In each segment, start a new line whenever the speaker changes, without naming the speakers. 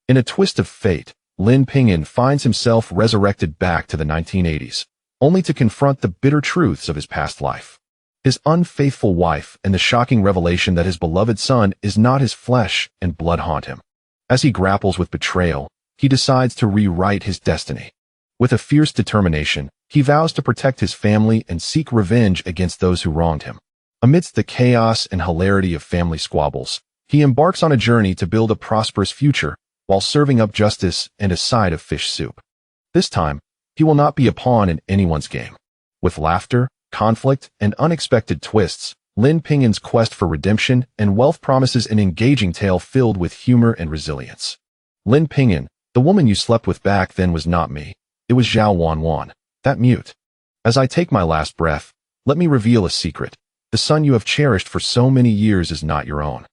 In a twist of fate, Lin Ping'an finds himself resurrected back to the 1980s, only to confront the bitter truths of his past life. His unfaithful wife and the shocking revelation that his beloved son is not his flesh and blood haunt him. As he grapples with betrayal, he decides to rewrite his destiny. With a fierce determination, he vows to protect his family and seek revenge against those who wronged him. Amidst the chaos and hilarity of family squabbles, he embarks on a journey to build a prosperous future while serving up justice and a side of fish soup. This time, he will not be a pawn in anyone's game. With laughter, conflict, and unexpected twists, Lin Ping'an's quest for redemption and wealth promises an engaging tale filled with humor and resilience. Lin Ping'an, the woman you slept with back then was not me. It was Zhao Wanwan, that mute. As I take my last breath, let me reveal a secret. The son you have cherished for so many years is not your own.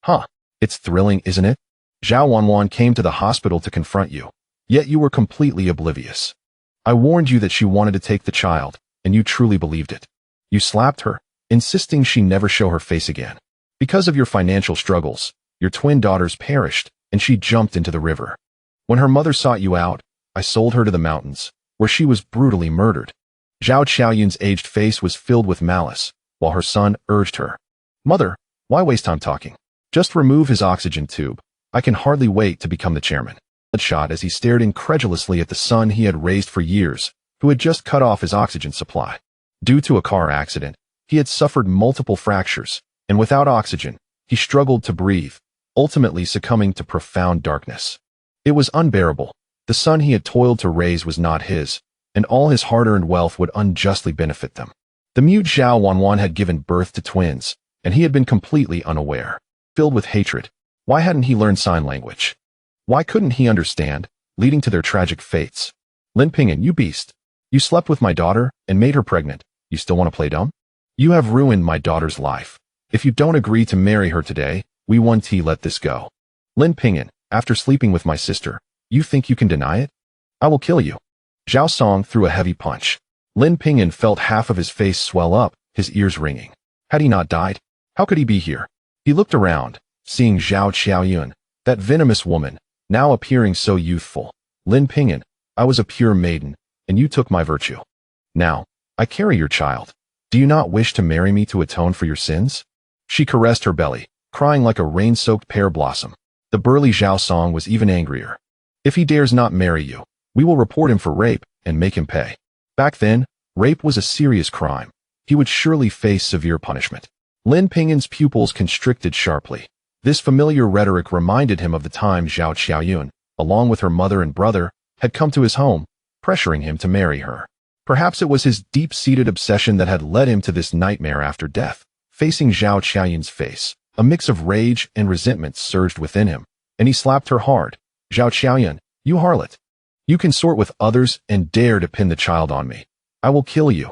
Huh, it's thrilling, isn't it? Zhao Wanwan came to the hospital to confront you, yet you were completely oblivious. I warned you that she wanted to take the child, and you truly believed it. You slapped her, insisting she never show her face again. Because of your financial struggles, your twin daughters perished, and she jumped into the river. When her mother sought you out, I sold her to the mountains, where she was brutally murdered. Zhao Qiaoyun's aged face was filled with malice, while her son urged her. Mother, why waste time talking? Just remove his oxygen tube. I can hardly wait to become the chairman. Bloodshot as he stared incredulously at the son he had raised for years, who had just cut off his oxygen supply. Due to a car accident, he had suffered multiple fractures, and without oxygen, he struggled to breathe, ultimately succumbing to profound darkness. It was unbearable. The son he had toiled to raise was not his, and all his hard-earned wealth would unjustly benefit them. The mute Zhao Wanwan had given birth to twins, and he had been completely unaware. Filled with hatred, why hadn't he learned sign language? Why couldn't he understand, leading to their tragic fates? Lin Ping'an, you beast. You slept with my daughter and made her pregnant. You still want to play dumb? You have ruined my daughter's life. If you don't agree to marry her today, we won't let this go. Lin Ping'an, after sleeping with my sister, you think you can deny it? I will kill you. Zhao Song threw a heavy punch. Lin Ping'an felt half of his face swell up, his ears ringing. Had he not died? How could he be here? He looked around, seeing Zhao Qiaoyun, that venomous woman, now appearing so youthful. Lin Ping'an, I was a pure maiden, and you took my virtue. Now, I carry your child. Do you not wish to marry me to atone for your sins? She caressed her belly, crying like a rain-soaked pear blossom. The burly Zhao Song was even angrier. If he dares not marry you, we will report him for rape and make him pay. Back then, rape was a serious crime. He would surely face severe punishment. Lin Ping'an's pupils constricted sharply. This familiar rhetoric reminded him of the time Zhao Qiaoyun, along with her mother and brother, had come to his home, pressuring him to marry her. Perhaps it was his deep-seated obsession that had led him to this nightmare after death. Facing Zhao Qiaoyun's face, a mix of rage and resentment surged within him, and he slapped her hard. Zhao Qiaoyun, you harlot. You consort with others and dare to pin the child on me. I will kill you.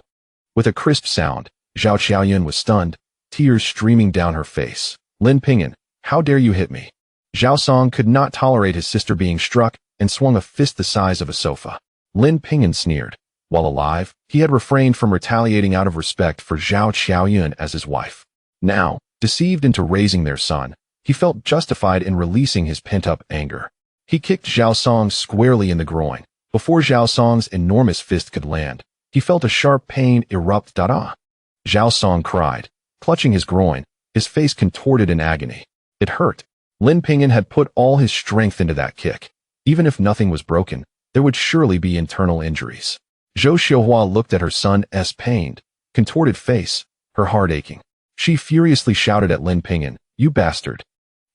With a crisp sound, Zhao Qiaoyun was stunned, tears streaming down her face. Lin Ping'an, how dare you hit me? Zhao Song could not tolerate his sister being struck and swung a fist the size of a sofa. Lin Ping'an sneered. While alive, he had refrained from retaliating out of respect for Zhao Qiaoyun as his wife. Now, deceived into raising their son, he felt justified in releasing his pent-up anger. He kicked Zhao Song squarely in the groin. Before Zhao Song's enormous fist could land, he felt a sharp pain erupt. Zhao Song cried, clutching his groin, his face contorted in agony. It hurt. Lin Ping'an had put all his strength into that kick. Even if nothing was broken, there would surely be internal injuries. Zhou Xiuhua looked at her son's pained, contorted face, her heart aching. She furiously shouted at Lin Ping'an, you bastard.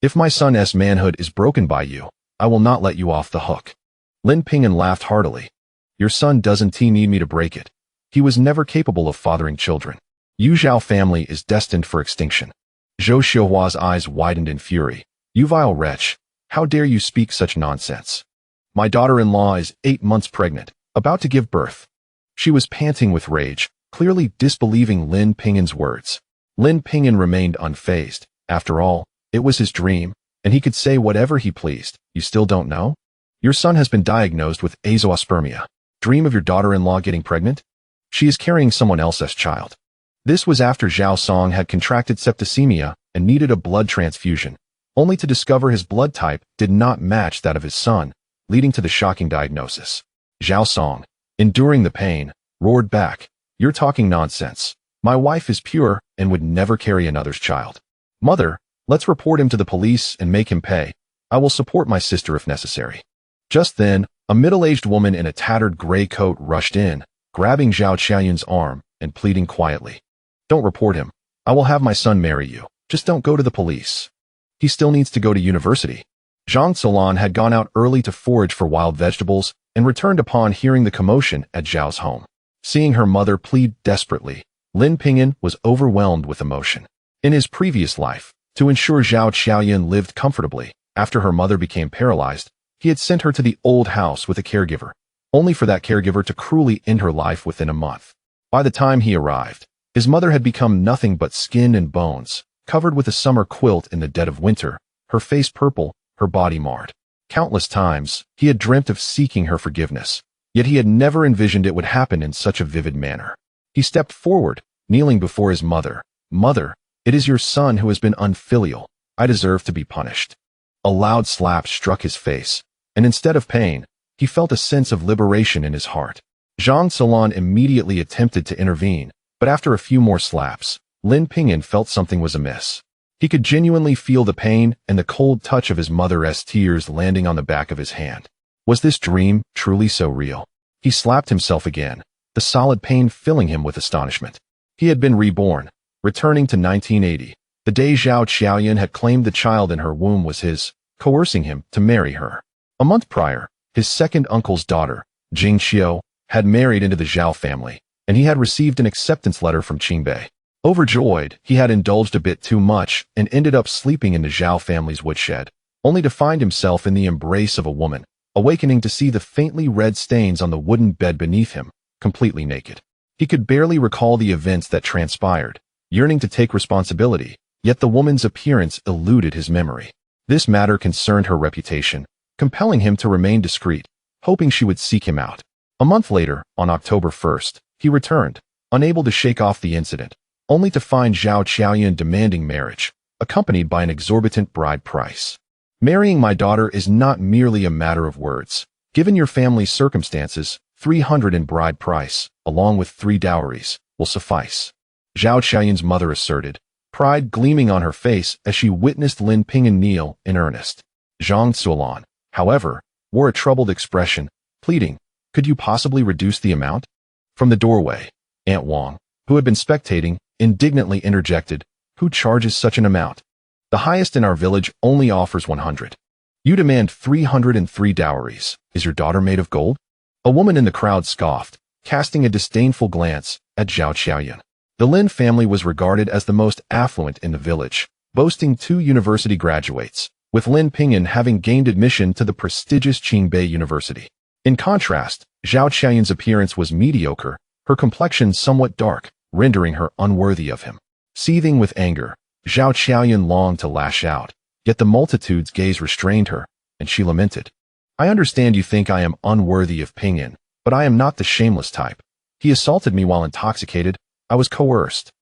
If my son's manhood is broken by you, I will not let you off the hook. Lin Ping'an laughed heartily. Your son doesn't need me to break it. He was never capable of fathering children. Yu Zhao family is destined for extinction. Zhou Xiuhua's eyes widened in fury. You vile wretch, how dare you speak such nonsense? My daughter-in-law is 8 months pregnant, about to give birth. She was panting with rage, clearly disbelieving Lin Ping'an's words. Lin Ping'an remained unfazed. After all, it was his dream, and he could say whatever he pleased. You still don't know? Your son has been diagnosed with azoospermia. Dream of your daughter-in-law getting pregnant? She is carrying someone else's child. This was after Zhao Song had contracted septicemia and needed a blood transfusion, only to discover his blood type did not match that of his son, leading to the shocking diagnosis. Zhao Song, enduring the pain, roared back, "You're talking nonsense. My wife is pure and would never carry another's child. Mother, let's report him to the police and make him pay. I will support my sister if necessary." Just then, a middle-aged woman in a tattered gray coat rushed in, grabbing Zhao Qianyun's arm and pleading quietly, "Don't report him. I will have my son marry you. Just don't go to the police. He still needs to go to university." Zhang Zuolan had gone out early to forage for wild vegetables and returned upon hearing the commotion at Zhao's home. Seeing her mother plead desperately, Lin Ping'an was overwhelmed with emotion. In his previous life, to ensure Zhao Qianyun lived comfortably, after her mother became paralyzed, he had sent her to the old house with a caregiver, only for that caregiver to cruelly end her life within a month. By the time he arrived, his mother had become nothing but skin and bones, covered with a summer quilt in the dead of winter, her face purple, her body marred. Countless times, he had dreamt of seeking her forgiveness, yet he had never envisioned it would happen in such a vivid manner. He stepped forward, kneeling before his mother. "Mother, it is your son who has been unfilial. I deserve to be punished." A loud slap struck his face, and instead of pain, he felt a sense of liberation in his heart. Zhang Zuolan immediately attempted to intervene, but after a few more slaps, Lin Ping'an felt something was amiss. He could genuinely feel the pain and the cold touch of his mother's tears landing on the back of his hand. Was this dream truly so real? He slapped himself again, the solid pain filling him with astonishment. He had been reborn, returning to 1980. The day Zhao Qianyun had claimed the child in her womb was his, coercing him to marry her. A month prior, his second uncle's daughter, Jing Xiu, had married into the Zhao family, and he had received an acceptance letter from Qingbei. Overjoyed, he had indulged a bit too much and ended up sleeping in the Zhao family's woodshed, only to find himself in the embrace of a woman, awakening to see the faintly red stains on the wooden bed beneath him, completely naked. He could barely recall the events that transpired, yearning to take responsibility, yet the woman's appearance eluded his memory. This matter concerned her reputation, compelling him to remain discreet, hoping she would seek him out. A month later, on October 1st, he returned, unable to shake off the incident, only to find Zhao Qianyun demanding marriage, accompanied by an exorbitant bride price. "Marrying my daughter is not merely a matter of words. Given your family's circumstances, 300 in bride price, along with 3 dowries, will suffice," Zhao Qianyun's mother asserted, pride gleaming on her face as she witnessed Lin Ping'an kneel in earnest. Zhang Zuolan, however, wore a troubled expression, pleading, "Could you possibly reduce the amount?" From the doorway, Aunt Wang, who had been spectating, indignantly interjected, "Who charges such an amount? The highest in our village only offers 100. You demand 303 dowries. Is your daughter made of gold?" A woman in the crowd scoffed, casting a disdainful glance at Zhao Qianyun. The Lin family was regarded as the most affluent in the village, boasting 2 university graduates, with Lin Ping'an having gained admission to the prestigious Qingbei University. In contrast, Zhao Qianyun's appearance was mediocre, her complexion somewhat dark, rendering her unworthy of him. Seething with anger, Zhao Qianyun longed to lash out, yet the multitude's gaze restrained her, and she lamented, "I understand you think I am unworthy of Ping'an, but I am not the shameless type. He assaulted me while intoxicated. I was coerced."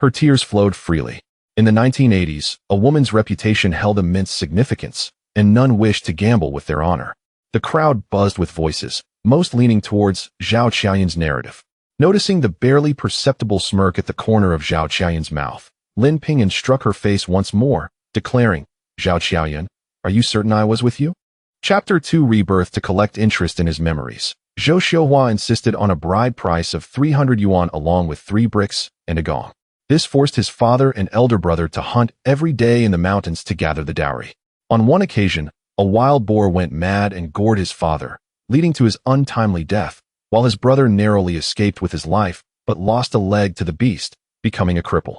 Her tears flowed freely. In the 1980s, a woman's reputation held immense significance, and none wished to gamble with their honor. The crowd buzzed with voices, most leaning towards Zhao Qianyun's narrative. Noticing the barely perceptible smirk at the corner of Zhao Qianyun's mouth, Lin Ping'an struck her face once more, declaring, "Zhao Qianyun, are you certain I was with you?" Chapter 2 Rebirth. To collect interest in his memories, Zhou Xiuhua insisted on a bride price of 300 yuan along with 3 bricks and a gong. This forced his father and elder brother to hunt every day in the mountains to gather the dowry. On one occasion, a wild boar went mad and gored his father, leading to his untimely death, while his brother narrowly escaped with his life but lost a leg to the beast, becoming a cripple.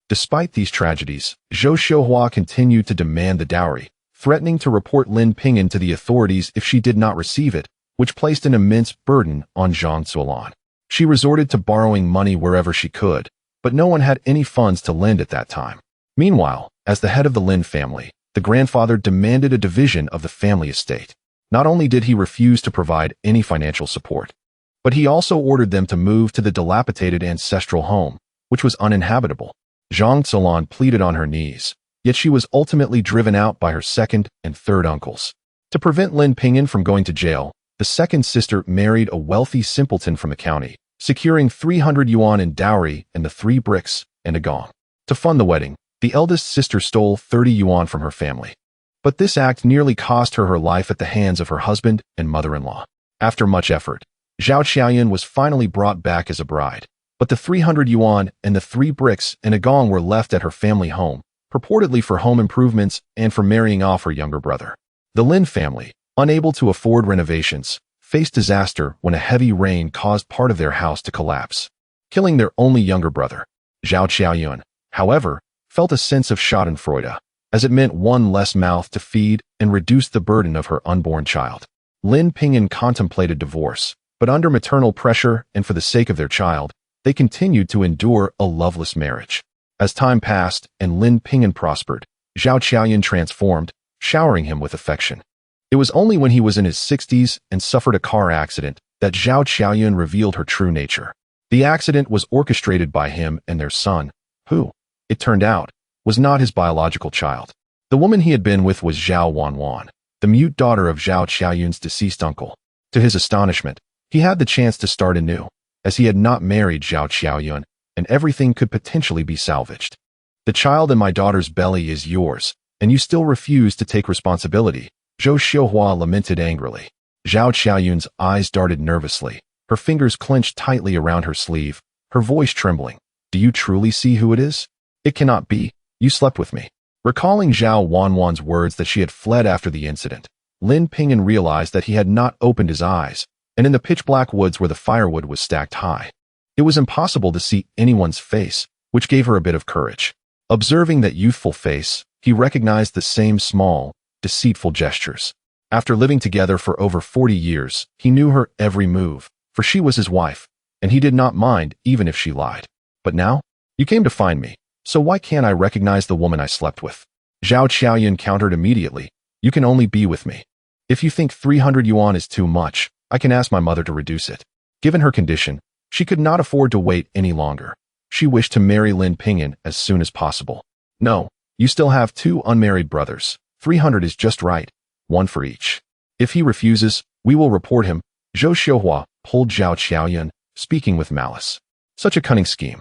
Despite these tragedies, Zhou Xiuhua continued to demand the dowry, threatening to report Lin Ping'an to the authorities if she did not receive it, which placed an immense burden on Zhang Zuolan. She resorted to borrowing money wherever she could, but no one had any funds to lend at that time. Meanwhile, as the head of the Lin family, the grandfather demanded a division of the family estate. Not only did he refuse to provide any financial support, but he also ordered them to move to the dilapidated ancestral home, which was uninhabitable. Zhang Zuolan pleaded on her knees, yet she was ultimately driven out by her second and third uncles. To prevent Lin Ping'an from going to jail, the second sister married a wealthy simpleton from the county, securing 300 yuan in dowry and the 3 bricks and a gong. To fund the wedding, the eldest sister stole 30 yuan from her family. But this act nearly cost her her life at the hands of her husband and mother-in-law. After much effort, Zhao Qiaoyun was finally brought back as a bride, but the 300 yuan and the 3 bricks and a gong were left at her family home, purportedly for home improvements and for marrying off her younger brother. The Lin family, unable to afford renovations, faced disaster when a heavy rain caused part of their house to collapse, killing their only younger brother. Zhao Qiaoyun, however, felt a sense of schadenfreude, as it meant one less mouth to feed and reduced the burden of her unborn child. Lin Ping'an contemplated divorce, but under maternal pressure and for the sake of their child, they continued to endure a loveless marriage. As time passed and Lin Ping'an prospered, Zhao Qiaoyun transformed, showering him with affection. It was only when he was in his 60s and suffered a car accident that Zhao Qiaoyun revealed her true nature. The accident was orchestrated by him and their son, who, it turned out, was not his biological child. The woman he had been with was Zhao Wanwan, the mute daughter of Zhao Qiaoyun's deceased uncle. To his astonishment, he had the chance to start anew, as he had not married Zhao Qiaoyun, and everything could potentially be salvaged. The child in my daughter's belly is yours, and you still refuse to take responsibility, Zhou Xiuhua lamented angrily. Zhao Qiaoyun's eyes darted nervously, her fingers clenched tightly around her sleeve, her voice trembling. Do you truly see who it is? It cannot be. You slept with me. Recalling Zhao Wanwan's words that she had fled after the incident, Lin Ping'an realized that he had not opened his eyes, and in the pitch-black woods where the firewood was stacked high, it was impossible to see anyone's face, which gave her a bit of courage. Observing that youthful face, he recognized the same small, deceitful gestures. After living together for over 40 years, he knew her every move, for she was his wife, and he did not mind even if she lied. But now, you came to find me, so why can't I recognize the woman I slept with? Zhao Qiaoyun countered immediately. You can only be with me. If you think 300 yuan is too much, I can ask my mother to reduce it. Given her condition, she could not afford to wait any longer. She wished to marry Lin Ping'an as soon as possible. No, you still have 2 unmarried brothers. 300 is just right, 1 for each. If he refuses, we will report him. Zhou Xiuhua pulled Zhao Qiaoyun, speaking with malice. Such a cunning scheme.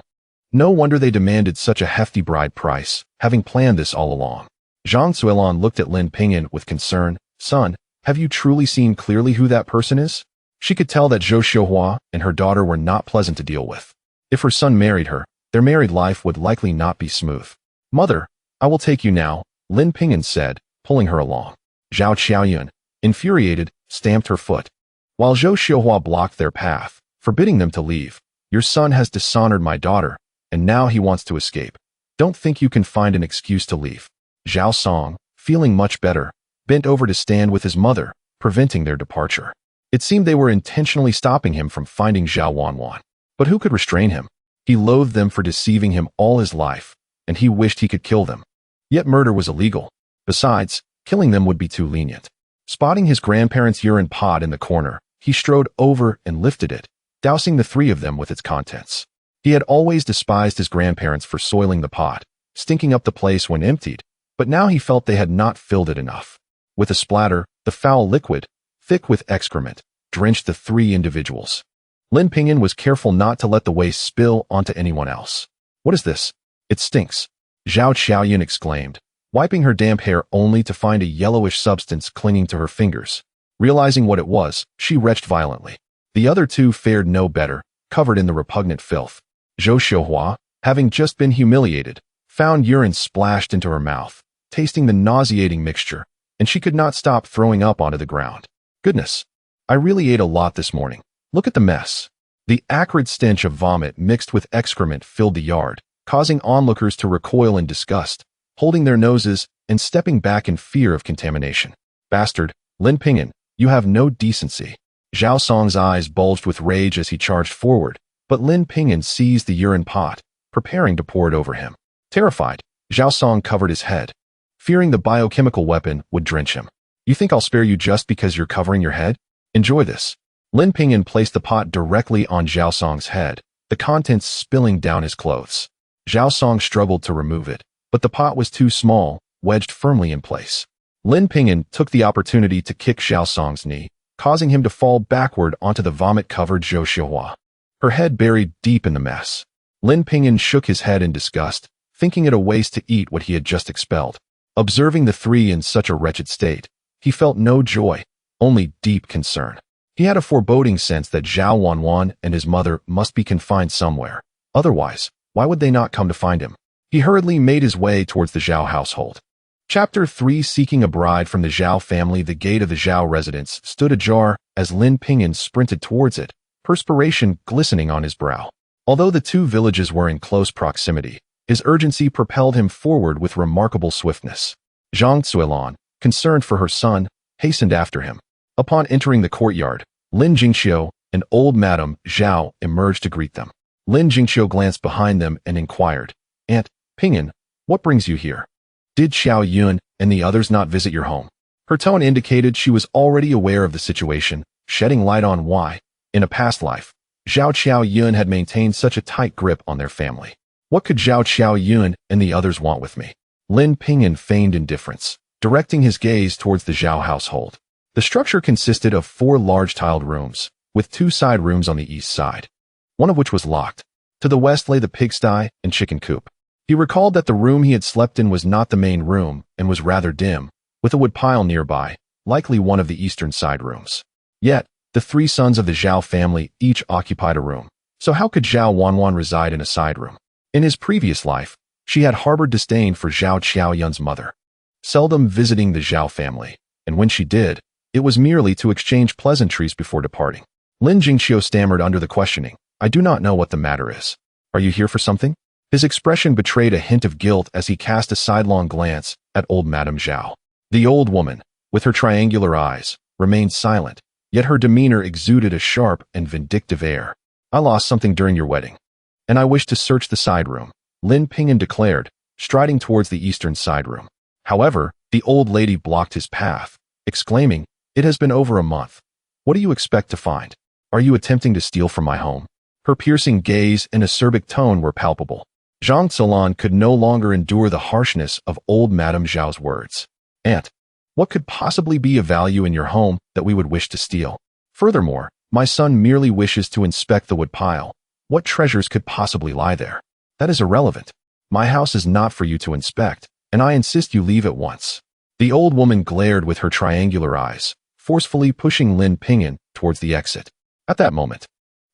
No wonder they demanded such a hefty bride price, having planned this all along. Zhang Zuilan looked at Lin Ping'an with concern. Son, have you truly seen clearly who that person is? She could tell that Zhou Xiuhua and her daughter were not pleasant to deal with. If her son married her, their married life would likely not be smooth. Mother, I will take you now, Lin Ping'an said, pulling her along. Zhao Qiaoyun, infuriated, stamped her foot. While Zhou Xiuhua blocked their path, forbidding them to leave. Your son has dishonored my daughter, and now he wants to escape. Don't think you can find an excuse to leave. Zhao Song, feeling much better, bent over to stand with his mother, preventing their departure. It seemed they were intentionally stopping him from finding Zhao Wanwan. But who could restrain him? He loathed them for deceiving him all his life, and he wished he could kill them. Yet murder was illegal. Besides, killing them would be too lenient. Spotting his grandparents' urine pot in the corner, he strode over and lifted it, dousing the 3 of them with its contents. He had always despised his grandparents for soiling the pot, stinking up the place when emptied, but now he felt they had not filled it enough. With a splatter, the foul liquid, thick with excrement, drenched the 3 individuals. Lin Ping'an was careful not to let the waste spill onto anyone else. What is this? It stinks, Zhao Qiaoyun exclaimed, wiping her damp hair only to find a yellowish substance clinging to her fingers. Realizing what it was, she retched violently. The other 2 fared no better, covered in the repugnant filth. Zhou Xiuhua, having just been humiliated, found urine splashed into her mouth, tasting the nauseating mixture, and she could not stop throwing up onto the ground. Goodness, I really ate a lot this morning. Look at the mess. The acrid stench of vomit mixed with excrement filled the yard, causing onlookers to recoil in disgust, holding their noses and stepping back in fear of contamination. Bastard, Lin Ping'an, you have no decency. Zhao Song's eyes bulged with rage as he charged forward, but Lin Ping'an seized the urine pot, preparing to pour it over him. Terrified, Zhao Song covered his head, fearing the biochemical weapon would drench him. You think I'll spare you just because you're covering your head? Enjoy this. Lin Ping'an placed the pot directly on Zhao Song's head, the contents spilling down his clothes. Zhao Song struggled to remove it, but the pot was too small, wedged firmly in place. Lin Ping'an took the opportunity to kick Xiao Song's knee, causing him to fall backward onto the vomit-covered Zhou Xiuhua, her head buried deep in the mess. Lin Ping'an shook his head in disgust, thinking it a waste to eat what he had just expelled. Observing the three in such a wretched state, he felt no joy, only deep concern. He had a foreboding sense that Zhao Wanwan and his mother must be confined somewhere. Otherwise, why would they not come to find him? He hurriedly made his way towards the Zhao household. Chapter 3. Seeking a bride from the Zhao family. The gate of the Zhao residence stood ajar as Lin Ping'an sprinted towards it, perspiration glistening on his brow. Although the two villages were in close proximity, his urgency propelled him forward with remarkable swiftness. Zhang Zuilan, concerned for her son, hastened after him. Upon entering the courtyard, Lin Jingxiu and old Madame Zhao emerged to greet them. Lin Jingxiu glanced behind them and inquired, "Aunt Ping'an, what brings you here? Did Xiao Yun and the others not visit your home?" Her tone indicated she was already aware of the situation, shedding light on why, in a past life, Zhao Xiaoyun had maintained such a tight grip on their family. What could Zhao Xiaoyun and the others want with me? Lin Ping'an feigned indifference, directing his gaze towards the Zhao household. The structure consisted of 4 large tiled rooms, with 2 side rooms on the east side, one of which was locked. To the west lay the pigsty and chicken coop. He recalled that the room he had slept in was not the main room and was rather dim, with a wood pile nearby, likely one of the eastern side rooms. Yet, the 3 sons of the Zhao family each occupied a room, so how could Zhao Wanwan reside in a side room? In his previous life, she had harbored disdain for Zhao Qiaoyun's mother, seldom visiting the Zhao family, and when she did, it was merely to exchange pleasantries before departing. Lin Jingxiu stammered under the questioning, "I do not know what the matter is. Are you here for something?" His expression betrayed a hint of guilt as he cast a sidelong glance at old Madame Zhao. The old woman, with her triangular eyes, remained silent, yet her demeanor exuded a sharp and vindictive air. "I lost something during your wedding, and I wish to search the side room," Lin Ping'an declared, striding towards the eastern side room. However, the old lady blocked his path, exclaiming, "It has been over a month. What do you expect to find? Are you attempting to steal from my home?" Her piercing gaze and acerbic tone were palpable. Zhang Zuilan could no longer endure the harshness of old Madame Zhao's words. "Aunt, what could possibly be of value in your home that we would wish to steal? Furthermore, my son merely wishes to inspect the wood pile. What treasures could possibly lie there? That is irrelevant. My house is not for you to inspect, and I insist you leave at once." The old woman glared with her triangular eyes, forcefully pushing Lin Ping'an towards the exit. At that moment,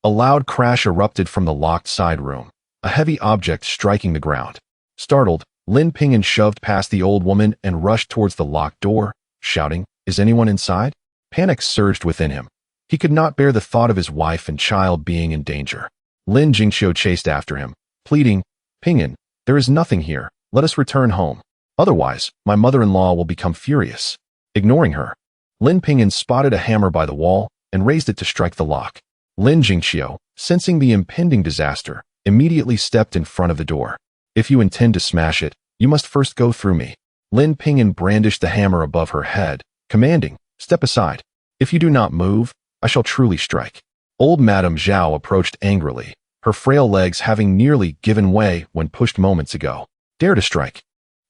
a loud crash erupted from the locked side room, a heavy object striking the ground. Startled, Lin Ping'an shoved past the old woman and rushed towards the locked door, shouting, "Is anyone inside?" Panic surged within him. He could not bear the thought of his wife and child being in danger. Lin Jingxiu chased after him, pleading, "Ping'an, there is nothing here. Let us return home. Otherwise, my mother-in-law will become furious." Ignoring her, Lin Ping'an spotted a hammer by the wall and raised it to strike the lock. Lin Jingxiu, sensing the impending disaster, immediately stepped in front of the door. "If you intend to smash it, you must first go through me." Lin Ping'an brandished the hammer above her head, commanding, "Step aside. If you do not move, I shall truly strike." Old Madame Zhao approached angrily, her frail legs having nearly given way when pushed moments ago. "Dare to strike,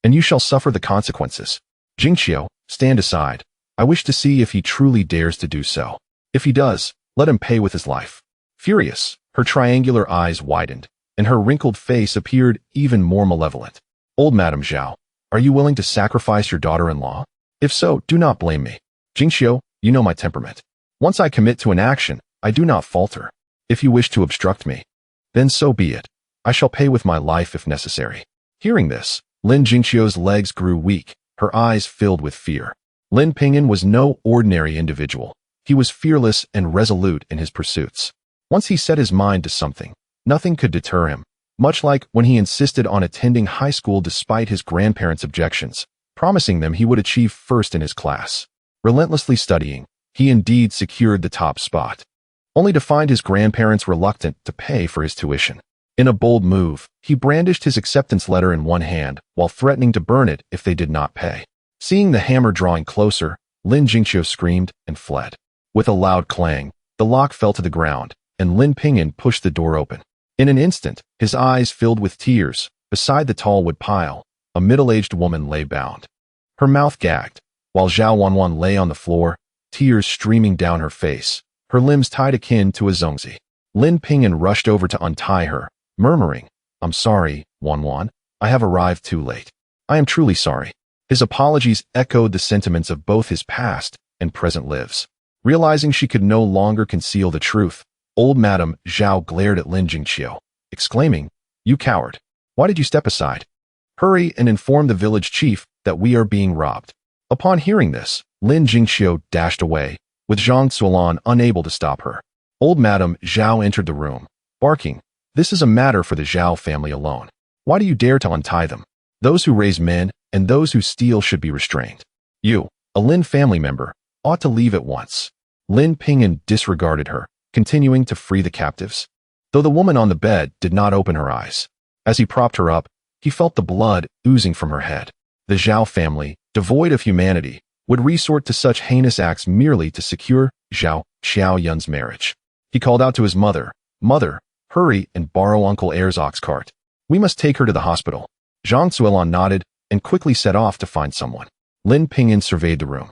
and you shall suffer the consequences. Jingxiu, stand aside. I wish to see if he truly dares to do so. If he does, let him pay with his life." Furious, her triangular eyes widened, and her wrinkled face appeared even more malevolent. "Old Madame Zhao, are you willing to sacrifice your daughter-in-law? If so, do not blame me. Jingxiu, you know my temperament. Once I commit to an action, I do not falter. If you wish to obstruct me, then so be it. I shall pay with my life if necessary." Hearing this, Lin Jingxiu's legs grew weak, her eyes filled with fear. Lin Ping'an was no ordinary individual. He was fearless and resolute in his pursuits. Once he set his mind to something, nothing could deter him, much like when he insisted on attending high school despite his grandparents' objections, promising them he would achieve first in his class. Relentlessly studying, he indeed secured the top spot, only to find his grandparents reluctant to pay for his tuition. In a bold move, he brandished his acceptance letter in one hand while threatening to burn it if they did not pay. Seeing the hammer drawing closer, Lin Jingxiu screamed and fled. With a loud clang, the lock fell to the ground, and Lin Ping'an pushed the door open. In an instant, his eyes filled with tears. Beside the tall wood pile, a middle-aged woman lay bound. Her mouth gagged, while Zhao Wanwan lay on the floor, tears streaming down her face, her limbs tied akin to a zongzi. Lin Ping'an rushed over to untie her, murmuring, "I'm sorry, Wanwan, I have arrived too late. I am truly sorry." His apologies echoed the sentiments of both his past and present lives. Realizing she could no longer conceal the truth, old Madame Zhao glared at Lin Jingqiu, exclaiming, "You coward! Why did you step aside? Hurry and inform the village chief that we are being robbed." Upon hearing this, Lin Jingqiu dashed away, with Zhang Zuolan unable to stop her. Old Madame Zhao entered the room, barking, "This is a matter for the Zhao family alone. Why do you dare to untie them? Those who raise men and those who steal should be restrained. You, a Lin family member, ought to leave at once." Lin Ping'an disregarded her, continuing to free the captives. Though the woman on the bed did not open her eyes. As he propped her up, he felt the blood oozing from her head. The Zhao family, devoid of humanity, would resort to such heinous acts merely to secure Zhao Xiaoyun's marriage. He called out to his mother, "Mother, hurry and borrow Uncle Air's ox cart. We must take her to the hospital." Zhang Zuolan nodded and quickly set off to find someone. Lin Ping'an surveyed the room,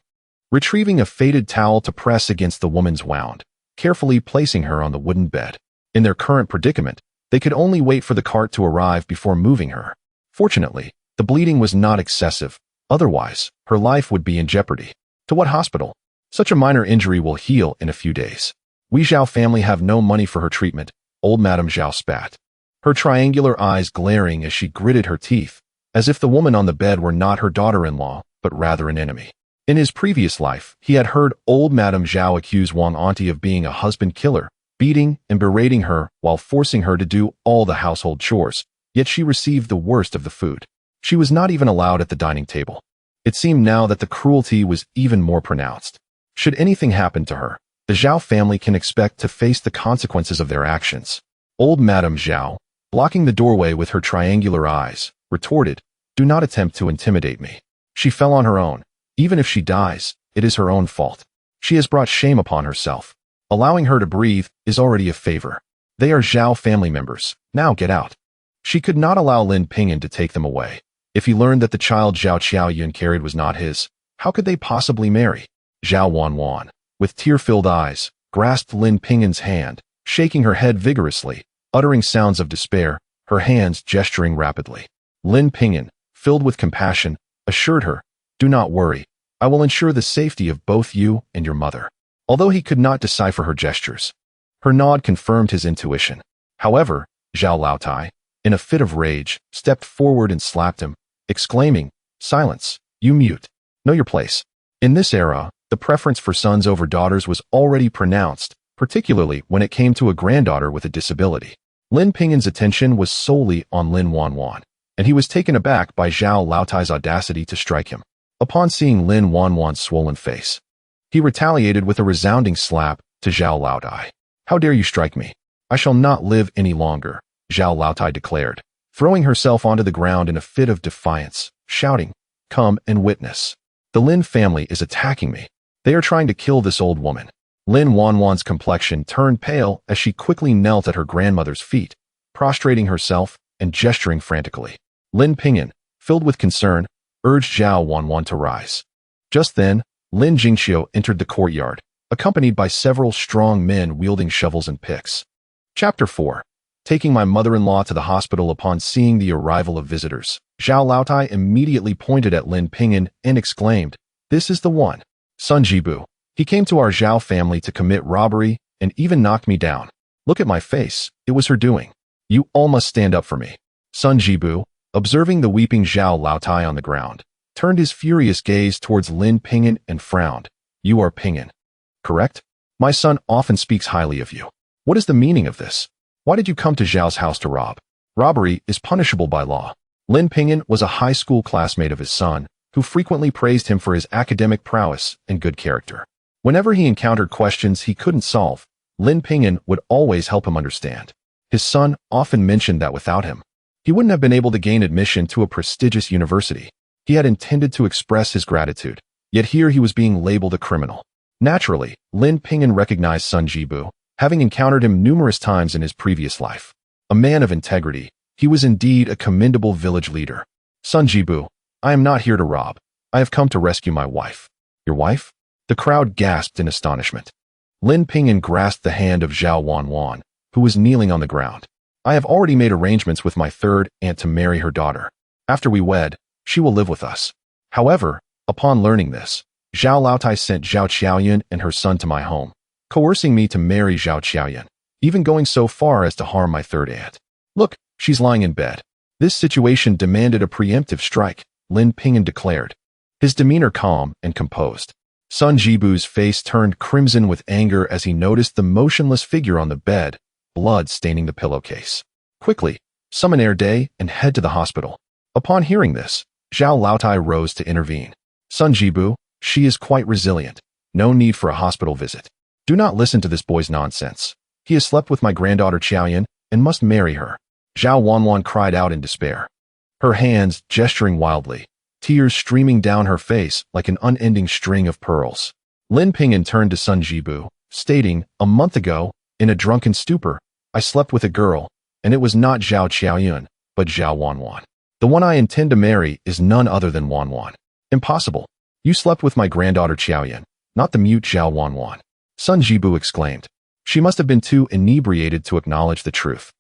retrieving a faded towel to press against the woman's wound, carefully placing her on the wooden bed. In their current predicament, they could only wait for the cart to arrive before moving her. Fortunately, the bleeding was not excessive, otherwise, her life would be in jeopardy. To what hospital? Such a minor injury will heal in a few days. We Zhao family have no money for her treatment, old Madame Zhao spat, her triangular eyes glaring as she gritted her teeth, as if the woman on the bed were not her daughter-in-law, but rather an enemy. In his previous life, he had heard old Madame Zhao accuse Wang Auntie of being a husband killer, beating and berating her while forcing her to do all the household chores, yet she received the worst of the food. She was not even allowed at the dining table. It seemed now that the cruelty was even more pronounced. Should anything happen to her, the Zhao family can expect to face the consequences of their actions. Old Madame Zhao, blocking the doorway with her triangular eyes, retorted, "Do not attempt to intimidate me. She fell on her own. Even if she dies, it is her own fault. She has brought shame upon herself. Allowing her to breathe is already a favor. They are Zhao family members. Now get out." She could not allow Lin Ping'an to take them away. If he learned that the child Zhao Qiaoyun carried was not his, how could they possibly marry? Zhao Wanwan, with tear-filled eyes, grasped Lin Ping'an's hand, shaking her head vigorously, uttering sounds of despair, her hands gesturing rapidly. Lin Ping'an, filled with compassion, assured her, "Do not worry. I will ensure the safety of both you and your mother." Although he could not decipher her gestures, her nod confirmed his intuition. However, Zhao Laotai, in a fit of rage, stepped forward and slapped him, exclaiming, "Silence, you mute. Know your place." In this era, the preference for sons over daughters was already pronounced, particularly when it came to a granddaughter with a disability. Lin Ping'an's attention was solely on Lin Wanwan, and he was taken aback by Zhao Laotai's audacity to strike him. Upon seeing Lin Wanwan's swollen face, he retaliated with a resounding slap to Zhao Laotai. "How dare you strike me? I shall not live any longer," Zhao Laotai declared, throwing herself onto the ground in a fit of defiance, shouting, "Come and witness. The Lin family is attacking me. They are trying to kill this old woman." Lin Wanwan's complexion turned pale as she quickly knelt at her grandmother's feet, prostrating herself and gesturing frantically. Lin Ping'an, filled with concern, urged Zhao Wanwan to rise. Just then, Lin Jingqiu entered the courtyard, accompanied by several strong men wielding shovels and picks. Chapter 4. Taking my mother-in-law to the hospital upon seeing the arrival of visitors, Zhao Laotai immediately pointed at Lin Ping'an and exclaimed, "This is the one. Sun Jibu. He came to our Zhao family to commit robbery and even knocked me down. Look at my face. It was her doing. You all must stand up for me." Sun Jibu, observing the weeping Zhao Laotai on the ground, turned his furious gaze towards Lin Ping'an and frowned. "You are Ping'an, correct? My son often speaks highly of you. What is the meaning of this? Why did you come to Zhao's house to rob? Robbery is punishable by law." Lin Ping'an was a high school classmate of his son, who frequently praised him for his academic prowess and good character. Whenever he encountered questions he couldn't solve, Lin Ping'an would always help him understand. His son often mentioned that without him, he wouldn't have been able to gain admission to a prestigious university. He had intended to express his gratitude, yet here he was being labeled a criminal. Naturally, Lin Ping'an recognized Sun Jibu, having encountered him numerous times in his previous life. A man of integrity, he was indeed a commendable village leader. Sun Jibu, I am not here to rob. I have come to rescue my wife. Your wife? The crowd gasped in astonishment. Lin Ping'an grasped the hand of Zhao Wanwan, who was kneeling on the ground. I have already made arrangements with my third aunt to marry her daughter. After we wed, she will live with us. However, upon learning this, Zhao Laotai sent Zhao Qiaoyun and her son to my home, coercing me to marry Zhao Qiaoyun, even going so far as to harm my third aunt. Look, she's lying in bed. This situation demanded a preemptive strike, Lin Ping'an declared, his demeanor calm and composed. Sun Jibu's face turned crimson with anger as he noticed the motionless figure on the bed, blood staining the pillowcase. Quickly, summon Air Day and head to the hospital. Upon hearing this, Zhao Laotai rose to intervene. Sun Jibu, she is quite resilient. No need for a hospital visit. Do not listen to this boy's nonsense. He has slept with my granddaughter Qiaoyun and must marry her. Zhao Wanwan cried out in despair, her hands gesturing wildly, tears streaming down her face like an unending string of pearls. Lin Ping'an turned to Sun Jibu, stating, a month ago, in a drunken stupor, I slept with a girl, and it was not Zhao Qiaoyun, but Zhao Wanwan. The one I intend to marry is none other than Wanwan. Impossible. You slept with my granddaughter Qiaoyun, not the mute Zhao Wanwan. Sun Jibu exclaimed. She must have been too inebriated to acknowledge the truth.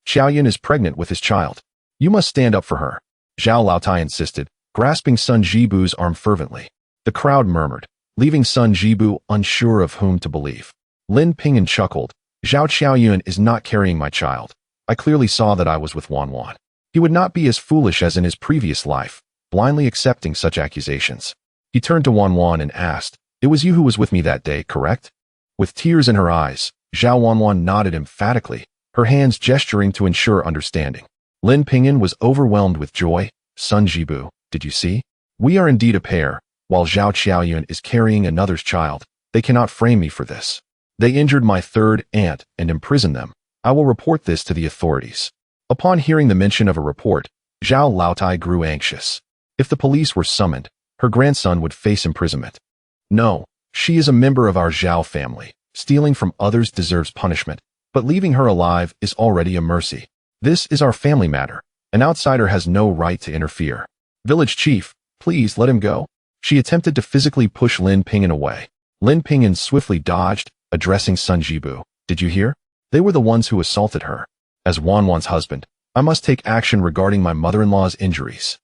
Qiaoyun is pregnant with his child. You must stand up for her. Zhao Laotai insisted, grasping Sun Jibu's arm fervently. The crowd murmured, leaving Sun Jibu unsure of whom to believe. Lin Ping'an chuckled. Zhao Qiaoyun is not carrying my child. I clearly saw that I was with Wanwan. He would not be as foolish as in his previous life, blindly accepting such accusations. He turned to Wanwan and asked, it was you who was with me that day, correct? With tears in her eyes, Zhao Wanwan nodded emphatically, her hands gesturing to ensure understanding. Lin Ping'an was overwhelmed with joy. Sun Jibu, did you see? We are indeed a pair. While Zhao Qiaoyun is carrying another's child, they cannot frame me for this. They injured my third aunt and imprisoned them. I will report this to the authorities. Upon hearing the mention of a report, Zhao Laotai grew anxious. If the police were summoned, her grandson would face imprisonment. No, she is a member of our Zhao family. Stealing from others deserves punishment, but leaving her alive is already a mercy. This is our family matter. An outsider has no right to interfere. Village chief, please let him go. She attempted to physically push Lin Ping'an away. Lin Ping'an swiftly dodged, addressing Sun Jibu. Did you hear? They were the ones who assaulted her. As Wanwan's husband, I must take action regarding my mother-in-law's injuries.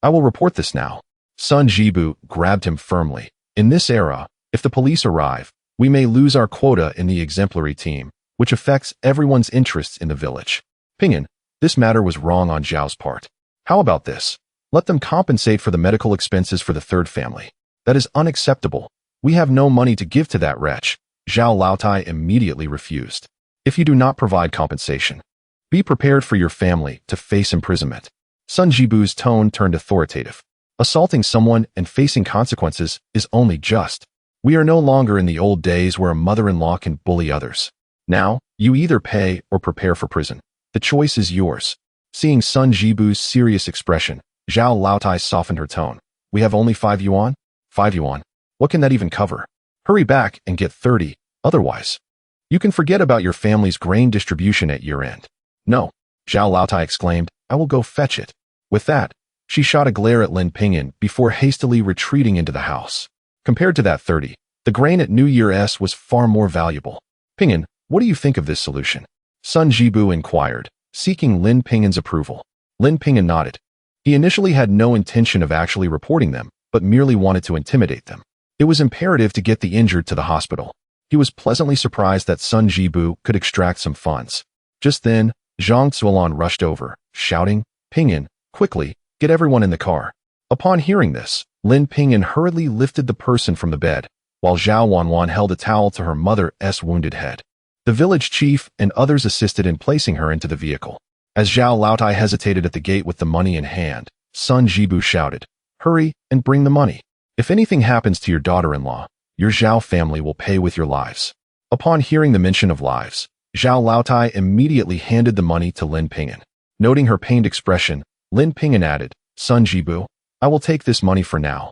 I will report this now. Sun Jibu grabbed him firmly. In this era, if the police arrive, we may lose our quota in the exemplary team, which affects everyone's interests in the village. Ping'an, this matter was wrong on Zhao's part. How about this? Let them compensate for the medical expenses for the third family. That is unacceptable. We have no money to give to that wretch. Zhao Laotai immediately refused. If you do not provide compensation, be prepared for your family to face imprisonment. Sun Jibu's tone turned authoritative. Assaulting someone and facing consequences is only just. We are no longer in the old days where a mother-in-law can bully others. Now, you either pay or prepare for prison. The choice is yours. Seeing Sun Jibu's serious expression, Zhao Laotai softened her tone. We have only 5 yuan? 5 yuan? What can that even cover? Hurry back and get 30, otherwise. You can forget about your family's grain distribution at year-end. No, Zhao Laotai exclaimed, I will go fetch it. With that, she shot a glare at Lin Ping'an before hastily retreating into the house. Compared to that 30, the grain at New Year's was far more valuable. Ping'an, what do you think of this solution? Sun Jibu inquired, seeking Lin Ping'an's approval. Lin Ping'an nodded. He initially had no intention of actually reporting them, but merely wanted to intimidate them. It was imperative to get the injured to the hospital. He was pleasantly surprised that Sun Jibu could extract some funds. Just then, Zhang Zuolan rushed over, shouting, Ping'an, quickly, get everyone in the car. Upon hearing this, Lin Ping'an hurriedly lifted the person from the bed, while Zhao Wanwan held a towel to her mother's wounded head. The village chief and others assisted in placing her into the vehicle. As Zhao Laotai hesitated at the gate with the money in hand, Sun Jibu shouted, Hurry and bring the money. If anything happens to your daughter-in-law, your Zhao family will pay with your lives. Upon hearing the mention of lives, Zhao Laotai immediately handed the money to Lin Ping'an. Noting her pained expression, Lin Ping'an added, Sun Jibu, I will take this money for now.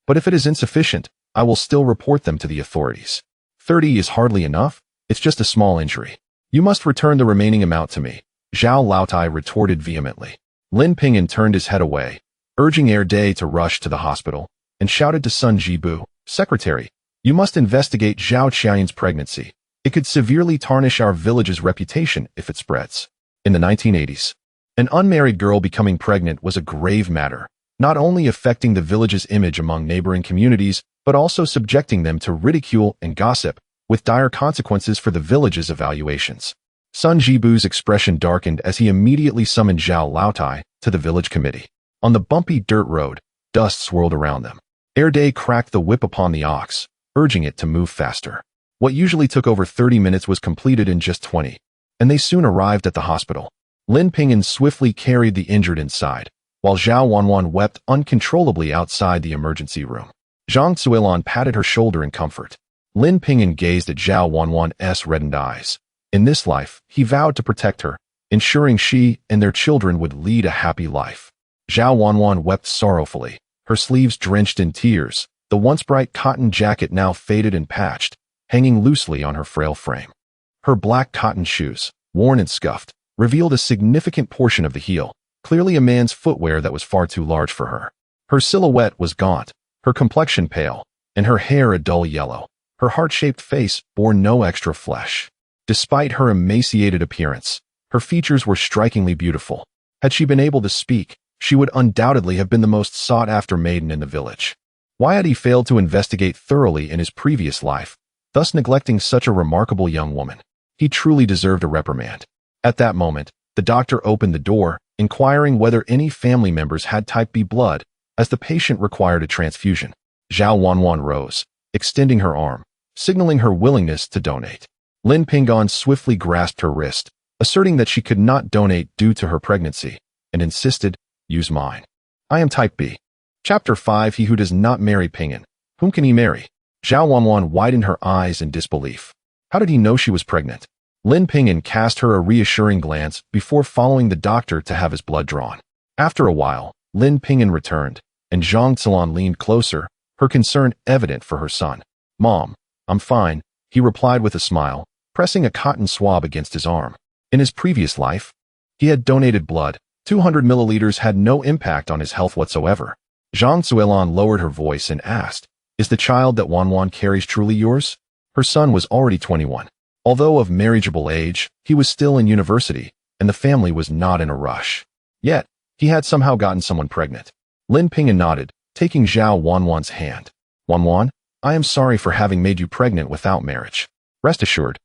But if it is insufficient, I will still report them to the authorities. 30 is hardly enough. It's just a small injury. You must return the remaining amount to me. Zhao Laotai retorted vehemently. Lin Ping'an turned his head away, urging Day to rush to the hospital, and shouted to Sun Jibu, "Secretary, you must investigate Zhao Qianyin's pregnancy. It could severely tarnish our village's reputation if it spreads." In the 1980s, an unmarried girl becoming pregnant was a grave matter, not only affecting the village's image among neighboring communities, but also subjecting them to ridicule and gossip, with dire consequences for the village's evaluations. Sun Jibu's expression darkened as he immediately summoned Zhao Laotai to the village committee. On the bumpy dirt road, dust swirled around them. Day cracked the whip upon the ox, urging it to move faster. What usually took over 30 minutes was completed in just 20, and they soon arrived at the hospital. Lin Ping'an swiftly carried the injured inside, while Zhao Wanwan wept uncontrollably outside the emergency room. Zhang Zuilan patted her shoulder in comfort. Lin Ping'an gazed at Zhao Wanwan's reddened eyes. In this life, he vowed to protect her, ensuring she and their children would lead a happy life. Zhao Wanwan wept sorrowfully, her sleeves drenched in tears, the once bright cotton jacket now faded and patched, hanging loosely on her frail frame. Her black cotton shoes, worn and scuffed, revealed a significant portion of the heel, clearly a man's footwear that was far too large for her. Her silhouette was gaunt, her complexion pale, and her hair a dull yellow. Her heart-shaped face bore no extra flesh. Despite her emaciated appearance, her features were strikingly beautiful. Had she been able to speak, she would undoubtedly have been the most sought-after maiden in the village. Why had he failed to investigate thoroughly in his previous life, thus neglecting such a remarkable young woman? He truly deserved a reprimand. At that moment, the doctor opened the door, inquiring whether any family members had type B blood, as the patient required a transfusion. Zhao Wanwan rose, extending her arm, signaling her willingness to donate. Lin Ping'an swiftly grasped her wrist, asserting that she could not donate due to her pregnancy, and insisted, "Use mine. I am type B." Chapter 5 He who does not marry Ping'an, whom can he marry? Zhao Wanwan widened her eyes in disbelief. How did he know she was pregnant? Lin Ping'an cast her a reassuring glance before following the doctor to have his blood drawn. After a while, Lin Ping'an returned, and Zhang Zilan leaned closer, her concern evident for her son. "Mom, I'm fine," he replied with a smile, pressing a cotton swab against his arm. In his previous life, he had donated blood. 200 milliliters had no impact on his health whatsoever. Zhang Zuilan lowered her voice and asked, "Is the child that Wanwan carries truly yours?" Her son was already 21. Although of marriageable age, he was still in university, and the family was not in a rush. Yet, he had somehow gotten someone pregnant. Lin Ping'an nodded, taking Zhao Wanwan's hand. "Wanwan, I am sorry for having made you pregnant without marriage. Rest assured,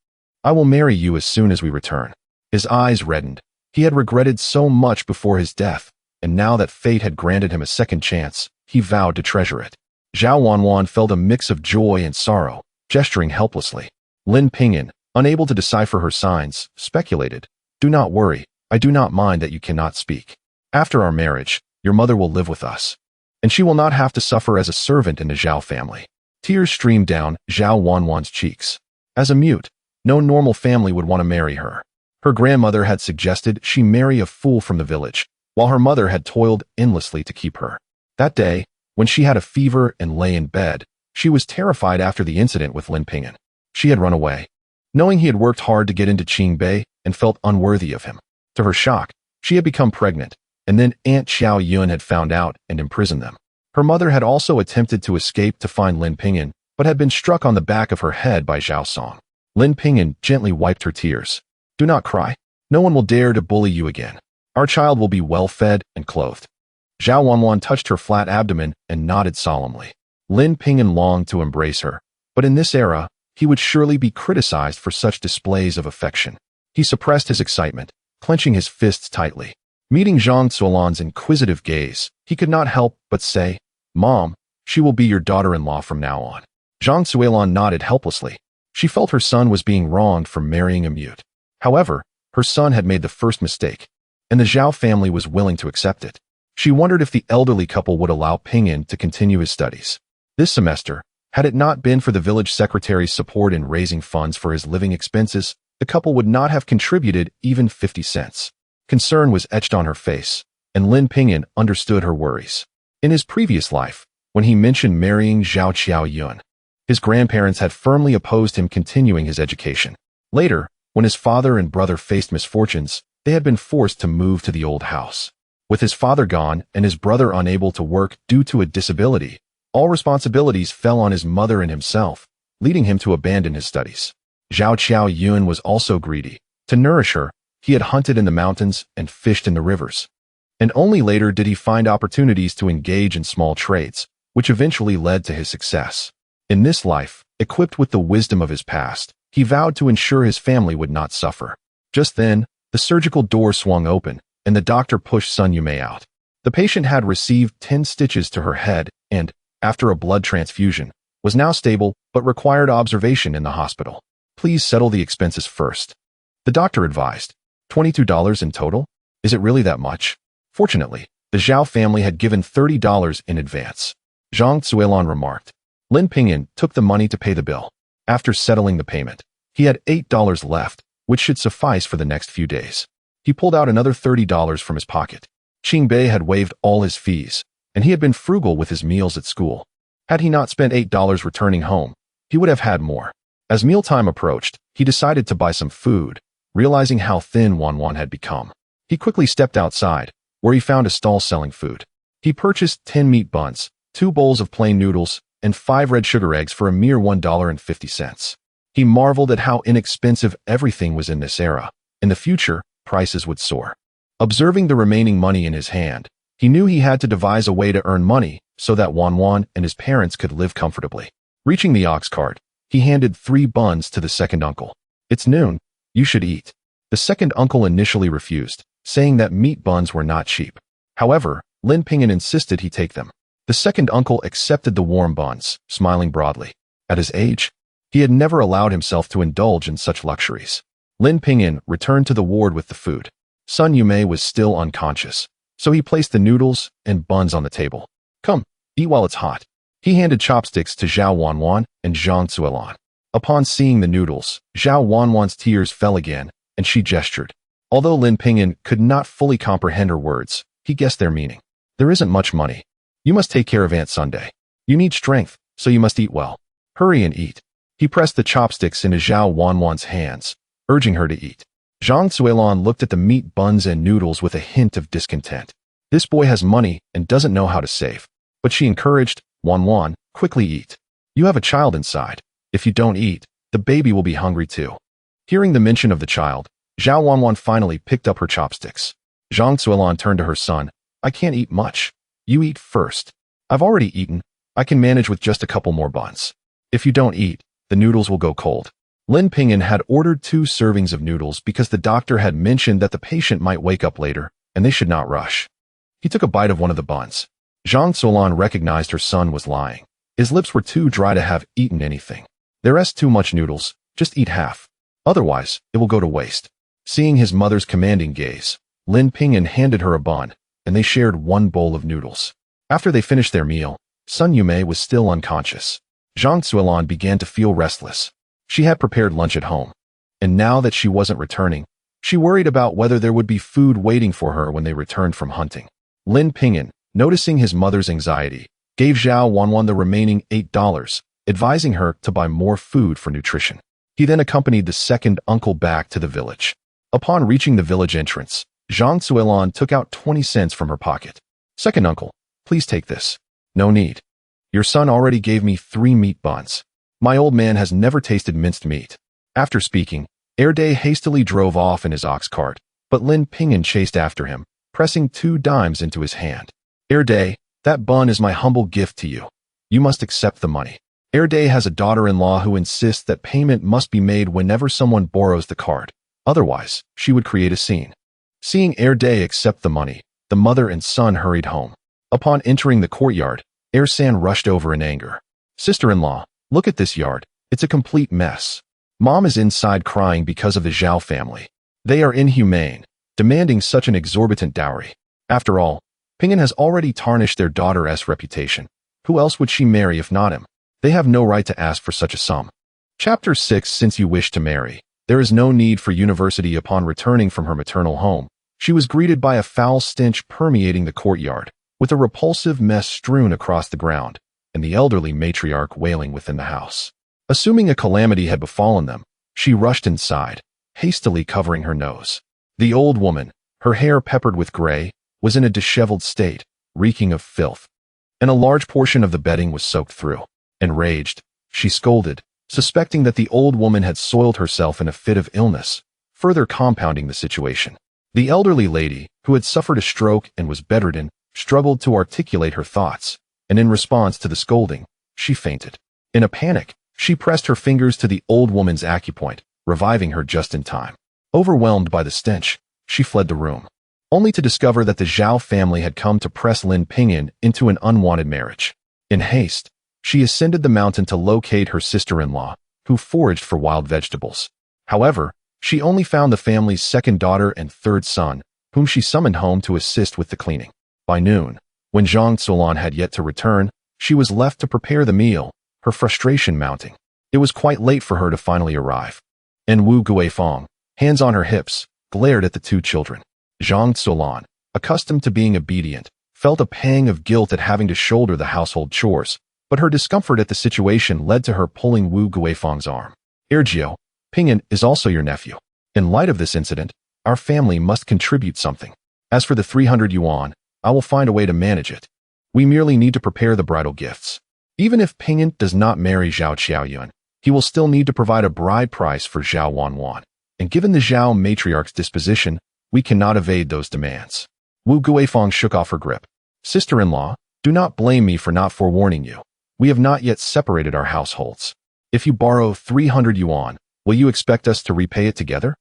I will marry you as soon as we return." His eyes reddened. He had regretted so much before his death, and now that fate had granted him a second chance, he vowed to treasure it. Zhao Wanwan felt a mix of joy and sorrow, gesturing helplessly. Lin Ping'an, unable to decipher her signs, speculated, "Do not worry, I do not mind that you cannot speak. After our marriage, your mother will live with us, and she will not have to suffer as a servant in the Zhao family." Tears streamed down Zhao Wanwan's cheeks. As a mute, no normal family would want to marry her. Her grandmother had suggested she marry a fool from the village, while her mother had toiled endlessly to keep her. That day, when she had a fever and lay in bed, she was terrified after the incident with Lin Ping'an. She had run away, knowing he had worked hard to get into Qingbei and felt unworthy of him. To her shock, she had become pregnant, and then Aunt Xiao Yun had found out and imprisoned them. Her mother had also attempted to escape to find Lin Ping'an, but had been struck on the back of her head by Zhao Song. Lin Ping'an gently wiped her tears. "Do not cry. No one will dare to bully you again. Our child will be well fed and clothed." Zhao Wanwan touched her flat abdomen and nodded solemnly. Lin Ping'an longed to embrace her, but in this era, he would surely be criticized for such displays of affection. He suppressed his excitement, clenching his fists tightly. Meeting Zhang Zuilan's inquisitive gaze, he could not help but say, "Mom, she will be your daughter-in-law from now on." Zhang Zuilan nodded helplessly. She felt her son was being wronged for marrying a mute. However, her son had made the first mistake, and the Zhao family was willing to accept it. She wondered if the elderly couple would allow Ping'an to continue his studies. This semester, had it not been for the village secretary's support in raising funds for his living expenses, the couple would not have contributed even 50 cents. Concern was etched on her face, and Lin Ping'an understood her worries. In his previous life, when he mentioned marrying Zhao Qiaoyun, his grandparents had firmly opposed him continuing his education. Later, when his father and brother faced misfortunes, they had been forced to move to the old house. With his father gone and his brother unable to work due to a disability, all responsibilities fell on his mother and himself, leading him to abandon his studies. Zhao Qiao Yun was also greedy. To nourish her, he had hunted in the mountains and fished in the rivers. And only later did he find opportunities to engage in small trades, which eventually led to his success. In this life, equipped with the wisdom of his past, he vowed to ensure his family would not suffer. Just then, the surgical door swung open, and the doctor pushed Sun Yumei out. The patient had received 10 stitches to her head and, after a blood transfusion, was now stable but required observation in the hospital. Please settle the expenses first. The doctor advised. $22 in total? Is it really that much? Fortunately, the Zhao family had given $30 in advance. Zhang Zuelon remarked. Lin Ping'an took the money to pay the bill. After settling the payment, he had $8 left, which should suffice for the next few days. He pulled out another $30 from his pocket. Qingbei had waived all his fees, and he had been frugal with his meals at school. Had he not spent $8 returning home, he would have had more. As mealtime approached, he decided to buy some food, realizing how thin Wanwan had become. He quickly stepped outside, where he found a stall selling food. He purchased 10 meat buns, 2 bowls of plain noodles, and 5 red sugar eggs for a mere $1.50. He marveled at how inexpensive everything was in this era. In the future, prices would soar. Observing the remaining money in his hand, he knew he had to devise a way to earn money so that Wanwan and his parents could live comfortably. Reaching the ox cart, he handed 3 buns to the second uncle. It's noon. You should eat. The second uncle initially refused, saying that meat buns were not cheap. However, Lin Ping'an insisted he take them. The second uncle accepted the warm buns, smiling broadly. At his age, he had never allowed himself to indulge in such luxuries. Lin Ping'an returned to the ward with the food. Sun Yumei was still unconscious, so he placed the noodles and buns on the table. Come, eat while it's hot. He handed chopsticks to Zhao Wanwan and Zhang Zuelon. Upon seeing the noodles, Zhao Wanwan's tears fell again, and she gestured. Although Lin Ping'an could not fully comprehend her words, he guessed their meaning. There isn't much money. You must take care of Aunt Sunday. You need strength, so you must eat well. Hurry and eat. He pressed the chopsticks into Zhao Wanwan's hands, urging her to eat. Zhang Zuelon looked at the meat buns and noodles with a hint of discontent. This boy has money and doesn't know how to save. But she encouraged, Wanwan, quickly eat. You have a child inside. If you don't eat, the baby will be hungry too. Hearing the mention of the child, Zhao Wanwan finally picked up her chopsticks. Zhang Zuelon turned to her son. I can't eat much. You eat first. I've already eaten. I can manage with just a couple more buns. If you don't eat, the noodles will go cold. Lin Ping'an had ordered 2 servings of noodles because the doctor had mentioned that the patient might wake up later, and they should not rush. He took a bite of one of the buns. Zhang Zuelon recognized her son was lying. His lips were too dry to have eaten anything. There's too much noodles. Just eat half. Otherwise, it will go to waste. Seeing his mother's commanding gaze, Lin Ping'an handed her a bun, and they shared 1 bowl of noodles. After they finished their meal, Sun Yumei was still unconscious. Zhang Zuelon began to feel restless. She had prepared lunch at home, and now that she wasn't returning, she worried about whether there would be food waiting for her when they returned from hunting. Lin Ping'an, noticing his mother's anxiety, gave Zhao Wanwan the remaining $8, advising her to buy more food for nutrition. He then accompanied the second uncle back to the village. Upon reaching the village entrance, Zhang Zuelon took out 20 cents from her pocket. Second uncle, please take this. No need. Your son already gave me 3 meat buns. My old man has never tasted minced meat. After speaking, Erday hastily drove off in his ox cart, but Lin Ping'an chased after him, pressing 2 dimes into his hand. Erday, that bun is my humble gift to you. You must accept the money. Erday has a daughter-in-law who insists that payment must be made whenever someone borrows the cart. Otherwise, she would create a scene. Seeing Erday accept the money, the mother and son hurried home. Upon entering the courtyard, Ersan rushed over in anger. Sister-in-law, look at this yard. It's a complete mess. Mom is inside crying because of the Zhao family. They are inhumane, demanding such an exorbitant dowry. After all, Ping'an has already tarnished their daughter's reputation. Who else would she marry if not him? They have no right to ask for such a sum. Chapter 6. Since you wish to marry, there is no need for university. Upon returning from her maternal home, she was greeted by a foul stench permeating the courtyard, with a repulsive mess strewn across the ground, and the elderly matriarch wailing within the house. Assuming a calamity had befallen them, she rushed inside, hastily covering her nose. The old woman, her hair peppered with gray, was in a disheveled state, reeking of filth, and a large portion of the bedding was soaked through. Enraged, she scolded, suspecting that the old woman had soiled herself in a fit of illness, further compounding the situation. The elderly lady, who had suffered a stroke and was bedridden, struggled to articulate her thoughts, and in response to the scolding, she fainted. In a panic, she pressed her fingers to the old woman's acupoint, reviving her just in time. Overwhelmed by the stench, she fled the room, only to discover that the Zhao family had come to press Lin Ping'an into an unwanted marriage. In haste, she ascended the mountain to locate her sister-in-law, who foraged for wild vegetables. However, she only found the family's second daughter and third son, whom she summoned home to assist with the cleaning. By noon, when Zhang Zuolan had yet to return, she was left to prepare the meal, her frustration mounting. It was quite late for her to finally arrive. And Wu Guifeng, hands on her hips, glared at the two children. Zhang Zuolan, accustomed to being obedient, felt a pang of guilt at having to shoulder the household chores, but her discomfort at the situation led to her pulling Wu Guifeng's arm. Ergio, Ping'an is also your nephew. In light of this incident, our family must contribute something. As for the 300 yuan, I will find a way to manage it. We merely need to prepare the bridal gifts. Even if Ping'an does not marry Zhao Qiaoyuan, he will still need to provide a bride price for Zhao Wanwan. And given the Zhao matriarch's disposition, we cannot evade those demands. Wu Guifeng shook off her grip. Sister-in-law, do not blame me for not forewarning you. We have not yet separated our households. If you borrow 300 yuan, will you expect us to repay it together?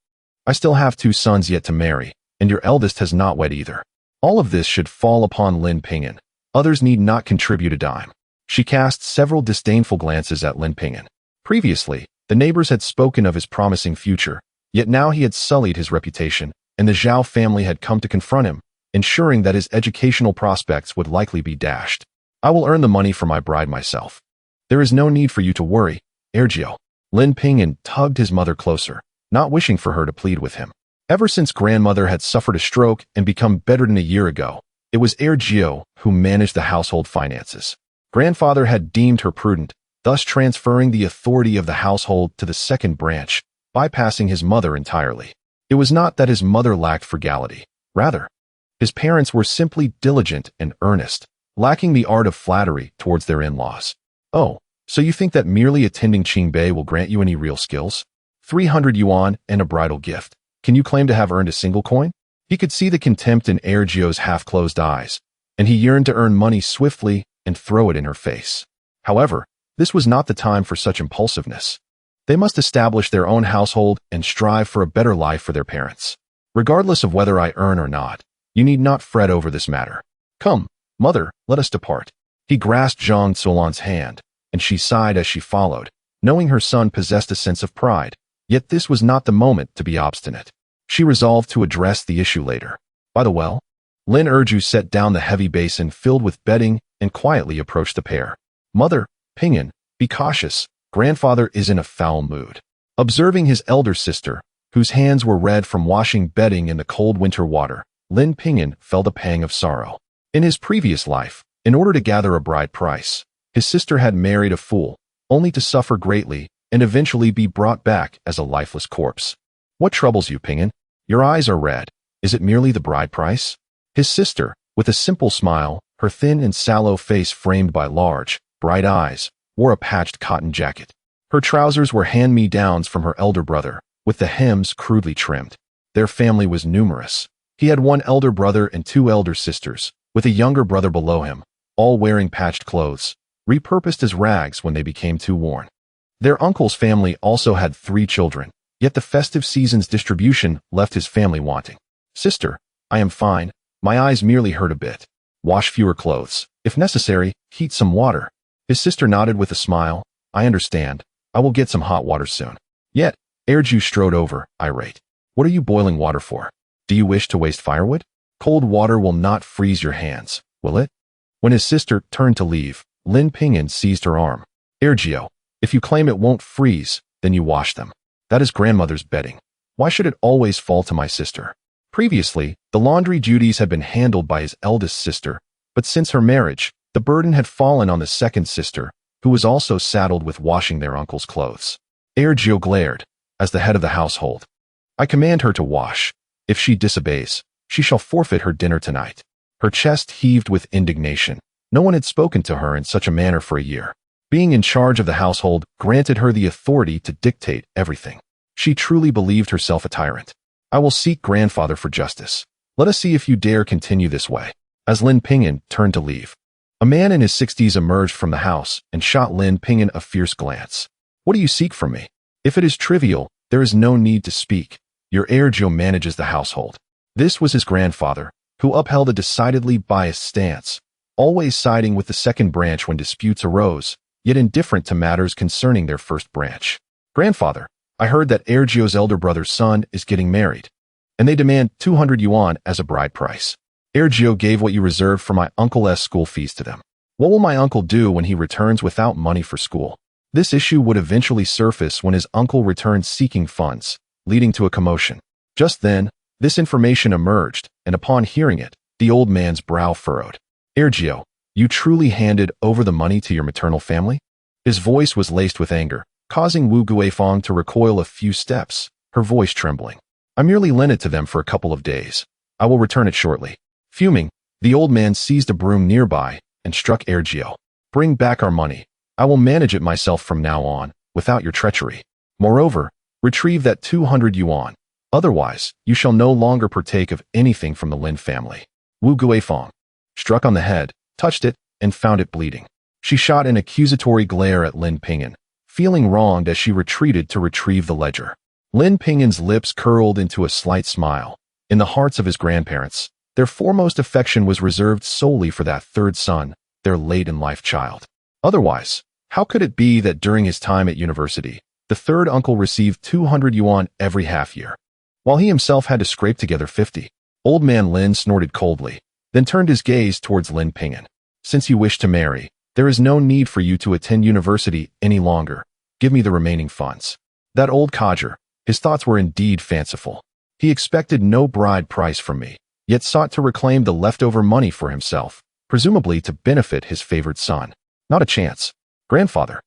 I still have 2 sons yet to marry, and your eldest has not wed either. All of this should fall upon Lin Ping'an. Others need not contribute a dime. She cast several disdainful glances at Lin Ping'an. Previously, the neighbors had spoken of his promising future, yet now he had sullied his reputation, and the Zhao family had come to confront him, ensuring that his educational prospects would likely be dashed. I will earn the money for my bride myself. There is no need for you to worry, Ergio. Lin Ping'an tugged his mother closer, not wishing for her to plead with him. Ever since grandmother had suffered a stroke and become bedridden a year ago, it was Ergio who managed the household finances. Grandfather had deemed her prudent, thus transferring the authority of the household to the second branch, bypassing his mother entirely. It was not that his mother lacked frugality. Rather, his parents were simply diligent and earnest, lacking the art of flattery towards their in-laws. Oh, so you think that merely attending Qingbei will grant you any real skills? 300 yuan and a bridal gift. Can you claim to have earned a single coin? He could see the contempt in Ergio's half-closed eyes, and he yearned to earn money swiftly and throw it in her face. However, this was not the time for such impulsiveness. They must establish their own household and strive for a better life for their parents. Regardless of whether I earn or not, you need not fret over this matter. Come, mother, let us depart. He grasped Zhang Zuolan's hand, and she sighed as she followed, knowing her son possessed a sense of pride. Yet this was not the moment to be obstinate. She resolved to address the issue later. By the well, Lin Erju set down the heavy basin filled with bedding and quietly approached the pair. Mother, Ping'an, be cautious. Grandfather is in a foul mood. Observing his elder sister, whose hands were red from washing bedding in the cold winter water, Lin Ping'an felt a pang of sorrow. In his previous life, in order to gather a bride price, his sister had married a fool, only to suffer greatly and eventually be brought back as a lifeless corpse. What troubles you, Ping'an? Your eyes are red. Is it merely the bride price? His sister, with a simple smile, her thin and sallow face framed by large, bright eyes, wore a patched cotton jacket. Her trousers were hand-me-downs from her elder brother, with the hems crudely trimmed. Their family was numerous. He had 1 elder brother and 2 elder sisters, with a younger brother below him, all wearing patched clothes, repurposed as rags when they became too worn. Their uncle's family also had 3 children, yet the festive season's distribution left his family wanting. Sister, I am fine. My eyes merely hurt a bit. Wash fewer clothes. If necessary, heat some water. His sister nodded with a smile. I understand. I will get some hot water soon. Yet, Erju strode over, irate. What are you boiling water for? Do you wish to waste firewood? Cold water will not freeze your hands, will it? When his sister turned to leave, Lin Ping'an seized her arm. Ergio, if you claim it won't freeze, then you wash them. That is grandmother's bedding. Why should it always fall to my sister? Previously, the laundry duties had been handled by his eldest sister, but since her marriage, the burden had fallen on the second sister, who was also saddled with washing their uncle's clothes. Ergio glared, as the head of the household. I command her to wash. If she disobeys, she shall forfeit her dinner tonight. Her chest heaved with indignation. No one had spoken to her in such a manner for a year. Being in charge of the household granted her the authority to dictate everything. She truly believed herself a tyrant. I will seek grandfather for justice. Let us see if you dare continue this way. As Lin Ping'an turned to leave, a man in his 60s emerged from the house and shot Lin Ping'an a fierce glance. What do you seek from me? If it is trivial, there is no need to speak. Your heir Joe manages the household. This was his grandfather, who upheld a decidedly biased stance, always siding with the second branch when disputes arose, yet indifferent to matters concerning their first branch. Grandfather, I heard that heir Joe's elder brother's son is getting married, and they demand 200 yuan as a bride price. Heir Joe gave what you reserved for my uncle's school fees to them. What will my uncle do when he returns without money for school? This issue would eventually surface when his uncle returned seeking funds, leading to a commotion. Just then, this information emerged, and upon hearing it, the old man's brow furrowed. Heir Joe, you truly handed over the money to your maternal family? His voice was laced with anger, causing Wu Guifang to recoil a few steps, her voice trembling. I merely lent it to them for a couple of days. I will return it shortly. Fuming, the old man seized a broom nearby and struck Heir Joe. Bring back our money. I will manage it myself from now on, without your treachery. Moreover, retrieve that 200 yuan. Otherwise, you shall no longer partake of anything from the Lin family. Wu Guifang struck on the head, touched it, and found it bleeding. She shot an accusatory glare at Lin Ping'an, feeling wronged as she retreated to retrieve the ledger. Lin Ping'an's lips curled into a slight smile. In the hearts of his grandparents, their foremost affection was reserved solely for that third son, their late-in-life child. Otherwise, how could it be that during his time at university, the third uncle received 200 yuan every half-year, while he himself had to scrape together 50? Old man Lin snorted coldly, then turned his gaze towards Lin Ping'an. Since you wish to marry, there is no need for you to attend university any longer. Give me the remaining funds. That old codger, his thoughts were indeed fanciful. He expected no bride price from me, yet sought to reclaim the leftover money for himself, presumably to benefit his favored son. Not a chance. Grandfather,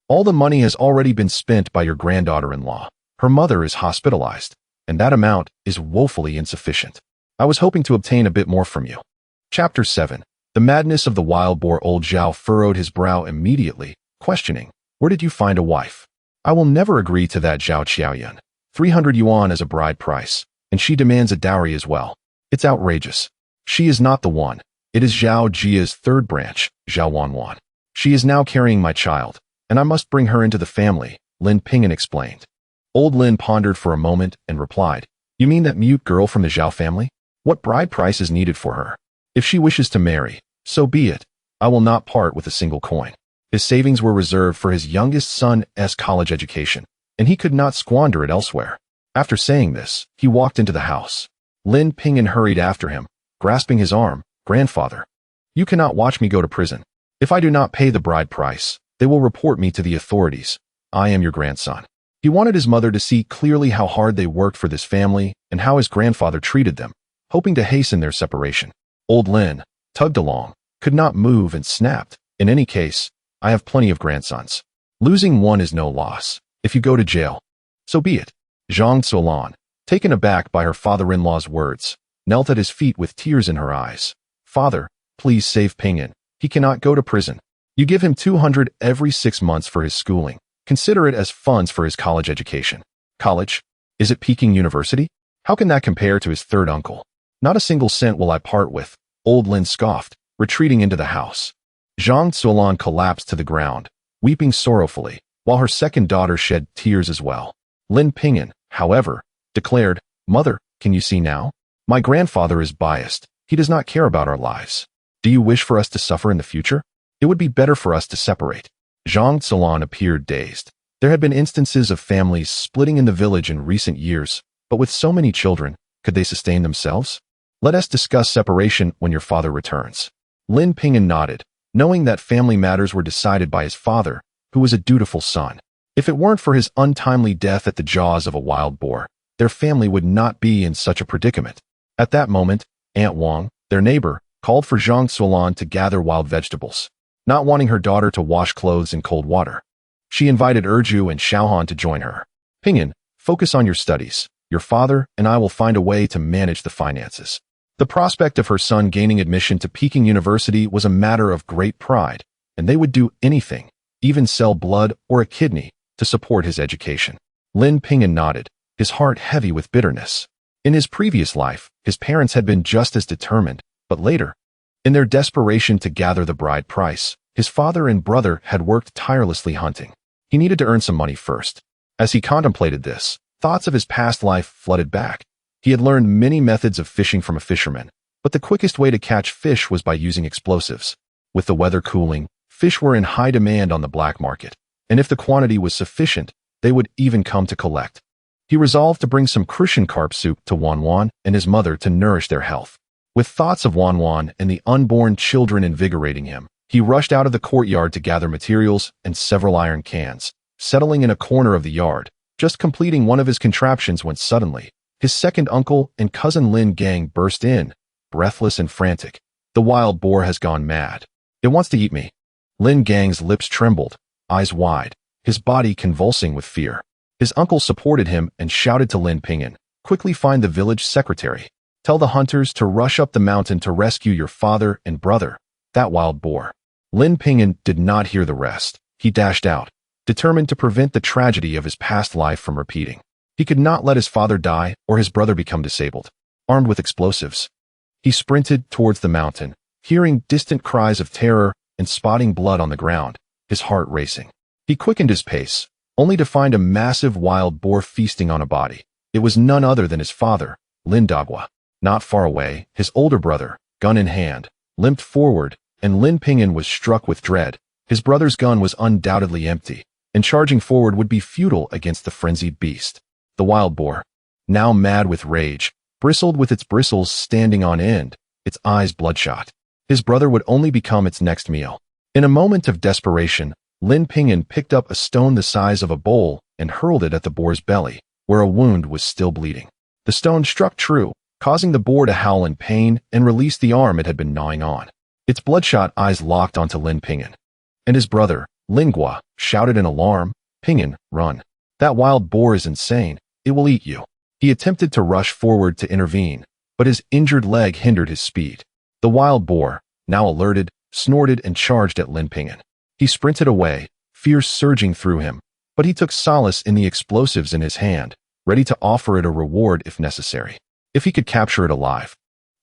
all the money has already been spent by your granddaughter-in-law. Her mother is hospitalized, and that amount is woefully insufficient. I was hoping to obtain a bit more from you. Chapter 7. The madness of the wild boar. Old Zhao furrowed his brow immediately, questioning, where did you find a wife? I will never agree to that, Zhao Qiaoyun. 300 yuan as a bride price, and she demands a dowry as well. It's outrageous. She is not the one. It is Zhao Jia's third branch, Zhao Wanwan. She is now carrying my child, and I must bring her into the family, Lin Ping'an explained. Old Lin pondered for a moment and replied, you mean that mute girl from the Zhao family? What bride price is needed for her? If she wishes to marry, so be it. I will not part with a single coin. His savings were reserved for his youngest son's college education, and he could not squander it elsewhere. After saying this, he walked into the house. Lin Ping'an hurried after him, grasping his arm. Grandfather, you cannot watch me go to prison. If I do not pay the bride price, they will report me to the authorities. I am your grandson. He wanted his mother to see clearly how hard they worked for this family and how his grandfather treated them, hoping to hasten their separation. Old Lin, tugged along, could not move and snapped. In any case, I have plenty of grandsons. Losing one is no loss. If you go to jail, so be it. Zhang Zuolan, taken aback by her father-in-law's words, knelt at his feet with tears in her eyes. Father, please save Ping'an. He cannot go to prison. You give him 200 every 6 months for his schooling. Consider it as funds for his college education. College? Is it Peking University? How can that compare to his third uncle? Not a single cent will I part with, Old Lin scoffed, retreating into the house. Zhang Zuolan collapsed to the ground, weeping sorrowfully, while her second daughter shed tears as well. Lin Ping'an, however, declared, Mother, can you see now? My grandfather is biased. He does not care about our lives. Do you wish for us to suffer in the future? It would be better for us to separate. Zhang Zuolan appeared dazed. There had been instances of families splitting in the village in recent years, but with so many children, could they sustain themselves? Let us discuss separation when your father returns. Lin Ping'an nodded, knowing that family matters were decided by his father, who was a dutiful son. If it weren't for his untimely death at the jaws of a wild boar, their family would not be in such a predicament. At that moment, Aunt Wang, their neighbor, called for Zhang Zuolan to gather wild vegetables, not wanting her daughter to wash clothes in cold water. She invited Erju and Xiaohan to join her. Ping'an, focus on your studies. Your father and I will find a way to manage the finances. The prospect of her son gaining admission to Peking University was a matter of great pride, and they would do anything, even sell blood or a kidney, to support his education. Lin Ping'an nodded, his heart heavy with bitterness. In his previous life, his parents had been just as determined, but later, in their desperation to gather the bride price, his father and brother had worked tirelessly hunting. He needed to earn some money first. As he contemplated this, thoughts of his past life flooded back. He had learned many methods of fishing from a fisherman, but the quickest way to catch fish was by using explosives. With the weather cooling, fish were in high demand on the black market, and if the quantity was sufficient, they would even come to collect. He resolved to bring some crucian carp soup to Wanwan and his mother to nourish their health. With thoughts of Wanwan and the unborn children invigorating him, he rushed out of the courtyard to gather materials and several iron cans, settling in a corner of the yard, just completing one of his contraptions when suddenly, his second uncle and cousin Lin Gang burst in, breathless and frantic. "The wild boar has gone mad. It wants to eat me." Lin Gang's lips trembled, eyes wide, his body convulsing with fear. His uncle supported him and shouted to Lin Ping'an, "Quickly find the village secretary. Tell the hunters to rush up the mountain to rescue your father and brother, that wild boar." Lin Ping'an did not hear the rest. He dashed out, determined to prevent the tragedy of his past life from repeating. He could not let his father die or his brother become disabled. Armed with explosives, he sprinted towards the mountain, hearing distant cries of terror and spotting blood on the ground, his heart racing. He quickened his pace, only to find a massive wild boar feasting on a body. It was none other than his father, Lin Dagwa. Not far away, his older brother, gun in hand, limped forward, and Lin Ping'an was struck with dread. His brother's gun was undoubtedly empty, and charging forward would be futile against the frenzied beast. The wild boar, now mad with rage, bristled with its bristles standing on end, its eyes bloodshot. His brother would only become its next meal. In a moment of desperation, Lin Ping'an picked up a stone the size of a bowl and hurled it at the boar's belly, where a wound was still bleeding. The stone struck true, causing the boar to howl in pain and release the arm it had been gnawing on. Its bloodshot eyes locked onto Lin Ping'an. And his brother, Lingua, shouted in alarm, "Ping'an, run. That wild boar is insane. It will eat you." He attempted to rush forward to intervene, but his injured leg hindered his speed. The wild boar, now alerted, snorted and charged at Lin Ping'an. He sprinted away, fear surging through him, but he took solace in the explosives in his hand, ready to offer it a reward if necessary. If he could capture it alive,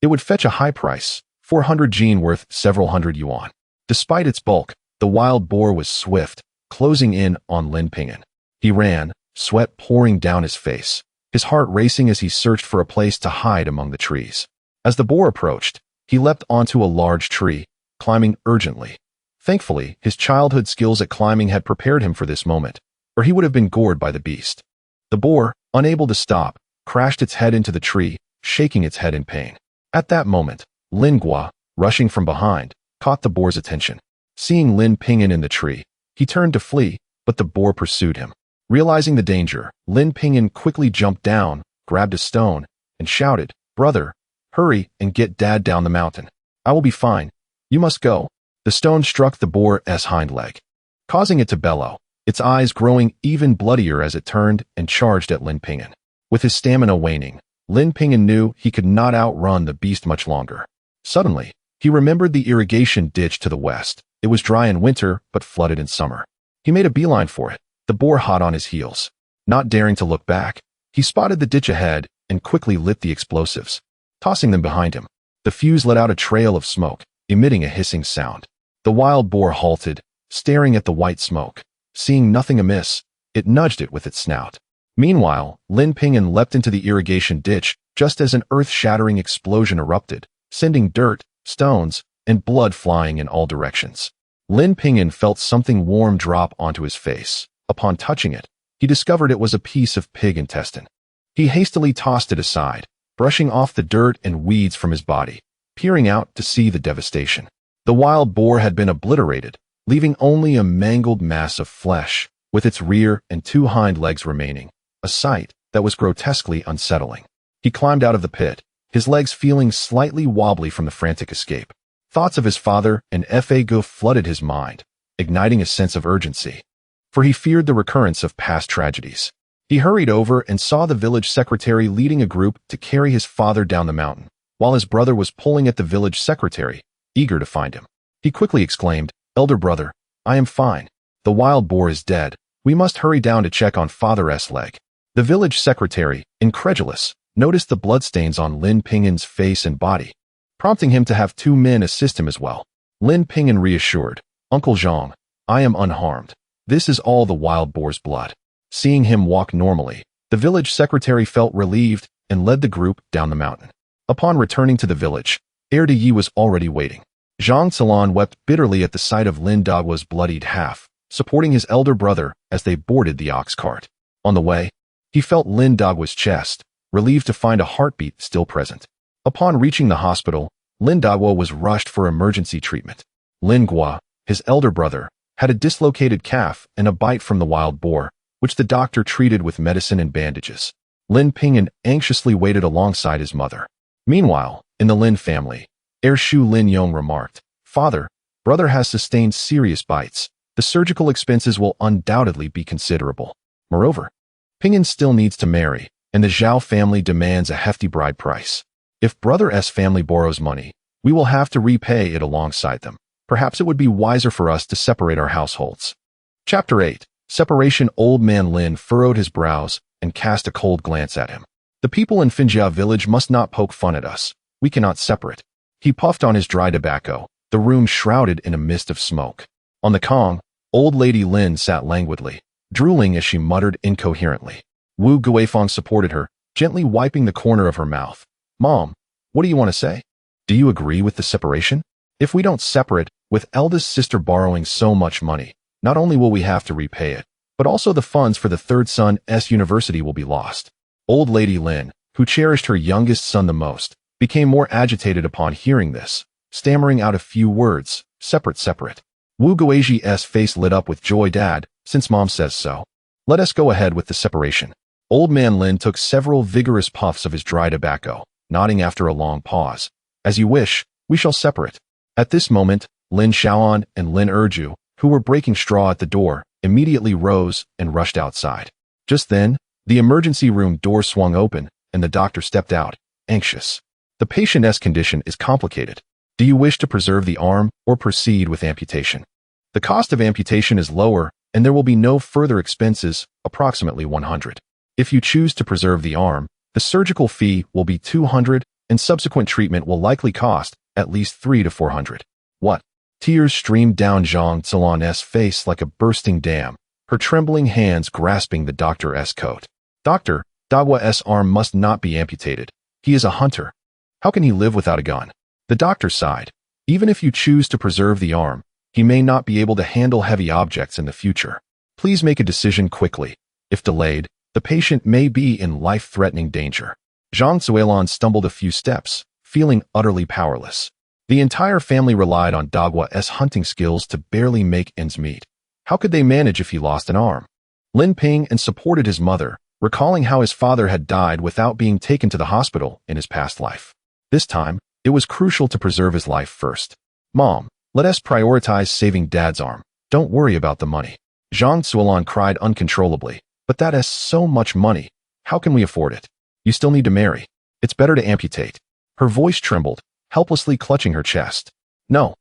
it would fetch a high price, 400 jin worth several hundred yuan. Despite its bulk, the wild boar was swift, closing in on Lin Ping'an. He ran, sweat pouring down his face, his heart racing as he searched for a place to hide among the trees. As the boar approached, he leapt onto a large tree, climbing urgently. Thankfully, his childhood skills at climbing had prepared him for this moment, or he would have been gored by the beast. The boar, unable to stop, crashed its head into the tree, shaking its head in pain. At that moment, Lingua, rushing from behind, caught the boar's attention. Seeing Lin Ping'an in the tree, he turned to flee, but the boar pursued him. Realizing the danger, Lin Ping'an quickly jumped down, grabbed a stone, and shouted, "Brother, hurry and get Dad down the mountain. I will be fine. You must go." The stone struck the boar's hind leg, causing it to bellow, its eyes growing even bloodier as it turned and charged at Lin Ping'an. With his stamina waning, Lin Ping'an knew he could not outrun the beast much longer. Suddenly, he remembered the irrigation ditch to the west. It was dry in winter, but flooded in summer. He made a beeline for it, the boar hot on his heels. Not daring to look back, he spotted the ditch ahead and quickly lit the explosives, tossing them behind him. The fuse let out a trail of smoke, emitting a hissing sound. The wild boar halted, staring at the white smoke. Seeing nothing amiss, it nudged it with its snout. Meanwhile, Lin Ping'an leapt into the irrigation ditch just as an earth-shattering explosion erupted, sending dirt, stones, and blood flying in all directions. Lin Ping'an felt something warm drop onto his face. Upon touching it, he discovered it was a piece of pig intestine. He hastily tossed it aside, brushing off the dirt and weeds from his body, peering out to see the devastation. The wild boar had been obliterated, leaving only a mangled mass of flesh, with its rear and two hind legs remaining, a sight that was grotesquely unsettling. He climbed out of the pit, his legs feeling slightly wobbly from the frantic escape. Thoughts of his father and Fagu flooded his mind, igniting a sense of urgency, for he feared the recurrence of past tragedies. He hurried over and saw the village secretary leading a group to carry his father down the mountain. while his brother was pulling at the village secretary, eager to find him. He quickly exclaimed, "Elder brother, I am fine. The wild boar is dead. We must hurry down to check on Father's leg." The village secretary, incredulous, noticed the bloodstains on Lin Ping'an's face and body, prompting him to have 2 men assist him as well. Lin Ping'an reassured, "Uncle Zhang, I am unharmed. This is all the wild boar's blood." Seeing him walk normally, the village secretary felt relieved and led the group down the mountain. Upon returning to the village, Heir de Yi was already waiting. Zhang Zilan wept bitterly at the sight of Lin Dagua's bloodied half, supporting his elder brother as they boarded the ox cart. On the way, he felt Lin Dagua's chest, relieved to find a heartbeat still present. Upon reaching the hospital, Lin Dagua was rushed for emergency treatment. Lin Gua, his elder brother, had a dislocated calf and a bite from the wild boar, which the doctor treated with medicine and bandages. Lin Ping'an anxiously waited alongside his mother. Meanwhile, in the Lin family, heir Shu Lin Yong remarked, "Father, brother has sustained serious bites. The surgical expenses will undoubtedly be considerable. Moreover, Ping'an still needs to marry, and the Zhao family demands a hefty bride price. If Brother S family borrows money, we will have to repay it alongside them. Perhaps it would be wiser for us to separate our households." Chapter 8. Separation. Old man Lin furrowed his brows and cast a cold glance at him. "The people in Finjia village must not poke fun at us. We cannot separate." He puffed on his dry tobacco, the room shrouded in a mist of smoke. On the Kong, old lady Lin sat languidly, drooling as she muttered incoherently. Wu Guifeng supported her, gently wiping the corner of her mouth. "Mom, what do you want to say? Do you agree with the separation? If we don't separate, with eldest sister borrowing so much money, not only will we have to repay it, but also the funds for the third son's university will be lost." Old lady Lin, who cherished her youngest son the most, became more agitated upon hearing this, stammering out a few words, separate. Wu Guizhi's face lit up with joy. "Dad, since Mom says so, let us go ahead with the separation." Old man Lin took several vigorous puffs of his dry tobacco, nodding after a long pause. "As you wish, we shall separate." At this moment, Lin Xiaoan and Lin Erju, who were breaking straw at the door, immediately rose and rushed outside. Just then, the emergency room door swung open, and the doctor stepped out, anxious. "The patient's condition is complicated. Do you wish to preserve the arm or proceed with amputation? The cost of amputation is lower, and there will be no further expenses, approximately 100. If you choose to preserve the arm, the surgical fee will be 200, and subsequent treatment will likely cost at least 300 to 400. What? Tears streamed down Zhang Zilan's face like a bursting dam, her trembling hands grasping the doctor's coat. "Doctor, Dagua's arm must not be amputated. He is a hunter. How can he live without a gun?" The doctor sighed. "Even if you choose to preserve the arm, he may not be able to handle heavy objects in the future. Please make a decision quickly. If delayed, the patient may be in life-threatening danger." Zhang Zuelan stumbled a few steps, feeling utterly powerless. The entire family relied on Dagua's hunting skills to barely make ends meet. How could they manage if he lost an arm? Lin Ping'an supported his mother, recalling how his father had died without being taken to the hospital in his past life. This time, it was crucial to preserve his life first. "Mom, let us prioritize saving Dad's arm. Don't worry about the money." Zhang Zuelan cried uncontrollably. "But that is so much money. How can we afford it? You still need to marry. It's better to amputate." Her voice trembled, helplessly clutching her chest. "No.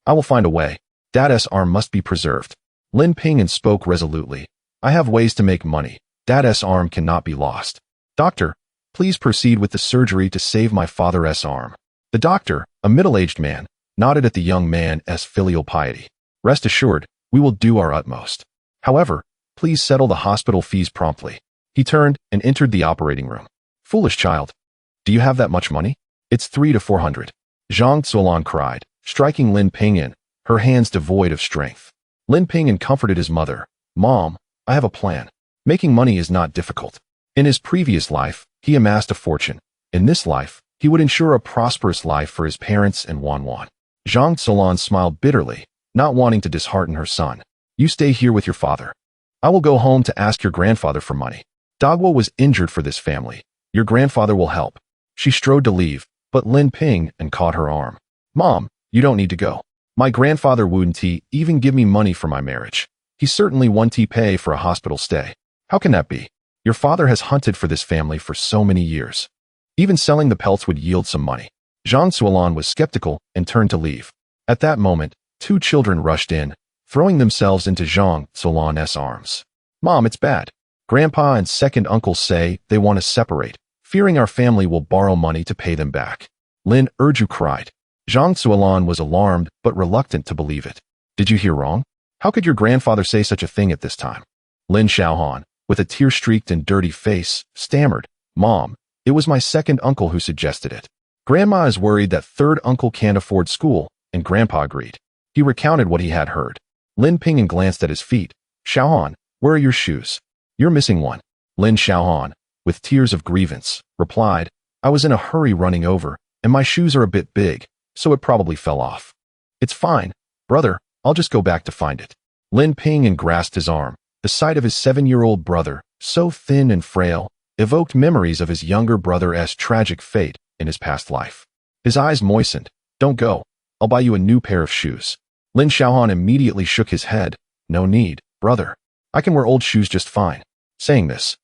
I will find a way. Dad's arm must be preserved." Lin Ping'an spoke resolutely. "I have ways to make money. Dad's arm cannot be lost. Doctor, please proceed with the surgery to save my father's arm." The doctor, a middle-aged man, nodded at the young man's filial piety. "Rest assured, we will do our utmost. However, please settle the hospital fees promptly." He turned and entered the operating room. "Foolish child. Do you have that much money? It's 300 to 400. Zhang Zuelan cried, striking Lin Ping'an, her hands devoid of strength. Lin Ping'an comforted his mother. "Mom, I have a plan. Making money is not difficult. In his previous life, he amassed a fortune. In this life, he would ensure a prosperous life for his parents and Wanwan." Zhang Zuelan smiled bitterly, not wanting to dishearten her son. "You stay here with your father. I will go home to ask your grandfather for money. Dagua was injured for this family. Your grandfather will help." She strode to leave, but Lin Ping'an caught her arm. "Mom, you don't need to go. My grandfather wouldn't even give me money for my marriage. He certainly won't pay for a hospital stay. How can that be? Your father has hunted for this family for so many years. Even selling the pelts would yield some money. Zhang Suolan was skeptical and turned to leave. At that moment, two children rushed in, throwing themselves into Zhang Suolan's arms. "Mom, it's bad. Grandpa and second uncle say they want to separate, fearing our family will borrow money to pay them back." Lin Erju cried. Zhang Suolan was alarmed but reluctant to believe it. "Did you hear wrong? How could your grandfather say such a thing at this time?" Lin Xiaohan, with a tear-streaked and dirty face, stammered, "Mom, it was my second uncle who suggested it. Grandma is worried that third uncle can't afford school, and Grandpa agreed." He recounted what he had heard. Lin Ping'an glanced at his feet. "Xiaohan, where are your shoes? You're missing one." Lin Xiaohan, with tears of grievance, replied, "I was in a hurry running over, and my shoes are a bit big, so it probably fell off." "It's fine, brother, I'll just go back to find it." Lin Ping'an grasped his arm. The sight of his 7-year-old brother, so thin and frail, evoked memories of his younger brother's tragic fate in his past life. His eyes moistened. "Don't go. I'll buy you a new pair of shoes." Lin Xiaohan immediately shook his head. "No need, brother. I can wear old shoes just fine." Saying this,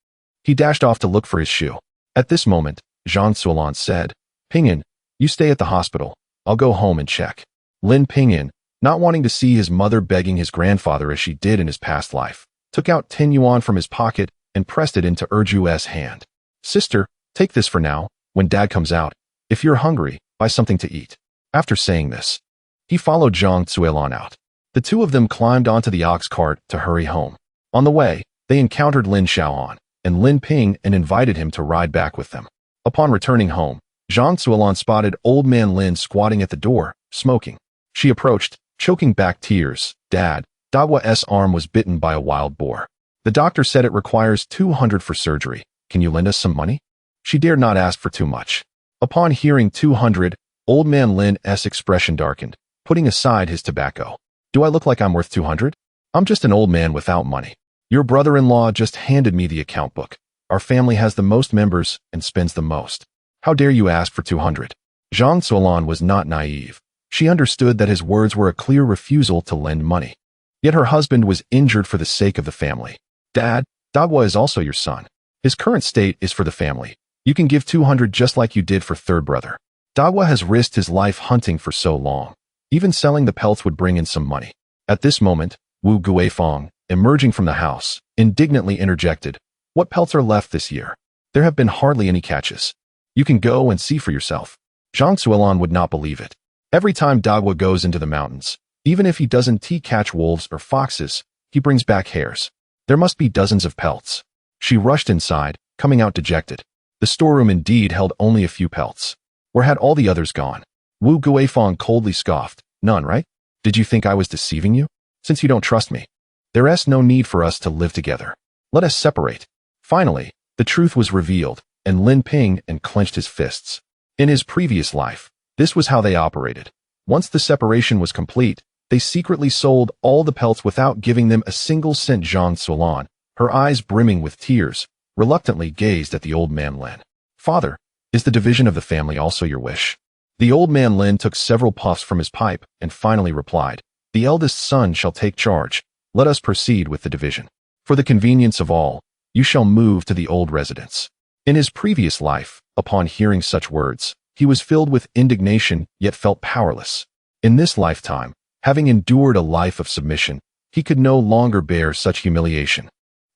he dashed off to look for his shoe. At this moment, Zhang Suolan said, "Ping'an, you stay at the hospital. I'll go home and check." Lin Ping'an, not wanting to see his mother begging his grandfather as she did in his past life, took out 10 yuan from his pocket and pressed it into Erju's hand. "Sister, take this for now. When Dad comes out, if you're hungry, buy something to eat." After saying this, he followed Zhang Suolan out. The two of them climbed onto the ox cart to hurry home. On the way, they encountered Lin Xiaohan, and Lin Ping'an invited him to ride back with them. Upon returning home, Zhang Suolan spotted old man Lin squatting at the door, smoking. She approached, choking back tears. "Dad, Dagua's arm was bitten by a wild boar. The doctor said it requires 200 for surgery. Can you lend us some money?" She dared not ask for too much. Upon hearing 200, old man Lin's expression darkened, putting aside his tobacco. "Do I look like I'm worth 200? I'm just an old man without money. Your brother-in-law just handed me the account book. Our family has the most members and spends the most. How dare you ask for 200? Zhang Suolan was not naive. She understood that his words were a clear refusal to lend money. Yet her husband was injured for the sake of the family. "Dad, Dagua is also your son. His current state is for the family. You can give 200 just like you did for third brother. Dagua has risked his life hunting for so long. Even selling the pelts would bring in some money." At this moment, Wu Guifeng, emerging from the house, indignantly interjected, "What pelts are left this year? There have been hardly any catches. You can go and see for yourself." Zhang Suolan would not believe it. Every time Dagua goes into the mountains, even if he doesn't catch wolves or foxes, he brings back hares. There must be dozens of pelts. She rushed inside, coming out dejected. The storeroom indeed held only a few pelts. Where had all the others gone? Wu Guifeng coldly scoffed. "None, right? Did you think I was deceiving you? Since you don't trust me, there's no need for us to live together. Let us separate." Finally, the truth was revealed, and Lin Ping'an clenched his fists. In his previous life, this was how they operated. Once the separation was complete, they secretly sold all the pelts without giving them a single cent. Zhang Suolan, her eyes brimming with tears, reluctantly gazed at the old man Lin. "Father, is the division of the family also your wish?" The old man Lin took several puffs from his pipe and finally replied, "The eldest son shall take charge. Let us proceed with the division. For the convenience of all, you shall move to the old residence." In his previous life, upon hearing such words, he was filled with indignation yet felt powerless. In this lifetime, having endured a life of submission, he could no longer bear such humiliation.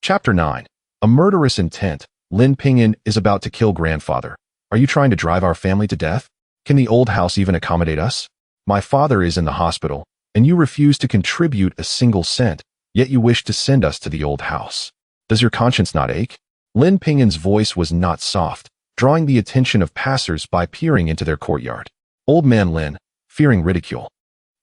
Chapter 9. A murderous intent. Lin Ping'an is about to kill grandfather. "Are you trying to drive our family to death? Can the old house even accommodate us? My father is in the hospital, and you refuse to contribute a single cent, yet you wish to send us to the old house. Does your conscience not ache?" Lin Ping'an's voice was not soft, drawing the attention of passers by peering into their courtyard. Old man Lin, fearing ridicule,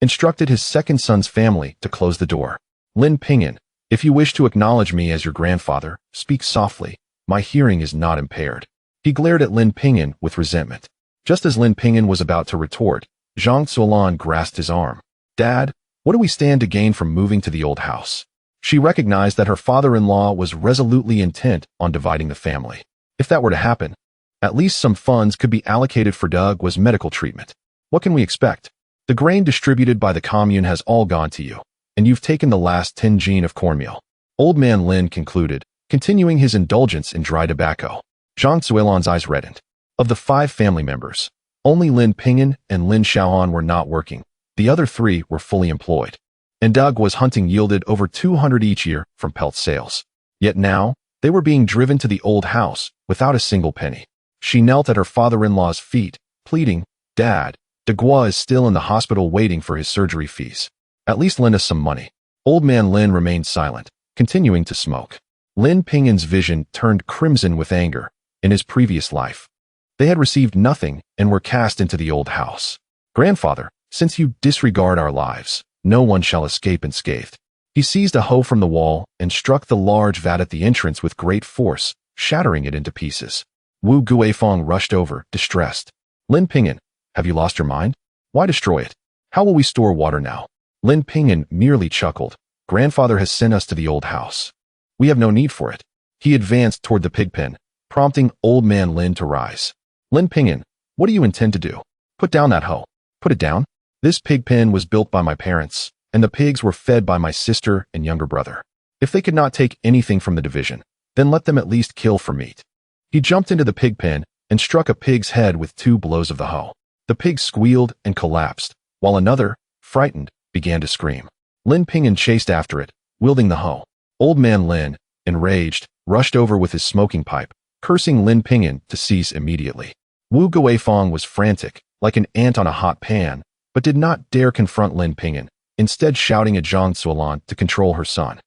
instructed his second son's family to close the door. "Lin Ping'an, if you wish to acknowledge me as your grandfather, speak softly. My hearing is not impaired." He glared at Lin Ping'an with resentment. Just as Lin Ping'an was about to retort, Zhang Suolan grasped his arm. "Dad, what do we stand to gain from moving to the old house?" She recognized that her father-in-law was resolutely intent on dividing the family. If that were to happen, at least some funds could be allocated for Doug's medical treatment. What can we expect? The grain distributed by the commune has all gone to you, and you've taken the last 10 jin of cornmeal. Old man Lin concluded, continuing his indulgence in dry tobacco. Zhang Suolan's eyes reddened. Of the 5 family members, Only Lin Ping'an and Lin Xiaohan were not working. The other three were fully employed. And Doug was hunting yielded over 200 each year from pelt sales. Yet now, they were being driven to the old house without a single penny. She knelt at her father-in-law's feet, pleading, "Dad, Degua is still in the hospital waiting for his surgery fees. At least lend us some money." Old man Lin remained silent, continuing to smoke. Lin Ping'an's vision turned crimson with anger. In his previous life, they had received nothing and were cast into the old house. "Grandfather, since you disregard our lives, no one shall escape unscathed." He seized a hoe from the wall and struck the large vat at the entrance with great force, shattering it into pieces. Wu Guifeng rushed over, distressed. "Lin Ping'an, have you lost your mind? Why destroy it? How will we store water now?" Lin Ping'an merely chuckled. "Grandfather has sent us to the old house. We have no need for it." He advanced toward the pig pen, prompting old man Lin to rise. "Lin Ping'an, what do you intend to do? Put down that hoe." "Put it down? This pig pen was built by my parents, and the pigs were fed by my sister and younger brother. If they could not take anything from the division, then let them at least kill for meat." He jumped into the pig pen and struck a pig's head with 2 blows of the hoe. The pig squealed and collapsed, while another, frightened, began to scream. Lin Ping'an chased after it, wielding the hoe. Old man Lin, enraged, rushed over with his smoking pipe, cursing Lin Ping'an to cease immediately. Wu Guifeng was frantic, like an ant on a hot pan, but did not dare confront Lin Ping'an, instead shouting at Zhang Zuolan to control her son.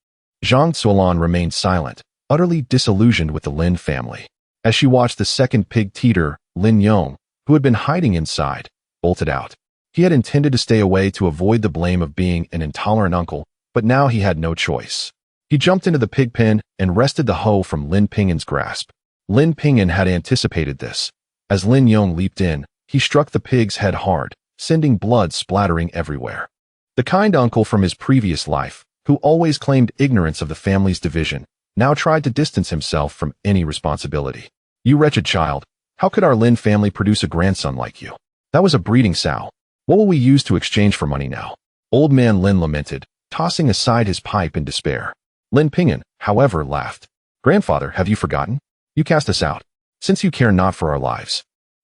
Zhang Zuolan remained silent, utterly disillusioned with the Lin family. As she watched the second pig teeter, Lin Yong, who had been hiding inside, bolted out. He had intended to stay away to avoid the blame of being an intolerant uncle, but now he had no choice. He jumped into the pig pen and wrested the hoe from Lin Ping'an's grasp. Lin Ping'an had anticipated this. As Lin Yong leaped in, he struck the pig's head hard, sending blood splattering everywhere. The kind uncle from his previous life, who always claimed ignorance of the family's division, now tried to distance himself from any responsibility. "You wretched child, how could our Lin family produce a grandson like you? That was a breeding sow. What will we use to exchange for money now?" Old man Lin lamented, tossing aside his pipe in despair. Lin Ping'an, however, laughed. "Grandfather, have you forgotten? You cast us out. Since you care not for our lives,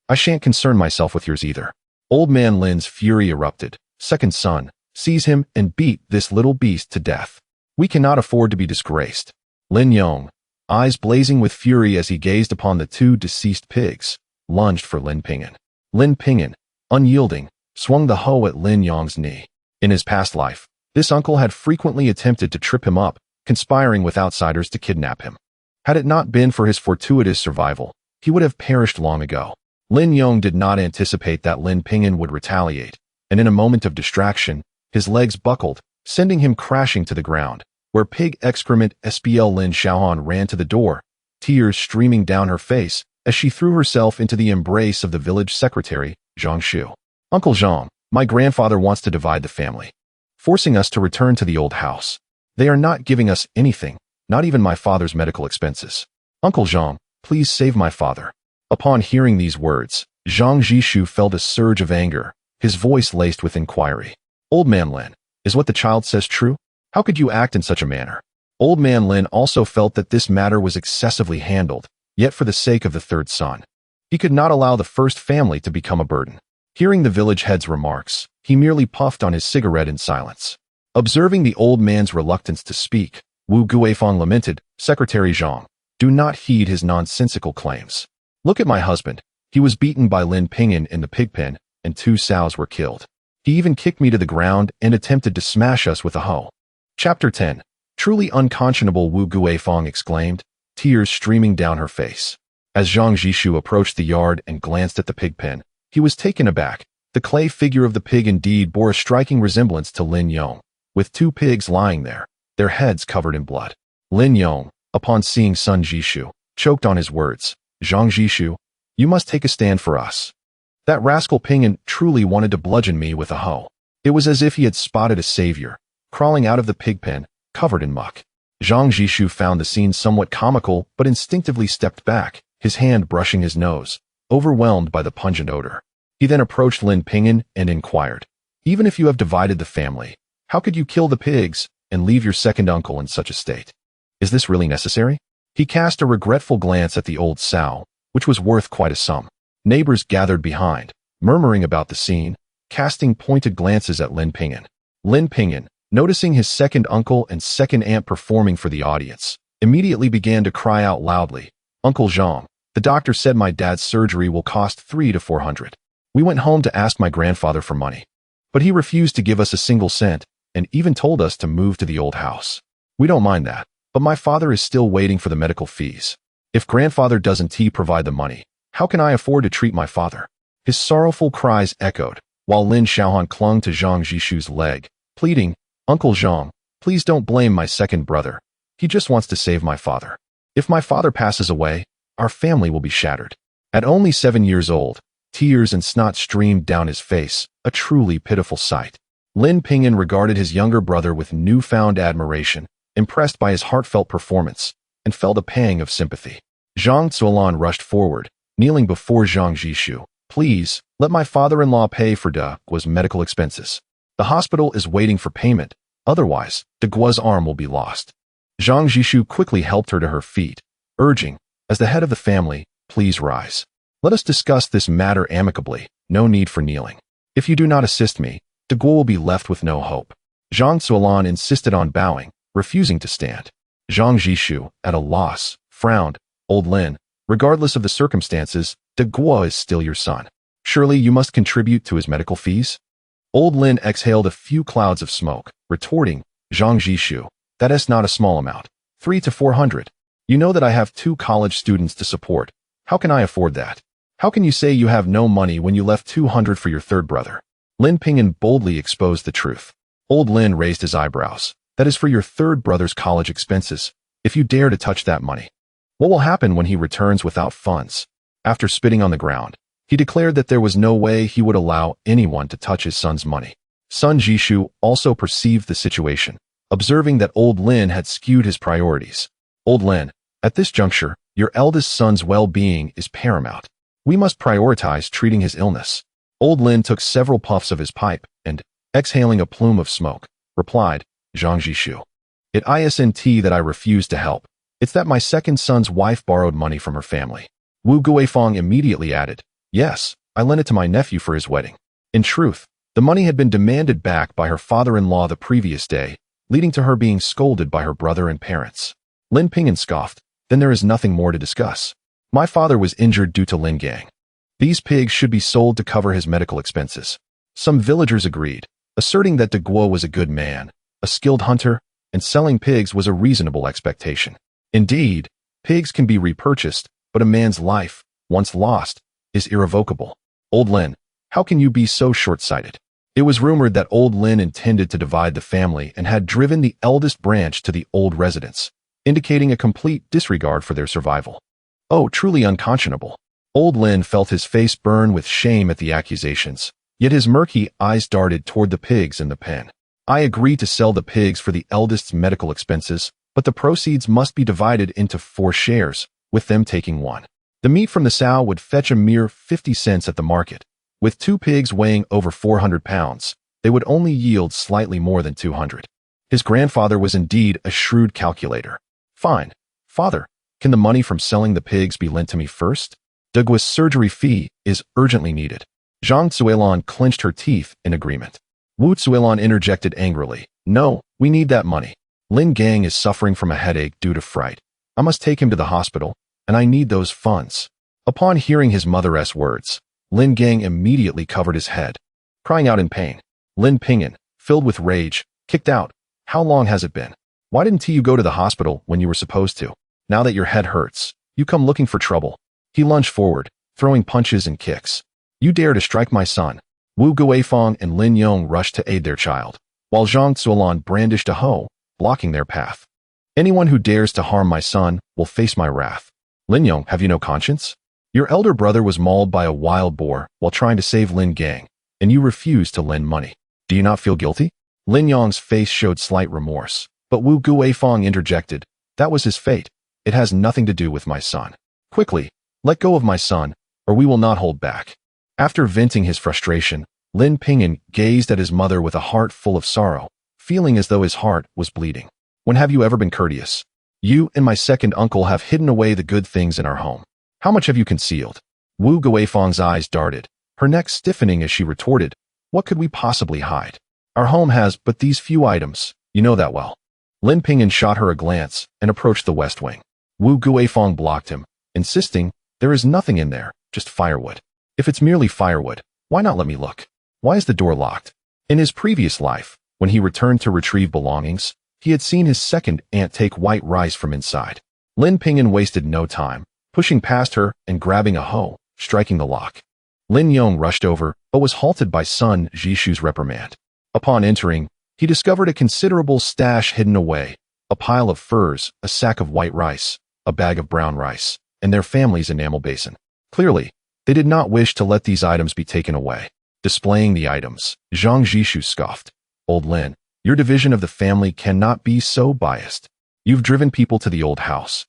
I shan't concern myself with yours either." Old man Lin's fury erupted. "Second son, seize him and beat this little beast to death. We cannot afford to be disgraced." Lin Yong, eyes blazing with fury as he gazed upon the 2 deceased pigs, lunged for Lin Ping'an. Lin Ping'an, unyielding, swung the hoe at Lin Yong's knee. In his past life, this uncle had frequently attempted to trip him up, conspiring with outsiders to kidnap him. Had it not been for his fortuitous survival, he would have perished long ago. Lin Yong did not anticipate that Lin Ping'an would retaliate, and in a moment of distraction, his legs buckled, sending him crashing to the ground, where pig excrement SPL Lin Xiaohan ran to the door, tears streaming down her face as she threw herself into the embrace of the village secretary, Zhang Shu. "Uncle Zhang, my grandfather wants to divide the family, forcing us to return to the old house. They are not giving us anything, not even my father's medical expenses. Uncle Zhang, please save my father." Upon hearing these words, Zhang Jishu felt a surge of anger, his voice laced with inquiry. "Old man Lin, is what the child says true? How could you act in such a manner?" Old man Lin also felt that this matter was excessively handled, yet for the sake of the third son, he could not allow the first family to become a burden. Hearing the village head's remarks, he merely puffed on his cigarette in silence. Observing the old man's reluctance to speak, Wu Guifeng lamented, "Secretary Zhang, do not heed his nonsensical claims. Look at my husband. He was beaten by Lin Ping'an in the pig pen, and 2 sows were killed. He even kicked me to the ground and attempted to smash us with a hoe." Chapter 10. Truly unconscionable, Wu Guifeng exclaimed, tears streaming down her face. As Zhang Jishu approached the yard and glanced at the pig pen, he was taken aback. The clay figure of the pig indeed bore a striking resemblance to Lin Yong, with 2 pigs lying there, their heads covered in blood. Lin Yong, upon seeing son Jishu, choked on his words. "Zhang Jishu, you must take a stand for us. That rascal Ping'an truly wanted to bludgeon me with a hoe." It was as if he had spotted a savior, crawling out of the pig pen, covered in muck. Zhang Jishu found the scene somewhat comical, but instinctively stepped back, his hand brushing his nose, overwhelmed by the pungent odor. He then approached Lin Ping'an and inquired, "Even if you have divided the family, how could you kill the pigs and leave your second uncle in such a state? Is this really necessary?" He cast a regretful glance at the old sow, which was worth quite a sum. Neighbors gathered behind, murmuring about the scene, casting pointed glances at Lin Ping'an. Lin Ping'an, noticing his second uncle and second aunt performing for the audience, immediately began to cry out loudly, "Uncle Zhang, the doctor said my dad's surgery will cost 300 to 400. We went home to ask my grandfather for money, but he refused to give us a single cent and even told us to move to the old house. We don't mind that, but my father is still waiting for the medical fees. If grandfather doesn't provide the money, how can I afford to treat my father?" His sorrowful cries echoed, while Lin Xiaohan clung to Zhang Jishu's leg, pleading, "Uncle Zhang, please don't blame my second brother. He just wants to save my father. If my father passes away, our family will be shattered." At only 7 years old, tears and snot streamed down his face, a truly pitiful sight. Lin Ping'an regarded his younger brother with newfound admiration, impressed by his heartfelt performance, and felt a pang of sympathy. Zhang Zuolan rushed forward, kneeling before Zhang Jishu. "Please, let my father-in-law pay for De Guo's medical expenses. The hospital is waiting for payment, otherwise, De Guo's arm will be lost." Zhang Jishu quickly helped her to her feet, urging, "As the head of the family, please rise. Let us discuss this matter amicably, no need for kneeling. If you do not assist me, De Guo will be left with no hope." Zhang Zuolan insisted on bowing, refusing to stand. Zhang Jishu, at a loss, frowned, "Old Lin, regardless of the circumstances, De Guo is still your son. Surely you must contribute to his medical fees?" Old Lin exhaled a few clouds of smoke, retorting, "Zhang Jishu, that is not a small amount. 300 to 400. You know that I have 2 college students to support. How can I afford that? How can you say you have no money when you left 200 for your third brother?" Lin Ping'an boldly exposed the truth. Old Lin raised his eyebrows. "That is for your third brother's college expenses. If you dare to touch that money, what will happen when he returns without funds?" After spitting on the ground, he declared that there was no way he would allow anyone to touch his son's money. Son Jishu also perceived the situation, observing that Old Lin had skewed his priorities. "Old Lin, at this juncture, your eldest son's well-being is paramount. We must prioritize treating his illness." Old Lin took several puffs of his pipe and, exhaling a plume of smoke, replied, "Zhang Jishu, it isn't that I refuse to help. It's that my second son's wife borrowed money from her family." Wu Guifeng immediately added, "Yes, I lent it to my nephew for his wedding." In truth, the money had been demanded back by her father-in-law the previous day, leading to her being scolded by her brother and parents. Lin Ping'an scoffed, "Then there is nothing more to discuss. My father was injured due to Lin Gang. These pigs should be sold to cover his medical expenses." Some villagers agreed, asserting that De Guo was a good man, a skilled hunter, and selling pigs was a reasonable expectation. Indeed, pigs can be repurchased, but a man's life, once lost, is irrevocable. "Old Lin, how can you be so short-sighted?" It was rumored that Old Lin intended to divide the family and had driven the eldest branch to the old residence, indicating a complete disregard for their survival. Oh, truly unconscionable. Old Lin felt his face burn with shame at the accusations, yet his murky eyes darted toward the pigs in the pen. "I agree to sell the pigs for the eldest's medical expenses, but the proceeds must be divided into 4 shares, with them taking 1. The meat from the sow would fetch a mere 50 cents at the market. With 2 pigs weighing over 400 pounds, they would only yield slightly more than 200. His grandfather was indeed a shrewd calculator. "Fine. Father, can the money from selling the pigs be lent to me first? De Guo's surgery fee is urgently needed." Zhang Zuolan clenched her teeth in agreement. Wu Zuolan interjected angrily, "No, we need that money. Lin Gang is suffering from a headache due to fright. I must take him to the hospital, and I need those funds." Upon hearing his mother's words, Lin Gang immediately covered his head, crying out in pain. Lin Ping'an, filled with rage, kicked out, "How long has it been? Why didn't you go to the hospital when you were supposed to? Now that your head hurts, you come looking for trouble." He lunged forward, throwing punches and kicks. "You dare to strike my son." Wu Guifeng and Lin Yong rushed to aid their child, while Zhang Zuolan brandished a hoe, blocking their path. "Anyone who dares to harm my son will face my wrath." "Lin Yong, have you no conscience? Your elder brother was mauled by a wild boar while trying to save Lin Gang, and you refused to lend money. Do you not feel guilty?" Lin Yong's face showed slight remorse, but Wu Guifeng interjected, "That was his fate. It has nothing to do with my son. Quickly, let go of my son, or we will not hold back." After venting his frustration, Lin Ping'an gazed at his mother with a heart full of sorrow, feeling as though his heart was bleeding. "When have you ever been courteous? You and my second uncle have hidden away the good things in our home. How much have you concealed?" Wu Guifeng's eyes darted, her neck stiffening as she retorted, "What could we possibly hide? Our home has but these few items, you know that well." Lin Ping'an shot her a glance and approached the west wing. Wu Guifeng blocked him, insisting, "There is nothing in there, just firewood. If it's merely firewood, why not let me look? Why is the door locked?" In his previous life, when he returned to retrieve belongings, he had seen his second aunt take white rice from inside. Lin Ping'an wasted no time, pushing past her and grabbing a hoe, striking the lock. Lin Yong rushed over, but was halted by son Jishu's reprimand. Upon entering, he discovered a considerable stash hidden away, a pile of furs, a sack of white rice, a bag of brown rice, and their family's enamel basin. Clearly, they did not wish to let these items be taken away. Displaying the items, Zhang Jishu scoffed, "Old Lin, your division of the family cannot be so biased. You've driven people to the old house.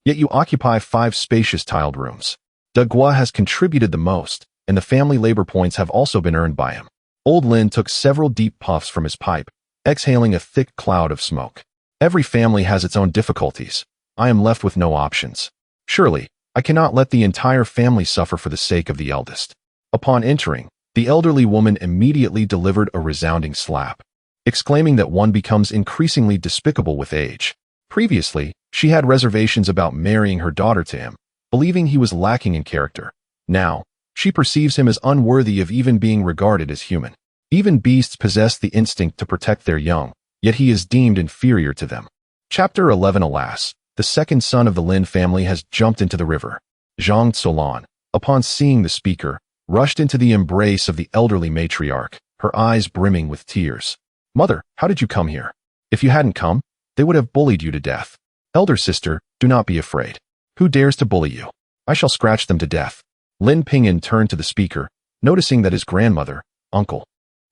Yet you occupy 5 spacious tiled rooms. De Gua has contributed the most, and the family labor points have also been earned by him." Old Lin took several deep puffs from his pipe, exhaling a thick cloud of smoke. "Every family has its own difficulties. I am left with no options. Surely, I cannot let the entire family suffer for the sake of the eldest." Upon entering, the elderly woman immediately delivered a resounding slap, exclaiming that one becomes increasingly despicable with age. Previously, she had reservations about marrying her daughter to him, believing he was lacking in character. Now, she perceives him as unworthy of even being regarded as human. Even beasts possess the instinct to protect their young, yet he is deemed inferior to them. Chapter 11. Alas, the second son of the Lin family has jumped into the river. Zhang Zuolan, upon seeing the speaker, rushed into the embrace of the elderly matriarch, her eyes brimming with tears. "Mother, how did you come here? If you hadn't come, they would have bullied you to death. Elder sister, do not be afraid. Who dares to bully you? I shall scratch them to death." Lin Ping'an turned to the speaker, noticing that his grandmother, uncle,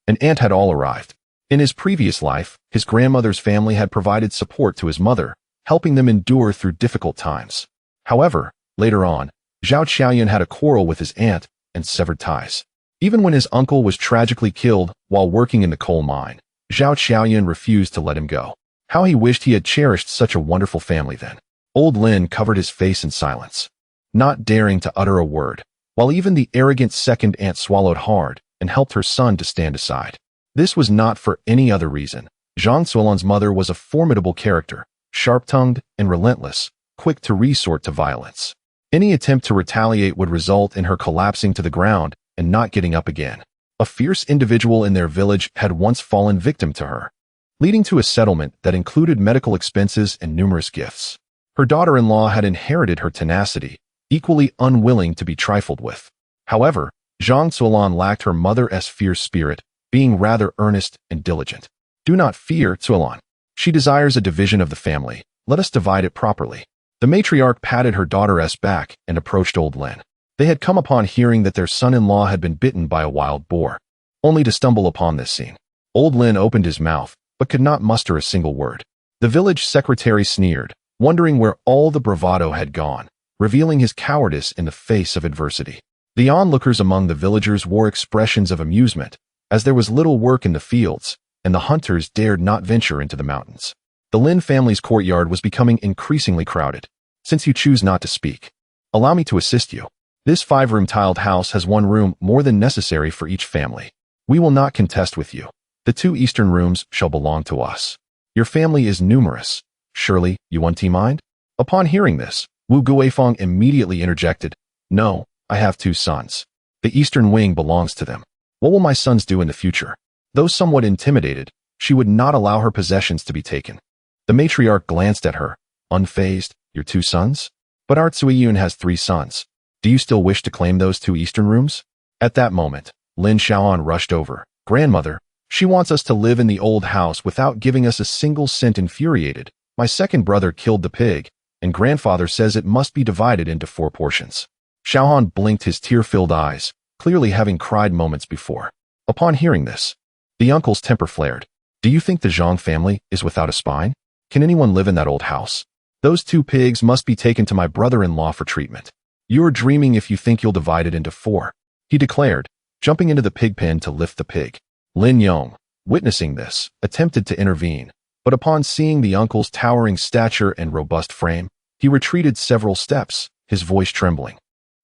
and aunt had all arrived. In his previous life, his grandmother's family had provided support to his mother, helping them endure through difficult times. However, later on, Zhao Qiaoyun had a quarrel with his aunt and severed ties. Even when his uncle was tragically killed while working in the coal mine, Zhao Qiaoyun refused to let him go. How he wished he had cherished such a wonderful family then. Old Lin covered his face in silence, not daring to utter a word, while even the arrogant second aunt swallowed hard and helped her son to stand aside. This was not for any other reason. Zhang Zuolan's mother was a formidable character, sharp-tongued and relentless, quick to resort to violence. Any attempt to retaliate would result in her collapsing to the ground and not getting up again. A fierce individual in their village had once fallen victim to her, leading to a settlement that included medical expenses and numerous gifts. Her daughter-in-law had inherited her tenacity, equally unwilling to be trifled with. However, Zhang Zuolan lacked her mother's fierce spirit, being rather earnest and diligent. "Do not fear, Zuolan. She desires a division of the family. Let us divide it properly." The matriarch patted her daughter's back and approached Old Lin. They had come upon hearing that their son-in-law had been bitten by a wild boar, only to stumble upon this scene. Old Lin opened his mouth, but could not muster a single word. The village secretary sneered, wondering where all the bravado had gone, revealing his cowardice in the face of adversity. The onlookers among the villagers wore expressions of amusement, as there was little work in the fields, and the hunters dared not venture into the mountains. The Lin family's courtyard was becoming increasingly crowded. "Since you choose not to speak, allow me to assist you. This 5-room tiled house has 1 room more than necessary for each family. We will not contest with you. The 2 eastern rooms shall belong to us. Your family is numerous. Surely, you want to mind?" Upon hearing this, Wu Guifeng immediately interjected, "No, I have 2 sons. The eastern wing belongs to them. What will my sons do in the future?" Though somewhat intimidated, she would not allow her possessions to be taken. The matriarch glanced at her, unfazed. "Your 2 sons? But our Zuiyun has 3 sons. Do you still wish to claim those 2 eastern rooms?" At that moment, Lin Xiaoan rushed over. "Grandmother, she wants us to live in the old house without giving us a single cent." Infuriated, "My second brother killed the pig, and grandfather says it must be divided into 4 portions." Xiaohan blinked his tear-filled eyes, clearly having cried moments before. Upon hearing this, the uncle's temper flared. "Do you think the Zhang family is without a spine? Can anyone live in that old house? Those 2 pigs must be taken to my brother-in-law for treatment. You're dreaming if you think you'll divide it into 4, he declared, jumping into the pig pen to lift the pig. Lin Yong, witnessing this, attempted to intervene, but upon seeing the uncle's towering stature and robust frame, he retreated several steps, his voice trembling.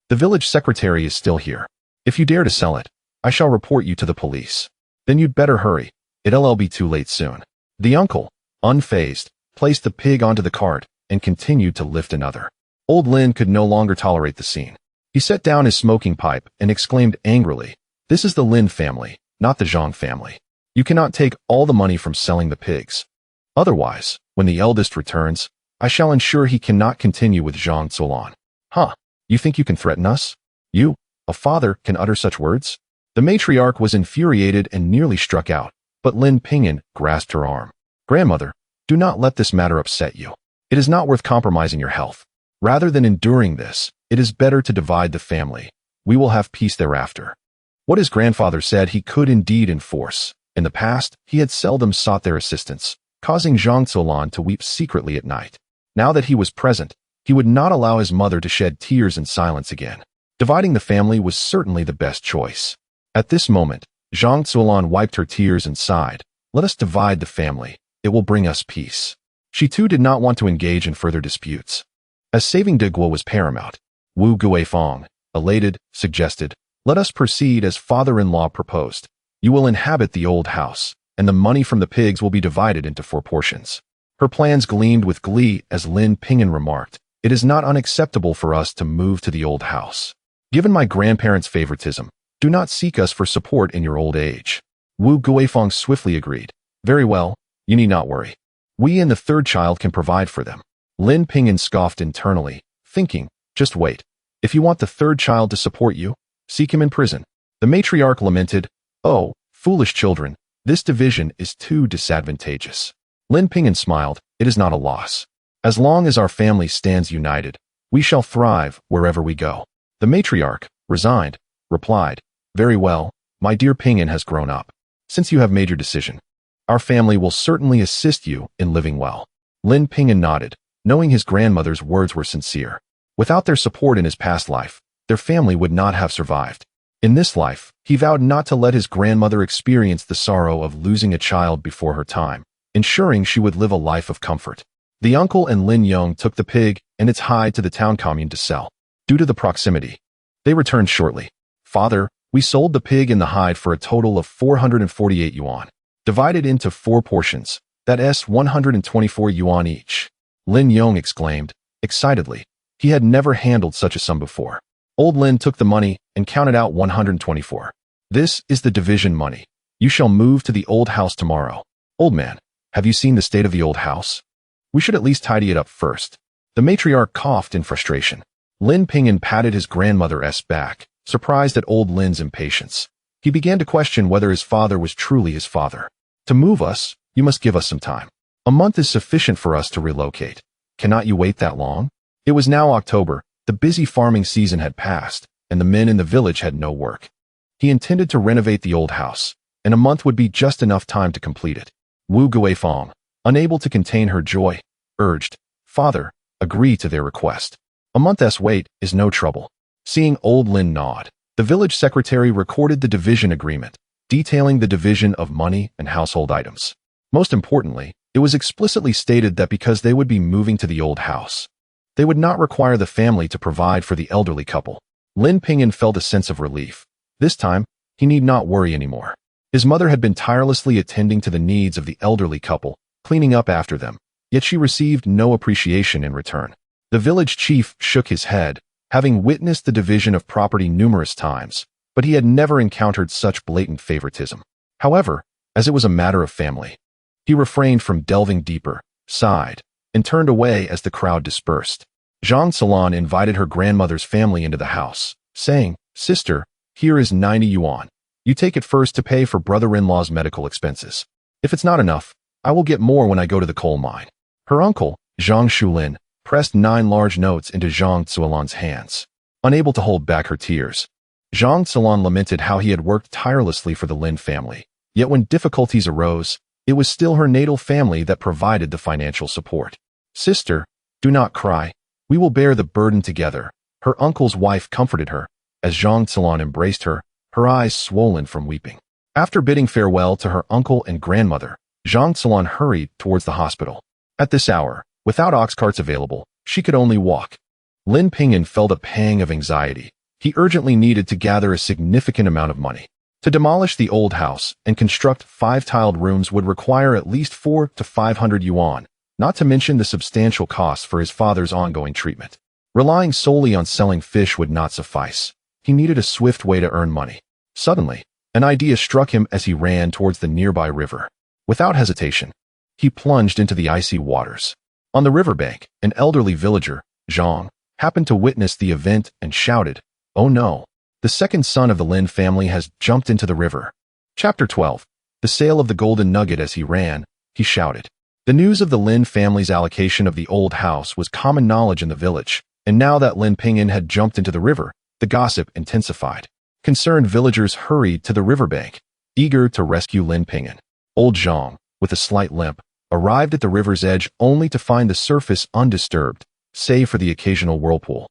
"The village secretary is still here. If you dare to sell it, I shall report you to the police. Then you'd better hurry. It'll be too late soon. The uncle, unfazed, placed the pig onto the cart and continued to lift another. Old Lin could no longer tolerate the scene. He set down his smoking pipe and exclaimed angrily, "This is the Lin family, not the Zhang family. You cannot take all the money from selling the pigs. Otherwise, when the eldest returns, I shall ensure he cannot continue with Zhang Zuolan." Huh, you think you can threaten us? You, a father, can utter such words? The matriarch was infuriated and nearly struck out, but Lin Ping'an grasped her arm. "Grandmother, do not let this matter upset you. It is not worth compromising your health. Rather than enduring this, it is better to divide the family. We will have peace thereafter." What his grandfather said he could indeed enforce. In the past, he had seldom sought their assistance, causing Zhang Zuolan to weep secretly at night. Now that he was present, he would not allow his mother to shed tears in silence again. Dividing the family was certainly the best choice. At this moment, Zhang Zuolan wiped her tears and sighed, "Let us divide the family. It will bring us peace." She too did not want to engage in further disputes. As saving De Guo was paramount, Wu Guifeng, elated, suggested, "Let us proceed as father-in-law proposed. You will inhabit the old house, and the money from the pigs will be divided into 4 portions." Her plans gleamed with glee as Lin Ping'an remarked, "It is not unacceptable for us to move to the old house. Given my grandparents' favoritism, do not seek us for support in your old age." Wu Guifeng swiftly agreed. "Very well, you need not worry. We and the 3rd child can provide for them." Lin Ping'an scoffed internally, thinking, "Just wait. If you want the 3rd child to support you, seek him in prison." The matriarch lamented, "Oh, foolish children, this division is too disadvantageous." Lin Ping'an smiled, "It is not a loss. As long as our family stands united, we shall thrive wherever we go." The matriarch, resigned, replied, "Very well, my dear Ping'an has grown up. Since you have made your decision, our family will certainly assist you in living well." Lin Ping'an nodded, knowing his grandmother's words were sincere. Without their support in his past life, their family would not have survived. In this life, he vowed not to let his grandmother experience the sorrow of losing a child before her time, ensuring she would live a life of comfort. The uncle and Lin Yong took the pig and its hide to the town commune to sell. Due to the proximity, they returned shortly. "Father, we sold the pig and the hide for a total of 448 yuan. Divided into 4 portions, that's 124 yuan each." Lin Yong exclaimed, excitedly. He had never handled such a sum before. Old Lin took the money and counted out 124. "This is the division money. You shall move to the old house tomorrow." "Old man, have you seen the state of the old house? We should at least tidy it up first." The matriarch coughed in frustration. Lin Ping'an patted his grandmother's back, surprised at old Lin's impatience. He began to question whether his father was truly his father. "To move us, you must give us some time. A month is sufficient for us to relocate. Cannot you wait that long?" It was now October, the busy farming season had passed, and the men in the village had no work. He intended to renovate the old house, and a month would be just enough time to complete it. Wu Guifeng, unable to contain her joy, urged, "Father, agree to their request. A month's wait is no trouble." Seeing old Lin nod, the village secretary recorded the division agreement, detailing the division of money and household items. Most importantly, it was explicitly stated that because they would be moving to the old house, they would not require the family to provide for the elderly couple. Lin Ping'an felt a sense of relief. This time, he need not worry anymore. His mother had been tirelessly attending to the needs of the elderly couple, cleaning up after them, yet she received no appreciation in return. The village chief shook his head, having witnessed the division of property numerous times, but he had never encountered such blatant favoritism. However, as it was a matter of family, he refrained from delving deeper, sighed, and turned away as the crowd dispersed. Zhang Zuolan invited her grandmother's family into the house, saying, "Sister, here is 90 yuan. You take it first to pay for brother-in-law's medical expenses. If it's not enough, I will get more when I go to the coal mine." Her uncle, Zhang Shulin, pressed 9 large notes into Zhang Zuolan's hands. Unable to hold back her tears, Zhang Zuolan lamented how he had worked tirelessly for the Lin family, yet when difficulties arose, it was still her natal family that provided the financial support. "Sister, do not cry. We will bear the burden together," her uncle's wife comforted her, as Zhang Zuolan embraced her, her eyes swollen from weeping. After bidding farewell to her uncle and grandmother, Zhang Zuolan hurried towards the hospital. At this hour, without ox carts available, she could only walk. Lin Ping'an felt a pang of anxiety. He urgently needed to gather a significant amount of money. To demolish the old house and construct 5-tiled rooms would require at least 400 to 500 yuan, not to mention the substantial costs for his father's ongoing treatment. Relying solely on selling fish would not suffice. He needed a swift way to earn money. Suddenly, an idea struck him as he ran towards the nearby river. Without hesitation, he plunged into the icy waters. On the riverbank, an elderly villager, Zhang, happened to witness the event and shouted, "Oh no! The second son of the Lin family has jumped into the river." Chapter 12. The sale of the golden nugget. As he ran, he shouted. The news of the Lin family's allocation of the old house was common knowledge in the village, and now that Lin Ping'an had jumped into the river, the gossip intensified. Concerned villagers hurried to the riverbank, eager to rescue Lin Ping'an. Old Zhang, with a slight limp, arrived at the river's edge only to find the surface undisturbed, save for the occasional whirlpool,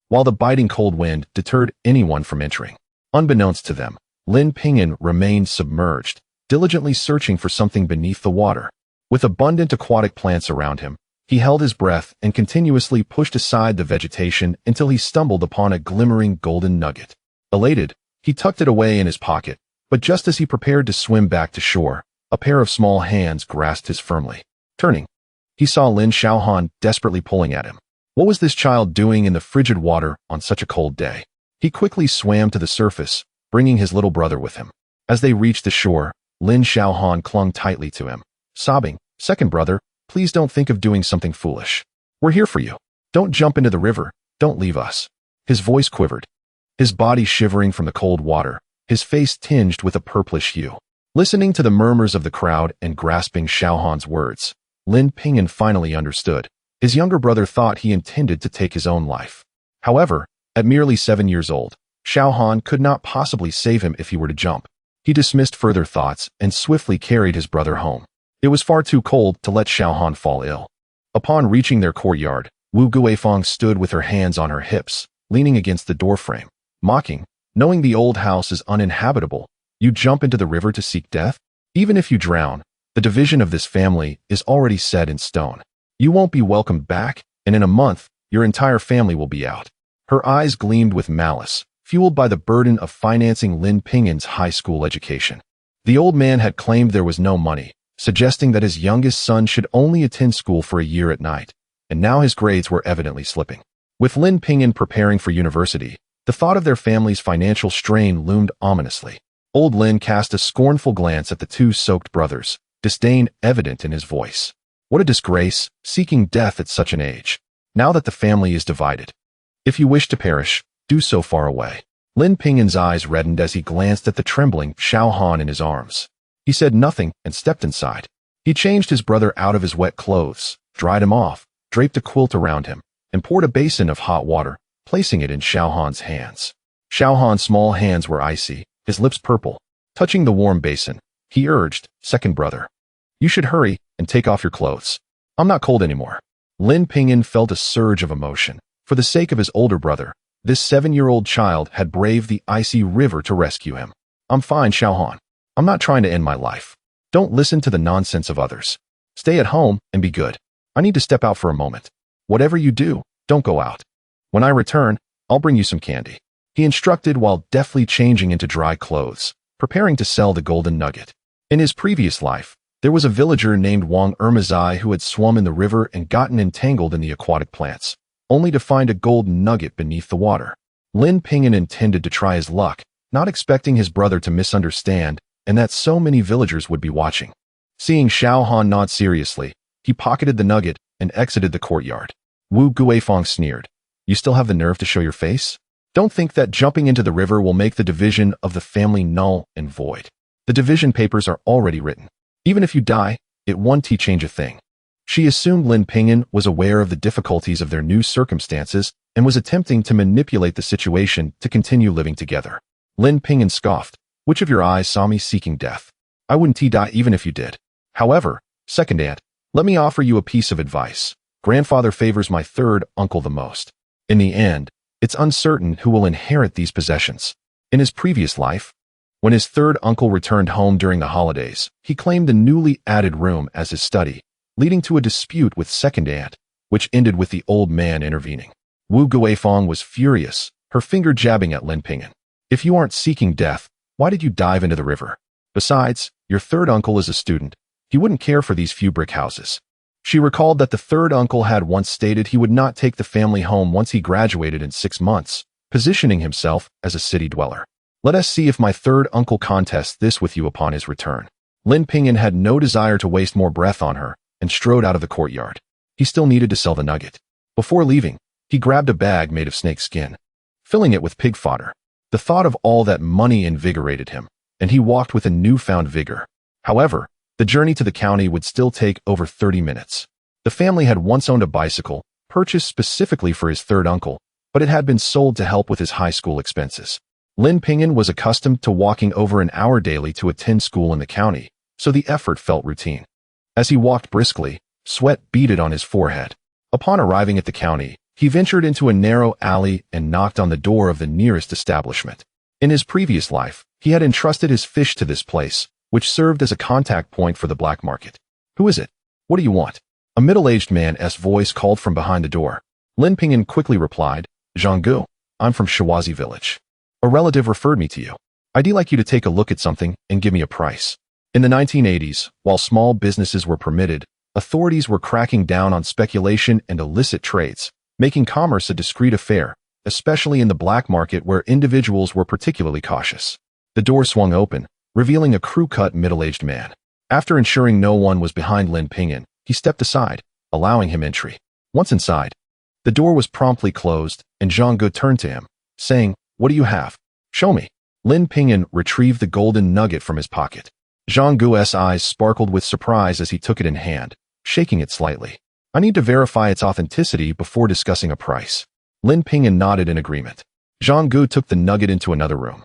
while the biting cold wind deterred anyone from entering. Unbeknownst to them, Lin Ping'an remained submerged, diligently searching for something beneath the water. With abundant aquatic plants around him, he held his breath and continuously pushed aside the vegetation until he stumbled upon a glimmering golden nugget. Elated, he tucked it away in his pocket, but just as he prepared to swim back to shore, a pair of small hands grasped his firmly. Turning, he saw Lin Xiaohan desperately pulling at him. What was this child doing in the frigid water on such a cold day? He quickly swam to the surface, bringing his little brother with him. As they reached the shore, Lin Xiaohan clung tightly to him, sobbing, "Second brother, please don't think of doing something foolish. We're here for you. Don't jump into the river. Don't leave us." His voice quivered, his body shivering from the cold water, his face tinged with a purplish hue. Listening to the murmurs of the crowd and grasping Xiaohan's words, Lin Ping'an finally understood. His younger brother thought he intended to take his own life. However, at merely 7 years old, Xiaohan could not possibly save him if he were to jump. He dismissed further thoughts and swiftly carried his brother home. It was far too cold to let Xiaohan fall ill. Upon reaching their courtyard, Wu Guifeng stood with her hands on her hips, leaning against the doorframe, mocking, "Knowing the old house is uninhabitable, you jump into the river to seek death? Even if you drown, the division of this family is already set in stone. You won't be welcomed back, and in a month, your entire family will be out." Her eyes gleamed with malice, fueled by the burden of financing Lin Ping'an's high school education. The old man had claimed there was no money, suggesting that his youngest son should only attend school for a year at night, and now his grades were evidently slipping. With Lin Ping'an preparing for university, the thought of their family's financial strain loomed ominously. Old Lin cast a scornful glance at the two soaked brothers, disdain evident in his voice. What a disgrace, seeking death at such an age. Now that the family is divided. If you wish to perish, do so far away. Lin Ping'an's eyes reddened as he glanced at the trembling Xiaohan in his arms. He said nothing and stepped inside. He changed his brother out of his wet clothes, dried him off, draped a quilt around him, and poured a basin of hot water, placing it in Xiaohan's hands. Xiaohan's small hands were icy, his lips purple. Touching the warm basin, he urged, "Second brother, you should hurry and take off your clothes. I'm not cold anymore." Lin Ping'an felt a surge of emotion. For the sake of his older brother, this 7-year-old child had braved the icy river to rescue him. "I'm fine, Xiaohan. I'm not trying to end my life. Don't listen to the nonsense of others. Stay at home and be good. I need to step out for a moment. Whatever you do, don't go out. When I return, I'll bring you some candy." He instructed while deftly changing into dry clothes, preparing to sell the golden nugget. In his previous life, there was a villager named Wang Ermazai who had swum in the river and gotten entangled in the aquatic plants, only to find a golden nugget beneath the water. Lin Ping'an intended to try his luck, not expecting his brother to misunderstand and that so many villagers would be watching. Seeing Xiaohan nod seriously, he pocketed the nugget and exited the courtyard. Wu Guifeng sneered, "You still have the nerve to show your face? Don't think that jumping into the river will make the division of the family null and void. The division papers are already written. Even if you die, it won't change a thing." She assumed Lin Ping'an was aware of the difficulties of their new circumstances and was attempting to manipulate the situation to continue living together. Lin Ping'an scoffed, "Which of your eyes saw me seeking death? I wouldn't die even if you did. However, second aunt, let me offer you a piece of advice. Grandfather favors my third uncle the most. In the end, it's uncertain who will inherit these possessions." In his previous life, when his third uncle returned home during the holidays, he claimed the newly added room as his study, leading to a dispute with second aunt, which ended with the old man intervening. Wu Guifeng was furious, her finger jabbing at Lin Ping'an. If you aren't seeking death, why did you dive into the river? Besides, your third uncle is a student. He wouldn't care for these few brick houses. She recalled that the third uncle had once stated he would not take the family home once he graduated in 6 months, positioning himself as a city dweller. Let us see if my third uncle contests this with you upon his return. Lin Ping'an had no desire to waste more breath on her and strode out of the courtyard. He still needed to sell the nugget. Before leaving, he grabbed a bag made of snake skin, filling it with pig fodder. The thought of all that money invigorated him, and he walked with a newfound vigor. However, the journey to the county would still take over 30 minutes. The family had once owned a bicycle, purchased specifically for his third uncle, but it had been sold to help with his high school expenses. Lin Ping'an was accustomed to walking over an hour daily to attend school in the county, so the effort felt routine. As he walked briskly, sweat beaded on his forehead. Upon arriving at the county, he ventured into a narrow alley and knocked on the door of the nearest establishment. In his previous life, he had entrusted his fish to this place, which served as a contact point for the black market. "Who is it? What do you want?" A middle-aged man's voice called from behind the door. Lin Ping'an quickly replied, "Zhang Gu, I'm from Shiwazi village. A relative referred me to you. I'd like you to take a look at something and give me a price." In the 1980s, while small businesses were permitted, authorities were cracking down on speculation and illicit trades, making commerce a discreet affair, especially in the black market where individuals were particularly cautious. The door swung open, revealing a crew-cut middle-aged man. After ensuring no one was behind Lin Ping'an, he stepped aside, allowing him entry. Once inside, the door was promptly closed, and Zhang Gu turned to him, saying, "What do you have? Show me." Lin Ping'an retrieved the golden nugget from his pocket. Zhang Gu's eyes sparkled with surprise as he took it in hand, shaking it slightly. "I need to verify its authenticity before discussing a price." Lin Ping'an nodded in agreement. Zhang Gu took the nugget into another room.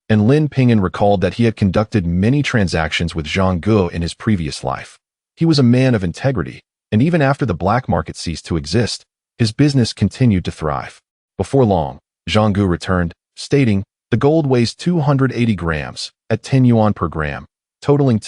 And Lin Ping'an recalled that he had conducted many transactions with Zhang Gu in his previous life. He was a man of integrity, and even after the black market ceased to exist, his business continued to thrive. Before long, Zhang Gu returned, stating, "The gold weighs 280 grams, at 10 yuan per gram, totaling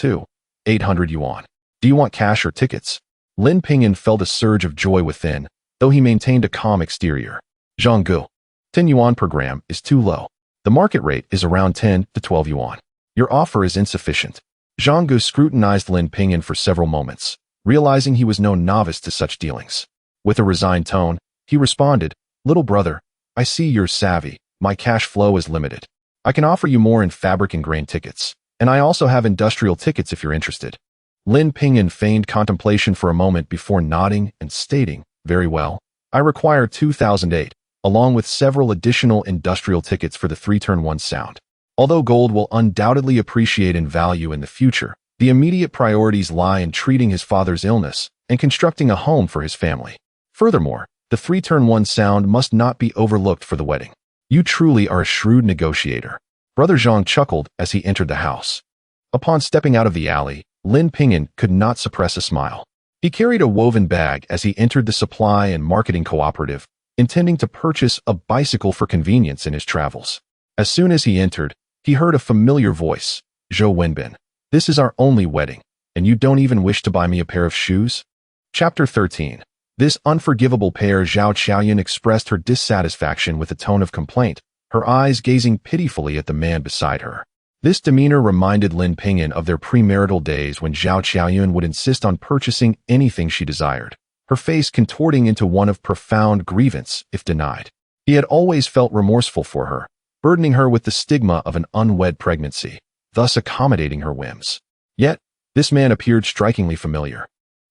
800 yuan. Do you want cash or tickets?" Lin Ping'an felt a surge of joy within, though he maintained a calm exterior. "Zhang Gu, 10 yuan per gram is too low. The market rate is around 10 to 12 yuan. Your offer is insufficient." Zhang Gu scrutinized Lin Ping'an for several moments, realizing he was no novice to such dealings. With a resigned tone, he responded, "Little brother, I see you're savvy. My cash flow is limited. I can offer you more in fabric and grain tickets, and I also have industrial tickets if you're interested." Lin Ping'an feigned contemplation for a moment before nodding and stating, "Very well. I require 2008, along with several additional industrial tickets for the 3-turn-1 sound. Although gold will undoubtedly appreciate in value in the future, the immediate priorities lie in treating his father's illness and constructing a home for his family. Furthermore, the 3-turn-1 sound must not be overlooked for the wedding. You truly are a shrewd negotiator." Brother Zhang chuckled as he entered the house. Upon stepping out of the alley, Lin Ping'an could not suppress a smile. He carried a woven bag as he entered the supply and marketing cooperative, intending to purchase a bicycle for convenience in his travels. As soon as he entered, he heard a familiar voice, "Zhou Wenbin, this is our only wedding, and you don't even wish to buy me a pair of shoes?" Chapter 13. This unforgivable pair. Zhao Qiaoyun expressed her dissatisfaction with a tone of complaint, her eyes gazing pitifully at the man beside her. This demeanor reminded Lin Ping'an of their premarital days when Zhao Qiaoyun would insist on purchasing anything she desired, her face contorting into one of profound grievance if denied. He had always felt remorseful for her, burdening her with the stigma of an unwed pregnancy, thus accommodating her whims. Yet, this man appeared strikingly familiar.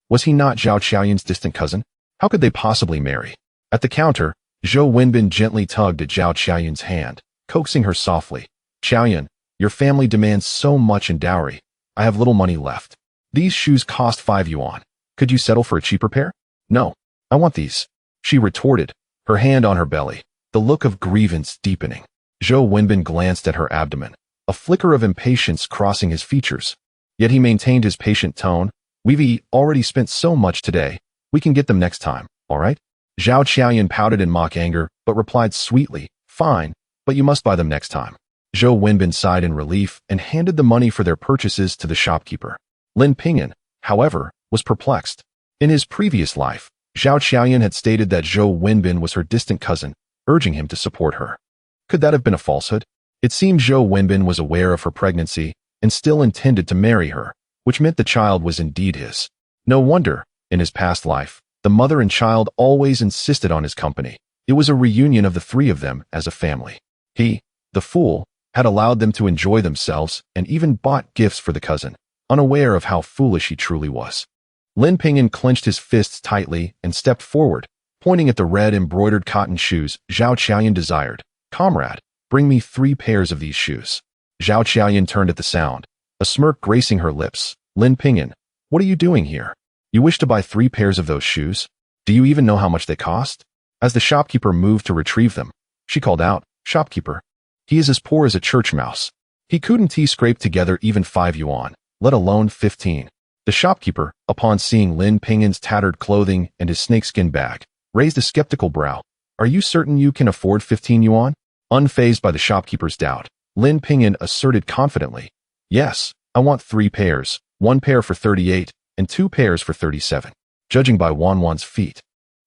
Was he not Zhao Qiaoyun's distant cousin? How could they possibly marry? At the counter, Zhou Wenbin gently tugged at Zhao Qiaoyun's hand, coaxing her softly. "Qiaoyun, your family demands so much in dowry. I have little money left. These shoes cost 5 yuan. Could you settle for a cheaper pair?" "No, I want these," she retorted, her hand on her belly, the look of grievance deepening. Zhou Wenbin glanced at her abdomen, a flicker of impatience crossing his features. Yet he maintained his patient tone. "We've already spent so much today. We can get them next time, all right?" Zhao Qiaoyun pouted in mock anger, but replied sweetly, "Fine, but you must buy them next time." Zhou Wenbin sighed in relief and handed the money for their purchases to the shopkeeper. Lin Ping'an, however, was perplexed. In his previous life, Zhao Qiaoyun had stated that Zhou Wenbin was her distant cousin, urging him to support her. Could that have been a falsehood? It seemed Zhou Wenbin was aware of her pregnancy and still intended to marry her, which meant the child was indeed his. No wonder, in his past life, the mother and child always insisted on his company. It was a reunion of the three of them as a family. He, the fool, had allowed them to enjoy themselves and even bought gifts for the cousin, unaware of how foolish he truly was. Lin Ping'an clenched his fists tightly and stepped forward, pointing at the red embroidered cotton shoes Zhao Qiaoyan desired. "Comrade, bring me 3 pairs of these shoes." Zhao Qiaoyan turned at the sound, a smirk gracing her lips. "Lin Ping'an, what are you doing here? You wish to buy 3 pairs of those shoes? Do you even know how much they cost?" As the shopkeeper moved to retrieve them, she called out, "Shopkeeper, he is as poor as a church mouse. He couldn't scrape together even 5 yuan, let alone 15. The shopkeeper, upon seeing Lin Ping'an's tattered clothing and his snakeskin bag, raised a skeptical brow. "Are you certain you can afford 15 yuan? Unfazed by the shopkeeper's doubt, Lin Ping'an asserted confidently, "Yes, I want 3 pairs, 1 pair for 38 and 2 pairs for 37. Judging by Wanwan's feet,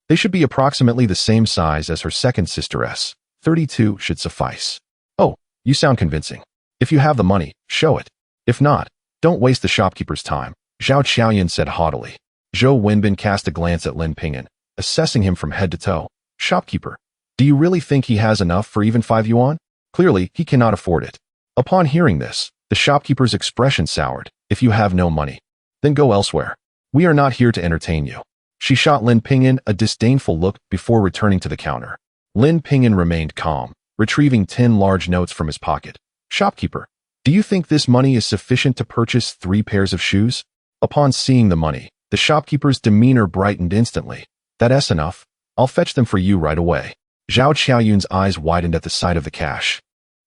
they should be approximately the same size as her second sisteress. 32 should suffice." "Oh, you sound convincing. If you have the money, show it. If not, don't waste the shopkeeper's time," Zhao Qiaoyan said haughtily. Zhou Wenbin cast a glance at Lin Ping'an, assessing him from head to toe. "Shopkeeper, do you really think he has enough for even 5 yuan? Clearly, he cannot afford it." Upon hearing this, the shopkeeper's expression soured. "If you have no money, then go elsewhere. We are not here to entertain you." She shot Lin Ping'an a disdainful look before returning to the counter. Lin Ping'an remained calm, retrieving 10 large notes from his pocket. "Shopkeeper, do you think this money is sufficient to purchase 3 pairs of shoes?" Upon seeing the money, the shopkeeper's demeanor brightened instantly. "That's enough. I'll fetch them for you right away." Zhao Qiaoyun's eyes widened at the sight of the cash.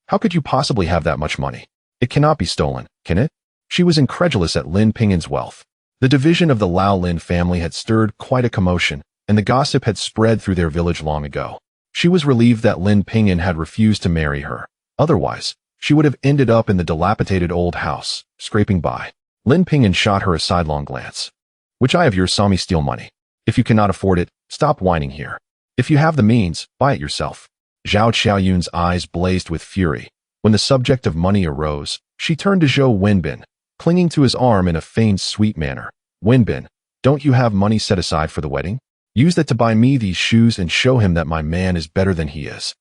"How could you possibly have that much money? It cannot be stolen, can it?" She was incredulous at Lin Ping'an's wealth. The division of the Lao Lin family had stirred quite a commotion, and the gossip had spread through their village long ago. She was relieved that Lin Ping'an had refused to marry her. Otherwise, she would have ended up in the dilapidated old house, scraping by. Lin Ping'an shot her a sidelong glance. "Which eye of yours saw me steal money? If you cannot afford it, stop whining here. If you have the means, buy it yourself." Zhao Qiaoyun's eyes blazed with fury. When the subject of money arose, she turned to Zhou Wenbin, clinging to his arm in a feigned sweet manner. "Wenbin, don't you have money set aside for the wedding? Use that to buy me these shoes and show him that my man is better than he is."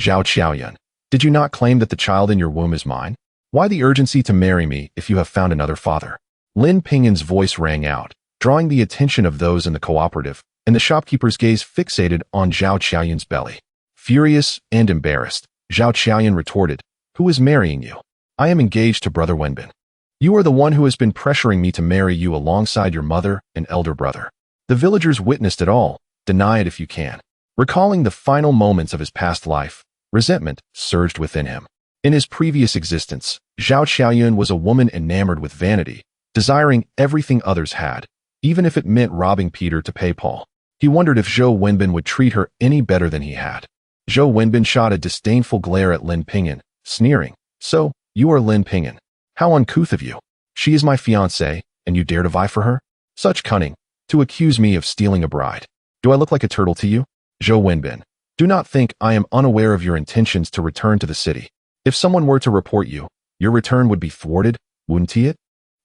"Zhao Qiaoyan, did you not claim that the child in your womb is mine? Why the urgency to marry me if you have found another father?" Lin Ping'an's voice rang out, drawing the attention of those in the cooperative, and the shopkeeper's gaze fixated on Zhao Qiaoyan's belly. Furious and embarrassed, Zhao Qiaoyan retorted, "Who is marrying you? I am engaged to Brother Wenbin. You are the one who has been pressuring me to marry you alongside your mother and elder brother." The villagers witnessed it all. Deny it if you can. Recalling the final moments of his past life, resentment surged within him. In his previous existence, Zhao Qiaoyan was a woman enamored with vanity, desiring everything others had, even if it meant robbing Peter to pay Paul. He wondered if Zhou Wenbin would treat her any better than he had. Zhou Wenbin shot a disdainful glare at Lin Ping'an, sneering, "So, you are Lin Ping'an. How uncouth of you. She is my fiancée, and you dare to vie for her? Such cunning, to accuse me of stealing a bride. Do I look like a turtle to you? Zhou Wenbin, do not think I am unaware of your intentions to return to the city. If someone were to report you, your return would be thwarted, wouldn't he it?"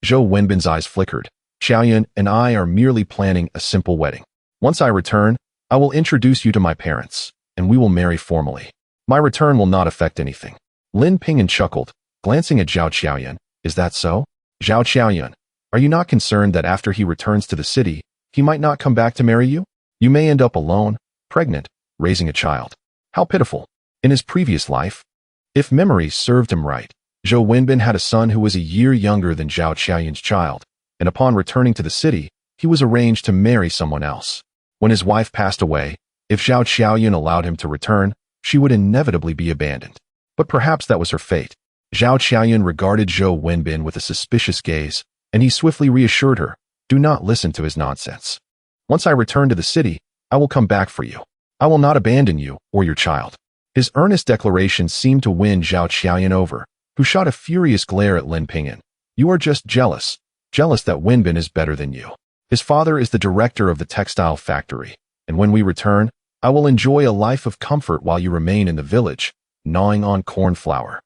Zhou Wenbin's eyes flickered. "Qiaoyan and I are merely planning a simple wedding. Once I return, I will introduce you to my parents, and we will marry formally. My return will not affect anything." Lin Ping'an chuckled, glancing at Zhao Qiaoyan. "Is that so? Zhao Qiaoyan, are you not concerned that after he returns to the city, he might not come back to marry you? You may end up alone, pregnant, raising a child. How pitiful. In his previous life, if memory served him right, Zhou Wenbin had a son who was a year younger than Zhao Qiaoyan's child, and upon returning to the city, he was arranged to marry someone else. When his wife passed away, if Zhao Qiaoyan allowed him to return, she would inevitably be abandoned. But perhaps that was her fate. Zhao Qiaoyan regarded Zhou Wenbin with a suspicious gaze, and he swiftly reassured her, "Do not listen to his nonsense. Once I return to the city, I will come back for you. I will not abandon you or your child." His earnest declaration seemed to win Zhao Qiaoyan over, who shot a furious glare at Lin Ping'an. "You are just jealous that Wenbin is better than you. His father is the director of the textile factory, and when we return, I will enjoy a life of comfort while you remain in the village, gnawing on corn flour.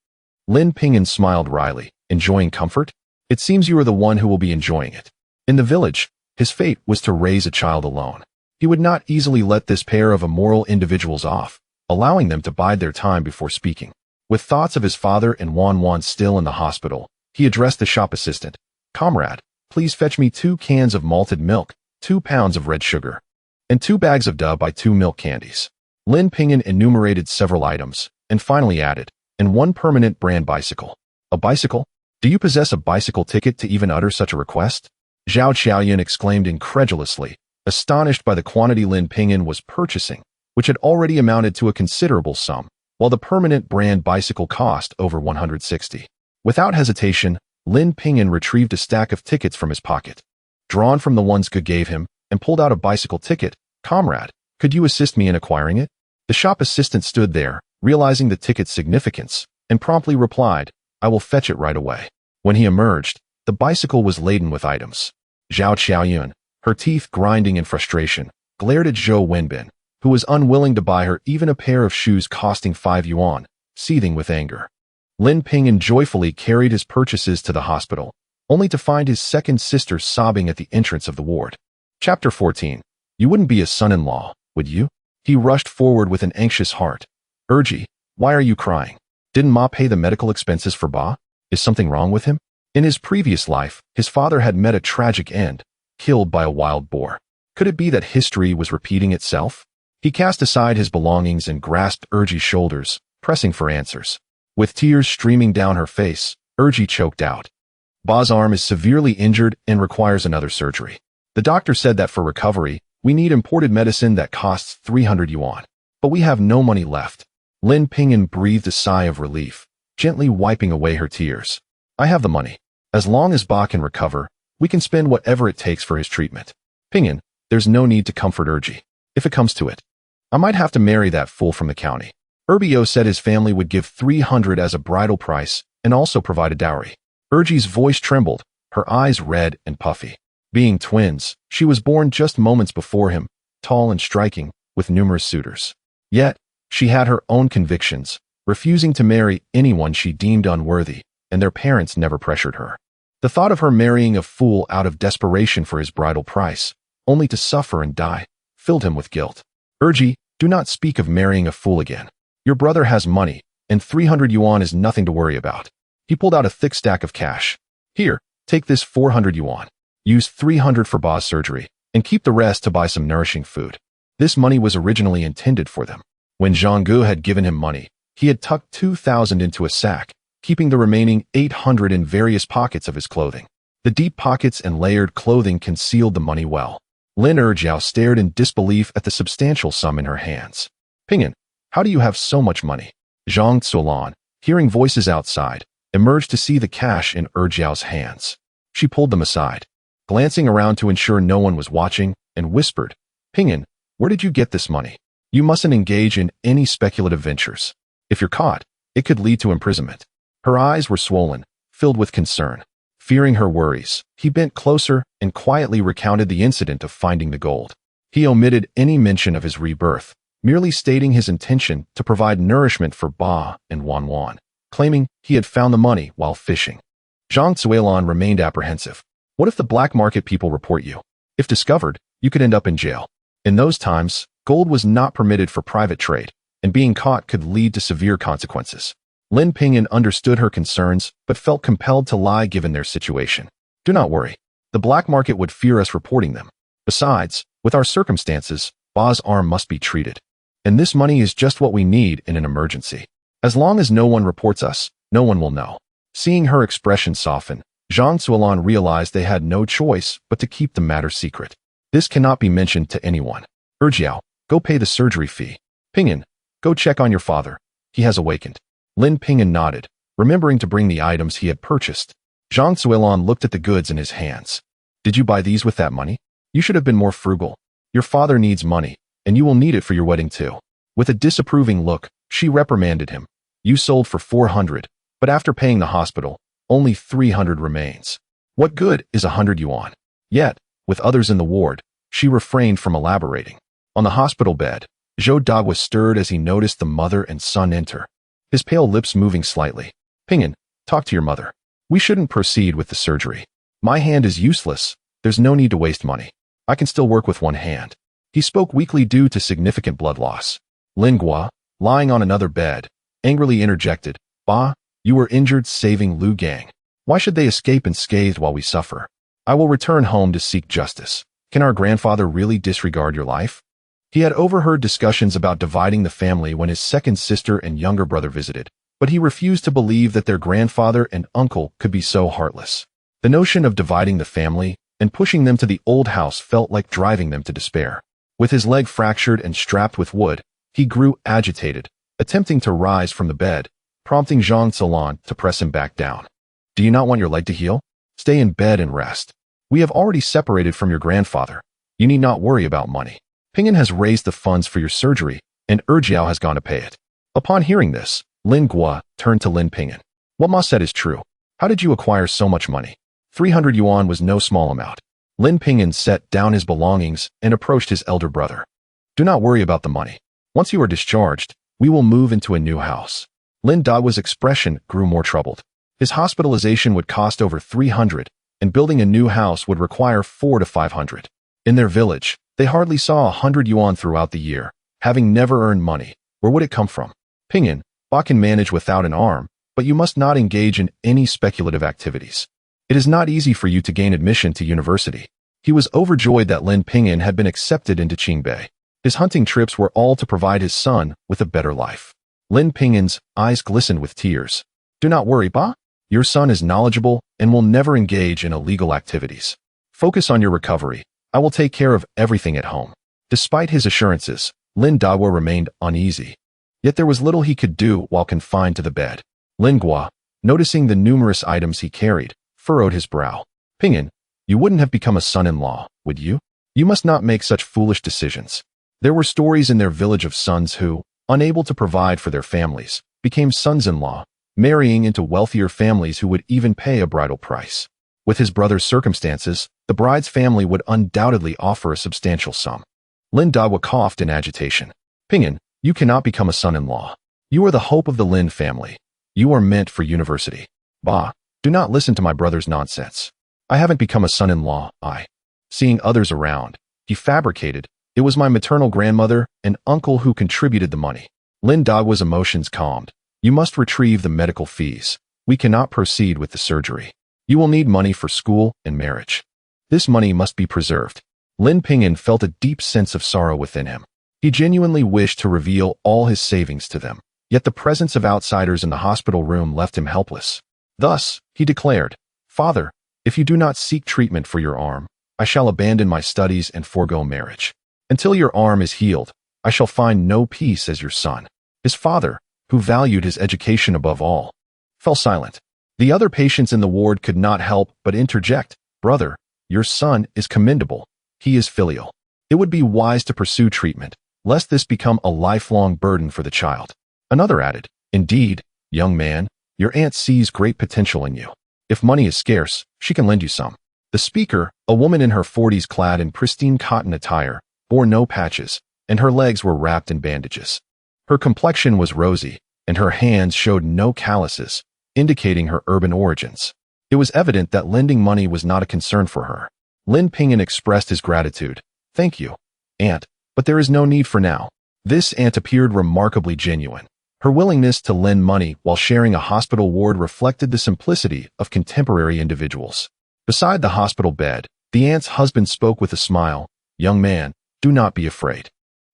Lin Ping'an smiled wryly. Enjoying comfort? It seems you are the one who will be enjoying it. In the village, his fate was to raise a child alone. He would not easily let this pair of immoral individuals off, allowing them to bide their time before speaking. With thoughts of his father and Wan still in the hospital, he addressed the shop assistant. "Comrade, please fetch me 2 cans of malted milk, 2 pounds of red sugar, and 2 bags of Da by 2 milk candies." Lin Ping'an enumerated several items, and finally added, "and 1 permanent brand bicycle." "A bicycle? Do you possess a bicycle ticket to even utter such a request?" Zhao Qiaoyun exclaimed incredulously, astonished by the quantity Lin Ping'an was purchasing, which had already amounted to a considerable sum, while the permanent brand bicycle cost over 160. Without hesitation, Lin Ping'an retrieved a stack of tickets from his pocket, drawn from the ones Ge gave him, and pulled out a bicycle ticket. "Comrade, could you assist me in acquiring it?" The shop assistant stood there, realizing the ticket's significance, and promptly replied, "I will fetch it right away." When he emerged, the bicycle was laden with items. Zhao Qiaoyun, her teeth grinding in frustration, glared at Zhou Wenbin, who was unwilling to buy her even a pair of shoes costing 5 yuan, seething with anger. Lin Ping'an joyfully carried his purchases to the hospital, only to find his second sister sobbing at the entrance of the ward. Chapter 14. You wouldn't be a son-in-law, would you? He rushed forward with an anxious heart. "Urji, why are you crying? Didn't Ma pay the medical expenses for Ba? Is something wrong with him?" In his previous life, his father had met a tragic end, killed by a wild boar. Could it be that history was repeating itself? He cast aside his belongings and grasped Urji's shoulders, pressing for answers. With tears streaming down her face, Urji choked out. "Ba's arm is severely injured and requires another surgery. The doctor said that for recovery, we need imported medicine that costs 300 yuan. But we have no money left." Lin Ping'an breathed a sigh of relief, gently wiping away her tears. "I have the money. As long as Ba can recover, we can spend whatever it takes for his treatment. Ping'an, there's no need to comfort Urji. If it comes to it, I might have to marry that fool from the county." Urbio said his family would give 300 as a bridal price and also provide a dowry. Urji's voice trembled, her eyes red and puffy. Being twins, she was born just moments before him, tall and striking, with numerous suitors. Yet, she had her own convictions, refusing to marry anyone she deemed unworthy, and their parents never pressured her. The thought of her marrying a fool out of desperation for his bridal price, only to suffer and die, filled him with guilt. "Urji, do not speak of marrying a fool again. Your brother has money, and 300 yuan is nothing to worry about." He pulled out a thick stack of cash. "Here, take this 400 yuan. Use 300 for Ba's surgery, and keep the rest to buy some nourishing food." This money was originally intended for them. When Zhanggu had given him money, he had tucked 2,000 into a sack, keeping the remaining 800 in various pockets of his clothing. The deep pockets and layered clothing concealed the money well. Lin Erjiao stared in disbelief at the substantial sum in her hands. "Ping'an, how do you have so much money?" Zhang Zuolan, hearing voices outside, emerged to see the cash in Erjiao's hands. She pulled them aside, glancing around to ensure no one was watching, and whispered, "Ping'an, where did you get this money? You mustn't engage in any speculative ventures. If you're caught, it could lead to imprisonment." Her eyes were swollen, filled with concern. Fearing her worries, he bent closer and quietly recounted the incident of finding the gold. He omitted any mention of his rebirth, merely stating his intention to provide nourishment for Ba and Wan, claiming he had found the money while fishing. Zhang Zuolan remained apprehensive. "What if the black market people report you? If discovered, you could end up in jail." In those times, gold was not permitted for private trade, and being caught could lead to severe consequences. Lin Ping'an understood her concerns, but felt compelled to lie given their situation. "Do not worry. The black market would fear us reporting them. Besides, with our circumstances, Ba's arm must be treated. And this money is just what we need in an emergency. As long as no one reports us, no one will know." Seeing her expression soften, Zhang Zuolan realized they had no choice but to keep the matter secret. "This cannot be mentioned to anyone. Erjiao, go pay the surgery fee. Ping'an, go check on your father. He has awakened." Lin Ping'an nodded, remembering to bring the items he had purchased. Zhang Zuolan looked at the goods in his hands. "Did you buy these with that money? You should have been more frugal. Your father needs money, and you will need it for your wedding too." With a disapproving look, she reprimanded him. "You sold for 400, but after paying the hospital, only 300 remains. What good is 100 yuan? Yet, with others in the ward, she refrained from elaborating. On the hospital bed, Zhou Dagua stirred as he noticed the mother and son enter. his pale lips moving slightly. Ping'an, talk to your mother. We shouldn't proceed with the surgery. My hand is useless. There's no need to waste money. I can still work with one hand. He spoke weakly due to significant blood loss. Lin Ping'an, lying on another bed, angrily interjected, Ba, you were injured saving Liu Gang. Why should they escape unscathed while we suffer? I will return home to seek justice. Can our grandfather really disregard your life? He had overheard discussions about dividing the family when his second sister and younger brother visited, but he refused to believe that their grandfather and uncle could be so heartless. The notion of dividing the family and pushing them to the old house felt like driving them to despair. With his leg fractured and strapped with wood, he grew agitated, attempting to rise from the bed, prompting Zhang Zilan to press him back down. Do you not want your leg to heal? Stay in bed and rest. We have already separated from your grandfather. You need not worry about money. Ping'an has raised the funds for your surgery, and Erjiao has gone to pay it. Upon hearing this, Lin Ping'an turned to Lin Ping'an. What Ma said is true. How did you acquire so much money? 300 yuan was no small amount. Lin Ping'an set down his belongings and approached his elder brother. Do not worry about the money. Once you are discharged, we will move into a new house. Lin Dawa's expression grew more troubled. His hospitalization would cost over 300, and building a new house would require 400 to 500. In their village, they hardly saw 100 yuan throughout the year. Having never earned money, where would it come from? Ping'an, Ba can manage without an arm, but you must not engage in any speculative activities. It is not easy for you to gain admission to university. He was overjoyed that Lin Ping'an had been accepted into Qingbei. His hunting trips were all to provide his son with a better life. Lin Ping'an's eyes glistened with tears. Do not worry, Ba. Your son is knowledgeable and will never engage in illegal activities. Focus on your recovery. I will take care of everything at home. Despite his assurances, Lin Dawa remained uneasy. Yet there was little he could do while confined to the bed. Lin Ping'an, noticing the numerous items he carried, furrowed his brow. Ping'an, you wouldn't have become a son-in-law, would you? You must not make such foolish decisions. There were stories in their village of sons who, unable to provide for their families, became sons-in-law, marrying into wealthier families who would even pay a bridal price. With his brother's circumstances, the bride's family would undoubtedly offer a substantial sum. Lin Dawa coughed in agitation. Ping'an, you cannot become a son-in-law. You are the hope of the Lin family. You are meant for university. Ba, do not listen to my brother's nonsense. I haven't become a son-in-law, Seeing others around, he fabricated. It was my maternal grandmother and uncle who contributed the money. Lin Dawa's emotions calmed. You must retrieve the medical fees. We cannot proceed with the surgery. You will need money for school and marriage. This money must be preserved. Lin Ping'an felt a deep sense of sorrow within him. He genuinely wished to reveal all his savings to them, yet the presence of outsiders in the hospital room left him helpless. Thus, he declared, Father, if you do not seek treatment for your arm, I shall abandon my studies and forego marriage. Until your arm is healed, I shall find no peace as your son. His father, who valued his education above all, fell silent. The other patients in the ward could not help but interject, Brother, your son is commendable. He is filial. It would be wise to pursue treatment, lest this become a lifelong burden for the child. Another added, Indeed, young man, your aunt sees great potential in you. If money is scarce, she can lend you some. The speaker, a woman in her 40s clad in pristine cotton attire, bore no patches, and her legs were wrapped in bandages. Her complexion was rosy, and her hands showed no calluses, indicating her urban origins. It was evident that lending money was not a concern for her. Lin Ping'an expressed his gratitude. Thank you, aunt, but there is no need for now. This aunt appeared remarkably genuine. Her willingness to lend money while sharing a hospital ward reflected the simplicity of contemporary individuals. Beside the hospital bed, the aunt's husband spoke with a smile. Young man, do not be afraid.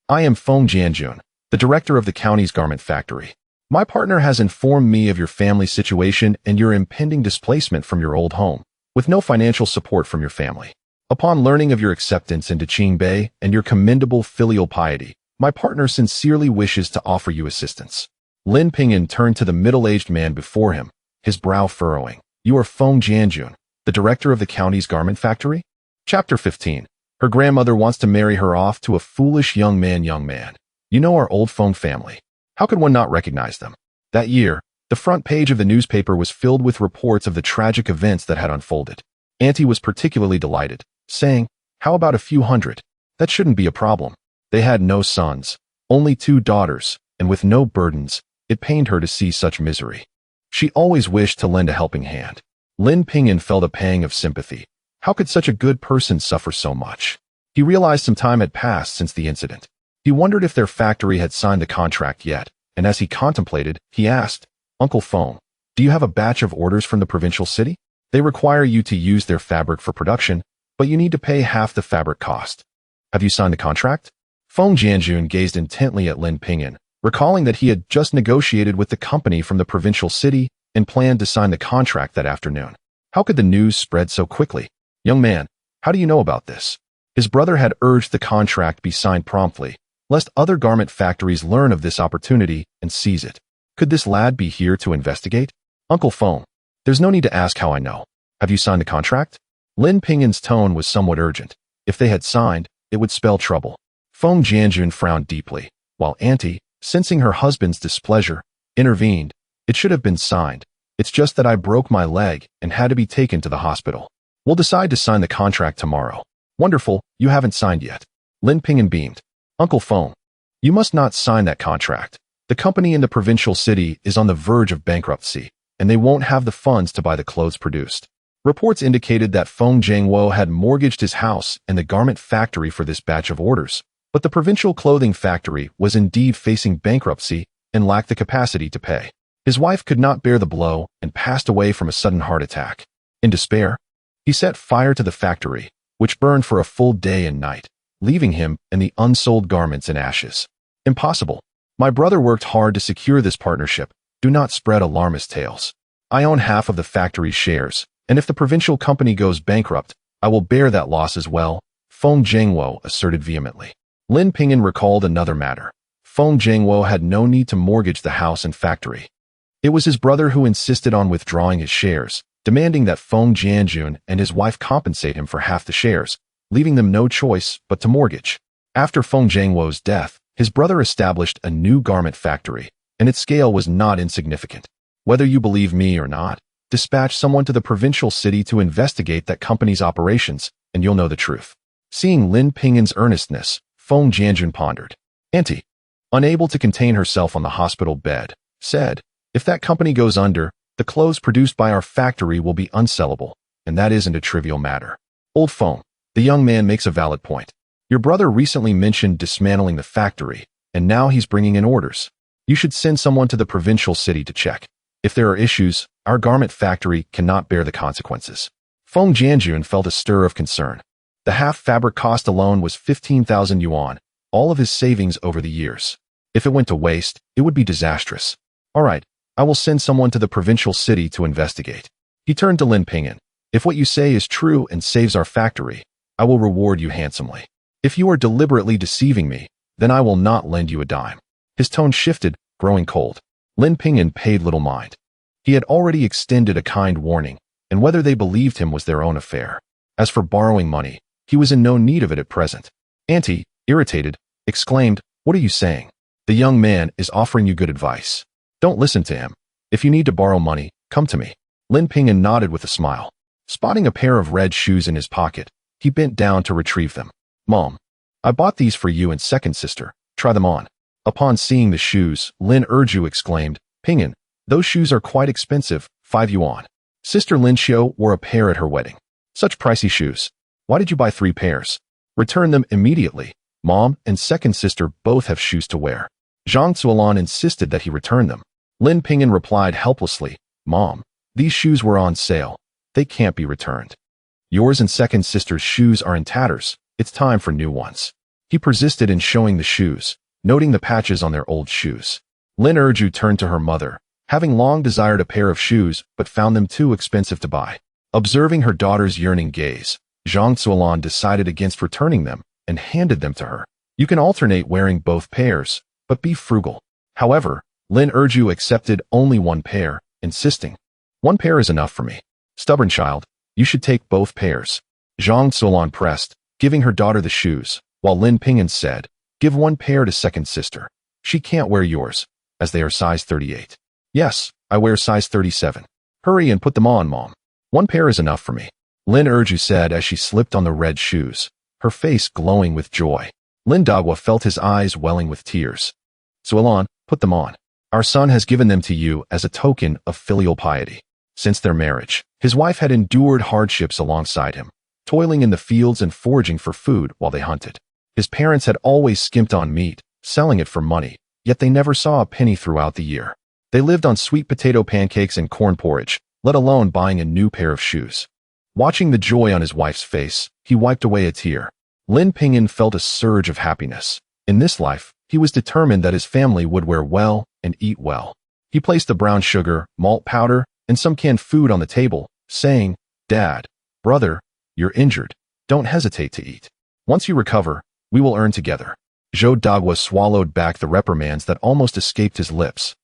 I am Feng Jianjun, the director of the county's garment factory. My partner has informed me of your family's situation and your impending displacement from your old home, with no financial support from your family. Upon learning of your acceptance into Qingbei and your commendable filial piety, my partner sincerely wishes to offer you assistance. Lin Ping'an turned to the middle-aged man before him, his brow furrowing. You are Feng Jianjun, the director of the county's garment factory? Chapter 15. Her grandmother wants to marry her off to a foolish young man. You know our old Feng family. How could one not recognize them? That year, the front page of the newspaper was filled with reports of the tragic events that had unfolded. Auntie was particularly delighted, saying, How about a few hundred? That shouldn't be a problem. They had no sons, only 2 daughters, and with no burdens, It pained her to see such misery. She always wished to lend a helping hand. Lin Ping'an felt a pang of sympathy. How could such a good person suffer so much? He realized some time had passed since the incident. He wondered if their factory had signed the contract yet, and as he contemplated, he asked, "Uncle Feng, do you have a batch of orders from the provincial city? They require you to use their fabric for production, but you need to pay half the fabric cost. Have you signed the contract?" Feng Jianjun gazed intently at Lin Ping'an, recalling that he had just negotiated with the company from the provincial city and planned to sign the contract that afternoon. How could the news spread so quickly? "Young man, how do you know about this?" His brother had urged the contract be signed promptly, lest other garment factories learn of this opportunity and seize it. Could this lad be here to investigate? "Uncle Feng, there's no need to ask how I know. Have you signed the contract?" Lin Ping'an's tone was somewhat urgent. If they had signed, it would spell trouble. Feng Jianjun frowned deeply, while Auntie, sensing her husband's displeasure, intervened. "It should have been signed. It's just that I broke my leg and had to be taken to the hospital. We'll decide to sign the contract tomorrow." "Wonderful, you haven't signed yet." Lin Ping'an beamed. "Uncle Feng, you must not sign that contract. The company in the provincial city is on the verge of bankruptcy, and they won't have the funds to buy the clothes produced." Reports indicated that Feng Jiangwo had mortgaged his house and the garment factory for this batch of orders, but the provincial clothing factory was indeed facing bankruptcy and lacked the capacity to pay. His wife could not bear the blow and passed away from a sudden heart attack. In despair, he set fire to the factory, which burned for a full day and night, leaving him and the unsold garments in ashes. "Impossible. My brother worked hard to secure this partnership. Do not spread alarmist tales. I own half of the factory's shares, and if the provincial company goes bankrupt, I will bear that loss as well," Feng Jiangwo asserted vehemently. Lin Ping'an recalled another matter. Feng Jiangwo had no need to mortgage the house and factory. It was his brother who insisted on withdrawing his shares, demanding that Feng Jianjun and his wife compensate him for half the shares, leaving them no choice but to mortgage. After Feng Jiangwo's death, his brother established a new garment factory, and its scale was not insignificant. Whether you believe me or not, dispatch someone to the provincial city to investigate that company's operations, and you'll know the truth. Seeing Lin Ping'an's earnestness, Feng Jianjun pondered. Auntie, unable to contain herself on the hospital bed, said, "If that company goes under, the clothes produced by our factory will be unsellable, and that isn't a trivial matter." "Old Feng, the young man makes a valid point. Your brother recently mentioned dismantling the factory, and now he's bringing in orders. You should send someone to the provincial city to check. If there are issues, our garment factory cannot bear the consequences." Feng Jianjun felt a stir of concern. The half fabric cost alone was 15,000 yuan, all of his savings over the years. If it went to waste, it would be disastrous. "All right, I will send someone to the provincial city to investigate." He turned to Lin Ping'an. "If what you say is true and saves our factory, I will reward you handsomely. If you are deliberately deceiving me, then I will not lend you a dime." His tone shifted, growing cold. Lin Ping'an paid little mind. He had already extended a kind warning, and whether they believed him was their own affair. As for borrowing money, he was in no need of it at present. Auntie, irritated, exclaimed, "What are you saying? The young man is offering you good advice. Don't listen to him. If you need to borrow money, come to me." Lin Ping'an nodded with a smile. Spotting a pair of red shoes in his pocket, he bent down to retrieve them. "Mom, I bought these for you and second sister. Try them on." Upon seeing the shoes, Lin Erju exclaimed, "Ping'an, those shoes are quite expensive, 5 yuan. Sister Lin Xiu wore a pair at her wedding. Such pricey shoes. Why did you buy 3 pairs? Return them immediately. Mom and second sister both have shoes to wear." Zhang Zuolan insisted that he return them. Lin Ping'an replied helplessly, "Mom, these shoes were on sale. They can't be returned. Yours and second sister's shoes are in tatters. It's time for new ones." He persisted in showing the shoes, noting the patches on their old shoes. Lin Erju turned to her mother, having long desired a pair of shoes but found them too expensive to buy. Observing her daughter's yearning gaze, Zhang Zuolan decided against returning them and handed them to her. "You can alternate wearing both pairs, but be frugal." However, Lin Erju accepted only one pair, insisting, "1 pair is enough for me. Stubborn child, you should take both pairs." Zhang Zuolan pressed, giving her daughter the shoes, while Lin Ping'an said, "Give 1 pair to second sister. She can't wear yours, as they are size 38. "Yes, I wear size 37. Hurry and put them on, Mom. 1 pair is enough for me." Lin Erju said as she slipped on the red shoes, her face glowing with joy. Lin Dagwa felt his eyes welling with tears. "Zuolan, put them on." Our son has given them to you as a token of filial piety. Since their marriage, his wife had endured hardships alongside him, toiling in the fields and foraging for food while they hunted. His parents had always skimped on meat, selling it for money, yet they never saw a penny throughout the year. They lived on sweet potato pancakes and corn porridge, let alone buying a new pair of shoes. Watching the joy on his wife's face, he wiped away a tear. Lin Ping'an felt a surge of happiness. In this life, he was determined that his family would wear well and eat well. He placed the brown sugar, malt powder, and some canned food on the table, saying, "Dad, brother, you're injured. Don't hesitate to eat. Once you recover, we will earn together." Zhou Dagua swallowed back the reprimands that almost escaped his lips.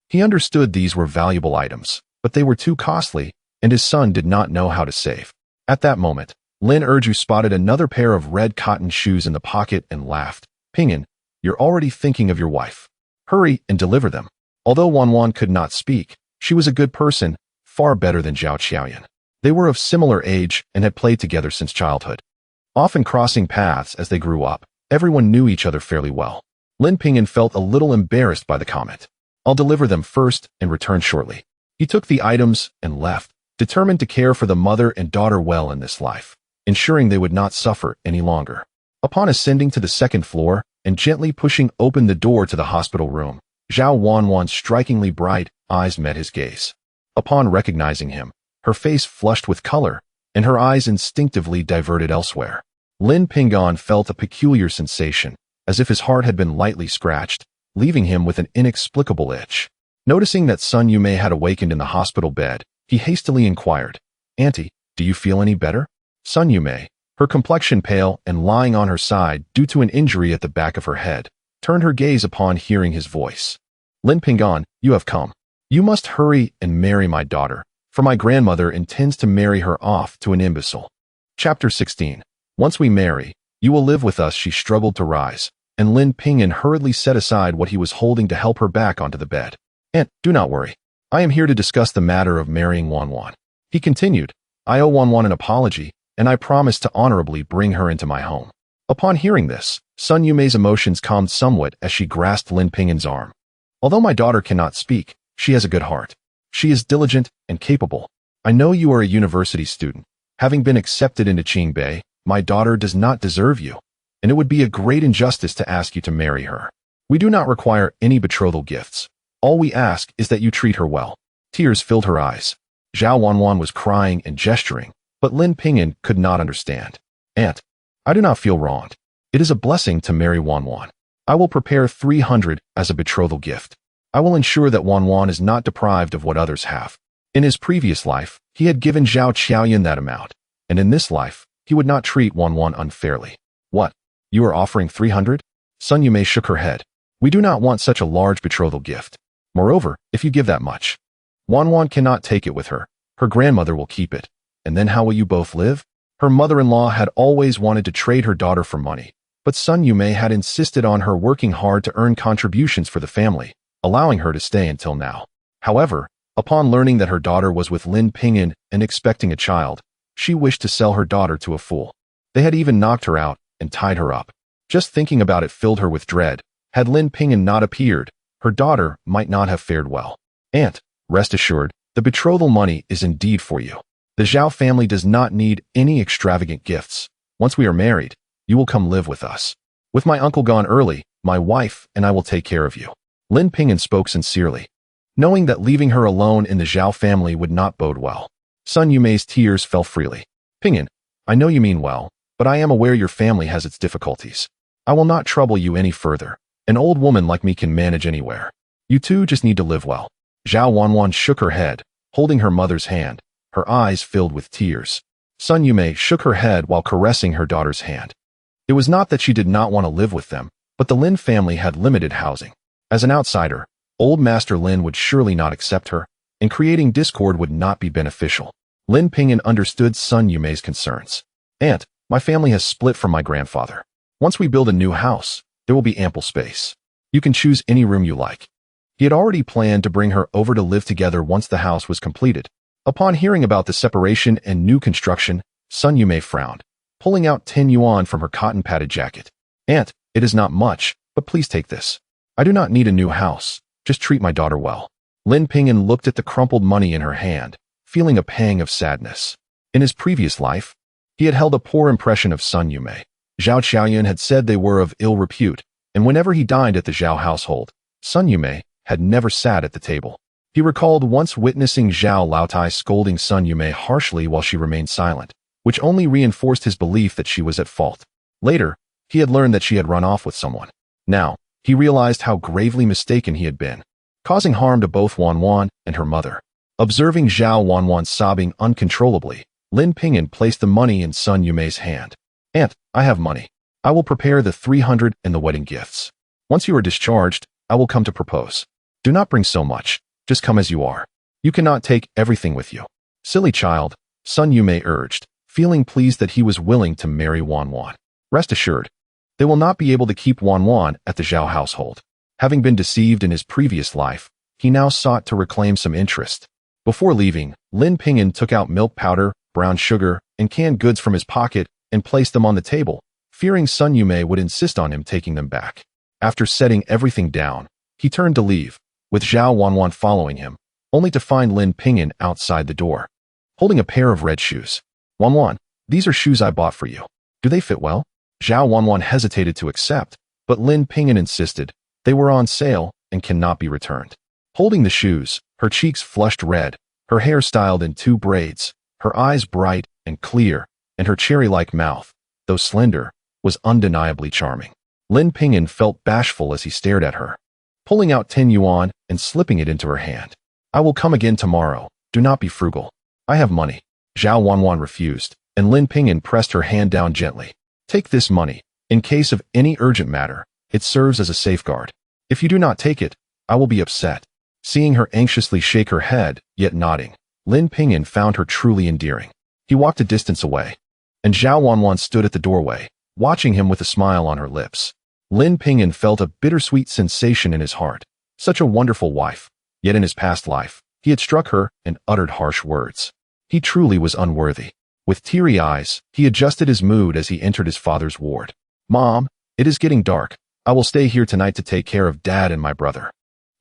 He understood these were valuable items, but they were too costly, and his son did not know how to save. At that moment, Lin Erju spotted another pair of red cotton shoes in the pocket and laughed. "Ping'an, you're already thinking of your wife. Hurry and deliver them." Although Wanwan could not speak, she was a good person, far better than Zhao Qiaoyan. They were of similar age and had played together since childhood. Often crossing paths as they grew up, everyone knew each other fairly well. Lin Ping'an felt a little embarrassed by the comment. "I'll deliver them first and return shortly." He took the items and left, determined to care for the mother and daughter well in this life, ensuring they would not suffer any longer. Upon ascending to the second floor and gently pushing open the door to the hospital room, Zhao Wanwan's strikingly bright eyes met his gaze. Upon recognizing him, her face flushed with color, and her eyes instinctively diverted elsewhere. Lin Ping'an felt a peculiar sensation, as if his heart had been lightly scratched, leaving him with an inexplicable itch. Noticing that Sun Yumei had awakened in the hospital bed, he hastily inquired, "Auntie, do you feel any better?" Sun Yumei, her complexion pale and lying on her side due to an injury at the back of her head, turned her gaze upon hearing his voice. "Lin Ping'an, you have come. You must hurry and marry my daughter, for my grandmother intends to marry her off to an imbecile." Chapter 16. Once we marry, you will live with us. She struggled to rise, and Lin Ping'an hurriedly set aside what he was holding to help her back onto the bed. "Aunt, do not worry. I am here to discuss the matter of marrying Wanwan." He continued, "I owe Wanwan an apology, and I promise to honorably bring her into my home." Upon hearing this, Sun Yumei's emotions calmed somewhat as she grasped Lin Ping'an's arm. "Although my daughter cannot speak, she has a good heart. She is diligent and capable. I know you are a university student. Having been accepted into Qingbei, my daughter does not deserve you, and it would be a great injustice to ask you to marry her. We do not require any betrothal gifts. All we ask is that you treat her well." Tears filled her eyes. Zhao Wanwan was crying and gesturing, but Lin Ping'an could not understand. "Aunt, I do not feel wronged. It is a blessing to marry Wanwan. I will prepare 300 as a betrothal gift. I will ensure that Wanwan is not deprived of what others have. In his previous life, he had given Zhao Qiaoyan that amount, and in this life, he would not treat Wanwan unfairly." "What? You are offering 300? Sun Yumei shook her head. "We do not want such a large betrothal gift. Moreover, if you give that much, Wanwan cannot take it with her. Her grandmother will keep it. And then how will you both live?" Her mother-in-law had always wanted to trade her daughter for money, but Sun Yumei had insisted on her working hard to earn contributions for the family, allowing her to stay until now. However, upon learning that her daughter was with Lin Ping'an and expecting a child, she wished to sell her daughter to a fool. They had even knocked her out and tied her up. Just thinking about it filled her with dread. Had Lin Ping'an not appeared, her daughter might not have fared well. "Aunt, rest assured, the betrothal money is indeed for you. The Zhao family does not need any extravagant gifts. Once we are married, you will come live with us. With my uncle gone early, my wife and I will take care of you." Lin Ping'an spoke sincerely, knowing that leaving her alone in the Zhao family would not bode well. Sun Yumei's tears fell freely. "Ping'an, I know you mean well, but I am aware your family has its difficulties. I will not trouble you any further. An old woman like me can manage anywhere. You two just need to live well." Zhao Wanwan shook her head, holding her mother's hand, her eyes filled with tears. Sun Yumei shook her head while caressing her daughter's hand. It was not that she did not want to live with them, but the Lin family had limited housing. As an outsider, old Master Lin would surely not accept her, and creating discord would not be beneficial. Lin Ping'an understood Sun Yumei's concerns. "Aunt, my family has split from my grandfather. Once we build a new house, there will be ample space. You can choose any room you like." He had already planned to bring her over to live together once the house was completed. Upon hearing about the separation and new construction, Sun Yumei frowned, pulling out 10 yuan from her cotton-padded jacket. "Aunt, it is not much, but please take this. I do not need a new house. Just treat my daughter well. Lin Ping'an looked at the crumpled money in her hand, feeling a pang of sadness. In his previous life, he had held a poor impression of Sun Yumei. Zhao Qiaoyun had said they were of ill repute, and whenever he dined at the Zhao household, Sun Yumei had never sat at the table. He recalled once witnessing Zhao Laotai scolding Sun Yumei harshly while she remained silent, which only reinforced his belief that she was at fault. Later, he had learned that she had run off with someone. Now, he realized how gravely mistaken he had been, causing harm to both Wanwan and her mother. Observing Zhao Wanwan sobbing uncontrollably, Lin Ping'an placed the money in Sun Yumei's hand. "Aunt, I have money. I will prepare the 300 and the wedding gifts. Once you are discharged, I will come to propose. Do not bring so much, just come as you are. You cannot take everything with you." "Silly child," Sun Yumei urged, feeling pleased that he was willing to marry Wanwan. "Rest assured, they will not be able to keep Wanwan at the Zhao household." Having been deceived in his previous life, he now sought to reclaim some interest. Before leaving, Lin Ping'an took out milk powder, brown sugar, and canned goods from his pocket and placed them on the table, fearing Sun Yumei would insist on him taking them back. After setting everything down, he turned to leave, with Zhao Wanwan following him, only to find Lin Ping'an outside the door, holding a pair of red shoes. "Wanwan, these are shoes I bought for you. Do they fit well?" Zhao Wanwan hesitated to accept, but Lin Ping'an insisted. "They were on sale and cannot be returned." Holding the shoes, her cheeks flushed red, her hair styled in 2 braids, her eyes bright and clear, and her cherry-like mouth, though slender, was undeniably charming. Lin Ping'an felt bashful as he stared at her, pulling out 10 yuan and slipping it into her hand. "I will come again tomorrow. Do not be frugal. I have money." Zhao Wanwan refused, and Lin Ping'an pressed her hand down gently. "Take this money. In case of any urgent matter, it serves as a safeguard. If you do not take it, I will be upset." Seeing her anxiously shake her head, yet nodding, Lin Ping'an found her truly endearing. He walked a distance away, and Zhao Wanwan stood at the doorway, watching him with a smile on her lips. Lin Ping'an felt a bittersweet sensation in his heart. Such a wonderful wife, yet in his past life, he had struck her and uttered harsh words. He truly was unworthy. With teary eyes, he adjusted his mood as he entered his father's ward. "Mom, it is getting dark. I will stay here tonight to take care of Dad and my brother.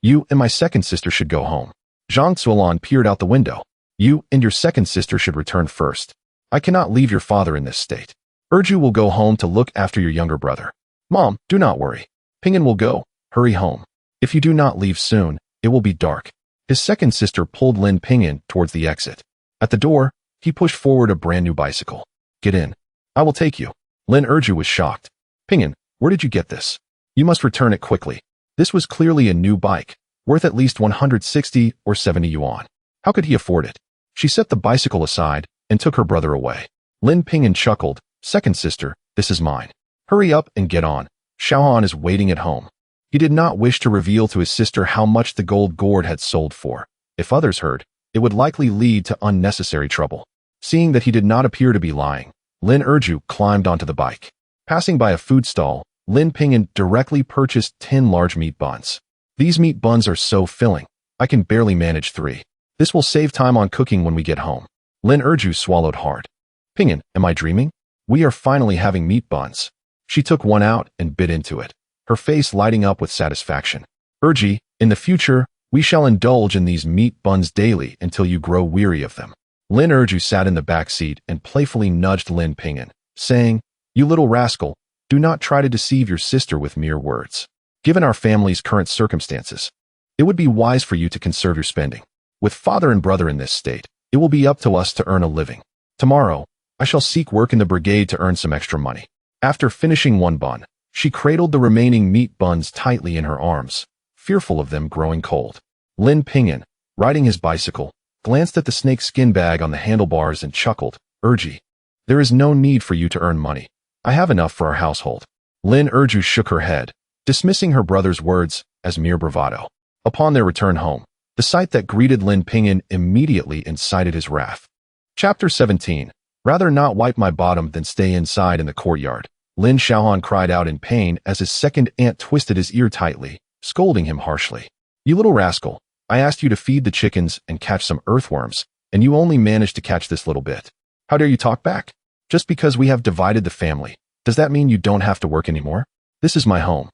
You and my second sister should go home." Zhang Zuolan peered out the window. "You and your second sister should return first. I cannot leave your father in this state. Urju will go home to look after your younger brother." "Mom, do not worry. Ping'an will go. Hurry home. If you do not leave soon, it will be dark." His second sister pulled Lin Ping'an towards the exit. At the door, he pushed forward a brand new bicycle. "Get in. I will take you." Lin Urju was shocked. "Ping'an, where did you get this? You must return it quickly." This was clearly a new bike, worth at least 160 or 70 yuan. How could he afford it? She set the bicycle aside and took her brother away. Lin Ping'an chuckled. "Second sister, this is mine. Hurry up and get on. Xiaohan is waiting at home." He did not wish to reveal to his sister how much the gold gourd had sold for. If others heard, it would likely lead to unnecessary trouble. Seeing that he did not appear to be lying, Lin Urju climbed onto the bike. Passing by a food stall, Lin Ping'an directly purchased 10 large meat buns. "These meat buns are so filling, I can barely manage 3. This will save time on cooking when we get home." Lin Urju swallowed hard. "Ping'an, am I dreaming? We are finally having meat buns." She took one out and bit into it, her face lighting up with satisfaction. "Urji, in the future, we shall indulge in these meat buns daily until you grow weary of them." Lin Urju sat in the back seat and playfully nudged Lin Ping'an, saying, "You little rascal, do not try to deceive your sister with mere words. Given our family's current circumstances, it would be wise for you to conserve your spending. With father and brother in this state, it will be up to us to earn a living. Tomorrow, I shall seek work in the brigade to earn some extra money." After finishing one bun, she cradled the remaining meat buns tightly in her arms, fearful of them growing cold. Lin Ping'an, riding his bicycle, glanced at the snake skin bag on the handlebars and chuckled. "Urji, there is no need for you to earn money. I have enough for our household." Lin Urju shook her head, dismissing her brother's words as mere bravado. Upon their return home, the sight that greeted Lin Ping'an immediately incited his wrath. Chapter 17. Rather not wipe my bottom than stay inside in the courtyard. Lin Xiaohan cried out in pain as his second aunt twisted his ear tightly, scolding him harshly. "You little rascal, I asked you to feed the chickens and catch some earthworms, and you only managed to catch this little bit. How dare you talk back? Just because we have divided the family, does that mean you don't have to work anymore? This is my home.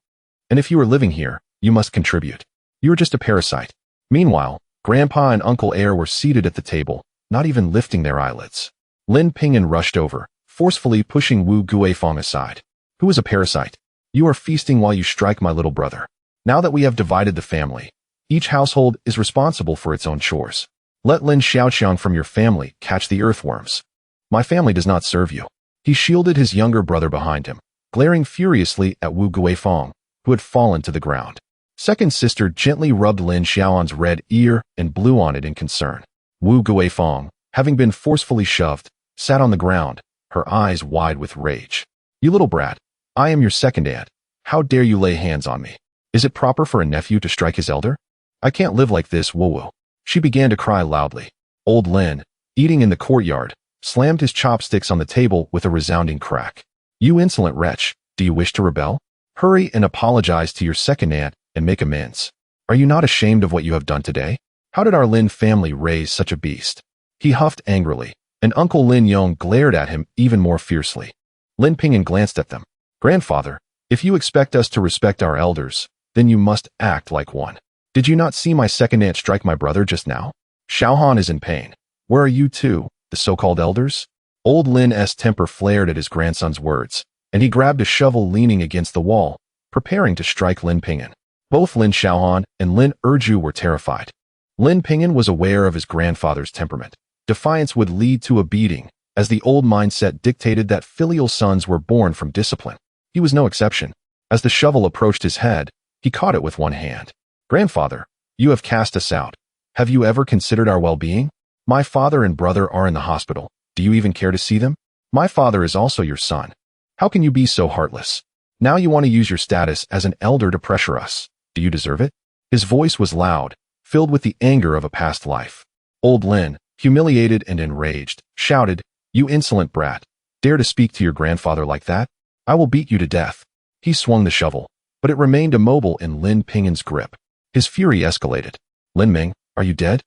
And if you are living here, you must contribute." You are just a parasite. Meanwhile, Grandpa and Uncle Air were seated at the table, not even lifting their eyelids. Lin Ping'an rushed over, forcefully pushing Wu Guifeng aside. Who is a parasite? You are feasting while you strike my little brother. Now that we have divided the family, each household is responsible for its own chores. Let Lin Xiaoqiang from your family catch the earthworms. My family does not serve you. He shielded his younger brother behind him, glaring furiously at Wu Guifeng, who had fallen to the ground. Second sister gently rubbed Lin Xiaoan's red ear and blew on it in concern. Wu Guifeng, having been forcefully shoved, sat on the ground, her eyes wide with rage. You little brat, I am your second aunt. How dare you lay hands on me? Is it proper for a nephew to strike his elder? I can't live like this, Wu. She began to cry loudly. Old Lin, eating in the courtyard, slammed his chopsticks on the table with a resounding crack. You insolent wretch, do you wish to rebel? Hurry and apologize to your second aunt and make amends. Are you not ashamed of what you have done today? How did our Lin family raise such a beast? He huffed angrily, and Uncle Lin Yong glared at him even more fiercely. Lin Ping'an glanced at them. Grandfather, if you expect us to respect our elders, then you must act like one. Did you not see my second aunt strike my brother just now? Xiaohan is in pain. Where are you two, the so-called elders? Old Lin's temper flared at his grandson's words, and he grabbed a shovel leaning against the wall, preparing to strike Lin Ping'an. Both Lin Xiaohan and Lin Erju were terrified. Lin Ping'an was aware of his grandfather's temperament. Defiance would lead to a beating, as the old mindset dictated that filial sons were born from discipline. He was no exception. As the shovel approached his head, he caught it with one hand. Grandfather, you have cast us out. Have you ever considered our well-being? My father and brother are in the hospital. Do you even care to see them? My father is also your son. How can you be so heartless? Now you want to use your status as an elder to pressure us. Do you deserve it? His voice was loud, filled with the anger of a past life. Old Lin, humiliated and enraged, shouted, You insolent brat. Dare to speak to your grandfather like that? I will beat you to death. He swung the shovel, but it remained immobile in Lin Ping'an's grip. His fury escalated. Lin Ming, are you dead?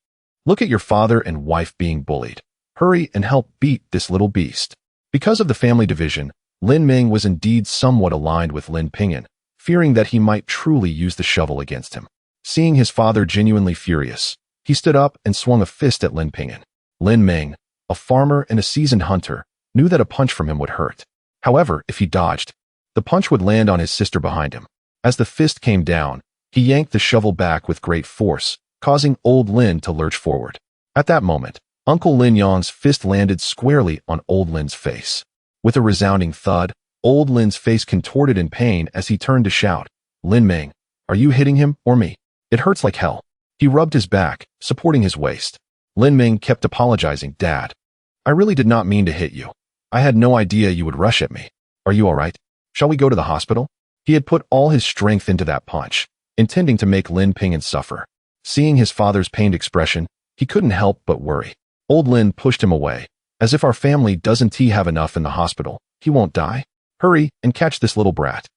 Look at your father and wife being bullied. Hurry and help beat this little beast. Because of the family division, Lin Ming was indeed somewhat aligned with Lin Ping'an, fearing that he might truly use the shovel against him. Seeing his father genuinely furious, he stood up and swung a fist at Lin Ping'an. Lin Ming, a farmer and a seasoned hunter, knew that a punch from him would hurt. However, if he dodged, the punch would land on his sister behind him. As the fist came down, he yanked the shovel back with great force, causing old Lin to lurch forward. At that moment, Uncle Lin Yong's fist landed squarely on old Lin's face. With a resounding thud, old Lin's face contorted in pain as he turned to shout, Lin Ming, are you hitting him or me? It hurts like hell. He rubbed his back, supporting his waist. Lin Ming kept apologizing, Dad. I really did not mean to hit you. I had no idea you would rush at me. Are you all right? Shall we go to the hospital? He had put all his strength into that punch, intending to make Lin Ping'an suffer. Seeing his father's pained expression, he couldn't help but worry. Old Lin pushed him away. As if our family doesn't have enough in the hospital, he won't die. Hurry and catch this little brat.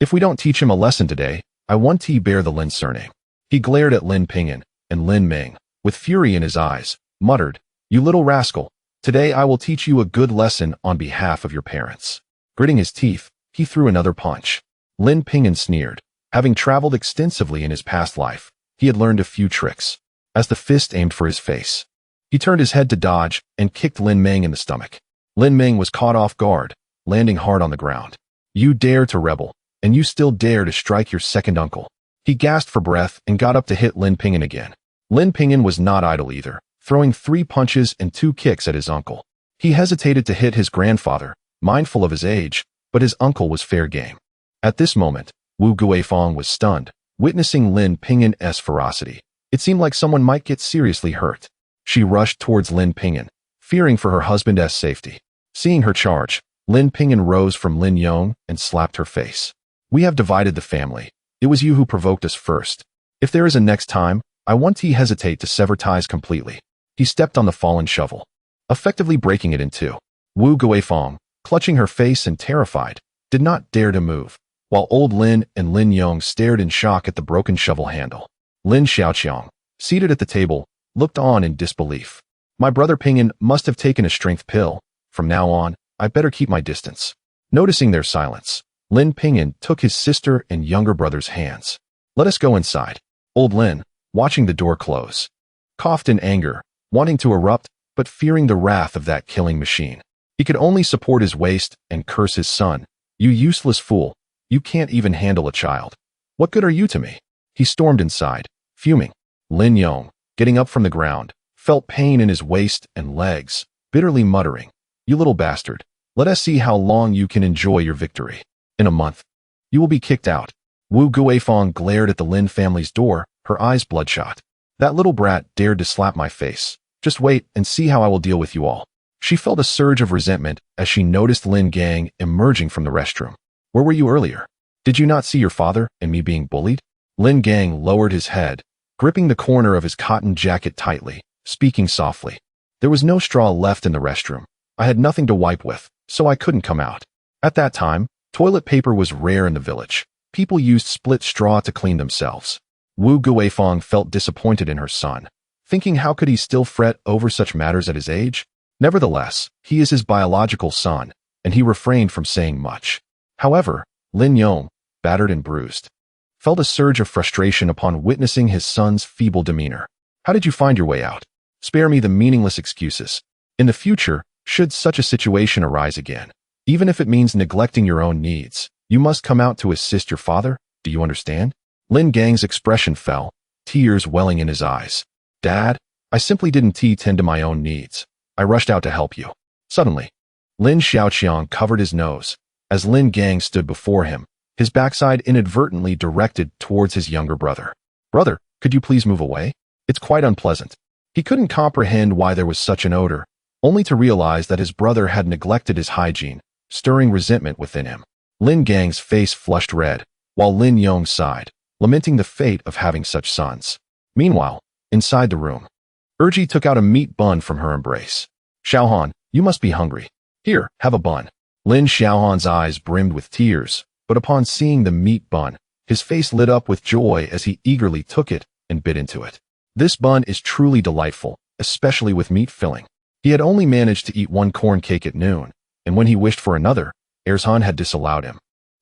If we don't teach him a lesson today, I want to bear the Lin surname. He glared at Lin Ping'an, and Lin Ming, with fury in his eyes, muttered, You little rascal, today I will teach you a good lesson on behalf of your parents. Gritting his teeth, he threw another punch. Lin Ping'an sneered. Having traveled extensively in his past life, he had learned a few tricks. As the fist aimed for his face, he turned his head to dodge and kicked Lin Ming in the stomach. Lin Ming was caught off guard, landing hard on the ground. You dare to rebel, and you still dare to strike your second uncle. He gasped for breath and got up to hit Lin Ping'an again. Lin Ping'an was not idle either, throwing 3 punches and 2 kicks at his uncle. He hesitated to hit his grandfather, mindful of his age, but his uncle was fair game. At this moment, Wu Guifeng was stunned, witnessing Lin Ping'an's ferocity. It seemed like someone might get seriously hurt. She rushed towards Lin Ping'an, fearing for her husband's safety. Seeing her charge, Lin Ping'an rose from Lin Yong and slapped her face. We have divided the family. It was you who provoked us first. If there is a next time, I want to hesitate to sever ties completely. He stepped on the fallen shovel, effectively breaking it in two. Wu Guifeng, clutching her face and terrified, did not dare to move, while old Lin and Lin Yong stared in shock at the broken shovel handle. Lin Xiaoqiang, seated at the table, looked on in disbelief. My brother Ping'an must have taken a strength pill. From now on, I better keep my distance. Noticing their silence, Lin Ping'an took his sister and younger brother's hands. Let us go inside. Old Lin, watching the door close, coughed in anger, wanting to erupt, but fearing the wrath of that killing machine. He could only support his waist and curse his son. You useless fool. You can't even handle a child. What good are you to me? He stormed inside, fuming. Lin Yong, getting up from the ground, felt pain in his waist and legs, bitterly muttering, "You little bastard. Let us see how long you can enjoy your victory. In a month, you will be kicked out." Wu Guifang glared at the Lin family's door, her eyes bloodshot. "That little brat dared to slap my face. Just wait and see how I will deal with you all." She felt a surge of resentment as she noticed Lin Gang emerging from the restroom. "Where were you earlier? Did you not see your father and me being bullied?" Lin Gang lowered his head, gripping the corner of his cotton jacket tightly, speaking softly. "There was no straw left in the restroom. I had nothing to wipe with, so I couldn't come out. At that time, toilet paper was rare in the village. People used split straw to clean themselves." Wu Guifang felt disappointed in her son, thinking how could he still fret over such matters at his age? Nevertheless, he is his biological son, and he refrained from saying much. However, Lin Yong, battered and bruised, felt a surge of frustration upon witnessing his son's feeble demeanor. "How did you find your way out? Spare me the meaningless excuses. In the future, should such a situation arise again, even if it means neglecting your own needs, you must come out to assist your father. Do you understand?" Lin Gang's expression fell, tears welling in his eyes. "Dad, I simply didn't tend to my own needs. I rushed out to help you." Suddenly, Lin Xiaoqiang covered his nose. As Lin Gang stood before him, his backside inadvertently directed towards his younger brother. "Brother, could you please move away? It's quite unpleasant." He couldn't comprehend why there was such an odor, only to realize that his brother had neglected his hygiene, stirring resentment within him. Lin Gang's face flushed red, while Lin Yong sighed, lamenting the fate of having such sons. Meanwhile, inside the room, Erji took out a meat bun from her embrace. "Xiaohan, you must be hungry. Here, have a bun." Lin Xiaohan's eyes brimmed with tears, but upon seeing the meat bun, his face lit up with joy as he eagerly took it and bit into it. This bun is truly delightful, especially with meat filling. He had only managed to eat one corn cake at noon, and when he wished for another, Erzhan had disallowed him,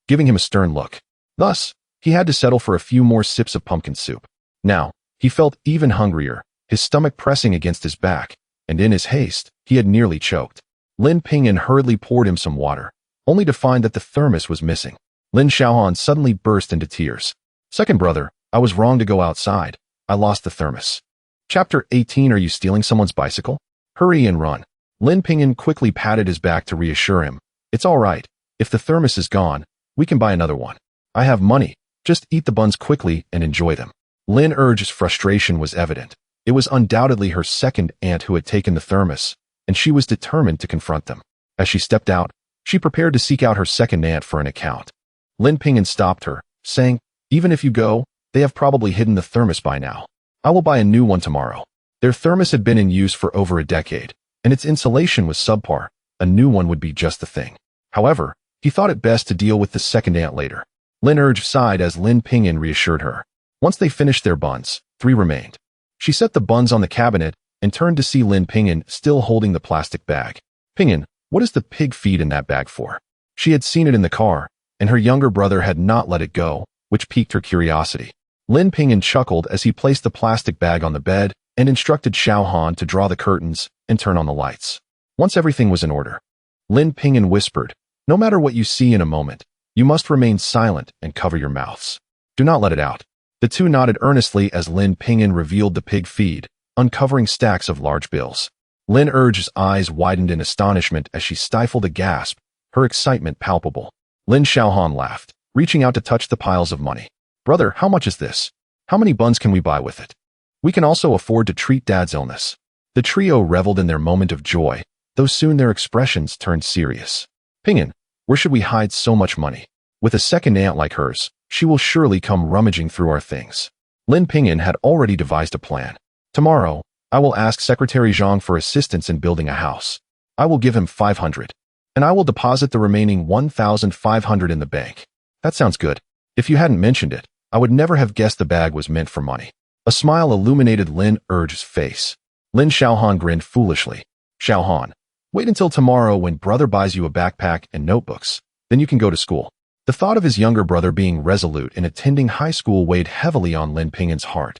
giving him a stern look. Thus, he had to settle for a few more sips of pumpkin soup. Now, he felt even hungrier, his stomach pressing against his back, and in his haste, he had nearly choked. Lin Ping'an hurriedly poured him some water, only to find that the thermos was missing. Lin Xiaohan suddenly burst into tears. "Second brother, I was wrong to go outside. I lost the thermos." Chapter 18. Are you stealing someone's bicycle? Hurry and run. Lin Ping'an quickly patted his back to reassure him. "It's all right. If the thermos is gone, we can buy another one. I have money. Just eat the buns quickly and enjoy them." Lin Erge's frustration was evident. It was undoubtedly her second aunt who had taken the thermos, and she was determined to confront them. As she stepped out, she prepared to seek out her second aunt for an account. Lin Ping'an stopped her, saying, "Even if you go, they have probably hidden the thermos by now. I will buy a new one tomorrow." Their thermos had been in use for over a decade, and its insulation was subpar. A new one would be just the thing. However, he thought it best to deal with the second aunt later. Lin Erge sighed as Lin Ping'an reassured her. Once they finished their buns, 3 remained. She set the buns on the cabinet and turned to see Lin Ping'an still holding the plastic bag. "Ping'an, what is the pig feed in that bag for?" She had seen it in the car, and her younger brother had not let it go, which piqued her curiosity. Lin Ping'an chuckled as he placed the plastic bag on the bed and instructed Xiaohan to draw the curtains and turn on the lights. Once everything was in order, Lin Ping'an whispered, "No matter what you see in a moment, you must remain silent and cover your mouths. Do not let it out." The two nodded earnestly as Lin Ping'an revealed the pig feed, uncovering stacks of large bills. Lin Erge's eyes widened in astonishment as she stifled a gasp, her excitement palpable. Lin Xiaohan laughed, reaching out to touch the piles of money. "Brother, how much is this? How many buns can we buy with it? We can also afford to treat Dad's illness." The trio reveled in their moment of joy, though soon their expressions turned serious. "Ping'an, where should we hide so much money? With a second aunt like hers, she will surely come rummaging through our things." Lin Ping'an had already devised a plan. "Tomorrow, I will ask Secretary Zhang for assistance in building a house. I will give him 500, and I will deposit the remaining 1,500 in the bank." "That sounds good. If you hadn't mentioned it, I would never have guessed the bag was meant for money." A smile illuminated Lin Erge's face. Lin Xiaohan grinned foolishly. "Xiaohan, wait until tomorrow when brother buys you a backpack and notebooks. Then you can go to school." The thought of his younger brother being resolute in attending high school weighed heavily on Lin Ping'an's heart,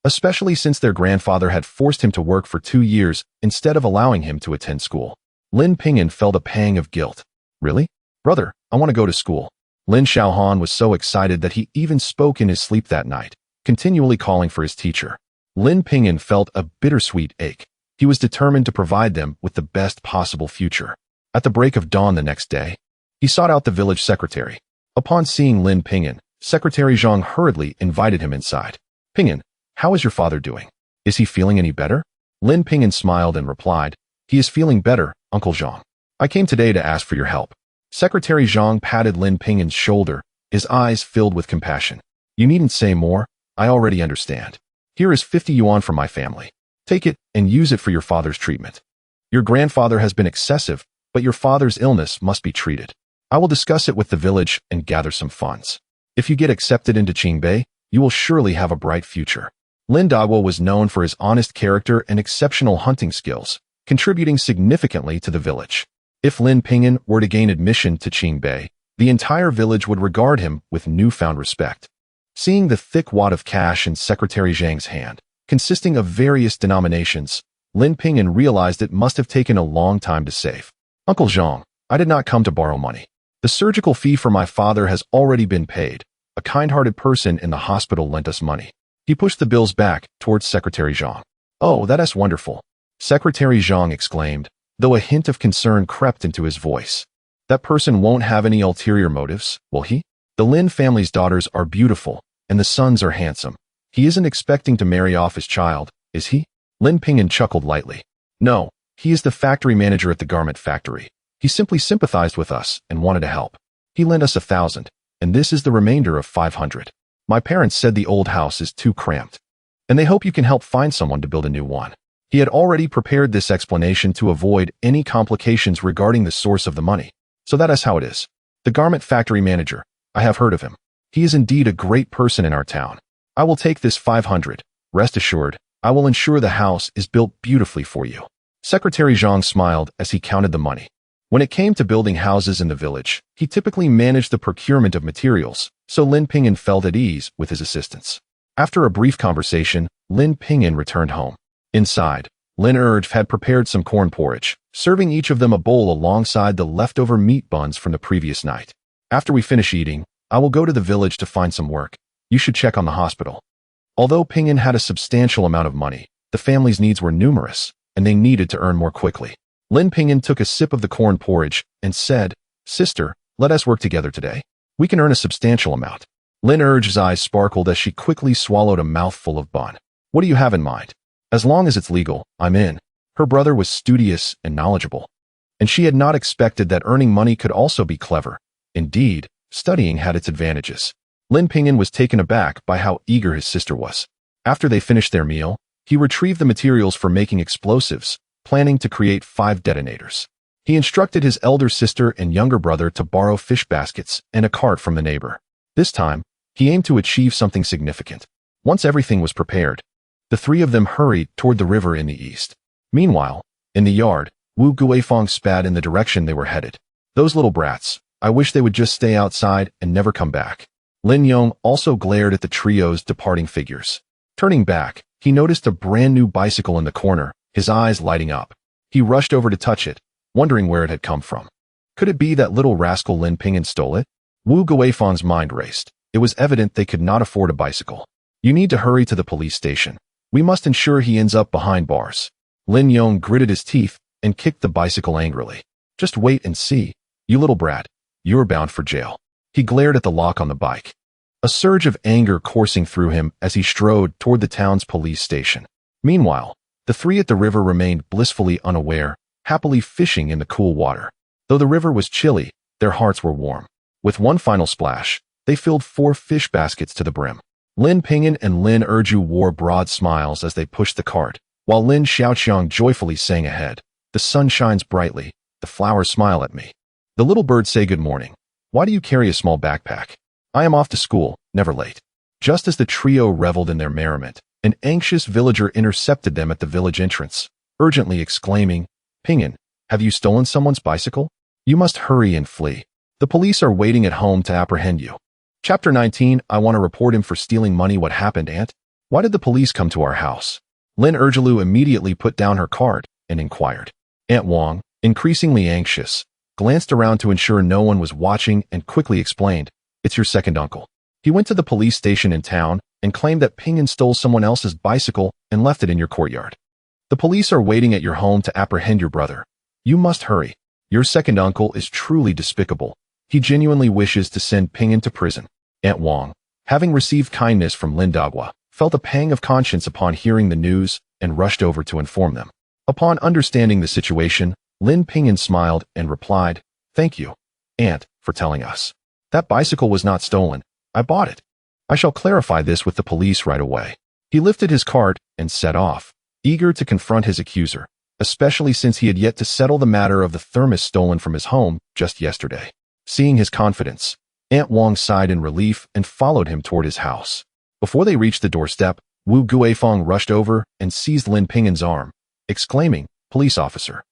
especially since their grandfather had forced him to work for 2 years instead of allowing him to attend school. Lin Ping'an felt a pang of guilt. Really? Brother, I want to go to school. Lin Xiaohan was so excited that he even spoke in his sleep that night, continually calling for his teacher. Lin Ping'an felt a bittersweet ache. He was determined to provide them with the best possible future. At the break of dawn the next day, he sought out the village secretary. Upon seeing Lin Ping'an, Secretary Zhang hurriedly invited him inside. Ping'an, how is your father doing? Is he feeling any better? Lin Ping'an smiled and replied, he is feeling better, Uncle Zhang. I came today to ask for your help. Secretary Zhang patted Lin Ping'an's shoulder, his eyes filled with compassion. You needn't say more, I already understand. Here is 50 yuan from my family. Take it and use it for your father's treatment. Your grandfather has been excessive, but your father's illness must be treated. I will discuss it with the village and gather some funds. If you get accepted into Qingbei, you will surely have a bright future. Lin Dagwo was known for his honest character and exceptional hunting skills, contributing significantly to the village. If Lin Ping'an were to gain admission to Qingbei, the entire village would regard him with newfound respect. Seeing the thick wad of cash in Secretary Zhang's hand, consisting of various denominations, Lin Ping'an realized it must have taken a long time to save. Uncle Zhang, I did not come to borrow money. The surgical fee for my father has already been paid. A kind-hearted person in the hospital lent us money. He pushed the bills back towards Secretary Zhang. Oh, that is wonderful. Secretary Zhang exclaimed, though a hint of concern crept into his voice. That person won't have any ulterior motives, will he? The Lin family's daughters are beautiful, and the sons are handsome. He isn't expecting to marry off his child, is he? Lin Ping'an chuckled lightly. No, he is the factory manager at the garment factory. He simply sympathized with us and wanted to help. He lent us 1,000, and this is the remainder of 500. My parents said the old house is too cramped, and they hope you can help find someone to build a new one. He had already prepared this explanation to avoid any complications regarding the source of the money. So that is how it is. The garment factory manager, I have heard of him. He is indeed a great person in our town. I will take this 500. Rest assured, I will ensure the house is built beautifully for you. Secretary Zhang smiled as he counted the money. When it came to building houses in the village, he typically managed the procurement of materials, so Lin Ping'an felt at ease with his assistance. After a brief conversation, Lin Ping'an returned home. Inside, Lin Erge had prepared some corn porridge, serving each of them a bowl alongside the leftover meat buns from the previous night. After we finish eating, I will go to the village to find some work. You should check on the hospital. Although Ping'an had a substantial amount of money, the family's needs were numerous, and they needed to earn more quickly. Lin Ping'an took a sip of the corn porridge and said, Sister, let us work together today. We can earn a substantial amount. Lin Erge's eyes sparkled as she quickly swallowed a mouthful of bun. What do you have in mind? As long as it's legal, I'm in. Her brother was studious and knowledgeable, and she had not expected that earning money could also be clever. Indeed, studying had its advantages. Lin Ping'an was taken aback by how eager his sister was. After they finished their meal, he retrieved the materials for making explosives, planning to create 5 detonators. He instructed his elder sister and younger brother to borrow fish baskets and a cart from the neighbor. This time, he aimed to achieve something significant. Once everything was prepared, the 3 of them hurried toward the river in the east. Meanwhile, in the yard, Wu Guifeng spat in the direction they were headed. Those little brats, I wish they would just stay outside and never come back. Lin Yong also glared at the trio's departing figures. Turning back, he noticed a brand new bicycle in the corner, his eyes lighting up. He rushed over to touch it, wondering where it had come from. Could it be that little rascal Lin Ping'an stole it? Wu Guifeng's mind raced. It was evident they could not afford a bicycle. You need to hurry to the police station. We must ensure he ends up behind bars. Lin Yong gritted his teeth and kicked the bicycle angrily. Just wait and see. You little brat. You're bound for jail. He glared at the lock on the bike. A surge of anger coursing through him as he strode toward the town's police station. Meanwhile, the 3 at the river remained blissfully unaware, happily fishing in the cool water. Though the river was chilly, their hearts were warm. With one final splash, they filled 4 fish baskets to the brim. Lin Ping'an and Lin Erju wore broad smiles as they pushed the cart, while Lin Xiaoqiang joyfully sang ahead. The sun shines brightly, the flowers smile at me. The little birds say good morning. Why do you carry a small backpack? I am off to school, never late. Just as the trio reveled in their merriment, an anxious villager intercepted them at the village entrance, urgently exclaiming, Ping'an, have you stolen someone's bicycle? You must hurry and flee. The police are waiting at home to apprehend you. Chapter 19, I want to report him for stealing money. What happened, Aunt? Why did the police come to our house? Lin Ergelou immediately put down her card and inquired. Aunt Wang, increasingly anxious, glanced around to ensure no one was watching and quickly explained, it's your second uncle. He went to the police station in town and claimed that Ping'an stole someone else's bicycle and left it in your courtyard. The police are waiting at your home to apprehend your brother. You must hurry. Your second uncle is truly despicable. He genuinely wishes to send Ping'an to prison. Aunt Wang, having received kindness from Lin Dagua, felt a pang of conscience upon hearing the news and rushed over to inform them. Upon understanding the situation, Lin Ping'an smiled and replied, Thank you, Aunt, for telling us. That bicycle was not stolen. I bought it. I shall clarify this with the police right away. He lifted his cart and set off, eager to confront his accuser, especially since he had yet to settle the matter of the thermos stolen from his home just yesterday. Seeing his confidence, Aunt Wang sighed in relief and followed him toward his house. Before they reached the doorstep, Wu Guifeng rushed over and seized Lin Ping'an's arm, exclaiming, Police officer.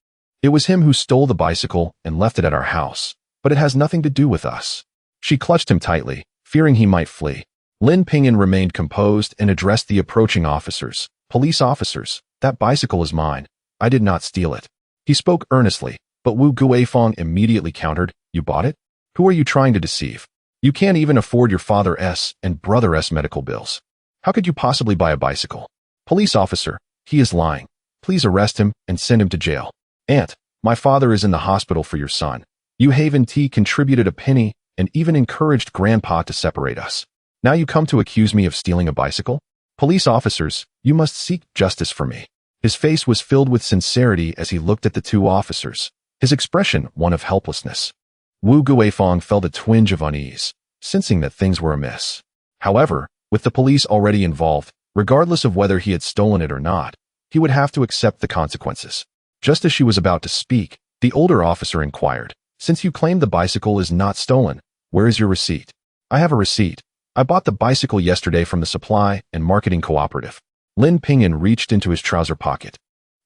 It was him who stole the bicycle and left it at our house, but it has nothing to do with us. She clutched him tightly, fearing he might flee. Lin Ping'an remained composed and addressed the approaching officers. Police officers, that bicycle is mine. I did not steal it. He spoke earnestly, but Wu Guifeng immediately countered, You bought it? Who are you trying to deceive? You can't even afford your father's and brother's medical bills. How could you possibly buy a bicycle? Police officer, he is lying. Please arrest him and send him to jail. Aunt, my father is in the hospital for your son. You Haven T contributed a penny and even encouraged Grandpa to separate us. Now you come to accuse me of stealing a bicycle? Police officers, you must seek justice for me. His face was filled with sincerity as he looked at the two officers, his expression one of helplessness. Wu Guifeng felt a twinge of unease, sensing that things were amiss. However, with the police already involved, regardless of whether he had stolen it or not, he would have to accept the consequences. Just as she was about to speak, the older officer inquired, Since you claim the bicycle is not stolen, where is your receipt? I have a receipt. I bought the bicycle yesterday from the Supply and Marketing Cooperative. Lin Ping'an reached into his trouser pocket,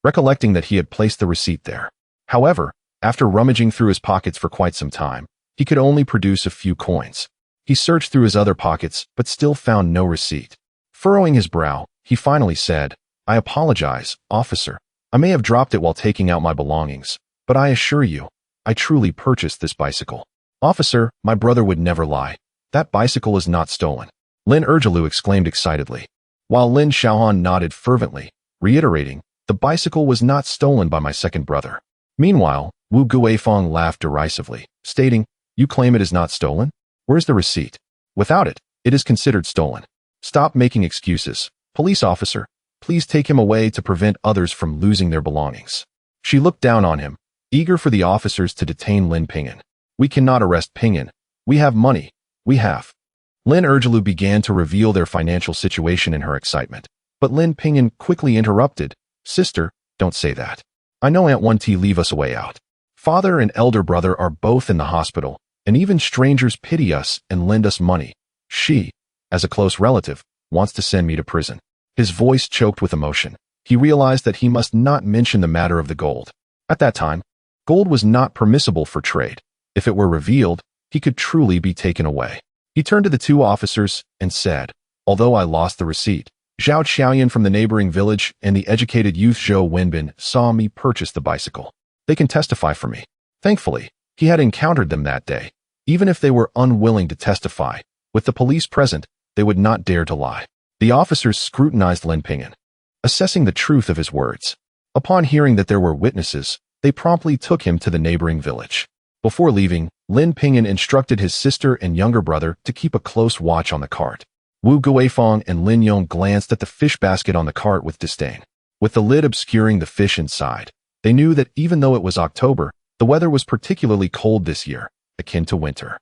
recollecting that he had placed the receipt there. However, after rummaging through his pockets for quite some time, he could only produce a few coins. He searched through his other pockets but still found no receipt. Furrowing his brow, he finally said, I apologize, officer. I may have dropped it while taking out my belongings, but I assure you, I truly purchased this bicycle. Officer, my brother would never lie. That bicycle is not stolen. Lin Ergelou exclaimed excitedly, while Lin Xiaohan nodded fervently, reiterating, the bicycle was not stolen by my second brother. Meanwhile, Wu Guifeng laughed derisively, stating, You claim it is not stolen? Where's the receipt? Without it, it is considered stolen. Stop making excuses. Police officer, please take him away to prevent others from losing their belongings. She looked down on him, eager for the officers to detain Lin Ping'an. We cannot arrest Ping'an. We have money. We have. Lin Ergelou began to reveal their financial situation in her excitement, but Lin Ping'an quickly interrupted, Sister, don't say that. I know Aunt 1T leave us a way out. Father and elder brother are both in the hospital, and even strangers pity us and lend us money. She, as a close relative, wants to send me to prison. His voice choked with emotion. He realized that he must not mention the matter of the gold. At that time, gold was not permissible for trade. If it were revealed, he could truly be taken away. He turned to the two officers and said, Although I lost the receipt, Zhao Xiaoyan from the neighboring village and the educated youth Zhou Wenbin saw me purchase the bicycle. They can testify for me. Thankfully, he had encountered them that day. Even if they were unwilling to testify, with the police present, they would not dare to lie. The officers scrutinized Lin Ping'an, assessing the truth of his words. Upon hearing that there were witnesses, they promptly took him to the neighboring village. Before leaving, Lin Ping'an instructed his sister and younger brother to keep a close watch on the cart. Wu Guifeng and Lin Yong glanced at the fish basket on the cart with disdain. With the lid obscuring the fish inside, they knew that even though it was October, the weather was particularly cold this year, akin to winter.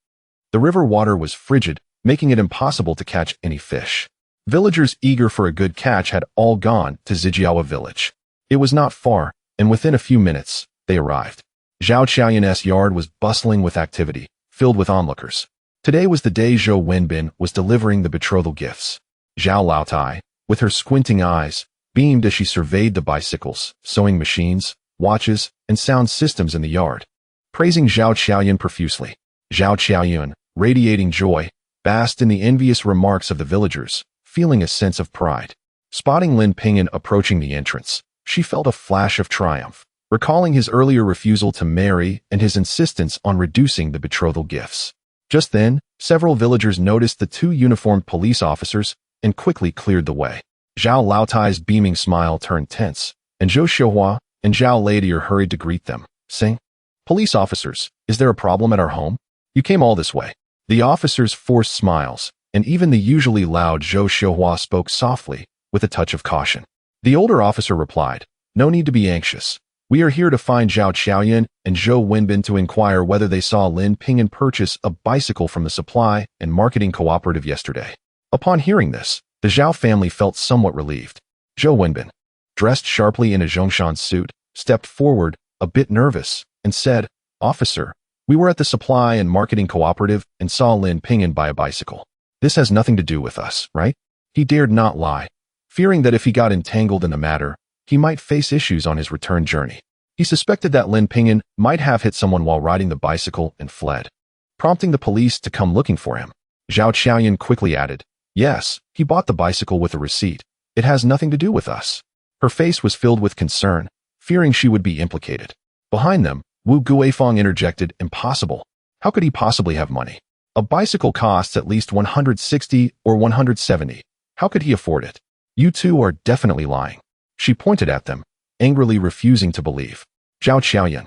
The river water was frigid, making it impossible to catch any fish. Villagers eager for a good catch had all gone to Zijiawa village. It was not far, and within a few minutes, they arrived. Zhao Xiaoyan's yard was bustling with activity, filled with onlookers. Today was the day Zhou Wenbin was delivering the betrothal gifts. Zhao Laotai, with her squinting eyes, beamed as she surveyed the bicycles, sewing machines, watches, and sound systems in the yard, praising Zhao Xiaoyan profusely. Zhao Qiaoyun, radiating joy, basked in the envious remarks of the villagers, feeling a sense of pride. Spotting Lin Ping'an approaching the entrance, she felt a flash of triumph, recalling his earlier refusal to marry and his insistence on reducing the betrothal gifts. Just then, several villagers noticed the two uniformed police officers and quickly cleared the way. Zhao Laotai's beaming smile turned tense, and Zhou Xiuhua and Zhao Ladier hurried to greet them, saying, "Police officers, is there a problem at our home? You came all this way." The officers forced smiles, and even the usually loud Zhou Xiuhua spoke softly, with a touch of caution. The older officer replied, "No need to be anxious. We are here to find Zhao Qiaoyun and Zhou Wenbin to inquire whether they saw Lin Ping'an purchase a bicycle from the supply and marketing cooperative yesterday." Upon hearing this, the Zhao family felt somewhat relieved. Zhou Wenbin, dressed sharply in a Zhongshan suit, stepped forward, a bit nervous, and said, "Officer, we were at the supply and marketing cooperative and saw Lin Ping'an buy a bicycle. This has nothing to do with us, right?" He dared not lie, fearing that if he got entangled in the matter, he might face issues on his return journey. He suspected that Lin Ping'an might have hit someone while riding the bicycle and fled, prompting the police to come looking for him. Zhao Qiaoyun quickly added, "Yes, he bought the bicycle with a receipt. It has nothing to do with us." Her face was filled with concern, fearing she would be implicated. Behind them, Wu Guifang interjected, "Impossible. How could he possibly have money? A bicycle costs at least 160 or 170. How could he afford it? You two are definitely lying." She pointed at them, angrily refusing to believe. Zhao Qiaoyun,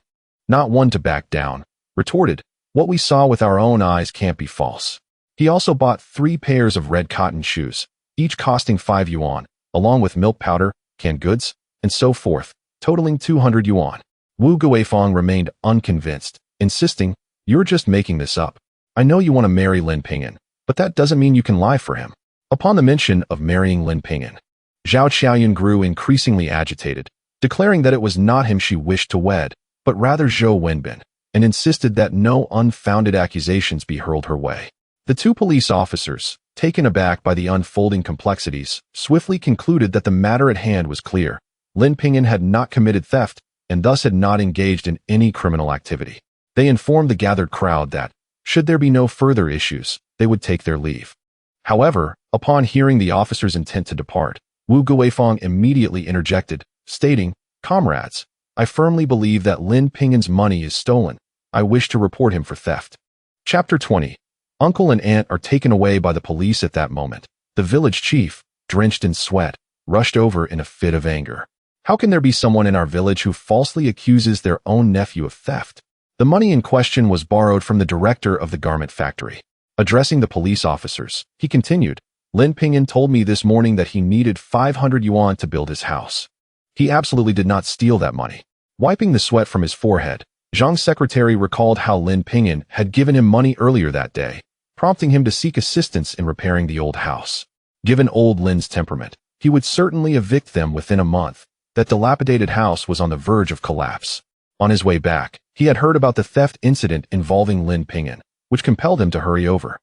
not one to back down, retorted, "What we saw with our own eyes can't be false." He also bought 3 pairs of red cotton shoes, each costing 5 yuan, along with milk powder, canned goods, and so forth, totaling 200 yuan. Wu Guifang remained unconvinced, insisting, "You're just making this up. I know you want to marry Lin Ping'an, but that doesn't mean you can lie for him." Upon the mention of marrying Lin Ping'an, Zhao Qiaoyun grew increasingly agitated, declaring that it was not him she wished to wed, but rather Zhou Wenbin, and insisted that no unfounded accusations be hurled her way. The two police officers, taken aback by the unfolding complexities, swiftly concluded that the matter at hand was clear. Lin Ping'an had not committed theft, and thus had not engaged in any criminal activity. They informed the gathered crowd that, should there be no further issues, they would take their leave. However, upon hearing the officer's intent to depart, Wu Guifang immediately interjected, stating, "Comrades, I firmly believe that Lin Ping'an's money is stolen. I wish to report him for theft." Chapter 20. Uncle and aunt are taken away by the police at that moment. The village chief, drenched in sweat, rushed over in a fit of anger. How can there be someone in our village who falsely accuses their own nephew of theft? The money in question was borrowed from the director of the garment factory. Addressing the police officers, he continued, "Lin Ping'an told me this morning that he needed 500 yuan to build his house. He absolutely did not steal that money." Wiping the sweat from his forehead, Zhang's secretary recalled how Lin Ping'an had given him money earlier that day, prompting him to seek assistance in repairing the old house. Given old Lin's temperament, he would certainly evict them within a month. That dilapidated house was on the verge of collapse. On his way back, he had heard about the theft incident involving Lin Ping'an, which compelled him to hurry over.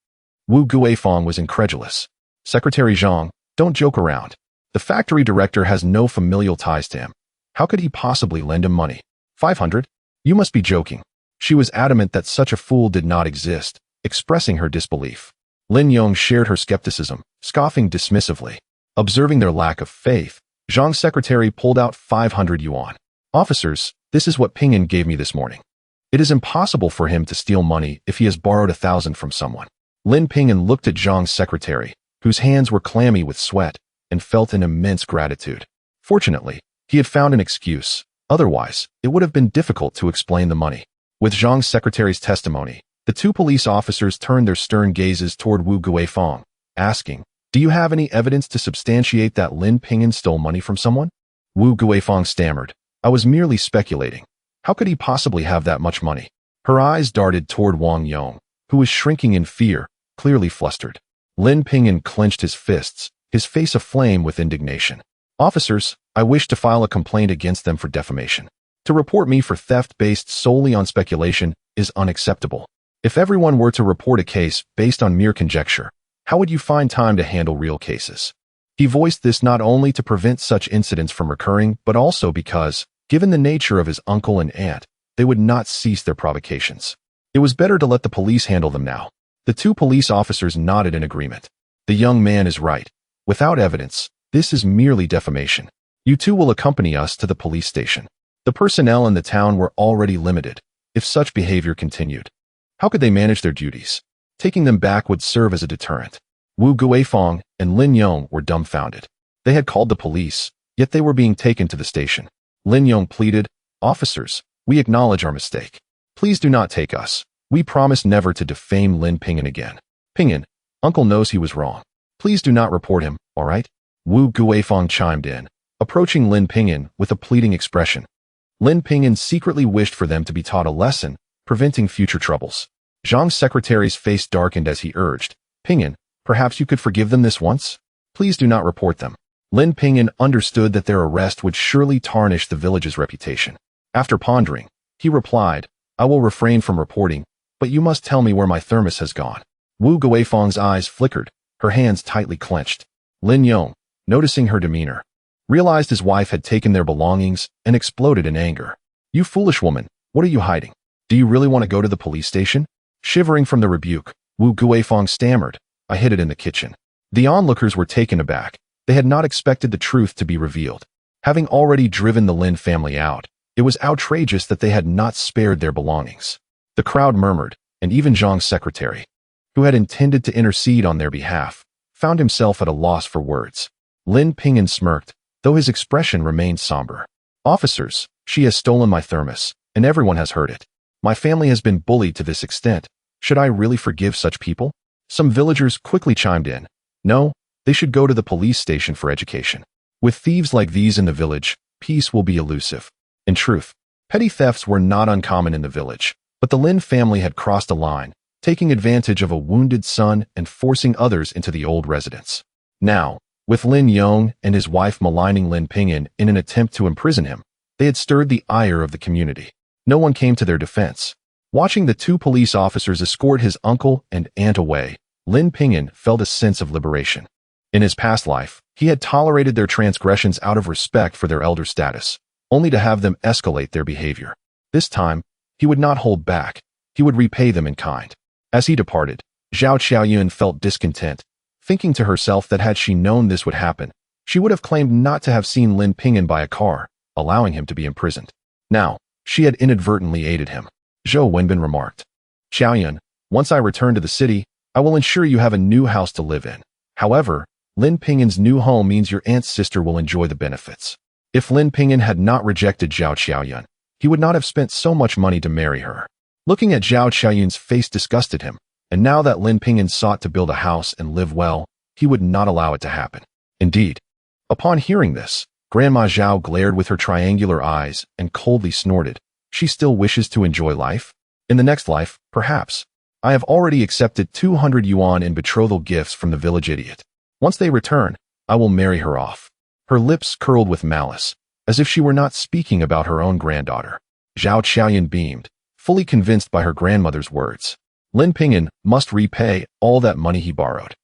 Wu Guifang was incredulous. "Secretary Zhang, don't joke around. The factory director has no familial ties to him. How could he possibly lend him money? 500? You must be joking." She was adamant that such a fool did not exist, expressing her disbelief. Lin Yong shared her skepticism, scoffing dismissively. Observing their lack of faith, Zhang's secretary pulled out 500 yuan. "Officers, this is what Ping'an gave me this morning. It is impossible for him to steal money if he has borrowed 1,000 from someone." Lin Ping'an looked at Zhang's secretary, whose hands were clammy with sweat, and felt an immense gratitude. Fortunately, he had found an excuse. Otherwise, it would have been difficult to explain the money. With Zhang's secretary's testimony, the two police officers turned their stern gazes toward Wu Guifang, asking, "Do you have any evidence to substantiate that Lin Ping'an stole money from someone?" Wu Guifang stammered, "I was merely speculating. How could he possibly have that much money?" Her eyes darted toward Wang Yong, who was shrinking in fear, clearly flustered. Lin Ping'an clenched his fists, his face aflame with indignation. "Officers, I wish to file a complaint against them for defamation. To report me for theft based solely on speculation is unacceptable. If everyone were to report a case based on mere conjecture, how would you find time to handle real cases?" He voiced this not only to prevent such incidents from recurring, but also because, given the nature of his uncle and aunt, they would not cease their provocations. It was better to let the police handle them now. The two police officers nodded in agreement. The young man is right. Without evidence, this is merely defamation. You two will accompany us to the police station. The personnel in the town were already limited. If such behavior continued, how could they manage their duties? Taking them back would serve as a deterrent. Wu Guifeng and Lin Yong were dumbfounded. They had called the police, yet they were being taken to the station. Lin Yong pleaded, "Officers, we acknowledge our mistake. Please do not take us. We promise never to defame Lin Ping'an again." "Ping'an, Uncle knows he was wrong. Please do not report him, all right?" Wu Guifeng chimed in, approaching Lin Ping'an with a pleading expression. Lin Ping'an secretly wished for them to be taught a lesson, preventing future troubles. Zhang's secretary's face darkened as he urged, "Ping'an, perhaps you could forgive them this once? Please do not report them." Lin Ping'an understood that their arrest would surely tarnish the village's reputation. After pondering, he replied, "I will refrain from reporting, but you must tell me where my thermos has gone." Wu Guifeng's eyes flickered, her hands tightly clenched. Lin Yong, noticing her demeanor, realized his wife had taken their belongings and exploded in anger. "You foolish woman, what are you hiding? Do you really want to go to the police station?" Shivering from the rebuke, Wu Guifeng stammered, "I hid it in the kitchen." The onlookers were taken aback. They had not expected the truth to be revealed. Having already driven the Lin family out, it was outrageous that they had not spared their belongings. The crowd murmured, and even Zhang's secretary, who had intended to intercede on their behalf, found himself at a loss for words. Lin Ping'an smirked, though his expression remained somber. "Officers, she has stolen my thermos, and everyone has heard it. My family has been bullied to this extent. Should I really forgive such people?" Some villagers quickly chimed in. No, they should go to the police station for education. With thieves like these in the village, peace will be elusive. In truth, petty thefts were not uncommon in the village, but the Lin family had crossed a line, taking advantage of a wounded son and forcing others into the old residence. Now, with Lin Yong and his wife maligning Lin Ping'an in an attempt to imprison him, they had stirred the ire of the community. No one came to their defense. Watching the two police officers escort his uncle and aunt away, Lin Ping'an felt a sense of liberation. In his past life, he had tolerated their transgressions out of respect for their elder status, only to have them escalate their behavior. This time, he would not hold back. He would repay them in kind. As he departed, Zhao Qiaoyun felt discontent, thinking to herself that had she known this would happen, she would have claimed not to have seen Lin Ping'an by a car, allowing him to be imprisoned. Now, she had inadvertently aided him. Zhou Wenbin remarked, "Qiaoyun, once I return to the city, I will ensure you have a new house to live in. However, Lin Ping'an's new home means your aunt's sister will enjoy the benefits." If Lin Ping'an had not rejected Zhao Qiaoyun, he would not have spent so much money to marry her. Looking at Zhao Qiaoyun's face disgusted him, and now that Lin Ping'an sought to build a house and live well, he would not allow it to happen. Indeed, upon hearing this, Grandma Zhao glared with her triangular eyes and coldly snorted, "She still wishes to enjoy life? In the next life, perhaps. I have already accepted 200 yuan in betrothal gifts from the village idiot. Once they return, I will marry her off." Her lips curled with malice, as if she were not speaking about her own granddaughter. Zhao Qiaoyun beamed, fully convinced by her grandmother's words. Lin Ping'an must repay all that money he borrowed.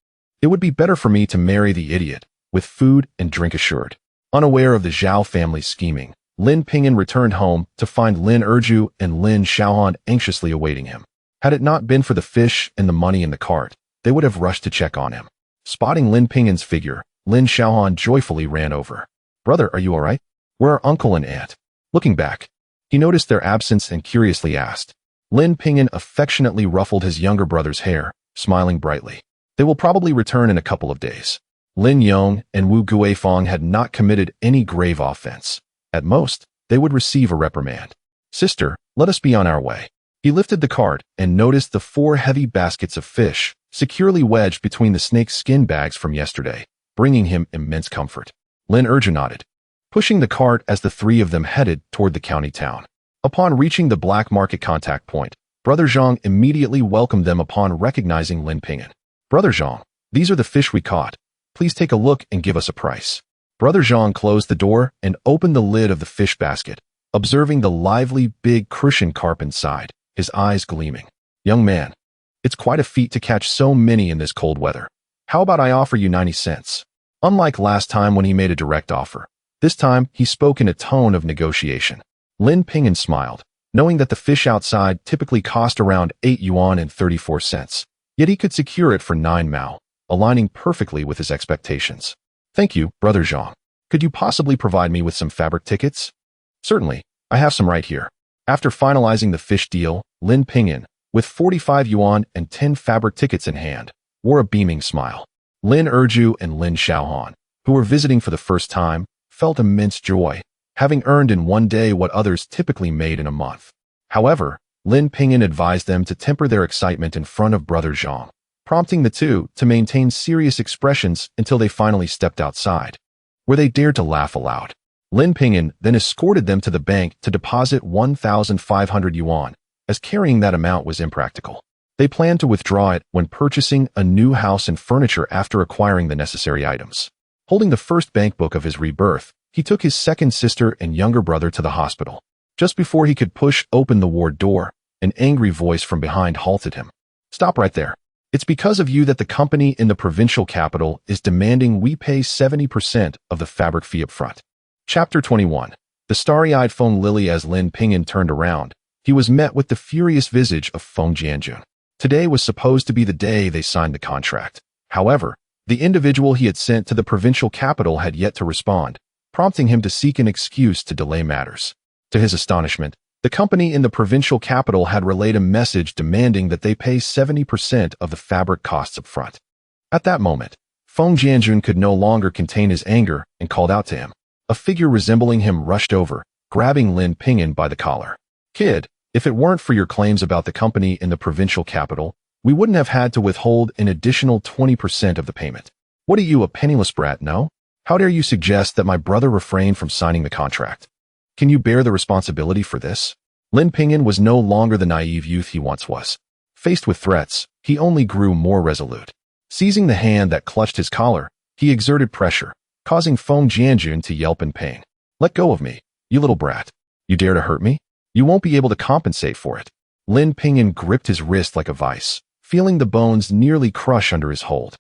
It would be better for me to marry the idiot, with food and drink assured. Unaware of the Zhao family's scheming, Lin Ping'an returned home to find Lin Erju and Lin Xiaohan anxiously awaiting him. Had it not been for the fish and the money in the cart, they would have rushed to check on him. Spotting Lin Ping'an's figure, Lin Xiaohan joyfully ran over. "Brother, are you all right? Where are uncle and aunt?" Looking back, he noticed their absence and curiously asked. Lin Ping'an affectionately ruffled his younger brother's hair, smiling brightly. "They will probably return in a couple of days." Lin Yong and Wu Guifeng had not committed any grave offense. At most, they would receive a reprimand. "Sister, let us be on our way." He lifted the cart and noticed the 4 heavy baskets of fish, securely wedged between the snake's skin bags from yesterday, bringing him immense comfort. Lin Erju nodded, pushing the cart as the 3 of them headed toward the county town. Upon reaching the black market contact point, Brother Zhang immediately welcomed them upon recognizing Lin Ping'an. "Brother Zhang, these are the fish we caught. Please take a look and give us a price." Brother Zhang closed the door and opened the lid of the fish basket, observing the lively big crucian carp inside, his eyes gleaming. "Young man, it's quite a feat to catch so many in this cold weather. How about I offer you 90 cents? Unlike last time when he made a direct offer, this time he spoke in a tone of negotiation. Lin Ping'an smiled, knowing that the fish outside typically cost around 8 yuan and 34 cents. Yet he could secure it for 9 mao, aligning perfectly with his expectations. Thank you, Brother Zhang. Could you possibly provide me with some fabric tickets? Certainly, I have some right here. After finalizing the fish deal, Lin Ping'an, with 45 yuan and 10 fabric tickets in hand, wore a beaming smile. Lin Erju and Lin Xiaohan, who were visiting for the first time, felt immense joy, having earned in one day what others typically made in a month. However, Lin Ping'an advised them to temper their excitement in front of Brother Zhang, prompting the two to maintain serious expressions until they finally stepped outside, where they dared to laugh aloud. Lin Ping'an then escorted them to the bank to deposit 1,500 yuan, as carrying that amount was impractical. They planned to withdraw it when purchasing a new house and furniture after acquiring the necessary items. Holding the first bank book of his rebirth, he took his second sister and younger brother to the hospital. Just before he could push open the ward door, an angry voice from behind halted him. Stop right there. It's because of you that the company in the provincial capital is demanding we pay 70% of the fabric fee up front. Chapter 21. The starry-eyed Feng Lily. As Lin Ping'an turned around, he was met with the furious visage of Feng Jianjun. Today was supposed to be the day they signed the contract. However, the individual he had sent to the provincial capital had yet to respond, prompting him to seek an excuse to delay matters. To his astonishment, the company in the provincial capital had relayed a message demanding that they pay 70% of the fabric costs up front. At that moment, Feng Jianjun could no longer contain his anger and called out to him. A figure resembling him rushed over, grabbing Lin Ping'an by the collar. Kid, if it weren't for your claims about the company in the provincial capital, we wouldn't have had to withhold an additional 20% of the payment. What are you, a penniless brat, no? How dare you suggest that my brother refrained from signing the contract? Can you bear the responsibility for this? Lin Ping'an was no longer the naive youth he once was. Faced with threats, he only grew more resolute. Seizing the hand that clutched his collar, he exerted pressure, causing Feng Jianjun to yelp in pain. Let go of me, you little brat. You dare to hurt me? You won't be able to compensate for it. Lin Ping'an gripped his wrist like a vice, feeling the bones nearly crush under his hold.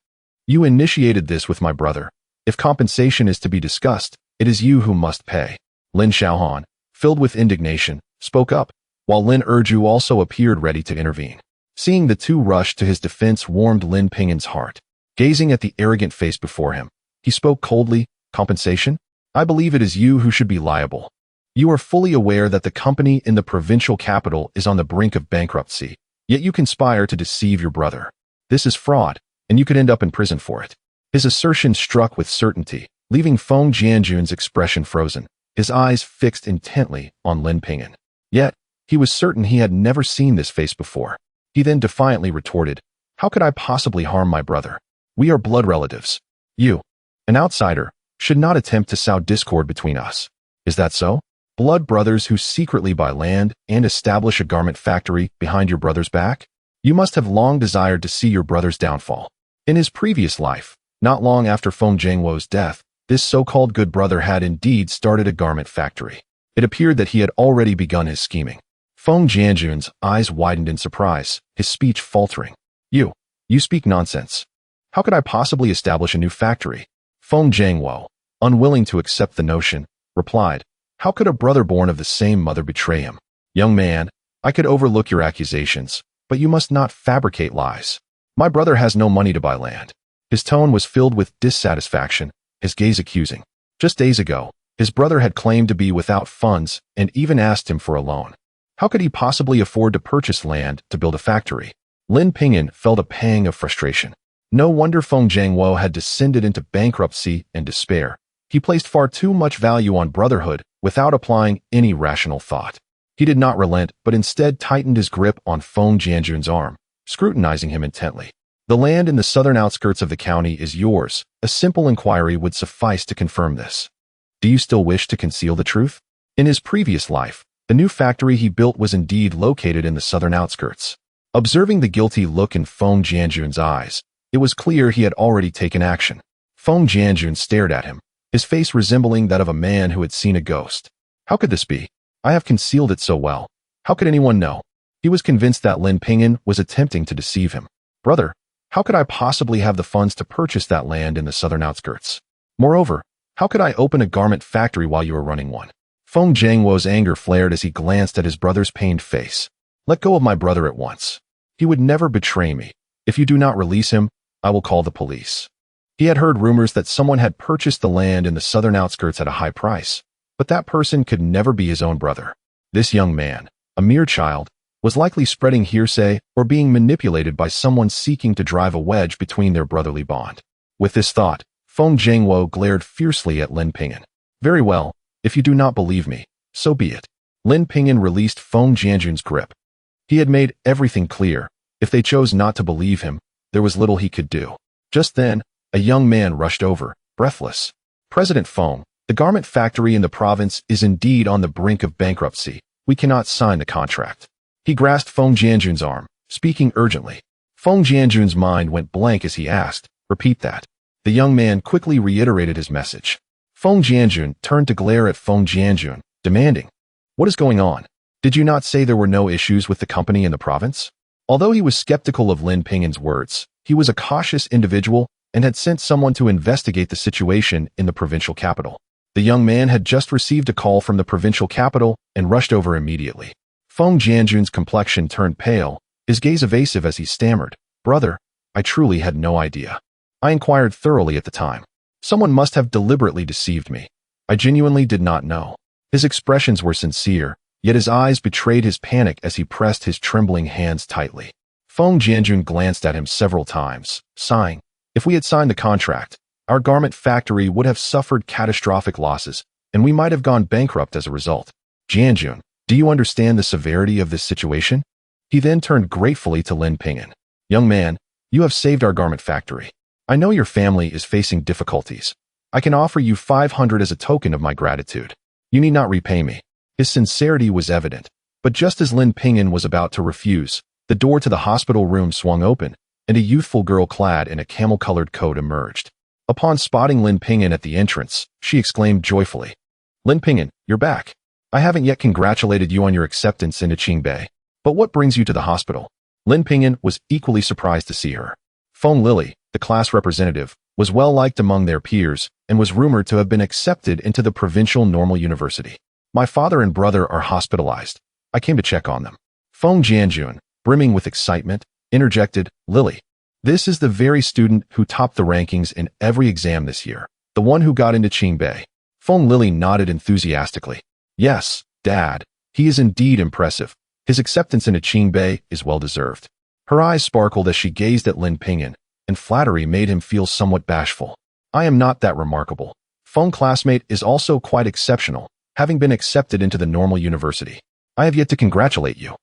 You initiated this with my brother. If compensation is to be discussed, it is you who must pay. Lin Xiaohan, filled with indignation, spoke up, while Lin Erju also appeared ready to intervene. Seeing the two rush to his defense warmed Lin Ping'an's heart. Gazing at the arrogant face before him, he spoke coldly. Compensation? I believe it is you who should be liable. You are fully aware that the company in the provincial capital is on the brink of bankruptcy, yet you conspire to deceive your brother. This is fraud, and you could end up in prison for it. His assertion struck with certainty, leaving Feng Jianjun's expression frozen, his eyes fixed intently on Lin Ping'an. Yet, he was certain he had never seen this face before. He then defiantly retorted, how could I possibly harm my brother? We are blood relatives. You, an outsider, should not attempt to sow discord between us. Is that so? Blood brothers who secretly buy land and establish a garment factory behind your brother's back? You must have long desired to see your brother's downfall. In his previous life, not long after Feng Jianwo's death, this so-called good brother had indeed started a garment factory. It appeared that he had already begun his scheming. Feng Jianjun's eyes widened in surprise, his speech faltering. You speak nonsense. How could I possibly establish a new factory? Feng Jianwo, unwilling to accept the notion, replied, how could a brother born of the same mother betray him? Young man, I could overlook your accusations, but you must not fabricate lies. My brother has no money to buy land. His tone was filled with dissatisfaction, his gaze accusing. Just days ago, his brother had claimed to be without funds and even asked him for a loan. How could he possibly afford to purchase land to build a factory? Lin Ping'an felt a pang of frustration. No wonder Feng Jianwo had descended into bankruptcy and despair. He placed far too much value on brotherhood without applying any rational thought. He did not relent, but instead tightened his grip on Feng Jianjun's arm, scrutinizing him intently. The land in the southern outskirts of the county is yours. A simple inquiry would suffice to confirm this. Do you still wish to conceal the truth? In his previous life, the new factory he built was indeed located in the southern outskirts. Observing the guilty look in Feng Jianjun's eyes, it was clear he had already taken action. Feng Jianjun stared at him, his face resembling that of a man who had seen a ghost. How could this be? I have concealed it so well. How could anyone know? He was convinced that Lin Ping'an was attempting to deceive him. Brother, how could I possibly have the funds to purchase that land in the southern outskirts? Moreover, how could I open a garment factory while you are running one? Feng Jianguo's anger flared as he glanced at his brother's pained face. Let go of my brother at once. He would never betray me. If you do not release him, I will call the police. He had heard rumors that someone had purchased the land in the southern outskirts at a high price, but that person could never be his own brother. This young man, a mere child, was likely spreading hearsay or being manipulated by someone seeking to drive a wedge between their brotherly bond. With this thought, Feng Jianguo glared fiercely at Lin Ping'an. Very well, if you do not believe me, so be it. Lin Ping'an released Feng Jianjun's grip. He had made everything clear. If they chose not to believe him, there was little he could do. Just then, a young man rushed over, breathless. President Feng, the garment factory in the province is indeed on the brink of bankruptcy. We cannot sign the contract. He grasped Feng Jianjun's arm, speaking urgently. Feng Jianjun's mind went blank as he asked, repeat that. The young man quickly reiterated his message. Feng Jianjun turned to glare at Feng Jianjun, demanding, what is going on? Did you not say there were no issues with the company in the province? Although he was skeptical of Lin Ping'an's words, he was a cautious individual and had sent someone to investigate the situation in the provincial capital. The young man had just received a call from the provincial capital and rushed over immediately. Feng Jianjun's complexion turned pale, his gaze evasive as he stammered, Brother, I truly had no idea. I inquired thoroughly at the time. Someone must have deliberately deceived me. I genuinely did not know. His expressions were sincere, yet his eyes betrayed his panic as he pressed his trembling hands tightly. Feng Jianjun glanced at him several times, sighing. If we had signed the contract, our garment factory would have suffered catastrophic losses, and we might have gone bankrupt as a result. Jianjun, do you understand the severity of this situation? He then turned gratefully to Lin Ping'an. Young man, you have saved our garment factory. I know your family is facing difficulties. I can offer you 500 as a token of my gratitude. You need not repay me. His sincerity was evident, but just as Lin Ping'an was about to refuse, the door to the hospital room swung open, and a youthful girl clad in a camel-colored coat emerged. Upon spotting Lin Ping'an at the entrance, she exclaimed joyfully, Lin Ping'an, you're back. I haven't yet congratulated you on your acceptance into Qingbei, but what brings you to the hospital? Lin Ping'an was equally surprised to see her. Feng Lili, the class representative, was well liked among their peers and was rumored to have been accepted into the provincial normal university. My father and brother are hospitalized. I came to check on them. Feng Jianjun, brimming with excitement, interjected, Lily. This is the very student who topped the rankings in every exam this year, the one who got into Qingbei. Feng Lili nodded enthusiastically. Yes, Dad, he is indeed impressive. His acceptance into Qingbei is well-deserved. Her eyes sparkled as she gazed at Lin Ping'an, and flattery made him feel somewhat bashful. I am not that remarkable. Feng classmate is also quite exceptional, having been accepted into the normal university. I have yet to congratulate you.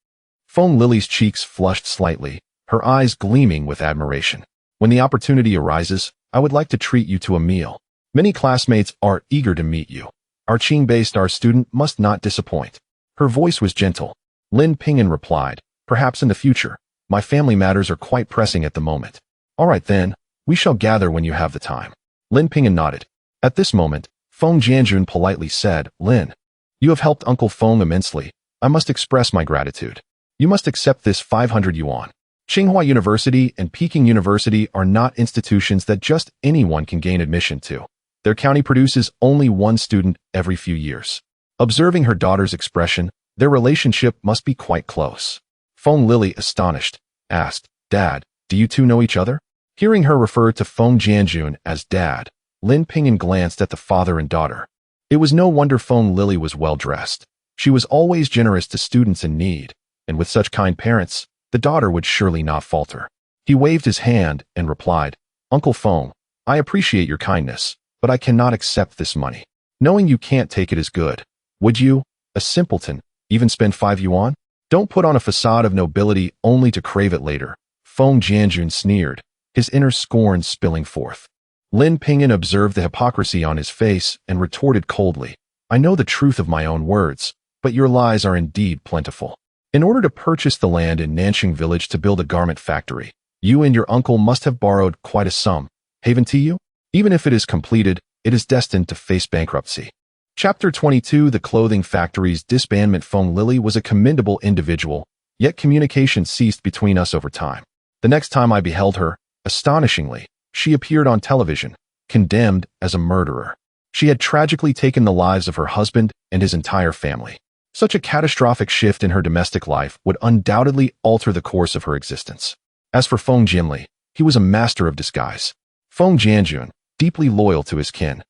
Feng Lili's cheeks flushed slightly, her eyes gleaming with admiration. When the opportunity arises, I would like to treat you to a meal. Many classmates are eager to meet you. Our Qingbei star student must not disappoint. Her voice was gentle. Lin Ping'an replied, perhaps in the future. My family matters are quite pressing at the moment. All right then, we shall gather when you have the time. Lin Ping'an nodded. At this moment, Feng Jianjun politely said, Lin, you have helped Uncle Feng immensely. I must express my gratitude. You must accept this 500 yuan. Tsinghua University and Peking University are not institutions that just anyone can gain admission to. Their county produces only one student every few years. Observing her daughter's expression, their relationship must be quite close. Feng Lili, astonished, asked, Dad, do you two know each other? Hearing her refer to Feng Jianjun as Dad, Lin Ping'an glanced at the father and daughter. It was no wonder Feng Lili was well-dressed. She was always generous to students in need, and with such kind parents, the daughter would surely not falter. He waved his hand and replied, Uncle Feng, I appreciate your kindness, but I cannot accept this money. Knowing you can't take it is good. Would you, a simpleton, even spend 5 yuan? Don't put on a facade of nobility only to crave it later. Feng Jianjun sneered, his inner scorn spilling forth. Lin Ping'an observed the hypocrisy on his face and retorted coldly, I know the truth of my own words, but your lies are indeed plentiful. In order to purchase the land in Nanxing village to build a garment factory, you and your uncle must have borrowed quite a sum. Haven to you? Even if it is completed, it is destined to face bankruptcy. Chapter 22 The clothing factory's disbandment. Feng Lili was a commendable individual, yet communication ceased between us over time. The next time I beheld her, astonishingly, she appeared on television, condemned as a murderer. She had tragically taken the lives of her husband and his entire family. Such a catastrophic shift in her domestic life would undoubtedly alter the course of her existence. As for Feng Jinli, he was a master of disguise. Feng Jianjun, deeply loyal to his kin,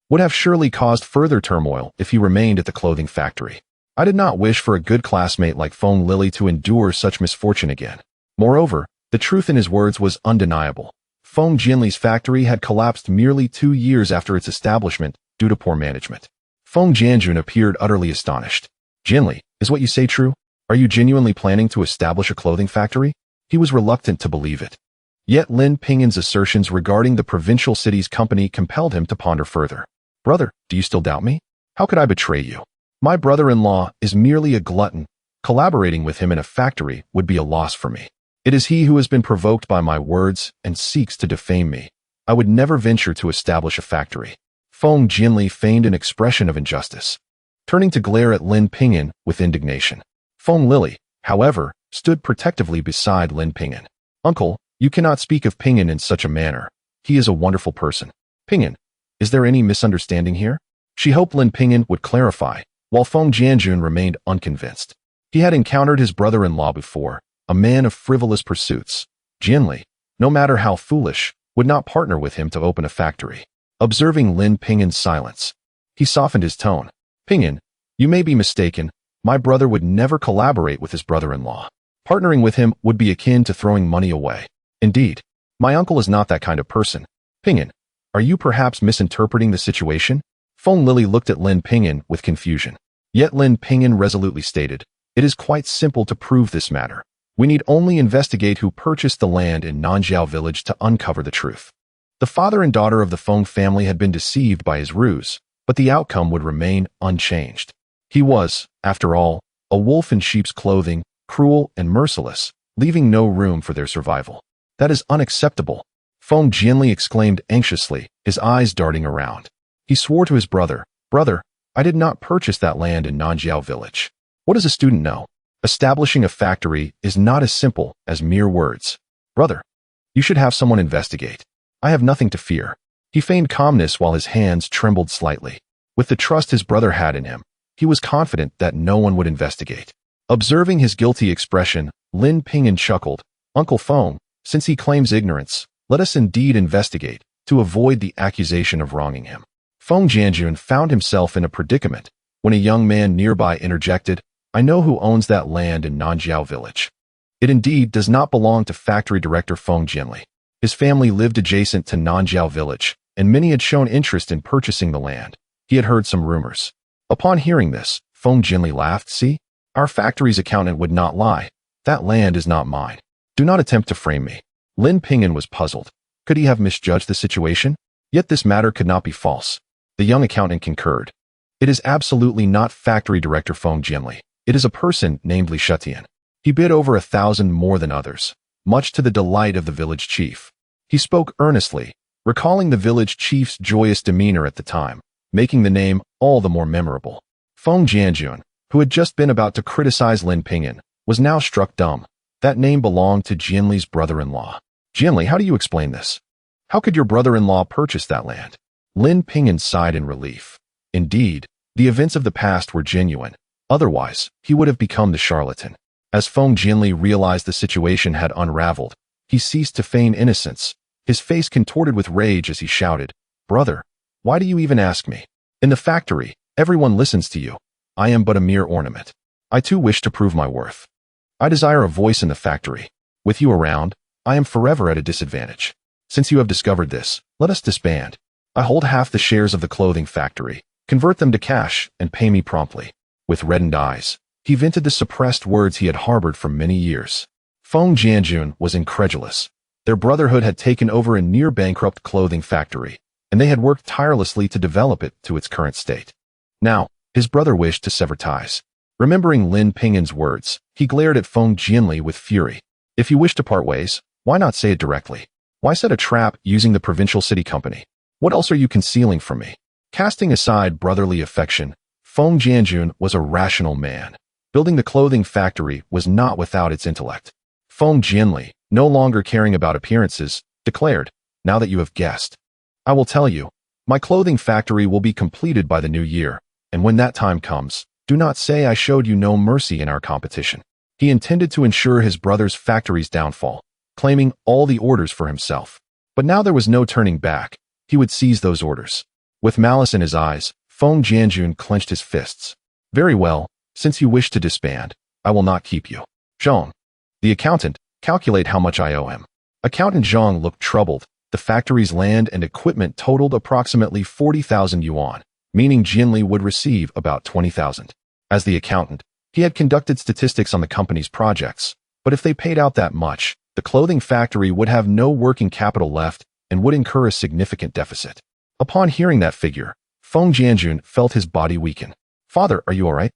would have surely caused further turmoil if he remained at the clothing factory. I did not wish for a good classmate like Feng Lily to endure such misfortune again. Moreover, the truth in his words was undeniable. Feng Jinli's factory had collapsed merely 2 years after its establishment due to poor management. Feng Jianjun appeared utterly astonished. Jinli, is what you say true? Are you genuinely planning to establish a clothing factory? He was reluctant to believe it. Yet Lin Ping'an's assertions regarding the provincial city's company compelled him to ponder further. Brother, do you still doubt me? How could I betray you? My brother-in-law is merely a glutton. Collaborating with him in a factory would be a loss for me. It is he who has been provoked by my words and seeks to defame me. I would never venture to establish a factory. Feng Jinli feigned an expression of injustice, turning to glare at Lin Ping'an with indignation. Feng Lily, however, stood protectively beside Lin Ping'an. Uncle, you cannot speak of Ping'an in such a manner. He is a wonderful person. Ping'an, is there any misunderstanding here? She hoped Lin Ping'an would clarify, while Feng Jianjun remained unconvinced. He had encountered his brother-in-law before, a man of frivolous pursuits. Jinli, no matter how foolish, would not partner with him to open a factory. Observing Lin Ping'an's silence, he softened his tone. Ping'an, you may be mistaken. My brother would never collaborate with his brother-in-law. Partnering with him would be akin to throwing money away. Indeed, my uncle is not that kind of person. Ping'an, are you perhaps misinterpreting the situation? Feng Lily looked at Lin Ping'an with confusion. Yet Lin Ping'an resolutely stated, it is quite simple to prove this matter. We need only investigate who purchased the land in Nanjiao village to uncover the truth. The father and daughter of the Feng family had been deceived by his ruse, but the outcome would remain unchanged. He was, after all, a wolf in sheep's clothing, cruel and merciless, leaving no room for their survival. That is unacceptable, Feng Jinli exclaimed anxiously, his eyes darting around. He swore to his brother, Brother, I did not purchase that land in Nanjiao village. What does a student know? Establishing a factory is not as simple as mere words. Brother, you should have someone investigate. I have nothing to fear. He feigned calmness while his hands trembled slightly. With the trust his brother had in him, he was confident that no one would investigate. Observing his guilty expression, Lin Ping'an chuckled. Uncle Feng, since he claims ignorance, let us indeed investigate, to avoid the accusation of wronging him. Feng Jianjun found himself in a predicament when a young man nearby interjected, I know who owns that land in Nanjiao village. It indeed does not belong to factory director Feng Jinli. His family lived adjacent to Nanjiao village, and many had shown interest in purchasing the land. He had heard some rumors. Upon hearing this, Feng Jinli laughed. See, our factory's accountant would not lie. That land is not mine. Do not attempt to frame me. Lin Ping'an was puzzled. Could he have misjudged the situation? Yet this matter could not be false. The young accountant concurred. It is absolutely not factory director Feng Jinli. It is a person named Li Shetian. He bid over 1,000 more than others, much to the delight of the village chief. He spoke earnestly, recalling the village chief's joyous demeanor at the time, making the name all the more memorable. Feng Jianjun, who had just been about to criticize Lin Ping'an, was now struck dumb. That name belonged to Jinli's brother-in-law. Jinli, how do you explain this? How could your brother-in-law purchase that land? Lin Ping'an sighed in relief. Indeed, the events of the past were genuine. Otherwise, he would have become the charlatan. As Feng Jinli realized the situation had unraveled, he ceased to feign innocence. His face contorted with rage as he shouted, Brother, why do you even ask me? In the factory, everyone listens to you. I am but a mere ornament. I too wish to prove my worth. I desire a voice in the factory. With you around, I am forever at a disadvantage. Since you have discovered this, let us disband. I hold half the shares of the clothing factory. Convert them to cash and pay me promptly. With reddened eyes, he vented the suppressed words he had harbored for many years. Feng Jianjun was incredulous. Their brotherhood had taken over a near-bankrupt clothing factory, and they had worked tirelessly to develop it to its current state. Now, his brother wished to sever ties. Remembering Lin Ping'an's words, he glared at Feng Jinli with fury. If you wish to part ways, why not say it directly? Why set a trap using the provincial city company? What else are you concealing from me? Casting aside brotherly affection, Feng Jianjun was a rational man. Building the clothing factory was not without its intellect. Feng Jinli, no longer caring about appearances, declared, Now that you have guessed, I will tell you. My clothing factory will be completed by the new year, and when that time comes, do not say I showed you no mercy in our competition. He intended to ensure his brother's factory's downfall, claiming all the orders for himself. But now there was no turning back. He would seize those orders. With malice in his eyes, Feng Jianjun clenched his fists. Very well, since you wish to disband, I will not keep you. Zhang, the accountant, calculate how much I owe him. Accountant Zhang looked troubled. The factory's land and equipment totaled approximately 40,000 yuan, meaning Jinli would receive about 20,000. As the accountant, he had conducted statistics on the company's projects, but if they paid out that much, the clothing factory would have no working capital left and would incur a significant deficit. Upon hearing that figure, Feng Jianjun felt his body weaken. Father, are you all right?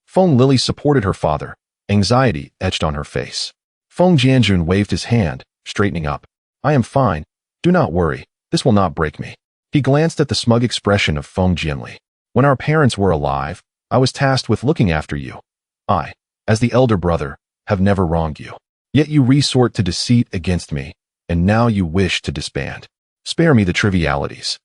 Feng Lily supported her father. Anxiety etched on her face. Feng Jianjun waved his hand, straightening up. I am fine. Do not worry. This will not break me. He glanced at the smug expression of Feng Jinli. When our parents were alive, I was tasked with looking after you. I, as the elder brother, have never wronged you. Yet you resort to deceit against me, and now you wish to disband. Spare me the trivialities.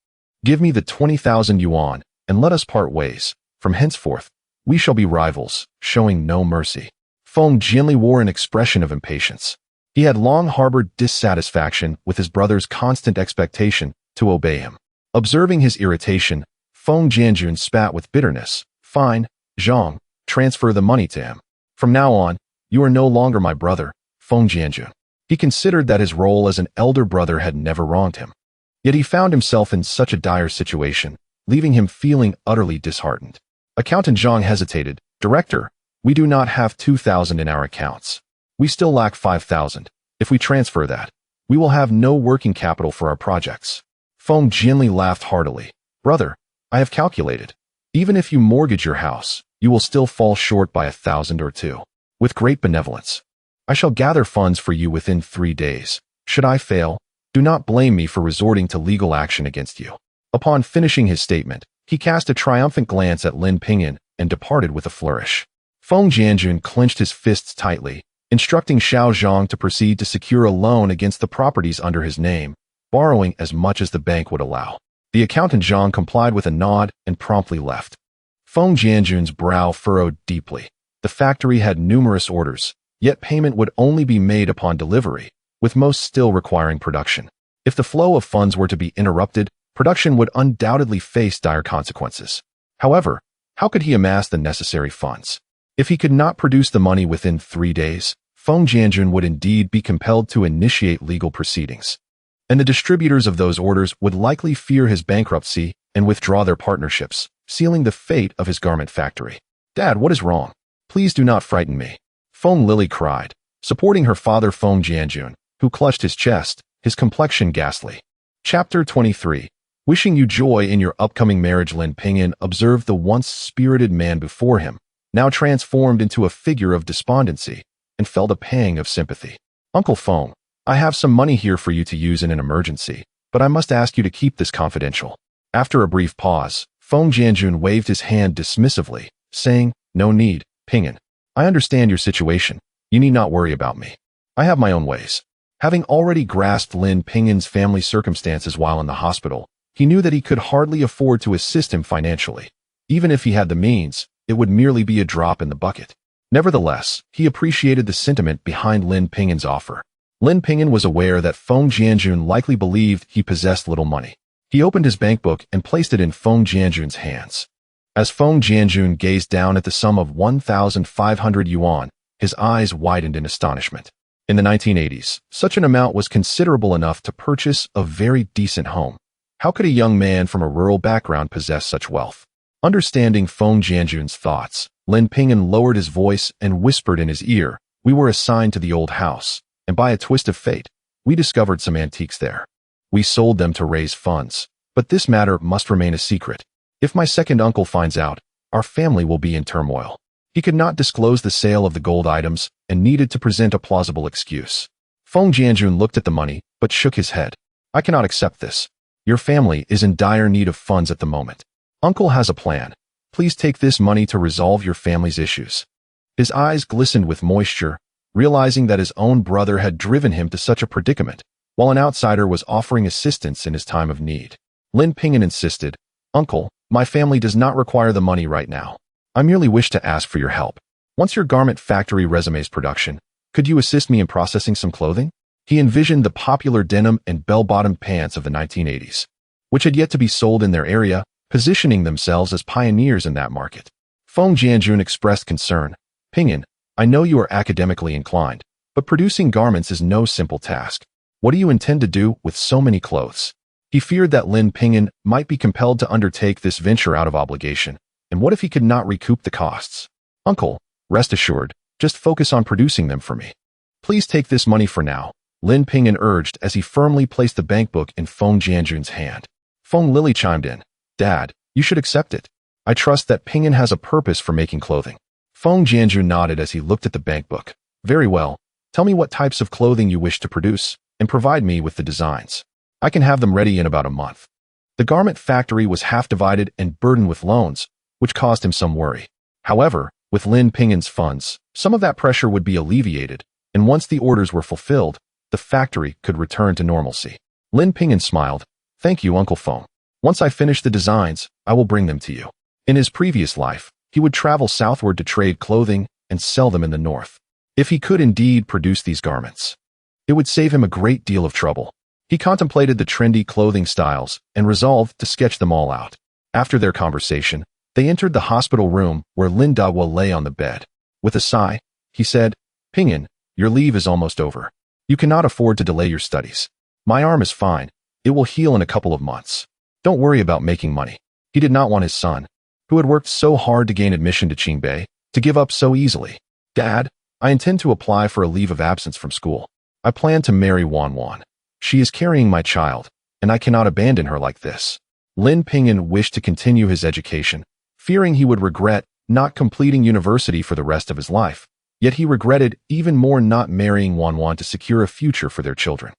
Give me the 20,000 yuan, and let us part ways. From henceforth, we shall be rivals, showing no mercy. Feng Jinli wore an expression of impatience. He had long harbored dissatisfaction with his brother's constant expectation to obey him. Observing his irritation, Feng Jianjun spat with bitterness. Fine, Zhang, transfer the money to him. From now on, you are no longer my brother, Feng Jianjun. He considered that his role as an elder brother had never wronged him. Yet he found himself in such a dire situation, leaving him feeling utterly disheartened. Accountant Zhang hesitated. Director, we do not have 2,000 in our accounts. We still lack 5,000. If we transfer that, we will have no working capital for our projects. Feng Jinli laughed heartily. Brother, I have calculated. Even if you mortgage your house, you will still fall short by 1,000 or 2. With great benevolence, I shall gather funds for you within 3 days. Should I fail, do not blame me for resorting to legal action against you. Upon finishing his statement, he cast a triumphant glance at Lin Ping'an and departed with a flourish. Feng Jianjun clenched his fists tightly, instructing Xiao Zhang to proceed to secure a loan against the properties under his name, borrowing as much as the bank would allow. The accountant Zhang complied with a nod and promptly left. Feng Jianjun's brow furrowed deeply. The factory had numerous orders, yet payment would only be made upon delivery, with most still requiring production. If the flow of funds were to be interrupted, production would undoubtedly face dire consequences. However, how could he amass the necessary funds? If he could not produce the money within 3 days, Feng Jianjun would indeed be compelled to initiate legal proceedings. And the distributors of those orders would likely fear his bankruptcy and withdraw their partnerships, sealing the fate of his garment factory. Dad, what is wrong? Please do not frighten me. Feng Lily cried, supporting her father Feng Jianjun, who clutched his chest, his complexion ghastly. Chapter 23. Wishing you joy in your upcoming marriage. Lin Ping'an observed the once spirited man before him, now transformed into a figure of despondency, and felt a pang of sympathy. Uncle Feng, I have some money here for you to use in an emergency, but I must ask you to keep this confidential. After a brief pause, Feng Jianjun waved his hand dismissively, saying, No need, Ping'an. I understand your situation. You need not worry about me. I have my own ways. Having already grasped Lin Ping'an's family circumstances while in the hospital, he knew that he could hardly afford to assist him financially. Even if he had the means, it would merely be a drop in the bucket. Nevertheless, he appreciated the sentiment behind Lin Ping'an's offer. Lin Ping'an was aware that Feng Jianjun likely believed he possessed little money. He opened his bankbook and placed it in Feng Jianjun's hands. As Feng Jianjun gazed down at the sum of 1,500 yuan, his eyes widened in astonishment. In the 1980s, such an amount was considerable enough to purchase a very decent home. How could a young man from a rural background possess such wealth? Understanding Feng Jianjun's thoughts, Lin Ping'an lowered his voice and whispered in his ear, We were assigned to the old house, and by a twist of fate, we discovered some antiques there. We sold them to raise funds, but this matter must remain a secret. If my second uncle finds out, our family will be in turmoil. He could not disclose the sale of the gold items and needed to present a plausible excuse. Feng Jianjun looked at the money, but shook his head. I cannot accept this. Your family is in dire need of funds at the moment. Uncle has a plan. Please take this money to resolve your family's issues. His eyes glistened with moisture, realizing that his own brother had driven him to such a predicament, while an outsider was offering assistance in his time of need. Lin Ping'an insisted, "Uncle, my family does not require the money right now. I merely wish to ask for your help. Once your garment factory resumes production, could you assist me in processing some clothing?" He envisioned the popular denim and bell-bottom pants of the 1980s, which had yet to be sold in their area, positioning themselves as pioneers in that market. Feng Jianjun expressed concern. "Ping'an, I know you are academically inclined, but producing garments is no simple task. What do you intend to do with so many clothes?" He feared that Lin Ping'an might be compelled to undertake this venture out of obligation, and what if he could not recoup the costs? "Uncle, rest assured, just focus on producing them for me. Please take this money for now," Lin Ping'an urged as he firmly placed the bankbook in Feng Jianjun's hand. Feng Lili chimed in, "Dad, you should accept it. I trust that Ping'an has a purpose for making clothing." Feng Jianjun nodded as he looked at the bankbook. "Very well. Tell me what types of clothing you wish to produce, and provide me with the designs. I can have them ready in about a month." The garment factory was half divided and burdened with loans, which caused him some worry. However, with Lin Ping'an's funds, some of that pressure would be alleviated, and once the orders were fulfilled, the factory could return to normalcy. Lin Ping'an smiled. "Thank you, Uncle Feng. Once I finish the designs, I will bring them to you." In his previous life, he would travel southward to trade clothing and sell them in the north. If he could indeed produce these garments, it would save him a great deal of trouble. He contemplated the trendy clothing styles and resolved to sketch them all out. After their conversation, they entered the hospital room where Lin Dahua lay on the bed. With a sigh, he said, "Ping'an, your leave is almost over. You cannot afford to delay your studies. My arm is fine. It will heal in a couple of months. Don't worry about making money." He did not want his son, who had worked so hard to gain admission to Qingbei, to give up so easily. "Dad, I intend to apply for a leave of absence from school. I plan to marry Wanwan. She is carrying my child, and I cannot abandon her like this." Lin Ping'an wished to continue his education, fearing he would regret not completing university for the rest of his life. Yet he regretted even more not marrying Wanwan to secure a future for their children.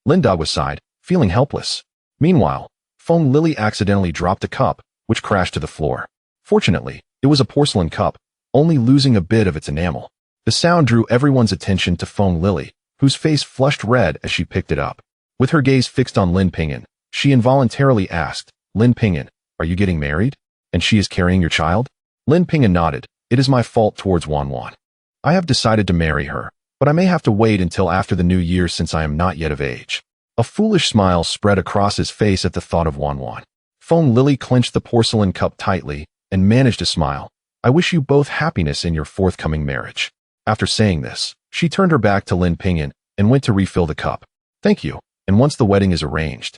Lin Dahua sighed, feeling helpless. Meanwhile, Feng Lili accidentally dropped a cup, which crashed to the floor. Fortunately, it was a porcelain cup, only losing a bit of its enamel. The sound drew everyone's attention to Feng Lili, whose face flushed red as she picked it up. With her gaze fixed on Lin Ping'an, she involuntarily asked, "Lin Ping'an, are you getting married? And she is carrying your child?" Lin Ping'an nodded. "It is my fault towards Wanwan. I have decided to marry her, but I may have to wait until after the new year since I am not yet of age." A foolish smile spread across his face at the thought of Wanwan. Feng Lili clenched the porcelain cup tightly and managed to smile. "I wish you both happiness in your forthcoming marriage." After saying this, she turned her back to Lin Ping'an and went to refill the cup. "Thank you, and once the wedding is arranged,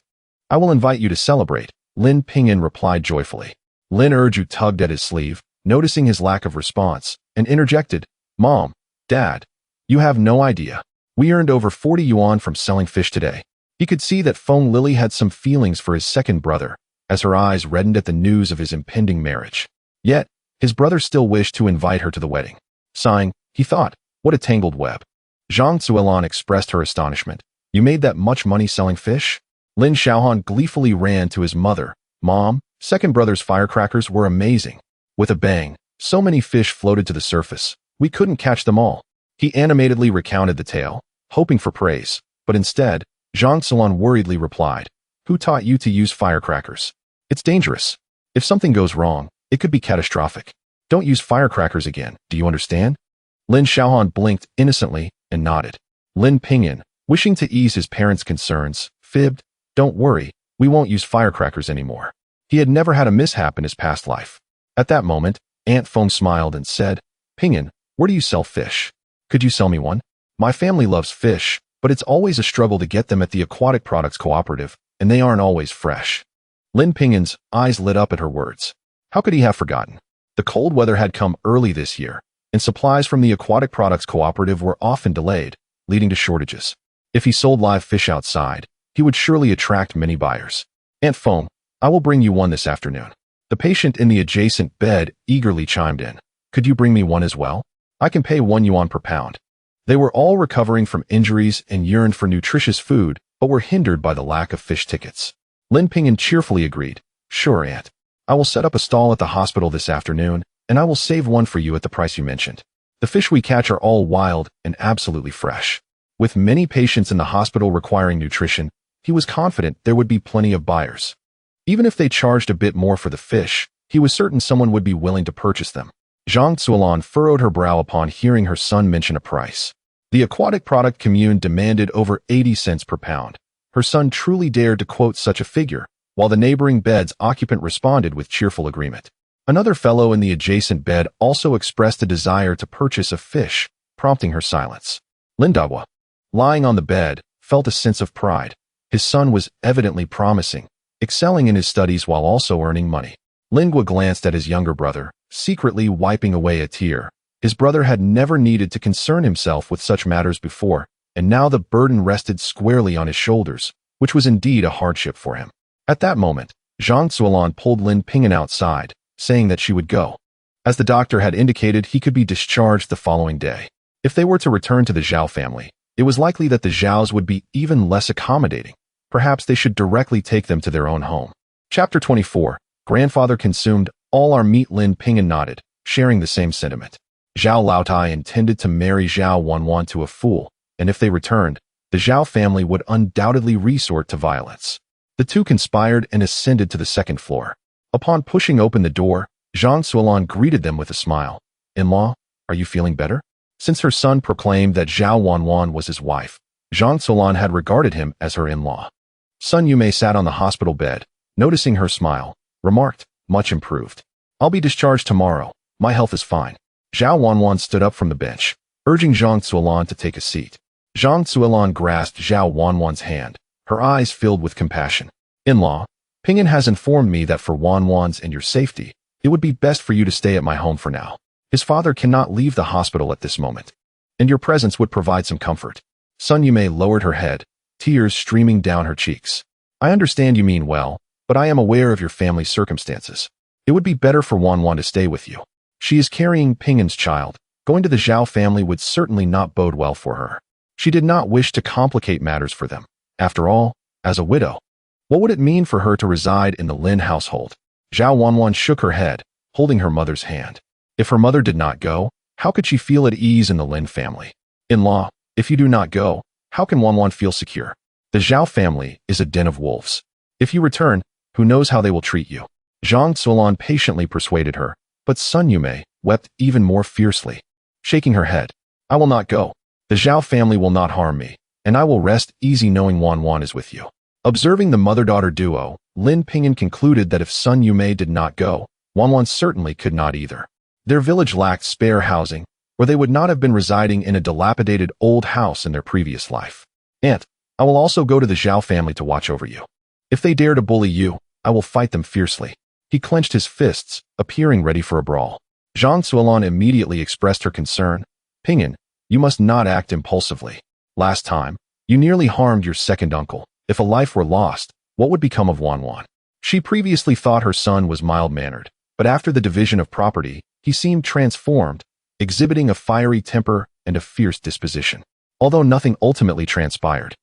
I will invite you to celebrate," Lin Ping'an replied joyfully. Lin Erju tugged at his sleeve, noticing his lack of response, and interjected, "Mom, Dad, you have no idea. We earned over 40 yuan from selling fish today." He could see that Feng Lili had some feelings for his second brother, as her eyes reddened at the news of his impending marriage. Yet, his brother still wished to invite her to the wedding. Sighing, he thought, "What a tangled web." Zhang Zuelan expressed her astonishment. "You made that much money selling fish?" Lin Xiaohan gleefully ran to his mother. "Mom, second brother's firecrackers were amazing." With a bang, so many fish floated to the surface, we couldn't catch them all. He animatedly recounted the tale, hoping for praise, but instead, Zhang Zuelan worriedly replied, "Who taught you to use firecrackers? It's dangerous. If something goes wrong, it could be catastrophic. Don't use firecrackers again, do you understand?" Lin Xiaohan blinked innocently and nodded. Lin Ping'an, wishing to ease his parents' concerns, fibbed, "Don't worry, we won't use firecrackers anymore." He had never had a mishap in his past life. At that moment, Aunt Feng smiled and said, "Ping'an, where do you sell fish? Could you sell me one? My family loves fish, but it's always a struggle to get them at the Aquatic Products Cooperative, and they aren't always fresh." Lin Ping'an's eyes lit up at her words. How could he have forgotten? The cold weather had come early this year, and supplies from the Aquatic Products Cooperative were often delayed, leading to shortages. If he sold live fish outside, he would surely attract many buyers. "Aunt Feng, I will bring you one this afternoon." The patient in the adjacent bed eagerly chimed in. "Could you bring me one as well? I can pay 1 yuan per pound." They were all recovering from injuries and yearned for nutritious food, but were hindered by the lack of fish tickets. Lin Ping'an cheerfully agreed. "Sure, Aunt. I will set up a stall at the hospital this afternoon, and I will save one for you at the price you mentioned. The fish we catch are all wild and absolutely fresh." With many patients in the hospital requiring nutrition, he was confident there would be plenty of buyers. Even if they charged a bit more for the fish, he was certain someone would be willing to purchase them. Zhang Zuolan furrowed her brow upon hearing her son mention a price. The aquatic product commune demanded over 80 cents per pound. Her son truly dared to quote such a figure, while the neighboring bed's occupant responded with cheerful agreement. Another fellow in the adjacent bed also expressed a desire to purchase a fish, prompting her silence. Lin Ping'an, lying on the bed, felt a sense of pride. His son was evidently promising, excelling in his studies while also earning money. Lin Ping'an glanced at his younger brother, secretly wiping away a tear. His brother had never needed to concern himself with such matters before, and now the burden rested squarely on his shoulders, which was indeed a hardship for him. At that moment, Zhang Zuolan pulled Lin Ping'an outside, saying that she would go. As the doctor had indicated, he could be discharged the following day. If they were to return to the Zhao family, it was likely that the Zhaos would be even less accommodating. Perhaps they should directly take them to their own home. Chapter 24. Grandfather consumed all our meat. Lin Ping'an nodded, sharing the same sentiment. Zhao Laotai intended to marry Zhao Wanwan to a fool, and if they returned, the Zhao family would undoubtedly resort to violence. The two conspired and ascended to the second floor. Upon pushing open the door, Zhang Zuolan greeted them with a smile. "In-law, are you feeling better?" Since her son proclaimed that Zhao Wanwan was his wife, Zhang Zuolan had regarded him as her in-law. Sun Yumei sat on the hospital bed, noticing her smile, remarked, "Much improved. I'll be discharged tomorrow. My health is fine." Zhao Wanwan stood up from the bench, urging Zhang Zuolan to take a seat. Zhang Zuolan grasped Zhao Wanwan's hand, her eyes filled with compassion. "In-law, Ping'an has informed me that for Wanwan's and your safety, it would be best for you to stay at my home for now. His father cannot leave the hospital at this moment, and your presence would provide some comfort." Sun Yumei lowered her head, tears streaming down her cheeks. "I understand you mean well, but I am aware of your family's circumstances. It would be better for Wanwan to stay with you. She is carrying Ping'an's child. Going to the Zhao family would certainly not bode well for her." She did not wish to complicate matters for them. After all, as a widow, what would it mean for her to reside in the Lin household? Zhao Wanwan shook her head, holding her mother's hand. If her mother did not go, how could she feel at ease in the Lin family? "In-law, if you do not go, how can Wanwan feel secure? The Zhao family is a den of wolves. If you return, who knows how they will treat you?" Zhang Zuolan patiently persuaded her, but Sun Yumei wept even more fiercely. Shaking her head, "I will not go. The Zhao family will not harm me, and I will rest easy knowing Wanwan is with you." Observing the mother-daughter duo, Lin Ping'an concluded that if Sun Yumei did not go, Wanwan certainly could not either. Their village lacked spare housing, or they would not have been residing in a dilapidated old house in their previous life. "Aunt, I will also go to the Zhao family to watch over you. If they dare to bully you, I will fight them fiercely." He clenched his fists, appearing ready for a brawl. Zhang Zuolan immediately expressed her concern. "Ping'an, you must not act impulsively. Last time, you nearly harmed your second uncle. If a life were lost, what would become of Wanwan?" She previously thought her son was mild-mannered, but after the division of property, he seemed transformed, exhibiting a fiery temper and a fierce disposition. Although nothing ultimately transpired,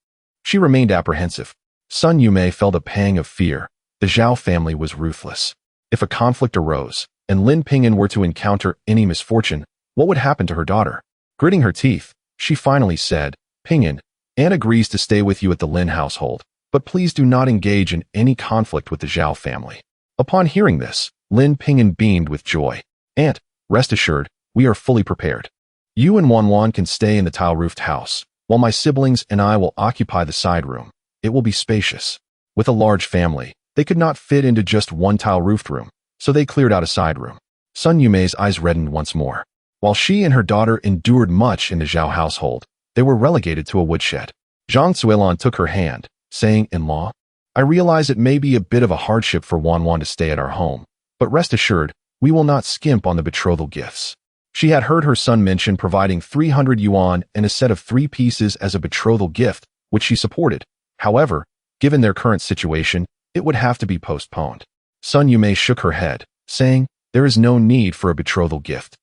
she remained apprehensive. Sun Yumei felt a pang of fear. The Zhao family was ruthless. If a conflict arose, and Lin Ping'an were to encounter any misfortune, what would happen to her daughter? Gritting her teeth, she finally said, "Ping'an, Aunt agrees to stay with you at the Lin household, but please do not engage in any conflict with the Zhao family." Upon hearing this, Lin Ping'an beamed with joy. "Aunt, rest assured, we are fully prepared. You and Wanwan can stay in the tile-roofed house, while my siblings and I will occupy the side room. It will be spacious." With a large family, they could not fit into just one tile-roofed room, so they cleared out a side room. Sun Yumei's eyes reddened once more. While she and her daughter endured much in the Zhao household, they were relegated to a woodshed. Zhang Zuolan took her hand, saying, "In-law, I realize it may be a bit of a hardship for Wanwan to stay at our home, but rest assured, we will not skimp on the betrothal gifts." She had heard her son mention providing 300 yuan and a set of 3 pieces as a betrothal gift, which she supported. However, given their current situation, it would have to be postponed. Sun Yumei shook her head, saying, "There is no need for a betrothal gift.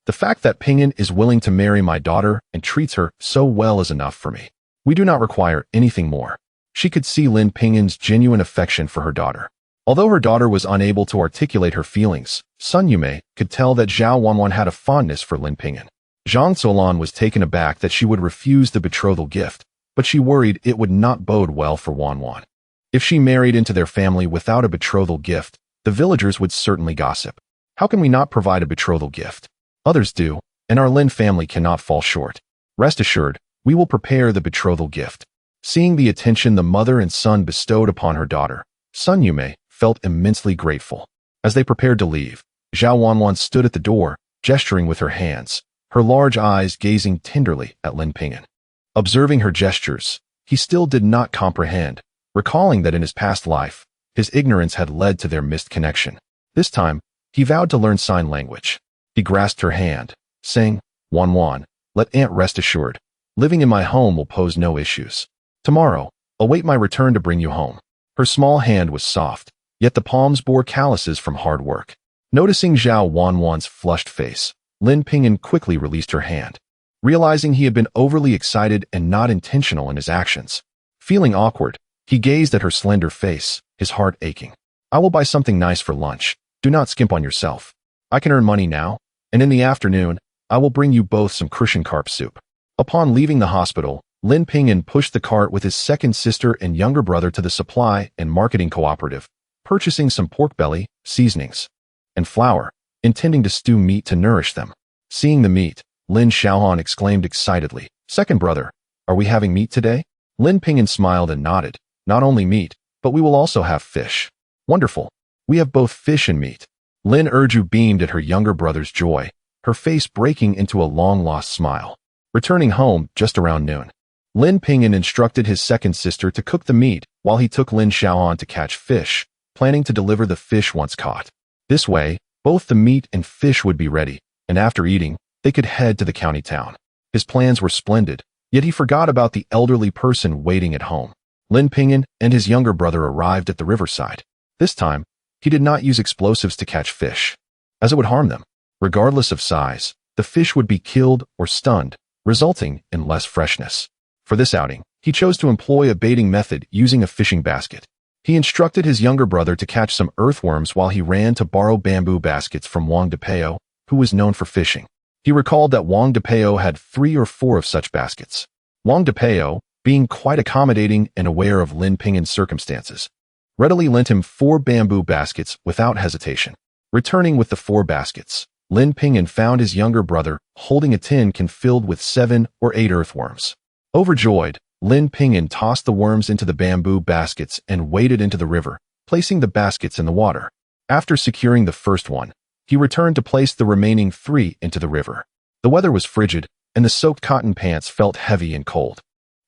The fact that Ping'an is willing to marry my daughter and treats her so well is enough for me. We do not require anything more." She could see Lin Ping'an's genuine affection for her daughter. Although her daughter was unable to articulate her feelings, Sun Yumei could tell that Zhao Wanwan had a fondness for Lin Ping'an. Zhang Zuolan was taken aback that she would refuse the betrothal gift, but she worried it would not bode well for Wanwan. If she married into their family without a betrothal gift, the villagers would certainly gossip. How can we not provide a betrothal gift? Others do, and our Lin family cannot fall short. Rest assured, we will prepare the betrothal gift. Seeing the attention the mother and son bestowed upon her daughter, Sun Yume felt immensely grateful. As they prepared to leave, Zhao Wanwan stood at the door, gesturing with her hands, her large eyes gazing tenderly at Lin Ping'an. Observing her gestures, he still did not comprehend, recalling that in his past life, his ignorance had led to their missed connection. This time, he vowed to learn sign language. He grasped her hand, saying, "Wanwan, let Aunt rest assured. Living in my home will pose no issues. Tomorrow, await my return to bring you home." Her small hand was soft, yet the palms bore calluses from hard work. Noticing Zhao Wanwan's flushed face, Lin Ping'an quickly released her hand, realizing he had been overly excited and not intentional in his actions. Feeling awkward, he gazed at her slender face, his heart aching. "I will buy something nice for lunch. Do not skimp on yourself. I can earn money now, and in the afternoon, I will bring you both some cushion carp soup." Upon leaving the hospital, Lin Ping'an pushed the cart with his second sister and younger brother to the supply and marketing cooperative, purchasing some pork belly, seasonings, and flour, intending to stew meat to nourish them. Seeing the meat, Lin Xiaohan exclaimed excitedly, "Second brother, are we having meat today?" Lin Ping'an smiled and nodded. "Not only meat, but we will also have fish." "Wonderful. We have both fish and meat." Lin Erju beamed at her younger brother's joy, her face breaking into a long-lost smile. Returning home just around noon, Lin Ping'an instructed his second sister to cook the meat while he took Lin Xiaohan to catch fish, planning to deliver the fish once caught. This way, both the meat and fish would be ready, and after eating, they could head to the county town. His plans were splendid, yet he forgot about the elderly person waiting at home. Lin Ping'an and his younger brother arrived at the riverside. This time, he did not use explosives to catch fish, as it would harm them. Regardless of size, the fish would be killed or stunned, resulting in less freshness. For this outing, he chose to employ a baiting method using a fishing basket. He instructed his younger brother to catch some earthworms while he ran to borrow bamboo baskets from Wang Depeo, who was known for fishing. He recalled that Wang Depeo had 3 or 4 of such baskets. Wang Depeo, being quite accommodating and aware of Lin Ping'an's circumstances, readily lent him 4 bamboo baskets without hesitation. Returning with the 4 baskets, Lin Ping'an found his younger brother holding a tin can filled with 7 or 8 earthworms. Overjoyed, Lin Ping'an tossed the worms into the bamboo baskets and waded into the river, placing the baskets in the water. After securing the first one, he returned to place the remaining 3 into the river. The weather was frigid, and the soaked cotton pants felt heavy and cold.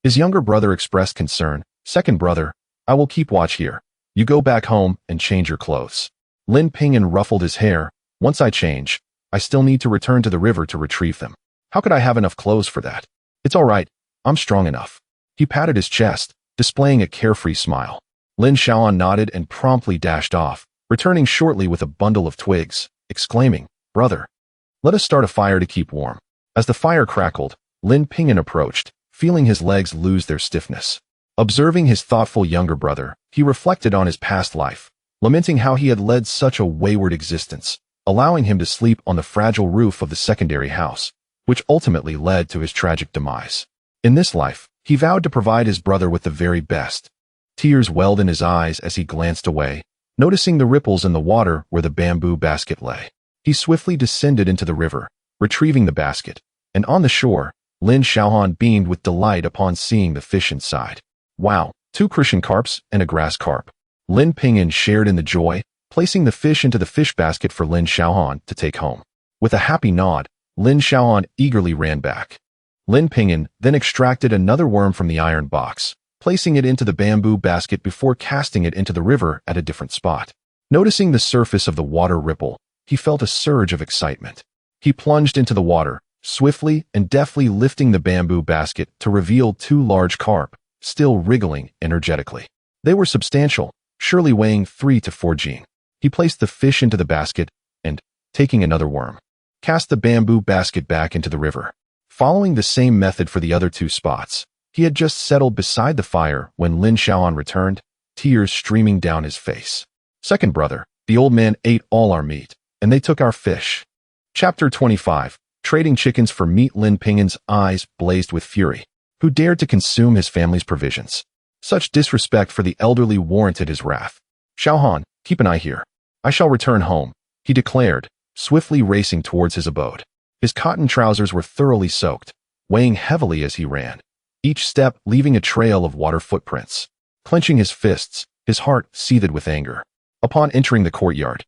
His younger brother expressed concern. "Second brother, I will keep watch here. You go back home and change your clothes." Lin Ping'an ruffled his hair. "Once I change, I still need to return to the river to retrieve them. How could I have enough clothes for that?" "It's all right. I'm strong enough." He patted his chest, displaying a carefree smile. Lin Xiaoan nodded and promptly dashed off, returning shortly with a bundle of twigs, exclaiming, "Brother, let us start a fire to keep warm." As the fire crackled, Lin Ping'an approached, feeling his legs lose their stiffness. Observing his thoughtful younger brother, he reflected on his past life, lamenting how he had led such a wayward existence, allowing him to sleep on the fragile roof of the secondary house, which ultimately led to his tragic demise. In this life, he vowed to provide his brother with the very best. Tears welled in his eyes as he glanced away, noticing the ripples in the water where the bamboo basket lay. He swiftly descended into the river, retrieving the basket, and on the shore, Lin Xiaohan beamed with delight upon seeing the fish inside. "Wow, 2 cushion carps and a grass carp." Lin Ping'an shared in the joy, placing the fish into the fish basket for Lin Xiaohan to take home. With a happy nod, Lin Xiaohan eagerly ran back. Lin Ping'an then extracted another worm from the iron box, placing it into the bamboo basket before casting it into the river at a different spot. Noticing the surface of the water ripple, he felt a surge of excitement. He plunged into the water, swiftly and deftly lifting the bamboo basket to reveal 2 large carp, still wriggling energetically. They were substantial, surely weighing 3 to 4 jin. He placed the fish into the basket and, taking another worm, cast the bamboo basket back into the river. Following the same method for the other 2 spots, he had just settled beside the fire when Lin Xiaoan returned, tears streaming down his face. "Second brother, the old man ate all our meat, and they took our fish." Chapter 25. Trading chickens for meat. Lin Ping'an's eyes blazed with fury. Who dared to consume his family's provisions? Such disrespect for the elderly warranted his wrath. Xiaohan, keep an eye here. I shall return home, he declared, swiftly racing towards his abode. His cotton trousers were thoroughly soaked, weighing heavily as he ran, each step leaving a trail of water footprints. Clenching his fists, his heart seethed with anger. Upon entering the courtyard,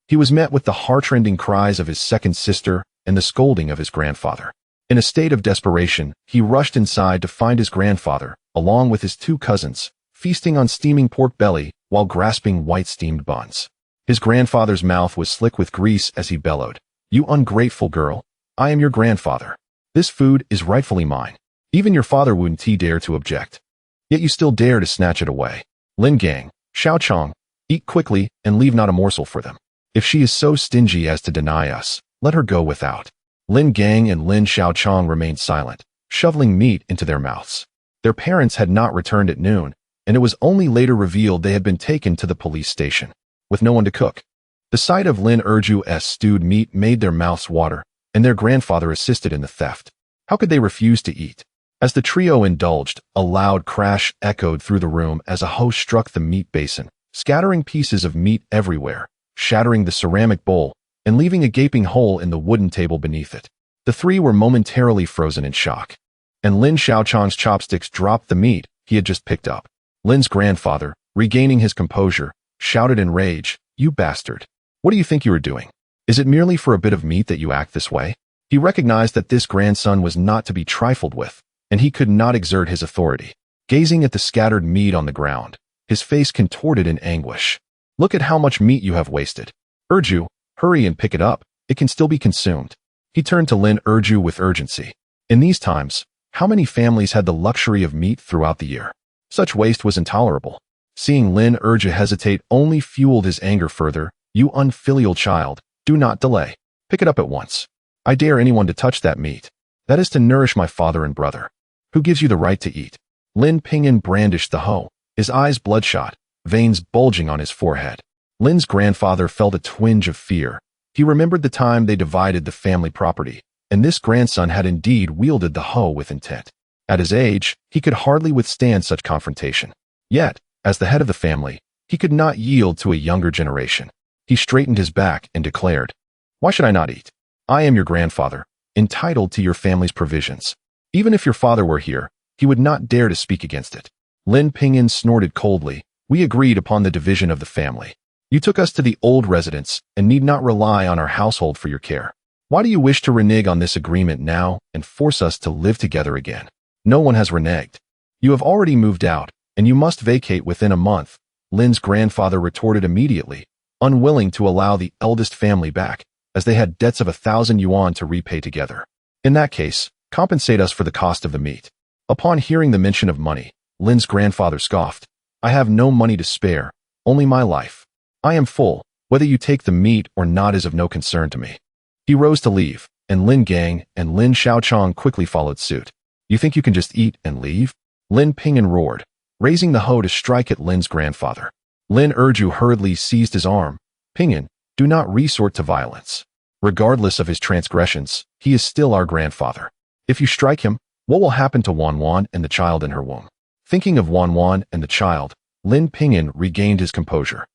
he was met with the heart-rending cries of his second sister and the scolding of his grandfather. In a state of desperation, he rushed inside to find his grandfather, along with his two cousins, feasting on steaming pork belly while grasping white steamed buns. His grandfather's mouth was slick with grease as he bellowed, "You ungrateful girl! I am your grandfather. This food is rightfully mine. Even your father wouldn't dare to object. Yet you still dare to snatch it away. Lin Gang, Xiaochang, eat quickly and leave not a morsel for them. If she is so stingy as to deny us, let her go without." Lin Gang and Lin Xiaochang remained silent, shoveling meat into their mouths. Their parents had not returned at noon, and it was only later revealed they had been taken to the police station, with no one to cook. The sight of Lin Erju's stewed meat made their mouths water, and their grandfather assisted in the theft. How could they refuse to eat? As the trio indulged, a loud crash echoed through the room as a hoe struck the meat basin, scattering pieces of meat everywhere, shattering the ceramic bowl, and leaving a gaping hole in the wooden table beneath it. The three were momentarily frozen in shock, and Lin Xiaochang's chopsticks dropped the meat he had just picked up. Lin's grandfather, regaining his composure, shouted in rage, "You bastard! What do you think you are doing? Is it merely for a bit of meat that you act this way?" He recognized that this grandson was not to be trifled with, and he could not exert his authority. Gazing at the scattered meat on the ground, his face contorted in anguish. "Look at how much meat you have wasted. Erju, hurry and pick it up. It can still be consumed." He turned to Lin Erju with urgency. In these times, how many families had the luxury of meat throughout the year? Such waste was intolerable. Seeing Lin Erju hesitate only fueled his anger further. "You unfilial child, do not delay. Pick it up at once. I dare anyone to touch that meat. That is to nourish my father and brother. Who gives you the right to eat?" Lin Ping'an brandished the hoe, his eyes bloodshot, veins bulging on his forehead. Lin's grandfather felt a twinge of fear. He remembered the time they divided the family property, and this grandson had indeed wielded the hoe with intent. At his age, he could hardly withstand such confrontation. Yet, as the head of the family, he could not yield to a younger generation. He straightened his back and declared, "Why should I not eat? I am your grandfather, entitled to your family's provisions. Even if your father were here, he would not dare to speak against it." Lin Ping'an snorted coldly. "We agreed upon the division of the family. You took us to the old residence and need not rely on our household for your care. Why do you wish to renege on this agreement now and force us to live together again?" "No one has reneged. You have already moved out, and you must vacate within a month," Lin's grandfather retorted immediately, unwilling to allow the eldest family back, as they had debts of 1,000 yuan to repay together. "In that case, compensate us for the cost of the meat." Upon hearing the mention of money, Lin's grandfather scoffed, "I have no money to spare, only my life. I am full. Whether you take the meat or not is of no concern to me." He rose to leave, and Lin Gang and Lin Xiaochang quickly followed suit. "You think you can just eat and leave?" Lin Ping'an roared, raising the hoe to strike at Lin's grandfather. Lin Erju hurriedly seized his arm. "Ping'an, do not resort to violence. Regardless of his transgressions, he is still our grandfather. If you strike him, what will happen to Wanwan and the child in her womb?" Thinking of Wanwan and the child, Lin Ping'an regained his composure.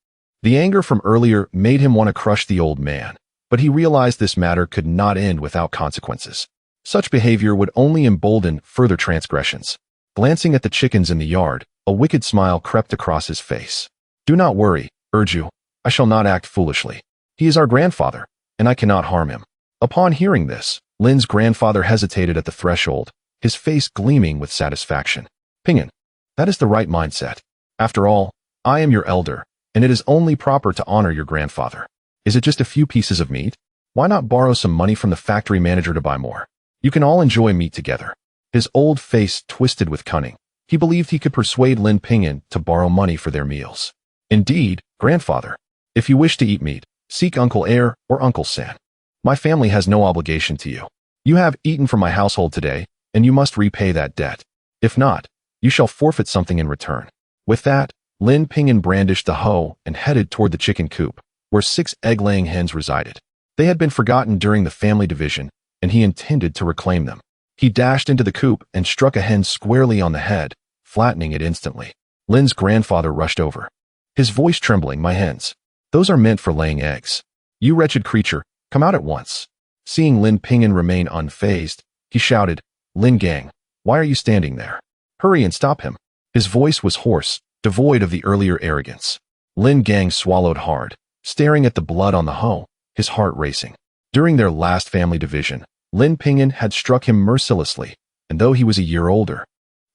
The anger from earlier made him want to crush the old man, but he realized this matter could not end without consequences. Such behavior would only embolden further transgressions. Glancing at the chickens in the yard, a wicked smile crept across his face. "Do not worry, Erju. I shall not act foolishly. He is our grandfather, and I cannot harm him." Upon hearing this, Lin's grandfather hesitated at the threshold, his face gleaming with satisfaction. "Ping'an, that is the right mindset. After all, I am your elder, and it is only proper to honor your grandfather. Is it just a few pieces of meat? Why not borrow some money from the factory manager to buy more? You can all enjoy meat together." His old face twisted with cunning. He believed he could persuade Lin Ping'an to borrow money for their meals. "Indeed, grandfather, if you wish to eat meat, seek Uncle Air or Uncle San. My family has no obligation to you. You have eaten from my household today, and you must repay that debt. If not, you shall forfeit something in return." With that, Lin Ping'an brandished the hoe and headed toward the chicken coop, where 6 egg-laying hens resided. They had been forgotten during the family division, and he intended to reclaim them. He dashed into the coop and struck a hen squarely on the head, flattening it instantly. Lin's grandfather rushed over, his voice trembling. My hens. Those are meant for laying eggs. You wretched creature, come out at once. Seeing Lin Ping'an remain unfazed, he shouted, Lin Gang, why are you standing there? Hurry and stop him. His voice was hoarse, devoid of the earlier arrogance. Lin Gang swallowed hard, staring at the blood on the hoe, his heart racing. During their last family division, Lin Ping'an had struck him mercilessly, and though he was a year older,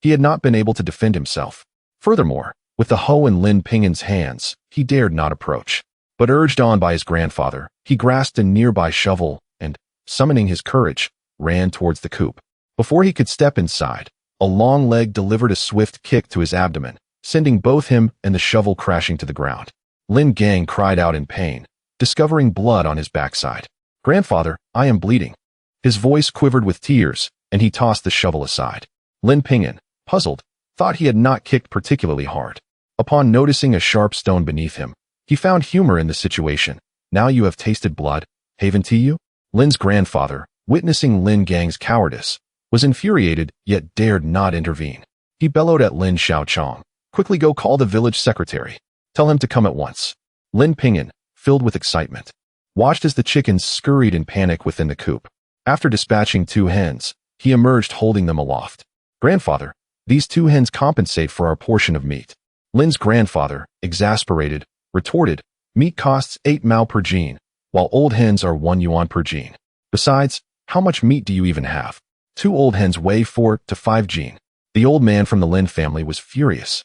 he had not been able to defend himself. Furthermore, with the hoe in Lin Ping'an's hands, he dared not approach. But urged on by his grandfather, he grasped a nearby shovel and, summoning his courage, ran towards the coop. Before he could step inside, a long leg delivered a swift kick to his abdomen, sending both him and the shovel crashing to the ground. Lin Gang cried out in pain, discovering blood on his backside. Grandfather, I am bleeding. His voice quivered with tears, and he tossed the shovel aside. Lin Ping'an, puzzled, thought he had not kicked particularly hard. Upon noticing a sharp stone beneath him, he found humor in the situation. Now you have tasted blood, haven't you? Lin's grandfather, witnessing Lin Gang's cowardice, was infuriated yet dared not intervene. He bellowed at Lin Xiaochong, quickly go call the village secretary. Tell him to come at once. Lin Ping'an, filled with excitement, watched as the chickens scurried in panic within the coop. After dispatching 2 hens, he emerged holding them aloft. Grandfather, these 2 hens compensate for our portion of meat. Lin's grandfather, exasperated, retorted, meat costs 8 mao per gene, while old hens are 1 yuan per gene. Besides, how much meat do you even have? 2 old hens weigh 4 to 5 gene. The old man from the Lin family was furious,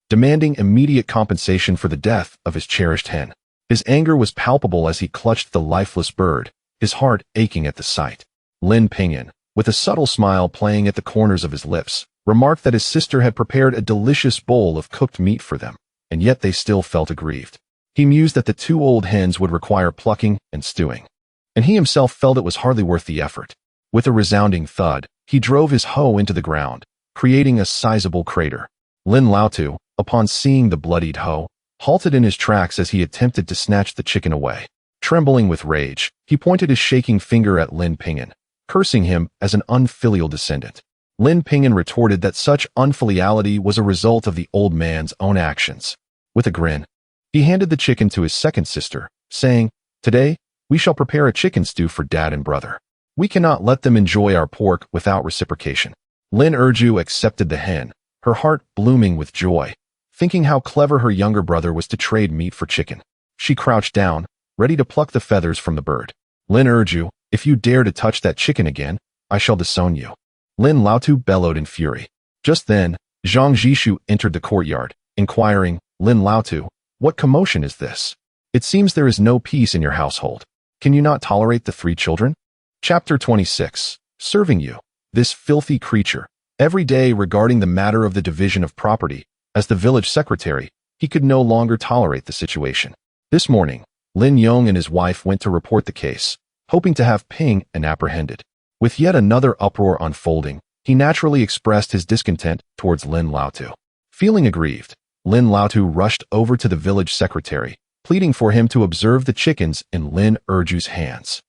demanding immediate compensation for the death of his cherished hen. His anger was palpable as he clutched the lifeless bird, his heart aching at the sight. Lin Ping'an, with a subtle smile playing at the corners of his lips, remarked that his sister had prepared a delicious bowl of cooked meat for them, and yet they still felt aggrieved. He mused that the 2 old hens would require plucking and stewing, and he himself felt it was hardly worth the effort. With a resounding thud, he drove his hoe into the ground, creating a sizable crater. Lin Laotu, upon seeing the bloodied hoe, halted in his tracks as he attempted to snatch the chicken away. Trembling with rage, he pointed his shaking finger at Lin Ping'an, cursing him as an unfilial descendant. Lin Ping'an retorted that such unfiliality was a result of the old man's own actions. With a grin, he handed the chicken to his second sister, saying, Today, we shall prepare a chicken stew for Dad and brother. We cannot let them enjoy our pork without reciprocation. Lin Erju accepted the hen, her heart blooming with joy, thinking how clever her younger brother was to trade meat for chicken. She crouched down, ready to pluck the feathers from the bird. Lin Erju, if you dare to touch that chicken again, I shall disown you. Lin Laotu bellowed in fury. Just then, Zhang Jishu entered the courtyard, inquiring, Lin Laotu, what commotion is this? It seems there is no peace in your household. Can you not tolerate the 3 children? Chapter 26. Serving you, this filthy creature. Every day regarding the matter of the division of property, as the village secretary, he could no longer tolerate the situation. This morning, Lin Yong and his wife went to report the case, hoping to have Ping'an apprehended. With yet another uproar unfolding, he naturally expressed his discontent towards Lin Laotu. Feeling aggrieved, Lin Laotu rushed over to the village secretary, pleading for him to observe the chickens in Lin Erju's hands.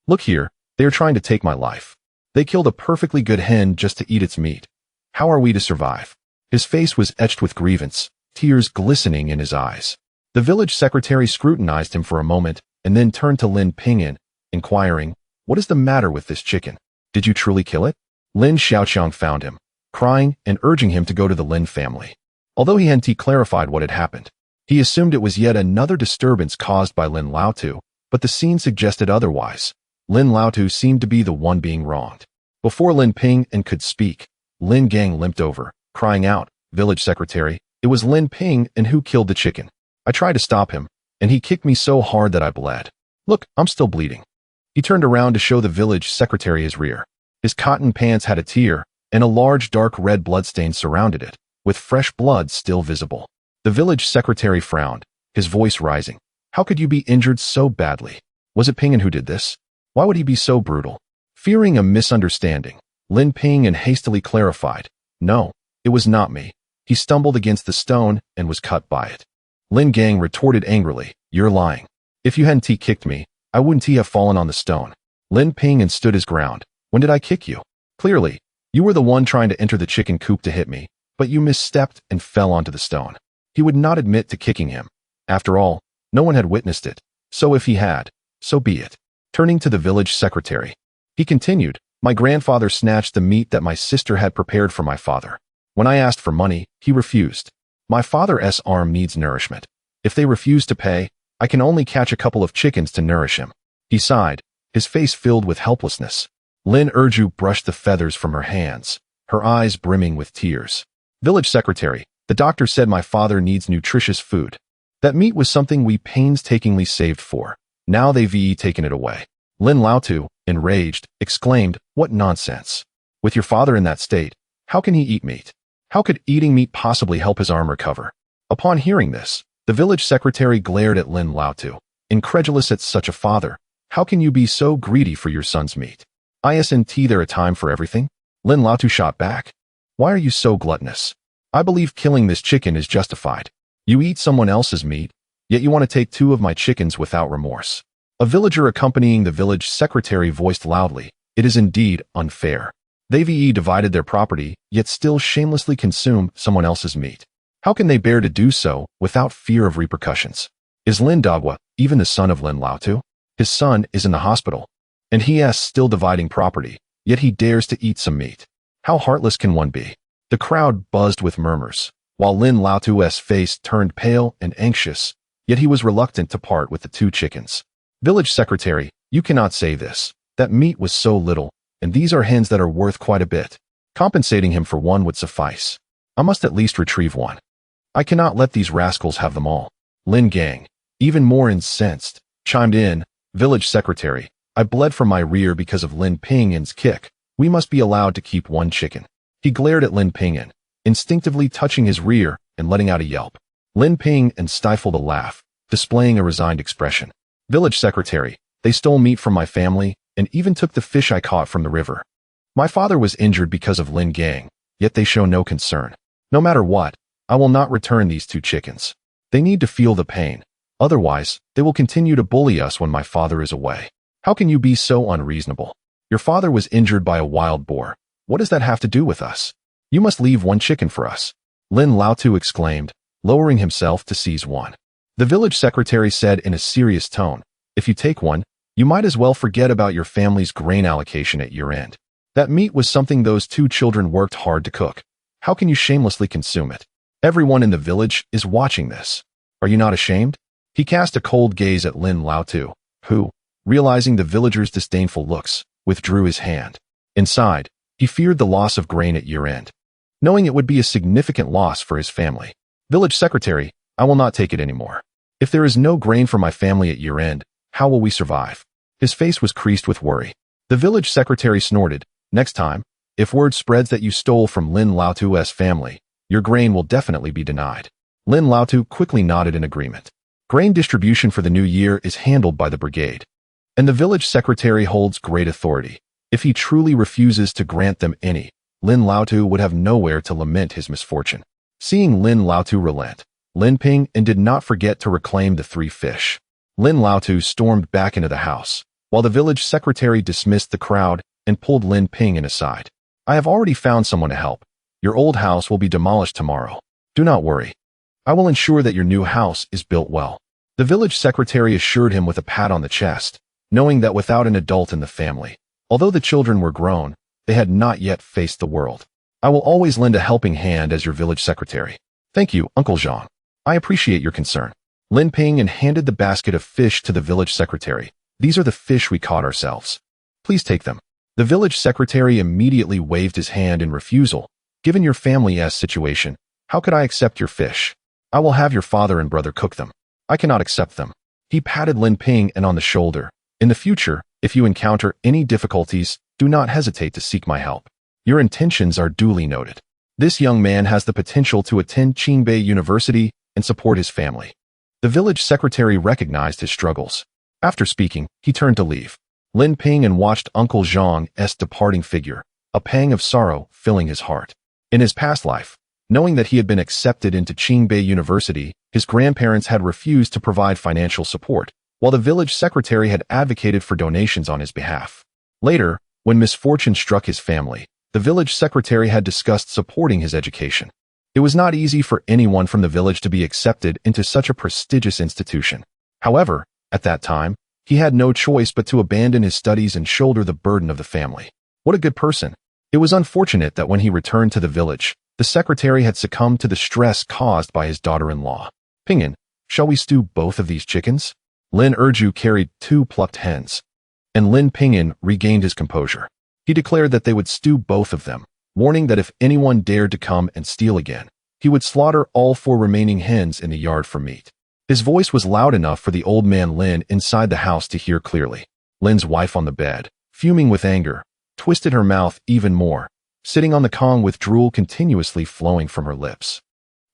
Look here, they are trying to take my life. They killed a perfectly good hen just to eat its meat. How are we to survive? His face was etched with grievance, tears glistening in his eyes. The village secretary scrutinized him for a moment, and then turned to Lin Ping'an, inquiring, What is the matter with this chicken? Did you truly kill it? Lin Xiaochong found him, crying and urging him to go to the Lin family. Although he hadn't clarified what had happened, he assumed it was yet another disturbance caused by Lin Laotu, but the scene suggested otherwise. Lin Laotu seemed to be the one being wronged. Before Lin Ping'an could speak, Lin Gang limped over, crying out, Village secretary, it was Lin Ping'an who killed the chicken. I tried to stop him, and he kicked me so hard that I bled. Look, I'm still bleeding. He turned around to show the village secretary his rear. His cotton pants had a tear, and a large dark red bloodstain surrounded it, with fresh blood still visible. The village secretary frowned, his voice rising. How could you be injured so badly? Was it Ping'an who did this? Why would he be so brutal? Fearing a misunderstanding, Lin Ping'an hastily clarified. No, it was not me. He stumbled against the stone and was cut by it. Lin Gang retorted angrily, You're lying. If you hadn't kicked me, I wouldn't have fallen on the stone. Lin Ping'an stood his ground. When did I kick you? Clearly, you were the one trying to enter the chicken coop to hit me, but you misstepped and fell onto the stone. He would not admit to kicking him. After all, no one had witnessed it, so if he had, so be it. Turning to the village secretary, he continued, my grandfather snatched the meat that my sister had prepared for my father. When I asked for money, he refused. My father's arm needs nourishment. If they refuse to pay, I can only catch a couple of chickens to nourish him. He sighed, his face filled with helplessness. Lin Urju brushed the feathers from her hands, her eyes brimming with tears. Village secretary, the doctor said my father needs nutritious food. That meat was something we painstakingly saved for. Now they've taken it away. Lin Laotu, enraged, exclaimed, what nonsense. With your father in that state, how can he eat meat? How could eating meat possibly help his arm recover? Upon hearing this, the village secretary glared at Lin Laotu, incredulous at such a father. How can you be so greedy for your son's meat? Isn't there a time for everything? Lin Laotu shot back. Why are you so gluttonous? I believe killing this chicken is justified. You eat someone else's meat, yet you want to take 2 of my chickens without remorse. A villager accompanying the village secretary voiced loudly, it is indeed unfair. They've divided their property, yet still shamelessly consume someone else's meat. How can they bear to do so without fear of repercussions? Is Lin Dagwa even the son of Lin Laotu? His son is in the hospital, and he is still dividing property, yet he dares to eat some meat. How heartless can one be? The crowd buzzed with murmurs, while Lin Laotu's face turned pale and anxious, yet he was reluctant to part with the 2 chickens. Village secretary, you cannot say this. That meat was so little, and these are hens that are worth quite a bit. Compensating him for 1 would suffice. I must at least retrieve 1. I cannot let these rascals have them all. Lin Gang, even more incensed, chimed in, village secretary, I bled from my rear because of Lin Ping'an's kick. We must be allowed to keep 1 chicken. He glared at Lin Ping'an, instinctively touching his rear and letting out a yelp. Lin Ping'an stifled a laugh, displaying a resigned expression. Village secretary, they stole meat from my family and even took the fish I caught from the river. My father was injured because of Lin Gang, yet they show no concern. No matter what, I will not return these 2 chickens. They need to feel the pain. Otherwise, they will continue to bully us when my father is away. How can you be so unreasonable? Your father was injured by a wild boar. What does that have to do with us? You must leave 1 chicken for us. Lin Laotu exclaimed, lowering himself to seize 1. The village secretary said in a serious tone, if you take 1, you might as well forget about your family's grain allocation at year-end. That meat was something those 2 children worked hard to cook. How can you shamelessly consume it? Everyone in the village is watching this. Are you not ashamed? He cast a cold gaze at Lin Laotu, who, realizing the villagers' disdainful looks, withdrew his hand. Inside, he feared the loss of grain at year-end, knowing it would be a significant loss for his family. Village secretary, I will not take it anymore. If there is no grain for my family at year-end, how will we survive? His face was creased with worry. The village secretary snorted, next time, if word spreads that you stole from Lin Laotu's family, your grain will definitely be denied. Lin Laotu quickly nodded in agreement. Grain distribution for the new year is handled by the brigade, and the village secretary holds great authority. If he truly refuses to grant them any, Lin Laotu would have nowhere to lament his misfortune. Seeing Lin Laotu relent, Lin Ping'an did not forget to reclaim the 3 fish. Lin Laotu stormed back into the house, while the village secretary dismissed the crowd and pulled Lin Ping'an aside. I have already found someone to help. Your old house will be demolished tomorrow. Do not worry. I will ensure that your new house is built well. The village secretary assured him with a pat on the chest, knowing that without an adult in the family, although the children were grown, they had not yet faced the world. I will always lend a helping hand as your village secretary. Thank you, Uncle Zhang. I appreciate your concern. Lin Ping'an handed the basket of fish to the village secretary. These are the fish we caught ourselves. Please take them. The village secretary immediately waved his hand in refusal. Given your family's situation, how could I accept your fish? I will have your father and brother cook them. I cannot accept them. He patted Lin Ping'an on the shoulder. In the future, if you encounter any difficulties, do not hesitate to seek my help. Your intentions are duly noted. This young man has the potential to attend Qingbei University and support his family. The village secretary recognized his struggles. After speaking, he turned to leave. Lin Ping'an watched Uncle Zhang's departing figure, a pang of sorrow filling his heart. In his past life, knowing that he had been accepted into Qingbei University, his grandparents had refused to provide financial support, while the village secretary had advocated for donations on his behalf. Later, when misfortune struck his family, the village secretary had discussed supporting his education. It was not easy for anyone from the village to be accepted into such a prestigious institution. However, at that time, he had no choice but to abandon his studies and shoulder the burden of the family. What a good person. It was unfortunate that when he returned to the village, the secretary had succumbed to the stress caused by his daughter-in-law. Ping'an, shall we stew both of these chickens? Lin Erju carried 2 plucked hens, and Lin Ping'an regained his composure. He declared that they would stew both of them, warning that if anyone dared to come and steal again, he would slaughter all 4 remaining hens in the yard for meat. His voice was loud enough for the old man Lin inside the house to hear clearly. Lin's wife on the bed, fuming with anger, twisted her mouth even more, sitting on the Kong with drool continuously flowing from her lips.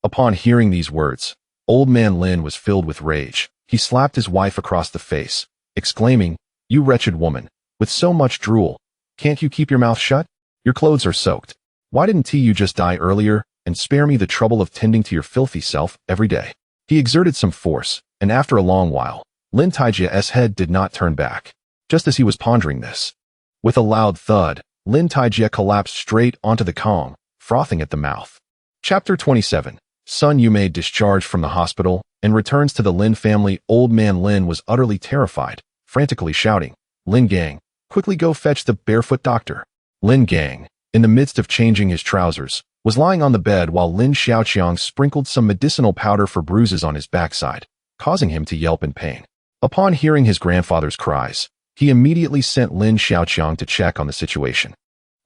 Upon hearing these words, old man Lin was filled with rage. He slapped his wife across the face, exclaiming, "You wretched woman, with so much drool, can't you keep your mouth shut? Your clothes are soaked. Why didn't you just die earlier and spare me the trouble of tending to your filthy self every day?" He exerted some force, and after a long while, Lin Taijia's head did not turn back. Just as he was pondering this, with a loud thud, Lin Taijia collapsed straight onto the Kong, frothing at the mouth. Chapter 27. Sun Yumei discharged from the hospital and returns to the Lin family. Old man Lin was utterly terrified, frantically shouting, "Lin Gang, quickly go fetch the barefoot doctor." Lin Gang, in the midst of changing his trousers, was lying on the bed while Lin Xiaoqiang sprinkled some medicinal powder for bruises on his backside, causing him to yelp in pain. Upon hearing his grandfather's cries, he immediately sent Lin Xiaoqiang to check on the situation.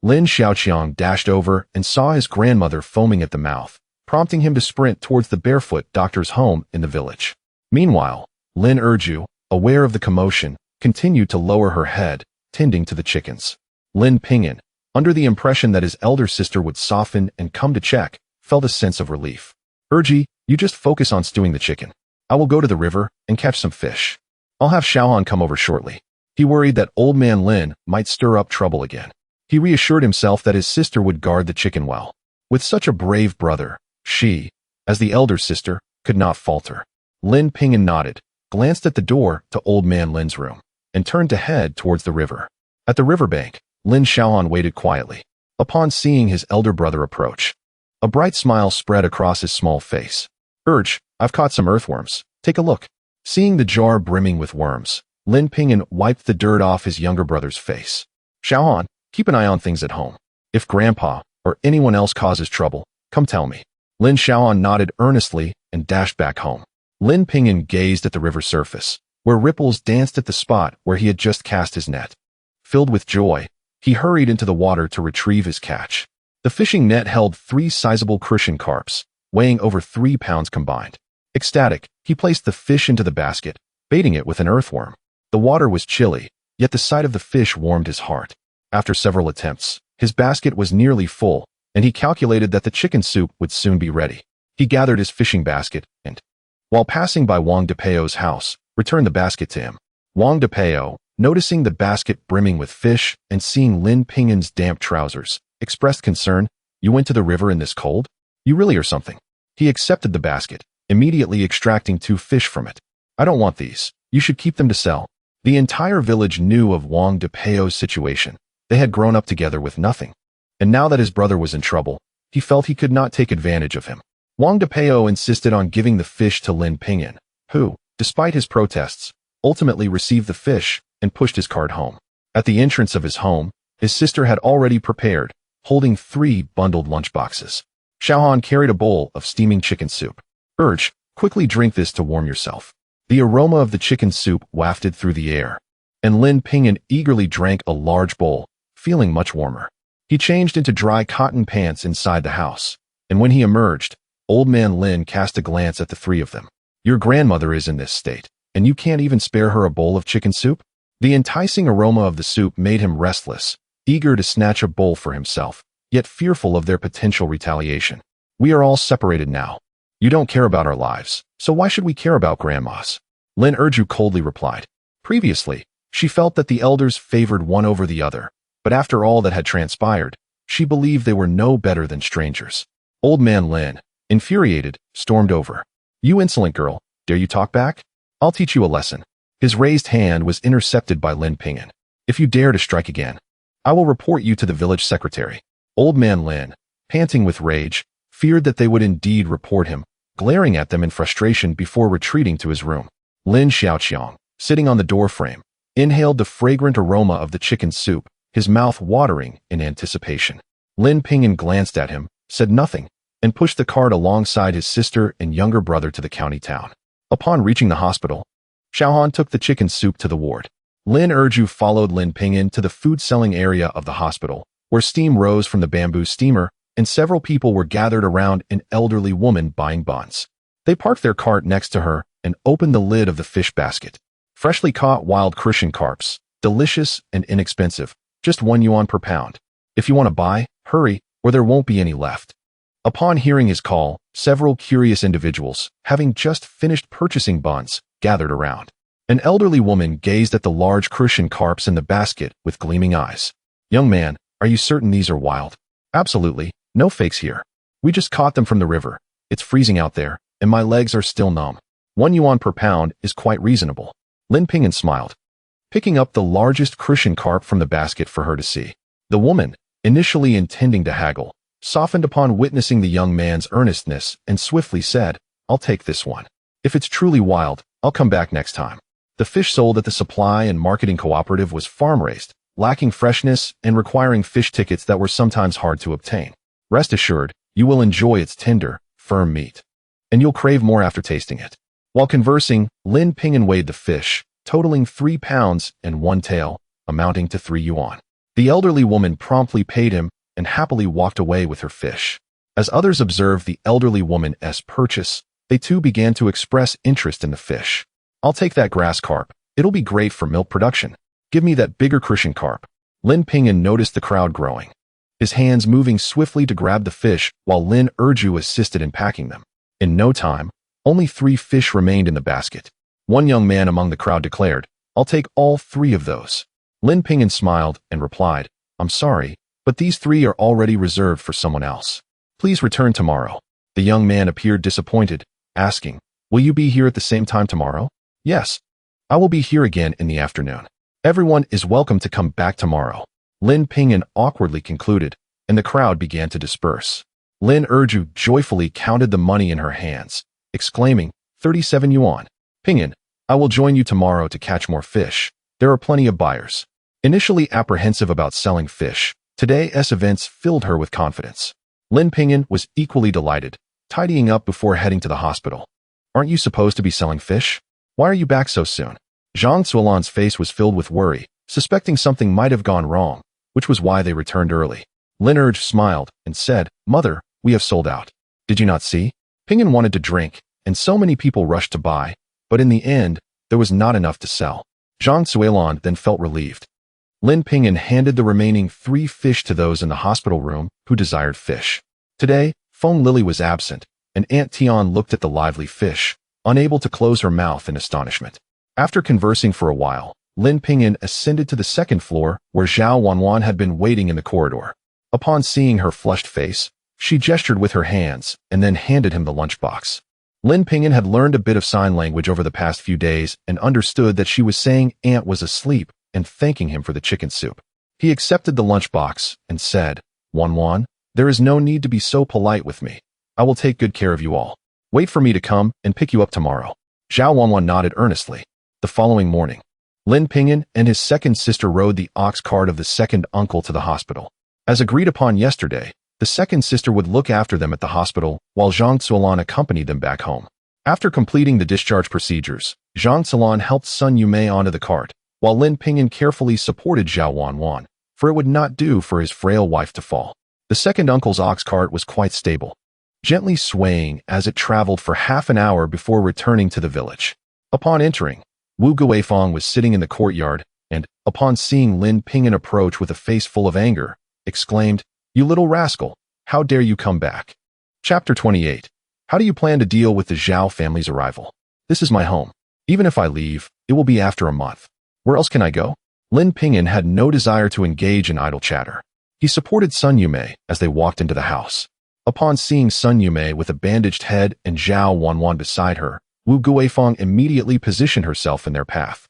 Lin Xiaoqiang dashed over and saw his grandmother foaming at the mouth, prompting him to sprint towards the barefoot doctor's home in the village. Meanwhile, Lin Erju, aware of the commotion, continued to lower her head, tending to the chickens. Lin Ping'an, under the impression that his elder sister would soften and come to check, felt a sense of relief. "Erji, you just focus on stewing the chicken. I will go to the river and catch some fish. I'll have Xiaohan come over shortly." He worried that old man Lin might stir up trouble again. He reassured himself that his sister would guard the chicken well. With such a brave brother, she, as the elder sister, could not falter. Lin Ping'an nodded, glanced at the door to old man Lin's room, and turned to head towards the river. At the riverbank, Lin Xiaohan waited quietly. Upon seeing his elder brother approach, a bright smile spread across his small face. "Urge, I've caught some earthworms. Take a look." Seeing the jar brimming with worms, Lin Ping'an wiped the dirt off his younger brother's face. "Xiaohan, keep an eye on things at home. If Grandpa or anyone else causes trouble, come tell me." Lin Xiaohan nodded earnestly and dashed back home. Lin Ping'an gazed at the river surface, where ripples danced at the spot where he had just cast his net. Filled with joy, he hurried into the water to retrieve his catch. The fishing net held 3 sizable crucian carps, weighing over 3 pounds combined. Ecstatic, he placed the fish into the basket, baiting it with an earthworm. The water was chilly, yet the sight of the fish warmed his heart. After several attempts, his basket was nearly full, and he calculated that the chicken soup would soon be ready. He gathered his fishing basket and, while passing by Wang Depeo's house, returned the basket to him. Wang Depeo, noticing the basket brimming with fish and seeing Lin Ping'an's damp trousers, expressed concern. "You went to the river in this cold? You really are something." He accepted the basket, immediately extracting 2 fish from it. "I don't want these. You should keep them to sell." The entire village knew of Wang Depeo's situation. They had grown up together with nothing. And now that his brother was in trouble, he felt he could not take advantage of him. Wang Depeo insisted on giving the fish to Lin Ping'an, who, despite his protests, ultimately received the fish and pushed his cart home. At the entrance of his home, his sister had already prepared, holding 3 bundled lunchboxes. Xiaohan carried a bowl of steaming chicken soup. "Urge, quickly drink this to warm yourself." The aroma of the chicken soup wafted through the air, and Lin Ping'an eagerly drank a large bowl, feeling much warmer. He changed into dry cotton pants inside the house, and when he emerged, old man Lin cast a glance at the 3 of them. "Your grandmother is in this state, and you can't even spare her a bowl of chicken soup?" The enticing aroma of the soup made him restless, eager to snatch a bowl for himself, yet fearful of their potential retaliation. "We are all separated now. You don't care about our lives, so why should we care about Grandma's?" Lin Erju coldly replied. Previously, she felt that the elders favored one over the other, but after all that had transpired, she believed they were no better than strangers. Old man Lin, infuriated, stormed over. "You insolent girl, dare you talk back? I'll teach you a lesson." His raised hand was intercepted by Lin Ping'an. "If you dare to strike again, I will report you to the village secretary." Old man Lin, panting with rage, feared that they would indeed report him, glaring at them in frustration before retreating to his room. Lin Xiaoqiang, sitting on the doorframe, inhaled the fragrant aroma of the chicken soup, his mouth watering in anticipation. Lin Ping'an glanced at him, said nothing, and pushed the cart alongside his sister and younger brother to the county town. Upon reaching the hospital, Xiaohan took the chicken soup to the ward. Lin Erju followed Lin Ping'an to the food-selling area of the hospital, where steam rose from the bamboo steamer, and several people were gathered around an elderly woman buying buns. They parked their cart next to her and opened the lid of the fish basket. Freshly caught wild crucian carps, delicious and inexpensive, just 1 yuan per pound. If you want to buy, hurry, or there won't be any left. Upon hearing his call, several curious individuals, having just finished purchasing buns, gathered around. An elderly woman gazed at the large crucian carps in the basket with gleaming eyes. "Young man, are you certain these are wild?" "Absolutely, no fakes here. We just caught them from the river. It's freezing out there, and my legs are still numb. 1 yuan per pound is quite reasonable." Lin Ping'an smiled, picking up the largest crucian carp from the basket for her to see. The woman, initially intending to haggle, softened upon witnessing the young man's earnestness and swiftly said, "I'll take this one. If it's truly wild, I'll come back next time." The fish sold at the supply and marketing cooperative was farm-raised, lacking freshness and requiring fish tickets that were sometimes hard to obtain. Rest assured, you will enjoy its tender, firm meat, and you'll crave more after tasting it. While conversing, Lin Ping'an weighed the fish, totaling 3 pounds and 1 tael, amounting to 3 yuan. The elderly woman promptly paid him and happily walked away with her fish. As others observed the elderly woman's purchase, they too began to express interest in the fish. "I'll take that grass carp. It'll be great for milk production. Give me that bigger crucian carp." Lin Ping'an noticed the crowd growing, his hands moving swiftly to grab the fish while Lin Erju assisted in packing them. In no time, only 3 fish remained in the basket. One young man among the crowd declared, "I'll take all 3 of those." Lin Ping'an smiled and replied, "I'm sorry, but these 3 are already reserved for someone else. Please return tomorrow." The young man appeared disappointed, asking, "Will you be here at the same time tomorrow?" "Yes. I will be here again in the afternoon. Everyone is welcome to come back tomorrow." Lin Ping'an awkwardly concluded, and the crowd began to disperse. Lin Erju joyfully counted the money in her hands, exclaiming, 37 yuan. "Ping'an, I will join you tomorrow to catch more fish. There are plenty of buyers." Initially apprehensive about selling fish, today's events filled her with confidence. Lin Ping'an was equally delighted, tidying up before heading to the hospital. "Aren't you supposed to be selling fish? Why are you back so soon?" Zhang Zuolan's face was filled with worry, suspecting something might have gone wrong, which was why they returned early. Lin Erj smiled and said, "Mother, we have sold out. Did you not see? Ping'an wanted to drink, and so many people rushed to buy, but in the end, there was not enough to sell." Zhang Zuolan then felt relieved. Lin Ping'an handed the remaining 3 fish to those in the hospital room who desired fish. Today, Feng Lily was absent, and Aunt Tian looked at the lively fish, unable to close her mouth in astonishment. After conversing for a while, Lin Ping'an ascended to the 2nd floor where Zhao Wanwan had been waiting in the corridor. Upon seeing her flushed face, she gestured with her hands and then handed him the lunchbox. Lin Ping'an had learned a bit of sign language over the past few days and understood that she was saying Aunt was asleep and thanking him for the chicken soup. He accepted the lunchbox and said, "Wanwan, there is no need to be so polite with me. I will take good care of you all. Wait for me to come and pick you up tomorrow." Zhao Wanwan nodded earnestly. The following morning, Lin Ping'an and his 2nd sister rode the ox cart of the 2nd uncle to the hospital. As agreed upon yesterday, the 2nd sister would look after them at the hospital while Zhang Zuolan accompanied them back home. After completing the discharge procedures, Zhang Zuolan helped Sun Yumei onto the cart, while Lin Ping'an carefully supported Zhao Wanwan, for it would not do for his frail wife to fall. The 2nd uncle's ox cart was quite stable, gently swaying as it traveled for half an hour before returning to the village. Upon entering, Wu Guifang was sitting in the courtyard and, upon seeing Lin Ping'an approach with a face full of anger, exclaimed, "You little rascal, how dare you come back?" Chapter 28. How do you plan to deal with the Zhao family's arrival? This is my home. Even if I leave, it will be after a month. Where else can I go? Lin Ping'an had no desire to engage in idle chatter. He supported Sun Yumei as they walked into the house. Upon seeing Sun Yumei with a bandaged head and Zhao Wanwan beside her, Wu Guifang immediately positioned herself in their path.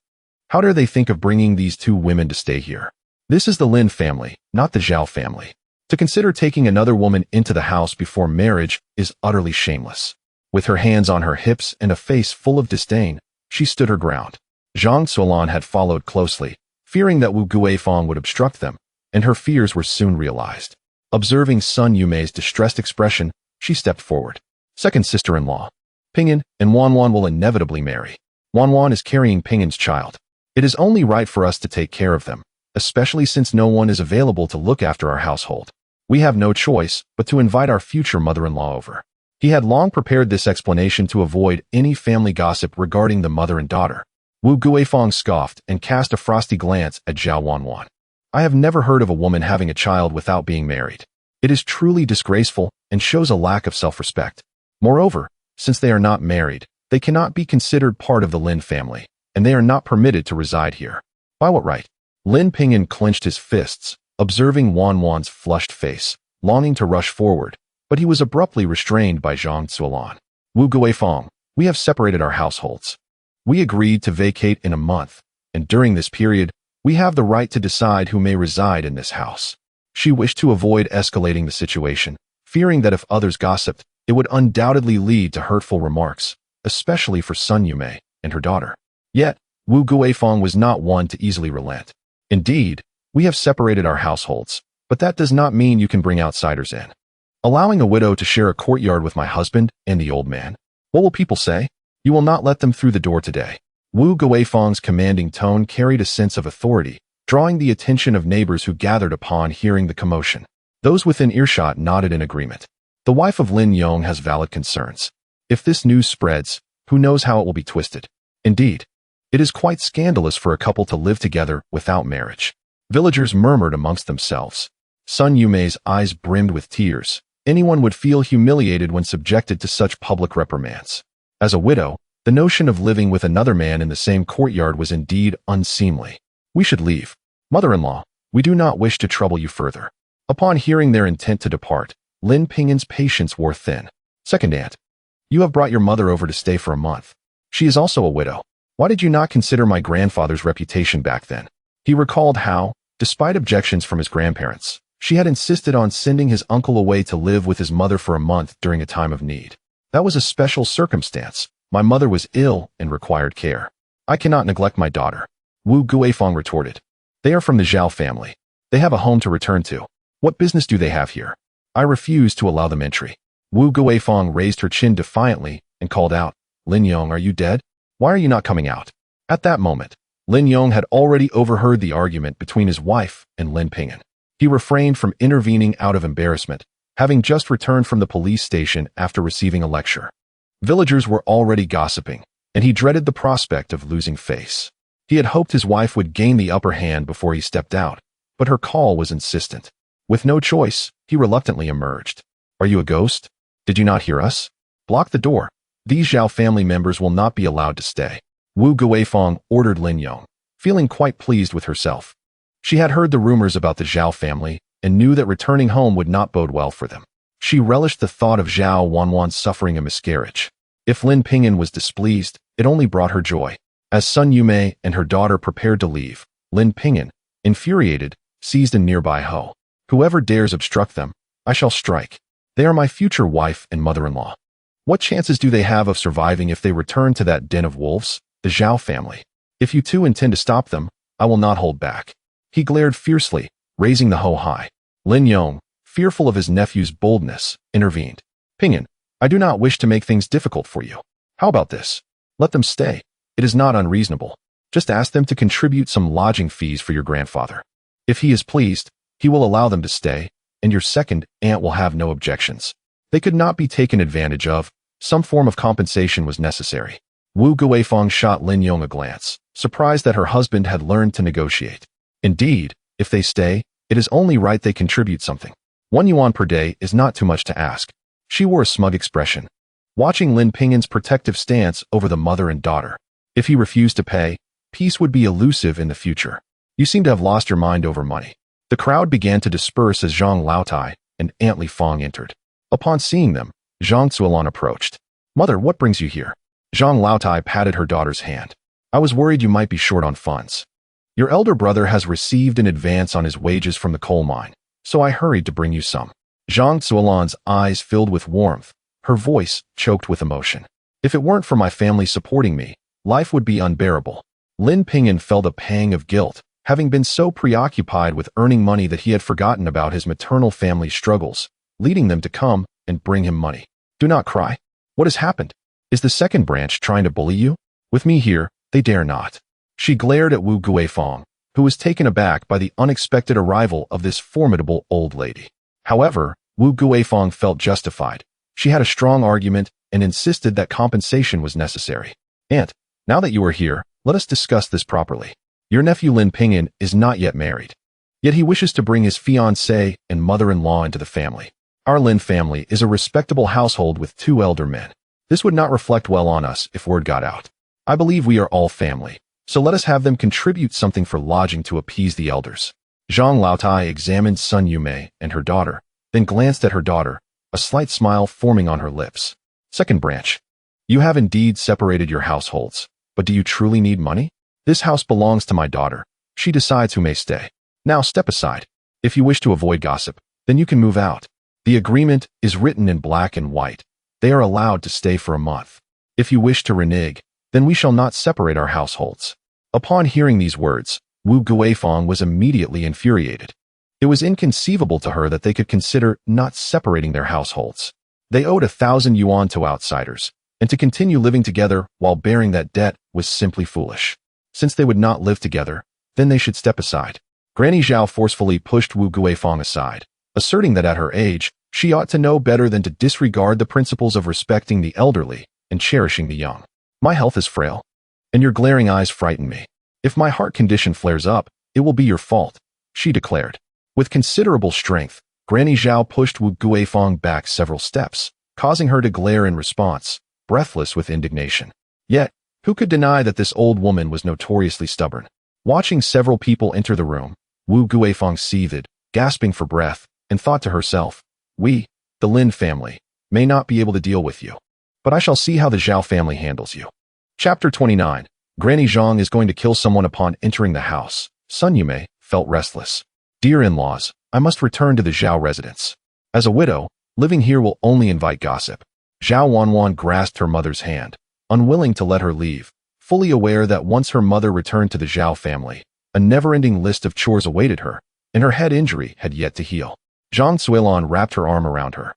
How dare they think of bringing these 2 women to stay here? This is the Lin family, not the Zhao family. To consider taking another woman into the house before marriage is utterly shameless. With her hands on her hips and a face full of disdain, she stood her ground. Zhang Zuolan had followed closely, fearing that Wu Guifang would obstruct them, and her fears were soon realized. Observing Sun Yumei's distressed expression, she stepped forward. Second sister-in-law. Ping'an and Wanwan will inevitably marry. Wanwan is carrying Ping'an's child. It is only right for us to take care of them, especially since no one is available to look after our household. We have no choice but to invite our future mother-in-law over. He had long prepared this explanation to avoid any family gossip regarding the mother and daughter. Wu Guifang scoffed and cast a frosty glance at Zhao Wanwan. I have never heard of a woman having a child without being married. It is truly disgraceful and shows a lack of self-respect. Moreover, since they are not married, they cannot be considered part of the Lin family, and they are not permitted to reside here. By what right? Lin Ping'an clenched his fists, observing Wanwan's flushed face, longing to rush forward, but he was abruptly restrained by Zhang Zuolan. Wu Guifang, we have separated our households. We agreed to vacate in a month, and during this period, we have the right to decide who may reside in this house. She wished to avoid escalating the situation, fearing that if others gossiped, it would undoubtedly lead to hurtful remarks, especially for Sun Yumei and her daughter. Yet, Wu Guifang was not one to easily relent. Indeed, we have separated our households, but that does not mean you can bring outsiders in. Allowing a widow to share a courtyard with my husband and the old man, what will people say? You will not let them through the door today. Wu Guifang's commanding tone carried a sense of authority, drawing the attention of neighbors who gathered upon hearing the commotion. Those within earshot nodded in agreement. The wife of Lin Yong has valid concerns. If this news spreads, who knows how it will be twisted. Indeed, it is quite scandalous for a couple to live together without marriage. Villagers murmured amongst themselves. Sun Yumei's eyes brimmed with tears. Anyone would feel humiliated when subjected to such public reprimands. As a widow, the notion of living with another man in the same courtyard was indeed unseemly. We should leave. Mother-in-law, we do not wish to trouble you further. Upon hearing their intent to depart, Lin Ping'an's patience wore thin. Second aunt, you have brought your mother over to stay for a month. She is also a widow. Why did you not consider my grandfather's reputation back then? He recalled how, despite objections from his grandparents, she had insisted on sending his uncle away to live with his mother for a month during a time of need. That was a special circumstance. My mother was ill and required care. I cannot neglect my daughter. Wu Guifang retorted. They are from the Zhao family. They have a home to return to. What business do they have here? I refuse to allow them entry. Wu Guifang raised her chin defiantly and called out, Lin Yong, are you dead? Why are you not coming out? At that moment, Lin Yong had already overheard the argument between his wife and Lin Ping'an. He refrained from intervening out of embarrassment, having just returned from the police station after receiving a lecture. Villagers were already gossiping, and he dreaded the prospect of losing face. He had hoped his wife would gain the upper hand before he stepped out, but her call was insistent. With no choice, he reluctantly emerged. Are you a ghost? Did you not hear us? Block the door. These Zhao family members will not be allowed to stay. Wu Guifang ordered Lin Yong, feeling quite pleased with herself. She had heard the rumors about the Zhao family and knew that returning home would not bode well for them. She relished the thought of Zhao Wanwan suffering a miscarriage. If Lin Ping'an was displeased, it only brought her joy. As Sun Yumei and her daughter prepared to leave, Lin Ping'an, infuriated, seized a nearby hoe. Whoever dares obstruct them, I shall strike. They are my future wife and mother-in-law. What chances do they have of surviving if they return to that den of wolves, the Zhao family? If you two intend to stop them, I will not hold back. He glared fiercely, raising the hoe high. Lin Yong, fearful of his nephew's boldness, intervened. Ping'an, I do not wish to make things difficult for you. How about this? Let them stay. It is not unreasonable. Just ask them to contribute some lodging fees for your grandfather. If he is pleased, he will allow them to stay, and your second aunt will have no objections. They could not be taken advantage of. Some form of compensation was necessary. Wu Guifang shot Lin Yong a glance, surprised that her husband had learned to negotiate. Indeed, if they stay, it is only right they contribute something. 1 yuan per day is not too much to ask. She wore a smug expression, watching Lin Ping'an's protective stance over the mother and daughter. If he refused to pay, peace would be elusive in the future. You seem to have lost your mind over money. The crowd began to disperse as Zhang Laotai and Aunt Li Fang entered. Upon seeing them, Zhang Zuolan approached. Mother, what brings you here? Zhang Laotai patted her daughter's hand. I was worried you might be short on funds. Your elder brother has received an advance on his wages from the coal mine. so I hurried to bring you some. Zhang Zuolan's eyes filled with warmth, her voice choked with emotion. If it weren't for my family supporting me, life would be unbearable. Lin Ping'an felt a pang of guilt, having been so preoccupied with earning money that he had forgotten about his maternal family's struggles, leading them to come and bring him money. Do not cry. What has happened? Is the second branch trying to bully you? With me here, they dare not. She glared at Wu Guifeng, who was taken aback by the unexpected arrival of this formidable old lady. However, Wu Guifeng felt justified. She had a strong argument and insisted that compensation was necessary. Aunt, now that you are here, let us discuss this properly. Your nephew Lin Ping'an is not yet married. Yet he wishes to bring his fiancée and mother-in-law into the family. Our Lin family is a respectable household with 2 elder men. This would not reflect well on us if word got out. I believe we are all family, so let us have them contribute something for lodging to appease the elders. Zhang Laotai examined Sun Yumei and her daughter, then glanced at her daughter, a slight smile forming on her lips. Second branch. You have indeed separated your households, but do you truly need money? This house belongs to my daughter. She decides who may stay. Now step aside. If you wish to avoid gossip, then you can move out. The agreement is written in black and white. They are allowed to stay for a month. If you wish to renege, then we shall not separate our households. Upon hearing these words, Wu Guifeng was immediately infuriated. It was inconceivable to her that they could consider not separating their households. They owed 1,000 yuan to outsiders, and to continue living together while bearing that debt was simply foolish. Since they would not live together, then they should step aside. Granny Zhao forcefully pushed Wu Guifeng aside, asserting that at her age, she ought to know better than to disregard the principles of respecting the elderly and cherishing the young. My health is frail, and your glaring eyes frighten me. If my heart condition flares up, it will be your fault, she declared. With considerable strength, Granny Zhao pushed Wu Guifeng back several steps, causing her to glare in response, breathless with indignation. Yet, who could deny that this old woman was notoriously stubborn? Watching several people enter the room, Wu Guifeng seethed, gasping for breath, and thought to herself, we, the Lin family, may not be able to deal with you, but I shall see how the Zhao family handles you. Chapter 29. Granny Zhang is going to kill someone upon entering the house. Sun Yumei felt restless. Dear in-laws, I must return to the Zhao residence. As a widow, living here will only invite gossip. Zhao Wanwan grasped her mother's hand, unwilling to let her leave, fully aware that once her mother returned to the Zhao family, a never-ending list of chores awaited her, and her head injury had yet to heal. Zhang Zuolan wrapped her arm around her,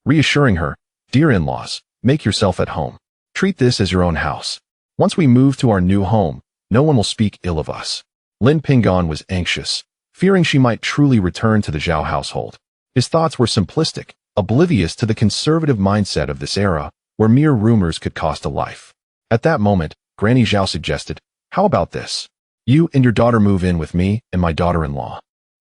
reassuring her, Dear in-laws, make yourself at home. Treat this as your own house. Once we move to our new home, no one will speak ill of us. Lin Ping'an was anxious, fearing she might truly return to the Zhao household. His thoughts were simplistic, oblivious to the conservative mindset of this era, where mere rumors could cost a life. At that moment, Granny Zhao suggested, How about this? You and your daughter move in with me and my daughter-in-law.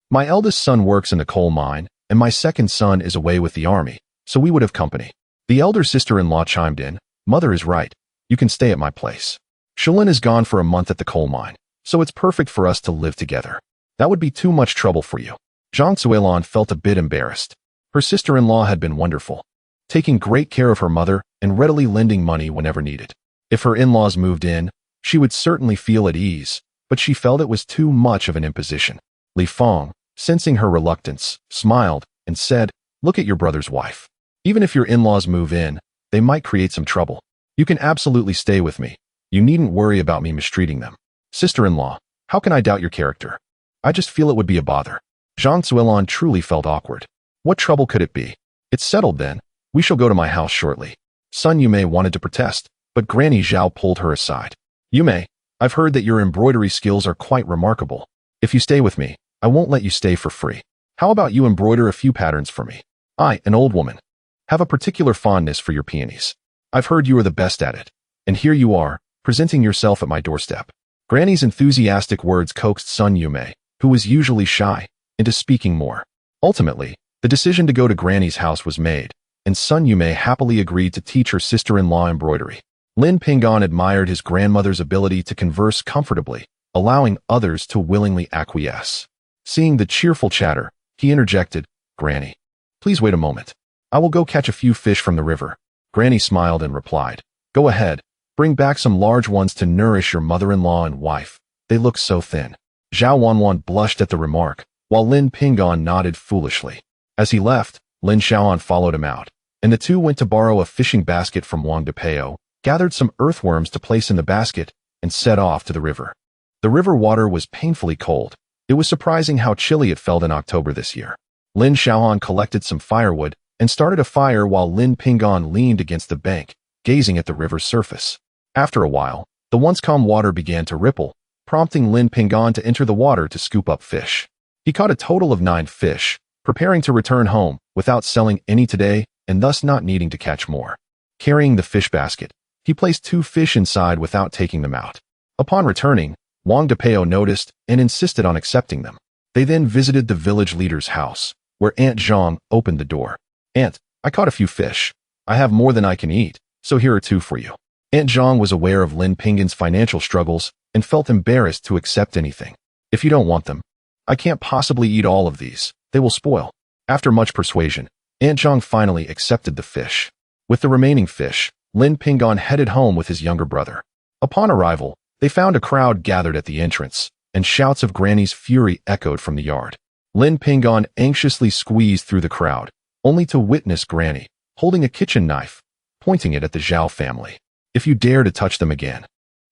My eldest son works in the coal mine, and my second son is away with the army, so we would have company. The elder sister-in-law chimed in, Mother is right. You can stay at my place. Shalin is gone for a month at the coal mine, so it's perfect for us to live together. That would be too much trouble for you. Zhang Zuolan felt a bit embarrassed. Her sister-in-law had been wonderful, taking great care of her mother and readily lending money whenever needed. If her in-laws moved in, she would certainly feel at ease, but she felt it was too much of an imposition. Li Feng, sensing her reluctance, smiled and said, Look at your brother's wife. Even if your in-laws move in, they might create some trouble. You can absolutely stay with me. You needn't worry about me mistreating them. Sister-in-law, how can I doubt your character? I just feel it would be a bother. Zhang Zuolan truly felt awkward. What trouble could it be? It's settled then. We shall go to my house shortly. Sun Yumei wanted to protest, but Granny Zhao pulled her aside. Yumei, I've heard that your embroidery skills are quite remarkable. If you stay with me, I won't let you stay for free. How about you embroider a few patterns for me? I, an old woman, have a particular fondness for your peonies. I've heard you are the best at it, and here you are, presenting yourself at my doorstep. Granny's enthusiastic words coaxed Sun Yumei, who was usually shy, into speaking more. Ultimately, the decision to go to Granny's house was made, and Sun Yumei happily agreed to teach her sister-in-law embroidery. Lin Ping'an admired his grandmother's ability to converse comfortably, allowing others to willingly acquiesce. Seeing the cheerful chatter, he interjected, Granny, please wait a moment. I will go catch a few fish from the river. Granny smiled and replied, Go ahead, bring back some large ones to nourish your mother-in-law and wife. They look so thin. Zhao Wanwan blushed at the remark, while Lin Ping'an nodded foolishly. As he left, Lin Xiaoan followed him out, and the two went to borrow a fishing basket from Wang Depeo, gathered some earthworms to place in the basket, and set off to the river. The river water was painfully cold. It was surprising how chilly it felt in October this year. Lin Xiaoan collected some firewood and started a fire while Lin Ping'an leaned against the bank, gazing at the river's surface. After a while, the once calm water began to ripple, prompting Lin Ping'an to enter the water to scoop up fish. He caught a total of 9 fish, preparing to return home without selling any today and thus not needing to catch more. Carrying the fish basket, he placed 2 fish inside without taking them out. Upon returning, Wang Depeo noticed and insisted on accepting them. They then visited the village leader's house, where Aunt Zhang opened the door. "Aunt, I caught a few fish. I have more than I can eat, so here are 2 for you." Aunt Zhang was aware of Lin Ping'an's financial struggles and felt embarrassed to accept anything. "If you don't want them, I can't possibly eat all of these. They will spoil." After much persuasion, Aunt Zhang finally accepted the fish. With the remaining fish, Lin Ping'an headed home with his younger brother. Upon arrival, they found a crowd gathered at the entrance, and shouts of Granny's fury echoed from the yard. Lin Ping'an anxiously squeezed through the crowd, only to witness Granny, holding a kitchen knife, pointing it at the Zhao family. "If you dare to touch them again,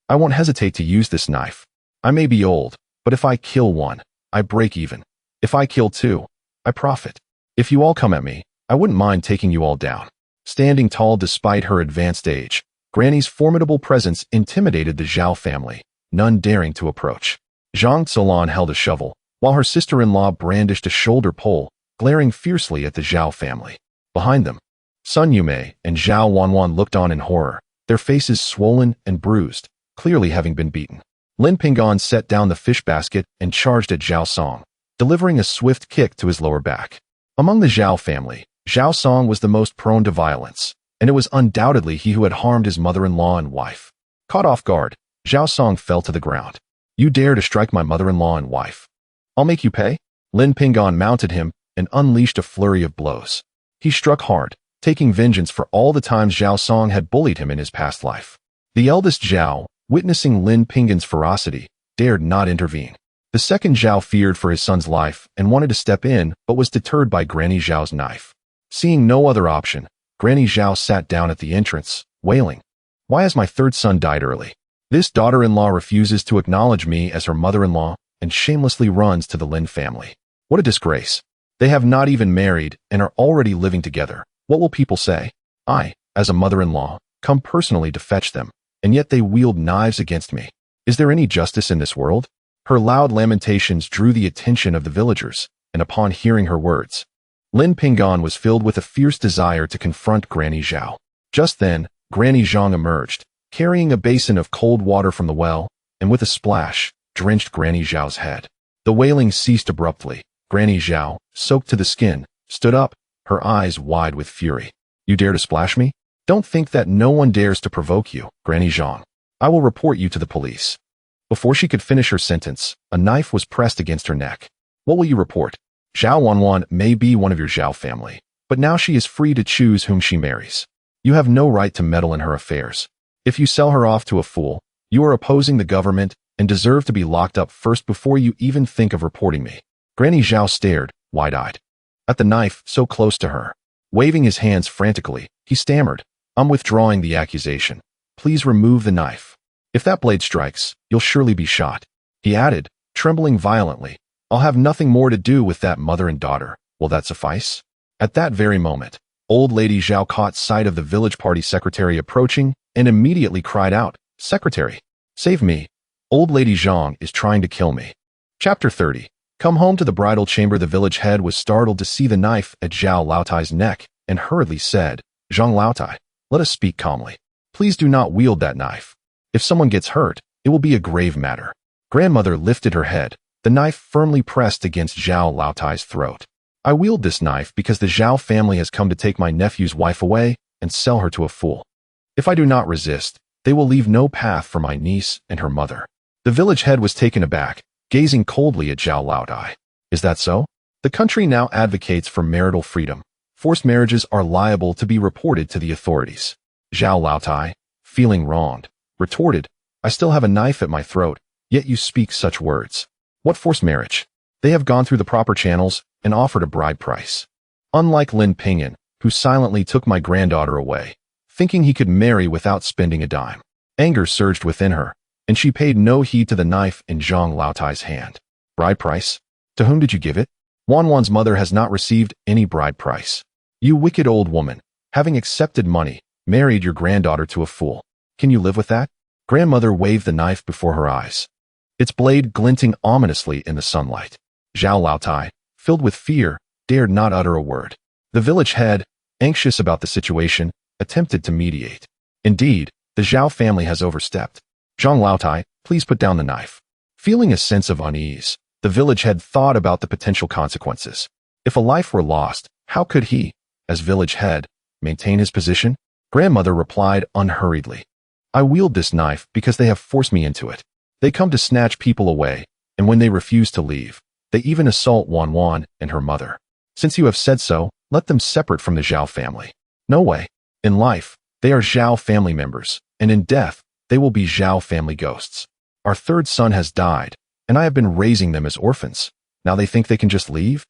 I won't hesitate to use this knife. I may be old, but if I kill one, I break even. If I kill 2, I profit. If you all come at me, I wouldn't mind taking you all down." Standing tall despite her advanced age, Granny's formidable presence intimidated the Zhao family, none daring to approach. Zhang Tsolan held a shovel, while her sister-in-law brandished a shoulder pole, glaring fiercely at the Zhao family. Behind them, Sun Yumei and Zhao Wanwan looked on in horror, their faces swollen and bruised, clearly having been beaten. Lin Ping'an set down the fish basket and charged at Zhao Song, delivering a swift kick to his lower back. Among the Zhao family, Zhao Song was the most prone to violence, and it was undoubtedly he who had harmed his mother-in-law and wife. Caught off guard, Zhao Song fell to the ground. "You dare to strike my mother-in-law and wife? I'll make you pay." Lin Ping'an mounted him and unleashed a flurry of blows. He struck hard, taking vengeance for all the times Zhao Song had bullied him in his past life. The eldest Zhao, witnessing Lin Ping'an's ferocity, dared not intervene. The second Zhao feared for his son's life and wanted to step in, but was deterred by Granny Zhao's knife. Seeing no other option, Granny Zhao sat down at the entrance, wailing, "Why has my 3rd son died early? This daughter-in-law refuses to acknowledge me as her mother-in-law and shamelessly runs to the Lin family. What a disgrace. They have not even married and are already living together. What will people say? I, as a mother-in-law, come personally to fetch them, and yet they wield knives against me. Is there any justice in this world?" Her loud lamentations drew the attention of the villagers, and upon hearing her words, Lin Ping'an was filled with a fierce desire to confront Granny Zhao. Just then, Granny Zhang emerged, carrying a basin of cold water from the well, and with a splash, drenched Granny Zhao's head. The wailing ceased abruptly. Granny Zhao, soaked to the skin, stood up, her eyes wide with fury. "You dare to splash me? Don't think that no one dares to provoke you, Granny Zhang. I will report you to the police." Before she could finish her sentence, a knife was pressed against her neck. "What will you report? Zhao Wanwan may be one of your Zhao family, but now she is free to choose whom she marries. You have no right to meddle in her affairs. If you sell her off to a fool, you are opposing the government and deserve to be locked up first before you even think of reporting me." Granny Zhao stared, wide-eyed, at the knife so close to her. Waving his hands frantically, he stammered, "I'm withdrawing the accusation. Please remove the knife. If that blade strikes, you'll surely be shot." He added, trembling violently, "I'll have nothing more to do with that mother and daughter. Will that suffice?" At that very moment, old lady Zhao caught sight of the village party secretary approaching and immediately cried out, "Secretary, save me. Old lady Zhang is trying to kill me." Chapter 30. Come home to the bridal chamber. The village head was startled to see the knife at Zhao Laotai's neck and hurriedly said, "Zhang Laotai, let us speak calmly. Please do not wield that knife. If someone gets hurt, it will be a grave matter." Grandmother lifted her head, the knife firmly pressed against Zhao Laotai's throat. "I wield this knife because the Zhao family has come to take my nephew's wife away and sell her to a fool. If I do not resist, they will leave no path for my niece and her mother." The village head was taken aback, gazing coldly at Zhao Laotai. "Is that so? The country now advocates for marital freedom. Forced marriages are liable to be reported to the authorities." Zhao Laotai, feeling wronged, retorted, "I still have a knife at my throat, yet you speak such words. What forced marriage? They have gone through the proper channels and offered a bride price. Unlike Lin Ping'an, who silently took my granddaughter away, thinking he could marry without spending a dime. Anger surged within her, and she paid no heed to the knife in Zhang Laotai's hand. Bride price? To whom did you give it? Wanwan's mother has not received any bride price. You wicked old woman, having accepted money, married your granddaughter to a fool. Can you live with that? Grandmother waved the knife before her eyes, its blade glinting ominously in the sunlight. Zhao Laotai, filled with fear, dared not utter a word. The village head, anxious about the situation, attempted to mediate. Indeed, the Zhao family has overstepped. Zhang Laotai, please put down the knife. Feeling a sense of unease, the village head thought about the potential consequences. If a life were lost, how could he, as village head, maintain his position? Grandmother replied unhurriedly. I wield this knife because they have forced me into it. They come to snatch people away, and when they refuse to leave, they even assault Wanwan and her mother. Since you have said so, let them separate from the Zhao family. No way. In life, they are Zhao family members, and in death, they will be Zhao family ghosts. Our third son has died, and I have been raising them as orphans. Now they think they can just leave?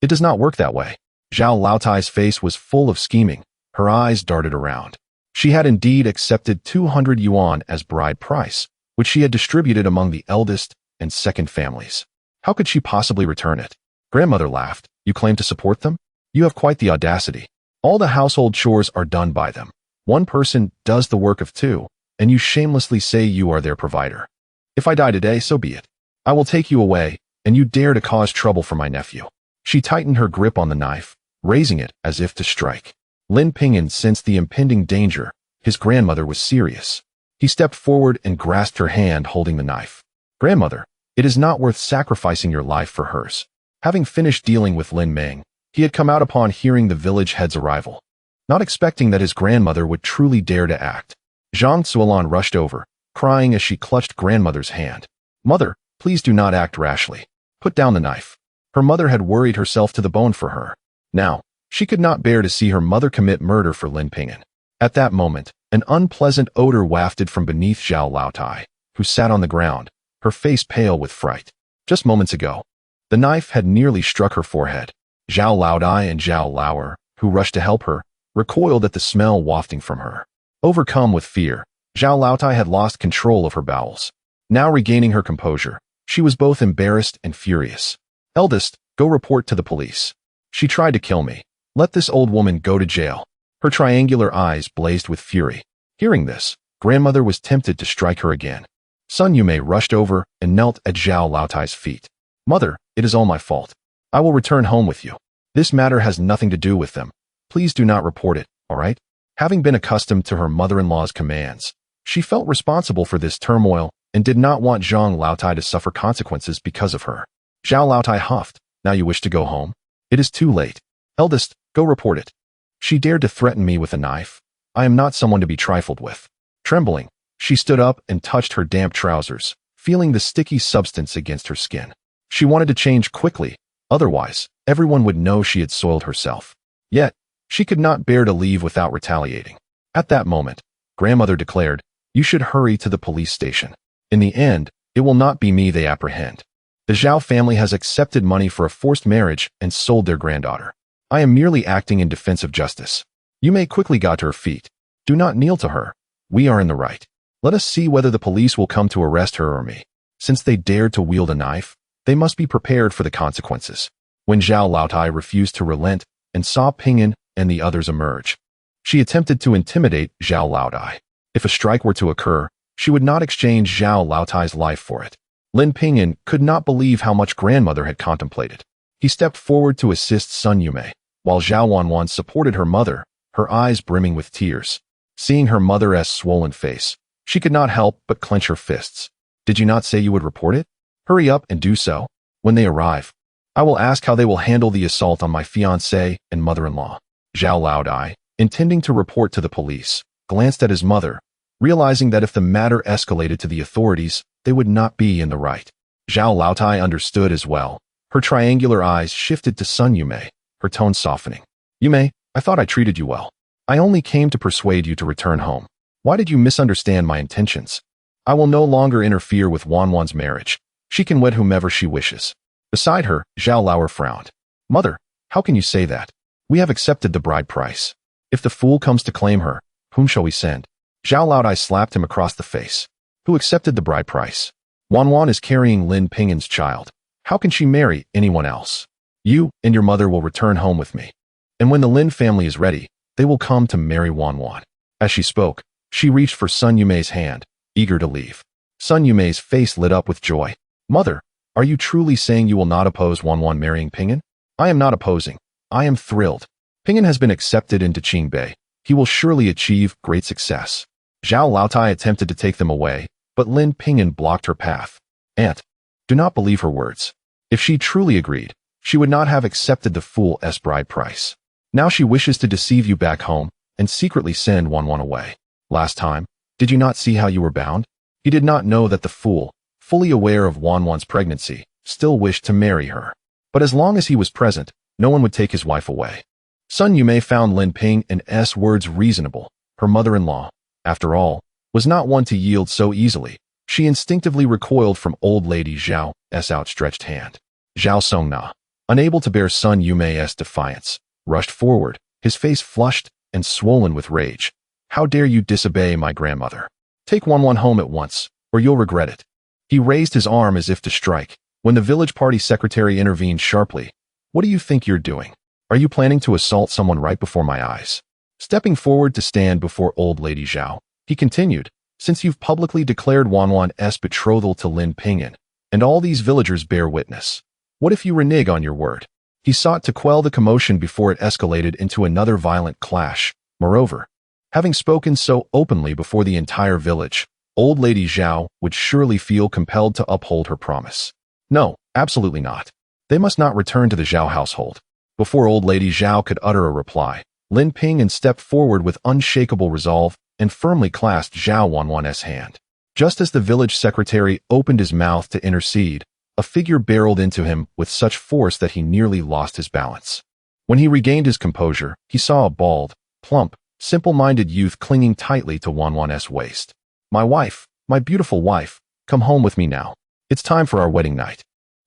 It does not work that way. Zhao Laotai's face was full of scheming. Her eyes darted around. She had indeed accepted 200 yuan as bride price, which she had distributed among the eldest and second families. How could she possibly return it? Grandmother laughed. You claim to support them? You have quite the audacity. All the household chores are done by them. One person does the work of two, and you shamelessly say you are their provider. If I die today, so be it. I will take you away, and you dare to cause trouble for my nephew. She tightened her grip on the knife, raising it as if to strike. Lin Ping'an sensed the impending danger. His grandmother was serious. He stepped forward and grasped her hand holding the knife. Grandmother, it is not worth sacrificing your life for hers. Having finished dealing with Lin Meng, he had come out upon hearing the village head's arrival, not expecting that his grandmother would truly dare to act. Zhang Zuolan rushed over, crying as she clutched grandmother's hand. Mother, please do not act rashly. Put down the knife. Her mother had worried herself to the bone for her. Now, she could not bear to see her mother commit murder for Lin Ping'an. At that moment, an unpleasant odor wafted from beneath Zhao Laotai, who sat on the ground, her face pale with fright. Just moments ago, the knife had nearly struck her forehead. Zhao Laodai and Zhao Lauer, who rushed to help her, recoiled at the smell wafting from her. Overcome with fear, Zhao Laotai had lost control of her bowels. Now regaining her composure, she was both embarrassed and furious. Eldest, go report to the police. She tried to kill me. Let this old woman go to jail. Her triangular eyes blazed with fury. Hearing this, grandmother was tempted to strike her again. Sun Yume rushed over and knelt at Zhao Laotai's feet. Mother, it is all my fault. I will return home with you. This matter has nothing to do with them. Please do not report it, all right? Having been accustomed to her mother-in-law's commands, she felt responsible for this turmoil and did not want Zhang Laotai to suffer consequences because of her. Zhao Laotai huffed. Now you wish to go home? It is too late. Eldest, go report it. She dared to threaten me with a knife. I am not someone to be trifled with. Trembling, she stood up and touched her damp trousers, feeling the sticky substance against her skin. She wanted to change quickly, otherwise, everyone would know she had soiled herself. Yet, she could not bear to leave without retaliating. At that moment, grandmother declared, you should hurry to the police station. In the end, it will not be me they apprehend. The Zhao family has accepted money for a forced marriage and sold their granddaughter. I am merely acting in defense of justice. Yume quickly got to her feet. Do not kneel to her. We are in the right. Let us see whether the police will come to arrest her or me. Since they dared to wield a knife, they must be prepared for the consequences. When Zhao Laotai refused to relent and saw Ping'an and the others emerge, she attempted to intimidate Zhao Laotai. If a strike were to occur, she would not exchange Zhao Laotai's life for it. Lin Ping'an could not believe how much grandmother had contemplated. He stepped forward to assist Sun Yume, while Zhao Wanwan supported her mother, her eyes brimming with tears. Seeing her mother's swollen face, she could not help but clench her fists. Did you not say you would report it? Hurry up and do so. When they arrive, I will ask how they will handle the assault on my fiancé and mother-in-law. Zhao Laodai, intending to report to the police, glanced at his mother, realizing that if the matter escalated to the authorities, they would not be in the right. Zhao Laotai understood as well. Her triangular eyes shifted to Sun Yume, her tone softening. Yume, I thought I treated you well. I only came to persuade you to return home. Why did you misunderstand my intentions? I will no longer interfere with Wanwan's marriage. She can wed whomever she wishes. Beside her, Zhao Lauer frowned. Mother, how can you say that? We have accepted the bride price. If the fool comes to claim her, whom shall we send? Zhao Laodai slapped him across the face. Who accepted the bride price? Wan is carrying Lin Ping'an's child. How can she marry anyone else? You and your mother will return home with me. And when the Lin family is ready, they will come to marry Wan. As she spoke, she reached for Sun Yumei's hand, eager to leave. Sun Yumei's face lit up with joy. Mother, are you truly saying you will not oppose Wan marrying Ping'an? I am not opposing. I am thrilled. Ping'an has been accepted into Qingbei. He will surely achieve great success. Zhao Laotai attempted to take them away, but Lin Ping'an blocked her path. Aunt, do not believe her words. If she truly agreed, she would not have accepted the fool's bride price. Now she wishes to deceive you back home and secretly send Wan away. Last time, did you not see how you were bound? He did not know that the fool, fully aware of Wan's pregnancy, still wished to marry her. But as long as he was present, no one would take his wife away. Sun Yumei found Lin Ping'an's words reasonable. Her mother-in-law, after all, was not one to yield so easily. She instinctively recoiled from old lady Zhao's outstretched hand. Zhao Songna, unable to bear Sun Yumei's defiance, rushed forward, his face flushed and swollen with rage. How dare you disobey my grandmother? Take Wan home at once, or you'll regret it. He raised his arm as if to strike, when the village party secretary intervened sharply. What do you think you're doing? Are you planning to assault someone right before my eyes? Stepping forward to stand before old lady Zhao, he continued, since you've publicly declared Wan's betrothal to Lin Ping'an, and all these villagers bear witness, what if you renege on your word? He sought to quell the commotion before it escalated into another violent clash. Moreover, having spoken so openly before the entire village, old lady Zhao would surely feel compelled to uphold her promise. No, absolutely not. They must not return to the Zhao household. Before old lady Zhao could utter a reply, Lin Ping'an stepped forward with unshakable resolve and firmly clasped Zhao Wan's hand. Just as the village secretary opened his mouth to intercede, a figure barreled into him with such force that he nearly lost his balance. When he regained his composure, he saw a bald, plump, simple-minded youth clinging tightly to Wan's waist. My wife, my beautiful wife, come home with me now. It's time for our wedding night.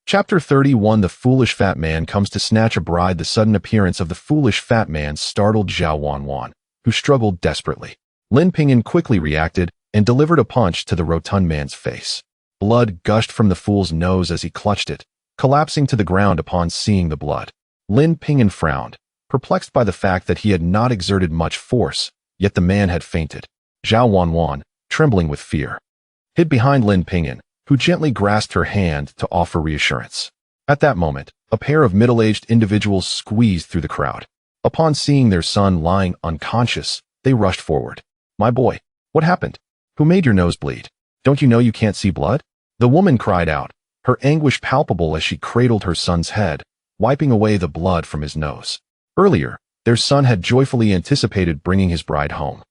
Chapter 31. The foolish fat man comes to snatch a bride. The sudden appearance of the foolish fat man startled Zhao Wan, who struggled desperately. Lin Ping'an quickly reacted and delivered a punch to the rotund man's face. Blood gushed from the fool's nose as he clutched it, collapsing to the ground upon seeing the blood. Lin Ping'an frowned, perplexed by the fact that he had not exerted much force, yet the man had fainted. Zhao Wan, trembling with fear, hid behind Lin Ping'an, who gently grasped her hand to offer reassurance. At that moment, a pair of middle-aged individuals squeezed through the crowd. Upon seeing their son lying unconscious, they rushed forward. My boy, what happened? Who made your nose bleed? Don't you know you can't see blood? The woman cried out, her anguish palpable as she cradled her son's head, wiping away the blood from his nose. Earlier, their son had joyfully anticipated bringing his bride home,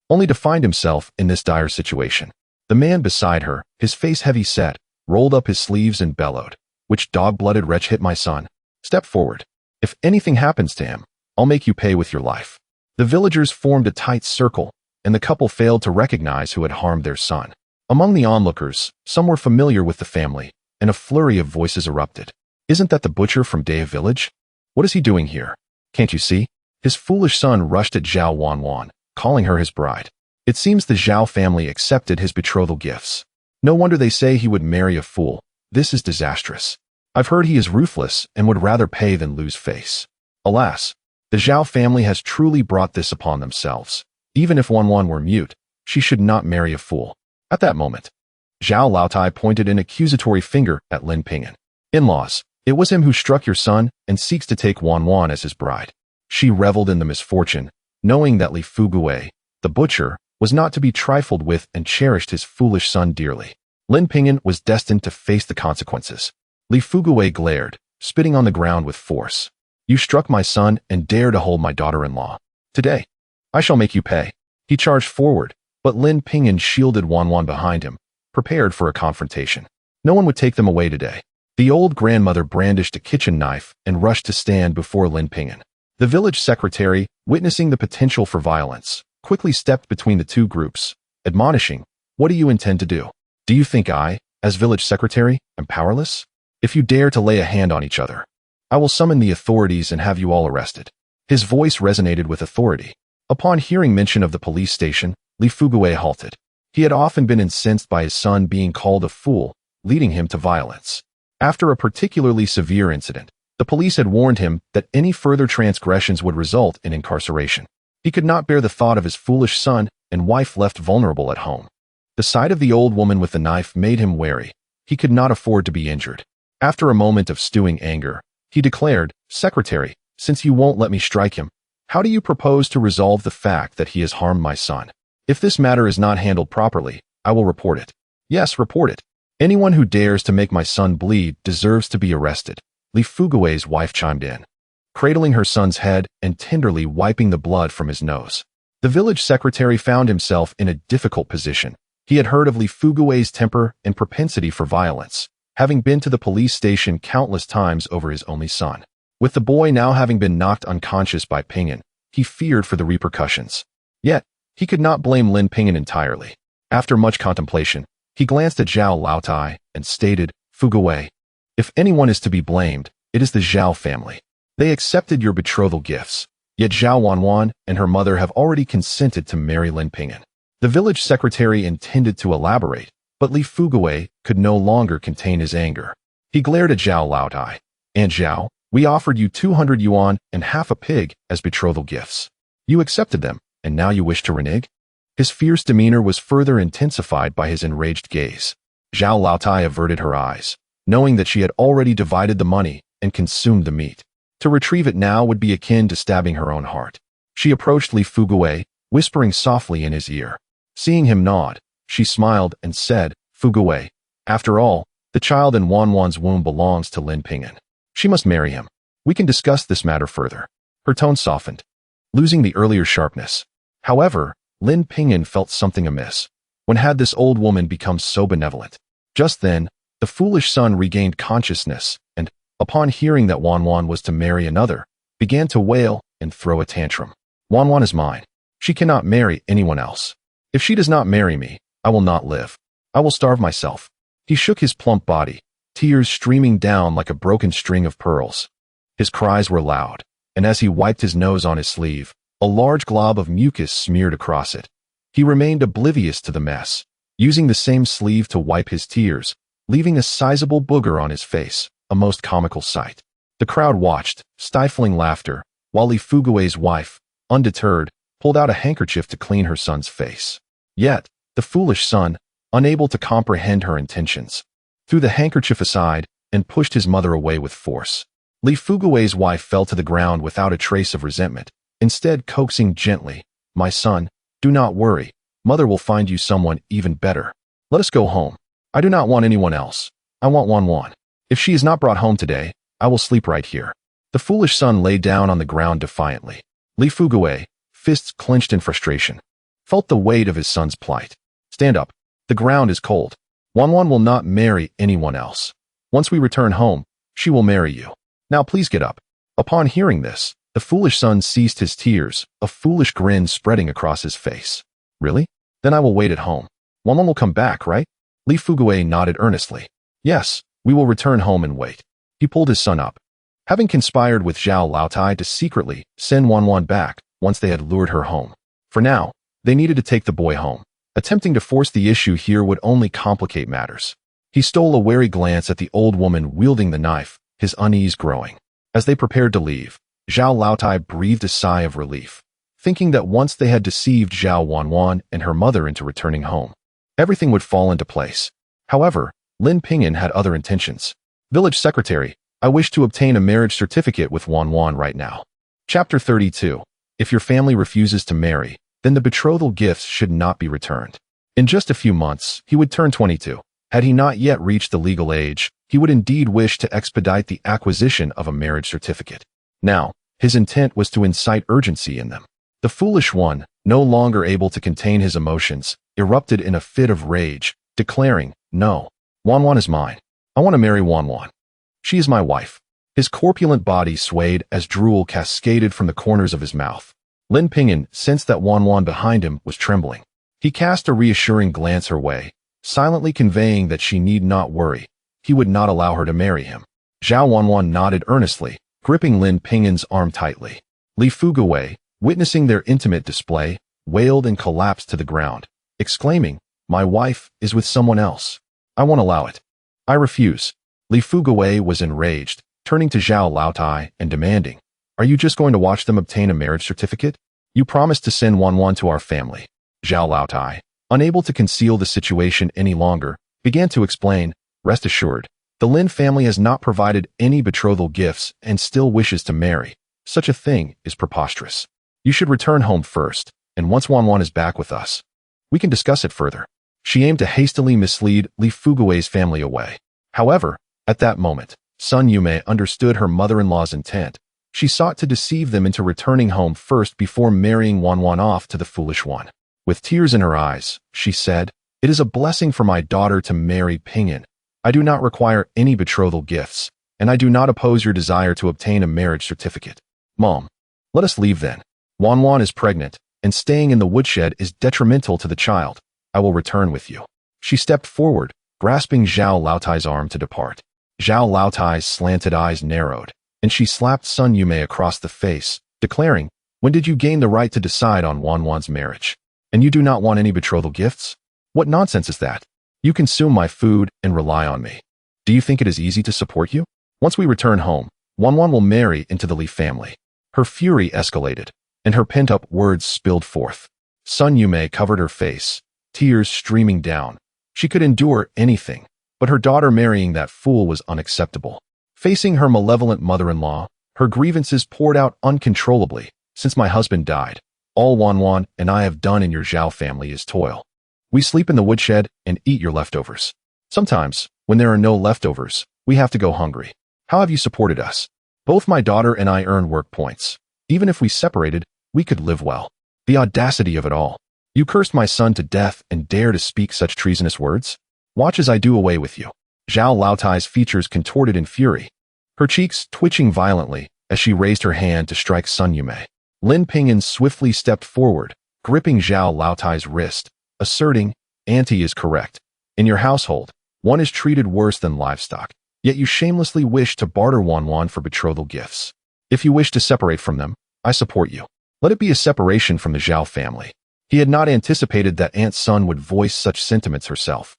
only to find himself in this dire situation. The man beside her, his face heavy set, rolled up his sleeves and bellowed, "Which dog-blooded wretch hit my son? Step forward. If anything happens to him, I'll make you pay with your life." The villagers formed a tight circle, and the couple failed to recognize who had harmed their son. Among the onlookers, some were familiar with the family, and a flurry of voices erupted. Isn't that the butcher from Daya village? What is he doing here? Can't you see? His foolish son rushed at Zhao Wan, calling her his bride. It seems the Zhao family accepted his betrothal gifts. No wonder they say he would marry a fool. This is disastrous. I've heard he is ruthless and would rather pay than lose face. Alas, the Zhao family has truly brought this upon themselves. Even if Wan were mute, she should not marry a fool. At that moment, Zhao Laotai pointed an accusatory finger at Lin Ping'an. In-laws, it was him who struck your son and seeks to take Wan as his bride. She reveled in the misfortune, knowing that Li Fugui, the butcher, was not to be trifled with and cherished his foolish son dearly. Lin Ping'an was destined to face the consequences. Li Fugui glared, spitting on the ground with force. You struck my son and dare to hold my daughter-in-law. Today, I shall make you pay. He charged forward, but Lin Ping'an shielded Wan behind him, prepared for a confrontation. No one would take them away today. The old grandmother brandished a kitchen knife and rushed to stand before Lin Ping'an. The village secretary, witnessing the potential for violence, quickly stepped between the two groups, admonishing, "What do you intend to do? Do you think I, as village secretary, am powerless? If you dare to lay a hand on each other, I will summon the authorities and have you all arrested." His voice resonated with authority. Upon hearing mention of the police station, Li Fugui halted. He had often been incensed by his son being called a fool, leading him to violence. After a particularly severe incident, the police had warned him that any further transgressions would result in incarceration. He could not bear the thought of his foolish son and wife left vulnerable at home. The sight of the old woman with the knife made him wary. He could not afford to be injured. After a moment of stewing anger, he declared, "Secretary, since you won't let me strike him, how do you propose to resolve the fact that he has harmed my son? If this matter is not handled properly, I will report it." "Yes, report it. Anyone who dares to make my son bleed deserves to be arrested," Li Fugui's wife chimed in, cradling her son's head and tenderly wiping the blood from his nose. The village secretary found himself in a difficult position. He had heard of Li Fugui's temper and propensity for violence, having been to the police station countless times over his only son. With the boy now having been knocked unconscious by Ping'an, he feared for the repercussions. Yet, he could not blame Lin Ping'an entirely. After much contemplation, he glanced at Zhao Laotai and stated, "Fugui, if anyone is to be blamed, it is the Zhao family. They accepted your betrothal gifts, yet Zhao Wanwan and her mother have already consented to marry Lin Ping'an." The village secretary intended to elaborate, but Li Fugui could no longer contain his anger. He glared at Zhao Laotai. "And Zhao, we offered you 200 yuan and half a pig as betrothal gifts. You accepted them, and now you wish to renege?" His fierce demeanor was further intensified by his enraged gaze. Zhao Laotai averted her eyes, knowing that she had already divided the money and consumed the meat. To retrieve it now would be akin to stabbing her own heart. She approached Li Fugui, whispering softly in his ear. Seeing him nod, she smiled and said, "Fugui, after all, the child in Wanwan's womb belongs to Lin Ping'an. She must marry him. We can discuss this matter further." Her tone softened, losing the earlier sharpness. However, Lin Ping'an felt something amiss. When had this old woman become so benevolent? Just then, the foolish son regained consciousness and, upon hearing that Wanwan was to marry another, began to wail and throw a tantrum. "Wanwan is mine. She cannot marry anyone else. If she does not marry me, I will not live. I will starve myself." He shook his plump body, tears streaming down like a broken string of pearls. His cries were loud, and as he wiped his nose on his sleeve, a large glob of mucus smeared across it. He remained oblivious to the mess, using the same sleeve to wipe his tears, leaving a sizable booger on his face, a most comical sight. The crowd watched, stifling laughter, while Li Fugui's wife, undeterred, pulled out a handkerchief to clean her son's face. Yet, the foolish son, unable to comprehend her intentions, threw the handkerchief aside and pushed his mother away with force. Li Fugui's wife fell to the ground without a trace of resentment, instead coaxing gently, "My son, do not worry. Mother will find you someone even better. Let us go home. I do not want anyone else. I want Wanwan. If she is not brought home today, I will sleep right here." The foolish son lay down on the ground defiantly. Li Fugui, fists clenched in frustration, felt the weight of his son's plight. "Stand up. The ground is cold. Wanwan will not marry anyone else. Once we return home, she will marry you. Now please get up." Upon hearing this, the foolish son ceased his tears, a foolish grin spreading across his face. "Really? Then I will wait at home. Wanwan will come back, right?" Li Fugui nodded earnestly. "Yes, we will return home and wait." He pulled his son up. Having conspired with Zhao Laotai to secretly send Wanwan back once they had lured her home. For now, they needed to take the boy home. Attempting to force the issue here would only complicate matters. He stole a wary glance at the old woman wielding the knife, his unease growing. As they prepared to leave, Zhao Laotai breathed a sigh of relief, thinking that once they had deceived Zhao Wanwan and her mother into returning home, everything would fall into place. However, Lin Ping'an had other intentions. "Village secretary, I wish to obtain a marriage certificate with Wanwan right now." Chapter 32. If your family refuses to marry, then the betrothal gifts should not be returned. In just a few months, he would turn 22. Had he not yet reached the legal age, he would indeed wish to expedite the acquisition of a marriage certificate. Now, his intent was to incite urgency in them. The foolish one, no longer able to contain his emotions, erupted in a fit of rage, declaring, "No, Wanwan is mine. I want to marry Wanwan. She is my wife." His corpulent body swayed as drool cascaded from the corners of his mouth. Lin Ping'an sensed that Wanwan behind him was trembling. He cast a reassuring glance her way, silently conveying that she need not worry, he would not allow her to marry him. Zhao Wanwan nodded earnestly, gripping Lin Ping'an's arm tightly. Li Fugawei, witnessing their intimate display, wailed and collapsed to the ground, exclaiming, "My wife is with someone else. I won't allow it. I refuse." Li Fugawei was enraged, turning to Zhao Laotai and demanding, "Are you just going to watch them obtain a marriage certificate? You promised to send Wanwan to our family." Zhao Laotai, unable to conceal the situation any longer, began to explain, "Rest assured, the Lin family has not provided any betrothal gifts and still wishes to marry. Such a thing is preposterous. You should return home first, and once Wanwan is back with us, we can discuss it further." She aimed to hastily mislead Li Fugawei's family away. However, at that moment, Sun Yume understood her mother-in-law's intent. She sought to deceive them into returning home first before marrying Wanwan off to the foolish one. With tears in her eyes, she said, "It is a blessing for my daughter to marry Ping'an. I do not require any betrothal gifts, and I do not oppose your desire to obtain a marriage certificate. Mom, let us leave then. Wanwan is pregnant, and staying in the woodshed is detrimental to the child. I will return with you." She stepped forward, grasping Zhao Laotai's arm to depart. Zhao Laotai's slanted eyes narrowed, and she slapped Sun Yume across the face, declaring, "When did you gain the right to decide on Wanwan's marriage? And you do not want any betrothal gifts? What nonsense is that? You consume my food and rely on me. Do you think it is easy to support you? Once we return home, Wanwan will marry into the Li family." Her fury escalated, and her pent-up words spilled forth. Sun Yume covered her face, tears streaming down. She could endure anything, but her daughter marrying that fool was unacceptable. Facing her malevolent mother-in-law, her grievances poured out uncontrollably. "Since my husband died, all Wanwan and I have done in your Zhao family is toil. We sleep in the woodshed and eat your leftovers. Sometimes, when there are no leftovers, we have to go hungry. How have you supported us? Both my daughter and I earn work points. Even if we separated, we could live well. The audacity of it all. You cursed my son to death and dare to speak such treasonous words? Watch as I do away with you." Zhao Laotai's features contorted in fury, her cheeks twitching violently as she raised her hand to strike Sun Yume. Lin Ping'an swiftly stepped forward, gripping Zhao Laotai's wrist, asserting, "Auntie is correct. In your household, one is treated worse than livestock, yet you shamelessly wish to barter Wanwan for betrothal gifts. If you wish to separate from them, I support you. Let it be a separation from the Zhao family." He had not anticipated that Aunt Sun would voice such sentiments herself.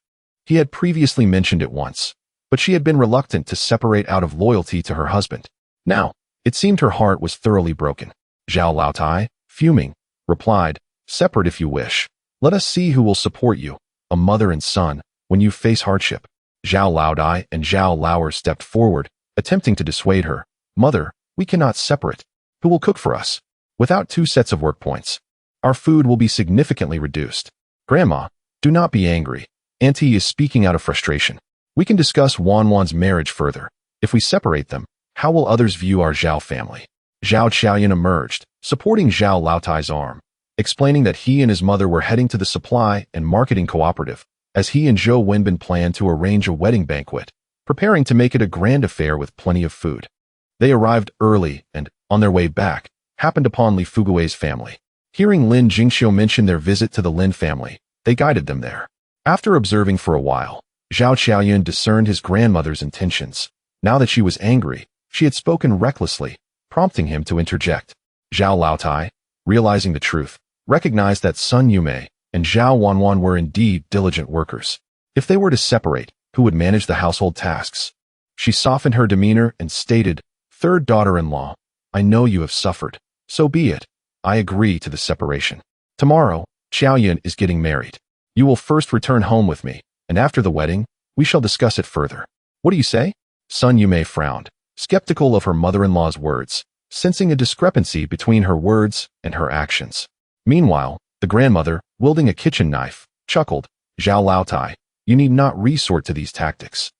He had previously mentioned it once, but she had been reluctant to separate out of loyalty to her husband. Now, it seemed her heart was thoroughly broken. Zhao Laotai, fuming, replied, "Separate if you wish. Let us see who will support you, a mother and son, when you face hardship." Zhao Laodai and Zhao Lauer stepped forward, attempting to dissuade her. "Mother, we cannot separate. Who will cook for us? Without 2 sets of work points, our food will be significantly reduced. Grandma, do not be angry. Auntie is speaking out of frustration. We can discuss Wanwan's marriage further. If we separate them, how will others view our Zhao family?" Zhao Qiaoyan emerged, supporting Zhao Laotai's arm, explaining that he and his mother were heading to the supply and marketing cooperative, as he and Zhou Wenbin planned to arrange a wedding banquet, preparing to make it a grand affair with plenty of food. They arrived early and, on their way back, happened upon Li Fugawei's family. Hearing Lin Jingxiu mention their visit to the Lin family, they guided them there. After observing for a while, Zhao Qiaoyan discerned his grandmother's intentions. Now that she was angry, she had spoken recklessly, prompting him to interject. Zhao Laotai, realizing the truth, recognized that Sun Yume and Zhao Wanwan were indeed diligent workers. If they were to separate, who would manage the household tasks? She softened her demeanor and stated, "Third daughter-in-law, I know you have suffered. So be it. I agree to the separation. Tomorrow, Qiaoyan is getting married. You will first return home with me, and after the wedding, we shall discuss it further. What do you say?" Sun Yume frowned, skeptical of her mother-in-law's words, sensing a discrepancy between her words and her actions. Meanwhile, the grandmother, wielding a kitchen knife, chuckled, "Zhao Laotai, you need not resort to these tactics.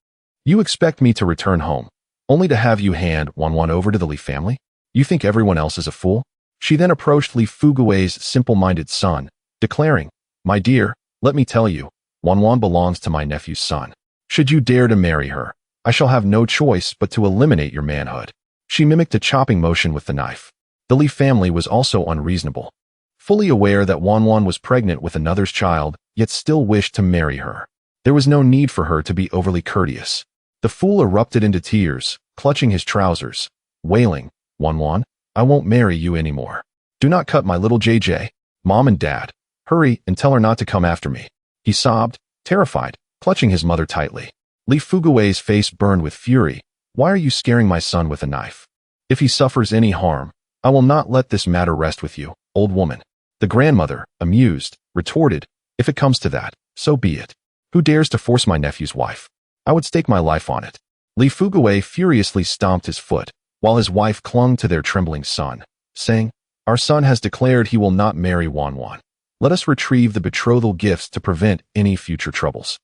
You expect me to return home, only to have you hand Wanwan over to the Li family? You think everyone else is a fool?" She then approached Li Fugawei's simple-minded son, declaring, "My dear, let me tell you, Wanwan belongs to my nephew's son. Should you dare to marry her, I shall have no choice but to eliminate your manhood." She mimicked a chopping motion with the knife. The Li family was also unreasonable. Fully aware that Wanwan was pregnant with another's child, yet still wished to marry her. There was no need for her to be overly courteous. The fool erupted into tears, clutching his trousers, wailing, "Wanwan, I won't marry you anymore. Do not cut my little JJ. Mom and Dad, hurry and tell her not to come after me." He sobbed, terrified, clutching his mother tightly. Li Fugui's face burned with fury. "Why are you scaring my son with a knife? If he suffers any harm, I will not let this matter rest with you, old woman." The grandmother, amused, retorted, "If it comes to that, so be it. Who dares to force my nephew's wife? I would stake my life on it." Li Fugui furiously stomped his foot, while his wife clung to their trembling son, saying, "Our son has declared he will not marry Wanwan. Let us retrieve the betrothal gifts to prevent any future troubles."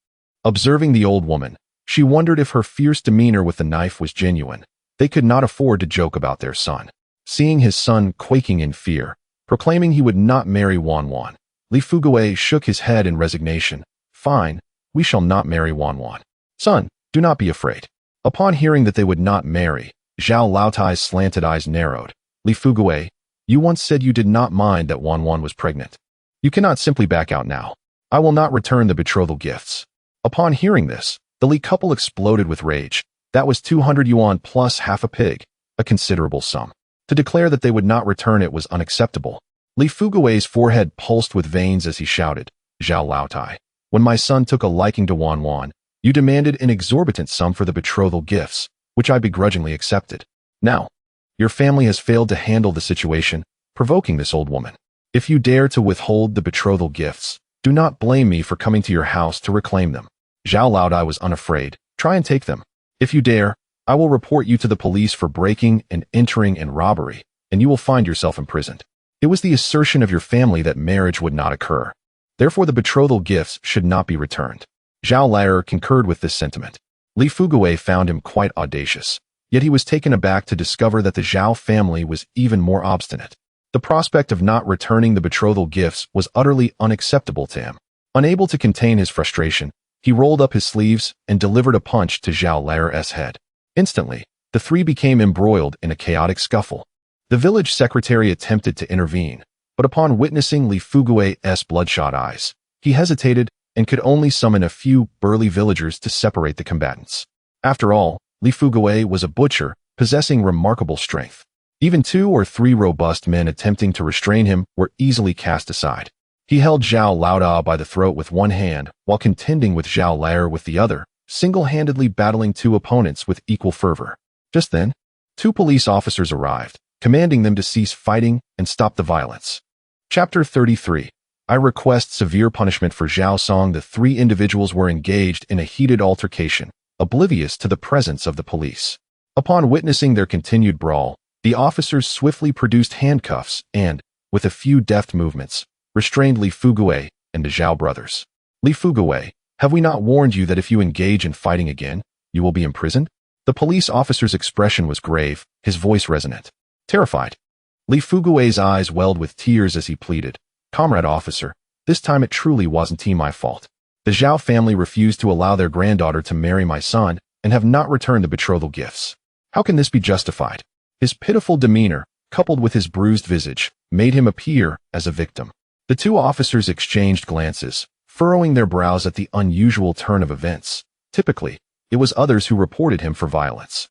Observing the old woman, she wondered if her fierce demeanor with the knife was genuine. They could not afford to joke about their son. Seeing his son quaking in fear, proclaiming he would not marry Wanwan, Li Fugui shook his head in resignation. "Fine, we shall not marry Wanwan. Son, do not be afraid." Upon hearing that they would not marry, Zhao Laotai's slanted eyes narrowed. "Li Fugui, you once said you did not mind that Wanwan was pregnant. You cannot simply back out now. I will not return the betrothal gifts." Upon hearing this, the Li couple exploded with rage. That was 200 yuan plus half a pig, a considerable sum. To declare that they would not return it was unacceptable. Li Fugui's forehead pulsed with veins as he shouted, "Zhao Laotai, when my son took a liking to Wanwan, you demanded an exorbitant sum for the betrothal gifts, which I begrudgingly accepted. Now, your family has failed to handle the situation, provoking this old woman. If you dare to withhold the betrothal gifts, do not blame me for coming to your house to reclaim them." Zhao Laodai was unafraid. "Try and take them. If you dare, I will report you to the police for breaking and entering and robbery, and you will find yourself imprisoned. It was the assertion of your family that marriage would not occur. Therefore the betrothal gifts should not be returned." Zhao Laer concurred with this sentiment. Li Fugui found him quite audacious, yet he was taken aback to discover that the Zhao family was even more obstinate. The prospect of not returning the betrothal gifts was utterly unacceptable to him. Unable to contain his frustration, he rolled up his sleeves and delivered a punch to Zhao Laer's head. Instantly, the three became embroiled in a chaotic scuffle. The village secretary attempted to intervene, but upon witnessing Li Fugui's bloodshot eyes, he hesitated and could only summon a few burly villagers to separate the combatants. After all, Li Fugui was a butcher, possessing remarkable strength. Even 2 or 3 robust men attempting to restrain him were easily cast aside. He held Zhao Laodai by the throat with one hand, while contending with Zhao Laer with the other, single-handedly battling 2 opponents with equal fervor. Just then, 2 police officers arrived, commanding them to cease fighting and stop the violence. Chapter 33. I request severe punishment for Zhao Song. The 3 individuals were engaged in a heated altercation, oblivious to the presence of the police. Upon witnessing their continued brawl, the officers swiftly produced handcuffs and, with a few deft movements, restrained Li Fugui and the Zhao brothers. "Li Fugui, have we not warned you that if you engage in fighting again, you will be imprisoned?" The police officer's expression was grave, his voice resonant. Terrified, Li Fugui's eyes welled with tears as he pleaded, "Comrade officer, this time it truly wasn't my fault. The Zhao family refused to allow their granddaughter to marry my son and have not returned the betrothal gifts. How can this be justified?" His pitiful demeanor, coupled with his bruised visage, made him appear as a victim. The 2 officers exchanged glances, furrowing their brows at the unusual turn of events. Typically, it was others who reported him for violence.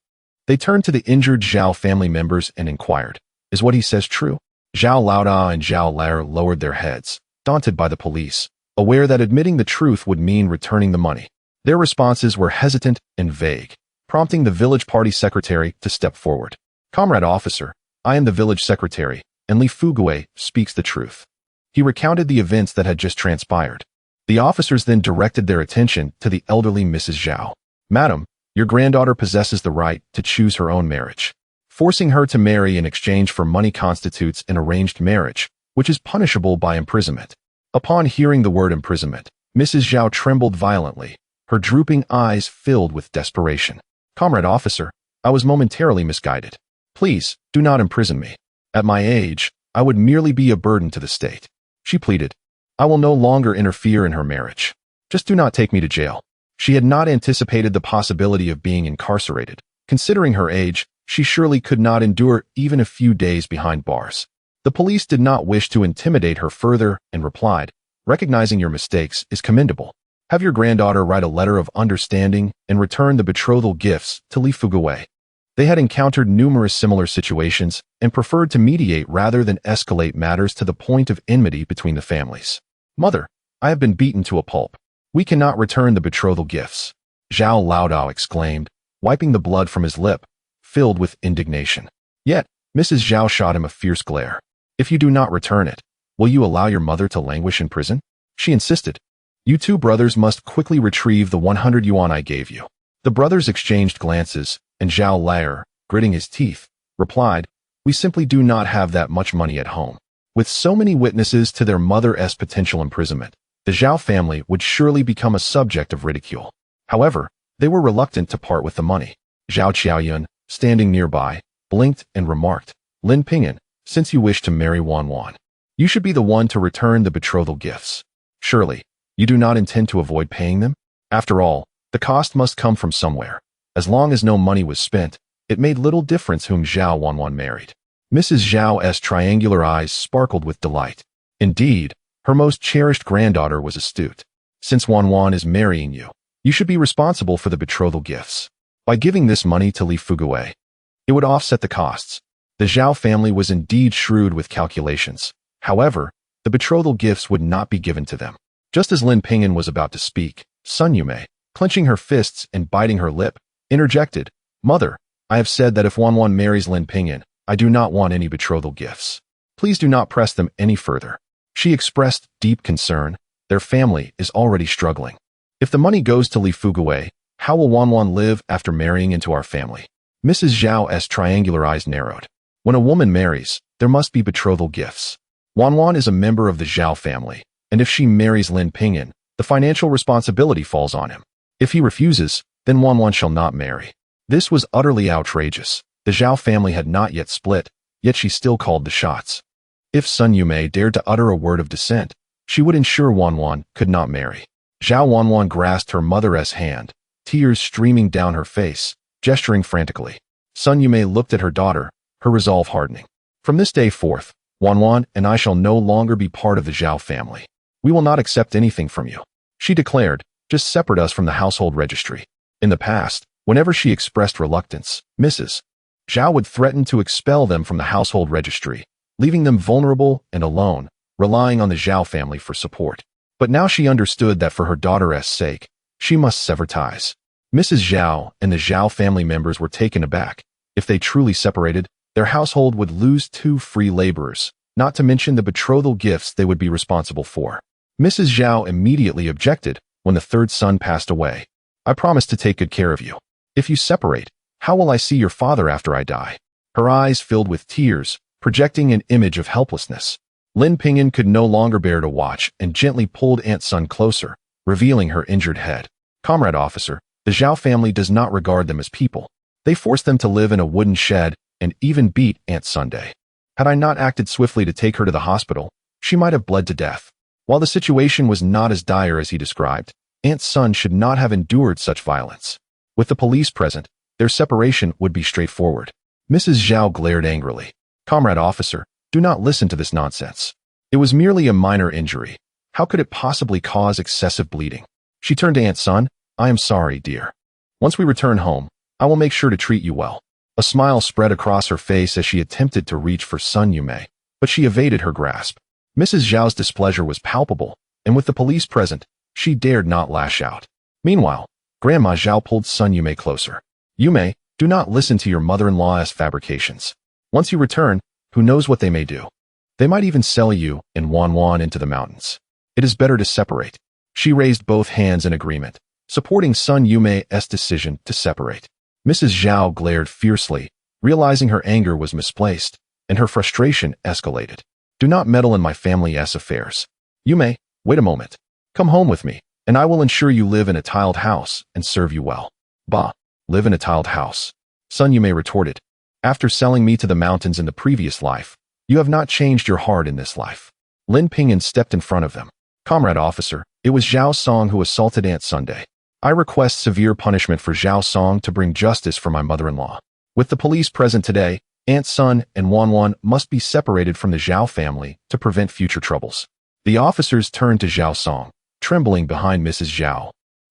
They turned to the injured Zhao family members and inquired, "Is what he says true?" Zhao Laodai and Zhao Laer lowered their heads, daunted by the police, aware that admitting the truth would mean returning the money. Their responses were hesitant and vague, prompting the village party secretary to step forward. "Comrade officer, I am the village secretary, and Li Fugui speaks the truth." He recounted the events that had just transpired. The officers then directed their attention to the elderly Mrs. Zhao. "Madam, your granddaughter possesses the right to choose her own marriage. Forcing her to marry in exchange for money constitutes an arranged marriage, which is punishable by imprisonment." Upon hearing the word imprisonment, Mrs. Zhao trembled violently, her drooping eyes filled with desperation. "Comrade officer, I was momentarily misguided. Please, do not imprison me. At my age, I would merely be a burden to the state," she pleaded. "I will no longer interfere in her marriage. Just do not take me to jail." She had not anticipated the possibility of being incarcerated. Considering her age, she surely could not endure even a few days behind bars. The police did not wish to intimidate her further and replied, "Recognizing your mistakes is commendable. Have your granddaughter write a letter of understanding and return the betrothal gifts to Li Fugawei. They had encountered numerous similar situations and preferred to mediate rather than escalate matters to the point of enmity between the families. Mother, I have been beaten to a pulp. We cannot return the betrothal gifts, Zhao Laodao exclaimed, wiping the blood from his lip, filled with indignation. Yet, Mrs. Zhao shot him a fierce glare. If you do not return it, will you allow your mother to languish in prison? She insisted. You two brothers must quickly retrieve the 100 yuan I gave you. The brothers exchanged glances, and Zhao Lair, gritting his teeth, replied, We simply do not have that much money at home. With so many witnesses to their mother's potential imprisonment, the Zhao family would surely become a subject of ridicule. However, they were reluctant to part with the money. Zhao Qiaoyun, standing nearby, blinked and remarked, Lin Ping'an, since you wish to marry Wan, you should be the one to return the betrothal gifts. Surely, you do not intend to avoid paying them? After all, the cost must come from somewhere. As long as no money was spent, it made little difference whom Zhao Wan married. Mrs. Zhao's triangular eyes sparkled with delight. Indeed, her most cherished granddaughter was astute. Since Wan is marrying you, you should be responsible for the betrothal gifts. By giving this money to Li Fugawei, it would offset the costs. The Zhao family was indeed shrewd with calculations. However, the betrothal gifts would not be given to them. Just as Lin Ping'an was about to speak, Sun Yume, clenching her fists and biting her lip, interjected, Mother, I have said that if Wan marries Lin Ping'an, I do not want any betrothal gifts. Please do not press them any further. She expressed deep concern. Their family is already struggling. If the money goes to Li Fugawei, how will Wan live after marrying into our family? Mrs. Zhao's triangular eyes narrowed. When a woman marries, there must be betrothal gifts. Wan is a member of the Zhao family, and if she marries Lin Ping'an, the financial responsibility falls on him. If he refuses, then Wan shall not marry. This was utterly outrageous. The Zhao family had not yet split, yet she still called the shots. If Sun Yume dared to utter a word of dissent, she would ensure Wan could not marry. Zhao Wan grasped her mother's hand, tears streaming down her face, gesturing frantically. Sun Yume looked at her daughter, her resolve hardening. From this day forth, Wan and I shall no longer be part of the Zhao family. We will not accept anything from you, she declared, just separate us from the household registry. In the past, whenever she expressed reluctance, Mrs. Zhao would threaten to expel them from the household registry, leaving them vulnerable and alone, relying on the Zhao family for support. But now she understood that for her daughter's sake, she must sever ties. Mrs. Zhao and the Zhao family members were taken aback. If they truly separated, their household would lose 2 free laborers, not to mention the betrothal gifts they would be responsible for. Mrs. Zhao immediately objected when the 3rd son passed away. I promise to take good care of you. If you separate, how will I see your father after I die? Her eyes filled with tears, projecting an image of helplessness. Lin Ping'an could no longer bear to watch and gently pulled Aunt Sun closer, revealing her injured head. Comrade officer, the Zhao family does not regard them as people. They force them to live in a wooden shed and even beat Aunt Sunday. Had I not acted swiftly to take her to the hospital, she might have bled to death. While the situation was not as dire as he described, Aunt Sun should not have endured such violence. With the police present, their separation would be straightforward. Mrs. Zhao glared angrily. Comrade officer, do not listen to this nonsense. It was merely a minor injury. How could it possibly cause excessive bleeding? She turned to Aunt Sun. I am sorry, dear. Once we return home, I will make sure to treat you well. A smile spread across her face as she attempted to reach for Sun Yume, but she evaded her grasp. Mrs. Zhao's displeasure was palpable, and with the police present, she dared not lash out. Meanwhile, Grandma Zhao pulled Sun Yume closer. Yume, do not listen to your mother-in-law's fabrications. Once you return, who knows what they may do? They might even sell you and Wan into the mountains. It is better to separate. She raised both hands in agreement, supporting Sun Yume's decision to separate. Mrs. Zhao glared fiercely, realizing her anger was misplaced, and her frustration escalated. Do not meddle in my family's affairs. Yume, wait a moment. Come home with me, and I will ensure you live in a tiled house and serve you well. Bah, live in a tiled house. Sun Yume retorted. After selling me to the mountains in the previous life, you have not changed your heart in this life. Lin Ping'an stepped in front of them. Comrade officer, it was Zhao Song who assaulted Aunt Sunday. I request severe punishment for Zhao Song to bring justice for my mother-in-law. With the police present today, Aunt Sun and Wan must be separated from the Zhao family to prevent future troubles. The officers turned to Zhao Song, trembling behind Mrs. Zhao.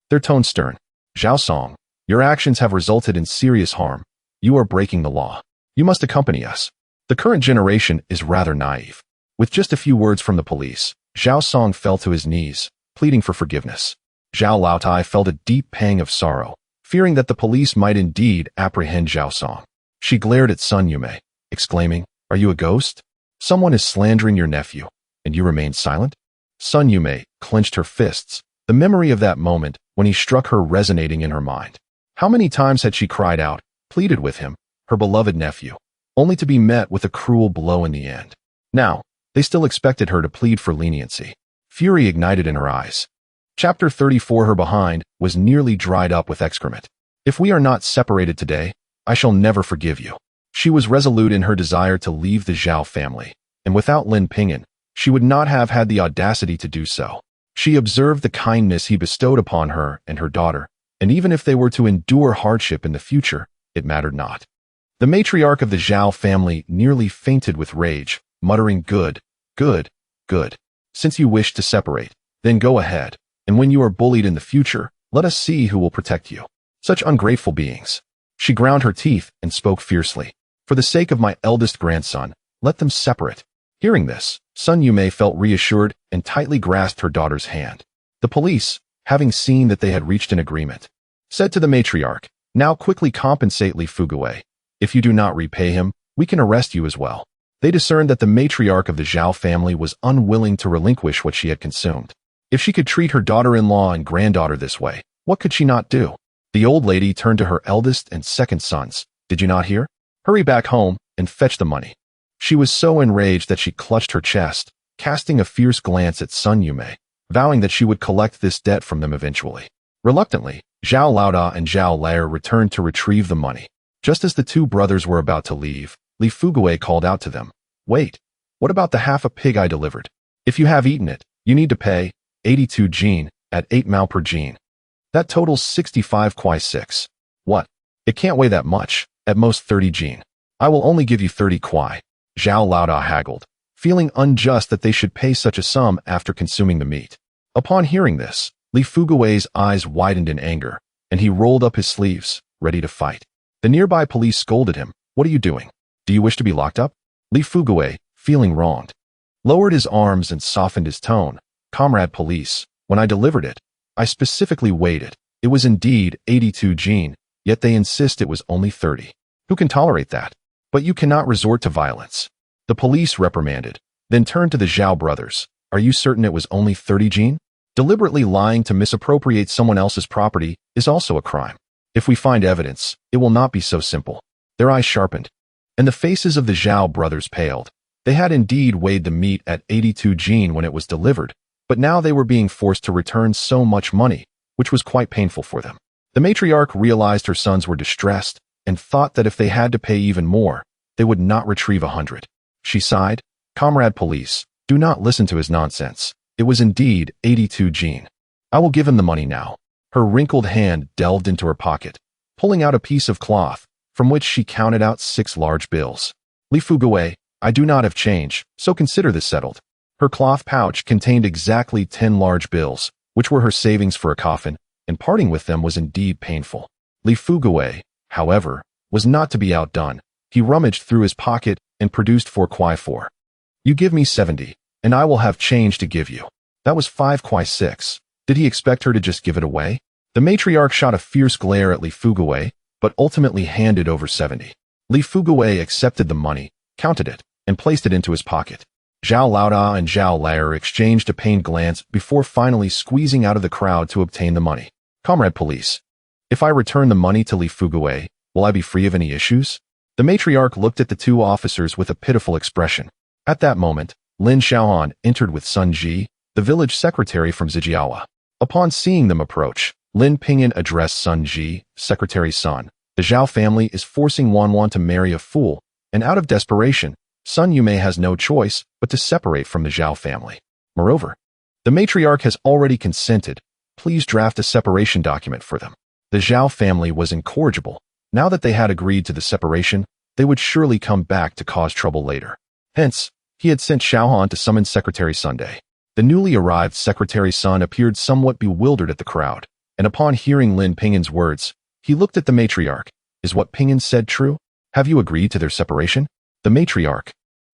Their tone stern. "Zhao Song, your actions have resulted in serious harm. You are breaking the law. You must accompany us." The current generation is rather naive. With just a few words from the police, Zhao Song fell to his knees, pleading for forgiveness. Zhao Laotai felt a deep pang of sorrow, fearing that the police might indeed apprehend Zhao Song. She glared at Sun Yume, exclaiming, "Are you a ghost? Someone is slandering your nephew, and you remain silent?" Sun Yume clenched her fists, the memory of that moment when he struck her resonating in her mind. How many times had she cried out, pleaded with him, her beloved nephew, only to be met with a cruel blow in the end? Now, they still expected her to plead for leniency. Fury ignited in her eyes. Chapter 34. Her behind was nearly dried up with excrement. "If we are not separated today, I shall never forgive you." She was resolute in her desire to leave the Zhao family, and without Lin Ping'an, she would not have had the audacity to do so. She observed the kindness he bestowed upon her and her daughter, and even if they were to endure hardship in the future, it mattered not. The matriarch of the Zhao family nearly fainted with rage, muttering, "Good, good, good. Since you wish to separate, then go ahead, and when you are bullied in the future, let us see who will protect you. Such ungrateful beings." She ground her teeth and spoke fiercely. "For the sake of my eldest grandson, let them separate." Hearing this, Sun Yume felt reassured and tightly grasped her daughter's hand. The police, having seen that they had reached an agreement, said to the matriarch, "Now quickly compensate Li Fugui. If you do not repay him, we can arrest you as well." They discerned that the matriarch of the Zhao family was unwilling to relinquish what she had consumed. If she could treat her daughter-in-law and granddaughter this way, what could she not do? The old lady turned to her eldest and second sons. "Did you not hear? Hurry back home and fetch the money." She was so enraged that she clutched her chest, casting a fierce glance at Sun Yume, vowing that she would collect this debt from them eventually. Reluctantly, Zhao Laoda and Zhao Lair returned to retrieve the money. Just as the two brothers were about to leave, Li Fugui called out to them, "Wait, what about the half a pig I delivered? If you have eaten it, you need to pay 82 jin at 8 mao per jin. That totals 65 kwai 6. What? It can't weigh that much, at most 30 jin. I will only give you 30 kwai. Zhao Laoda haggled, feeling unjust that they should pay such a sum after consuming the meat. Upon hearing this, Li Fugui's eyes widened in anger, and he rolled up his sleeves, ready to fight. The nearby police scolded him. "What are you doing? Do you wish to be locked up?" Li Fugui, feeling wronged, lowered his arms and softened his tone. "Comrade police, when I delivered it, I specifically weighed it. It was indeed 82 jin, yet they insist it was only 30. Who can tolerate that? But you cannot resort to violence." The police reprimanded, then turned to the Zhao brothers. "Are you certain it was only 30 jin? Deliberately lying to misappropriate someone else's property is also a crime. If we find evidence, it will not be so simple." Their eyes sharpened, and the faces of the Zhao brothers paled. They had indeed weighed the meat at 82 jin when it was delivered, but now they were being forced to return so much money, which was quite painful for them. The matriarch realized her sons were distressed and thought that if they had to pay even more, they would not retrieve 100. She sighed, "Comrade police, do not listen to his nonsense. It was indeed 82 jin. I will give him the money now." Her wrinkled hand delved into her pocket, pulling out a piece of cloth, from which she counted out 6 large bills. "Li Fugui, I do not have change, so consider this settled." Her cloth pouch contained exactly 10 large bills, which were her savings for a coffin, and parting with them was indeed painful. Li Fugui, however, was not to be outdone. He rummaged through his pocket and produced 4 kwai 4. "You give me 70, and I will have change to give you." That was 5 kwai 6. Did he expect her to just give it away? The matriarch shot a fierce glare at Li Fugui, but ultimately handed over 70. Li Fugui accepted the money, counted it, and placed it into his pocket. Zhao Laoda and Zhao Lair exchanged a pained glance before finally squeezing out of the crowd to obtain the money. "Comrade police, if I return the money to Li Fugui, will I be free of any issues?" The matriarch looked at the two officers with a pitiful expression. At that moment, Lin Xiaohan entered with Sun Ji, the village secretary from Zijiawa. Upon seeing them approach, Lin Ping'an addressed Sun Ji, secretary's son. "The Zhao family is forcing Wanwan to marry a fool, and out of desperation, Sun Yume has no choice but to separate from the Zhao family. Moreover, the matriarch has already consented. Please draft a separation document for them." The Zhao family was incorrigible. Now that they had agreed to the separation, they would surely come back to cause trouble later. Hence, he had sent Xiaohan to summon Secretary Sunday. The newly arrived secretary's son appeared somewhat bewildered at the crowd, and upon hearing Lin Ping'an's words, he looked at the matriarch. Is what Ping'an said true? Have you agreed to their separation? The matriarch,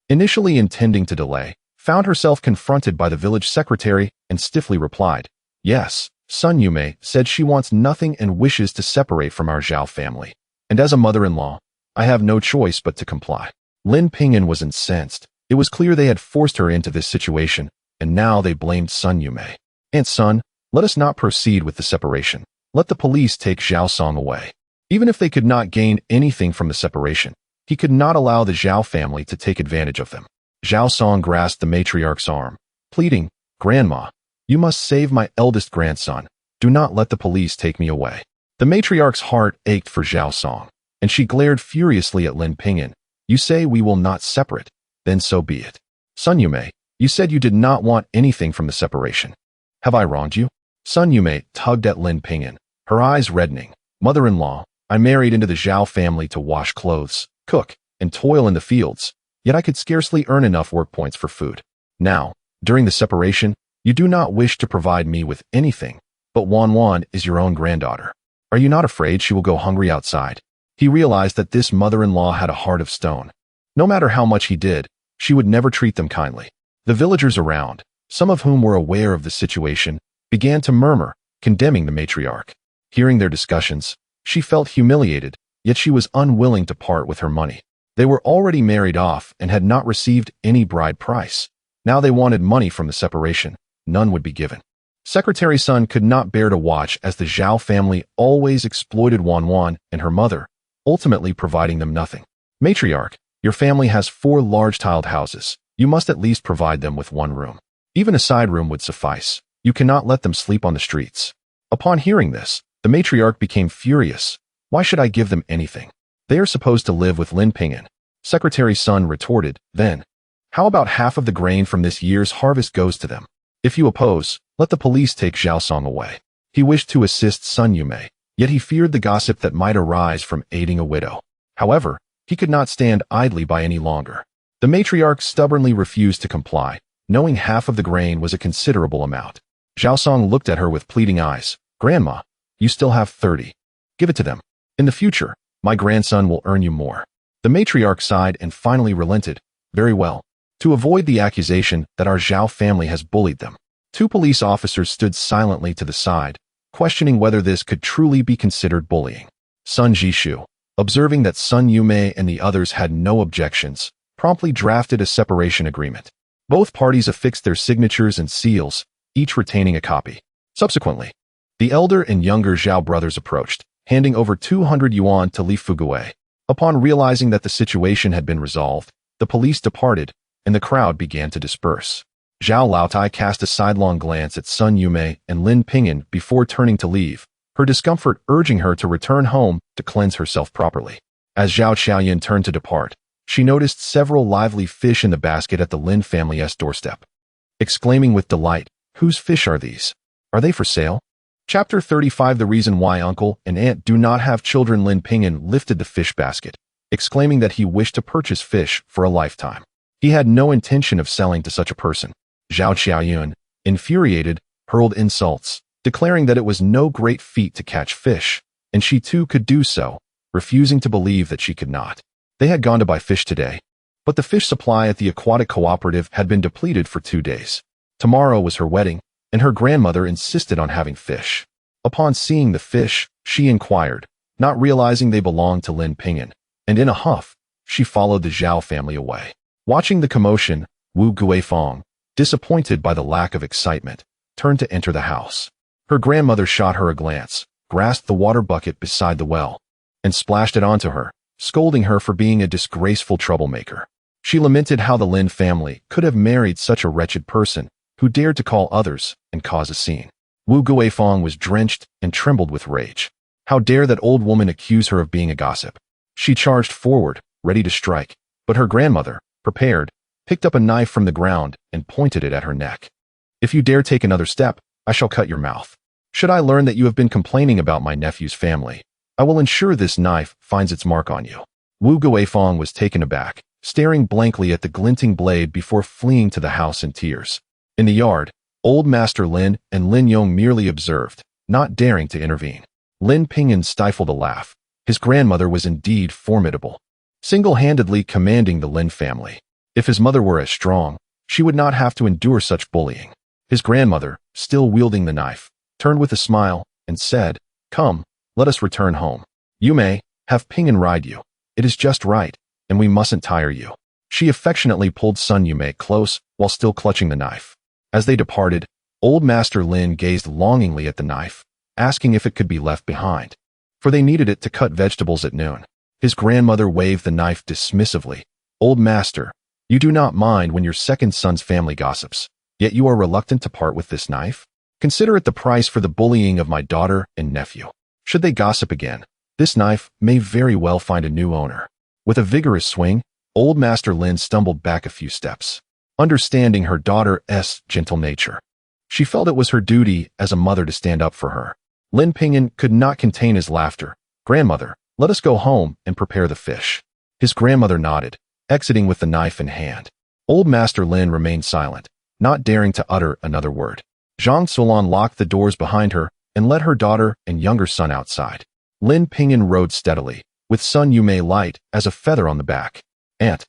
initially intending to delay, found herself confronted by the village secretary and stiffly replied, Yes, Sun Yume said she wants nothing and wishes to separate from our Zhao family. And as a mother-in-law, I have no choice but to comply. Lin Ping'an was incensed. It was clear they had forced her into this situation, and now they blamed Sun Yume. Aunt Sun, let us not proceed with the separation. Let the police take Zhao Song away. Even if they could not gain anything from the separation, he could not allow the Zhao family to take advantage of them. Zhao Song grasped the matriarch's arm, pleading, Grandma, you must save my eldest grandson. Do not let the police take me away. The matriarch's heart ached for Zhao Song, and she glared furiously at Lin Ping'an. You say we will not separate, then so be it. Sun Yume, you said you did not want anything from the separation. Have I wronged you? Sun Yume tugged at Lin Ping'an, her eyes reddening. Mother-in-law, I married into the Zhao family to wash clothes, cook, and toil in the fields, yet I could scarcely earn enough work points for food. Now, during the separation, you do not wish to provide me with anything, but Wan Wan is your own granddaughter. Are you not afraid she will go hungry outside? He realized that this mother-in-law had a heart of stone. No matter how much he did, she would never treat them kindly. The villagers around, some of whom were aware of the situation, began to murmur, condemning the matriarch. Hearing their discussions, she felt humiliated, yet she was unwilling to part with her money. They were already married off and had not received any bride price. Now they wanted money from the separation. None would be given. Secretary's son could not bear to watch as the Zhao family always exploited Wan Wan and her mother, ultimately providing them nothing. Matriarch, your family has 4 large tiled houses. You must at least provide them with 1 room. Even a side room would suffice. You cannot let them sleep on the streets. Upon hearing this, the matriarch became furious. Why should I give them anything? They are supposed to live with Lin Ping'an. Secretary's son retorted, then, how about half of the grain from this year's harvest goes to them? If you oppose, let the police take Zhao Song away. He wished to assist Sun Yume, yet he feared the gossip that might arise from aiding a widow. However, he could not stand idly by any longer. The matriarch stubbornly refused to comply, knowing half of the grain was a considerable amount. Zhao Song looked at her with pleading eyes. Grandma, you still have 30. Give it to them. In the future, my grandson will earn you more. The matriarch sighed and finally relented. Very well. To avoid the accusation that our Zhao family has bullied them, 2 police officers stood silently to the side, questioning whether this could truly be considered bullying. Sun Jishu, observing that Sun Yume and the others had no objections, promptly drafted a separation agreement. Both parties affixed their signatures and seals, each retaining a copy. Subsequently, the elder and younger Zhao brothers approached, handing over 200 yuan to Li Fugui. Upon realizing that the situation had been resolved, the police departed, and the crowd began to disperse. Zhao Laotai cast a sidelong glance at Sun Yume and Lin Ping'an before turning to leave, her discomfort urging her to return home to cleanse herself properly. As Zhao Xiaoyan turned to depart, she noticed several lively fish in the basket at the Lin family's doorstep. Exclaiming with delight, whose fish are these? Are they for sale? Chapter 35 The reason why uncle and aunt do not have children. Lin Ping'an lifted the fish basket, exclaiming that he wished to purchase fish for a lifetime. He had no intention of selling to such a person. Zhao Qiaoyun, infuriated, hurled insults, declaring that it was no great feat to catch fish, and she too could do so, refusing to believe that she could not. They had gone to buy fish today, but the fish supply at the aquatic cooperative had been depleted for 2 days. Tomorrow was her wedding, and her grandmother insisted on having fish. Upon seeing the fish, she inquired, not realizing they belonged to Lin Ping'an, and in a huff, she followed the Zhao family away. Watching the commotion, Wu Guifeng, disappointed by the lack of excitement, turned to enter the house. Her grandmother shot her a glance, grasped the water bucket beside the well, and splashed it onto her, scolding her for being a disgraceful troublemaker. She lamented how the Lin family could have married such a wretched person, who dared to call others and cause a scene. Wu Guifeng was drenched and trembled with rage. How dare that old woman accuse her of being a gossip? She charged forward, ready to strike, but her grandmother, prepared, picked up a knife from the ground and pointed it at her neck. If you dare take another step, I shall cut your mouth. Should I learn that you have been complaining about my nephew's family, I will ensure this knife finds its mark on you. Wu Guifeng was taken aback, staring blankly at the glinting blade before fleeing to the house in tears. In the yard, old Master Lin and Lin Yong merely observed, not daring to intervene. Lin Ping'an stifled a laugh. His grandmother was indeed formidable, single-handedly commanding the Lin family. If his mother were as strong, she would not have to endure such bullying. His grandmother, still wielding the knife, turned with a smile and said, "Come, let us return home. You may have Ping'an ride you. It is just right, and we mustn't tire you." She affectionately pulled Sun Yumei close while still clutching the knife. As they departed, old Master Lin gazed longingly at the knife, asking if it could be left behind, for they needed it to cut vegetables at noon. His grandmother waved the knife dismissively. "Old Master, you do not mind when your second son's family gossips, yet you are reluctant to part with this knife? Consider it the price for the bullying of my daughter and nephew. Should they gossip again, this knife may very well find a new owner." With a vigorous swing, old Master Lin stumbled back a few steps. Understanding her daughter's gentle nature, she felt it was her duty as a mother to stand up for her. Lin Ping'an could not contain his laughter. "Grandmother, let us go home and prepare the fish." His grandmother nodded, exiting with the knife in hand. Old Master Lin remained silent, not daring to utter another word. Zhang Sulan locked the doors behind her and led her daughter and younger son outside. Lin Ping'an rode steadily, with Sun Yumei light as a feather on the back. "Aunt,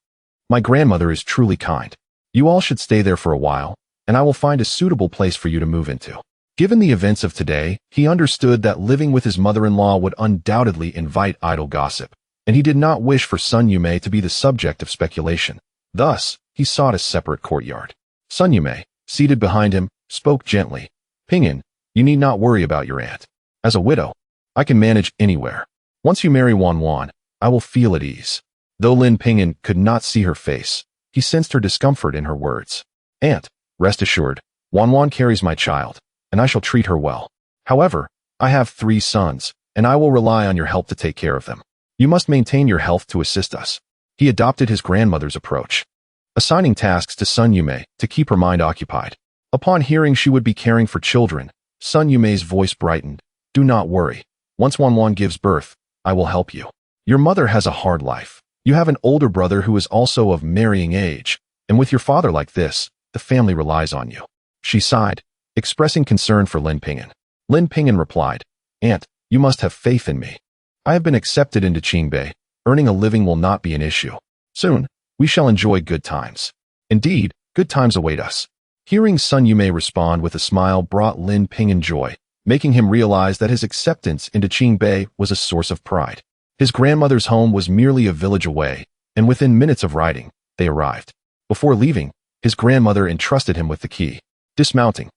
my grandmother is truly kind. You all should stay there for a while, and I will find a suitable place for you to move into." Given the events of today, he understood that living with his mother-in-law would undoubtedly invite idle gossip, and he did not wish for Sun Yumei to be the subject of speculation. Thus, he sought a separate courtyard. Sun Yumei, seated behind him, spoke gently. "Ping'an, you need not worry about your aunt. As a widow, I can manage anywhere. Once you marry Wan, I will feel at ease." Though Lin Ping'an could not see her face, he sensed her discomfort in her words. "Aunt, rest assured, Wan carries my child, and I shall treat her well. However, I have 3 sons, and I will rely on your help to take care of them. You must maintain your health to assist us." He adopted his grandmother's approach, assigning tasks to Sun Yumei to keep her mind occupied. Upon hearing she would be caring for children, Sun Yumei's voice brightened. "Do not worry. Once Wan gives birth, I will help you. Your mother has a hard life. You have an older brother who is also of marrying age, and with your father like this, the family relies on you." She sighed, expressing concern for Lin Ping'an. Lin Ping'an replied, "Aunt, you must have faith in me. I have been accepted into Qingbei. Earning a living will not be an issue. Soon, we shall enjoy good times. Indeed, good times await us." Hearing Sun Yumei respond with a smile brought Lin Ping'an joy, making him realize that his acceptance into Qingbei was a source of pride. His grandmother's home was merely a village away, and within minutes of riding, they arrived. Before leaving, his grandmother entrusted him with the key. Dismounting,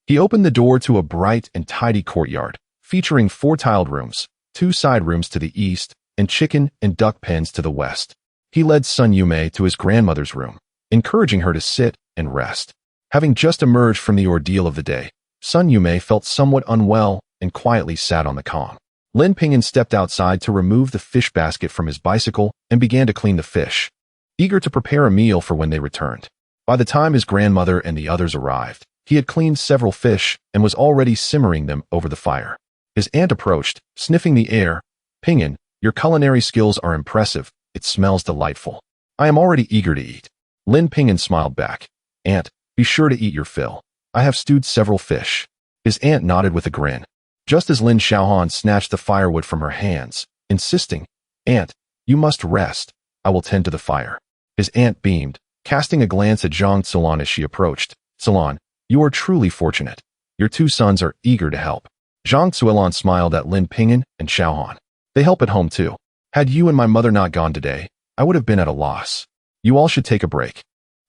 he opened the door to a bright and tidy courtyard, featuring 4 tiled rooms, 2 side rooms to the east, and chicken and duck pens to the west. He led Sun Yumei to his grandmother's room, encouraging her to sit and rest. Having just emerged from the ordeal of the day, Sun Yumei felt somewhat unwell and quietly sat on the kong. Lin Ping'an stepped outside to remove the fish basket from his bicycle and began to clean the fish, eager to prepare a meal for when they returned. By the time his grandmother and the others arrived, he had cleaned several fish and was already simmering them over the fire. His aunt approached, sniffing the air. "Ping'an, your culinary skills are impressive. It smells delightful. I am already eager to eat." Lin Ping'an smiled back. "Aunt, be sure to eat your fill. I have stewed several fish." His aunt nodded with a grin, just as Lin Xiaohan snatched the firewood from her hands, insisting, "Aunt, you must rest. I will tend to the fire." His aunt beamed, casting a glance at Zhang Sulan as she approached. "Sulan, you are truly fortunate. Your 2 sons are eager to help." Zhang Sulan smiled at Lin Ping'an and Xiaohan. "They help at home too. Had you and my mother not gone today, I would have been at a loss. You all should take a break.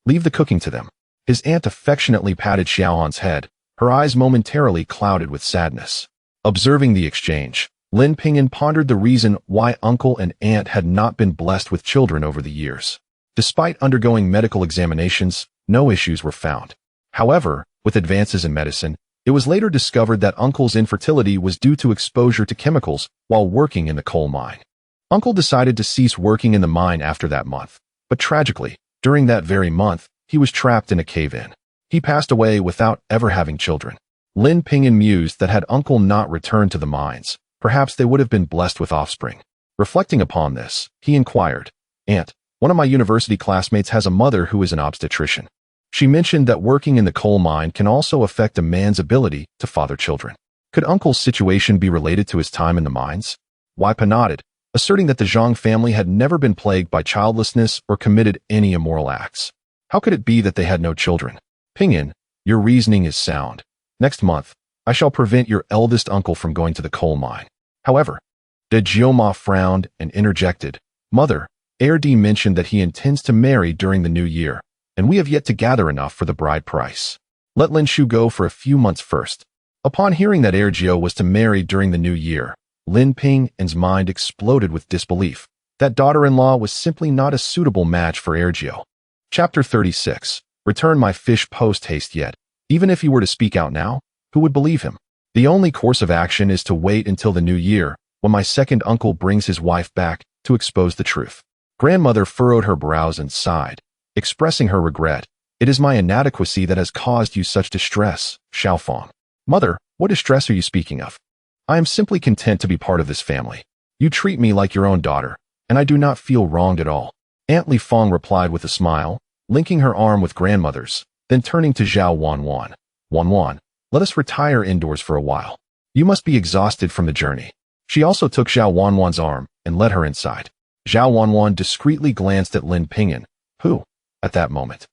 Leave the cooking to them." His aunt affectionately patted Xiaohan's head, her eyes momentarily clouded with sadness. Observing the exchange, Lin Ping'an pondered the reason why uncle and aunt had not been blessed with children over the years. Despite undergoing medical examinations, no issues were found. However, with advances in medicine, it was later discovered that uncle's infertility was due to exposure to chemicals while working in the coal mine. Uncle decided to cease working in the mine after that month, but tragically, during that very month, he was trapped in a cave-in. He passed away without ever having children. Lin Ping'an mused that had uncle not returned to the mines, perhaps they would have been blessed with offspring. Reflecting upon this, he inquired, "Aunt, one of my university classmates has a mother who is an obstetrician. She mentioned that working in the coal mine can also affect a man's ability to father children. Could Uncle's situation be related to his time in the mines? Waipa nodded, asserting that the Zhang family had never been plagued by childlessness or committed any immoral acts. How could it be that they had no children? Ping'an, your reasoning is sound. Next month, I shall prevent your eldest uncle from going to the coal mine. However, De Jioma frowned and interjected, Mother, Erdi mentioned that he intends to marry during the new year, and we have yet to gather enough for the bride price. Let Lin Shu go for a few months first. Upon hearing that Ergio was to marry during the new year, Lin Ping'an's mind exploded with disbelief. That daughter-in-law was simply not a suitable match for Ergio. Chapter 36. Return my fish post-haste yet. Even if he were to speak out now, who would believe him? The only course of action is to wait until the new year, when my second uncle brings his wife back, to expose the truth. Grandmother furrowed her brows and sighed, expressing her regret. It is my inadequacy that has caused you such distress, Xiaofang. Mother, what distress are you speaking of? I am simply content to be part of this family. You treat me like your own daughter, and I do not feel wronged at all. Aunt Li Feng replied with a smile, linking her arm with grandmother's, then turning to Zhao Wanwan. Wanwan, let us retire indoors for a while. You must be exhausted from the journey. She also took Zhao Wanwan's arm and led her inside. Zhao Wanwan discreetly glanced at Lin Ping'an, who, at that moment,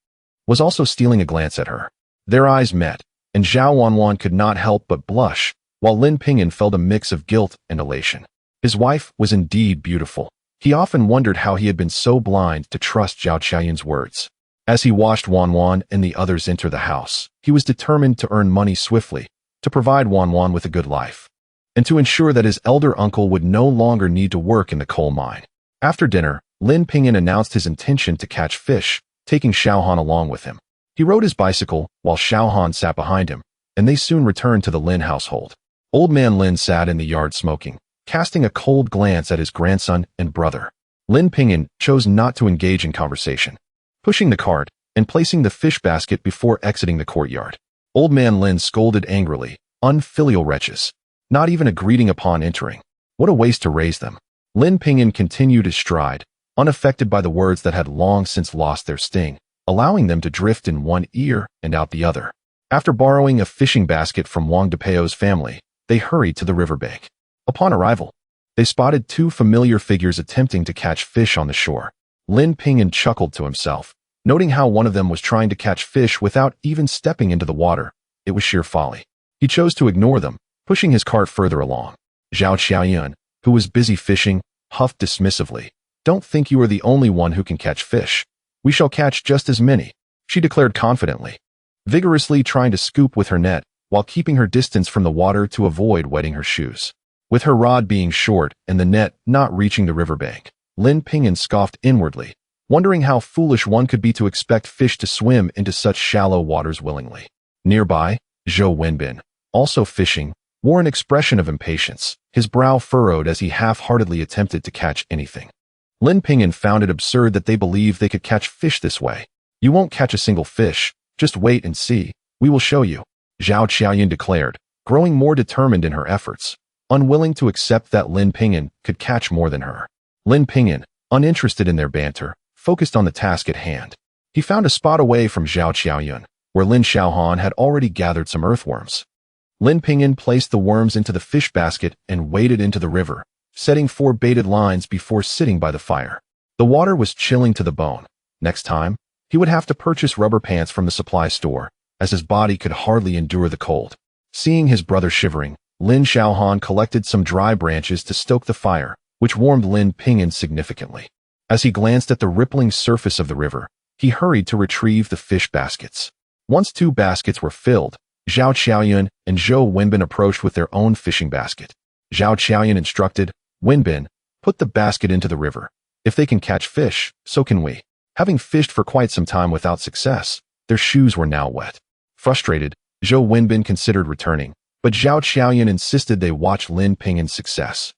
was also stealing a glance at her. Their eyes met, and Zhao Wanwan could not help but blush, while Lin Ping'an felt a mix of guilt and elation. His wife was indeed beautiful. He often wondered how he had been so blind to trust Zhao Qiaoyun's words. As he watched Wanwan and the others enter the house, he was determined to earn money swiftly, to provide Wanwan with a good life, and to ensure that his elder uncle would no longer need to work in the coal mine. After dinner, Lin Ping'an announced his intention to catch fish, taking Xiaohan along with him. He rode his bicycle while Xiaohan sat behind him, and they soon returned to the Lin household. Old man Lin sat in the yard smoking, casting a cold glance at his grandson and brother. Lin Ping'an chose not to engage in conversation, pushing the cart and placing the fish basket before exiting the courtyard. Old man Lin scolded angrily, unfilial wretches. Not even a greeting upon entering. What a waste to raise them. Lin Ping'an continued his stride, unaffected by the words that had long since lost their sting, allowing them to drift in one ear and out the other. After borrowing a fishing basket from Wang Depeo's family, they hurried to the riverbank. Upon arrival, they spotted two familiar figures attempting to catch fish on the shore. Lin Ping'an chuckled to himself, noting how one of them was trying to catch fish without even stepping into the water. It was sheer folly. He chose to ignore them, pushing his cart further along. Zhao Qiaoyun, who was busy fishing, huffed dismissively. Don't think you are the only one who can catch fish. We shall catch just as many, she declared confidently, vigorously trying to scoop with her net while keeping her distance from the water to avoid wetting her shoes. With her rod being short and the net not reaching the riverbank, Lin Ping'an scoffed inwardly, wondering how foolish one could be to expect fish to swim into such shallow waters willingly. Nearby, Zhou Wenbin, also fishing, wore an expression of impatience, his brow furrowed as he half-heartedly attempted to catch anything. Lin Ping'an found it absurd that they believed they could catch fish this way. You won't catch a single fish, just wait and see, we will show you, Zhao Qiaoyun declared, growing more determined in her efforts, unwilling to accept that Lin Ping'an could catch more than her. Lin Ping'an, uninterested in their banter, focused on the task at hand. He found a spot away from Zhao Qiaoyun, where Lin Xiaohan had already gathered some earthworms. Lin Ping'an placed the worms into the fish basket and waded into the river, setting 4 baited lines before sitting by the fire. The water was chilling to the bone. Next time, he would have to purchase rubber pants from the supply store, as his body could hardly endure the cold. Seeing his brother shivering, Lin Xiaohan collected some dry branches to stoke the fire, which warmed Lin Ping'an significantly. As he glanced at the rippling surface of the river, he hurried to retrieve the fish baskets. Once 2 baskets were filled, Zhao Qiaoyun and Zhou Wenbin approached with their own fishing basket. Zhao Qiaoyun instructed, Wenbin, put the basket into the river. If they can catch fish, so can we. Having fished for quite some time without success, their shoes were now wet. Frustrated, Zhou Wenbin considered returning, but Zhao Qiaoyun insisted they watch Lin Ping'an's success.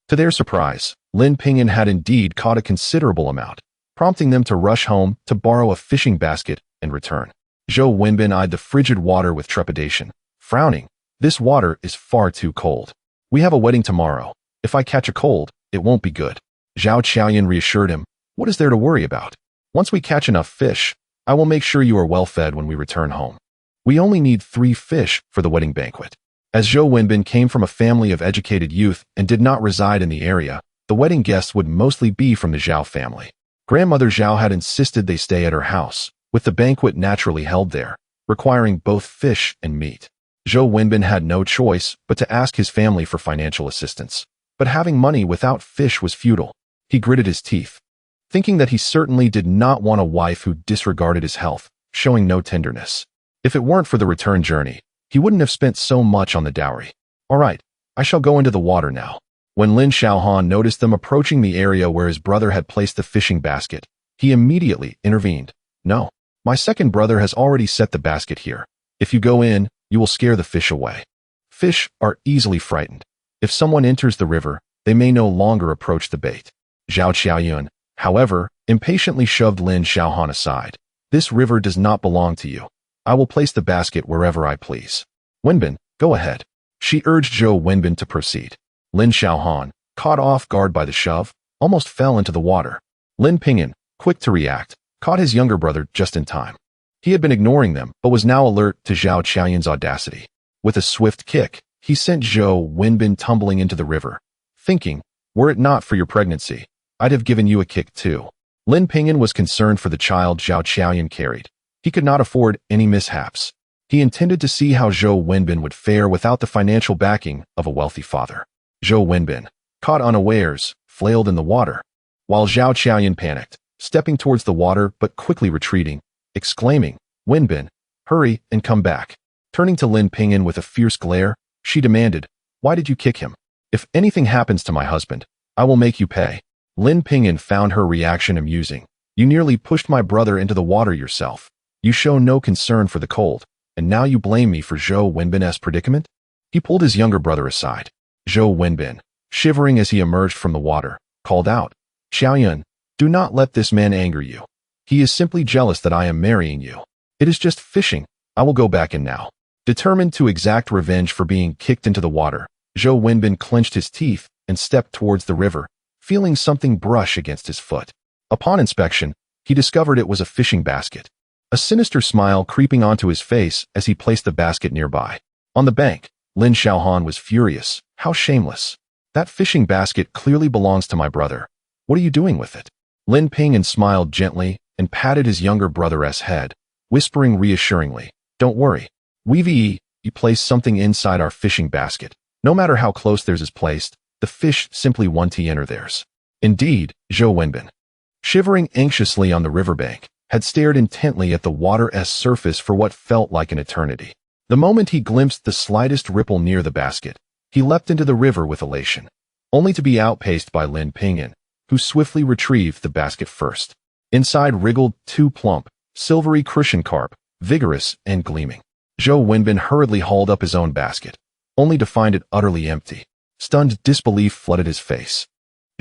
To their surprise, Lin Ping'an had indeed caught a considerable amount, prompting them to rush home to borrow a fishing basket and return. Zhou Wenbin eyed the frigid water with trepidation, frowning. This water is far too cold. We have a wedding tomorrow. If I catch a cold, it won't be good. Zhao Qiaoyun reassured him. What is there to worry about? Once we catch enough fish, I will make sure you are well fed when we return home. We only need 3 fish for the wedding banquet. As Zhou Wenbin came from a family of educated youth and did not reside in the area, the wedding guests would mostly be from the Zhao family. Grandmother Zhao had insisted they stay at her house, with the banquet naturally held there, requiring both fish and meat. Zhou Wenbin had no choice but to ask his family for financial assistance. But having money without fish was futile. He gritted his teeth, thinking that he certainly did not want a wife who disregarded his health, showing no tenderness. If it weren't for the return journey, he wouldn't have spent so much on the dowry. All right, I shall go into the water now. When Lin Xiaohan noticed them approaching the area where his brother had placed the fishing basket, he immediately intervened. No, my second brother has already set the basket here. If you go in, you will scare the fish away. Fish are easily frightened. If someone enters the river, they may no longer approach the bait. Zhao Qiaoyun, however, impatiently shoved Lin Xiaohan aside. This river does not belong to you. I will place the basket wherever I please. Wenbin, go ahead. She urged Zhou Wenbin to proceed. Lin Xiaohan, caught off guard by the shove, almost fell into the water. Lin Ping'an, quick to react, caught his younger brother just in time. He had been ignoring them, but was now alert to Zhao Qiaoyun's audacity. With a swift kick, he sent Zhou Wenbin tumbling into the river, thinking, were it not for your pregnancy, I'd have given you a kick too. Lin Ping'an was concerned for the child Zhao Qiaoyun carried. He could not afford any mishaps. He intended to see how Zhou Wenbin would fare without the financial backing of a wealthy father. Zhou Wenbin, caught unawares, flailed in the water, while Zhao Qiaoyun panicked, stepping towards the water but quickly retreating, exclaiming, Wenbin, hurry and come back. Turning to Lin Ping'an with a fierce glare, she demanded, why did you kick him? If anything happens to my husband, I will make you pay. Lin Ping'an found her reaction amusing. You nearly pushed my brother into the water yourself. You show no concern for the cold, and now you blame me for Zhou Wenbin's predicament? He pulled his younger brother aside. Zhou Wenbin, shivering as he emerged from the water, called out, Xiaoyun, do not let this man anger you. He is simply jealous that I am marrying you. It is just fishing. I will go back in now. Determined to exact revenge for being kicked into the water, Zhou Wenbin clenched his teeth and stepped towards the river, feeling something brush against his foot. Upon inspection, he discovered it was a fishing basket. A sinister smile creeping onto his face as he placed the basket nearby. On the bank, Lin Xiaohan was furious. How shameless. That fishing basket clearly belongs to my brother. What are you doing with it? Lin Ping'an smiled gently and patted his younger brother's head, whispering reassuringly, don't worry. You place something inside our fishing basket. No matter how close theirs is placed, the fish simply want to enter theirs. Indeed, Zhou Wenbin, shivering anxiously on the riverbank, had stared intently at the water's surface for what felt like an eternity. The moment he glimpsed the slightest ripple near the basket, he leapt into the river with elation, only to be outpaced by Lin Ping'an, who swiftly retrieved the basket first. Inside wriggled 2 plump, silvery crucian carp, vigorous and gleaming. Zhou Wenbin hurriedly hauled up his own basket, only to find it utterly empty. Stunned disbelief flooded his face.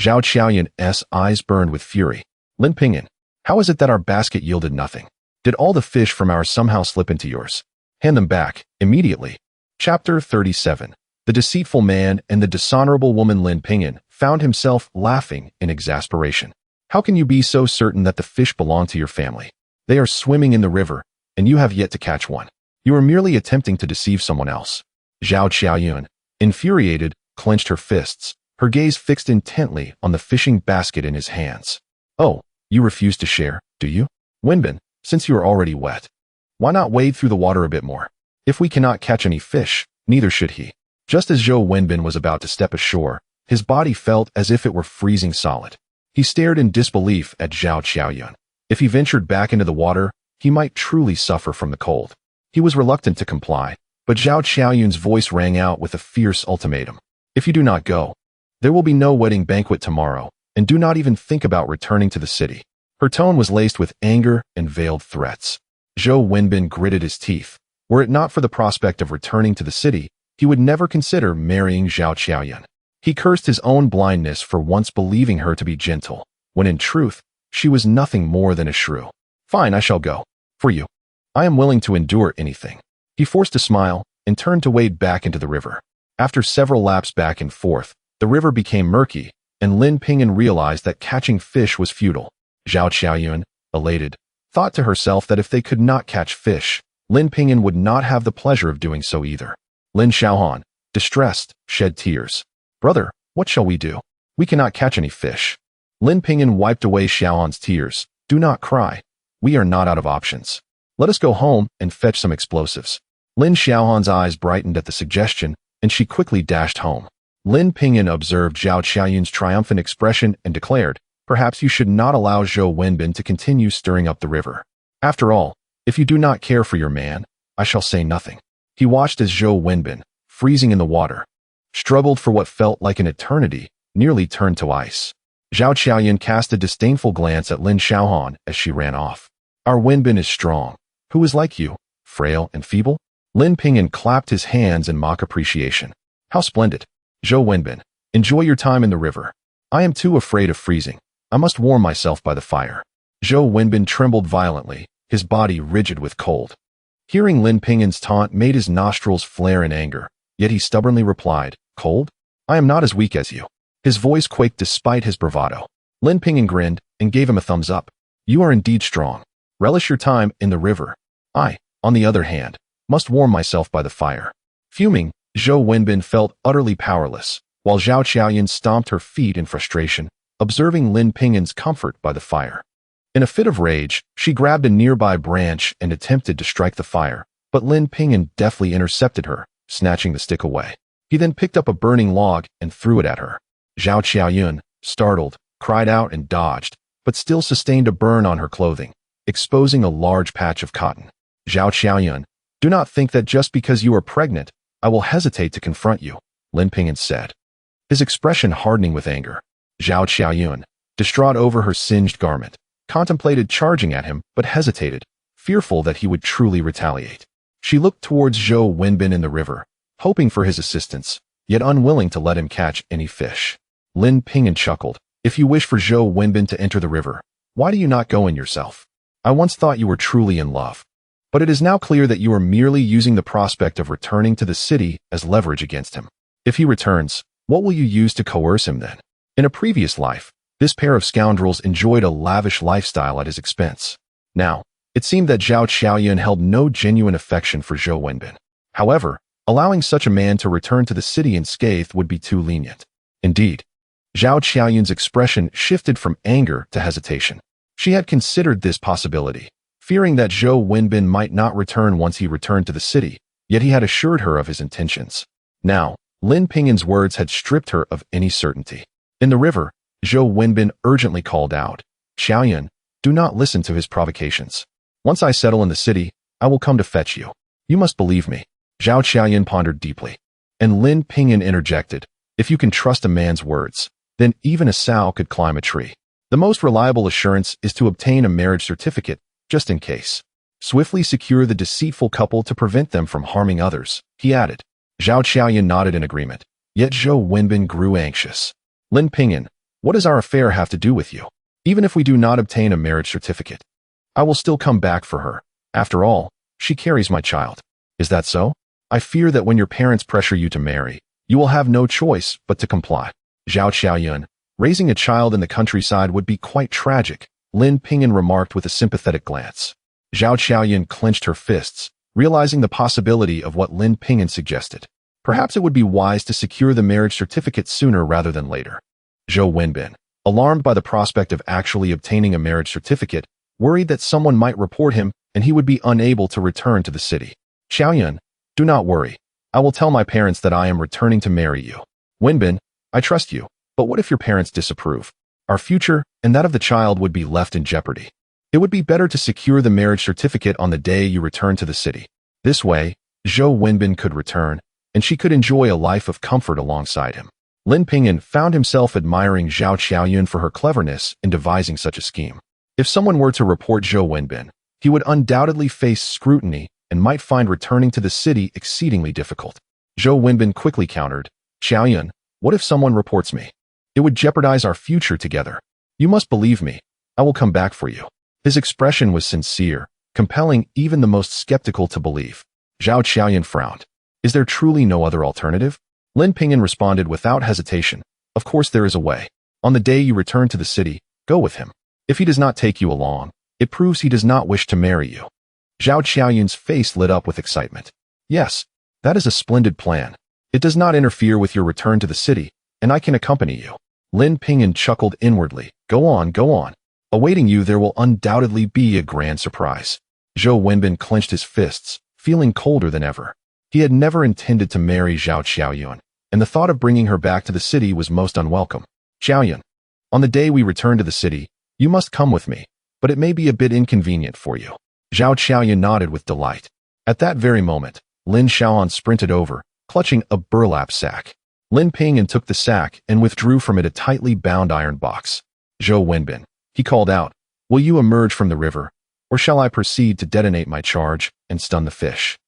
Zhao Qiaoyun's eyes burned with fury. Lin Ping'an, how is it that our basket yielded nothing? Did all the fish from ours somehow slip into yours? Hand them back, immediately. Chapter 37. The deceitful man and the dishonorable woman. Lin Ping'an found himself laughing in exasperation. How can you be so certain that the fish belong to your family? They are swimming in the river, and you have yet to catch one. You are merely attempting to deceive someone else. Zhao Qiaoyun, infuriated, clenched her fists, her gaze fixed intently on the fishing basket in his hands. Oh, you refuse to share, do you? Wenbin, since you are already wet, why not wade through the water a bit more? If we cannot catch any fish, neither should he. Just as Zhou Wenbin was about to step ashore, his body felt as if it were freezing solid. He stared in disbelief at Zhao Qiaoyun. If he ventured back into the water, he might truly suffer from the cold. He was reluctant to comply, but Zhao Qiaoyun's voice rang out with a fierce ultimatum. If you do not go, there will be no wedding banquet tomorrow, and do not even think about returning to the city. Her tone was laced with anger and veiled threats. Zhou Wenbin gritted his teeth. Were it not for the prospect of returning to the city, he would never consider marrying Zhao Qiaoyun. He cursed his own blindness for once believing her to be gentle, when in truth, she was nothing more than a shrew. Fine, I shall go. For you. I am willing to endure anything. He forced a smile and turned to wade back into the river. After several laps back and forth, the river became murky, and Lin Ping'an realized that catching fish was futile. Zhao Qiaoyun, elated, thought to herself that if they could not catch fish, Lin Ping'an would not have the pleasure of doing so either. Lin Xiaohan, distressed, shed tears. "Brother, what shall we do? We cannot catch any fish." Lin Ping'an wiped away Xiaohan's tears. "Do not cry. We are not out of options. Let us go home and fetch some explosives." Lin Xiaohan's eyes brightened at the suggestion, and she quickly dashed home. Lin Ping'an observed Zhao Qiaoyun's triumphant expression and declared, "Perhaps you should not allow Zhou Wenbin to continue stirring up the river. After all, if you do not care for your man, I shall say nothing." He watched as Zhou Wenbin, freezing in the water, struggled for what felt like an eternity, nearly turned to ice. Zhao Qiaoyun cast a disdainful glance at Lin Xiaohan as she ran off. "Our Wenbin is strong. Who is like you, frail and feeble?" Lin Ping'an clapped his hands in mock appreciation. "How splendid! Zhou Wenbin, enjoy your time in the river. I am too afraid of freezing. I must warm myself by the fire." Zhou Wenbin trembled violently, his body rigid with cold. Hearing Lin Ping'an's taunt made his nostrils flare in anger, yet he stubbornly replied, "Cold? I am not as weak as you." His voice quaked despite his bravado. Lin Ping'an grinned and gave him a thumbs up. "You are indeed strong. Relish your time in the river. I, on the other hand, must warm myself by the fire." Fuming, Zhou Wenbin felt utterly powerless, while Zhao Qiaoyun stomped her feet in frustration, observing Lin Ping'an's comfort by the fire. In a fit of rage, she grabbed a nearby branch and attempted to strike the fire, but Lin Ping'an deftly intercepted her, snatching the stick away. He then picked up a burning log and threw it at her. Zhao Qiaoyun, startled, cried out and dodged, but still sustained a burn on her clothing, exposing a large patch of cotton. "Zhao Qiaoyun, do not think that just because you are pregnant, I will hesitate to confront you," Lin Ping'an said, his expression hardening with anger. Zhao Qiaoyun, distraught over her singed garment, contemplated charging at him but hesitated, fearful that he would truly retaliate. She looked towards Zhou Wenbin in the river, hoping for his assistance, yet unwilling to let him catch any fish. Lin Ping'an chuckled, "If you wish for Zhou Wenbin to enter the river, why do you not go in yourself? I once thought you were truly in love. But it is now clear that you are merely using the prospect of returning to the city as leverage against him. If he returns, what will you use to coerce him then?" In a previous life, this pair of scoundrels enjoyed a lavish lifestyle at his expense. Now, it seemed that Zhao Qiaoyun held no genuine affection for Zhou Wenbin. However, allowing such a man to return to the city unscathed would be too lenient. Indeed, Zhao Qiaoyun's expression shifted from anger to hesitation. She had considered this possibility, fearing that Zhou Wenbin might not return once he returned to the city, yet he had assured her of his intentions. Now, Lin Ping'an's words had stripped her of any certainty. In the river, Zhou Wenbin urgently called out, "Qiaoyun, do not listen to his provocations. Once I settle in the city, I will come to fetch you. You must believe me." Zhao Qiaoyun pondered deeply, and Lin Ping'an interjected, "If you can trust a man's words, then even a sow could climb a tree. The most reliable assurance is to obtain a marriage certificate, just in case. Swiftly secure the deceitful couple to prevent them from harming others," he added. Zhao Qiaoyun nodded in agreement, yet Zhou Wenbin grew anxious. "Lin Ping'an, what does our affair have to do with you? Even if we do not obtain a marriage certificate, I will still come back for her. After all, she carries my child. Is that so? I fear that when your parents pressure you to marry, you will have no choice but to comply." Zhao Qiaoyun, raising a child in the countryside would be quite tragic, Lin Ping'an remarked with a sympathetic glance. Zhao Qiaoyun clenched her fists, realizing the possibility of what Lin Ping'an suggested. Perhaps it would be wise to secure the marriage certificate sooner rather than later. Zhou Wenbin, alarmed by the prospect of actually obtaining a marriage certificate, worried that someone might report him and he would be unable to return to the city. "Qiaoyun, do not worry. I will tell my parents that I am returning to marry you. Wenbin, I trust you, but what if your parents disapprove? Our future and that of the child would be left in jeopardy. It would be better to secure the marriage certificate on the day you return to the city. This way, Zhou Wenbin could return, and she could enjoy a life of comfort alongside him." Lin Ping'an found himself admiring Zhao Qiaoyun for her cleverness in devising such a scheme. If someone were to report Zhou Wenbin, he would undoubtedly face scrutiny and might find returning to the city exceedingly difficult. Zhou Wenbin quickly countered, "Qiaoyun, what if someone reports me? It would jeopardize our future together. You must believe me. I will come back for you." His expression was sincere, compelling even the most skeptical to believe. Zhao Qiaoyun frowned. "Is there truly no other alternative?" Lin Ping'an responded without hesitation, "Of course there is a way. On the day you return to the city, go with him. If he does not take you along, It proves he does not wish to marry you. Zhao Qiaoyun's face lit up with excitement. Yes, that is a splendid plan. It does not interfere with your return to the city, and I can accompany you. Lin Ping'an chuckled inwardly. Go on, go on. Awaiting you there will undoubtedly be a grand surprise. Zhou Wenbin clenched his fists, feeling colder than ever. He had never intended to marry Zhao Qiaoyun, and the thought of bringing her back to the city was most unwelcome. Qiaoyun, on the day we return to the city, you must come with me, but it may be a bit inconvenient for you. Zhao Qiaoyun nodded with delight. At that very moment, Lin Xiaohan sprinted over, clutching a burlap sack. Lin Ping'an took the sack and withdrew from it a tightly bound iron box. Zhou Wenbin, he called out, will you emerge from the river, or shall I proceed to detonate my charge and stun the fish?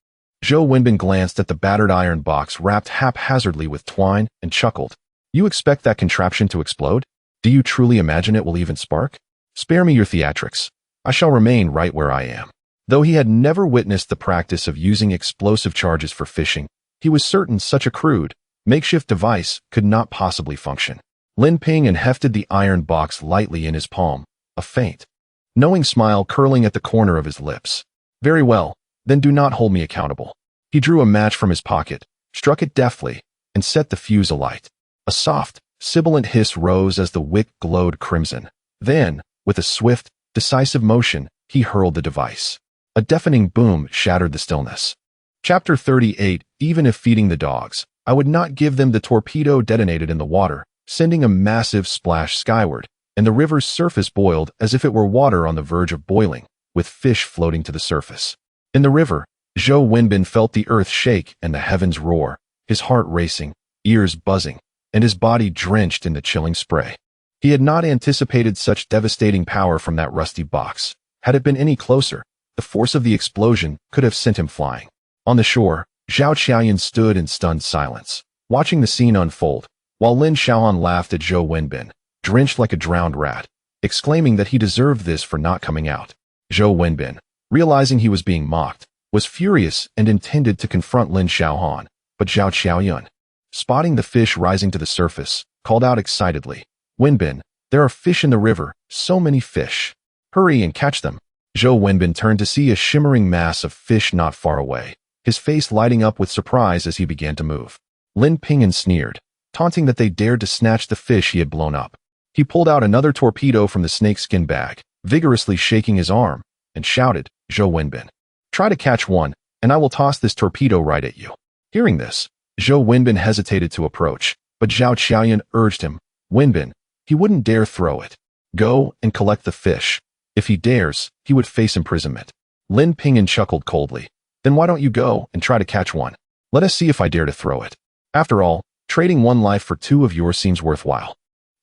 Zhou Wenbin glanced at the battered iron box wrapped haphazardly with twine and chuckled. You expect that contraption to explode? Do you truly imagine it will even spark? Spare me your theatrics. I shall remain right where I am. Though he had never witnessed the practice of using explosive charges for fishing, he was certain such a crude, makeshift device could not possibly function. Lin Ping'an hefted the iron box lightly in his palm, a faint, knowing smile curling at the corner of his lips. Very well, then do not hold me accountable. He drew a match from his pocket, struck it deftly, and set the fuse alight. A soft, sibilant hiss rose as the wick glowed crimson. Then, with a swift, decisive motion, he hurled the device. A deafening boom shattered the stillness. Chapter 38. Even if feeding the dogs, I would not give them. The torpedo detonated in the water, sending a massive splash skyward, and the river's surface boiled as if it were water on the verge of boiling, with fish floating to the surface. In the river, Zhou Wenbin felt the earth shake and the heavens roar, his heart racing, ears buzzing, and his body drenched in the chilling spray. He had not anticipated such devastating power from that rusty box. Had it been any closer, the force of the explosion could have sent him flying. On the shore, Zhao Qiaoyun stood in stunned silence, watching the scene unfold, while Lin Xiaohan laughed at Zhou Wenbin, drenched like a drowned rat, exclaiming that he deserved this for not coming out. Zhou Wenbin, realizing he was being mocked, was furious and intended to confront Lin Xiaohan, but Zhao Qiaoyun, spotting the fish rising to the surface, called out excitedly, Wenbin, there are fish in the river, so many fish. Hurry and catch them. Zhou Wenbin turned to see a shimmering mass of fish not far away, his face lighting up with surprise as he began to move. Lin Ping'an sneered, taunting that they dared to snatch the fish he had blown up. He pulled out another torpedo from the snakeskin bag, vigorously shaking his arm, and shouted, Zhou Wenbin, try to catch one, and I will toss this torpedo right at you. Hearing this, Zhou Wenbin hesitated to approach, but Zhao Qiaoyun urged him, Wenbin, he wouldn't dare throw it. Go and collect the fish. If he dares, he would face imprisonment. Lin Ping'an chuckled coldly. Then why don't you go and try to catch one? Let us see if I dare to throw it. After all, trading one life for two of yours seems worthwhile.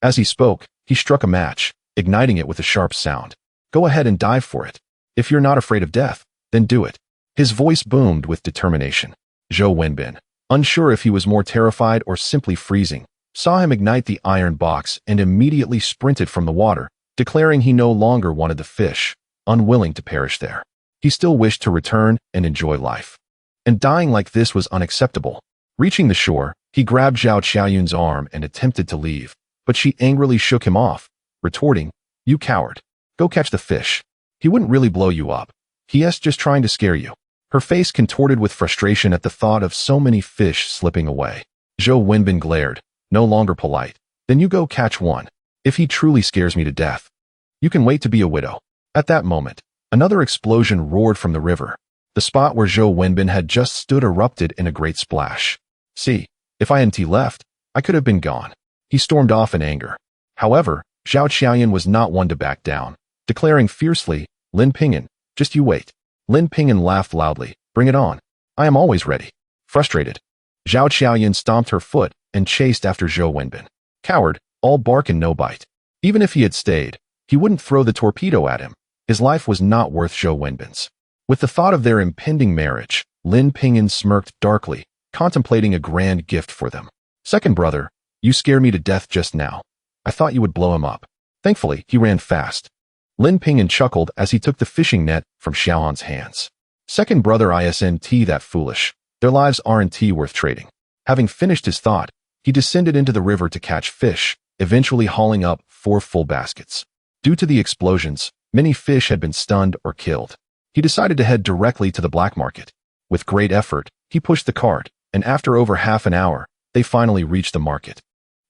As he spoke, he struck a match, igniting it with a sharp sound. Go ahead and dive for it. If you're not afraid of death, then do it. His voice boomed with determination. Zhou Wenbin, unsure if he was more terrified or simply freezing, saw him ignite the iron box and immediately sprinted from the water, declaring he no longer wanted the fish, unwilling to perish there. He still wished to return and enjoy life. And dying like this was unacceptable. Reaching the shore, he grabbed Zhao Qiaoyun's arm and attempted to leave, but she angrily shook him off, retorting, You coward. Go catch the fish. He wouldn't really blow you up. He is just trying to scare you. Her face contorted with frustration at the thought of so many fish slipping away. Zhou Wenbin glared, no longer polite. Then you go catch one. If he truly scares me to death, you can wait to be a widow. At that moment, another explosion roared from the river. The spot where Zhou Wenbin had just stood erupted in a great splash. See, if I hadn't left, I could have been gone. He stormed off in anger. However, Zhao Qiaoyun was not one to back down, declaring fiercely, Lin Ping'an, just you wait. Lin Ping'an laughed loudly. Bring it on. I am always ready. Frustrated, Zhao Qiaoyun stomped her foot and chased after Zhou Wenbin. Coward, all bark and no bite. Even if he had stayed, he wouldn't throw the torpedo at him. His life was not worth Zhou Wenbin's. With the thought of their impending marriage, Lin Ping'an smirked darkly, contemplating a grand gift for them. Second brother, you scared me to death just now. I thought you would blow him up. Thankfully, he ran fast. Lin Ping'an chuckled as he took the fishing net from Xiaohan's hands. Second brother isn't that foolish. Their lives aren't worth trading. Having finished his thought, he descended into the river to catch fish, eventually hauling up 4 full baskets. Due to the explosions, Many fish had been stunned or killed. He decided to head directly to the black market. With great effort, he pushed the cart, and after over half an hour, they finally reached the market.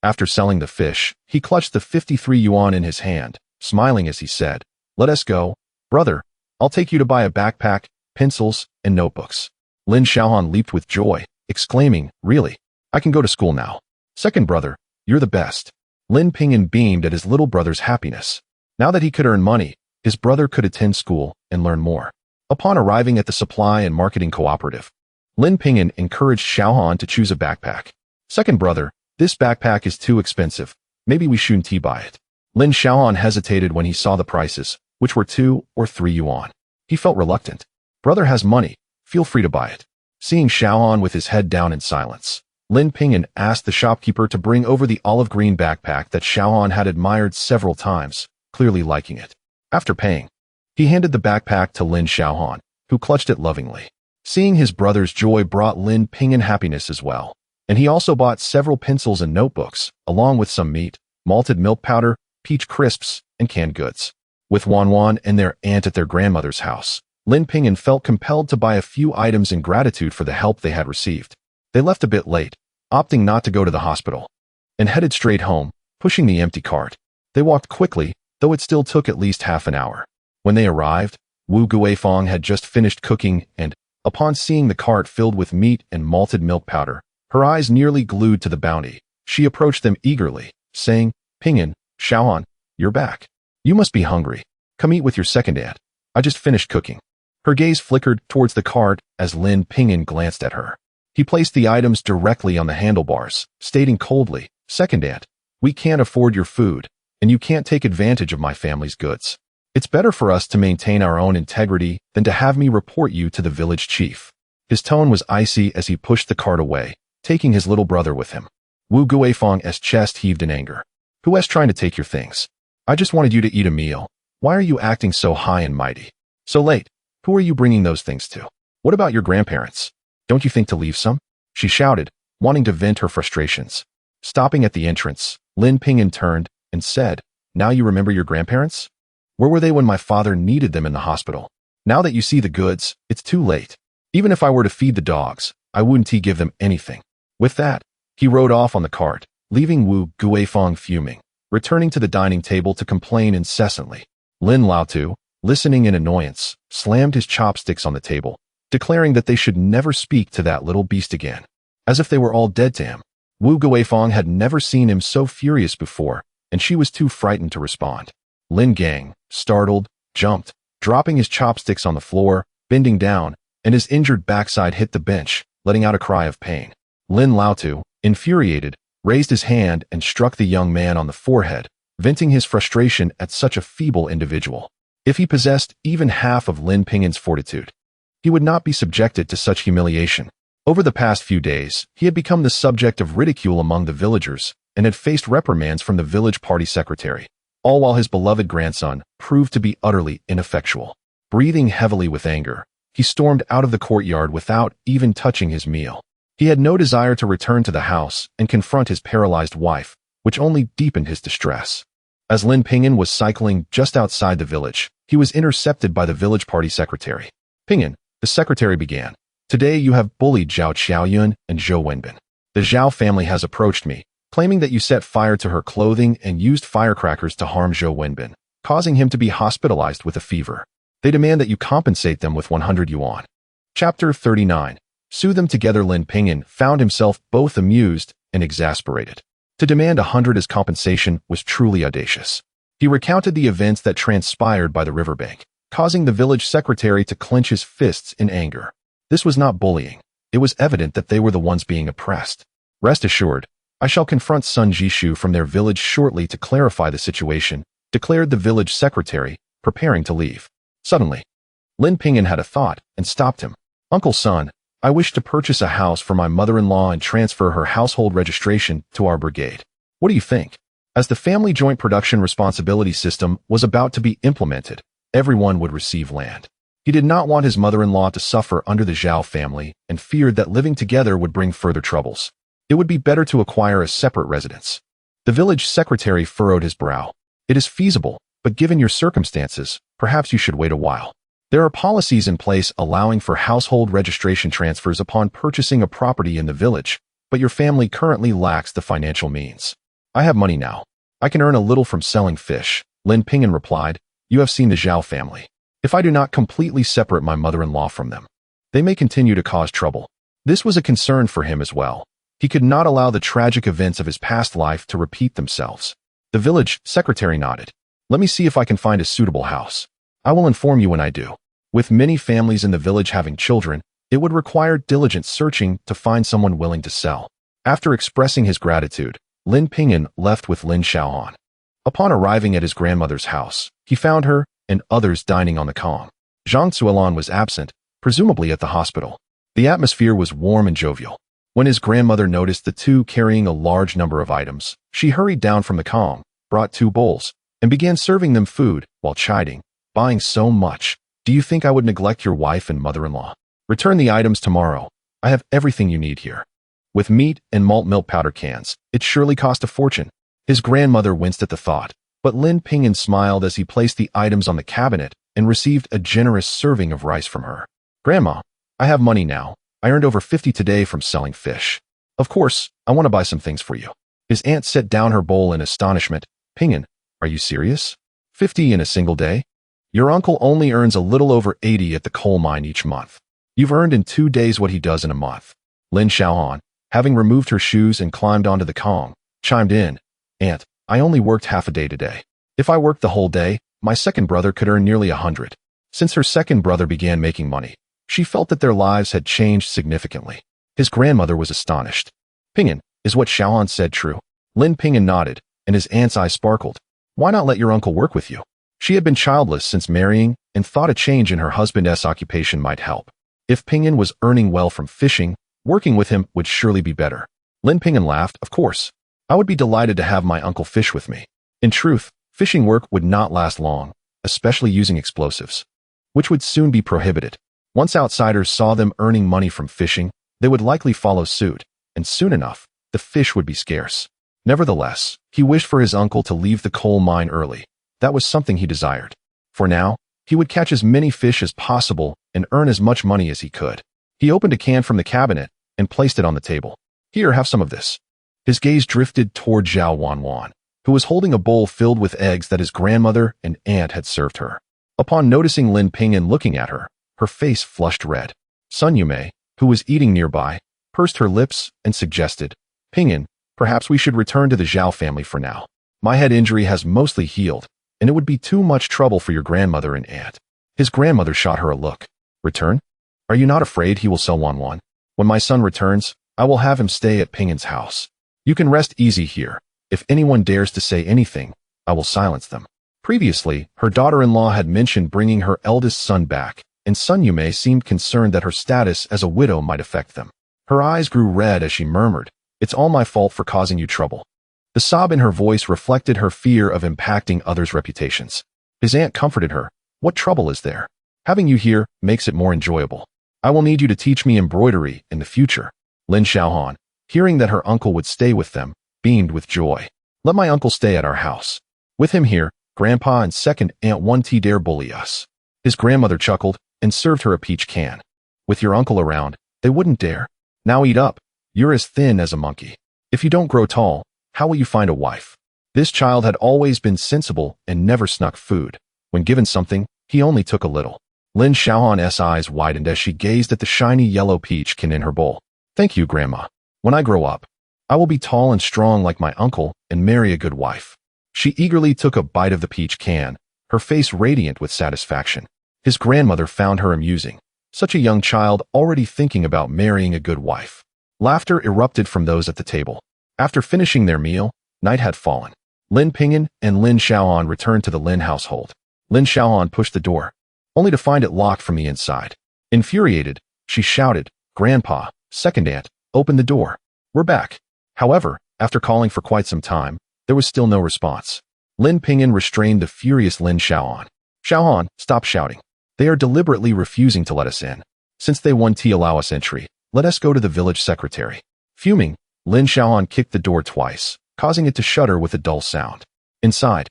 After selling the fish, he clutched the 53 yuan in his hand, smiling as he said, "Let us go. Brother, I'll take you to buy a backpack, pencils, and notebooks." Lin Xiaohan leaped with joy, exclaiming, "Really? I can go to school now. Second brother, you're the best." Lin Ping'an beamed at his little brother's happiness. Now that he could earn money, his brother could attend school and learn more. Upon arriving at the supply and marketing cooperative, Lin Ping'an encouraged Xiaohan to choose a backpack. "Second brother, this backpack is too expensive. Maybe we shouldn't buy it." Lin Xiaohan hesitated when he saw the prices, which were 2 or 3 yuan. He felt reluctant. "Brother has money. Feel free to buy it." Seeing Xiaohan with his head down in silence, Lin Ping'an asked the shopkeeper to bring over the olive green backpack that Xiaohan had admired several times, clearly liking it. After paying, he handed the backpack to Lin Xiaohan, who clutched it lovingly. Seeing his brother's joy brought Lin Ping'an happiness as well, and he also bought several pencils and notebooks, along with some meat, malted milk powder, peach crisps, and canned goods. With Wanwan and their aunt at their grandmother's house, Lin Ping'an felt compelled to buy a few items in gratitude for the help they had received. They left a bit late, opting not to go to the hospital, and headed straight home, pushing the empty cart. They walked quickly, though it still took at least half an hour. When they arrived, Wu Guifang had just finished cooking and, upon seeing the cart filled with meat and malted milk powder, her eyes nearly glued to the bounty. She approached them eagerly, saying, "Ping'an, Xiaohan, you're back. You must be hungry. Come eat with your second aunt. I just finished cooking." Her gaze flickered towards the cart as Lin Ping'an glanced at her. He placed the items directly on the handlebars, stating coldly, "Second aunt, we can't afford your food, and you can't take advantage of my family's goods. It's better for us to maintain our own integrity than to have me report you to the village chief." His tone was icy as he pushed the cart away, taking his little brother with him. Wu Guifang's chest heaved in anger. "Who's trying to take your things? I just wanted you to eat a meal. Why are you acting so high and mighty? So late. Who are you bringing those things to? What about your grandparents? Don't you think to leave some?" she shouted, wanting to vent her frustrations. Stopping at the entrance, Lin Ping'an turned and said, "Now you remember your grandparents? Where were they when my father needed them in the hospital? Now that you see the goods, it's too late. Even if I were to feed the dogs, I wouldn't give them anything." With that, he rode off on the cart, leaving Wu Guifang fuming, returning to the dining table to complain incessantly. Lin Laotu, listening in annoyance, slammed his chopsticks on the table, declaring that they should never speak to that little beast again, as if they were all dead to him. Wu Guifang had never seen him so furious before, and she was too frightened to respond. Lin Gang, startled, jumped, dropping his chopsticks on the floor, bending down, and his injured backside hit the bench, letting out a cry of pain. Lin Laotu, infuriated, raised his hand and struck the young man on the forehead, venting his frustration at such a feeble individual. If he possessed even half of Lin Ping'an's fortitude, he would not be subjected to such humiliation. Over the past few days, he had become the subject of ridicule among the villagers and had faced reprimands from the village party secretary, all while his beloved grandson proved to be utterly ineffectual. Breathing heavily with anger, he stormed out of the courtyard without even touching his meal. He had no desire to return to the house and confront his paralyzed wife, which only deepened his distress. As Lin Ping'an was cycling just outside the village, he was intercepted by the village party secretary. "Ping'an," the secretary began, "today you have bullied Zhao Qiaoyun and Zhou Wenbin. The Zhao family has approached me, claiming that you set fire to her clothing and used firecrackers to harm Zhou Wenbin, causing him to be hospitalized with a fever. They demand that you compensate them with 100 yuan. Chapter 39. Sue them together. Lin Ping'an found himself both amused and exasperated. To demand 100 as compensation was truly audacious. He recounted the events that transpired by the riverbank, causing the village secretary to clench his fists in anger. This was not bullying. It was evident that they were the ones being oppressed. "Rest assured, I shall confront Sun Jishu from their village shortly to clarify the situation," declared the village secretary, preparing to leave. Suddenly, Lin Ping'an had a thought and stopped him. "Uncle Sun, I wish to purchase a house for my mother-in-law and transfer her household registration to our brigade. What do you think?" As the family joint production responsibility system was about to be implemented, everyone would receive land. He did not want his mother-in-law to suffer under the Zhao family and feared that living together would bring further troubles. It would be better to acquire a separate residence. The village secretary furrowed his brow. "It is feasible, but given your circumstances, perhaps you should wait a while. There are policies in place allowing for household registration transfers upon purchasing a property in the village, but your family currently lacks the financial means. I have money now. I can earn a little from selling fish, Lin Ping'an replied. You have seen the Zhao family. If I do not completely separate my mother-in-law from them, they may continue to cause trouble. This was a concern for him as well. He could not allow the tragic events of his past life to repeat themselves. The village secretary nodded. Let me see if I can find a suitable house. I will inform you when I do. With many families in the village having children, it would require diligent searching to find someone willing to sell. After expressing his gratitude, Lin Ping'an left with Lin Xiaohan. Upon arriving at his grandmother's house, he found her and others dining on the calm. Zhang Zuolan was absent, presumably at the hospital. The atmosphere was warm and jovial. When his grandmother noticed the two carrying a large number of items, she hurried down from the calm, brought 2 bowls, and began serving them food while chiding, buying so much. Do you think I would neglect your wife and mother-in-law? Return the items tomorrow. I have everything you need here. With meat and malt milk powder cans, it surely cost a fortune. His grandmother winced at the thought, but Lin Ping'an smiled as he placed the items on the cabinet and received a generous serving of rice from her. Grandma, I have money now. I earned over 50 today from selling fish. Of course, I want to buy some things for you. His aunt set down her bowl in astonishment. Ping'an, are you serious? 50 in a single day? Your uncle only earns a little over 80 at the coal mine each month. You've earned in 2 days what he does in a month. Lin Xiaohan, having removed her shoes and climbed onto the calm, chimed in. Aunt, I only worked half a day today. If I worked the whole day, my second brother could earn nearly 100. Since her second brother began making money, she felt that their lives had changed significantly. His grandmother was astonished. Ping'an, is what Xiaohan said true? Lin Ping'an nodded, and his aunt's eyes sparkled. Why not let your uncle work with you? She had been childless since marrying and thought a change in her husband's occupation might help. If Ping'an was earning well from fishing, working with him would surely be better. Lin Ping'an laughed. Of course. I would be delighted to have my uncle fish with me. In truth, fishing work would not last long, especially using explosives, which would soon be prohibited. Once outsiders saw them earning money from fishing, they would likely follow suit, and soon enough, the fish would be scarce. Nevertheless, he wished for his uncle to leave the coal mine early. That was something he desired. For now, he would catch as many fish as possible and earn as much money as he could. He opened a can from the cabinet and placed it on the table. Here, have some of this. His gaze drifted toward Zhao Wanwan, who was holding a bowl filled with eggs that his grandmother and aunt had served her. Upon noticing Lin Ping'an looking at her, her face flushed red. Sun Yumei, who was eating nearby, pursed her lips and suggested, Ping'an, perhaps we should return to the Zhao family for now. My head injury has mostly healed, and it would be too much trouble for your grandmother and aunt. His grandmother shot her a look. Return? Are you not afraid he will sell Wanwan? When my son returns, I will have him stay at Ping'an's house. You can rest easy here. If anyone dares to say anything, I will silence them. Previously, her daughter-in-law had mentioned bringing her eldest son back, and Sun Yumei seemed concerned that her status as a widow might affect them. Her eyes grew red as she murmured, It's all my fault for causing you trouble. The sob in her voice reflected her fear of impacting others' reputations. His aunt comforted her. What trouble is there? Having you here makes it more enjoyable. I will need you to teach me embroidery in the future. Lin Xiaohan, hearing that her uncle would stay with them, beamed with joy. Let my uncle stay at our house. With him here, Grandpa and second Aunt won't dare bully us. His grandmother chuckled and served her a peach can. With your uncle around, they wouldn't dare. Now eat up. You're as thin as a monkey. If you don't grow tall, how will you find a wife? This child had always been sensible and never snuck food. When given something, he only took a little. Lin Xiaohan's eyes widened as she gazed at the shiny yellow peach can in her bowl. Thank you, Grandma. When I grow up, I will be tall and strong like my uncle and marry a good wife. She eagerly took a bite of the peach can, her face radiant with satisfaction. His grandmother found her amusing. Such a young child already thinking about marrying a good wife. Laughter erupted from those at the table. After finishing their meal, night had fallen. Lin Ping'an and Lin Xiaohan returned to the Lin household. Lin Xiaohan pushed the door, only to find it locked from the inside. Infuriated, she shouted, Grandpa, second aunt, open the door. We're back. However, after calling for quite some time, there was still no response. Lin Ping'an restrained the furious Lin Xiaohan. Xiaohan, stop shouting. They are deliberately refusing to let us in. Since they won't allow us entry, let us go to the village secretary. Fuming, Lin Xiaohan kicked the door twice, causing it to shudder with a dull sound. Inside,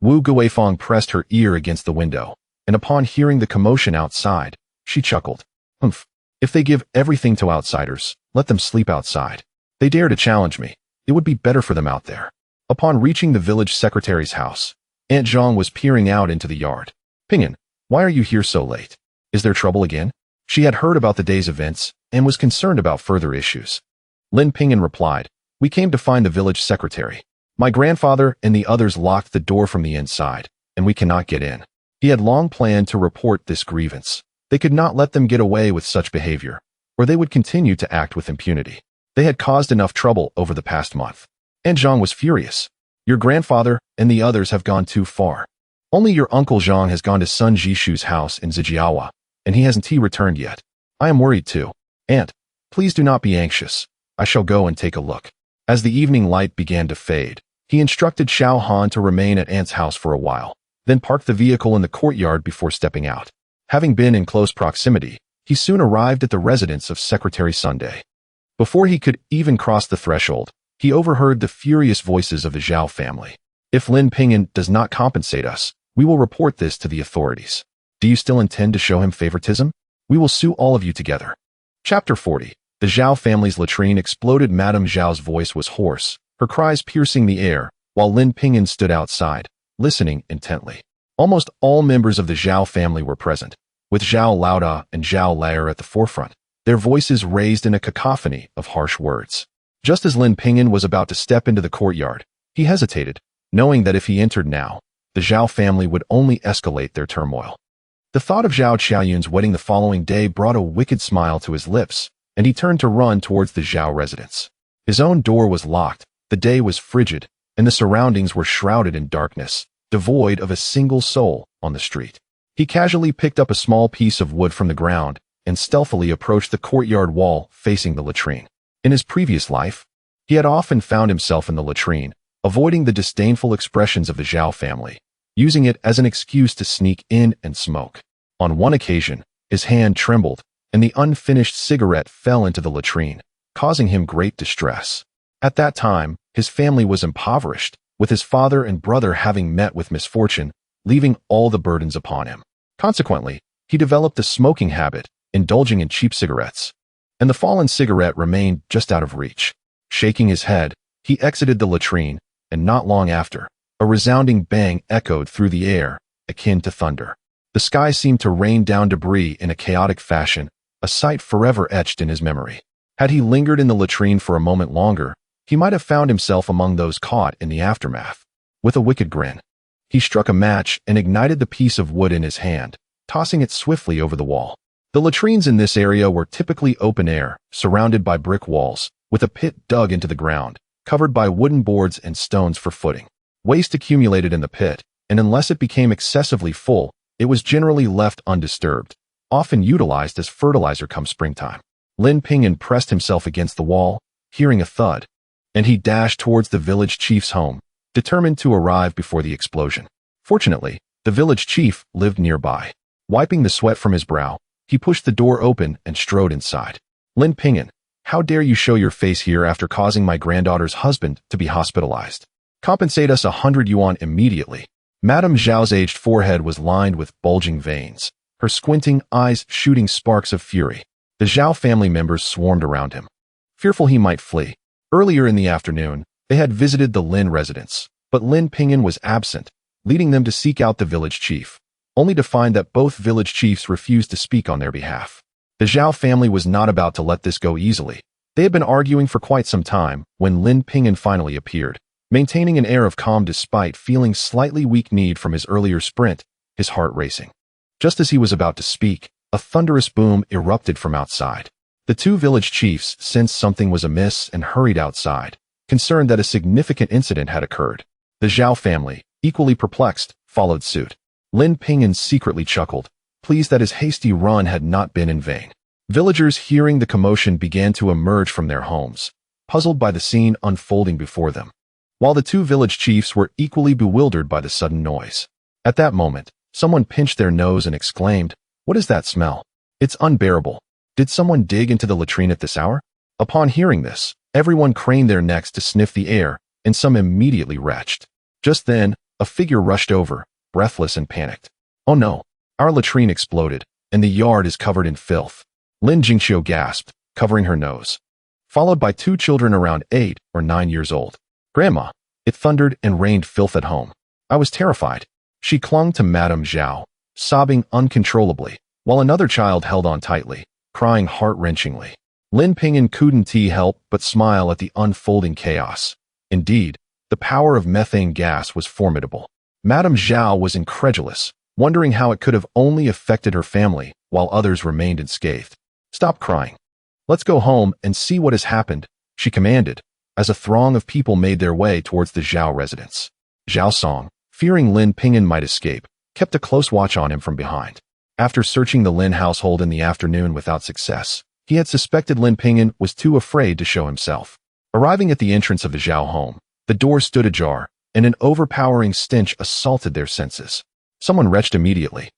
Wu Guifeng pressed her ear against the window. and upon hearing the commotion outside, she chuckled. Humph. If they give everything to outsiders, let them sleep outside. They dare to challenge me. It would be better for them out there. Upon reaching the village secretary's house, Aunt Zhang was peering out into the yard. Ping'an, why are you here so late? Is there trouble again? She had heard about the day's events and was concerned about further issues. Lin Ping'an replied, we came to find the village secretary. My grandfather and the others locked the door from the inside, and we cannot get in. He had long planned to report this grievance. They could not let them get away with such behavior, or they would continue to act with impunity. They had caused enough trouble over the past month. And Zhang was furious. Your grandfather and the others have gone too far. Only your uncle Zhang has gone to Sun Jishu's house in Zijiawa, and he hasn't returned yet. I am worried too. Aunt, please do not be anxious. I shall go and take a look. As the evening light began to fade, he instructed Xiao Han to remain at Aunt's house for a while, then parked the vehicle in the courtyard before stepping out. Having been in close proximity, he soon arrived at the residence of Secretary Sunday. Before he could even cross the threshold, he overheard the furious voices of the Zhao family. If Lin Ping'an does not compensate us, we will report this to the authorities. Do you still intend to show him favoritism? We will sue all of you together. Chapter 40. The Zhao family's latrine exploded. Madame Zhao's voice was hoarse, her cries piercing the air, while Lin Ping'an stood outside, listening intently. Almost all members of the Zhao family were present, with Zhao Laoda and Zhao Lair at the forefront, their voices raised in a cacophony of harsh words. Just as Lin Ping'an was about to step into the courtyard, he hesitated, knowing that if he entered now, the Zhao family would only escalate their turmoil. The thought of Zhao Qiaoyun's wedding the following day brought a wicked smile to his lips, and he turned to run towards the Zhao residence. His own door was locked, the day was frigid, and the surroundings were shrouded in darkness, devoid of a single soul on the street. He casually picked up a small piece of wood from the ground and stealthily approached the courtyard wall facing the latrine. In his previous life, he had often found himself in the latrine, avoiding the disdainful expressions of the Zhao family, using it as an excuse to sneak in and smoke. On one occasion, his hand trembled, and the unfinished cigarette fell into the latrine, causing him great distress. At that time, his family was impoverished, with his father and brother having met with misfortune, leaving all the burdens upon him. Consequently, he developed a smoking habit, indulging in cheap cigarettes. And the fallen cigarette remained just out of reach. Shaking his head, he exited the latrine, and not long after, a resounding bang echoed through the air, akin to thunder. The sky seemed to rain down debris in a chaotic fashion, a sight forever etched in his memory. Had he lingered in the latrine for a moment longer, he might have found himself among those caught in the aftermath. With a wicked grin, he struck a match and ignited the piece of wood in his hand, tossing it swiftly over the wall. The latrines in this area were typically open air, surrounded by brick walls, with a pit dug into the ground, covered by wooden boards and stones for footing. Waste accumulated in the pit, and unless it became excessively full, it was generally left undisturbed, often utilized as fertilizer come springtime. Lin Ping'an pressed himself against the wall, hearing a thud, and he dashed towards the village chief's home, determined to arrive before the explosion. Fortunately, the village chief lived nearby. Wiping the sweat from his brow, he pushed the door open and strode inside. Lin Ping'an, how dare you show your face here after causing my granddaughter's husband to be hospitalized? Compensate us 100 yuan immediately. Madame Zhao's aged forehead was lined with bulging veins, her squinting eyes shooting sparks of fury. The Zhao family members swarmed around him, fearful he might flee. Earlier in the afternoon, they had visited the Lin residence, but Lin Ping'an was absent, leading them to seek out the village chief, only to find that both village chiefs refused to speak on their behalf. The Zhao family was not about to let this go easily. They had been arguing for quite some time when Lin Ping'an finally appeared, maintaining an air of calm despite feeling slightly weak-kneed from his earlier sprint, his heart racing. Just as he was about to speak, a thunderous boom erupted from outside. The two village chiefs sensed something was amiss and hurried outside, concerned that a significant incident had occurred. The Zhao family, equally perplexed, followed suit. Lin Ping'an secretly chuckled, pleased that his hasty run had not been in vain. Villagers hearing the commotion began to emerge from their homes, puzzled by the scene unfolding before them, while the two village chiefs were equally bewildered by the sudden noise. At that moment, someone pinched their nose and exclaimed, "What is that smell? It's unbearable. Did someone dig into the latrine at this hour?" Upon hearing this, everyone craned their necks to sniff the air, and some immediately retched. Just then, a figure rushed over, breathless and panicked. "Oh no, Our latrine exploded, and the yard is covered in filth. Lin Jingxiu gasped, covering her nose. Followed by 2 children around 8 or 9 years old. Grandma, it thundered and rained filth at home. I was terrified. She clung to Madame Zhao, sobbing uncontrollably, while another child held on tightly, crying heart-wrenchingly. Lin Ping'an couldn't help but smile at the unfolding chaos. Indeed, the power of methane gas was formidable. Madame Zhao was incredulous, wondering how it could have only affected her family, while others remained unscathed. Stop crying. Let's go home and see what has happened, she commanded, as a throng of people made their way towards the Zhao residence. Zhao Song, fearing Lin Ping'an might escape, kept a close watch on him from behind. After searching the Lin household in the afternoon without success, he had suspected Lin Ping'an was too afraid to show himself. Arriving at the entrance of the Zhao home, the door stood ajar, and an overpowering stench assaulted their senses. Someone retched immediately,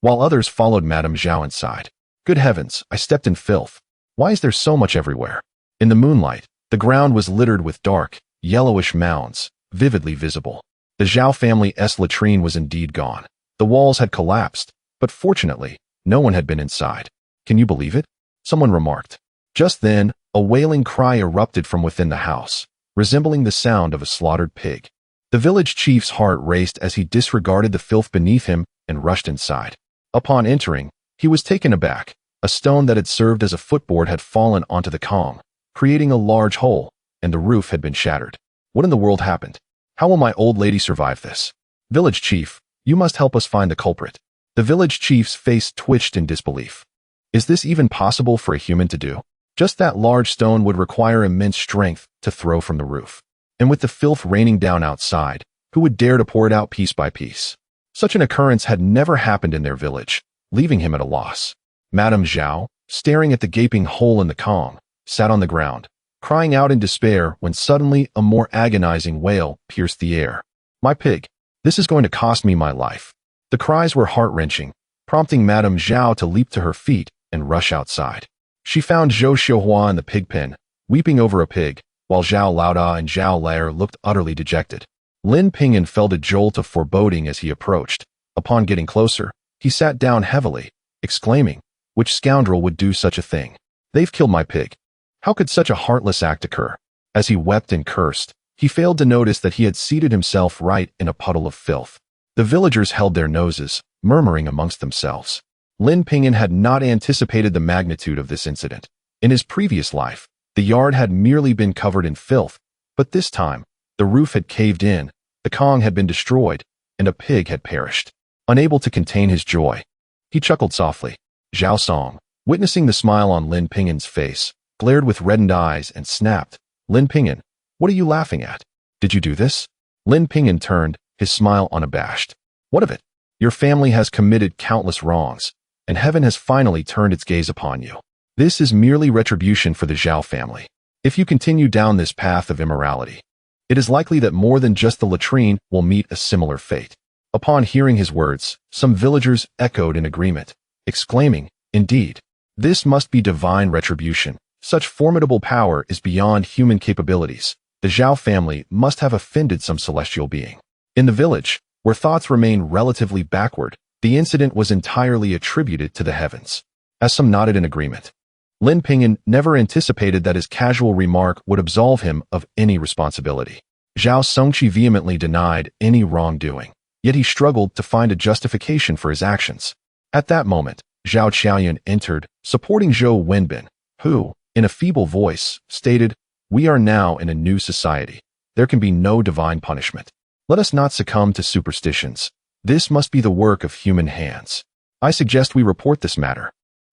while others followed Madame Zhao inside. Good heavens, I stepped in filth. Why is there so much everywhere? In the moonlight, the ground was littered with dark, yellowish mounds, vividly visible. The Zhao family's latrine was indeed gone. The walls had collapsed, but fortunately, no one had been inside. Can you believe it? Someone remarked. Just then, a wailing cry erupted from within the house, resembling the sound of a slaughtered pig. The village chief's heart raced as he disregarded the filth beneath him and rushed inside. Upon entering, he was taken aback. A stone that had served as a footboard had fallen onto the Kong, creating a large hole, and the roof had been shattered. What in the world happened? How will my old lady survive this? Village chief, you must help us find the culprit. The village chief's face twitched in disbelief. Is this even possible for a human to do? Just that large stone would require immense strength to throw from the roof. And with the filth raining down outside, who would dare to pour it out piece by piece? Such an occurrence had never happened in their village, leaving him at a loss. Madame Zhao, staring at the gaping hole in the Kong, sat on the ground, crying out in despair when suddenly a more agonizing wail pierced the air. My pig, this is going to cost me my life. The cries were heart-wrenching, prompting Madame Zhao to leap to her feet and rush outside. She found Zhou Xiuhua in the pig pen, weeping over a pig, while Zhao Laoda and Zhao Lair looked utterly dejected. Lin Ping'an felt a jolt of foreboding as he approached. Upon getting closer, he sat down heavily, exclaiming, which scoundrel would do such a thing? They've killed my pig. How could such a heartless act occur? As he wept and cursed, he failed to notice that he had seated himself right in a puddle of filth. The villagers held their noses, murmuring amongst themselves. Lin Ping'an had not anticipated the magnitude of this incident. In his previous life, the yard had merely been covered in filth, but this time, the roof had caved in, the Kong had been destroyed, and a pig had perished. Unable to contain his joy, he chuckled softly. Zhao Song, witnessing the smile on Lin Ping'an's face, glared with reddened eyes and snapped, Lin Ping'an, what are you laughing at? Did you do this? Lin Ping'an turned, his smile unabashed. What of it? Your family has committed countless wrongs, and heaven has finally turned its gaze upon you. This is merely retribution for the Zhao family. If you continue down this path of immorality, it is likely that more than just the latrine will meet a similar fate. Upon hearing his words, some villagers echoed in agreement, exclaiming, indeed, this must be divine retribution. Such formidable power is beyond human capabilities. The Zhao family must have offended some celestial being. In the village, where thoughts remain relatively backward, the incident was entirely attributed to the heavens. As some nodded in agreement, Lin Ping'an never anticipated that his casual remark would absolve him of any responsibility. Zhao Songqi vehemently denied any wrongdoing, yet he struggled to find a justification for his actions. At that moment, Zhao Qiaoyan entered, supporting Zhou Wenbin, who, in a feeble voice, stated, "We are now in a new society. There can be no divine punishment. Let us not succumb to superstitions. This must be the work of human hands. I suggest we report this matter."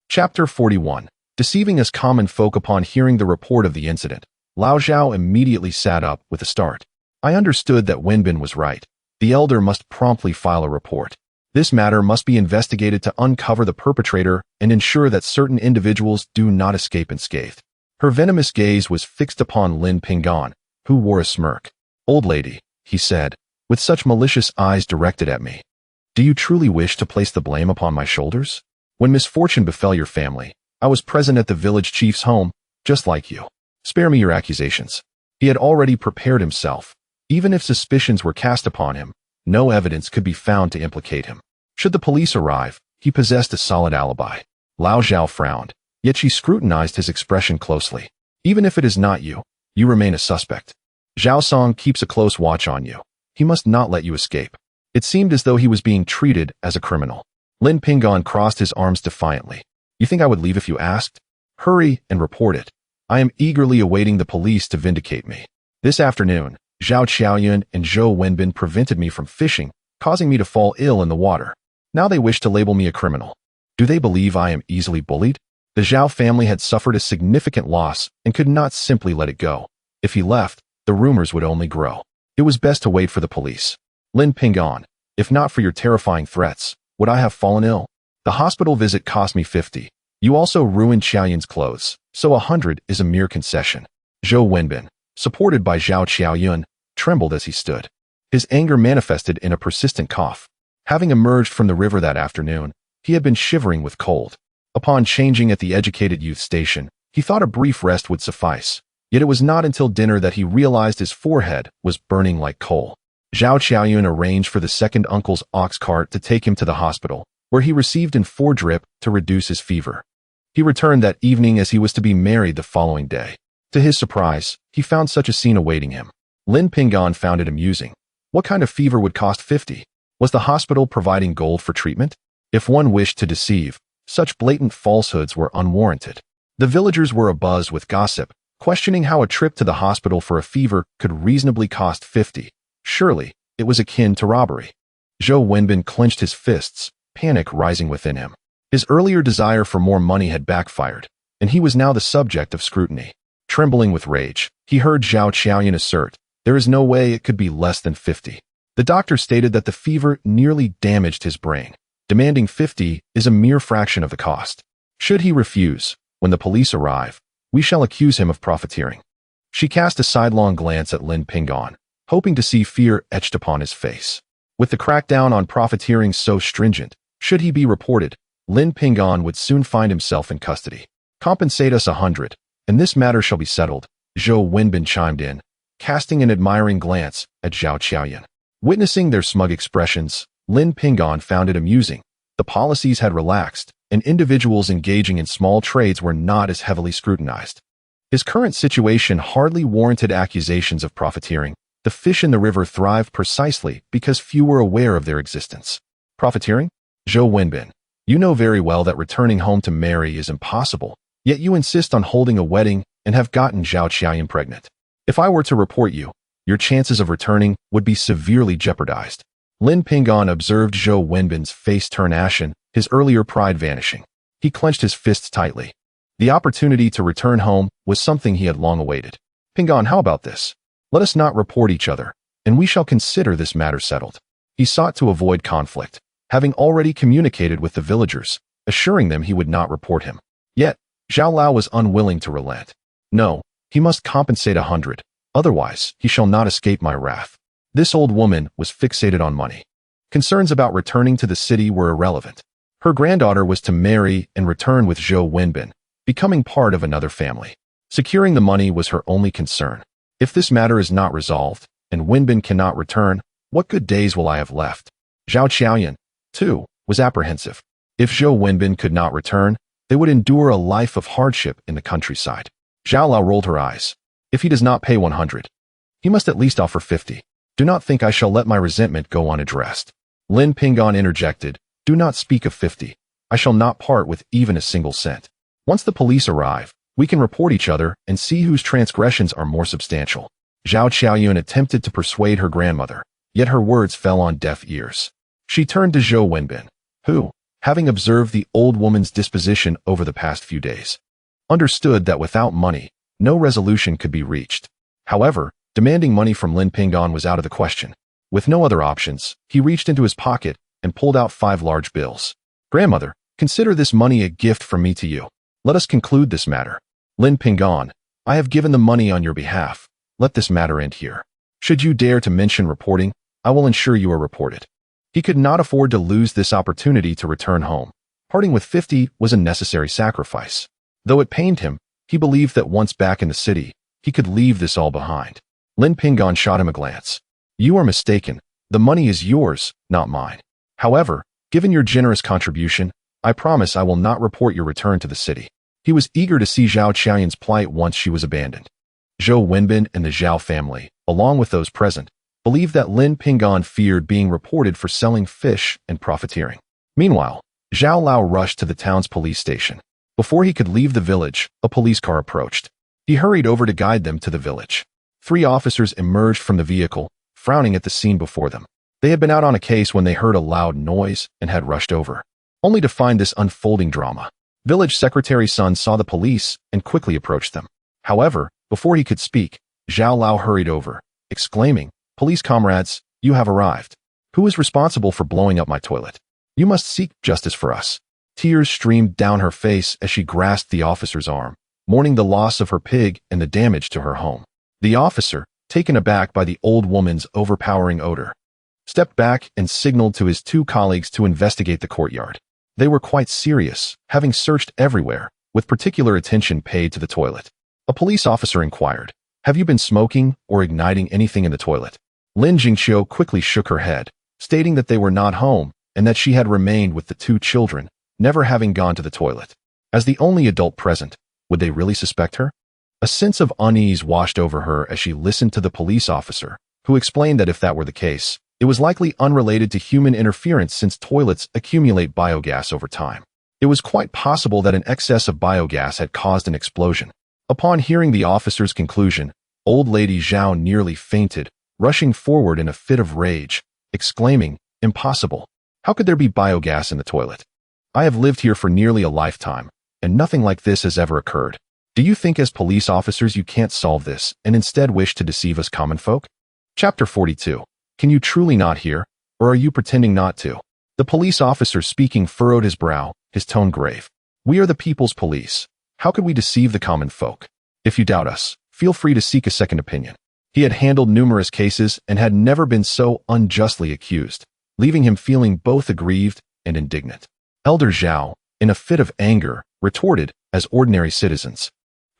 Chapter 41. Deceiving us common folk. Upon hearing the report of the incident, Lao Zhao immediately sat up with a start. I understood that Wenbin was right. The elder must promptly file a report. This matter must be investigated to uncover the perpetrator and ensure that certain individuals do not escape unscathed. Her venomous gaze was fixed upon Lin Ping'an, who wore a smirk. "Old lady," he said, with such malicious eyes directed at me. "Do you truly wish to place the blame upon my shoulders? When misfortune befell your family, I was present at the village chief's home, just like you. Spare me your accusations." He had already prepared himself. Even if suspicions were cast upon him, no evidence could be found to implicate him. Should the police arrive, He possessed a solid alibi. Lao Zhao frowned, yet she scrutinized his expression closely. Even if it is not you, you remain a suspect. Zhao Song keeps a close watch on you. He must not let you escape. It seemed as though he was being treated as a criminal. Lin Ping'an crossed his arms defiantly. You think I would leave if you asked? Hurry and report it. I am eagerly awaiting the police to vindicate me. This afternoon, Zhao Qiaoyun and Zhou Wenbin prevented me from fishing, causing me to fall ill in the water. Now they wish to label me a criminal. Do they believe I am easily bullied? The Zhao family had suffered a significant loss and could not simply let it go. If he left, the rumors would only grow. It was best to wait for the police. Lin Ping'an, if not for your terrifying threats, would I have fallen ill? The hospital visit cost me 50. You also ruined Qiaoyun's clothes, so 100 is a mere concession. Zhou Wenbin, supported by Zhao Qiaoyun, trembled as he stood. His anger manifested in a persistent cough. Having emerged from the river that afternoon, he had been shivering with cold. Upon changing at the educated youth station, he thought a brief rest would suffice. Yet it was not until dinner that he realized his forehead was burning like coal. Zhao Qiaoyun arranged for the second uncle's ox cart to take him to the hospital, where he received an 4 drip to reduce his fever. He returned that evening as he was to be married the following day. To his surprise, he found such a scene awaiting him. Lin Ping'an found it amusing. What kind of fever would cost 50? Was the hospital providing gold for treatment? If one wished to deceive, such blatant falsehoods were unwarranted. The villagers were abuzz with gossip, questioning how a trip to the hospital for a fever could reasonably cost 50. Surely, it was akin to robbery. Zhou Wenbin clenched his fists, panic rising within him. His earlier desire for more money had backfired, and he was now the subject of scrutiny. Trembling with rage, he heard Zhao Qiaoyun assert, there is no way it could be less than 50. The doctor stated that the fever nearly damaged his brain. Demanding 50 is a mere fraction of the cost. Should he refuse, when the police arrive, we shall accuse him of profiteering. She cast a sidelong glance at Lin Ping'an, hoping to see fear etched upon his face. With the crackdown on profiteering so stringent, should he be reported, Lin Ping'an would soon find himself in custody. Compensate us 100, and this matter shall be settled, Zhou Wenbin chimed in, casting an admiring glance at Zhao Qiaoyun. Witnessing their smug expressions, Lin Ping'an found it amusing. The policies had relaxed, and individuals engaging in small trades were not as heavily scrutinized. His current situation hardly warranted accusations of profiteering. The fish in the river thrived precisely because few were aware of their existence. Profiteering? Zhou Wenbin, you know very well that returning home to marry is impossible, yet you insist on holding a wedding and have gotten Zhao Qiaoyun pregnant. If I were to report you, your chances of returning would be severely jeopardized. Lin Ping'an observed Zhou Wenbin's face turn ashen, his earlier pride vanishing. He clenched his fists tightly. The opportunity to return home was something he had long awaited. Ping'an, how about this? Let us not report each other, and we shall consider this matter settled. He sought to avoid conflict, having already communicated with the villagers, assuring them he would not report him. Yet, Zhao Lao was unwilling to relent. No, he must compensate 100, otherwise he shall not escape my wrath. This old woman was fixated on money. Concerns about returning to the city were irrelevant. Her granddaughter was to marry and return with Zhou Wenbin, becoming part of another family. Securing the money was her only concern. If this matter is not resolved, and Wenbin cannot return, what good days will I have left? Zhao Qiaoyun, too, was apprehensive. If Zhou Wenbin could not return, they would endure a life of hardship in the countryside. Zhao Lao rolled her eyes. If he does not pay 100, he must at least offer 50. Do not think I shall let my resentment go unaddressed. Lin Ping'an interjected, do not speak of 50. I shall not part with even a single cent. Once the police arrive, we can report each other and see whose transgressions are more substantial. Zhao Qiaoyun attempted to persuade her grandmother, yet her words fell on deaf ears. She turned to Zhou Wenbin, who, having observed the old woman's disposition over the past few days, understood that without money, no resolution could be reached. However, demanding money from Lin Ping'an was out of the question. With no other options, he reached into his pocket and pulled out 5 large bills. Grandmother, consider this money a gift from me to you. Let us conclude this matter. Lin Ping'an, I have given the money on your behalf. Let this matter end here. Should you dare to mention reporting, I will ensure you are reported. He could not afford to lose this opportunity to return home. Parting with 50 was a necessary sacrifice. Though it pained him, he believed that once back in the city, he could leave this all behind. Lin Ping'an shot him a glance. You are mistaken. The money is yours, not mine. However, Given your generous contribution, I promise I will not report your return to the city. He was eager to see Zhao Qian's plight once she was abandoned. Zhou Wenbin and the Zhao family, along with those present, believed that Lin Ping'an feared being reported for selling fish and profiteering. Meanwhile, Zhao Lao rushed to the town's police station. Before he could leave the village, a police car approached. He hurried over to guide them to the village. 3 officers emerged from the vehicle, frowning at the scene before them. They had been out on a case when they heard a loud noise and had rushed over, only to find this unfolding drama. Village Secretary Sun saw the police and quickly approached them. However, before he could speak, Zhao Lao hurried over, exclaiming, "Police comrades, you have arrived. Who is responsible for blowing up my toilet? You must seek justice for us." Tears streamed down her face as she grasped the officer's arm, mourning the loss of her pig and the damage to her home. The officer, taken aback by the old woman's overpowering odor, stepped back and signaled to his 2 colleagues to investigate the courtyard. They were quite serious, having searched everywhere, with particular attention paid to the toilet. A police officer inquired, "Have you been smoking or igniting anything in the toilet?" Lin Jingqiu quickly shook her head, stating that they were not home and that she had remained with the 2 children, never having gone to the toilet. As the only adult present, would they really suspect her? A sense of unease washed over her as she listened to the police officer, who explained that if that were the case, it was likely unrelated to human interference since toilets accumulate biogas over time. It was quite possible that an excess of biogas had caused an explosion. Upon hearing the officer's conclusion, old lady Zhao nearly fainted, rushing forward in a fit of rage, exclaiming, "Impossible! How could there be biogas in the toilet? I have lived here for nearly a lifetime, and nothing like this has ever occurred. Do you think as police officers you can't solve this and instead wish to deceive us common folk?" Chapter 42. Can you truly not hear, or are you pretending not to? The police officer speaking furrowed his brow, his tone grave. "We are the people's police. How could we deceive the common folk? If you doubt us, feel free to seek a second opinion." He had handled numerous cases and had never been so unjustly accused, leaving him feeling both aggrieved and indignant. Elder Zhao, in a fit of anger, retorted, "As ordinary citizens,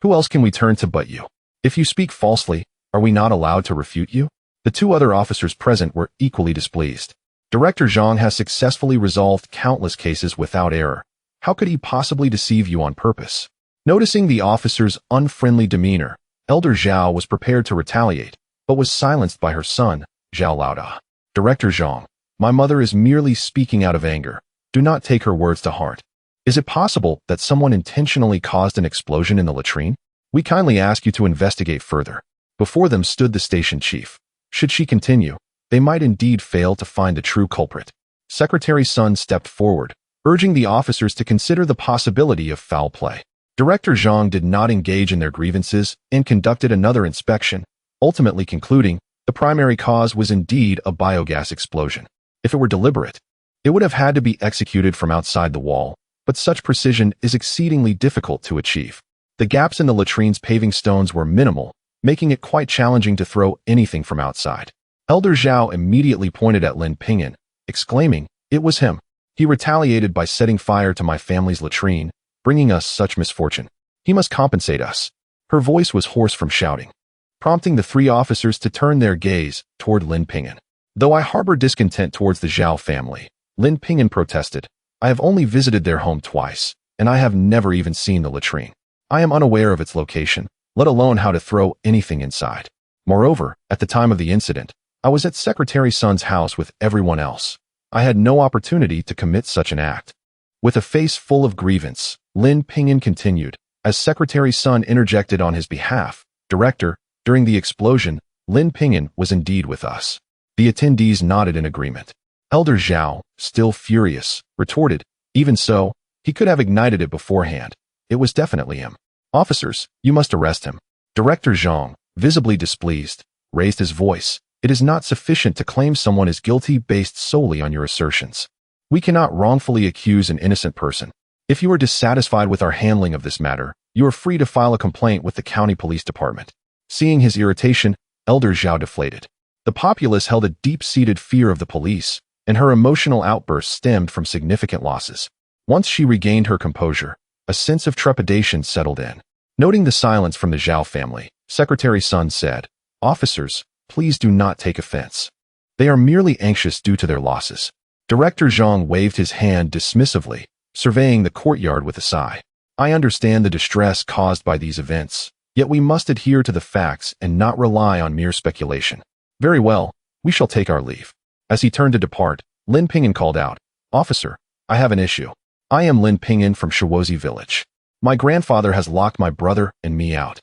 who else can we turn to but you? If you speak falsely, are we not allowed to refute you?" The 2 other officers present were equally displeased. Director Zhang has successfully resolved countless cases without error. How could he possibly deceive you on purpose? Noticing the officer's unfriendly demeanor, Elder Zhao was prepared to retaliate, but was silenced by her son, Zhao Laoda. "Director Zhang, my mother is merely speaking out of anger. Do not take her words to heart. Is it possible that someone intentionally caused an explosion in the latrine? We kindly ask you to investigate further." Before them stood the station chief. Should she continue, they might indeed fail to find the true culprit. Secretary Sun stepped forward, urging the officers to consider the possibility of foul play. Director Zhang did not engage in their grievances and conducted another inspection, ultimately concluding the primary cause was indeed a biogas explosion. If it were deliberate, it would have had to be executed from outside the wall, but such precision is exceedingly difficult to achieve. The gaps in the latrine's paving stones were minimal, making it quite challenging to throw anything from outside. Elder Zhao immediately pointed at Lin Ping'an, exclaiming, "It was him. He retaliated by setting fire to my family's latrine, bringing us such misfortune. He must compensate us." Her voice was hoarse from shouting, prompting the 3 officers to turn their gaze toward Lin Ping'an. "Though I harbor discontent towards the Zhao family," Lin Ping'an protested, "I have only visited their home twice, and I have never even seen the latrine. I am unaware of its location, let alone how to throw anything inside. Moreover, at the time of the incident, I was at Secretary Sun's house with everyone else. I had no opportunity to commit such an act." With a face full of grievance, Lin Ping'an continued, as Secretary Sun interjected on his behalf, "Director, during the explosion, Lin Ping'an was indeed with us." The attendees nodded in agreement. Elder Zhao, still furious, retorted, "Even so, he could have ignited it beforehand. It was definitely him. Officers, you must arrest him." Director Zhang, visibly displeased, raised his voice. "It is not sufficient to claim someone is guilty based solely on your assertions. We cannot wrongfully accuse an innocent person. If you are dissatisfied with our handling of this matter, you are free to file a complaint with the county police department." Seeing his irritation, Elder Zhao deflated. The populace held a deep-seated fear of the police, and her emotional outburst stemmed from significant losses. Once she regained her composure, a sense of trepidation settled in. Noting the silence from the Zhao family, Secretary Sun said, "Officers, please do not take offense. They are merely anxious due to their losses. Director Zhang waved his hand dismissively, surveying the courtyard with a sigh. I understand the distress caused by these events, yet we must adhere to the facts and not rely on mere speculation. Very well, we shall take our leave. As he turned to depart, Lin Ping'an called out, Officer, I have an issue. I am Lin Ping'an from Shiwozi village. My grandfather has locked my brother and me out.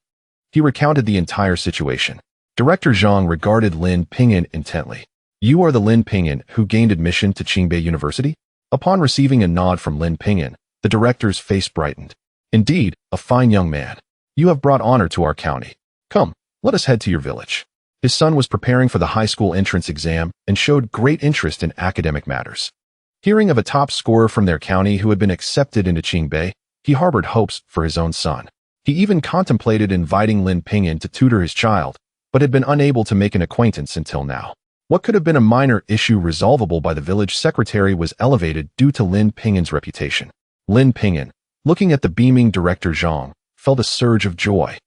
He recounted the entire situation. Director Zhang regarded Lin Ping'an intently. You are the Lin Ping'an who gained admission to Qingbei University? Upon receiving a nod from Lin Ping'an, the director's face brightened. Indeed, a fine young man. You have brought honor to our county. Come, let us head to your village. His son was preparing for the high school entrance exam and showed great interest in academic matters. Hearing of a top scorer from their county who had been accepted into Qingbei, he harbored hopes for his own son. He even contemplated inviting Lin Ping'an to tutor his child, but had been unable to make an acquaintance until now. What could have been a minor issue resolvable by the village secretary was elevated due to Lin Ping'an's reputation. Lin Ping'an, looking at the beaming Director Zhang, felt a surge of joy.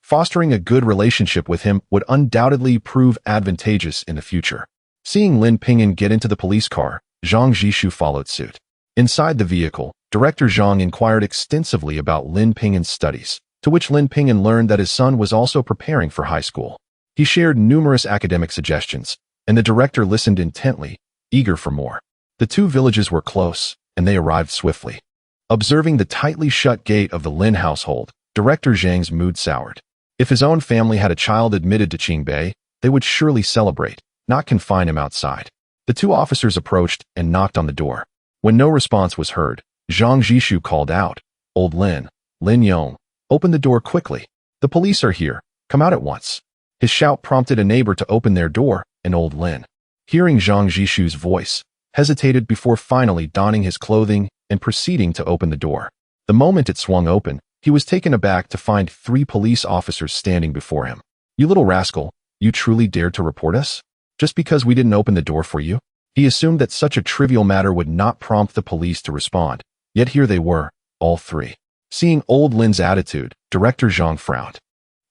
Fostering a good relationship with him would undoubtedly prove advantageous in the future. Seeing Lin Ping'an get into the police car, Zhang Zhishu followed suit. Inside the vehicle, Director Zhang inquired extensively about Lin Ping'an's studies, to which Lin Ping'an learned that his son was also preparing for high school. He shared numerous academic suggestions, and the director listened intently, eager for more. The two villages were close, and they arrived swiftly. Observing the tightly shut gate of the Lin household, Director Zhang's mood soured. If his own family had a child admitted to Qingbei, they would surely celebrate, not confine him outside. The two officers approached and knocked on the door. When no response was heard, Zhang Zhishu called out, Old Lin, Lin Yong, open the door quickly. The police are here. Come out at once. His shout prompted a neighbor to open their door, and Old Lin, hearing Zhang Zhishu's voice, hesitated before finally donning his clothing and proceeding to open the door. The moment it swung open, he was taken aback to find 3 police officers standing before him. You little rascal, you truly dared to report us? Just because we didn't open the door for you? He assumed that such a trivial matter would not prompt the police to respond, yet here they were, all 3. Seeing Old Lin's attitude, Director Zhang frowned.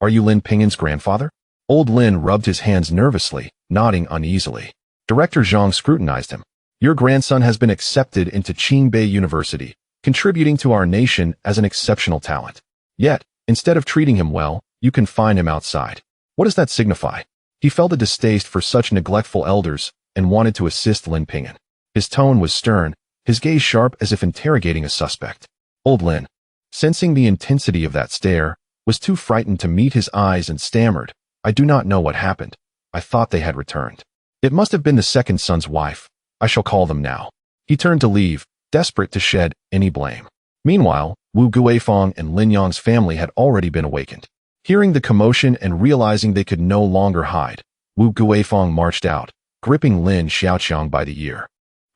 Are you Lin Ping'an's grandfather? Old Lin rubbed his hands nervously, nodding uneasily. Director Zhang scrutinized him. Your grandson has been accepted into Qingbei University, contributing to our nation as an exceptional talent. Yet, instead of treating him well, you confine him outside. What does that signify? He felt a distaste for such neglectful elders and wanted to assist Lin Ping'an. His tone was stern, his gaze sharp as if interrogating a suspect. Old Lin, sensing the intensity of that stare, was too frightened to meet his eyes and stammered, I do not know what happened. I thought they had returned. It must have been the second son's wife. I shall call them now. He turned to leave, desperate to shed any blame. Meanwhile, Wu Guifeng and Lin Yang's family had already been awakened. Hearing the commotion and realizing they could no longer hide, Wu Guifeng marched out, gripping Lin Xiaoqiang by the ear.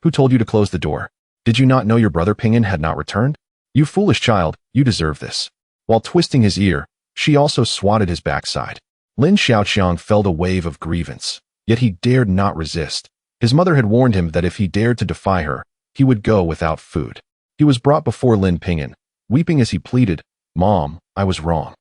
Who told you to close the door? Did you not know your brother Ping'an had not returned? You foolish child, you deserve this. While twisting his ear, she also swatted his backside. Lin Xiaoqiang felt a wave of grievance, yet he dared not resist. His mother had warned him that if he dared to defy her, he would go without food. He was brought before Lin Ping'an, weeping as he pleaded, Mom, I was wrong.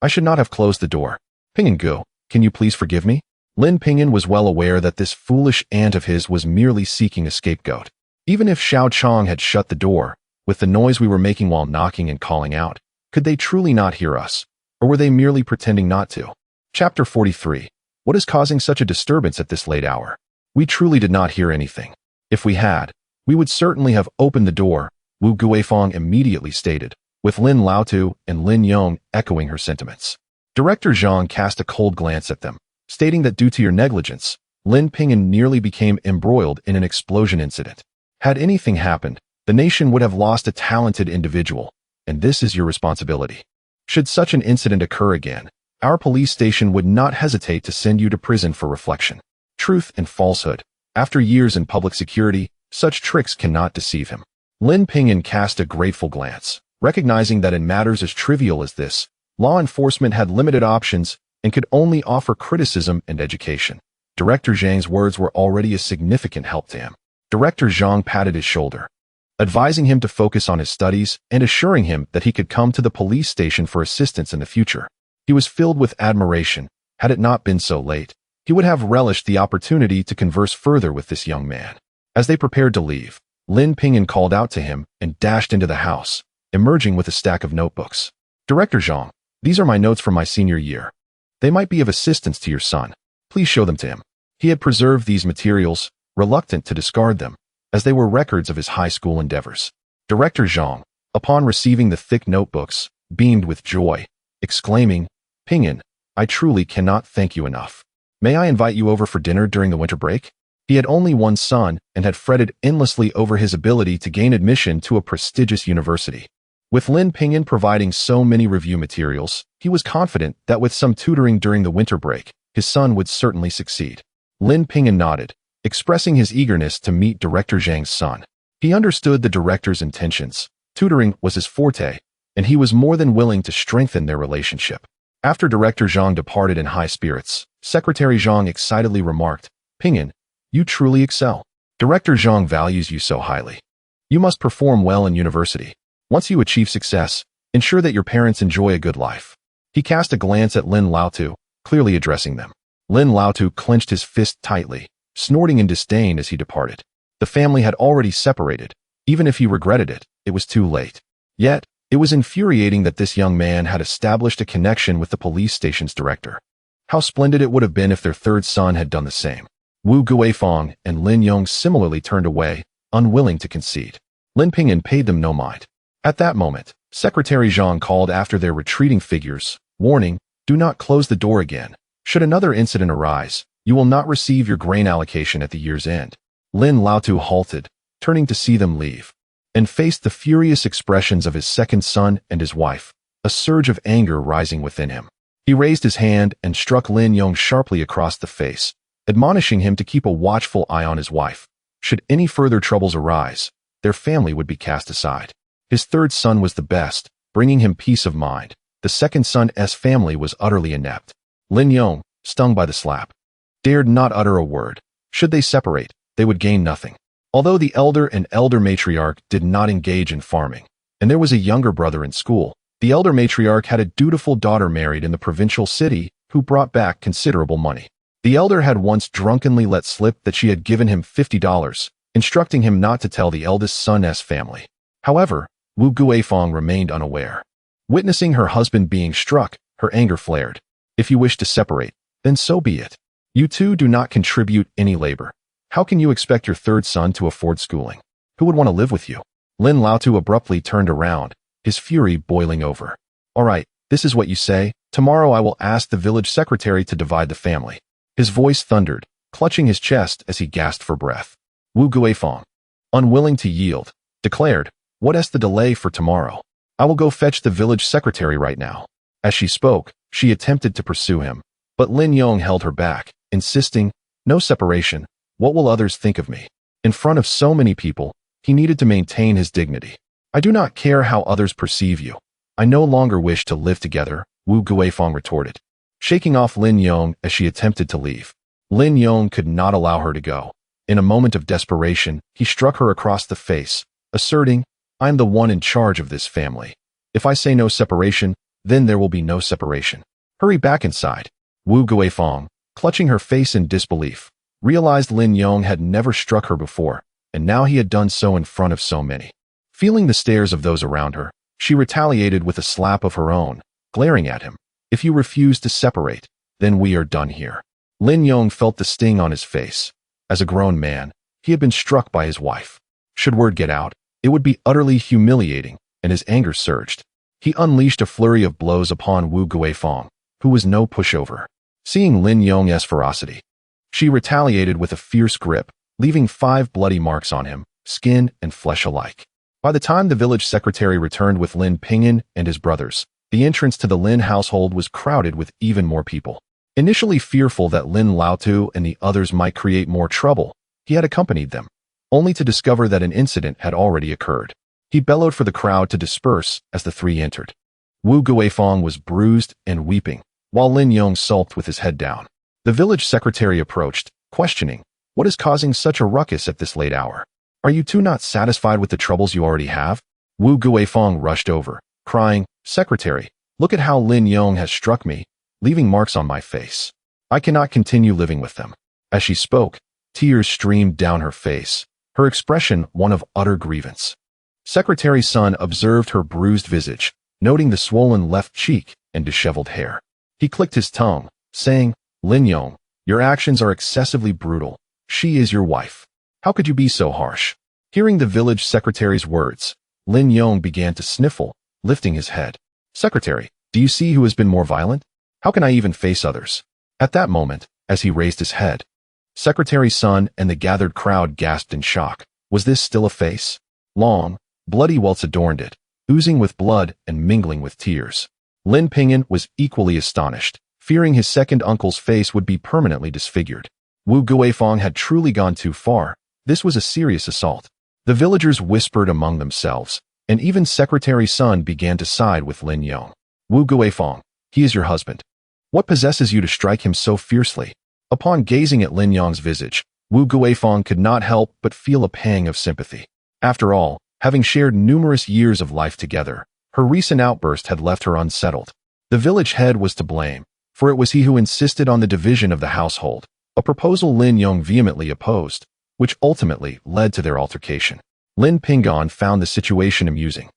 I should not have closed the door. Ping'an Gu, can you please forgive me? Lin Ping'an was well aware that this foolish aunt of his was merely seeking a scapegoat. Even if Xiao Chong had shut the door, with the noise we were making while knocking and calling out, could they truly not hear us? Or were they merely pretending not to? Chapter 43. What is causing such a disturbance at this late hour? We truly did not hear anything. If we had, we would certainly have opened the door, Wu Guifeng immediately stated, with Lin Laotu and Lin Yong echoing her sentiments. Director Zhang cast a cold glance at them, stating that due to your negligence, Lin Ping'an nearly became embroiled in an explosion incident. Had anything happened, the nation would have lost a talented individual, and this is your responsibility. Should such an incident occur again, our police station would not hesitate to send you to prison for reflection. Truth and falsehood. After years in public security, such tricks cannot deceive him. Lin Ping'an cast a grateful glance, recognizing that in matters as trivial as this, law enforcement had limited options and could only offer criticism and education. Director Zhang's words were already a significant help to him. Director Zhang patted his shoulder, advising him to focus on his studies and assuring him that he could come to the police station for assistance in the future. He was filled with admiration. Had it not been so late, he would have relished the opportunity to converse further with this young man. As they prepared to leave, Lin Ping'an called out to him and dashed into the house, emerging with a stack of notebooks. Director Zhang, these are my notes from my senior year. They might be of assistance to your son. Please show them to him. He had preserved these materials, reluctant to discard them, as they were records of his high school endeavors. Director Zhang, upon receiving the thick notebooks, beamed with joy, exclaiming, Ping'an, I truly cannot thank you enough. May I invite you over for dinner during the winter break? He had only one son and had fretted endlessly over his ability to gain admission to a prestigious university. With Lin Ping'an providing so many review materials, he was confident that with some tutoring during the winter break, his son would certainly succeed. Lin Ping'an nodded, expressing his eagerness to meet Director Zhang's son. He understood the director's intentions. Tutoring was his forte, and he was more than willing to strengthen their relationship. After Director Zhang departed in high spirits, Secretary Zhang excitedly remarked, Ping'an, you truly excel. Director Zhang values you so highly. You must perform well in university. Once you achieve success, ensure that your parents enjoy a good life. He cast a glance at Lin Laotu, clearly addressing them. Lin Laotu clenched his fist tightly, snorting in disdain as he departed. The family had already separated. Even if he regretted it, it was too late. Yet, it was infuriating that this young man had established a connection with the police station's director. How splendid it would have been if their third son had done the same. Wu Guifeng and Lin Yong similarly turned away, unwilling to concede. Lin Ping'an paid them no mind. At that moment, Secretary Zhang called after their retreating figures, warning, do not close the door again. Should another incident arise, you will not receive your grain allocation at the year's end. Lin Laotu halted, turning to see them leave, and faced the furious expressions of his second son and his wife, a surge of anger rising within him. He raised his hand and struck Lin Yong sharply across the face, admonishing him to keep a watchful eye on his wife. Should any further troubles arise, their family would be cast aside. His third son was the best, bringing him peace of mind. The second son's family was utterly inept. Lin Yong, stung by the slap, dared not utter a word. Should they separate, they would gain nothing. Although the elder and elder matriarch did not engage in farming, and there was a younger brother in school, the elder matriarch had a dutiful daughter married in the provincial city who brought back considerable money. The elder had once drunkenly let slip that she had given him $50, instructing him not to tell the eldest son's family. However, Wu Guifeng remained unaware. Witnessing her husband being struck, her anger flared. If you wish to separate, then so be it. You two do not contribute any labor. How can you expect your third son to afford schooling? Who would want to live with you? Lin Laotu abruptly turned around, his fury boiling over. All right, this is what you say. Tomorrow I will ask the village secretary to divide the family. His voice thundered, clutching his chest as he gasped for breath. Wu Guifeng, unwilling to yield, declared, "What's the delay for tomorrow? I will go fetch the village secretary right now." As she spoke, she attempted to pursue him, but Lin Yong held her back, insisting, "No separation. What will others think of me?" In front of so many people, he needed to maintain his dignity. "I do not care how others perceive you. I no longer wish to live together," Wu Guifeng retorted, shaking off Lin Yong as she attempted to leave. Lin Yong could not allow her to go. In a moment of desperation, he struck her across the face, asserting, "I'm the one in charge of this family. If I say no separation, then there will be no separation. Hurry back inside." Wu Guifeng, clutching her face in disbelief, realized Lin Yong had never struck her before, and now he had done so in front of so many. Feeling the stares of those around her, she retaliated with a slap of her own, glaring at him. "If you refuse to separate, then we are done here." Lin Yong felt the sting on his face. As a grown man, he had been struck by his wife. Should word get out, it would be utterly humiliating, and his anger surged. He unleashed a flurry of blows upon Wu Guifeng, who was no pushover. Seeing Lin Yong's ferocity, she retaliated with a fierce grip, leaving 5 bloody marks on him, skin and flesh alike. By the time the village secretary returned with Lin Ping'an and his brothers, the entrance to the Lin household was crowded with even more people. Initially fearful that Lin Laotu and the others might create more trouble, he had accompanied them, only to discover that an incident had already occurred. He bellowed for the crowd to disperse as the 3 entered. Wu Guifeng was bruised and weeping, while Lin Yong sulked with his head down. The village secretary approached, questioning, "What is causing such a ruckus at this late hour? Are you two not satisfied with the troubles you already have?" Wu Guifeng rushed over, crying, "Secretary, look at how Lin Yong has struck me, leaving marks on my face. I cannot continue living with them." As she spoke, tears streamed down her face, her expression one of utter grievance. Secretary's son observed her bruised visage, noting the swollen left cheek and disheveled hair. He clicked his tongue, saying, "Lin Yong, your actions are excessively brutal. She is your wife. How could you be so harsh?" Hearing the village secretary's words, Lin Yong began to sniffle, lifting his head. "Secretary, do you see who has been more violent? How can I even face others?" At that moment, as he raised his head, Secretary's son and the gathered crowd gasped in shock. Was this still a face? Long, bloody welts adorned it, oozing with blood and mingling with tears. Lin Ping'an was equally astonished, fearing his second uncle's face would be permanently disfigured. Wu Guifang had truly gone too far. This was a serious assault. The villagers whispered among themselves, and even Secretary's son began to side with Lin Yong. "Wu Guifang, he is your husband. What possesses you to strike him so fiercely?" Upon gazing at Lin Yong's visage, Wu Guifang could not help but feel a pang of sympathy. After all, having shared numerous years of life together, her recent outburst had left her unsettled. The village head was to blame, for it was he who insisted on the division of the household, a proposal Lin Yong vehemently opposed, which ultimately led to their altercation. Lin Ping'an found the situation amusing.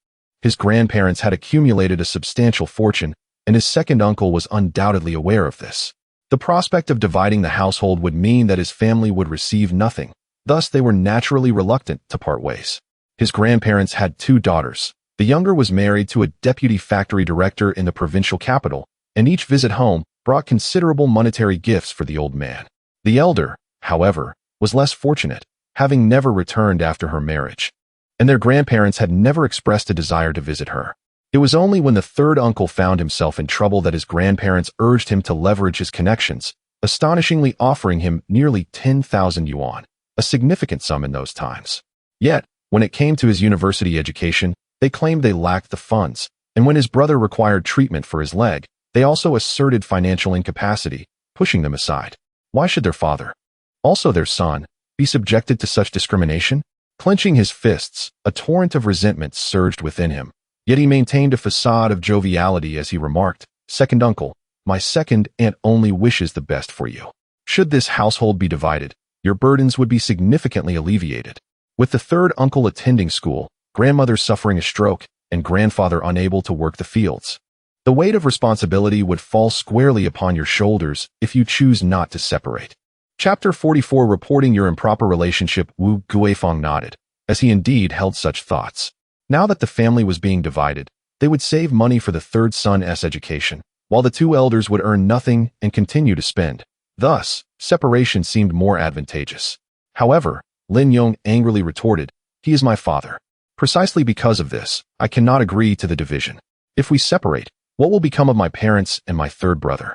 His grandparents had accumulated a substantial fortune, and his second uncle was undoubtedly aware of this. The prospect of dividing the household would mean that his family would receive nothing, thus they were naturally reluctant to part ways. His grandparents had 2 daughters. The younger was married to a deputy factory director in the provincial capital, and each visit home brought considerable monetary gifts for the old man. The elder, however, was less fortunate, having never returned after her marriage, and their grandparents had never expressed a desire to visit her. It was only when the third uncle found himself in trouble that his grandparents urged him to leverage his connections, astonishingly offering him nearly 10,000 yuan, a significant sum in those times. Yet, when it came to his university education, they claimed they lacked the funds, and when his brother required treatment for his leg, they also asserted financial incapacity, pushing them aside. Why should their father, also their son, be subjected to such discrimination? Clenching his fists, a torrent of resentment surged within him. Yet he maintained a facade of joviality as he remarked, "Second uncle, my second aunt only wishes the best for you. Should this household be divided, your burdens would be significantly alleviated." With the third uncle attending school, grandmother suffering a stroke, and grandfather unable to work the fields, the weight of responsibility would fall squarely upon your shoulders if you choose not to separate. Chapter 44 Reporting your improper relationship. Wu Guifang nodded, as he indeed held such thoughts. Now that the family was being divided, they would save money for the third son's education, while the 2 elders would earn nothing and continue to spend. Thus, separation seemed more advantageous. However, Lin Yong angrily retorted, "He is my father. Precisely because of this, I cannot agree to the division. If we separate, what will become of my parents and my third brother?"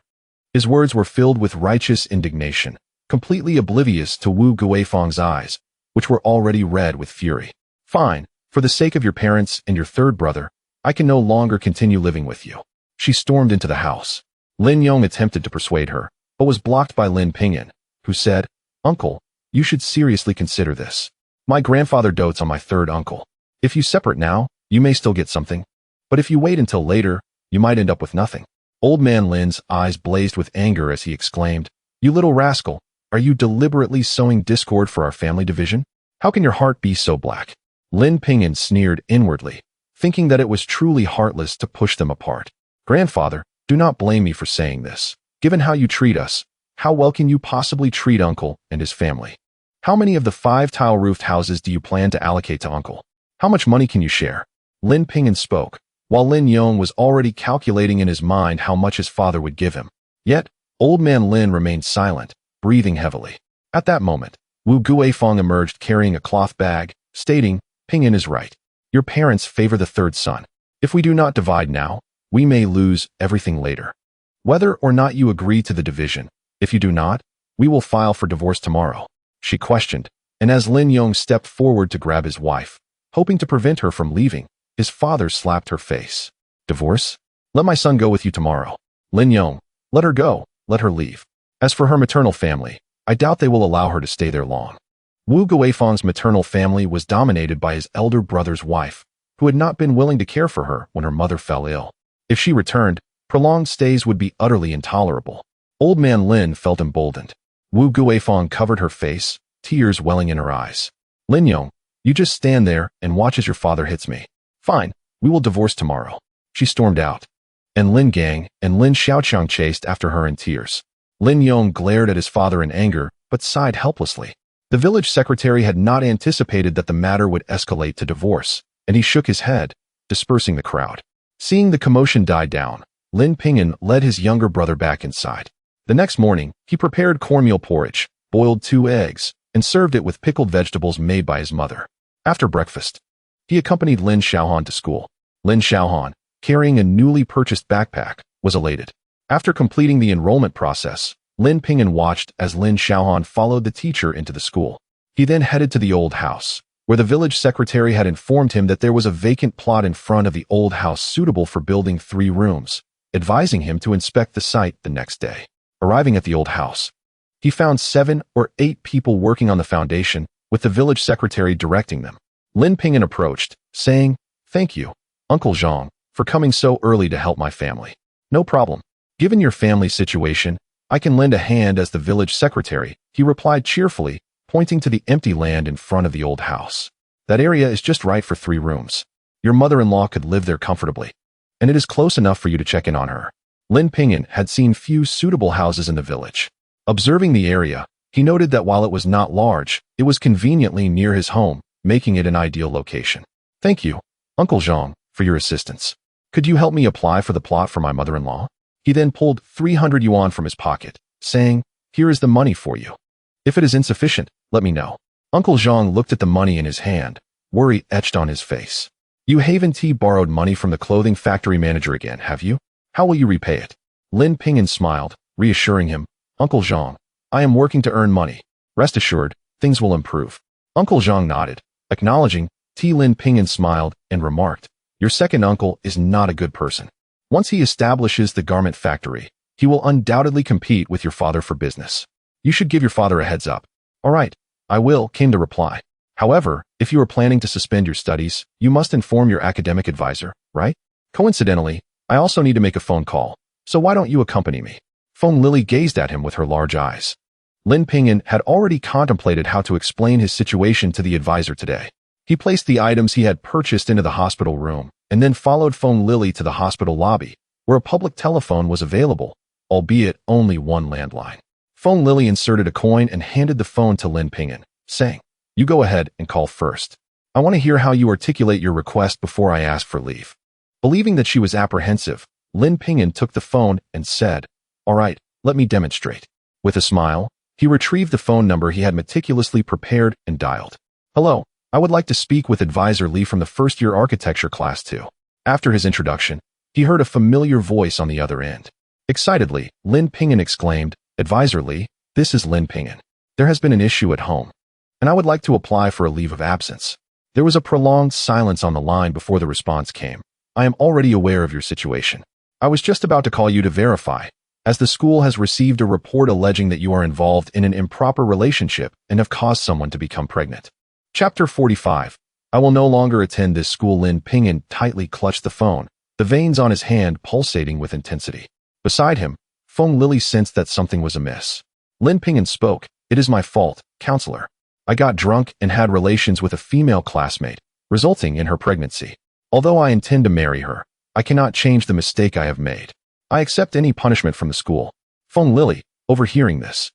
His words were filled with righteous indignation, completely oblivious to Wu Guifang's eyes, which were already red with fury. "Fine. For the sake of your parents and your third brother, I can no longer continue living with you." She stormed into the house. Lin Yong attempted to persuade her, but was blocked by Lin Ping'an, who said, "Uncle, you should seriously consider this. My grandfather dotes on my third uncle. If you separate now, you may still get something. But if you wait until later, you might end up with nothing." Old man Lin's eyes blazed with anger as he exclaimed, "You little rascal, are you deliberately sowing discord for our family division? How can your heart be so black?" Lin Ping'an sneered inwardly, thinking that it was truly heartless to push them apart. "Grandfather, do not blame me for saying this. Given how you treat us, how well can you possibly treat uncle and his family? How many of the 5 tile-roofed houses do you plan to allocate to uncle? How much money can you share?" Lin Ping'an spoke, while Lin Yong was already calculating in his mind how much his father would give him. Yet, old man Lin remained silent, breathing heavily. At that moment, Wu Guifang emerged carrying a cloth bag, stating, "Ping'an is right. Your parents favor the third son. If we do not divide now, we may lose everything later. Whether or not you agree to the division, if you do not, we will file for divorce tomorrow," she questioned, and as Lin Yong stepped forward to grab his wife, hoping to prevent her from leaving, his father slapped her face. "Divorce? Let my son go with you tomorrow. Lin Yong, let her go, let her leave. As for her maternal family, I doubt they will allow her to stay there long." Wu Guifang's maternal family was dominated by his elder brother's wife, who had not been willing to care for her when her mother fell ill. If she returned, prolonged stays would be utterly intolerable. Old man Lin felt emboldened. Wu Guifang covered her face, tears welling in her eyes. Lin Yong, you just stand there and watch as your father hits me. Fine, we will divorce tomorrow. She stormed out. And Lin Gang and Lin Xiaoqiang chased after her in tears. Lin Yong glared at his father in anger, but sighed helplessly. The village secretary had not anticipated that the matter would escalate to divorce, and he shook his head, dispersing the crowd. Seeing the commotion die down, Lin Ping'an led his younger brother back inside. The next morning, he prepared cornmeal porridge, boiled 2 eggs, and served it with pickled vegetables made by his mother. After breakfast, he accompanied Lin Xiaohan to school. Lin Xiaohan, carrying a newly purchased backpack, was elated. After completing the enrollment process, Lin Ping'an watched as Lin Xiaohan followed the teacher into the school. He then headed to the old house, where the village secretary had informed him that there was a vacant plot in front of the old house suitable for building 3 rooms, advising him to inspect the site the next day. Arriving at the old house, he found 7 or 8 people working on the foundation, with the village secretary directing them. Lin Ping'an approached, saying, "Thank you, Uncle Zhang, for coming so early to help my family." "No problem. Given your family's situation, I can lend a hand as the village secretary," he replied cheerfully, pointing to the empty land in front of the old house. "That area is just right for 3 rooms. Your mother-in-law could live there comfortably, and it is close enough for you to check in on her." Lin Ping'an had seen few suitable houses in the village. Observing the area, he noted that while it was not large, it was conveniently near his home, making it an ideal location. "Thank you, Uncle Zhang, for your assistance. Could you help me apply for the plot for my mother-in-law?" He then pulled 300 yuan from his pocket, saying, "Here is the money for you. If it is insufficient, let me know." Uncle Zhang looked at the money in his hand, worry etched on his face. "You haven't borrowed money from the clothing factory manager again, have you? How will you repay it?" Lin Ping'an smiled, reassuring him, "Uncle Zhang, I am working to earn money. Rest assured, things will improve." Uncle Zhang nodded, acknowledging. Lin Ping'an smiled and remarked, "Your second uncle is not a good person. Once he establishes the garment factory, he will undoubtedly compete with your father for business. You should give your father a heads up." "All right, I will," came the reply. "However, if you are planning to suspend your studies, you must inform your academic advisor, right? Coincidentally, I also need to make a phone call, so why don't you accompany me?" Feng Lily gazed at him with her large eyes. Lin Ping'an had already contemplated how to explain his situation to the advisor today. He placed the items he had purchased into the hospital room, and then followed Feng Lily to the hospital lobby, where a public telephone was available, albeit only one landline. Feng Lily inserted a coin and handed the phone to Lin Ping'an, saying, "You go ahead and call first. I want to hear how you articulate your request before I ask for leave." Believing that she was apprehensive, Lin Ping'an took the phone and said, "All right, let me demonstrate." With a smile, he retrieved the phone number he had meticulously prepared and dialed. "Hello, I would like to speak with Advisor Li from the first-year architecture class 2. After his introduction, he heard a familiar voice on the other end. Excitedly, Lin Ping'an exclaimed, "Advisor Li, this is Lin Ping'an. There has been an issue at home, and I would like to apply for a leave of absence." There was a prolonged silence on the line before the response came. "I am already aware of your situation. I was just about to call you to verify, as the school has received a report alleging that you are involved in an improper relationship and have caused someone to become pregnant." Chapter 45. I will no longer attend this school. Lin Ping'an tightly clutched the phone, the veins on his hand pulsating with intensity. Beside him, Feng Lily sensed that something was amiss. Lin Ping'an spoke, "It is my fault, counselor. I got drunk and had relations with a female classmate, resulting in her pregnancy. Although I intend to marry her, I cannot change the mistake I have made. I accept any punishment from the school." Feng Lily, overhearing this,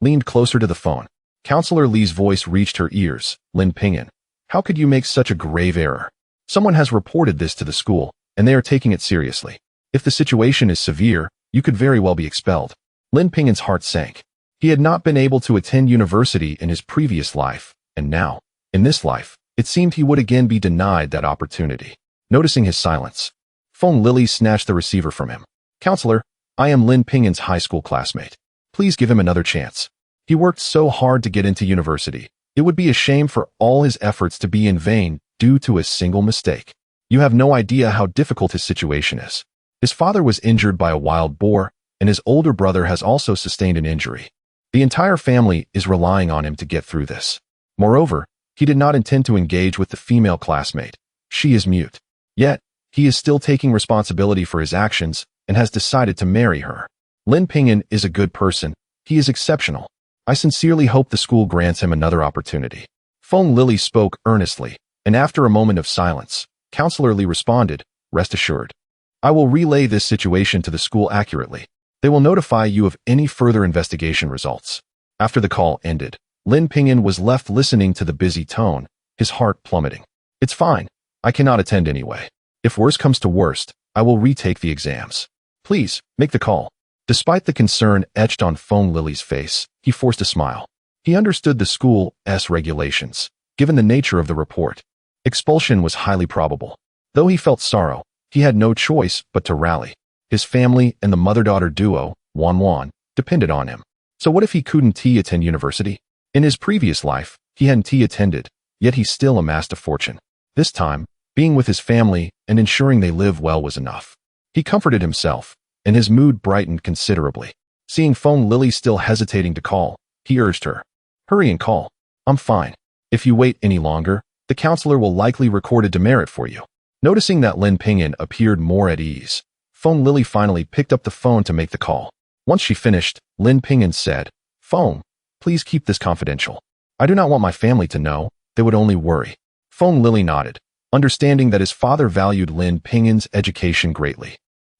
leaned closer to the phone. Counselor Li's voice reached her ears. "Lin Ping'an, how could you make such a grave error? Someone has reported this to the school, and they are taking it seriously. If the situation is severe, you could very well be expelled." Lin Ping'an's heart sank. He had not been able to attend university in his previous life, and now, in this life, it seemed he would again be denied that opportunity. Noticing his silence, Feng Lily snatched the receiver from him. "Counselor, I am Lin Ping'an's high school classmate. Please give him another chance. He worked so hard to get into university. It would be a shame for all his efforts to be in vain due to a single mistake. You have no idea how difficult his situation is. His father was injured by a wild boar, and his older brother has also sustained an injury. The entire family is relying on him to get through this. Moreover, he did not intend to engage with the female classmate. She is mute. Yet, he is still taking responsibility for his actions and has decided to marry her. Lin Ping'an is a good person. He is exceptional. I sincerely hope the school grants him another opportunity." Feng Lily spoke earnestly, and after a moment of silence, Counselor Li responded, "Rest assured. I will relay this situation to the school accurately. They will notify you of any further investigation results." After the call ended, Lin Ping'an was left listening to the busy tone, his heart plummeting. "It's fine. I cannot attend anyway. If worse comes to worst, I will retake the exams. Please, make the call." Despite the concern etched on Feng Lily's face, he forced a smile. He understood the school's regulations, given the nature of the report. Expulsion was highly probable. Though he felt sorrow, he had no choice but to rally. His family and the mother-daughter duo, Wan, depended on him. So what if he couldn't attend university? In his previous life, he hadn't attended, yet he still amassed a fortune. This time, being with his family and ensuring they live well was enough. He comforted himself, and his mood brightened considerably. Seeing Feng Lily still hesitating to call, he urged her, "Hurry and call. I'm fine. If you wait any longer, the counselor will likely record a demerit for you." Noticing that Lin Ping'an appeared more at ease, Feng Lily finally picked up the phone to make the call. Once she finished, Lin Ping'an said, "Feng, please keep this confidential. I do not want my family to know. They would only worry." Feng Lily nodded, understanding that his father valued Lin Ping'an's education greatly.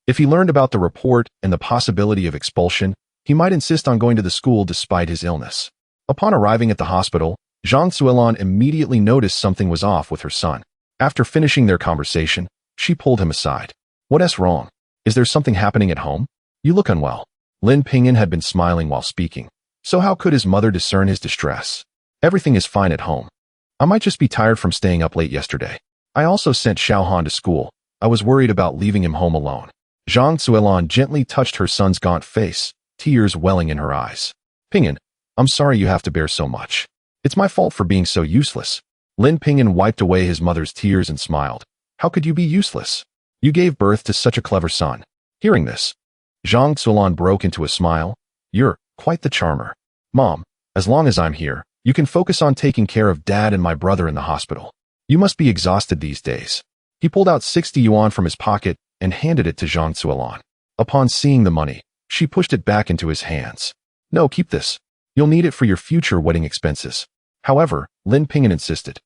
If he learned about the report and the possibility of expulsion, he might insist on going to the school despite his illness. Upon arriving at the hospital, Zhang Suilan immediately noticed something was off with her son. After finishing their conversation, she pulled him aside. "What's wrong? Is there something happening at home? You look unwell." Lin Ping'an had been smiling while speaking, so how could his mother discern his distress? "Everything is fine at home. I might just be tired from staying up late yesterday. I also sent Xiaohan to school. I was worried about leaving him home alone." Zhang Suilan gently touched her son's gaunt face, tears welling in her eyes. "Ping'an, I'm sorry you have to bear so much. It's my fault for being so useless." Lin Ping'an wiped away his mother's tears and smiled. "How could you be useless? You gave birth to such a clever son." Hearing this, Zhang Suilan broke into a smile. "You're quite the charmer. Mom, as long as I'm here, you can focus on taking care of Dad and my brother in the hospital. You must be exhausted these days." He pulled out 60 yuan from his pocket and handed it to Zhang Suilan. Upon seeing the money, she pushed it back into his hands. "No, keep this. You'll need it for your future wedding expenses." However, Lin Ping'an insisted,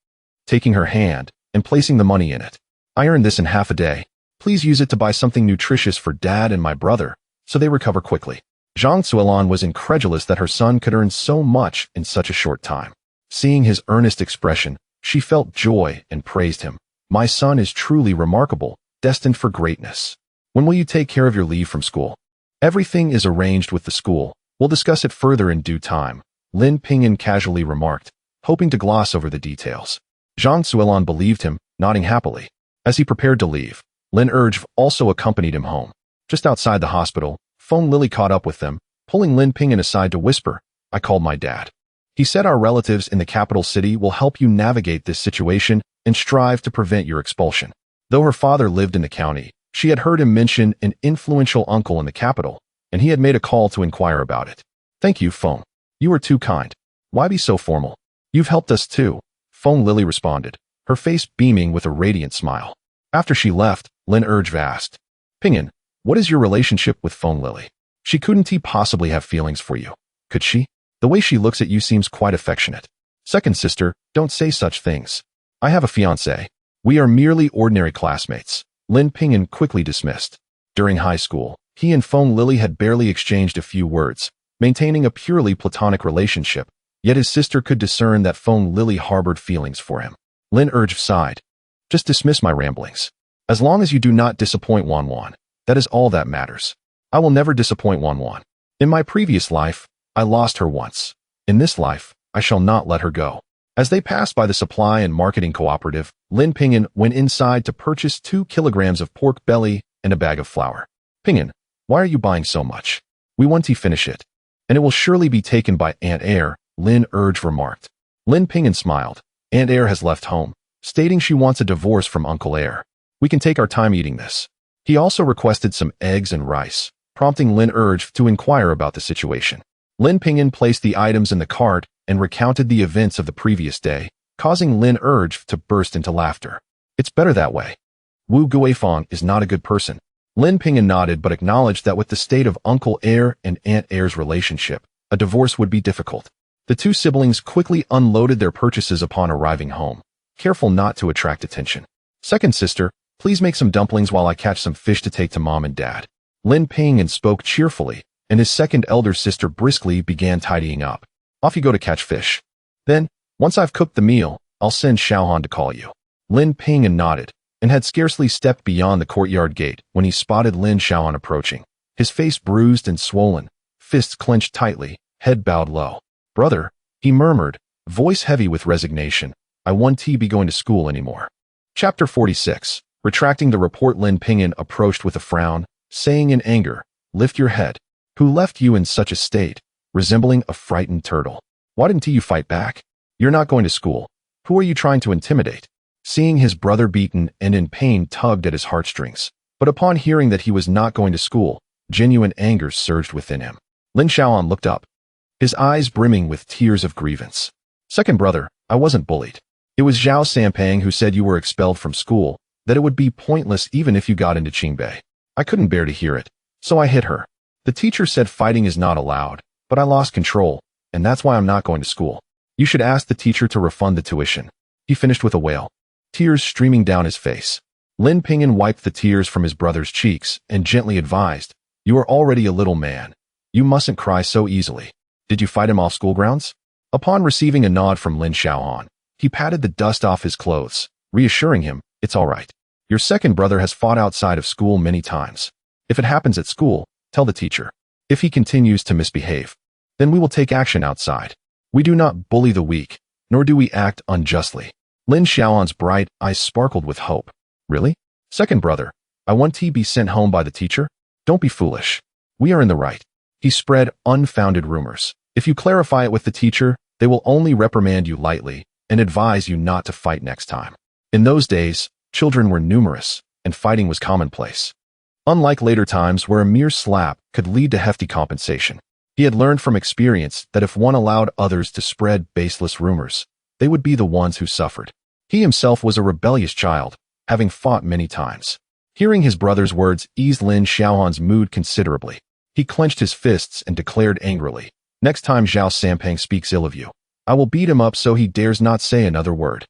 taking her hand and placing the money in it. "I earned this in half a day. Please use it to buy something nutritious for Dad and my brother, so they recover quickly." Zhang Suilan was incredulous that her son could earn so much in such a short time. Seeing his earnest expression, she felt joy and praised him. "My son is truly remarkable, destined for greatness. When will you take care of your leave from school?" "Everything is arranged with the school. We'll discuss it further in due time," Lin Ping'an casually remarked, hoping to gloss over the details. Zhang Suilan believed him, nodding happily. As he prepared to leave, Lin Urge also accompanied him home. Just outside the hospital, Feng Lily caught up with them, pulling Lin Ping'an aside to whisper, "I called my dad. He said our relatives in the capital city will help you navigate this situation and strive to prevent your expulsion." Though her father lived in the county, she had heard him mention an influential uncle in the capital, and he had made a call to inquire about it. "Thank you, Feng. You are too kind. Why be so formal? You've helped us too," Feng Lily responded, her face beaming with a radiant smile. After she left, Lin Urge asked, "Ping'an, what is your relationship with Feng Lily? She couldn't possibly have feelings for you, could she? The way she looks at you seems quite affectionate." "Second sister, don't say such things. I have a fiancé. We are merely ordinary classmates," Lin Ping'an quickly dismissed. During high school, he and Feng Lily had barely exchanged a few words, maintaining a purely platonic relationship, yet his sister could discern that Feng Lily harbored feelings for him. Lin Urge sighed. "Just dismiss my ramblings. As long as you do not disappoint Wan, that is all that matters. I will never disappoint Wan. In my previous life, I lost her once. In this life, I shall not let her go." As they passed by the supply and marketing cooperative, Lin Ping'an went inside to purchase 2 kilograms of pork belly and a bag of flour. "Ping'an, why are you buying so much? We want to finish it. And it will surely be taken by Aunt Air," Lin Urge remarked. Lin Ping'an smiled. Aunt Air has left home, stating she wants a divorce from Uncle Air. "We can take our time eating this." He also requested some eggs and rice, prompting Lin Urge to inquire about the situation. Lin Ping'an placed the items in the cart and recounted the events of the previous day, causing Lin Urge to burst into laughter. "It's better that way. Wu Guifang is not a good person." Lin Ping'an nodded but acknowledged that with the state of Uncle Air and Aunt Air's relationship, a divorce would be difficult. The two siblings quickly unloaded their purchases upon arriving home, careful not to attract attention. Second sister, please make some dumplings while I catch some fish to take to mom and dad. Lin Ping'an spoke cheerfully, and his second elder sister briskly began tidying up. Off you go to catch fish. Then, once I've cooked the meal, I'll send Xiaohan to call you. Lin Ping'an nodded, and had scarcely stepped beyond the courtyard gate when he spotted Lin Xiaohan approaching. His face bruised and swollen, fists clenched tightly, head bowed low. Brother, he murmured, voice heavy with resignation, I won't be going to school anymore. Chapter 46. Retracting the report, Lin Ping'an approached with a frown, saying in anger, lift your head. Who left you in such a state, resembling a frightened turtle? Why didn't you fight back? You're not going to school. Who are you trying to intimidate? Seeing his brother beaten and in pain tugged at his heartstrings. But upon hearing that he was not going to school, genuine anger surged within him. Lin Xiaohan looked up, his eyes brimming with tears of grievance. Second brother, I wasn't bullied. It was Zhao Sanpang who said you were expelled from school, that it would be pointless even if you got into Qingbei. I couldn't bear to hear it, so I hit her. The teacher said fighting is not allowed, but I lost control, and that's why I'm not going to school. You should ask the teacher to refund the tuition. He finished with a wail, tears streaming down his face. Lin Ping'an wiped the tears from his brother's cheeks and gently advised, you are already a little man. You mustn't cry so easily. Did you fight him off school grounds? Upon receiving a nod from Lin Xiaohan, he patted the dust off his clothes, reassuring him, it's all right. Your second brother has fought outside of school many times. If it happens at school, tell the teacher. If he continues to misbehave, then we will take action outside. We do not bully the weak, nor do we act unjustly. Lin Xiaohan's bright eyes sparkled with hope. Really? Second brother, I want to be sent home by the teacher? Don't be foolish. We are in the right. He spread unfounded rumors. If you clarify it with the teacher, they will only reprimand you lightly and advise you not to fight next time. In those days, children were numerous, and fighting was commonplace. Unlike later times where a mere slap could lead to hefty compensation. He had learned from experience that if one allowed others to spread baseless rumors, they would be the ones who suffered. He himself was a rebellious child, having fought many times. Hearing his brother's words eased Lin Xiaohan's mood considerably. He clenched his fists and declared angrily, next time Zhao Sanpang speaks ill of you, I will beat him up so he dares not say another word.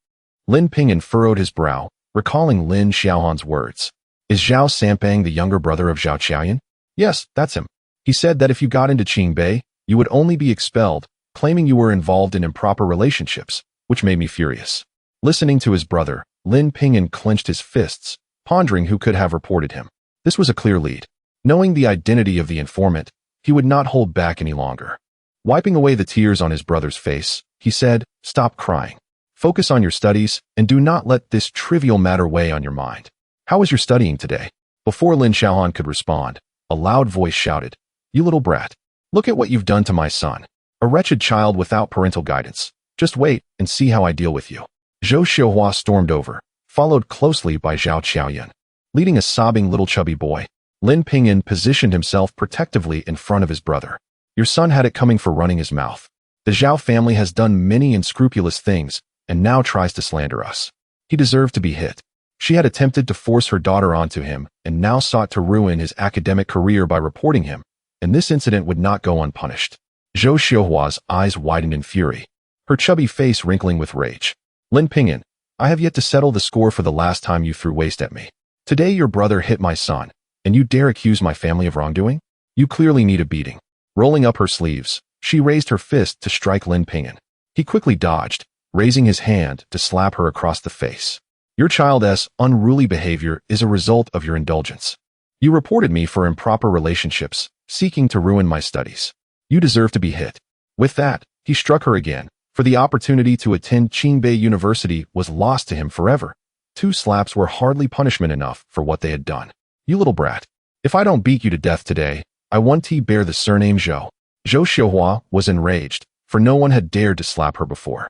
Lin Ping'an furrowed his brow, recalling Lin Xiaohan's words. Is Zhao Sanpang the younger brother of Zhao Qiaoyan? Yes, that's him. He said that if you got into Qingbei, you would only be expelled, claiming you were involved in improper relationships, which made me furious. Listening to his brother, Lin Ping'an clenched his fists, pondering who could have reported him. This was a clear lead. Knowing the identity of the informant, he would not hold back any longer. Wiping away the tears on his brother's face, he said, stop crying. Focus on your studies, and do not let this trivial matter weigh on your mind. How was your studying today? Before Lin Xiaohan could respond, a loud voice shouted, you little brat. Look at what you've done to my son. A wretched child without parental guidance. Just wait and see how I deal with you. Zhou Xiuhua stormed over, followed closely by Zhao Qiaoyan. Leading a sobbing little chubby boy, Lin Ping'an positioned himself protectively in front of his brother. Your son had it coming for running his mouth. The Zhao family has done many unscrupulous things and now tries to slander us. He deserved to be hit. She had attempted to force her daughter onto him and now sought to ruin his academic career by reporting him, and this incident would not go unpunished. Zhou Xiuhua's eyes widened in fury, her chubby face wrinkling with rage. Lin Ping'an, I have yet to settle the score for the last time you threw waste at me. Today your brother hit my son, and you dare accuse my family of wrongdoing? You clearly need a beating. Rolling up her sleeves, she raised her fist to strike Lin Ping'an. He quickly dodged, raising his hand to slap her across the face. Your child's unruly behavior is a result of your indulgence. You reported me for improper relationships, seeking to ruin my studies. You deserve to be hit. With that, he struck her again, for the opportunity to attend Qingbei University was lost to him forever. 2 slaps were hardly punishment enough for what they had done. You little brat. If I don't beat you to death today, I want to bear the surname Zhou. Zhou Xiuhua was enraged, for no one had dared to slap her before.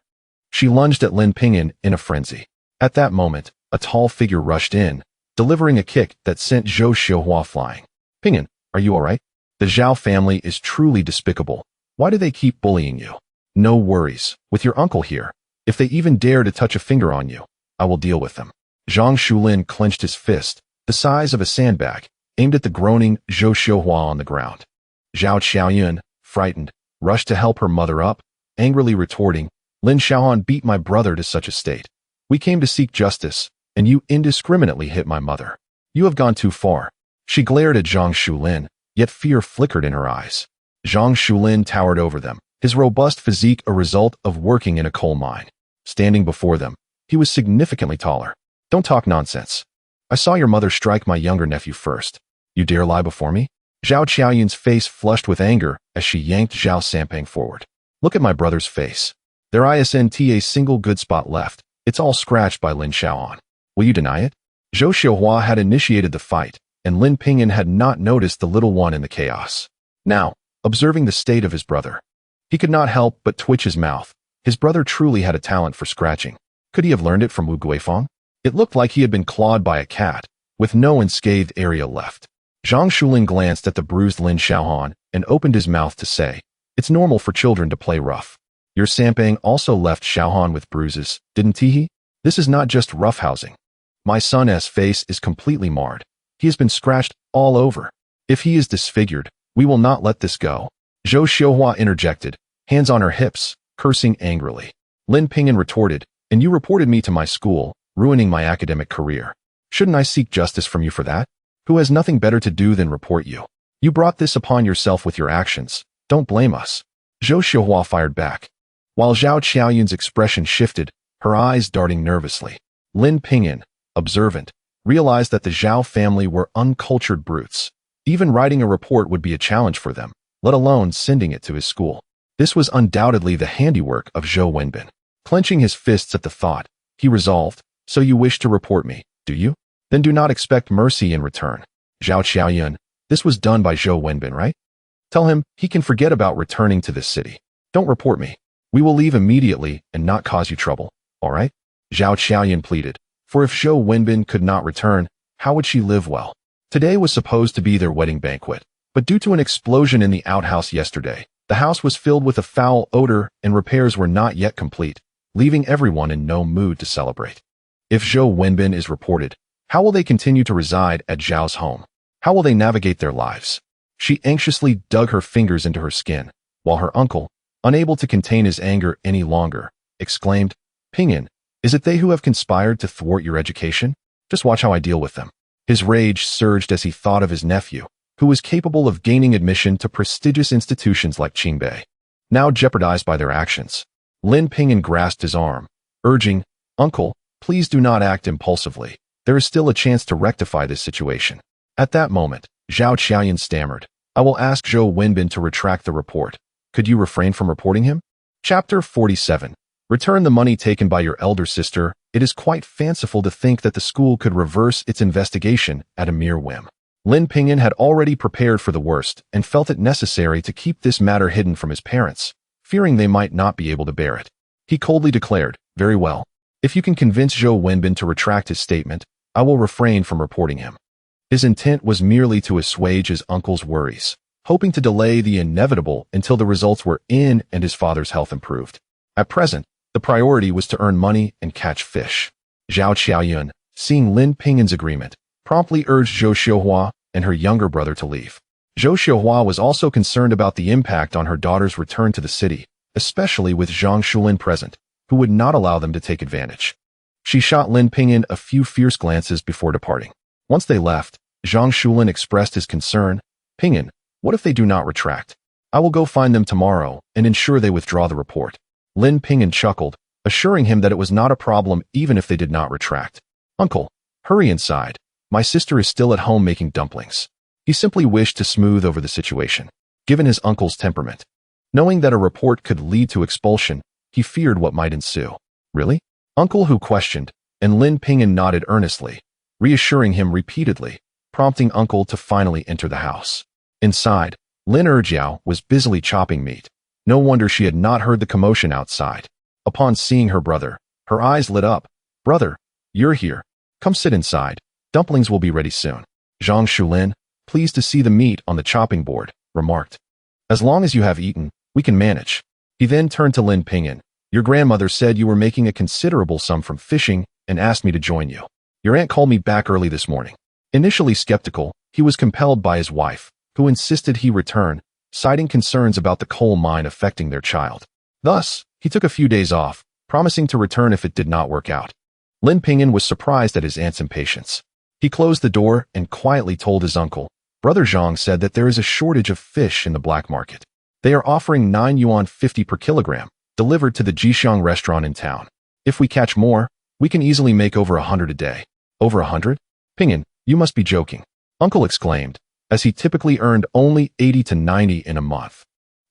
She lunged at Lin Ping'an in a frenzy. At that moment, a tall figure rushed in, delivering a kick that sent Zhou Xiuhua flying. Ping'an, are you alright? The Zhao family is truly despicable. Why do they keep bullying you? No worries, with your uncle here. If they even dare to touch a finger on you, I will deal with them. Zhang Shulin clenched his fist, the size of a sandbag, aimed at the groaning Zhou Xiuhua on the ground. Zhao Qiaoyan, frightened, rushed to help her mother up, angrily retorting, Lin Xiaohan beat my brother to such a state. We came to seek justice, and you indiscriminately hit my mother. You have gone too far. She glared at Zhang Shulin, yet fear flickered in her eyes. Zhang Shulin towered over them, his robust physique a result of working in a coal mine. Standing before them, he was significantly taller. Don't talk nonsense. I saw your mother strike my younger nephew first. You dare lie before me? Zhao Qiaoyun's face flushed with anger as she yanked Zhao Sampang forward. Look at my brother's face. There isn't a single good spot left. It's all scratched by Lin Xiaohan. Will you deny it? Zhou Xiuhua had initiated the fight, and Lin Ping'an had not noticed the little one in the chaos. Now, observing the state of his brother, he could not help but twitch his mouth. His brother truly had a talent for scratching. Could he have learned it from Wu Guifeng? It looked like he had been clawed by a cat, with no unscathed area left. Zhang Shulin glanced at the bruised Lin Xiaohan and opened his mouth to say, "It's normal for children to play rough. Your Sampang also left Xiaohan with bruises, didn't he? This is not just roughhousing. My son's face is completely marred. He has been scratched all over. If he is disfigured, we will not let this go." Zhou Xiuhua interjected, hands on her hips, cursing angrily. Lin Ping'an retorted, "And you reported me to my school, ruining my academic career. Shouldn't I seek justice from you for that? Who has nothing better to do than report you? You brought this upon yourself with your actions. Don't blame us." Zhou Xiuhua fired back. While Zhao Qiaoyun's expression shifted, her eyes darting nervously, Lin Ping'an, observant, realized that the Zhao family were uncultured brutes. Even writing a report would be a challenge for them, let alone sending it to his school. This was undoubtedly the handiwork of Zhou Wenbin. Clenching his fists at the thought, he resolved, "So you wish to report me, do you? Then do not expect mercy in return." Zhao Qiaoyun, this was done by Zhou Wenbin, right? Tell him he can forget about returning to this city. Don't report me. We will leave immediately and not cause you trouble, all right? Zhao Qiaoyun pleaded, for if Zhou Wenbin could not return, how would she live well? Today was supposed to be their wedding banquet, but due to an explosion in the outhouse yesterday, the house was filled with a foul odor and repairs were not yet complete, leaving everyone in no mood to celebrate. If Zhou Wenbin is reported, how will they continue to reside at Zhao's home? How will they navigate their lives? She anxiously dug her fingers into her skin, while her uncle, unable to contain his anger any longer, exclaimed, "Ping'an, is it they who have conspired to thwart your education? Just watch how I deal with them." His rage surged as he thought of his nephew, who was capable of gaining admission to prestigious institutions like Qingbei, now jeopardized by their actions. Lin Ping'an grasped his arm, urging, "Uncle, please do not act impulsively. There is still a chance to rectify this situation." At that moment, Zhao Qiaoyun stammered, "I will ask Zhou Wenbin to retract the report. Could you refrain from reporting him?" Chapter 47. Return the money taken by your elder sister. It is quite fanciful to think that the school could reverse its investigation at a mere whim. Lin Ping'an had already prepared for the worst and felt it necessary to keep this matter hidden from his parents, fearing they might not be able to bear it. He coldly declared, "Very well. If you can convince Zhou Wenbin to retract his statement, I will refrain from reporting him." His intent was merely to assuage his uncle's worries, hoping to delay the inevitable until the results were in and his father's health improved. At present, the priority was to earn money and catch fish. Zhao Qiaoyun, seeing Lin Ping'an's agreement, promptly urged Zhou Xiuhua and her younger brother to leave. Zhou Xiuhua was also concerned about the impact on her daughter's return to the city, especially with Zhang Shulin present, who would not allow them to take advantage. She shot Lin Ping'an a few fierce glances before departing. Once they left, Zhang Shulin expressed his concern, "Ping'an, what if they do not retract? I will go find them tomorrow and ensure they withdraw the report." Lin Ping'an chuckled, assuring him that it was not a problem even if they did not retract. "Uncle, hurry inside. My sister is still at home making dumplings." He simply wished to smooth over the situation, given his uncle's temperament. Knowing that a report could lead to expulsion, he feared what might ensue. "Really?" Uncle Hu questioned, and Lin Ping'an nodded earnestly, reassuring him repeatedly, prompting Uncle to finally enter the house. Inside, Lin Erjiao was busily chopping meat. No wonder she had not heard the commotion outside. Upon seeing her brother, her eyes lit up. "Brother, you're here. Come sit inside. Dumplings will be ready soon." Zhang Shulin, pleased to see the meat on the chopping board, remarked, "As long as you have eaten, we can manage." He then turned to Lin Ping'an. "Your grandmother said you were making a considerable sum from fishing and asked me to join you. Your aunt called me back early this morning." Initially skeptical, he was compelled by his wife, who insisted he return, citing concerns about the coal mine affecting their child. Thus, he took a few days off, promising to return if it did not work out. Lin Ping'an was surprised at his aunt's impatience. He closed the door and quietly told his uncle, "Brother Zhang said that there is a shortage of fish in the black market. They are offering 9 yuan 50 per kilogram, delivered to the Jixiang restaurant in town. If we catch more, we can easily make over 100 a day." "Over 100? Ping'an, you must be joking," Uncle exclaimed, as he typically earned only 80 to 90 in a month.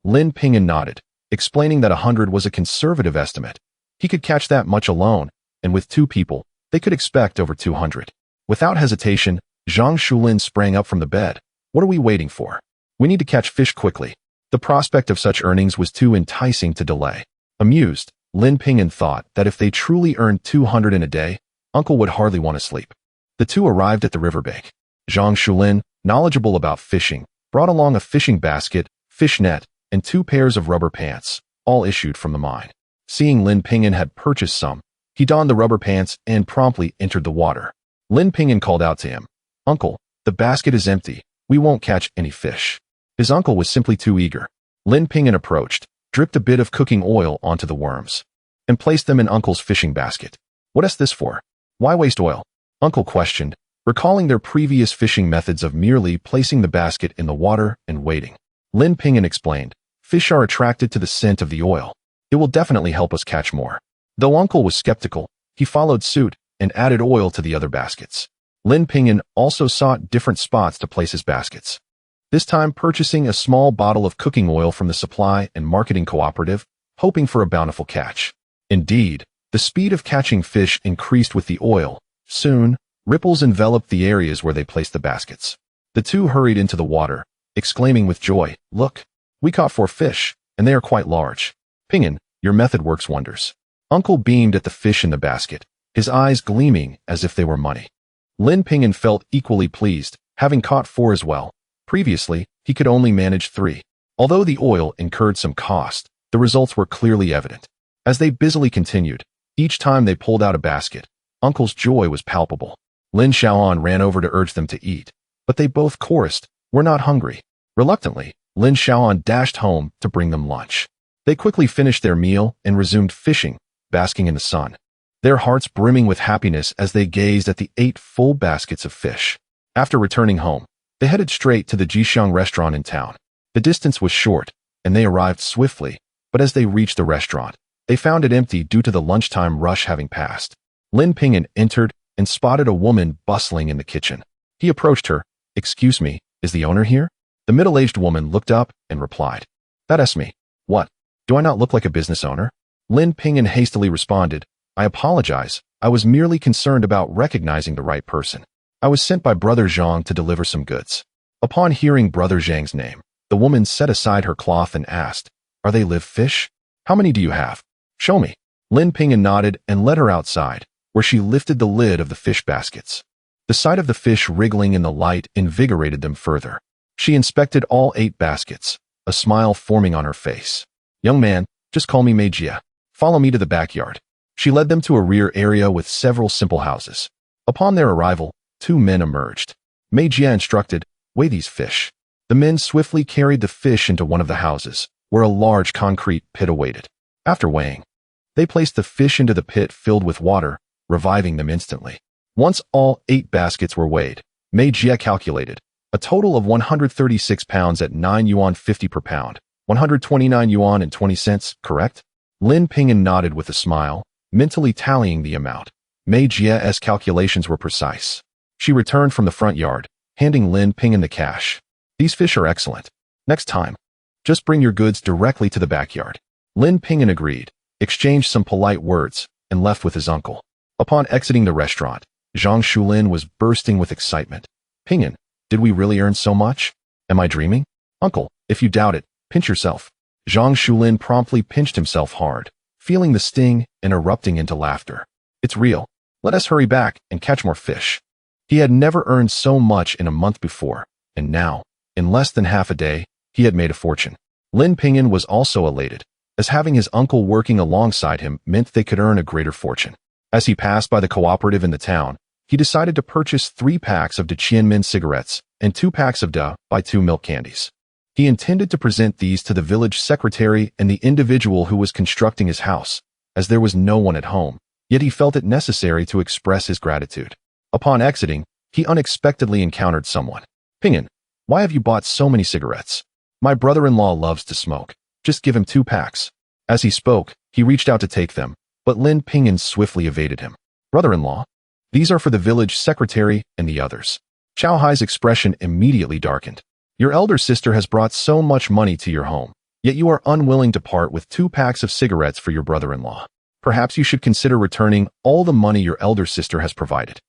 Lin Ping'an nodded, explaining that 100 was a conservative estimate. He could catch that much alone, and with 2 people, they could expect over 200. Without hesitation, Zhang Shulin sprang up from the bed. "What are we waiting for? We need to catch fish quickly." The prospect of such earnings was too enticing to delay. Amused, Lin Ping'an thought that if they truly earned 200 in a day, Uncle would hardly want to sleep. The two arrived at the riverbank. Zhang Shulin, knowledgeable about fishing, brought along a fishing basket, fish net, and 2 pairs of rubber pants, all issued from the mine. Seeing Lin Ping'an had purchased some, he donned the rubber pants and promptly entered the water. Lin Ping'an called out to him, "Uncle, the basket is empty. We won't catch any fish." His uncle was simply too eager. Lin Ping'an approached, dripped a bit of cooking oil onto the worms, and placed them in Uncle's fishing basket. "What is this for? Why waste oil?" Uncle questioned, recalling their previous fishing methods of merely placing the basket in the water and waiting. Lin Ping'an explained, "Fish are attracted to the scent of the oil. It will definitely help us catch more." Though Uncle was skeptical, he followed suit and added oil to the other baskets. Lin Ping'an also sought different spots to place his baskets, this time purchasing a small bottle of cooking oil from the supply and marketing cooperative, hoping for a bountiful catch. Indeed, the speed of catching fish increased with the oil. Soon, ripples enveloped the areas where they placed the baskets. The two hurried into the water, exclaiming with joy, "Look, we caught 4 fish, and they are quite large. Ping'an, your method works wonders." Uncle beamed at the fish in the basket, his eyes gleaming as if they were money. Lin Ping'an felt equally pleased, having caught 4 as well. Previously, he could only manage 3. Although the oil incurred some cost, the results were clearly evident. As they busily continued, each time they pulled out a basket, Uncle's joy was palpable. Lin Xiaoan ran over to urge them to eat, but they both chorused, "We're not hungry." Reluctantly, Lin Xiaoan dashed home to bring them lunch. They quickly finished their meal and resumed fishing, basking in the sun, their hearts brimming with happiness as they gazed at the 8 full baskets of fish. After returning home, they headed straight to the Jixiang restaurant in town. The distance was short, and they arrived swiftly, but as they reached the restaurant, they found it empty due to the lunchtime rush having passed. Lin Ping'an entered and spotted a woman bustling in the kitchen. He approached her. "Excuse me, is the owner here?" The middle-aged woman looked up and replied, "That's me. What? Do I not look like a business owner?" Lin Ping'an hastily responded, "I apologize. I was merely concerned about recognizing the right person. I was sent by Brother Zhang to deliver some goods." Upon hearing Brother Zhang's name, the woman set aside her cloth and asked, "Are they live fish? How many do you have? Show me." Lin Ping'an nodded and led her outside, where she lifted the lid of the fish baskets. The sight of the fish wriggling in the light invigorated them further. She inspected all 8 baskets, a smile forming on her face. "Young man, just call me Mei Jia. Follow me to the backyard." She led them to a rear area with several simple houses. Upon their arrival, 2 men emerged. Mei Jia instructed, "Weigh these fish." The men swiftly carried the fish into one of the houses, where a large concrete pit awaited. After weighing, they placed the fish into the pit filled with water, reviving them instantly. Once all 8 baskets were weighed, Mei Jia calculated a total of 136 pounds at 9 yuan 50 per pound, 129 yuan and 20 cents, correct? Lin Ping'an nodded with a smile, mentally tallying the amount. Mei Jia's calculations were precise. She returned from the front yard, handing Lin Ping'an the cash. "These fish are excellent. Next time, just bring your goods directly to the backyard." Lin Ping'an agreed, exchanged some polite words, and left with his uncle. Upon exiting the restaurant, Zhang Shulin was bursting with excitement. "Ping'an, did we really earn so much? Am I dreaming?" "Uncle, if you doubt it, pinch yourself." Zhang Shulin promptly pinched himself hard, feeling the sting and erupting into laughter. "It's real. Let us hurry back and catch more fish." He had never earned so much in a month before, and now, in less than half a day, he had made a fortune. Lin Ping'an was also elated, as having his uncle working alongside him meant they could earn a greater fortune. As he passed by the cooperative in the town, he decided to purchase 3 packs of De Qianmin cigarettes and 2 packs of Da by 2 milk candies. He intended to present these to the village secretary and the individual who was constructing his house, as there was no one at home, yet he felt it necessary to express his gratitude. Upon exiting, he unexpectedly encountered someone. Ping'an, why have you bought so many cigarettes? My brother-in-law loves to smoke. Just give him 2 packs. As he spoke, he reached out to take them, but Lin Ping'an swiftly evaded him. Brother-in-law? These are for the village secretary and the others. Qiao Hai's expression immediately darkened. Your elder sister has brought so much money to your home, yet you are unwilling to part with 2 packs of cigarettes for your brother-in-law. Perhaps you should consider returning all the money your elder sister has provided.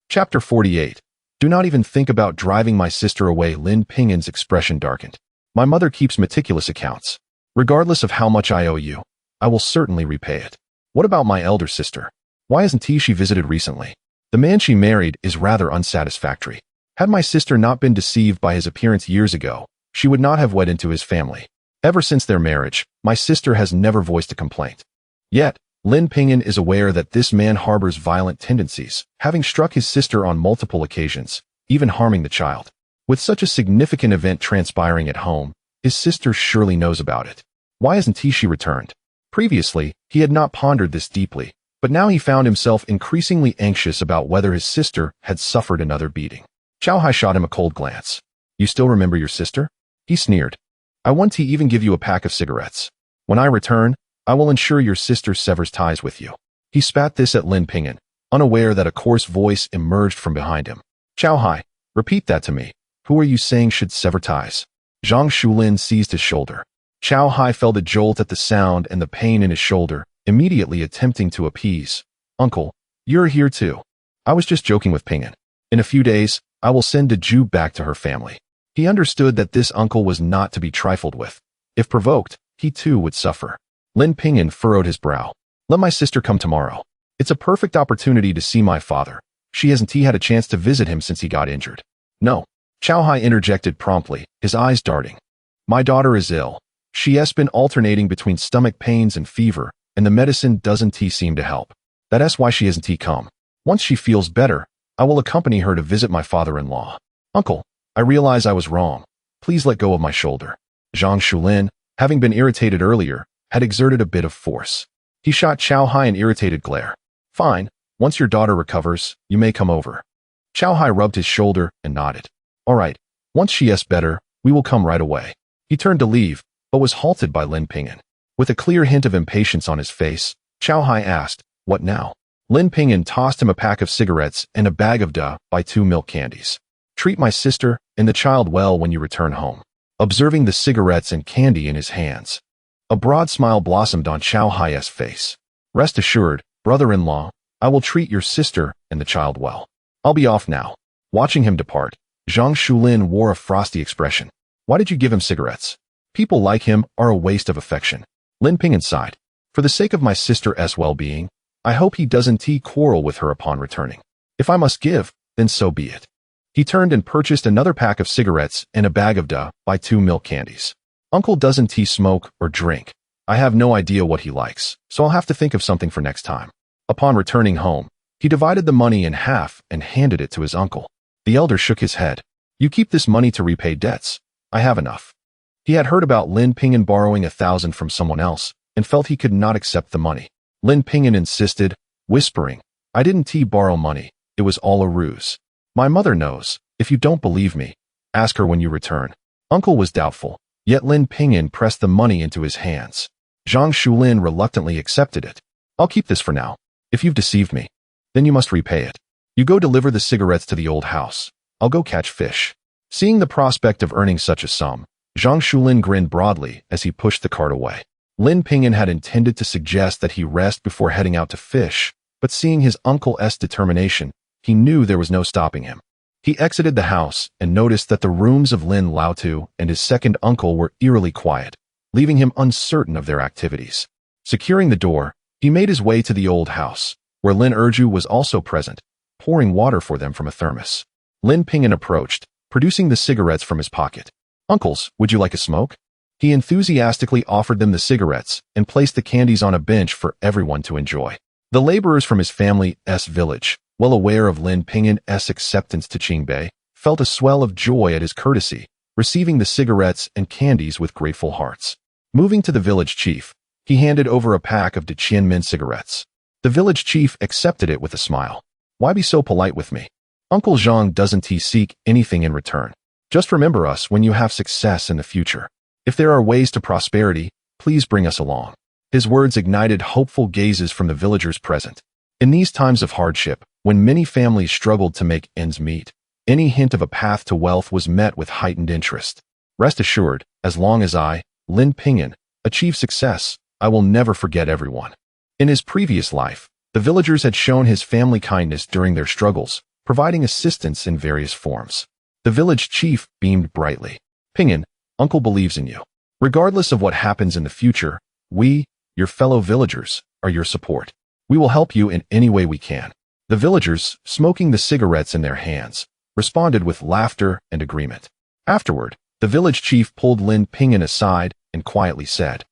Chapter 48. Do not even think about driving my sister away. Lin Ping'an's expression darkened. My mother keeps meticulous accounts. Regardless of how much I owe you, I will certainly repay it. What about my elder sister? Why hasn't she visited recently? The man she married is rather unsatisfactory. Had my sister not been deceived by his appearance years ago, she would not have wed into his family. Ever since their marriage, my sister has never voiced a complaint. Yet, Lin Ping'an is aware that this man harbors violent tendencies, having struck his sister on multiple occasions, even harming the child. With such a significant event transpiring at home, his sister surely knows about it. Why hasn't she returned? Previously, he had not pondered this deeply, but now he found himself increasingly anxious about whether his sister had suffered another beating. Qiao Hai shot him a cold glance. You still remember your sister? He sneered. I want to even give you a pack of cigarettes. When I return, I will ensure your sister severs ties with you. He spat this at Lin Ping'an, unaware that a coarse voice emerged from behind him. Qiao Hai, repeat that to me. Who are you saying should sever ties? Zhang Shulin seized his shoulder. Qiao Hai felt a jolt at the sound and the pain in his shoulder, immediately attempting to appease. Uncle, you're here too. I was just joking with Ping'an. In a few days, I will send Daju back to her family. He understood that this uncle was not to be trifled with. If provoked, he too would suffer. Lin Ping'an furrowed his brow. Let my sister come tomorrow. It's a perfect opportunity to see my father. She hasn't had a chance to visit him since he got injured. No. Qiao Hai interjected promptly, his eyes darting. My daughter is ill. She has been alternating between stomach pains and fever, and the medicine doesn't seem to help. That's why she hasn't come. Once she feels better, I will accompany her to visit my father-in-law. Uncle, I realize I was wrong. Please let go of my shoulder. Zhang Shulin, having been irritated earlier, had exerted a bit of force. He shot Qiao Hai an irritated glare. Fine, once your daughter recovers, you may come over. Qiao Hai rubbed his shoulder and nodded. All right, once she is better, we will come right away. He turned to leave, but was halted by Lin Ping'an. With a clear hint of impatience on his face, Qiao Hai asked, what now? Lin Ping'an tossed him a pack of cigarettes and a bag of buy 2 milk candies. Treat my sister and the child well when you return home. Observing the cigarettes and candy in his hands, a broad smile blossomed on Qiao Hai's face. Rest assured, brother-in-law, I will treat your sister and the child well. I'll be off now. Watching him depart, Zhang Shulin wore a frosty expression. Why did you give him cigarettes? People like him are a waste of affection. Lin Ping'an sighed. For the sake of my sister's well-being, I hope he doesn't quarrel with her upon returning. If I must give, then so be it. He turned and purchased another pack of cigarettes and a bag of buy 2 milk candies. Uncle doesn't smoke or drink. I have no idea what he likes, so I'll have to think of something for next time. Upon returning home, he divided the money in half and handed it to his uncle. The elder shook his head. You keep this money to repay debts. I have enough. He had heard about Lin Ping'an borrowing 1,000 from someone else and felt he could not accept the money. Lin Ping'an insisted, whispering, I didn't borrow money. It was all a ruse. My mother knows. If you don't believe me, ask her when you return. Uncle was doubtful, yet Lin Ping'an pressed the money into his hands. Zhang Shulin reluctantly accepted it. I'll keep this for now. If you've deceived me, then you must repay it. You go deliver the cigarettes to the old house. I'll go catch fish. Seeing the prospect of earning such a sum, Zhang Shulin grinned broadly as he pushed the cart away. Lin Ping'an had intended to suggest that he rest before heading out to fish, but seeing his uncle's determination, he knew there was no stopping him. He exited the house and noticed that the rooms of Lin Laotu and his second uncle were eerily quiet, leaving him uncertain of their activities. Securing the door, he made his way to the old house, where Lin Erju was also present, pouring water for them from a thermos. Lin Ping'an approached, producing the cigarettes from his pocket. Uncles, would you like a smoke? He enthusiastically offered them the cigarettes and placed the candies on a bench for everyone to enjoy. The laborers from his family's village, well aware of Lin Ping'an's acceptance to Qingbei, felt a swell of joy at his courtesy, receiving the cigarettes and candies with grateful hearts. Moving to the village chief, he handed over a pack of Deqian mint cigarettes. The village chief accepted it with a smile. Why be so polite with me? Uncle Zhang doesn't seek anything in return. Just remember us when you have success in the future. If there are ways to prosperity, please bring us along. His words ignited hopeful gazes from the villagers present. In these times of hardship, when many families struggled to make ends meet, any hint of a path to wealth was met with heightened interest. Rest assured, as long as I, Lin Ping'an, achieve success, I will never forget everyone. In his previous life, the villagers had shown his family kindness during their struggles, providing assistance in various forms. The village chief beamed brightly. Ping'an, Uncle believes in you. Regardless of what happens in the future, we, your fellow villagers, are your support. We will help you in any way we can. The villagers, smoking the cigarettes in their hands, responded with laughter and agreement. Afterward, the village chief pulled Lin Ping'an aside and quietly said,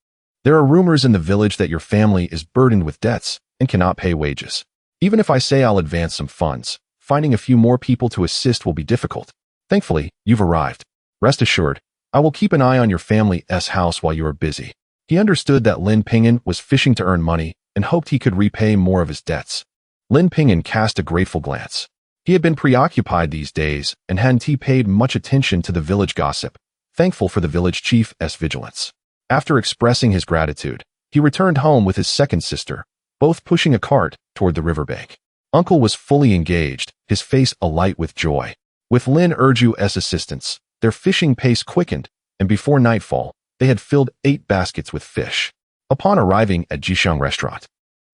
"There are rumors in the village that your family is burdened with debts and cannot pay wages. Even if I say I'll advance some funds, finding a few more people to assist will be difficult. Thankfully, you've arrived. Rest assured, I will keep an eye on your family's house while you are busy." He understood that Lin Ping'an was fishing to earn money and hoped he could repay more of his debts. Lin Ping'an cast a grateful glance. He had been preoccupied these days and hadn't paid much attention to the village gossip, thankful for the village chief's vigilance. After expressing his gratitude, he returned home with his second sister, both pushing a cart toward the riverbank. Uncle was fully engaged, his face alight with joy. With Lin Erju's assistance, their fishing pace quickened, and before nightfall, they had filled 8 baskets with fish. Upon arriving at Jishang restaurant,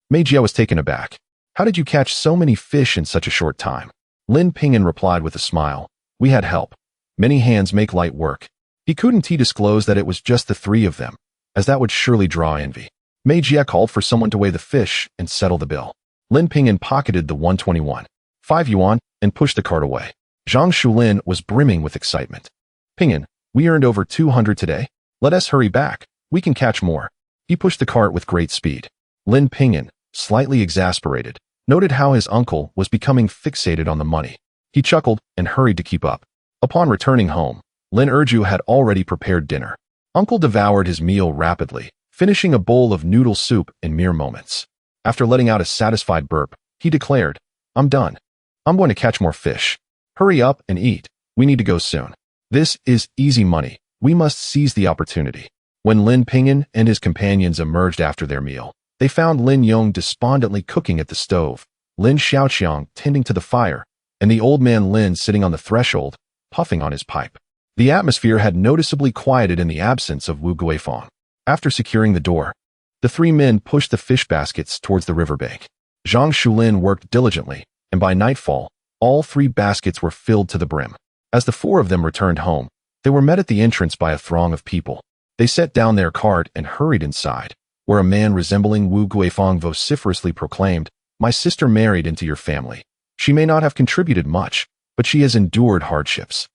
Mei Jia was taken aback. "How did you catch so many fish in such a short time?" Lin Ping'an replied with a smile. "We had help. Many hands make light work." He couldn't disclose that it was just the 3 of them, as that would surely draw envy. Mei Jia called for someone to weigh the fish and settle the bill. Lin Ping'an pocketed the 121.5 yuan and pushed the cart away. Zhang Shulin was brimming with excitement. "Ping'an, we earned over 200 today. Let us hurry back. We can catch more." He pushed the cart with great speed. Lin Ping'an, slightly exasperated, noted how his uncle was becoming fixated on the money. He chuckled and hurried to keep up. Upon returning home, Lin Erju had already prepared dinner. Uncle devoured his meal rapidly, finishing a bowl of noodle soup in mere moments. After letting out a satisfied burp, he declared, "I'm done. I'm going to catch more fish. Hurry up and eat. We need to go soon. This is easy money. We must seize the opportunity." When Lin Ping'an and his companions emerged after their meal, they found Lin Yong despondently cooking at the stove, Lin Xiaoqiang tending to the fire, and the old man Lin sitting on the threshold, puffing on his pipe. The atmosphere had noticeably quieted in the absence Wu Guifang. After securing the door, the 3 men pushed the fish baskets towards the riverbank. Zhang Shulin worked diligently, and by nightfall, all 3 baskets were filled to the brim. As the 4 of them returned home, they were met at the entrance by a throng of people. They set down their cart and hurried inside, where a man resembling Wu Guifang vociferously proclaimed, "My sister married into your family. She may not have contributed much, but she has endured hardships.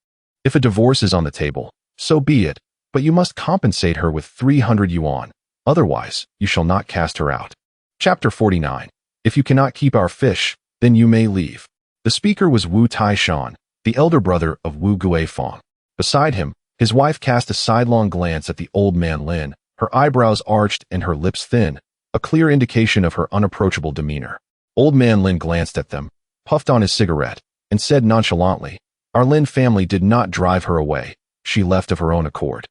If a divorce is on the table, so be it, but you must compensate her with 300 yuan. Otherwise, you shall not cast her out." Chapter 49. If you cannot keep our fish, then you may leave. The speaker was Wu Taishan, the elder brother of Wu Guifang. Beside him, his wife cast a sidelong glance at the old man Lin, her eyebrows arched and her lips thin, a clear indication of her unapproachable demeanor. Old man Lin glanced at them, puffed on his cigarette, and said nonchalantly, "Our Lin family did not drive her away. She left of her own accord.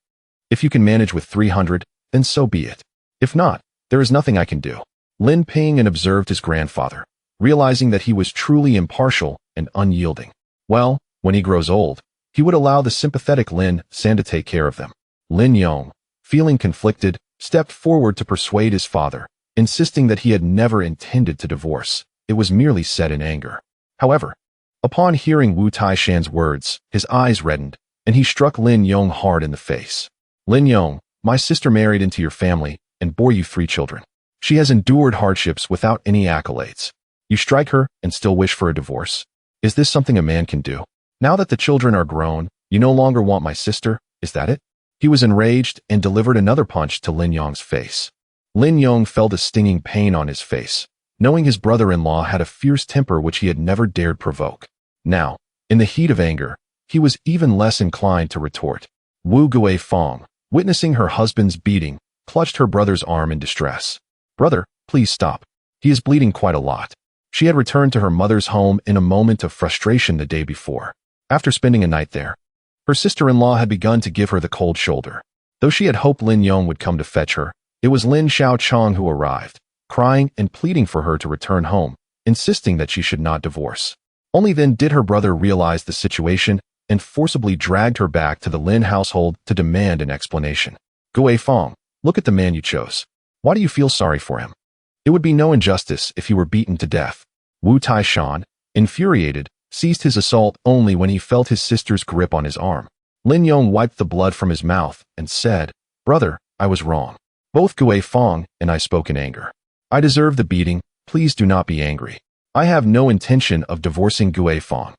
If you can manage with 300, then so be it. If not, there is nothing I can do." Lin Ping'an observed his grandfather, realizing that he was truly impartial and unyielding. Well, when he grows old, he would allow the sympathetic Lin San to take care of them. Lin Yong, feeling conflicted, stepped forward to persuade his father, insisting that he had never intended to divorce. It was merely said in anger. However, upon hearing Wu Taishan's words, his eyes reddened, and he struck Lin Yong hard in the face. "Lin Yong, my sister married into your family and bore you 3 children. She has endured hardships without any accolades. You strike her and still wish for a divorce? Is this something a man can do? Now that the children are grown, you no longer want my sister, is that it?" He was enraged and delivered another punch to Lin Yong's face. Lin Yong felt a stinging pain on his face, knowing his brother-in-law had a fierce temper which he had never dared provoke. Now, in the heat of anger, he was even less inclined to retort. Wu Guifeng, witnessing her husband's beating, clutched her brother's arm in distress. "Brother, please stop. He is bleeding quite a lot." She had returned to her mother's home in a moment of frustration the day before. After spending a night there, her sister-in-law had begun to give her the cold shoulder. Though she had hoped Lin Yong would come to fetch her, it was Lin Xiaochong who arrived, crying and pleading for her to return home, insisting that she should not divorce. Only then did her brother realize the situation and forcibly dragged her back to the Lin household to demand an explanation. "Guifeng, look at the man you chose. Why do you feel sorry for him? It would be no injustice if he were beaten to death." Wu Taishan, infuriated, ceased his assault only when he felt his sister's grip on his arm. Lin Yong wiped the blood from his mouth and said, "Brother, I was wrong. Both Guifeng and I spoke in anger. I deserve the beating. Please do not be angry. I have no intention of divorcing Guifeng.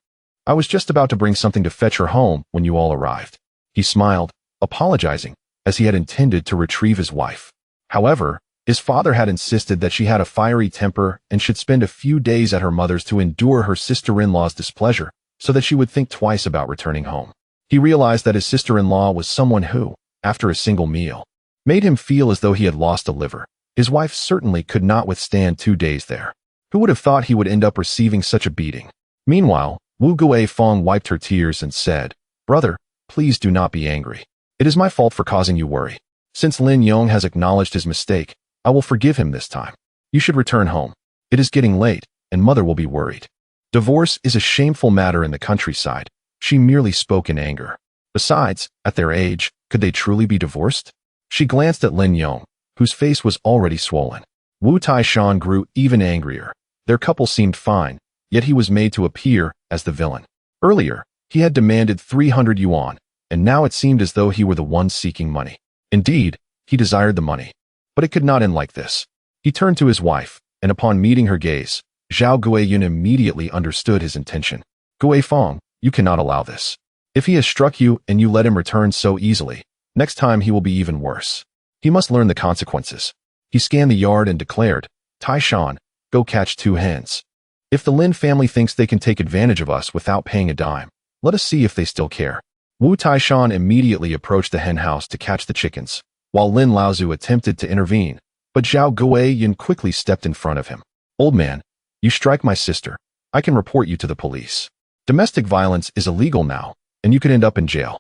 I was just about to bring something to fetch her home when you all arrived." He smiled, apologizing, as he had intended to retrieve his wife. However, his father had insisted that she had a fiery temper and should spend a few days at her mother's to endure her sister-in-law's displeasure, so that she would think twice about returning home. He realized that his sister-in-law was someone who, after a single meal, made him feel as though he had lost a liver. His wife certainly could not withstand 2 days there. Who would have thought he would end up receiving such a beating? Meanwhile, Wu Guifeng wiped her tears and said, "Brother, please do not be angry. It is my fault for causing you worry. Since Lin Yong has acknowledged his mistake, I will forgive him this time. You should return home. It is getting late, and mother will be worried." Divorce is a shameful matter in the countryside. She merely spoke in anger. Besides, at their age, could they truly be divorced? She glanced at Lin Yong, whose face was already swollen. Wu Taishan grew even angrier. Their couple seemed fine, yet he was made to appear as the villain. Earlier, he had demanded 300 yuan, and now it seemed as though he were the one seeking money. Indeed, he desired the money. But it could not end like this. He turned to his wife, and upon meeting her gaze, Zhao Guiyun immediately understood his intention. "Guifeng, you cannot allow this. If he has struck you and you let him return so easily, next time he will be even worse. He must learn the consequences." He scanned the yard and declared, "Taishan, go catch 2 hens. If the Lin family thinks they can take advantage of us without paying a dime, let us see if they still care." Wu Taishan immediately approached the hen house to catch the chickens, while Lin Laozu attempted to intervene, but Zhao Guiyun quickly stepped in front of him. "Old man, you strike my sister. I can report you to the police. Domestic violence is illegal now, and you could end up in jail."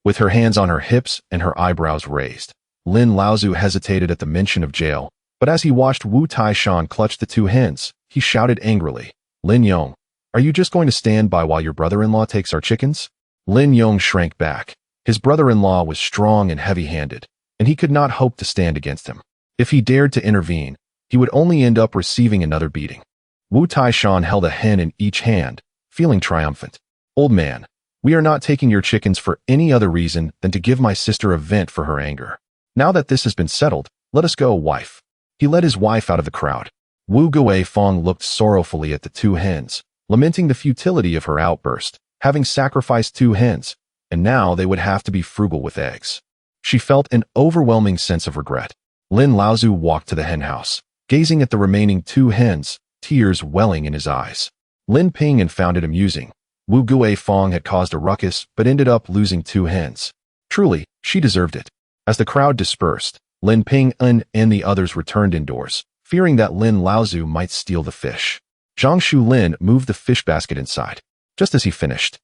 With her hands on her hips and her eyebrows raised, Lin Laozu hesitated at the mention of jail, but as he watched Wu Taishan clutch the 2 hens, he shouted angrily, "Lin Yong, are you just going to stand by while your brother-in-law takes our chickens?" Lin Yong shrank back. His brother-in-law was strong and heavy-handed, and he could not hope to stand against him. If he dared to intervene, he would only end up receiving another beating. Wu Taishan held a hen in each hand, feeling triumphant. "Old man, we are not taking your chickens for any other reason than to give my sister a vent for her anger. Now that this has been settled, let us go, wife." He led his wife out of the crowd. Wu Guifeng looked sorrowfully at the 2 hens, lamenting the futility of her outburst, having sacrificed 2 hens, and now they would have to be frugal with eggs. She felt an overwhelming sense of regret. Lin Laozu walked to the hen house, gazing at the remaining 2 hens, tears welling in his eyes. Lin Ping'an found it amusing. Wu Guifeng had caused a ruckus but ended up losing 2 hens. Truly, she deserved it. As the crowd dispersed, Lin Ping'an and the others returned indoors, fearing that Lin Laozu might steal the fish. Zhang Shulin moved the fish basket inside. Just as he finished,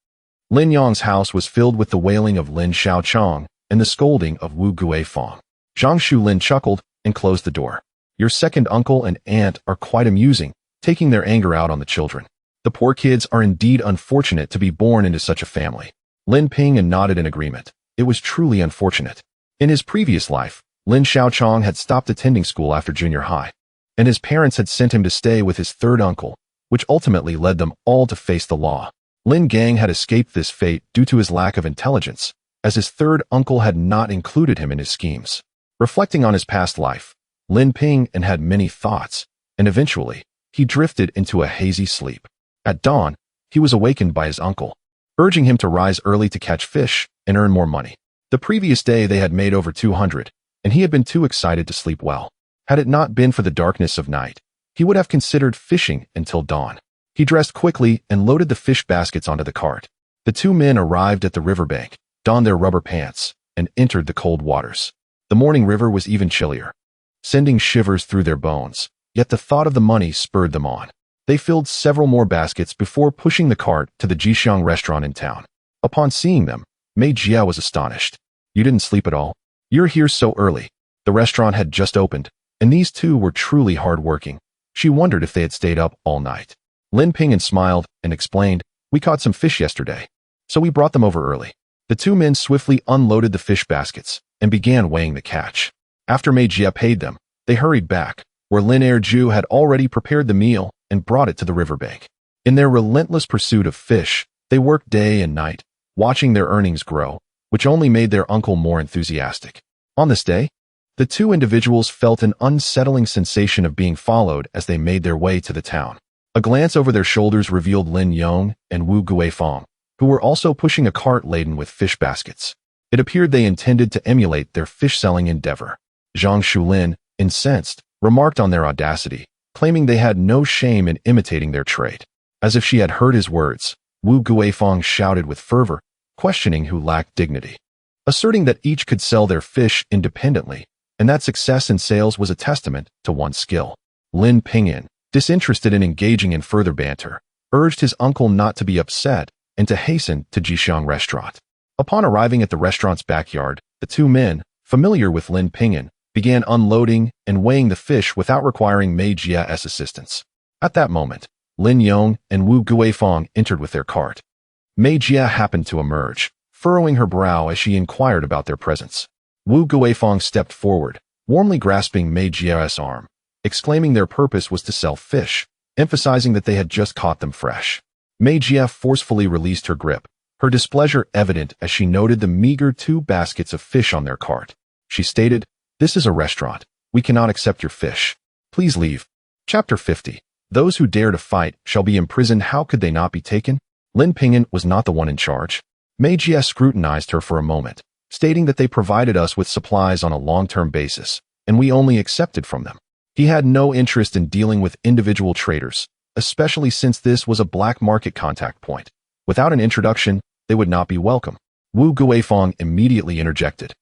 Lin Yong's house was filled with the wailing of Lin Xiaochong and the scolding of Wu Guifeng. Zhang Shulin chuckled and closed the door. "Your second uncle and aunt are quite amusing, taking their anger out on the children. The poor kids are indeed unfortunate to be born into such a family." Lin Ping'an nodded in agreement. It was truly unfortunate. In his previous life, Lin Xiaochong had stopped attending school after junior high, and his parents had sent him to stay with his third uncle, which ultimately led them all to face the law. Lin Gang had escaped this fate due to his lack of intelligence, as his third uncle had not included him in his schemes. Reflecting on his past life, Lin Ping'an had many thoughts, and eventually, he drifted into a hazy sleep. At dawn, he was awakened by his uncle, urging him to rise early to catch fish and earn more money. The previous day they had made over 200, and he had been too excited to sleep well. Had it not been for the darkness of night, he would have considered fishing until dawn. He dressed quickly and loaded the fish baskets onto the cart. The 2 men arrived at the riverbank, donned their rubber pants, and entered the cold waters. The morning river was even chillier, sending shivers through their bones, yet the thought of the money spurred them on. They filled several more baskets before pushing the cart to the Jixiang restaurant in town. Upon seeing them, Mei Jia was astonished. "You didn't sleep at all? You're here so early." The restaurant had just opened, and these two were truly hard-working. She wondered if they had stayed up all night. Lin Ping'an smiled and explained, "We caught some fish yesterday, so we brought them over early." The two men swiftly unloaded the fish baskets and began weighing the catch. After Mei Jia paid them, they hurried back, where Lin Erju had already prepared the meal and brought it to the riverbank. In their relentless pursuit of fish, they worked day and night, watching their earnings grow, which only made their uncle more enthusiastic. On this day, the two individuals felt an unsettling sensation of being followed as they made their way to the town. A glance over their shoulders revealed Lin Yong and Wu Guifeng, who were also pushing a cart laden with fish baskets. It appeared they intended to emulate their fish-selling endeavor. Zhang Shulin, incensed, remarked on their audacity, claiming they had no shame in imitating their trade. As if she had heard his words, Wu Guifeng shouted with fervor, questioning who lacked dignity, asserting that each could sell their fish independently, and that success in sales was a testament to one's skill. Lin Ping'an, disinterested in engaging in further banter, urged his uncle not to be upset and to hasten to Jixiang restaurant. Upon arriving at the restaurant's backyard, the two men, familiar with Lin Ping'an, began unloading and weighing the fish without requiring Mei Jia's assistance. At that moment, Lin Yong and Wu Guifeng entered with their cart. Mei Jia happened to emerge, furrowing her brow as she inquired about their presence. Wu Guifeng stepped forward, warmly grasping Mei Jia's arm, exclaiming their purpose was to sell fish, emphasizing that they had just caught them fresh. Mei Jia forcefully released her grip, her displeasure evident as she noted the meager 2 baskets of fish on their cart. She stated, "This is a restaurant. We cannot accept your fish. Please leave." Chapter 50. Those who dare to fight shall be imprisoned. How could they not be taken? Lin Ping'an was not the one in charge. Mei Jia scrutinized her for a moment, stating that they provided us with supplies on a long-term basis, and we only accepted from them. He had no interest in dealing with individual traders, especially since this was a black market contact point. Without an introduction, they would not be welcome. Wu Guifeng immediately interjected,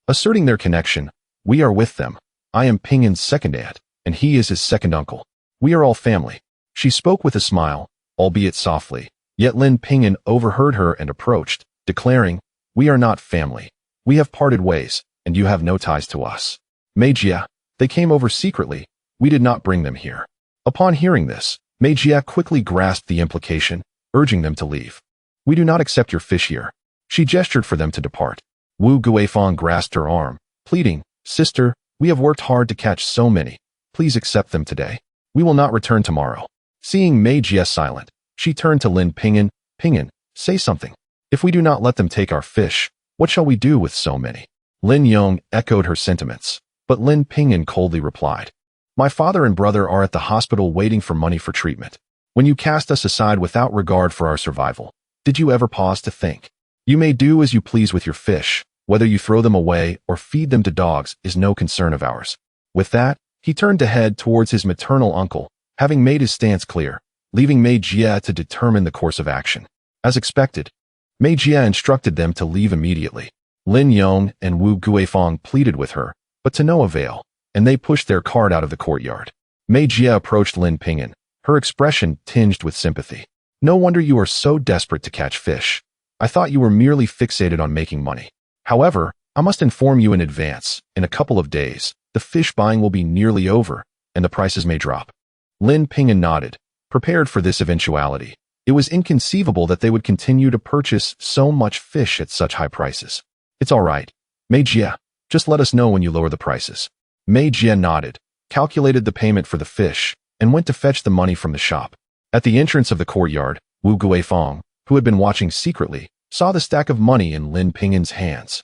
asserting their connection. "We are with them. I am Ping'an's second aunt, and he is his second uncle. We are all family." She spoke with a smile, albeit softly, yet Lin Ping'an overheard her and approached, declaring, "We are not family. We have parted ways, and you have no ties to us." "Mei Jia, they came over secretly. We did not bring them here." Upon hearing this, Mei Jia quickly grasped the implication, urging them to leave. "We do not accept your fish here." She gestured for them to depart. Wu Guifeng grasped her arm, pleading, "Sister, we have worked hard to catch so many. Please accept them today. We will not return tomorrow." Seeing Mei Jia silent, she turned to Lin Ping'an. "Ping'an, say something. If we do not let them take our fish, what shall we do with so many?" Lin Yong echoed her sentiments, but Lin Ping'an coldly replied, "My father and brother are at the hospital waiting for money for treatment. When you cast us aside without regard for our survival, did you ever pause to think? You may do as you please with your fish. Whether you throw them away or feed them to dogs is no concern of ours." With that, he turned to head towards his maternal uncle, having made his stance clear, leaving Mei Jia to determine the course of action. As expected, Mei Jia instructed them to leave immediately. Lin Yong and Wu Guifeng pleaded with her, but to no avail, and they pushed their cart out of the courtyard. Mei Jia approached Lin Ping'an, her expression tinged with sympathy. "No wonder you are so desperate to catch fish. I thought you were merely fixated on making money. However, I must inform you in advance, in a couple of days, the fish buying will be nearly over, and the prices may drop." Lin Ping'an nodded, prepared for this eventuality. It was inconceivable that they would continue to purchase so much fish at such high prices. "It's all right, Mei Jia, just let us know when you lower the prices." Mei Jia nodded, calculated the payment for the fish, and went to fetch the money from the shop. At the entrance of the courtyard, Wu Guifeng, who had been watching secretly, saw the stack of money in Lin Ping'an's hands,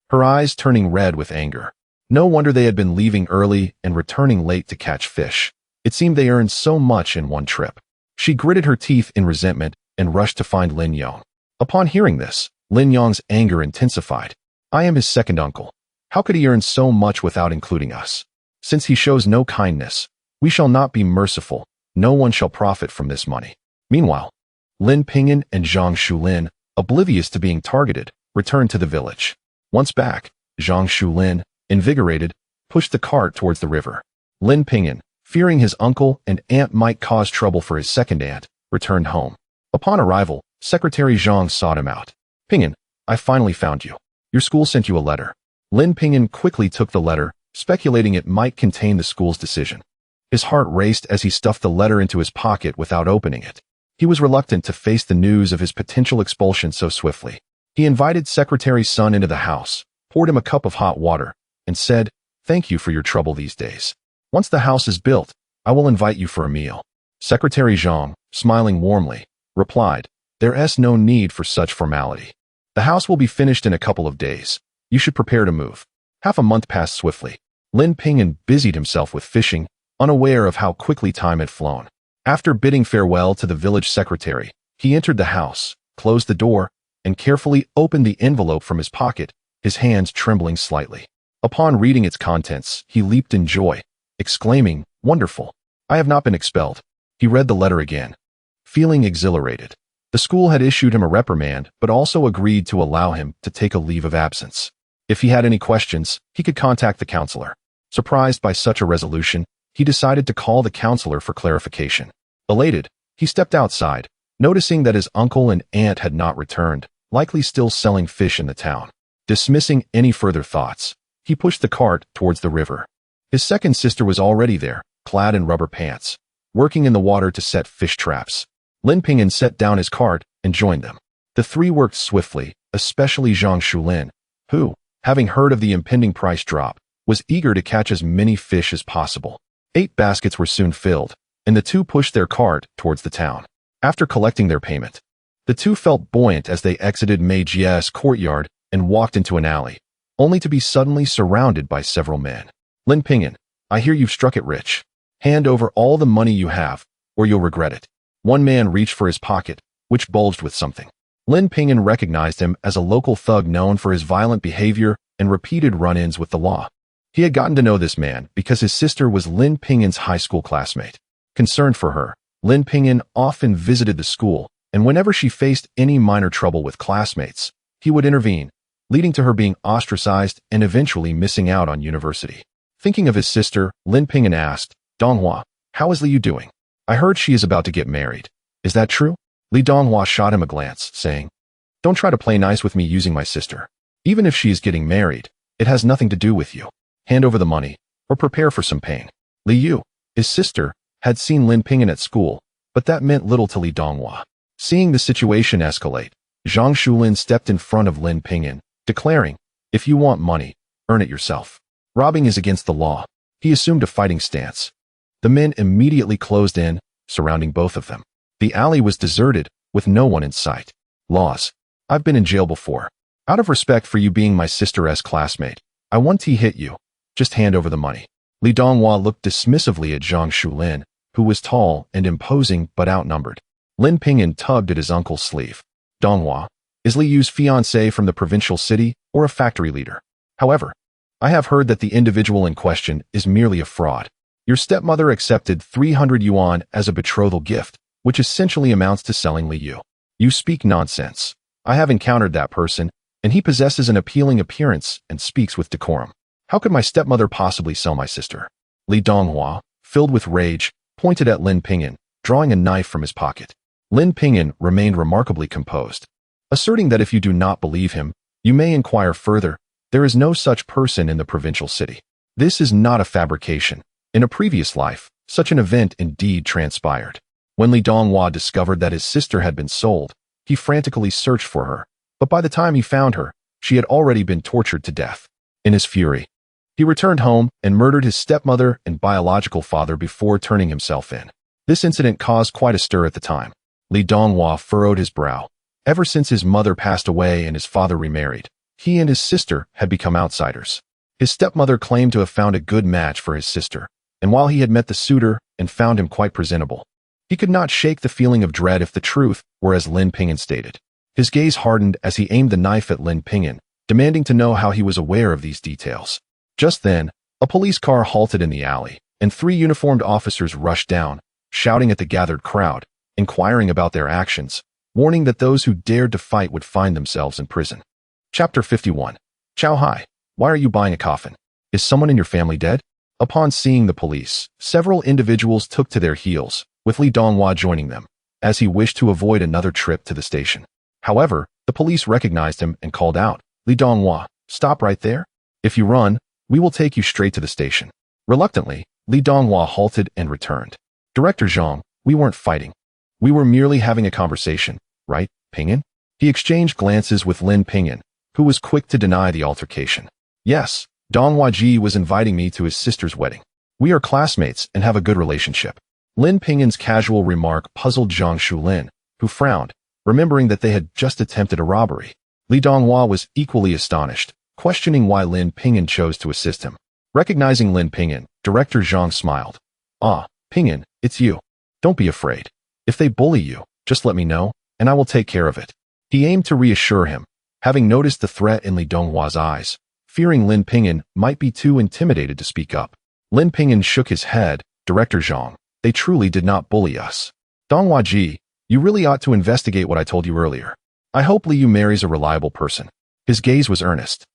her eyes turning red with anger. No wonder they had been leaving early and returning late to catch fish. It seemed they earned so much in one trip. She gritted her teeth in resentment and rushed to find Lin Yong. Upon hearing this, Lin Yong's anger intensified. "I am his second uncle. How could he earn so much without including us? Since he shows no kindness, we shall not be merciful. No one shall profit from this money." Meanwhile, Lin Ping'an and Zhang Shulin, oblivious to being targeted, returned to the village. Once back, Zhang Shulin, invigorated, pushed the cart towards the river. Lin Ping'an, fearing his uncle and aunt might cause trouble for his second aunt, returned home. Upon arrival, Secretary Zhang sought him out. "Ping'an, I finally found you. Your school sent you a letter." Lin Ping'an quickly took the letter, speculating it might contain the school's decision. His heart raced as he stuffed the letter into his pocket without opening it. He was reluctant to face the news of his potential expulsion so swiftly. He invited Secretary's son into the house, poured him a cup of hot water, and said, "Thank you for your trouble these days. Once the house is built, I will invite you for a meal." Secretary Zhang, smiling warmly, replied, "There's no need for such formality. The house will be finished in a couple of days. You should prepare to move." Half a month passed swiftly. Lin Ping'an busied himself with fishing, unaware of how quickly time had flown. After bidding farewell to the village secretary, he entered the house, closed the door, and carefully opened the envelope from his pocket, his hands trembling slightly. Upon reading its contents, he leaped in joy, exclaiming, "Wonderful! I have not been expelled." He read the letter again, feeling exhilarated. The school had issued him a reprimand, but also agreed to allow him to take a leave of absence. If he had any questions, he could contact the counselor. Surprised by such a resolution, he decided to call the counselor for clarification. Elated, he stepped outside, noticing that his uncle and aunt had not returned, likely still selling fish in the town. Dismissing any further thoughts, he pushed the cart towards the river. His second sister was already there, clad in rubber pants, working in the water to set fish traps. Lin Ping'an set down his cart and joined them. The three worked swiftly, especially Zhang Shulin, who, having heard of the impending price drop, was eager to catch as many fish as possible. 8 baskets were soon filled, and the two pushed their cart towards the town. After collecting their payment, the two felt buoyant as they exited Meijie's courtyard and walked into an alley, only to be suddenly surrounded by several men. "Lin Ping'an, I hear you've struck it rich. Hand over all the money you have, or you'll regret it." One man reached for his pocket, which bulged with something. Lin Ping'an recognized him as a local thug known for his violent behavior and repeated run-ins with the law. He had gotten to know this man because his sister was Lin Ping'an's high school classmate. Concerned for her, Lin Ping'an often visited the school, and whenever she faced any minor trouble with classmates, he would intervene, leading to her being ostracized and eventually missing out on university. Thinking of his sister, Lin Ping'an asked, "Donghua, how is Liu doing? I heard she is about to get married. Is that true?" Li Donghua shot him a glance, saying, "Don't try to play nice with me using my sister. Even if she is getting married, it has nothing to do with you. Hand over the money, or prepare for some pain." Li Yu, his sister, had seen Lin Ping'an at school, but that meant little to Li Donghua. Seeing the situation escalate, Zhang Shulin stepped in front of Lin Ping'an, declaring, "If you want money, earn it yourself. Robbing is against the law." He assumed a fighting stance. The men immediately closed in, surrounding both of them. The alley was deserted, with no one in sight. "Laws. I've been in jail before. Out of respect for you being my sister's classmate, I won't hit you. Just hand over the money." Li Donghua looked dismissively at Zhang Shulin, who was tall and imposing but outnumbered. Lin Ping'an tugged at his uncle's sleeve. "Donghua, is Li Yu's fiancé from the provincial city or a factory leader? However, I have heard that the individual in question is merely a fraud. Your stepmother accepted 300 yuan as a betrothal gift, which essentially amounts to selling Li Yu. You speak nonsense. I have encountered that person, and he possesses an appealing appearance and speaks with decorum. How could my stepmother possibly sell my sister?" Li Donghua, filled with rage, pointed at Lin Ping'an, drawing a knife from his pocket. Lin Ping'an remained remarkably composed, asserting that if you do not believe him, you may inquire further. There is no such person in the provincial city. This is not a fabrication. In a previous life, such an event indeed transpired. When Li Donghua discovered that his sister had been sold, he frantically searched for her, but by the time he found her, she had already been tortured to death. In his fury, he returned home and murdered his stepmother and biological father before turning himself in. This incident caused quite a stir at the time. Li Donghua furrowed his brow. Ever since his mother passed away and his father remarried, he and his sister had become outsiders. His stepmother claimed to have found a good match for his sister, and while he had met the suitor and found him quite presentable, he could not shake the feeling of dread if the truth were as Lin Ping'an stated. His gaze hardened as he aimed the knife at Lin Ping'an, demanding to know how he was aware of these details. Just then, a police car halted in the alley, and 3 uniformed officers rushed down, shouting at the gathered crowd, inquiring about their actions, warning that those who dared to fight would find themselves in prison. Chapter 51. Chow Hai, why are you buying a coffin? Is someone in your family dead? Upon seeing the police, several individuals took to their heels, with Li Donghua joining them, as he wished to avoid another trip to the station. However, the police recognized him and called out, Li Donghua, stop right there. If you run, we will take you straight to the station. Reluctantly, Li Donghua halted and returned. Director Zhang, we weren't fighting. We were merely having a conversation, right, Ping'an? He exchanged glances with Lin Ping'an, who was quick to deny the altercation. Yes, Donghua Ji was inviting me to his sister's wedding. We are classmates and have a good relationship. Lin Ping'an's casual remark puzzled Zhang Shulin, who frowned, remembering that they had just attempted a robbery. Li Donghua was equally astonished, questioning why Lin Ping'an chose to assist him. Recognizing Lin Ping'an, Director Zhang smiled. Ah, Ping'an, it's you. Don't be afraid. If they bully you, just let me know, and I will take care of it. He aimed to reassure him, having noticed the threat in Li Donghua's eyes, fearing Lin Ping'an might be too intimidated to speak up. Lin Ping'an shook his head. Director Zhang, they truly did not bully us. Donghua Ji, you really ought to investigate what I told you earlier. I hope Li Yu marries a reliable person. His gaze was earnest.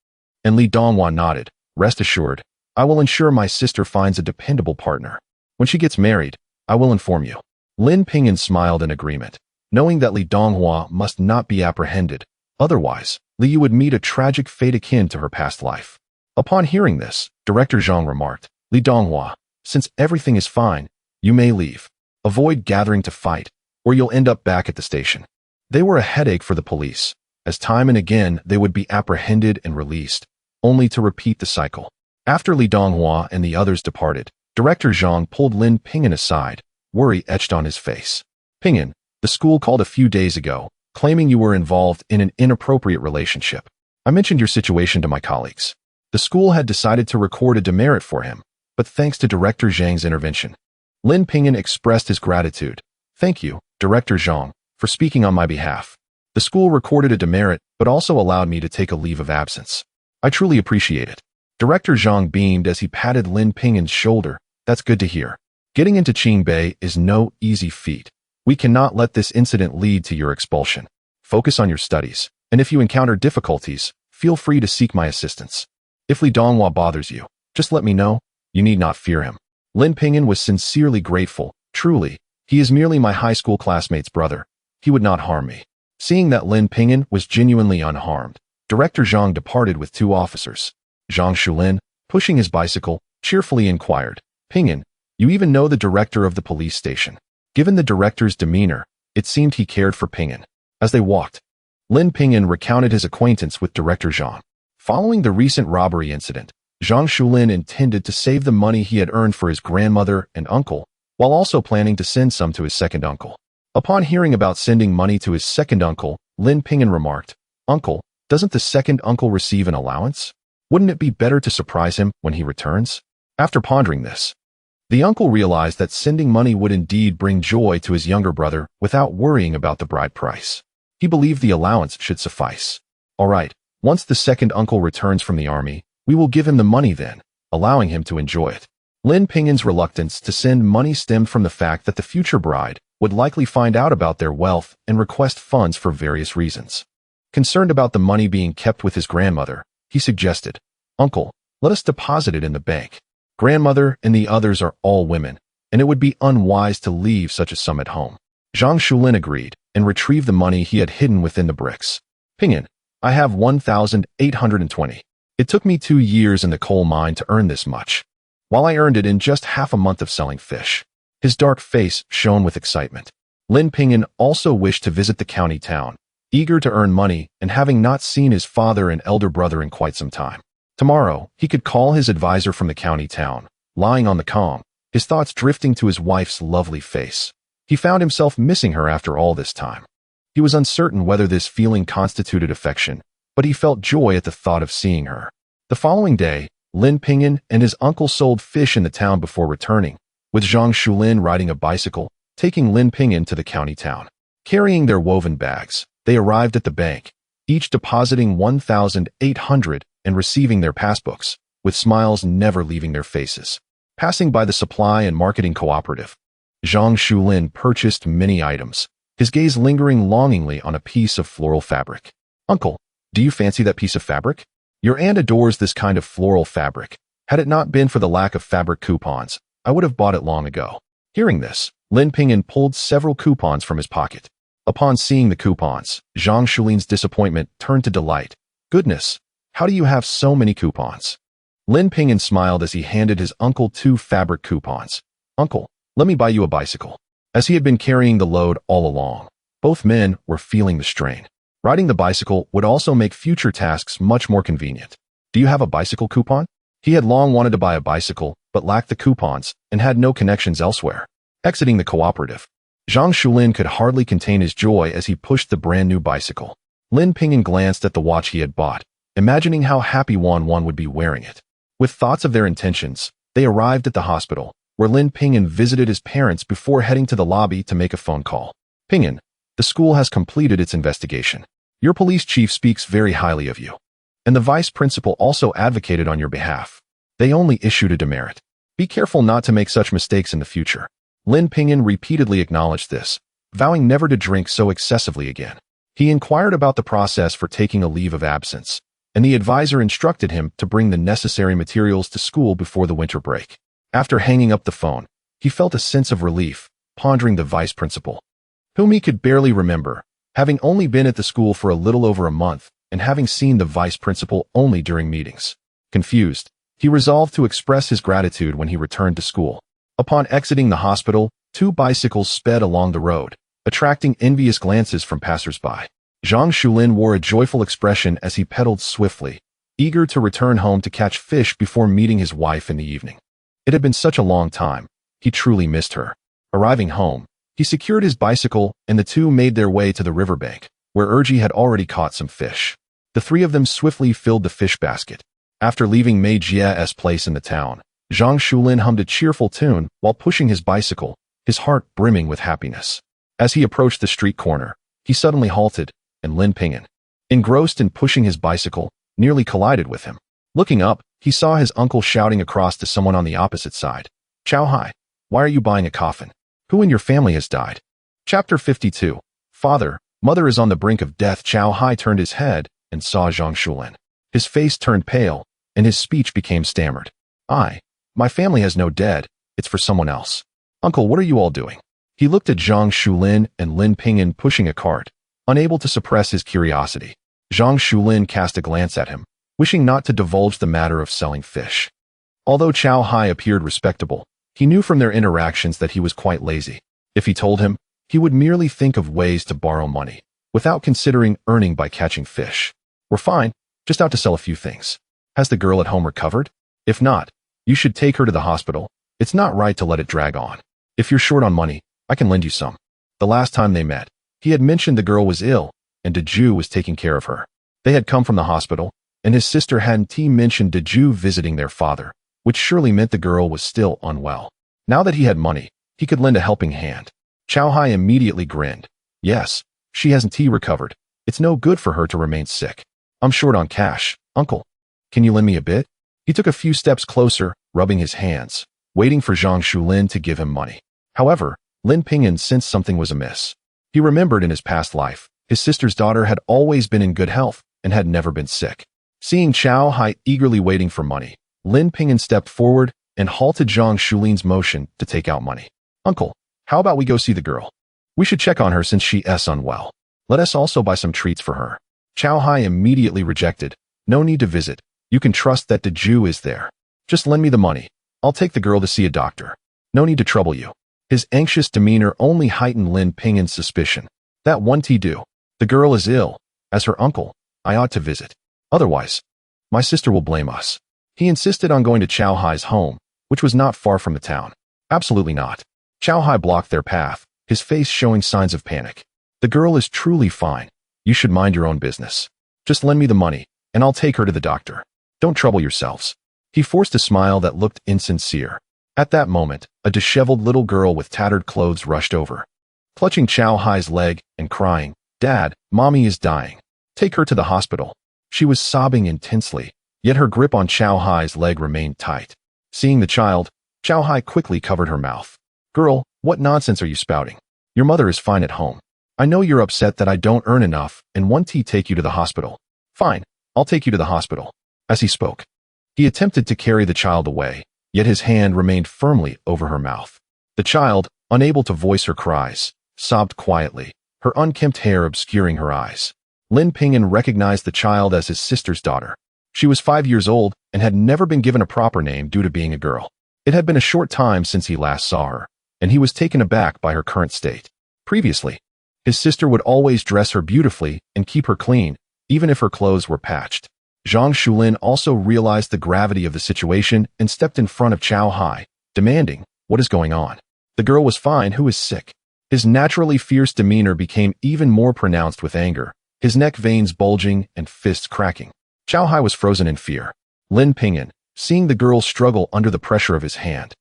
And Li Donghua nodded. Rest assured, I will ensure my sister finds a dependable partner. When she gets married, I will inform you. Lin Ping'an smiled in agreement, knowing that Li Donghua must not be apprehended. Otherwise, Li Yu would meet a tragic fate akin to her past life. Upon hearing this, Director Zhang remarked, Li Donghua, since everything is fine, you may leave. Avoid gathering to fight, or you'll end up back at the station. They were a headache for the police, as time and again they would be apprehended and released, only to repeat the cycle. After Li Donghua and the others departed, Director Zhang pulled Lin Ping'an aside, worry etched on his face. Ping'an, the school called a few days ago, claiming you were involved in an inappropriate relationship. I mentioned your situation to my colleagues. The school had decided to record a demerit for him, but thanks to Director Zhang's intervention. Lin Ping'an expressed his gratitude. Thank you, Director Zhang, for speaking on my behalf. The school recorded a demerit, but also allowed me to take a leave of absence. I truly appreciate it. Director Zhang beamed as he patted Lin Ping'an's shoulder. That's good to hear. Getting into Qingbei is no easy feat. We cannot let this incident lead to your expulsion. Focus on your studies, and if you encounter difficulties, feel free to seek my assistance. If Li Donghua bothers you, just let me know. You need not fear him. Lin Ping'an was sincerely grateful. Truly, he is merely my high school classmate's brother. He would not harm me. Seeing that Lin Ping'an was genuinely unharmed, Director Zhang departed with two officers. Zhang Shulin, pushing his bicycle, cheerfully inquired, Ping'an, you even know the director of the police station. Given the director's demeanor, it seemed he cared for Ping'an. As they walked, Lin Ping'an recounted his acquaintance with Director Zhang. Following the recent robbery incident, Zhang Shulin intended to save the money he had earned for his grandmother and uncle, while also planning to send some to his second uncle. Upon hearing about sending money to his second uncle, Lin Ping'an remarked, Uncle, doesn't the second uncle receive an allowance? Wouldn't it be better to surprise him when he returns? After pondering this, the uncle realized that sending money would indeed bring joy to his younger brother without worrying about the bride price. He believed the allowance should suffice. All right, once the second uncle returns from the army, we will give him the money then, allowing him to enjoy it. Lin Ping'an's reluctance to send money stemmed from the fact that the future bride would likely find out about their wealth and request funds for various reasons. Concerned about the money being kept with his grandmother, he suggested, Uncle, let us deposit it in the bank. Grandmother and the others are all women, and it would be unwise to leave such a sum at home. Zhang Shulin agreed and retrieved the money he had hidden within the bricks. Ping'an, I have 1,820. It took me 2 years in the coal mine to earn this much, while I earned it in just half a month of selling fish. His dark face shone with excitement. Lin Ping'an also wished to visit the county town, eager to earn money and having not seen his father and elder brother in quite some time. Tomorrow, he could call his advisor from the county town, lying on the Kong, his thoughts drifting to his wife's lovely face. He found himself missing her after all this time. He was uncertain whether this feeling constituted affection, but he felt joy at the thought of seeing her. The following day, Lin Ping'an and his uncle sold fish in the town before returning, with Zhang Shulin riding a bicycle, taking Lin Ping'an to the county town. Carrying their woven bags, they arrived at the bank, each depositing 1,800 and receiving their passbooks, with smiles never leaving their faces. Passing by the supply and marketing cooperative, Zhang Shulin purchased many items, his gaze lingering longingly on a piece of floral fabric. Uncle, do you fancy that piece of fabric? Your aunt adores this kind of floral fabric. Had it not been for the lack of fabric coupons, I would have bought it long ago. Hearing this, Lin Ping'an pulled several coupons from his pocket. Upon seeing the coupons, Zhang Shulin's disappointment turned to delight. Goodness, how do you have so many coupons? Lin Ping'an smiled as he handed his uncle 2 fabric coupons. Uncle, let me buy you a bicycle. As he had been carrying the load all along, both men were feeling the strain. Riding the bicycle would also make future tasks much more convenient. Do you have a bicycle coupon? He had long wanted to buy a bicycle, but lacked the coupons and had no connections elsewhere. Exiting the cooperative, Zhang Shulin could hardly contain his joy as he pushed the brand new bicycle. Lin Ping'an glanced at the watch he had bought, imagining how happy Wan would be wearing it. With thoughts of their intentions, they arrived at the hospital, where Lin Ping'an visited his parents before heading to the lobby to make a phone call. Ping'an, the school has completed its investigation. Your police chief speaks very highly of you. And the vice principal also advocated on your behalf. They only issued a demerit. Be careful not to make such mistakes in the future. Lin Ping'an repeatedly acknowledged this, vowing never to drink so excessively again. He inquired about the process for taking a leave of absence, and the advisor instructed him to bring the necessary materials to school before the winter break. After hanging up the phone, he felt a sense of relief, pondering the vice principal, whom he could barely remember, having only been at the school for a little over a month and having seen the vice principal only during meetings. Confused, he resolved to express his gratitude when he returned to school. Upon exiting the hospital, 2 bicycles sped along the road, attracting envious glances from passers-by. Zhang Shulin wore a joyful expression as he pedaled swiftly, eager to return home to catch fish before meeting his wife in the evening. It had been such a long time. He truly missed her. Arriving home, he secured his bicycle and the 2 made their way to the riverbank, where Erji had already caught some fish. The 3 of them swiftly filled the fish basket. After leaving Mei Jie's place in the town, Zhang Shulin hummed a cheerful tune while pushing his bicycle, his heart brimming with happiness. As he approached the street corner, he suddenly halted, and Lin Ping'an, engrossed in pushing his bicycle, nearly collided with him. Looking up, he saw his uncle shouting across to someone on the opposite side. Chow Hai, why are you buying a coffin? Who in your family has died? Chapter 52. Father, mother is on the brink of death. Chow Hai turned his head and saw Zhang Shulin. His face turned pale, and his speech became stammered. My family has no dead, it's for someone else. Uncle, what are you all doing? He looked at Zhang Shulin and Lin Ping'an pushing a cart, unable to suppress his curiosity. Zhang Shulin cast a glance at him, wishing not to divulge the matter of selling fish. Although Chow Hai appeared respectable, he knew from their interactions that he was quite lazy. If he told him, he would merely think of ways to borrow money, without considering earning by catching fish. We're fine, just out to sell a few things. Has the girl at home recovered? If not, you should take her to the hospital. It's not right to let it drag on. If you're short on money, I can lend you some. The last time they met, he had mentioned the girl was ill, and Daju was taking care of her. They had come from the hospital, and his sister hadn't mentioned Daju visiting their father, which surely meant the girl was still unwell. Now that he had money, he could lend a helping hand. Chow Hai immediately grinned. Yes, she hasn't recovered. It's no good for her to remain sick. I'm short on cash, uncle. Can you lend me a bit? He took a few steps closer, rubbing his hands, waiting for Zhang Shulin to give him money. However, Lin Ping'an sensed something was amiss. He remembered in his past life, his sister's daughter had always been in good health and had never been sick. Seeing Chow Hai eagerly waiting for money, Lin Ping'an stepped forward and halted Zhang Shulin's motion to take out money. Uncle, how about we go see the girl? We should check on her since she is unwell. Let us also buy some treats for her. Chow Hai immediately rejected. No need to visit. You can trust that Daju is there. Just lend me the money. I'll take the girl to see a doctor. No need to trouble you. His anxious demeanor only heightened Lin Ping'an's suspicion. That won't do. The girl is ill. As her uncle, I ought to visit. Otherwise, my sister will blame us. He insisted on going to Chow Hai's home, which was not far from the town. Absolutely not. Chow Hai blocked their path, his face showing signs of panic. The girl is truly fine. You should mind your own business. Just lend me the money, and I'll take her to the doctor. Don't trouble yourselves. He forced a smile that looked insincere. At that moment, a disheveled little girl with tattered clothes rushed over, clutching Chow Hai's leg and crying, Dad, Mommy is dying. Take her to the hospital. She was sobbing intensely, yet her grip on Chow Hai's leg remained tight. Seeing the child, Chow Hai quickly covered her mouth. Girl, what nonsense are you spouting? Your mother is fine at home. I know you're upset that I don't earn enough and want to take you to the hospital. Fine, I'll take you to the hospital. As he spoke, he attempted to carry the child away, yet his hand remained firmly over her mouth. The child, unable to voice her cries, sobbed quietly, her unkempt hair obscuring her eyes. Lin Ping'an recognized the child as his sister's daughter. She was 5 years old and had never been given a proper name due to being a girl. It had been a short time since he last saw her, and he was taken aback by her current state. Previously, his sister would always dress her beautifully and keep her clean, even if her clothes were patched. Zhang Shulin also realized the gravity of the situation and stepped in front of Chow Hai, demanding, "What is going on?" The girl was fine. Who is sick? His naturally fierce demeanor became even more pronounced with anger, his neck veins bulging and fists cracking. Chow Hai was frozen in fear. Lin Ping'an, seeing the girl struggle under the pressure of his hand,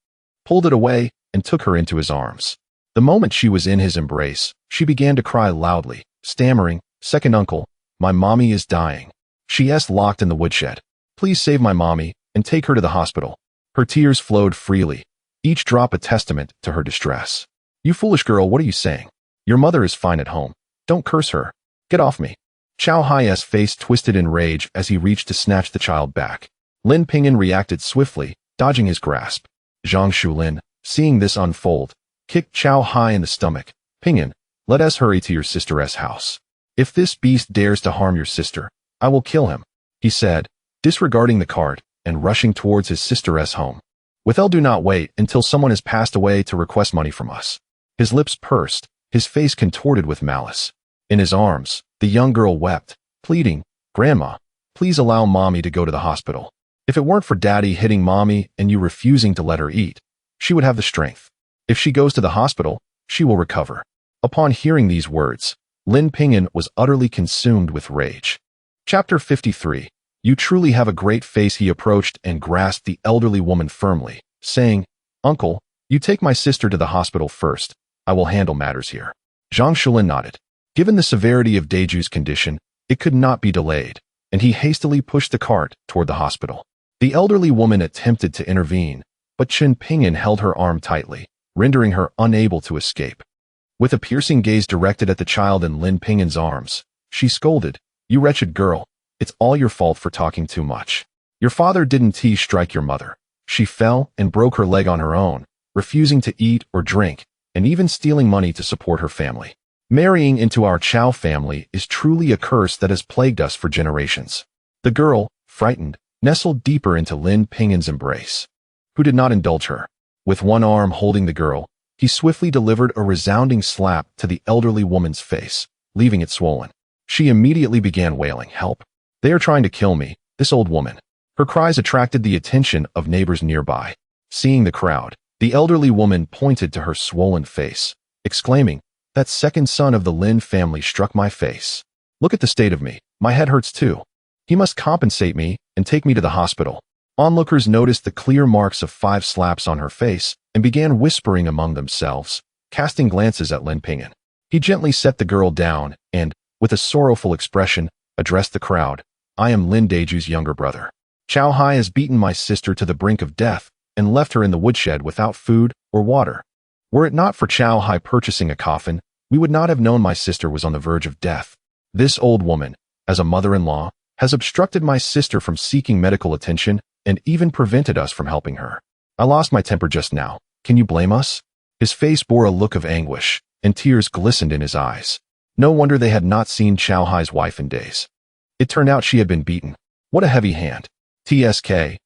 pulled it away and took her into his arms. The moment she was in his embrace, she began to cry loudly, stammering, "Second uncle, my mommy is dying." She locked in the woodshed. "Please save my mommy and take her to the hospital." Her tears flowed freely, each drop a testament to her distress. "You foolish girl, what are you saying? Your mother is fine at home. Don't curse her. Get off me." Chow Hai's face twisted in rage as he reached to snatch the child back. Lin Ping'an reacted swiftly, dodging his grasp. Zhang Shulin, seeing this unfold, kicked Chow Hai in the stomach. "Ping'an, let us hurry to your sister's house. If this beast dares to harm your sister, I will kill him," he said, disregarding the cart and rushing towards his sister's home. "Withel, do not wait until someone has passed away to request money from us." His lips pursed, his face contorted with malice. In his arms, the young girl wept, pleading, "Grandma, please allow mommy to go to the hospital. If it weren't for daddy hitting mommy and you refusing to let her eat, she would have the strength. If she goes to the hospital, she will recover." Upon hearing these words, Lin Ping'an was utterly consumed with rage. Chapter 53. "You truly have a great face." He approached and grasped the elderly woman firmly, saying, "Uncle, you take my sister to the hospital first. I will handle matters here." Zhang Shulin nodded. Given the severity of Deju's condition, it could not be delayed, and he hastily pushed the cart toward the hospital. The elderly woman attempted to intervene, but Lin Ping'an held her arm tightly, rendering her unable to escape. With a piercing gaze directed at the child in Lin Ping'an's arms, she scolded, "You wretched girl, it's all your fault for talking too much. Your father didn't strike your mother. She fell and broke her leg on her own, refusing to eat or drink, and even stealing money to support her family. Marrying into our Chow family is truly a curse that has plagued us for generations." The girl, frightened, nestled deeper into Lin Ping'an's embrace, who did not indulge her. With one arm holding the girl, he swiftly delivered a resounding slap to the elderly woman's face, leaving it swollen. She immediately began wailing, "Help! They are trying to kill me, this old woman." Her cries attracted the attention of neighbors nearby. Seeing the crowd, the elderly woman pointed to her swollen face, exclaiming, "That second son of the Lin family struck my face. Look at the state of me, my head hurts too. He must compensate me and take me to the hospital." Onlookers noticed the clear marks of 5 slaps on her face and began whispering among themselves, casting glances at Lin Ping'an. He gently set the girl down and, with a sorrowful expression, addressed the crowd, "I am Lin Deju's younger brother. Chow Hai has beaten my sister to the brink of death and left her in the woodshed without food or water. Were it not for Chow Hai purchasing a coffin, we would not have known my sister was on the verge of death. This old woman, as a mother-in-law, has obstructed my sister from seeking medical attention and even prevented us from helping her. I lost my temper just now. Can you blame us?" His face bore a look of anguish, and tears glistened in his eyes. No wonder they had not seen Chow Hai's wife in days. It turned out she had been beaten. What a heavy hand. TSK.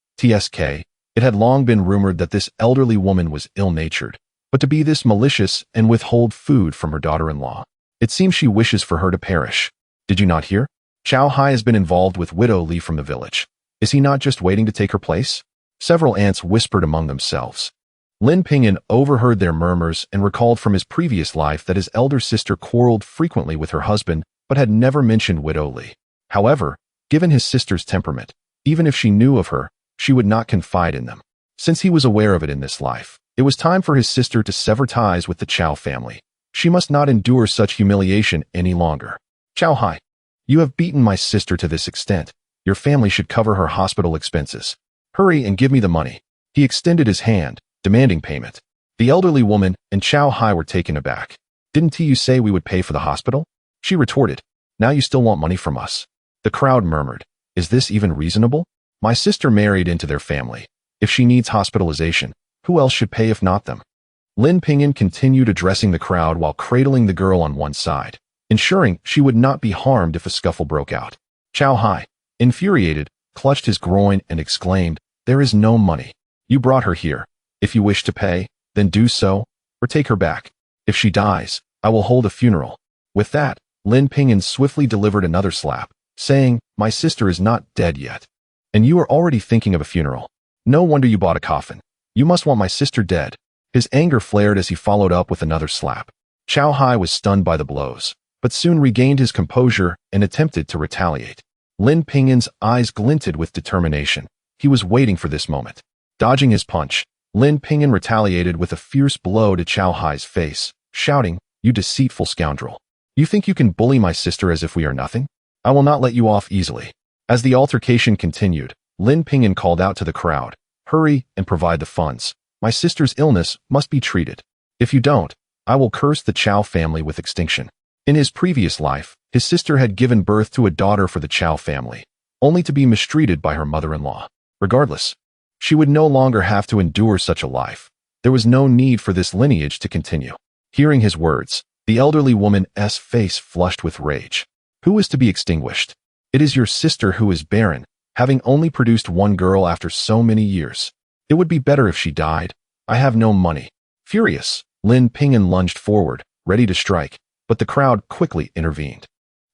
It had long been rumored that this elderly woman was ill-natured, but to be this malicious and withhold food from her daughter-in-law. It seems she wishes for her to perish. Did you not hear? Chow Hai has been involved with Widow Li from the village. Is he not just waiting to take her place? Several aunts whispered among themselves. Lin Ping'an overheard their murmurs and recalled from his previous life that his elder sister quarreled frequently with her husband but had never mentioned Widow Li. However, given his sister's temperament, even if she knew of her, she would not confide in them. Since he was aware of it in this life, it was time for his sister to sever ties with the Chow family. She must not endure such humiliation any longer. "Chow Hai, you have beaten my sister to this extent. Your family should cover her hospital expenses. Hurry and give me the money." He extended his hand, demanding payment. The elderly woman and Chow Hai were taken aback. "Didn't you say we would pay for the hospital?" She retorted, "Now you still want money from us." The crowd murmured, "Is this even reasonable?" My sister married into their family. If she needs hospitalization, who else should pay if not them? Lin Ping'an continued addressing the crowd while cradling the girl on one side, ensuring she would not be harmed if a scuffle broke out. Chow Hai, infuriated, clutched his groin and exclaimed, "There is no money. You brought her here. If you wish to pay, then do so, or take her back. If she dies, I will hold a funeral." With that, Lin Ping'an swiftly delivered another slap, saying, "My sister is not dead yet. And you are already thinking of a funeral. No wonder you bought a coffin. You must want my sister dead." His anger flared as he followed up with another slap. Chow Hai was stunned by the blows, but soon regained his composure and attempted to retaliate. Lin Ping'an's eyes glinted with determination. He was waiting for this moment. Dodging his punch, Lin Ping'an retaliated with a fierce blow to Chow Hai's face, shouting, "You deceitful scoundrel. You think you can bully my sister as if we are nothing? I will not let you off easily." As the altercation continued, Lin Ping'an called out to the crowd, "Hurry and provide the funds. My sister's illness must be treated. If you don't, I will curse the Chow family with extinction." In his previous life, his sister had given birth to a daughter for the Chow family, only to be mistreated by her mother-in-law. Regardless, she would no longer have to endure such a life. There was no need for this lineage to continue. Hearing his words, the elderly woman's face flushed with rage. "Who is to be extinguished? It is your sister who is barren, having only produced one girl after so many years. It would be better if she died. I have no money." Furious, Lin Ping'an lunged forward, ready to strike, but the crowd quickly intervened.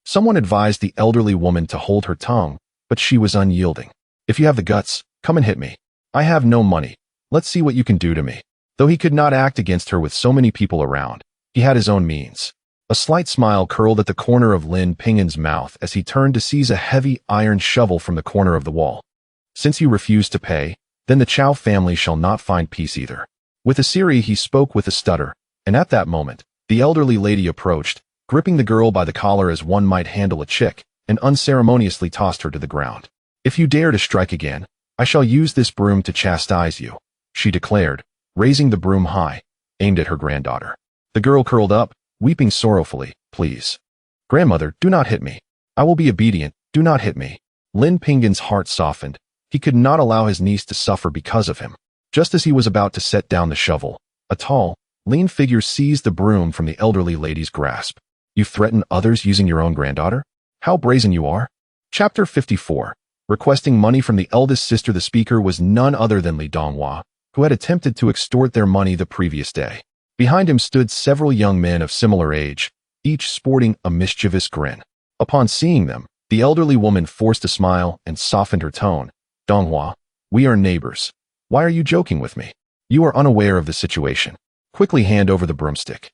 Someone advised the elderly woman to hold her tongue, but she was unyielding. "If you have the guts, come and hit me. I have no money. Let's see what you can do to me." Though he could not act against her with so many people around, he had his own means. A slight smile curled at the corner of Lin Ping'an's mouth as he turned to seize a heavy iron shovel from the corner of the wall. "Since you refuse to pay, then the Chow family shall not find peace either." With a Siri, he spoke with a stutter, and at that moment, the elderly lady approached, gripping the girl by the collar as one might handle a chick, and unceremoniously tossed her to the ground. "If you dare to strike again, I shall use this broom to chastise you," she declared, raising the broom high, aimed at her granddaughter. The girl curled up, weeping sorrowfully. "Please, grandmother, do not hit me. I will be obedient. Do not hit me." Lin Ping'an's heart softened. He could not allow his niece to suffer because of him. Just as he was about to set down the shovel, a tall, lean figure seized the broom from the elderly lady's grasp. "You threaten others using your own granddaughter? How brazen you are." Chapter 54. Requesting money from the eldest sister. The speaker was none other than Li Donghua, who had attempted to extort their money the previous day. Behind him stood several young men of similar age, each sporting a mischievous grin. Upon seeing them, the elderly woman forced a smile and softened her tone. "Donghua, we are neighbors. Why are you joking with me? You are unaware of the situation. Quickly hand over the broomstick,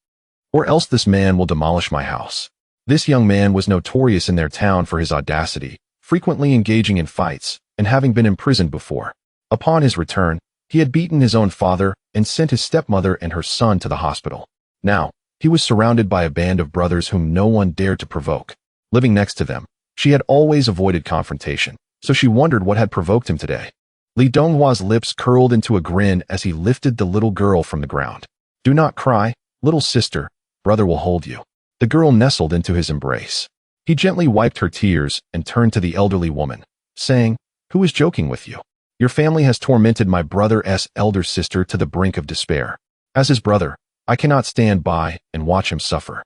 or else this man will demolish my house." This young man was notorious in their town for his audacity, frequently engaging in fights, and having been imprisoned before. Upon his return, he had beaten his own father and sent his stepmother and her son to the hospital. Now, he was surrounded by a band of brothers whom no one dared to provoke. Living next to them, she had always avoided confrontation, so she wondered what had provoked him today. Li Donghua's lips curled into a grin as he lifted the little girl from the ground. "Do not cry, little sister. Brother will hold you." The girl nestled into his embrace. He gently wiped her tears and turned to the elderly woman, saying, "Who is joking with you? Your family has tormented my brother's elder sister to the brink of despair. As his brother, I cannot stand by and watch him suffer."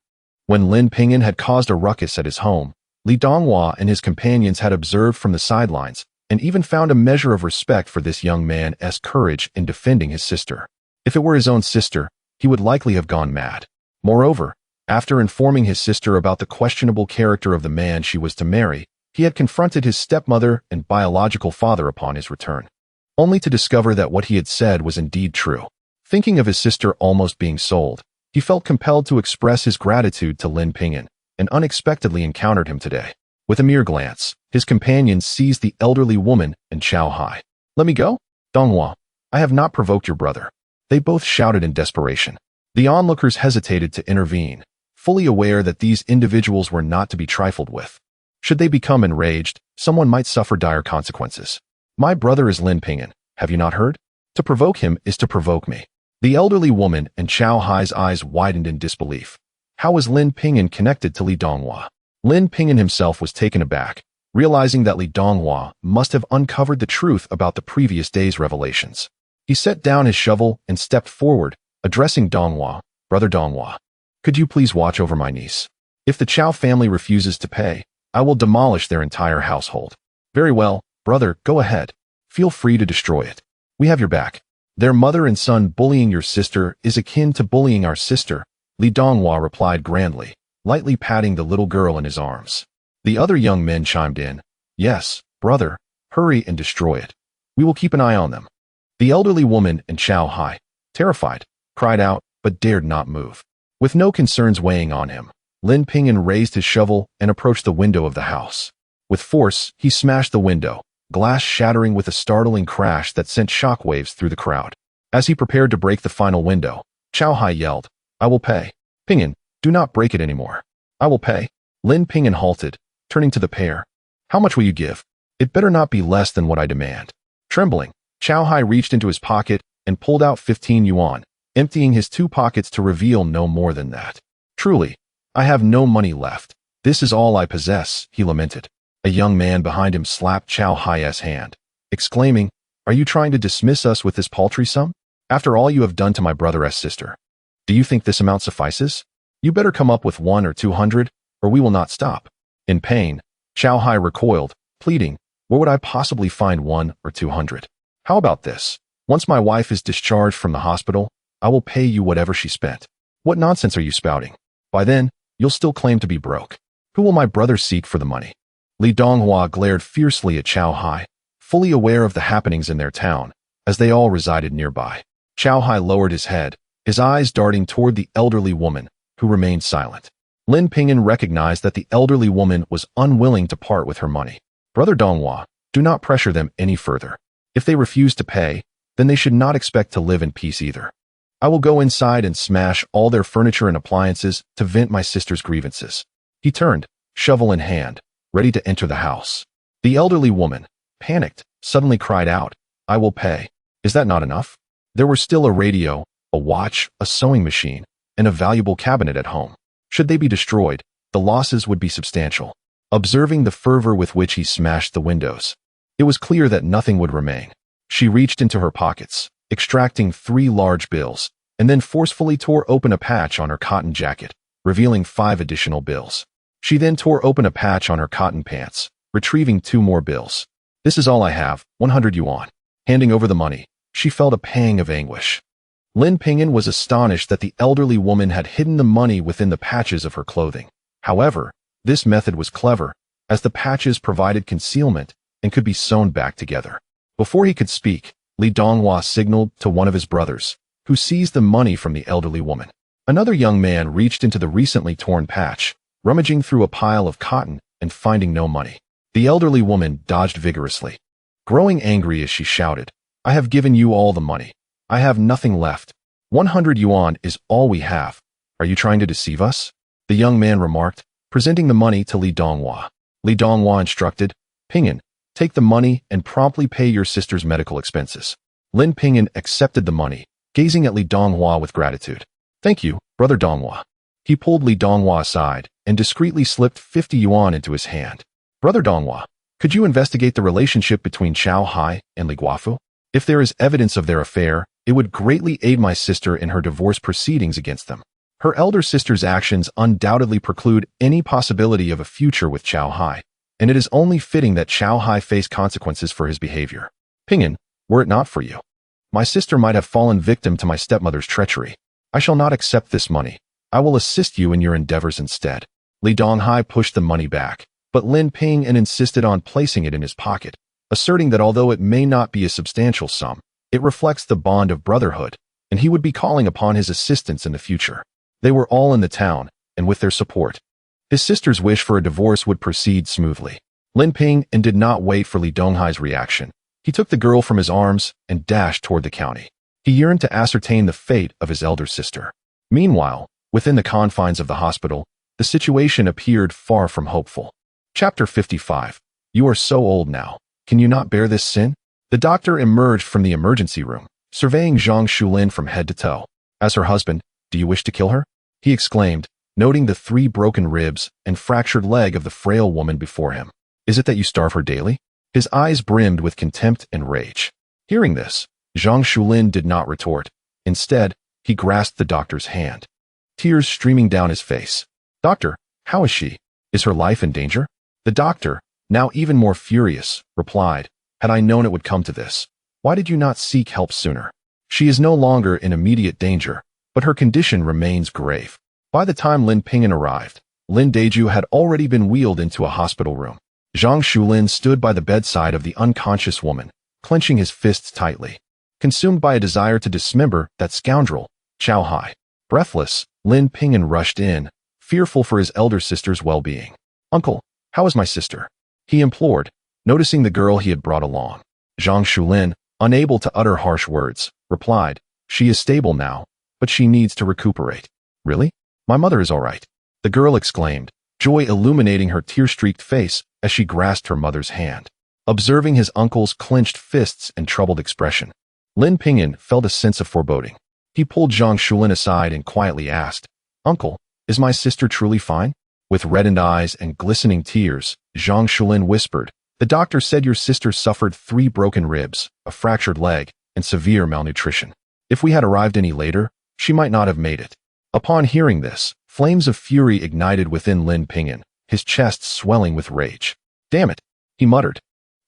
When Lin Ping'an had caused a ruckus at his home, Li Donghua and his companions had observed from the sidelines and even found a measure of respect for this young man's courage in defending his sister. If it were his own sister, he would likely have gone mad. Moreover, after informing his sister about the questionable character of the man she was to marry, he had confronted his stepmother and biological father upon his return, only to discover that what he had said was indeed true. Thinking of his sister almost being sold, he felt compelled to express his gratitude to Lin Ping'an, and unexpectedly encountered him today. With a mere glance, his companions seized the elderly woman and Chow Hai. "Let me go? Donghua, I have not provoked your brother." They both shouted in desperation. The onlookers hesitated to intervene, fully aware that these individuals were not to be trifled with. Should they become enraged, someone might suffer dire consequences. "My brother is Lin Ping'an, have you not heard? To provoke him is to provoke me." The elderly woman and Chow Hai's eyes widened in disbelief. How was Lin Ping'an connected to Li Donghua? Lin Ping'an himself was taken aback, realizing that Li Donghua must have uncovered the truth about the previous day's revelations. He set down his shovel and stepped forward, addressing Donghua. Brother Donghua, could you please watch over my niece? If the Chow family refuses to pay, I will demolish their entire household. Very well, brother, go ahead. Feel free to destroy it. We have your back. Their mother and son bullying your sister is akin to bullying our sister, Li Donghua replied grandly, lightly patting the little girl in his arms. The other young men chimed in. Yes, brother, hurry and destroy it. We will keep an eye on them. The elderly woman and Chow Hai, terrified, cried out, but dared not move. With no concerns weighing on him, Lin Ping'an raised his shovel and approached the window of the house. With force, he smashed the window, glass shattering with a startling crash that sent shockwaves through the crowd. As he prepared to break the final window, Chow Hai yelled, I will pay. Ping'an, do not break it anymore. I will pay. Lin Ping'an halted, turning to the pair. How much will you give? It better not be less than what I demand. Trembling, Chow Hai reached into his pocket and pulled out 15 yuan, emptying his 2 pockets to reveal no more than that. Truly, I have no money left. This is all I possess, he lamented. A young man behind him slapped Chow Hai's hand, exclaiming, Are you trying to dismiss us with this paltry sum? After all you have done to my brother's sister. Do you think this amount suffices? You better come up with 100 or 200, or we will not stop. In pain, Chow Hai recoiled, pleading, Where would I possibly find 100 or 200? How about this? Once my wife is discharged from the hospital, I will pay you whatever she spent. What nonsense are you spouting? By then, you'll still claim to be broke. Who will my brother seek for the money? Li Donghua glared fiercely at Chow Hai, fully aware of the happenings in their town, as they all resided nearby. Chow Hai lowered his head, his eyes darting toward the elderly woman, who remained silent. Lin Ping'an recognized that the elderly woman was unwilling to part with her money. Brother Donghua, do not pressure them any further. If they refuse to pay, then they should not expect to live in peace either. I will go inside and smash all their furniture and appliances to vent my sister's grievances. He turned, shovel in hand, ready to enter the house. The elderly woman, panicked, suddenly cried out, I will pay. Is that not enough? There were still a radio, a watch, a sewing machine, and a valuable cabinet at home. Should they be destroyed, the losses would be substantial. Observing the fervor with which he smashed the windows, it was clear that nothing would remain. She reached into her pockets, extracting 3 large bills, and then forcefully tore open a patch on her cotton jacket, revealing 5 additional bills. She then tore open a patch on her cotton pants, retrieving 2 more bills. This is all I have, 100 yuan. Handing over the money, she felt a pang of anguish. Lin Ping'an was astonished that the elderly woman had hidden the money within the patches of her clothing. However, this method was clever, as the patches provided concealment and could be sewn back together. Before he could speak, Li Donghua signaled to one of his brothers, who seized the money from the elderly woman. Another young man reached into the recently torn patch, rummaging through a pile of cotton and finding no money. The elderly woman dodged vigorously, growing angry as she shouted, I have given you all the money. I have nothing left. 100 yuan is all we have. Are you trying to deceive us? The young man remarked, presenting the money to Li Donghua. Li Donghua instructed, Ping'an, take the money and promptly pay your sister's medical expenses. Lin Ping'an accepted the money, gazing at Li Donghua with gratitude. Thank you, brother Donghua. He pulled Li Donghua aside and discreetly slipped 50 yuan into his hand. Brother Donghua, could you investigate the relationship between Chow Hai and Li Guafu? If there is evidence of their affair, it would greatly aid my sister in her divorce proceedings against them. Her elder sister's actions undoubtedly preclude any possibility of a future with Chow Hai, and it is only fitting that Chow Hai face consequences for his behavior. Ping'an, were it not for you, my sister might have fallen victim to my stepmother's treachery. I shall not accept this money. I will assist you in your endeavors instead. Li Donghai pushed the money back, but Lin Ping'an insisted on placing it in his pocket, asserting that although it may not be a substantial sum, it reflects the bond of brotherhood, and he would be calling upon his assistance in the future. They were all in the town, and with their support, his sister's wish for a divorce would proceed smoothly. Lin Ping'an did not wait for Li Donghai's reaction. He took the girl from his arms and dashed toward the county. He yearned to ascertain the fate of his elder sister. Meanwhile, within the confines of the hospital, the situation appeared far from hopeful. Chapter 55. You are so old now. Can you not bear this sin? The doctor emerged from the emergency room, surveying Zhang Shulin from head to toe. As her husband, do you wish to kill her? He exclaimed, noting the 3 broken ribs and fractured leg of the frail woman before him. Is it that you starve her daily? His eyes brimmed with contempt and rage. Hearing this, Zhang Shulin did not retort. Instead, he grasped the doctor's hand, tears streaming down his face. Doctor, how is she? Is her life in danger? The doctor, now even more furious, replied, Had I known it would come to this, why did you not seek help sooner? She is no longer in immediate danger, but her condition remains grave. By the time Lin Ping'an arrived, Lin Deju had already been wheeled into a hospital room. Zhang Shulin stood by the bedside of the unconscious woman, clenching his fists tightly, consumed by a desire to dismember that scoundrel, Chao Hai. Breathless, Lin Ping'an rushed in, fearful for his elder sister's well-being. Uncle, how is my sister? He implored, noticing the girl he had brought along. Zhang Shulin, unable to utter harsh words, replied, She is stable now, but she needs to recuperate. Really? My mother is all right. The girl exclaimed, joy illuminating her tear-streaked face as she grasped her mother's hand. Observing his uncle's clenched fists and troubled expression, Lin Ping'an felt a sense of foreboding. He pulled Zhang Shulin aside and quietly asked, Uncle, is my sister truly fine? With reddened eyes and glistening tears, Zhang Shulin whispered, The doctor said your sister suffered 3 broken ribs, a fractured leg, and severe malnutrition. If we had arrived any later, she might not have made it. Upon hearing this, flames of fury ignited within Lin Ping'an, his chest swelling with rage. Damn it, he muttered,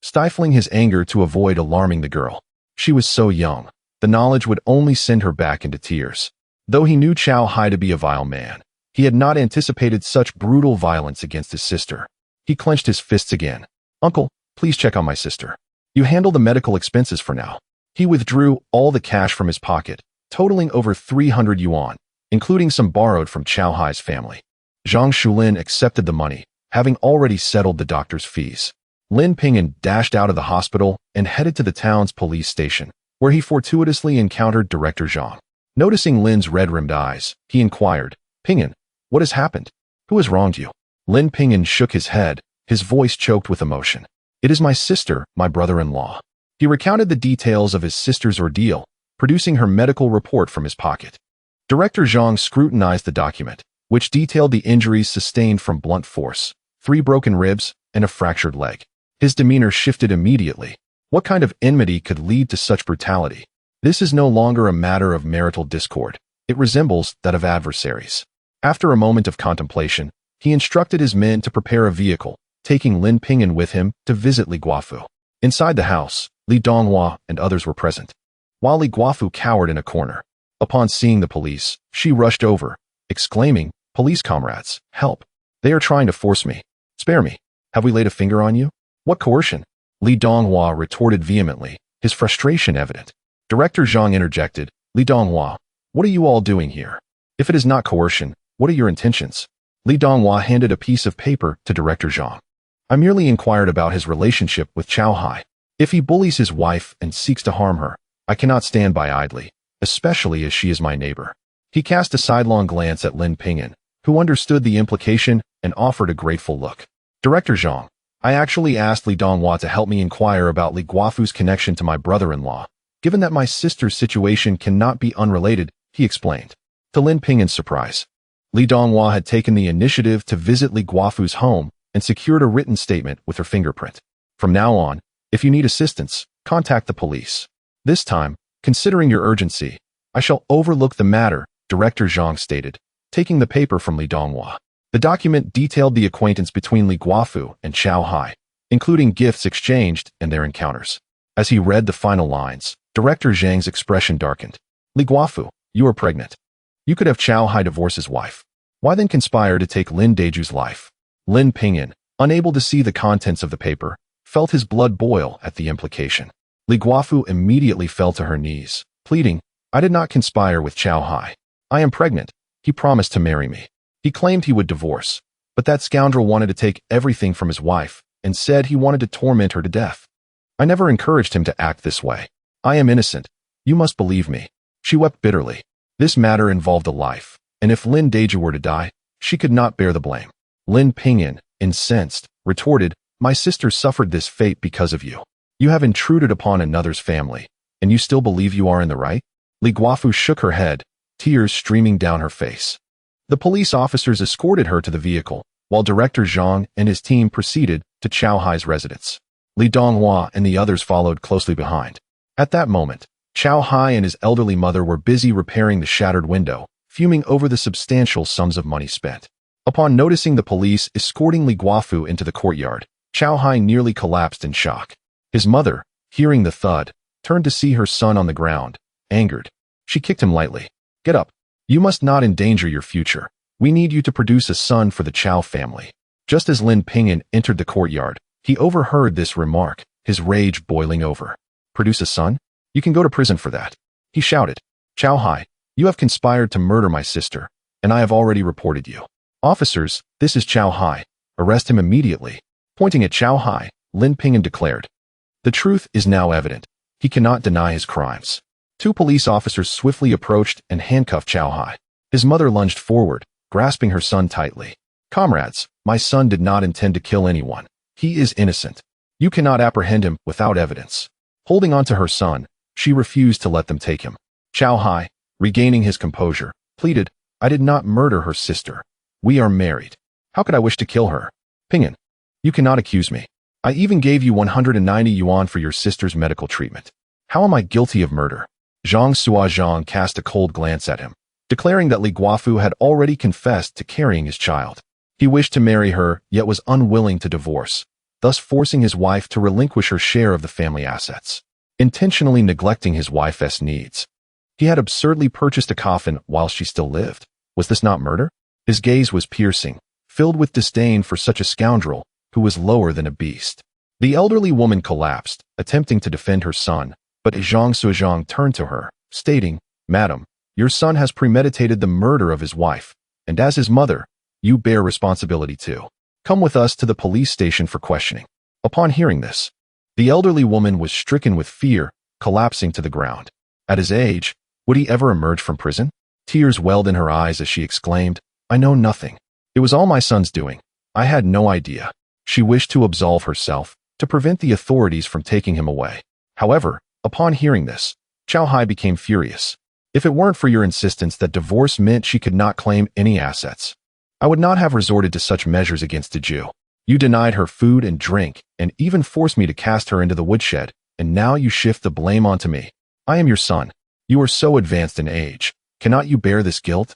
stifling his anger to avoid alarming the girl. She was so young, the knowledge would only send her back into tears. Though he knew Chao Hai to be a vile man, he had not anticipated such brutal violence against his sister. He clenched his fists again. Uncle, please check on my sister. You handle the medical expenses for now. He withdrew all the cash from his pocket, totaling over 300 yuan, including some borrowed from Chao Hai's family. Zhang Shulin accepted the money, having already settled the doctor's fees. Lin Ping'an dashed out of the hospital and headed to the town's police station, where he fortuitously encountered Director Zhang. Noticing Lin's red-rimmed eyes, he inquired, Ping'an, what has happened? Who has wronged you? Lin Ping'an shook his head, his voice choked with emotion. It is my sister, my brother-in-law. He recounted the details of his sister's ordeal, producing her medical report from his pocket. Director Zhang scrutinized the document, which detailed the injuries sustained from blunt force, 3 broken ribs, and a fractured leg. His demeanor shifted immediately. What kind of enmity could lead to such brutality? This is no longer a matter of marital discord. It resembles that of adversaries. After a moment of contemplation, he instructed his men to prepare a vehicle, taking Lin Ping'an with him to visit Li Guafu. Inside the house, Li Donghua and others were present, while Li Guafu cowered in a corner. Upon seeing the police, she rushed over, exclaiming, Police comrades, help. They are trying to force me. Spare me. Have we laid a finger on you? What coercion? Li Donghua retorted vehemently, his frustration evident. Director Zhang interjected, Li Donghua, what are you all doing here? If it is not coercion, what are your intentions? Li Donghua handed a piece of paper to Director Zhang. I merely inquired about his relationship with Chao Hai. If he bullies his wife and seeks to harm her, I cannot stand by idly, especially as she is my neighbor. He cast a sidelong glance at Lin Ping'an, who understood the implication and offered a grateful look. Director Zhang, I actually asked Li Donghua to help me inquire about Li Guafu's connection to my brother-in-law. Given that my sister's situation cannot be unrelated, he explained. To Lin Ping'an's surprise, Li Donghua had taken the initiative to visit Li Guafu's home and secured a written statement with her fingerprint. From now on, if you need assistance, contact the police. This time, considering your urgency, I shall overlook the matter, Director Zhang stated, taking the paper from Li Donghua. The document detailed the acquaintance between Li Guafu and Chao Hai, including gifts exchanged and their encounters. As he read the final lines, Director Zhang's expression darkened. Li Guafu, you are pregnant. You could have Chao Hai divorce his wife. Why then conspire to take Lin Deju's life? Lin Ping'an, unable to see the contents of the paper, felt his blood boil at the implication. Li Guafu immediately fell to her knees, pleading, I did not conspire with Chao Hai. I am pregnant. He promised to marry me. He claimed he would divorce, but that scoundrel wanted to take everything from his wife and said he wanted to torment her to death. I never encouraged him to act this way. I am innocent. You must believe me. She wept bitterly. This matter involved a life, and if Lin Deju were to die, she could not bear the blame. Lin Ping'an, incensed, retorted, My sister suffered this fate because of you. You have intruded upon another's family, and you still believe you are in the right? Li Guafu shook her head, tears streaming down her face. The police officers escorted her to the vehicle, while Director Zhang and his team proceeded to Chow Hai's residence. Li Donghua and the others followed closely behind. At that moment, Chow Hai and his elderly mother were busy repairing the shattered window, fuming over the substantial sums of money spent. Upon noticing the police escorting Li Guafu into the courtyard, Chow Hai nearly collapsed in shock. His mother, hearing the thud, turned to see her son on the ground. Angered, she kicked him lightly. "Get up. You must not endanger your future. We need you to produce a son for the Chow family." Just as Lin Ping'an entered the courtyard, he overheard this remark, his rage boiling over. "Produce a son? You can go to prison for that," he shouted. "Chow Hai, you have conspired to murder my sister, and I have already reported you. Officers, this is Chow Hai. Arrest him immediately." Pointing at Chow Hai, Lin Ping'an declared. The truth is now evident. He cannot deny his crimes. Two police officers swiftly approached and handcuffed Chow Hai. His mother lunged forward, grasping her son tightly. "Comrades, my son did not intend to kill anyone. He is innocent. You cannot apprehend him without evidence." Holding on to her son, she refused to let them take him. Chow Hai, regaining his composure, pleaded, "I did not murder her sister. We are married. How could I wish to kill her? Ping'an, you cannot accuse me. I even gave you 190 yuan for your sister's medical treatment. How am I guilty of murder?" Zhang Suozhang cast a cold glance at him, declaring that Li Guafu had already confessed to carrying his child. He wished to marry her, yet was unwilling to divorce, thus forcing his wife to relinquish her share of the family assets, intentionally neglecting his wife's needs. He had absurdly purchased a coffin while she still lived. Was this not murder? His gaze was piercing, filled with disdain for such a scoundrel who was lower than a beast. The elderly woman collapsed, attempting to defend her son, but Zhang Suozhang turned to her, stating, "Madam, your son has premeditated the murder of his wife, and as his mother, you bear responsibility too. Come with us to the police station for questioning." Upon hearing this, the elderly woman was stricken with fear, collapsing to the ground. At his age, would he ever emerge from prison? Tears welled in her eyes as she exclaimed, "I know nothing. It was all my son's doing. I had no idea." She wished to absolve herself, to prevent the authorities from taking him away. However, upon hearing this, Chow Hai became furious. "If it weren't for your insistence that divorce meant she could not claim any assets, I would not have resorted to such measures against a Jew. You denied her food and drink, and even forced me to cast her into the woodshed, and now you shift the blame onto me. I am your son. You are so advanced in age. Cannot you bear this guilt?"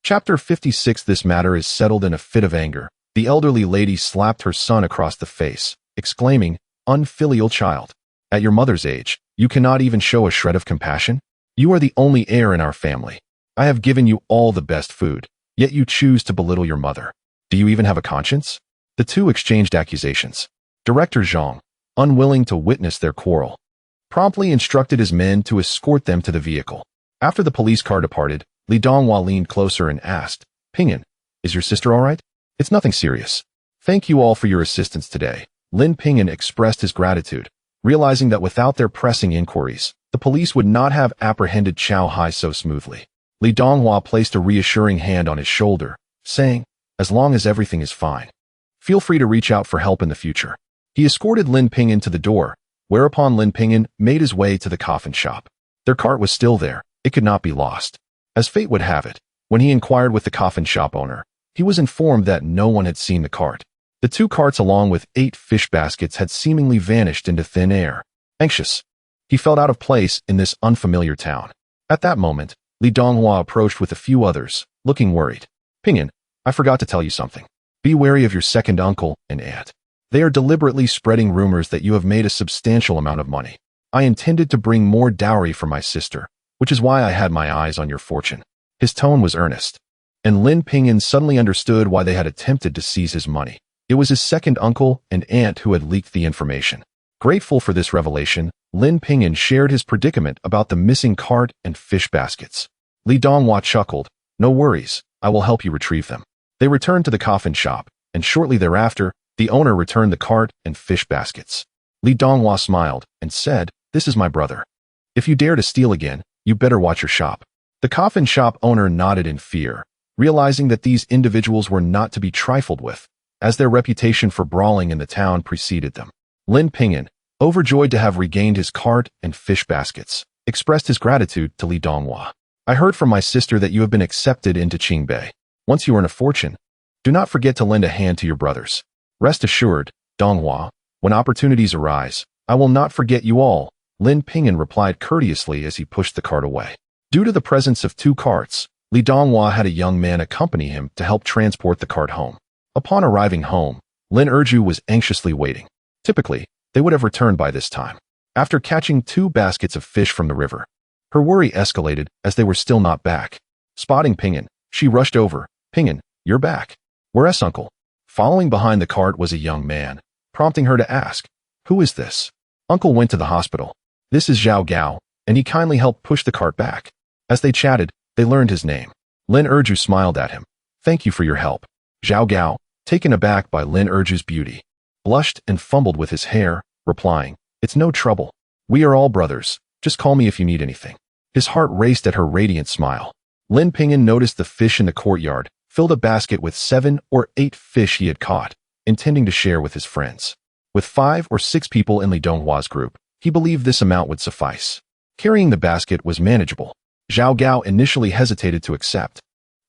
Chapter 56. This matter is settled. In a fit of anger, the elderly lady slapped her son across the face, exclaiming, "Unfilial child! At your mother's age, you cannot even show a shred of compassion? You are the only heir in our family. I have given you all the best food, yet you choose to belittle your mother. Do you even have a conscience?" The two exchanged accusations. Director Zhang, unwilling to witness their quarrel, promptly instructed his men to escort them to the vehicle. After the police car departed, Li Donghua leaned closer and asked, "Ping'an, is your sister all right?" "It's nothing serious. Thank you all for your assistance today." Lin Ping'an expressed his gratitude, realizing that without their pressing inquiries, the police would not have apprehended Chow Hai so smoothly. Li Donghua placed a reassuring hand on his shoulder, saying, "As long as everything is fine, feel free to reach out for help in the future." He escorted Lin Ping'an to the door, whereupon Lin Ping'an made his way to the coffin shop. Their cart was still there. It could not be lost. As fate would have it, when he inquired with the coffin shop owner, he was informed that no one had seen the cart. The two carts along with 8 fish baskets had seemingly vanished into thin air. Anxious, he felt out of place in this unfamiliar town. At that moment, Li Donghua approached with a few others, looking worried. "Ping'an, I forgot to tell you something. Be wary of your second uncle and aunt. They are deliberately spreading rumors that you have made a substantial amount of money. I intended to bring more dowry for my sister, which is why I had my eyes on your fortune." His tone was earnest, and Lin Ping'an suddenly understood why they had attempted to seize his money. It was his second uncle and aunt who had leaked the information. Grateful for this revelation, Lin Ping'an shared his predicament about the missing cart and fish baskets. Li Donghua chuckled, "No worries, I will help you retrieve them." They returned to the coffin shop, and shortly thereafter, the owner returned the cart and fish baskets. Li Donghua smiled and said, "This is my brother. If you dare to steal again, you better watch your shop." The coffin shop owner nodded in fear, realizing that these individuals were not to be trifled with, as their reputation for brawling in the town preceded them. Lin Ping'an, overjoyed to have regained his cart and fish baskets, expressed his gratitude to Li Donghua. "I heard from my sister that you have been accepted into Qingbei. Once you earn a fortune, do not forget to lend a hand to your brothers. Rest assured, Donghua, when opportunities arise, I will not forget you all, Lin Ping'an replied courteously as he pushed the cart away. Due to the presence of 2 carts, Li Donghua had a young man accompany him to help transport the cart home. Upon arriving home, Lin Erju was anxiously waiting. Typically, they would have returned by this time. After catching 2 baskets of fish from the river, her worry escalated as they were still not back. Spotting Ping'an, she rushed over. Ping'an, you're back. Where's Uncle? Following behind the cart was a young man, prompting her to ask, who is this? Uncle went to the hospital. This is Zhao Gao, and he kindly helped push the cart back. As they chatted, they learned his name. Lin Erju smiled at him. Thank you for your help. Zhao Gao, taken aback by Lin Erju's beauty, blushed and fumbled with his hair, replying, it's no trouble. We are all brothers. Just call me if you need anything. His heart raced at her radiant smile. Lin Ping'an noticed the fish in the courtyard, filled a basket with 7 or 8 fish he had caught, intending to share with his friends. With 5 or 6 people in Li Donghua's group, he believed this amount would suffice. Carrying the basket was manageable. Zhao Gao initially hesitated to accept,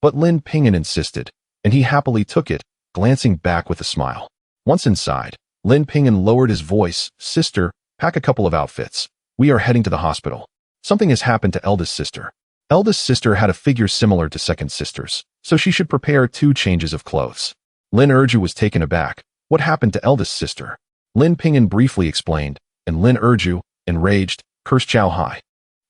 but Lin Ping'an insisted, and he happily took it, glancing back with a smile. Once inside, Lin Ping'an lowered his voice, Sister, pack a couple of outfits. We are heading to the hospital. Something has happened to eldest sister. Eldest sister had a figure similar to second sister's, so she should prepare 2 changes of clothes. Lin Erju was taken aback. What happened to eldest sister? Lin Ping'an briefly explained, and Lin Erju, enraged, cursed Chow Hai.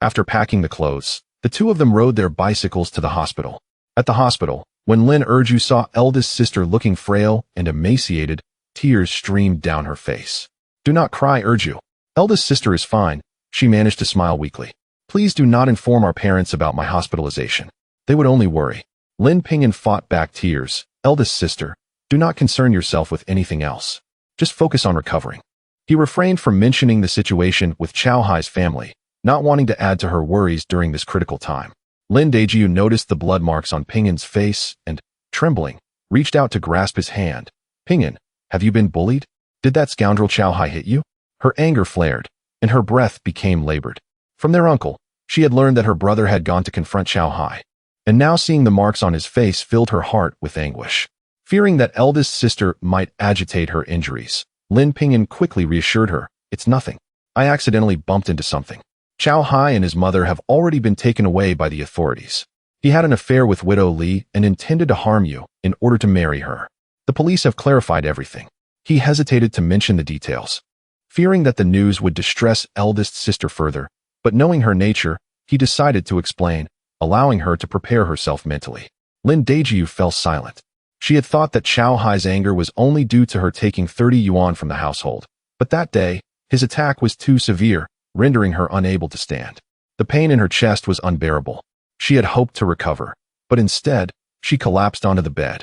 After packing the clothes, the 2 of them rode their bicycles to the hospital. At the hospital, when Lin Erju saw eldest sister looking frail and emaciated, tears streamed down her face. Do not cry, Erju. Eldest sister is fine. She managed to smile weakly. Please do not inform our parents about my hospitalization. They would only worry. Lin Ping'an fought back tears. Eldest sister, do not concern yourself with anything else. Just focus on recovering. He refrained from mentioning the situation with Chow Hai's family, not wanting to add to her worries during this critical time. Lin Daejiu noticed the blood marks on Ping'an's face and, trembling, reached out to grasp his hand. Ping'an, have you been bullied? Did that scoundrel Chow Hai hit you? Her anger flared, and her breath became labored. From their uncle, she had learned that her brother had gone to confront Chow Hai, and now seeing the marks on his face filled her heart with anguish. Fearing that eldest sister might agitate her injuries, Lin Ping'an quickly reassured her, it's nothing. I accidentally bumped into something. Chow Hai and his mother have already been taken away by the authorities. He had an affair with Widow Li and intended to harm you in order to marry her. The police have clarified everything. He hesitated to mention the details, fearing that the news would distress eldest sister further, but knowing her nature, he decided to explain, allowing her to prepare herself mentally. Lin Daejiu fell silent. She had thought that Chow Hai's anger was only due to her taking 30 yuan from the household, but that day, his attack was too severe, rendering her unable to stand. The pain in her chest was unbearable. She had hoped to recover, but instead, she collapsed onto the bed.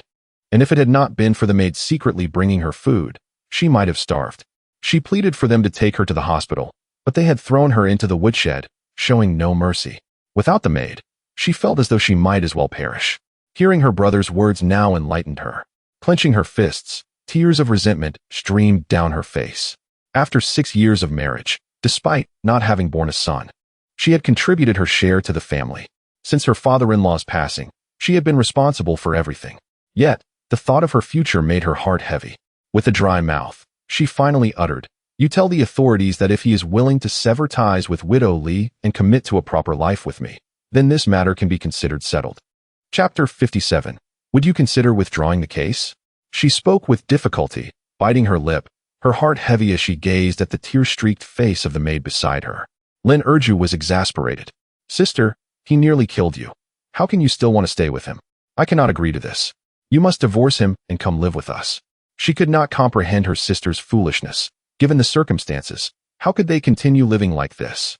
And if it had not been for the maid secretly bringing her food, she might have starved. She pleaded for them to take her to the hospital, but they had thrown her into the woodshed, showing no mercy. Without the maid, she felt as though she might as well perish. Hearing her brother's words now enlightened her. Clenching her fists, tears of resentment streamed down her face. After 6 years of marriage, despite not having born a son, she had contributed her share to the family. Since her father-in-law's passing, she had been responsible for everything. Yet, the thought of her future made her heart heavy. With a dry mouth, she finally uttered, you tell the authorities that if he is willing to sever ties with Widow Li and commit to a proper life with me, then this matter can be considered settled. Chapter 57. Would you consider withdrawing the case? She spoke with difficulty, biting her lip, her heart heavy as she gazed at the tear-streaked face of the maid beside her. Lin Erju was exasperated. Sister, he nearly killed you. How can you still want to stay with him? I cannot agree to this. You must divorce him and come live with us. She could not comprehend her sister's foolishness. Given the circumstances, how could they continue living like this?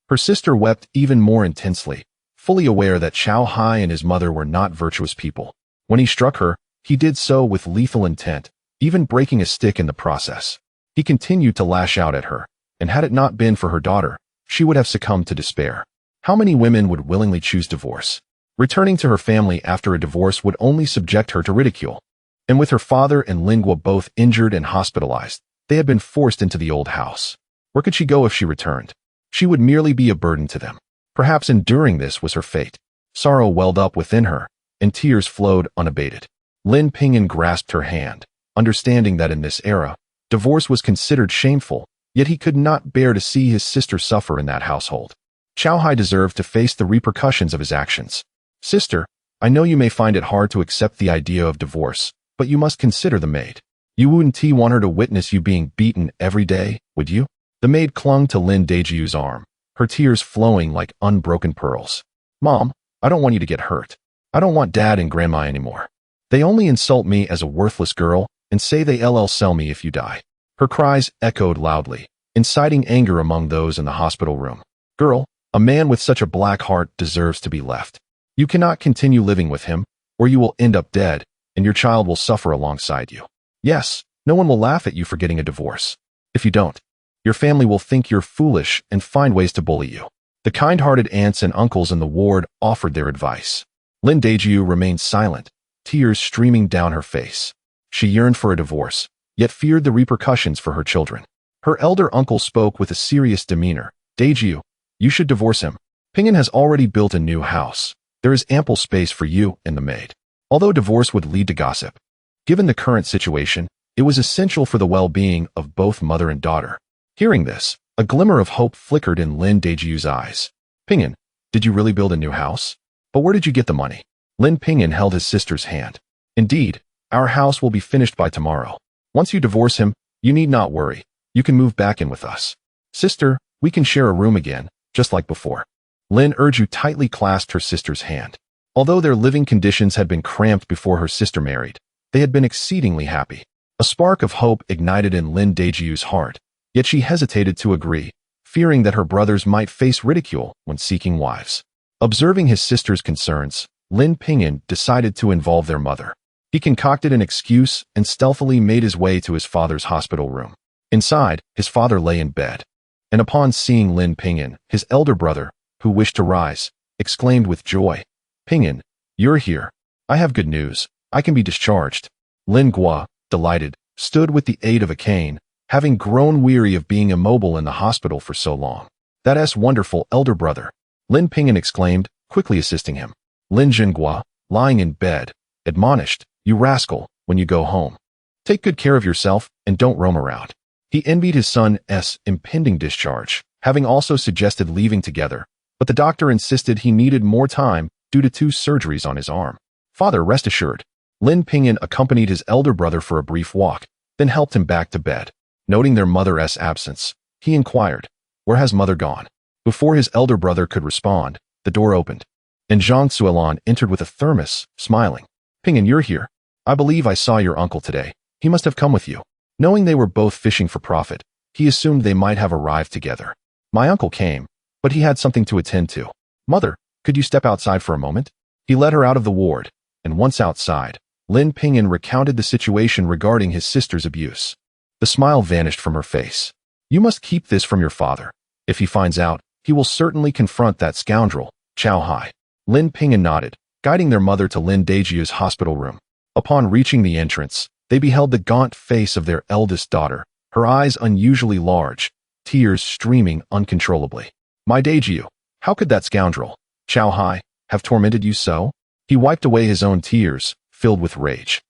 Her sister wept even more intensely, fully aware that Chow Hai and his mother were not virtuous people. When he struck her, he did so with lethal intent, even breaking a stick in the process. He continued to lash out at her, and had it not been for her daughter, she would have succumbed to despair. How many women would willingly choose divorce? Returning to her family after a divorce would only subject her to ridicule. And with her father and Lingua both injured and hospitalized, they had been forced into the old house. Where could she go if she returned? She would merely be a burden to them. Perhaps enduring this was her fate. Sorrow welled up within her, and tears flowed unabated. Lin Ping'an grasped her hand, understanding that in this era, Divorce was considered shameful, yet he could not bear to see his sister suffer in that household. Chow Hai deserved to face the repercussions of his actions. Sister, I know you may find it hard to accept the idea of divorce, but you must consider the maid. You wouldn't want her to witness you being beaten every day, would you? The maid clung to Lin Daejiu's arm, her tears flowing like unbroken pearls. Mom, I don't want you to get hurt. I don't want Dad and Grandma anymore. They only insult me as a worthless girl and say they'll sell me if you die. Her cries echoed loudly, inciting anger among those in the hospital room. Girl, a man with such a black heart deserves to be left. You cannot continue living with him, or you will end up dead, and your child will suffer alongside you. Yes, no one will laugh at you for getting a divorce. If you don't, your family will think you're foolish and find ways to bully you. The kind-hearted aunts and uncles in the ward offered their advice. Lin Daejiu remained silent, tears streaming down her face. She yearned for a divorce, yet feared the repercussions for her children. Her elder uncle spoke with a serious demeanor. Daejiu, you should divorce him. Ping'an has already built a new house. There is ample space for you and the maid. Although divorce would lead to gossip, given the current situation, it was essential for the well-being of both mother and daughter. Hearing this, a glimmer of hope flickered in Lin Daejiu's eyes. Ping'an, did you really build a new house? But where did you get the money? Lin Ping'an held his sister's hand. Indeed, our house will be finished by tomorrow. Once you divorce him, you need not worry. You can move back in with us. Sister, we can share a room again, just like before. Lin Erju tightly clasped her sister's hand. Although their living conditions had been cramped before her sister married, they had been exceedingly happy. A spark of hope ignited in Lin Daejiu's heart, yet she hesitated to agree, fearing that her brothers might face ridicule when seeking wives. Observing his sister's concerns, Lin Ping'an decided to involve their mother. He concocted an excuse and stealthily made his way to his father's hospital room. Inside, his father lay in bed. And upon seeing Lin Ping'an, his elder brother, who wished to rise, exclaimed with joy, Ping'an, you're here. I have good news. I can be discharged. Lin Gua, delighted, stood with the aid of a cane, having grown weary of being immobile in the hospital for so long. That's wonderful, elder brother. Lin Ping'an exclaimed, quickly assisting him. Lin Jinghua, lying in bed, admonished, you rascal, when you go home, take good care of yourself and don't roam around. He envied his son's impending discharge, having also suggested leaving together, but the doctor insisted he needed more time due to 2 surgeries on his arm. Father, rest assured. Lin Ping'an accompanied his elder brother for a brief walk, then helped him back to bed. Noting their mother's absence, he inquired, where has mother gone? Before his elder brother could respond, the door opened, and Zhang Suilan entered with a thermos, smiling. Ping'an, you're here. I believe I saw your uncle today. He must have come with you. Knowing they were both fishing for profit, he assumed they might have arrived together. My uncle came, but he had something to attend to. Mother, could you step outside for a moment? He led her out of the ward, and once outside, Lin Ping'an recounted the situation regarding his sister's abuse. The smile vanished from her face. You must keep this from your father. If he finds out, he will certainly confront that scoundrel, Chow Hai. Lin Ping'an nodded, guiding their mother to Lin Daejiu's hospital room. Upon reaching the entrance, they beheld the gaunt face of their eldest daughter, her eyes unusually large, tears streaming uncontrollably. My Daejiu, how could that scoundrel, Chow Hai, have tormented you so? He wiped away his own tears, filled with rage.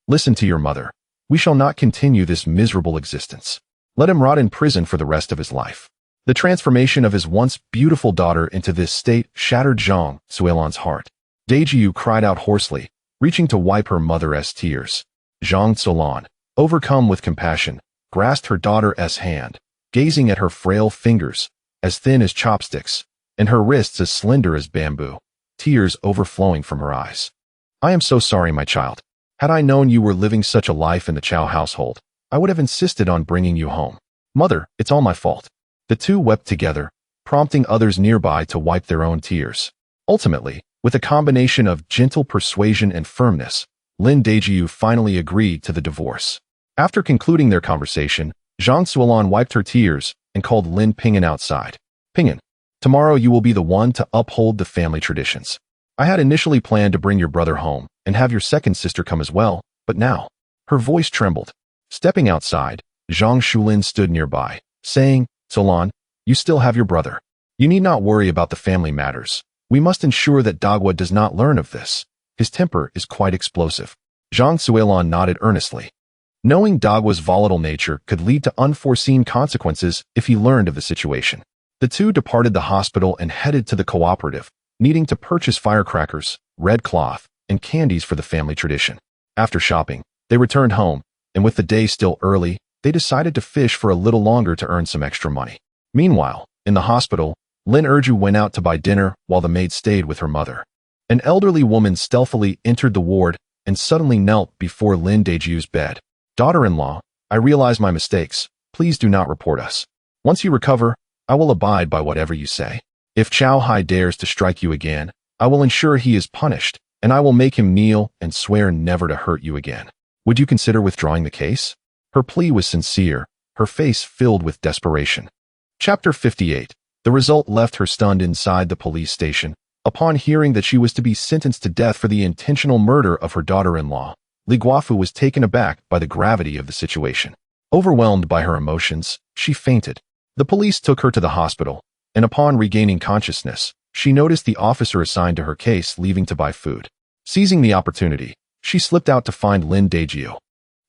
Listen to your mother. We shall not continue this miserable existence. Let him rot in prison for the rest of his life. The transformation of his once beautiful daughter into this state shattered Zhang Suilan's heart. Daejiu cried out hoarsely, reaching to wipe her mother's tears. Zhang Suilan, overcome with compassion, grasped her daughter's hand, gazing at her frail fingers, as thin as chopsticks, and her wrists as slender as bamboo, tears overflowing from her eyes. I am so sorry, my child. Had I known you were living such a life in the Chow household, I would have insisted on bringing you home. Mother, it's all my fault. The two wept together, prompting others nearby to wipe their own tears. Ultimately, with a combination of gentle persuasion and firmness, Lin Daejiu finally agreed to the divorce. After concluding their conversation, Zhang Suilan wiped her tears and called Lin Ping'an outside. Ping'an, tomorrow you will be the one to uphold the family traditions. I had initially planned to bring your brother home and have your second sister come as well, but now, her voice trembled. Stepping outside, Zhang Shulin stood nearby, saying, Suilan, you still have your brother. You need not worry about the family matters. We must ensure that Dagwa does not learn of this. His temper is quite explosive. Zhang Suilan nodded earnestly. knowing Dagua's volatile nature could lead to unforeseen consequences if he learned of the situation. The two departed the hospital and headed to the cooperative, needing to purchase firecrackers, red cloth, and candies for the family tradition. After shopping, they returned home, and with the day still early, they decided to fish for a little longer to earn some extra money. Meanwhile, in the hospital, Lin Erju went out to buy dinner while the maid stayed with her mother. An elderly woman stealthily entered the ward and suddenly knelt before Lin Daeju's bed. "Daughter-in-law, I realize my mistakes. Please do not report us. Once you recover, I will abide by whatever you say. If Chao Hai dares to strike you again, I will ensure he is punished, and I will make him kneel and swear never to hurt you again. Would you consider withdrawing the case?" Her plea was sincere, her face filled with desperation. Chapter 58. The result left her stunned inside the police station. Upon hearing that she was to be sentenced to death for the intentional murder of her daughter-in-law, Li Guofu was taken aback by the gravity of the situation. Overwhelmed by her emotions, she fainted. The police took her to the hospital, and upon regaining consciousness, she noticed the officer assigned to her case leaving to buy food. Seizing the opportunity, she slipped out to find Lin Daeju,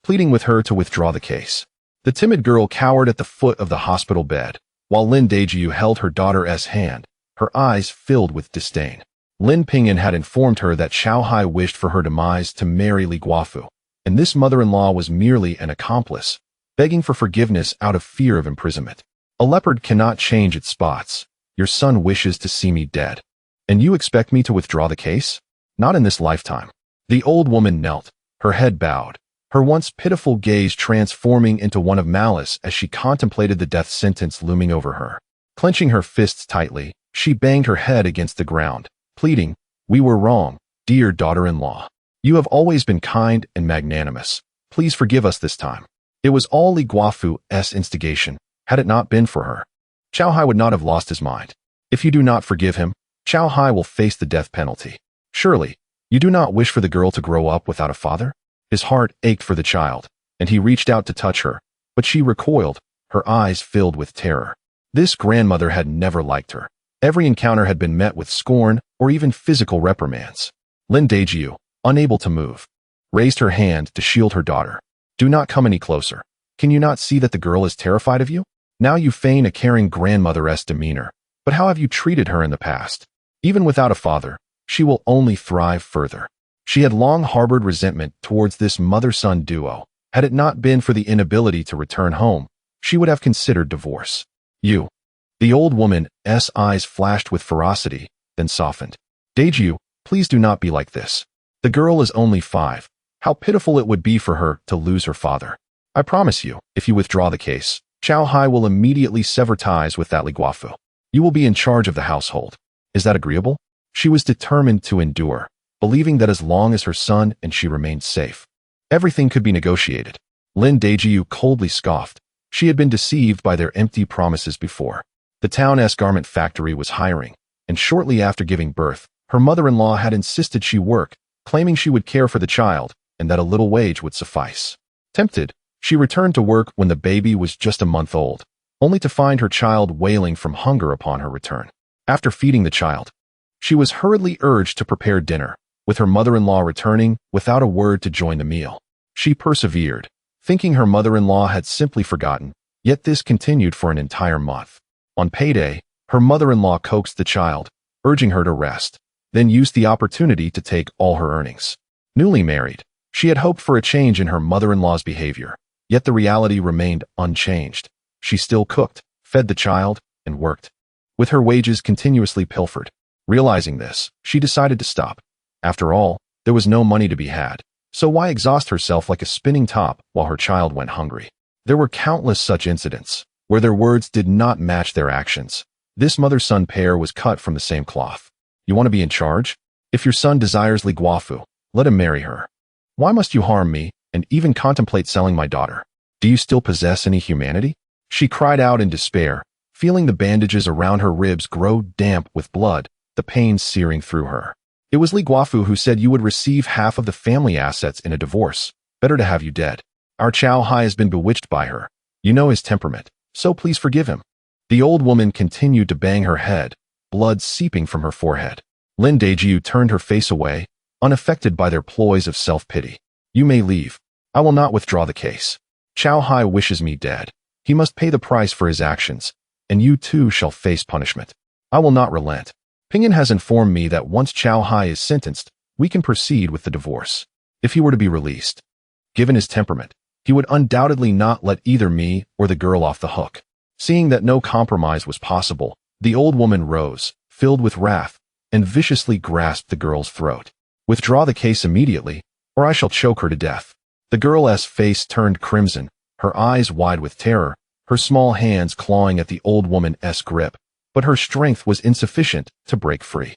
pleading with her to withdraw the case. The timid girl cowered at the foot of the hospital bed, while Lin Daeju held her daughter's hand, her eyes filled with disdain. Lin Ping'an had informed her that Chao Hai wished for her demise to marry Li Guofu, and this mother-in-law was merely an accomplice, begging for forgiveness out of fear of imprisonment. "A leopard cannot change its spots. Your son wishes to see me dead. And you expect me to withdraw the case? Not in this lifetime." The old woman knelt, her head bowed, her once pitiful gaze transforming into one of malice as she contemplated the death sentence looming over her. Clenching her fists tightly, she banged her head against the ground, pleading, "We were wrong, dear daughter-in-law. You have always been kind and magnanimous. Please forgive us this time." It was all Li Guofu's instigation. Had it not been for her, Chao Hai would not have lost his mind. If you do not forgive him, Chao Hai will face the death penalty. Surely, you do not wish for the girl to grow up without a father? His heart ached for the child, and he reached out to touch her, but she recoiled, her eyes filled with terror. This grandmother had never liked her. Every encounter had been met with scorn or even physical reprimands. Lin Daeju, unable to move, raised her hand to shield her daughter. "Do not come any closer. Can you not see that the girl is terrified of you? Now you feign a caring grandmother's demeanor, but how have you treated her in the past? Even without a father, she will only thrive further." She had long harbored resentment towards this mother-son duo. Had it not been for the inability to return home, she would have considered divorce. "You." The old woman's eyes flashed with ferocity, then softened. "Daeju, please do not be like this. The girl is only 5. How pitiful it would be for her to lose her father. I promise you, if you withdraw the case, Chao Hai will immediately sever ties with that Li Guofu. You will be in charge of the household. Is that agreeable?" She was determined to endure, believing that as long as her son and she remained safe, everything could be negotiated. Lin Daeju coldly scoffed. She had been deceived by their empty promises before. The town's garment factory was hiring, and shortly after giving birth, her mother-in-law had insisted she work, claiming she would care for the child and that a little wage would suffice. Tempted, she returned to work when the baby was just a month old, only to find her child wailing from hunger upon her return. After feeding the child, she was hurriedly urged to prepare dinner, with her mother-in-law returning without a word to join the meal. She persevered, thinking her mother-in-law had simply forgotten, yet this continued for an entire month. On payday, her mother-in-law coaxed the child, urging her to rest, then used the opportunity to take all her earnings. Newly married, she had hoped for a change in her mother-in-law's behavior, yet the reality remained unchanged. She still cooked, fed the child, and worked, with her wages continuously pilfered. Realizing this, she decided to stop. After all, there was no money to be had, so why exhaust herself like a spinning top while her child went hungry? There were countless such incidents, where their words did not match their actions. This mother-son pair was cut from the same cloth. You want to be in charge? If your son desires Li Guofu, let him marry her. Why must you harm me and even contemplate selling my daughter? Do you still possess any humanity? She cried out in despair, feeling the bandages around her ribs grow damp with blood, the pain searing through her. It was Li Guofu who said you would receive half of the family assets in a divorce. Better to have you dead. Our Chao Hai has been bewitched by her. You know his temperament, so please forgive him." The old woman continued to bang her head, blood seeping from her forehead. Lin Daeju turned her face away, unaffected by their ploys of self-pity. "You may leave. I will not withdraw the case. Chow Hai wishes me dead. He must pay the price for his actions, and you too shall face punishment. I will not relent. Ping'an has informed me that once Chow Hai is sentenced, we can proceed with the divorce. If he were to be released, given his temperament, he would undoubtedly not let either me or the girl off the hook. Seeing that no compromise was possible, the old woman rose, filled with wrath, and viciously grasped the girl's throat. Withdraw the case immediately, or I shall choke her to death. The girl's face turned crimson, her eyes wide with terror, her small hands clawing at the old woman's grip, but her strength was insufficient to break free.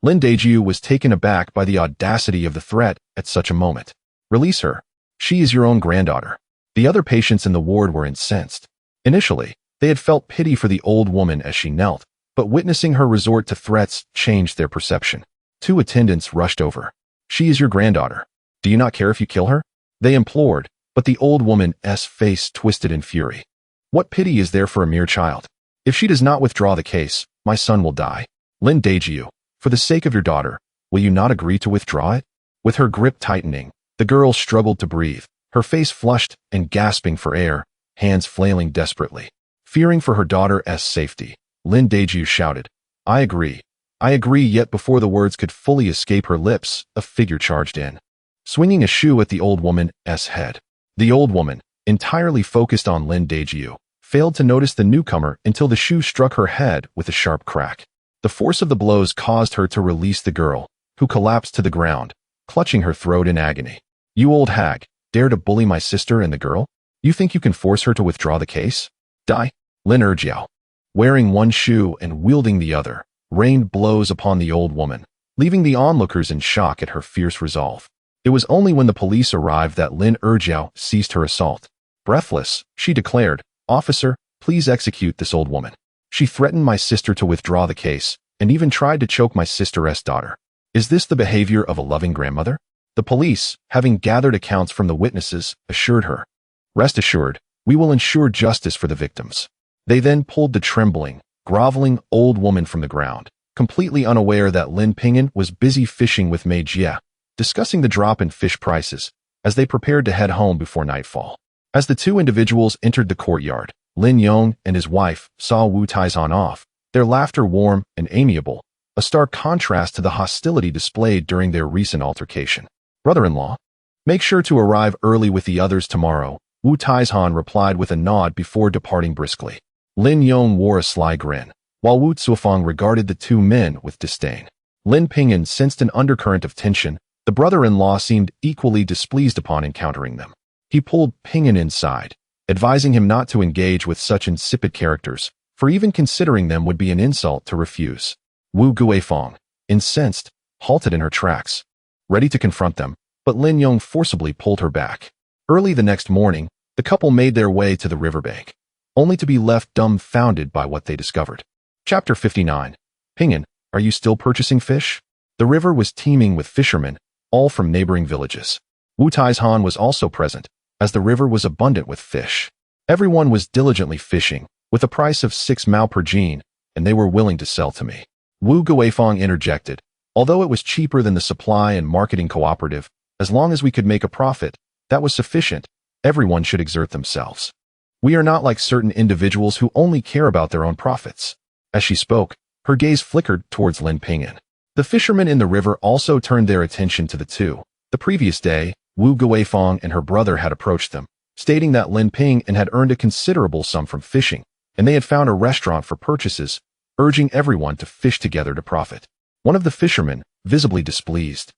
Lin Daeju was taken aback by the audacity of the threat at such a moment. Release her. She is your own granddaughter. The other patients in the ward were incensed. Initially, they had felt pity for the old woman as she knelt, but witnessing her resort to threats changed their perception. Two attendants rushed over. She is your granddaughter. Do you not care if you kill her? They implored, but the old woman's face twisted in fury. What pity is there for a mere child? If she does not withdraw the case, my son will die. Lin Daeju, for the sake of your daughter, will you not agree to withdraw it? With her grip tightening, the girl struggled to breathe, her face flushed and gasping for air, hands flailing desperately. Fearing for her daughter's safety, Lin Daeju shouted, I agree. I agree, yet before the words could fully escape her lips, a figure charged in, swinging a shoe at the old woman's head. The old woman, entirely focused on Lin Daeju, failed to notice the newcomer until the shoe struck her head with a sharp crack. The force of the blows caused her to release the girl, who collapsed to the ground, clutching her throat in agony. You old hag, dare to bully my sister and the girl? You think you can force her to withdraw the case? Die. Lin Erjiao, wearing one shoe and wielding the other, rained blows upon the old woman, leaving the onlookers in shock at her fierce resolve. It was only when the police arrived that Lin Erjiao ceased her assault. Breathless, she declared, Officer, please execute this old woman. She threatened my sister to withdraw the case, and even tried to choke my sister's daughter. Is this the behavior of a loving grandmother? The police, having gathered accounts from the witnesses, assured her. Rest assured, we will ensure justice for the victims. They then pulled the trembling, groveling old woman from the ground, completely unaware that Lin Ping'an was busy fishing with Mei Jie, discussing the drop in fish prices, as they prepared to head home before nightfall. As the two individuals entered the courtyard, Lin Yong and his wife saw Wu Taizhan off, their laughter warm and amiable, a stark contrast to the hostility displayed during their recent altercation. Brother-in-law, make sure to arrive early with the others tomorrow, Wu Taizhan replied with a nod before departing briskly. Lin Yong wore a sly grin, while Wu Zuofeng regarded the two men with disdain. Lin Ping'an sensed an undercurrent of tension. The brother-in-law seemed equally displeased upon encountering them. He pulled Ping'an inside, advising him not to engage with such insipid characters, for even considering them would be an insult to refuse. Wu Guifeng, incensed, halted in her tracks, ready to confront them, but Lin Yong forcibly pulled her back. Early the next morning, the couple made their way to the riverbank, only to be left dumbfounded by what they discovered. Chapter 59. Ping'an, are you still purchasing fish? The river was teeming with fishermen, all from neighboring villages. Wu Taizhan was also present, as the river was abundant with fish. Everyone was diligently fishing, with a price of 6 mao per jean, and they were willing to sell to me. Wu Guifeng interjected, although it was cheaper than the supply and marketing cooperative, as long as we could make a profit, that was sufficient. Everyone should exert themselves. We are not like certain individuals who only care about their own profits. As she spoke, her gaze flickered towards Lin Ping'an. The fishermen in the river also turned their attention to the two. The previous day, Wu Guifeng and her brother had approached them, stating that Lin Ping'an had earned a considerable sum from fishing, and they had found a restaurant for purchases, urging everyone to fish together to profit. One of the fishermen, visibly displeased,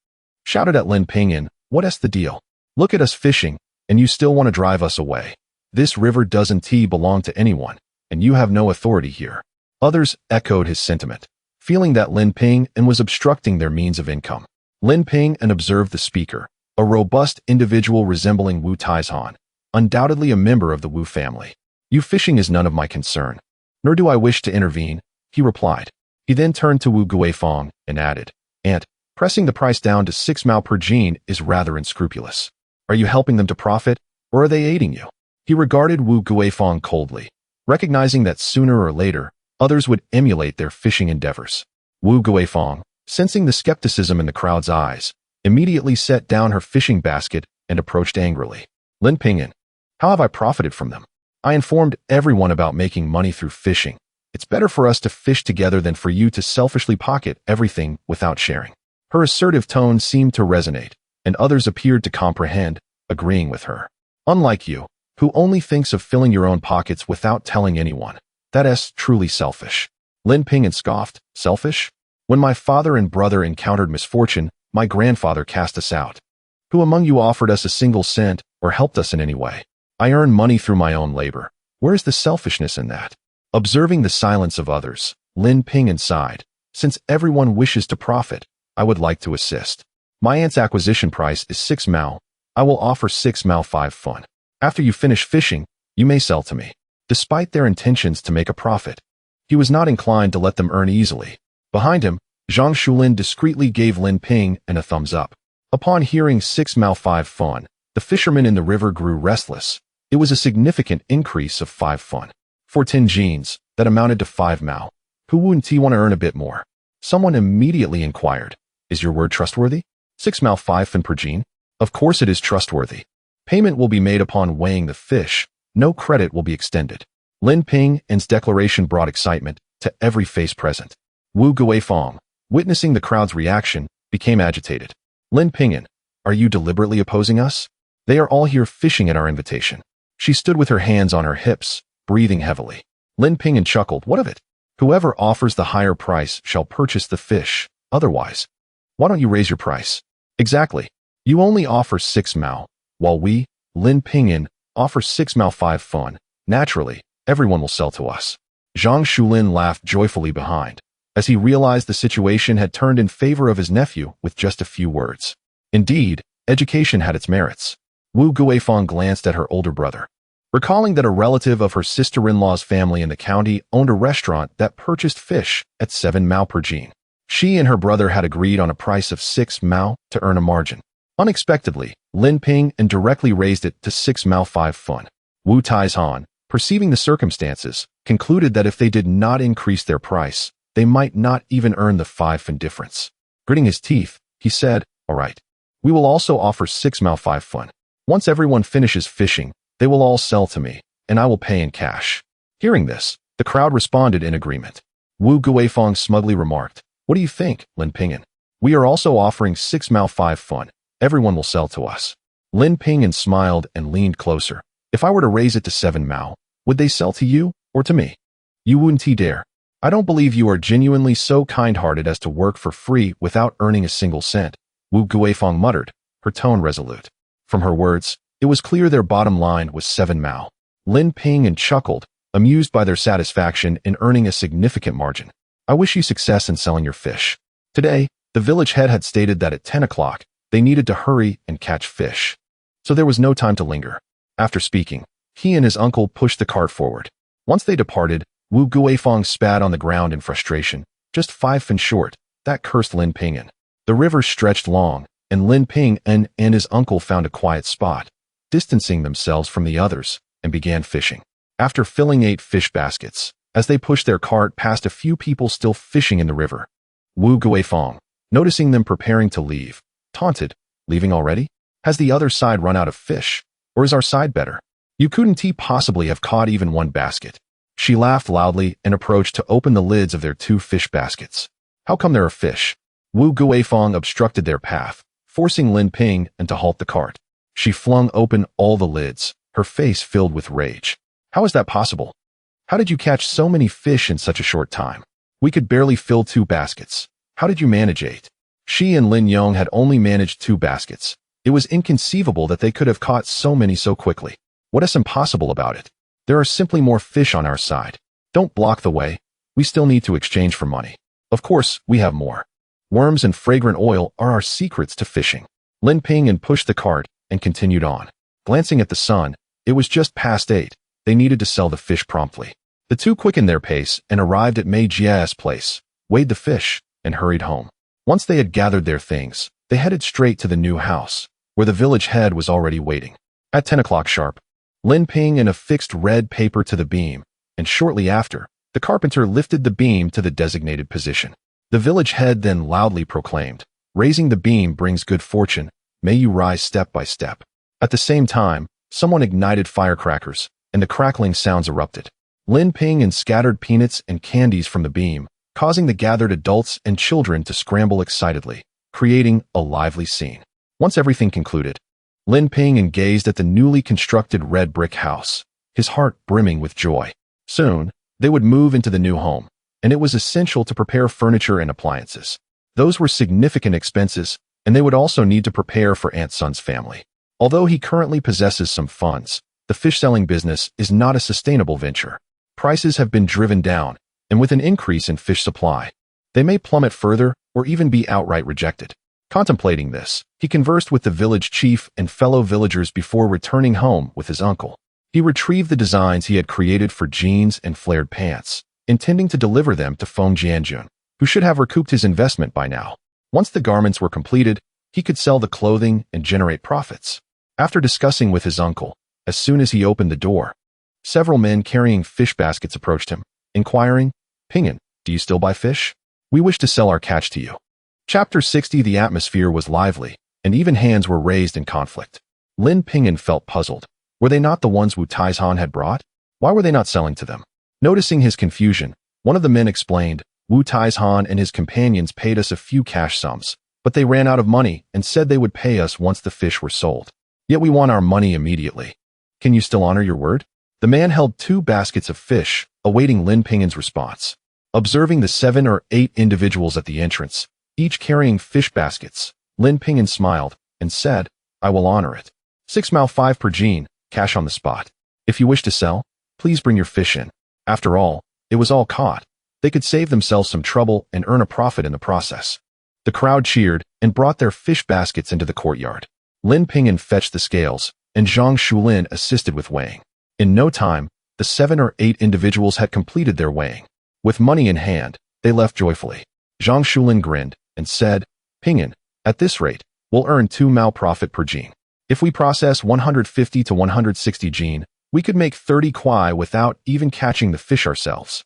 shouted at Lin Ping'an, "What's the deal? Look at us fishing, and you still want to drive us away. This river doesn't belong to anyone, and you have no authority here." Others echoed his sentiment, feeling that Lin Ping'an was obstructing their means of income. Lin Ping'an observed the speaker, a robust individual resembling Wu Taizhan, undoubtedly a member of the Wu family. "You fishing is none of my concern, nor do I wish to intervene," he replied. He then turned to Wu Guifeng and added, "Aunt, pressing the price down to 6 mao per jean is rather unscrupulous. Are you helping them to profit, or are they aiding you?" He regarded Wu Guifeng coldly, recognizing that sooner or later, others would emulate their fishing endeavors. Wu Guifeng, sensing the skepticism in the crowd's eyes, immediately set down her fishing basket and approached angrily. Lin Ping'an, how have I profited from them? I informed everyone about making money through fishing. It's better for us to fish together than for you to selfishly pocket everything without sharing. Her assertive tone seemed to resonate, and others appeared to comprehend, agreeing with her. Unlike you, who only thinks of filling your own pockets without telling anyone. That's truly selfish. Lin Ping'an scoffed. Selfish? When my father and brother encountered misfortune, my grandfather cast us out. Who among you offered us a single cent or helped us in any way? I earn money through my own labor. Where is the selfishness in that? Observing the silence of others, Lin Ping'an sighed. Since everyone wishes to profit, I would like to assist. My aunt's acquisition price is 6 mao. I will offer 6 mao 5 fun. After you finish fishing, you may sell to me. Despite their intentions to make a profit, he was not inclined to let them earn easily. Behind him, Zhang Shulin discreetly gave Lin Ping'an a thumbs up. Upon hearing 6 mao 5 fun, the fishermen in the river grew restless. It was a significant increase of 5 fun. For 10 jeans, that amounted to 5 mao. Who wouldn't want to earn a bit more? Someone immediately inquired, is your word trustworthy? 6 mao 5 fun per jean? Of course it is trustworthy. Payment will be made upon weighing the fish. No credit will be extended. Lin Ping'an's declaration brought excitement to every face present. Wu Guifang, witnessing the crowd's reaction, became agitated. Lin Ping'an, are you deliberately opposing us? They are all here fishing at our invitation. She stood with her hands on her hips, breathing heavily. Lin Ping'an chuckled. What of it? Whoever offers the higher price shall purchase the fish. Otherwise, why don't you raise your price? Exactly. You only offer 6 mao, while we, Lin Ping'an, offer 6 mao 5 fun. Naturally, everyone will sell to us. Zhang Shulin laughed joyfully behind, as he realized the situation had turned in favor of his nephew with just a few words. Indeed, education had its merits. Wu Guifang glanced at her older brother. Recalling that a relative of her sister-in-law's family in the county owned a restaurant that purchased fish at 7 mao per jean. She and her brother had agreed on a price of 6 mao to earn a margin. Unexpectedly, Lin Ping'an directly raised it to 6 mao 5 fun. Wu Taizhan, perceiving the circumstances, concluded that if they did not increase their price, they might not even earn the 5 fun difference. Gritting his teeth, he said, all right. We will also offer 6 mao 5 fun. Once everyone finishes fishing, they will all sell to me, and I will pay in cash. Hearing this, the crowd responded in agreement. Wu Guifang smugly remarked, what do you think, Lin Ping'an? We are also offering 6 mao 5 fun. Everyone will sell to us. Lin Ping'an smiled and leaned closer. If I were to raise it to 7 mao, would they sell to you or to me? You wouldn't dare. I don't believe you are genuinely so kind-hearted as to work for free without earning a single cent, Wu Guifang muttered, her tone resolute. From her words, it was clear their bottom line was 7 mao. Lin Ping'an chuckled, amused by their satisfaction in earning a significant margin. I wish you success in selling your fish. Today, the village head had stated that at 10 o'clock, they needed to hurry and catch fish. So there was no time to linger. After speaking, he and his uncle pushed the cart forward. Once they departed, Wu Guifang spat on the ground in frustration. Just 5 fun short, that cursed Lin Ping'an. The river stretched long, and Lin Ping'an and his uncle found a quiet spot, distancing themselves from the others, and began fishing. After filling 8 fish baskets, as they pushed their cart past a few people still fishing in the river, Wu Guifang, noticing them preparing to leave, taunted, leaving already? Has the other side run out of fish? Or is our side better? You couldn't possibly have caught even 1 basket. She laughed loudly and approached to open the lids of their 2 fish baskets. How come there are fish? Wu Guifang obstructed their path, forcing Lin Ping'an to halt the cart. She flung open all the lids, her face filled with rage. How is that possible? How did you catch so many fish in such a short time? We could barely fill 2 baskets. How did you manage 8? She and Lin Yong had only managed 2 baskets. It was inconceivable that they could have caught so many so quickly. What is impossible about it? There are simply more fish on our side. Don't block the way. We still need to exchange for money. Of course, we have more. Worms and fragrant oil are our secrets to fishing. Lin Ping'an pushed the cart and continued on. Glancing at the sun, it was just past 8. They needed to sell the fish promptly. The 2 quickened their pace and arrived at Mei Jia's place, weighed the fish, and hurried home. Once they had gathered their things, they headed straight to the new house, where the village head was already waiting. At 10 o'clock sharp, Lin Ping'an affixed red paper to the beam, and shortly after, the carpenter lifted the beam to the designated position. The village head then loudly proclaimed, raising the beam brings good fortune, may you rise step by step. At the same time, Someone ignited firecrackers, and the crackling sounds erupted. Lin Ping'an scattered peanuts and candies from the beam, causing the gathered adults and children to scramble excitedly, creating a lively scene. Once everything concluded, Lin Ping'an gazed at the newly constructed red brick house, his heart brimming with joy. Soon, they would move into the new home, and it was essential to prepare furniture and appliances. Those were significant expenses, and they would also need to prepare for Aunt Sun's family. Although he currently possesses some funds, the fish-selling business is not a sustainable venture. Prices have been driven down, and with an increase in fish supply, they may plummet further or even be outright rejected. Contemplating this, he conversed with the village chief and fellow villagers before returning home with his uncle. He retrieved the designs he had created for jeans and flared pants, intending to deliver them to Feng Jianjun, who should have recouped his investment by now. Once the garments were completed, he could sell the clothing and generate profits. After discussing with his uncle, as soon as he opened the door, several men carrying fish baskets approached him, inquiring, "Ping'an, do you still buy fish? We wish to sell our catch to you." Chapter 60. The atmosphere was lively, and even hands were raised in conflict. Lin Ping'an felt puzzled. Were they not the ones Wu Taizhan had brought? Why were they not selling to them? Noticing his confusion, one of the men explained, "Wu Taizhan and his companions paid us a few cash sums, but they ran out of money and said they would pay us once the fish were sold. Yet we want our money immediately. Can you still honor your word?" The man held 2 baskets of fish, awaiting Lin Ping'an's response. Observing the 7 or 8 individuals at the entrance, each carrying fish baskets, Lin Ping'an smiled and said, "I will honor it. 6 Mao 5 per jean, cash on the spot. If you wish to sell, please bring your fish in." After all, it was all caught. They could save themselves some trouble and earn a profit in the process. The crowd cheered and brought their fish baskets into the courtyard. Lin Ping'an fetched the scales, and Zhang Shulin assisted with weighing. In no time, the 7 or 8 individuals had completed their weighing. With money in hand, they left joyfully. Zhang Shulin grinned and said, "Ping'an, at this rate, we'll earn 2 Mao profit per jean. If we process 150 to 160 jean, we could make 30 kuai without even catching the fish ourselves."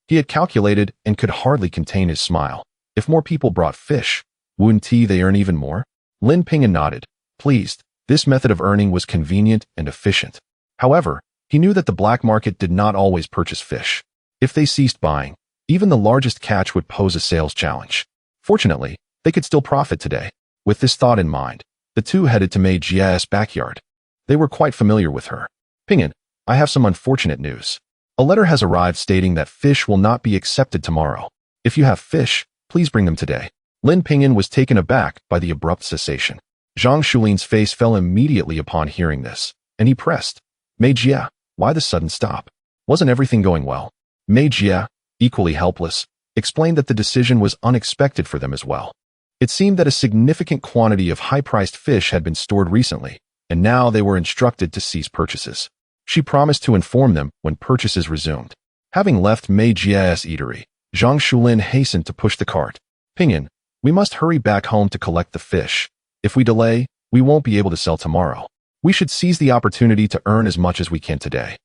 He had calculated and could hardly contain his smile. If more people brought fish, wouldn't they earn even more? Lin Ping'an nodded, pleased. This method of earning was convenient and efficient. However, he knew that the black market did not always purchase fish. If they ceased buying, even the largest catch would pose a sales challenge. Fortunately, they could still profit today. With this thought in mind, the two headed to Mei Jia's backyard. They were quite familiar with her. "Ping'an, I have some unfortunate news. A letter has arrived stating that fish will not be accepted tomorrow. If you have fish, please bring them today." Lin Ping'an was taken aback by the abrupt cessation. Zhang Shulin's face fell immediately upon hearing this, and he pressed, "Mei Jia, why the sudden stop? Wasn't everything going well?" Mei Jia, equally helpless, explained that the decision was unexpected for them as well. It seemed that a significant quantity of high-priced fish had been stored recently, and now they were instructed to cease purchases. She promised to inform them when purchases resumed. Having left Mei Jia's eatery, Zhang Shulin hastened to push the cart. "Ping'an, we must hurry back home to collect the fish. If we delay, we won't be able to sell tomorrow. We should seize the opportunity to earn as much as we can today."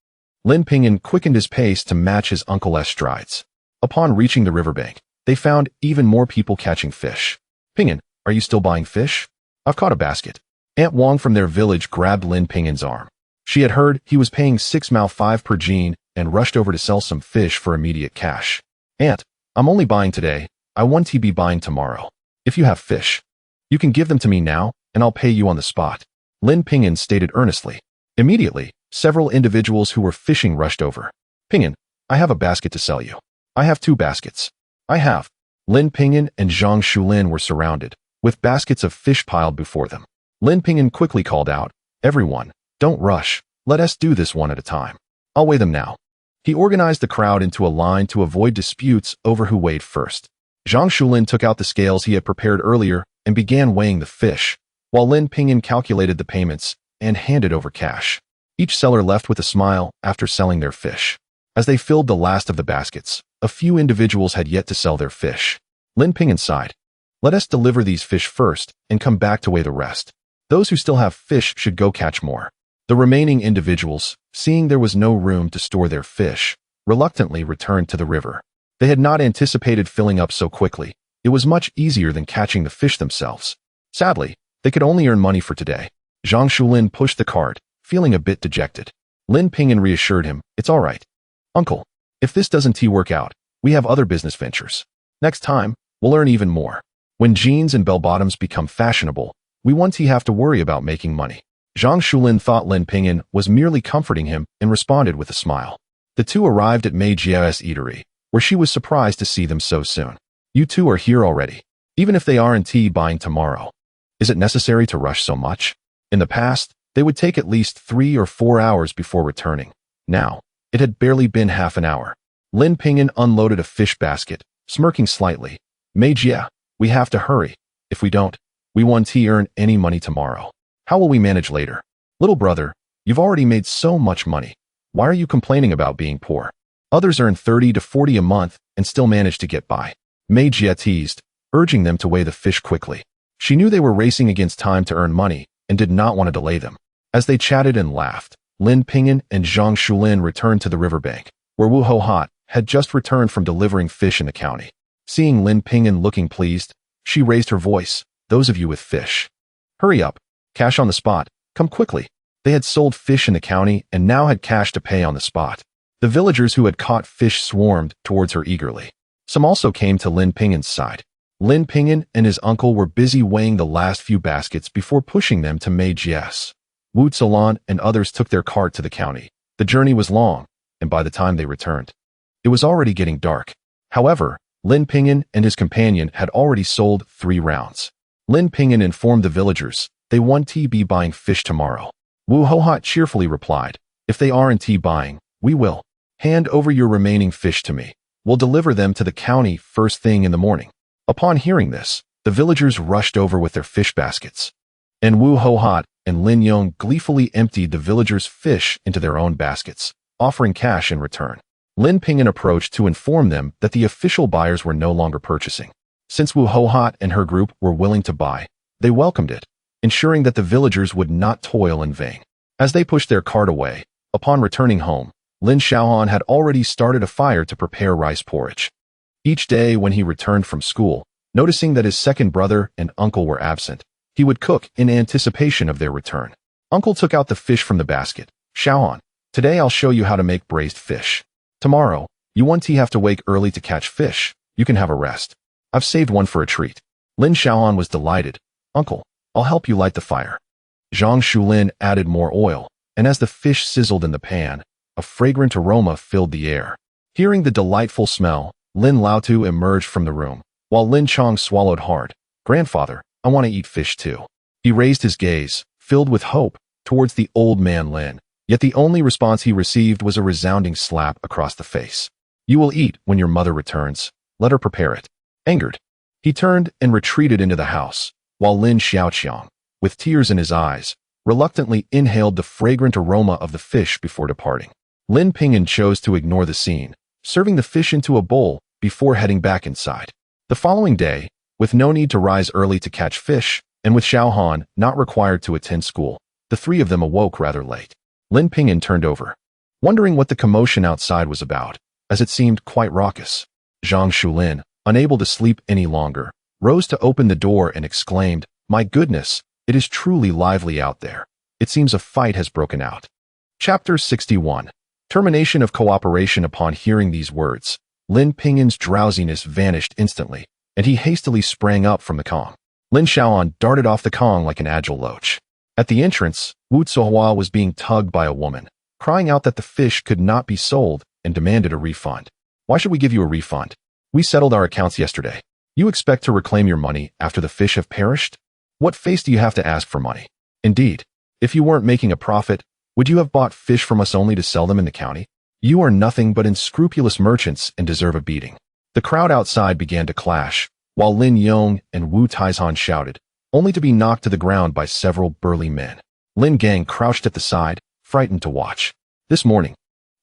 Lin Ping'an quickened his pace to match his uncle's strides. Upon reaching the riverbank, they found even more people catching fish. "Ping'an, are you still buying fish? I've caught a basket." Aunt Wang from their village grabbed Lin Ping'an's arm. She had heard he was paying 6 Mao 5 per jean and rushed over to sell some fish for immediate cash. "Aunt, I'm only buying today. I want to be buying tomorrow. If you have fish, you can give them to me now, and I'll pay you on the spot," Lin Ping'an stated earnestly. Immediately, several individuals who were fishing rushed over. "Ping'an, I have a basket to sell you. I have 2 baskets. I have." Lin Ping'an and Zhang Shulin were surrounded, with baskets of fish piled before them. Lin Ping'an quickly called out, "Everyone, don't rush. Let us do this one at a time. I'll weigh them now." He organized the crowd into a line to avoid disputes over who weighed first. Zhang Shulin took out the scales he had prepared earlier and began weighing the fish, while Lin Ping'an calculated the payments and handed over cash. Each seller left with a smile after selling their fish. As they filled the last of the baskets, a few individuals had yet to sell their fish. Lin Ping'an sighed, "Let us deliver these fish first and come back to weigh the rest. Those who still have fish should go catch more." The remaining individuals, seeing there was no room to store their fish, reluctantly returned to the river. They had not anticipated filling up so quickly. It was much easier than catching the fish themselves. Sadly, they could only earn money for today. Zhang Shulin pushed the cart, feeling a bit dejected. Lin Ping'an reassured him, "It's all right. Uncle, if this doesn't work out, we have other business ventures. Next time, we'll earn even more. When jeans and bell-bottoms become fashionable, we won't have to worry about making money." Zhang Shulin thought Lin Ping'an was merely comforting him and responded with a smile. The two arrived at Mei Jia's eatery, where she was surprised to see them so soon. "You two are here already. Even if they aren't buying tomorrow. Is it necessary to rush so much?" In the past, they would take at least 3 or 4 hours before returning. Now, it had barely been half an hour. Lin Ping'an unloaded a fish basket, smirking slightly. "Mei Jia, we have to hurry. If we don't, we won't earn any money tomorrow. How will we manage later?" "Little brother, you've already made so much money. Why are you complaining about being poor? Others earn 30 to 40 a month and still manage to get by." Mei Jia teased, urging them to weigh the fish quickly. She knew they were racing against time to earn money and did not want to delay them. As they chatted and laughed, Lin Ping'an and Zhang Shulin returned to the riverbank, where Wu Hohat had just returned from delivering fish in the county. Seeing Lin Ping'an looking pleased, she raised her voice, "Those of you with fish, hurry up. Cash on the spot. Come quickly." They had sold fish in the county and now had cash to pay on the spot. The villagers who had caught fish swarmed towards her eagerly. Some also came to Lin Ping'an's side. Lin Ping'an and his uncle were busy weighing the last few baskets before pushing them to Mei Jia's. Wu Tsalan and others took their cart to the county. The journey was long, and by the time they returned, it was already getting dark. However, Lin Ping'an and his companion had already sold 3 rounds. Lin Ping'an informed the villagers they won't be buying fish tomorrow. Wu Hohat cheerfully replied, "If they aren't buying, we will. Hand over your remaining fish to me. We'll deliver them to the county first thing in the morning." Upon hearing this, the villagers rushed over with their fish baskets. And Wu Hohat and Lin Yong gleefully emptied the villagers' fish into their own baskets, offering cash in return. Lin Ping'an approached to inform them that the official buyers were no longer purchasing. Since Wu Hohat and her group were willing to buy, they welcomed it, ensuring that the villagers would not toil in vain. As they pushed their cart away, upon returning home, Lin Xiaohan had already started a fire to prepare rice porridge. Each day when he returned from school, noticing that his second brother and uncle were absent, he would cook in anticipation of their return. Uncle took out the fish from the basket. "Xiaohan, today I'll show you how to make braised fish. Tomorrow, you won't have to wake early to catch fish. You can have a rest. I've saved one for a treat." Lin Xiaohan was delighted. "Uncle, I'll help you light the fire." Zhang Shulin added more oil, and as the fish sizzled in the pan, a fragrant aroma filled the air. Hearing the delightful smell, Lin Laotu emerged from the room, while Lin Chong swallowed hard. "Grandfather, I want to eat fish too." He raised his gaze, filled with hope, towards the old man Lin, yet the only response he received was a resounding slap across the face. "You will eat when your mother returns. Let her prepare it." Angered, he turned and retreated into the house, while Lin Xiaoqiang, with tears in his eyes, reluctantly inhaled the fragrant aroma of the fish before departing. Lin Ping'an chose to ignore the scene, serving the fish into a bowl before heading back inside. The following day, with no need to rise early to catch fish, and with Xiaohan not required to attend school, the 3 of them awoke rather late. Lin Ping'an turned over, wondering what the commotion outside was about, as it seemed quite raucous. Zhang Shulin, unable to sleep any longer, rose to open the door and exclaimed, "My goodness, it is truly lively out there. It seems a fight has broken out." Chapter 61. Termination of cooperation. Upon hearing these words, Lin Ping'an's drowsiness vanished instantly, and he hastily sprang up from the Kong. Lin Xiaohan darted off the Kong like an agile loach. At the entrance, Wu Tsohua was being tugged by a woman, crying out that the fish could not be sold and demanded a refund. "Why should we give you a refund? We settled our accounts yesterday. You expect to reclaim your money after the fish have perished? What face do you have to ask for money? Indeed, if you weren't making a profit, would you have bought fish from us only to sell them in the county? You are nothing but unscrupulous merchants and deserve a beating." The crowd outside began to clash, while Lin Yong and Wu Taizhan shouted, only to be knocked to the ground by several burly men. Lin Gang crouched at the side, frightened to watch. This morning,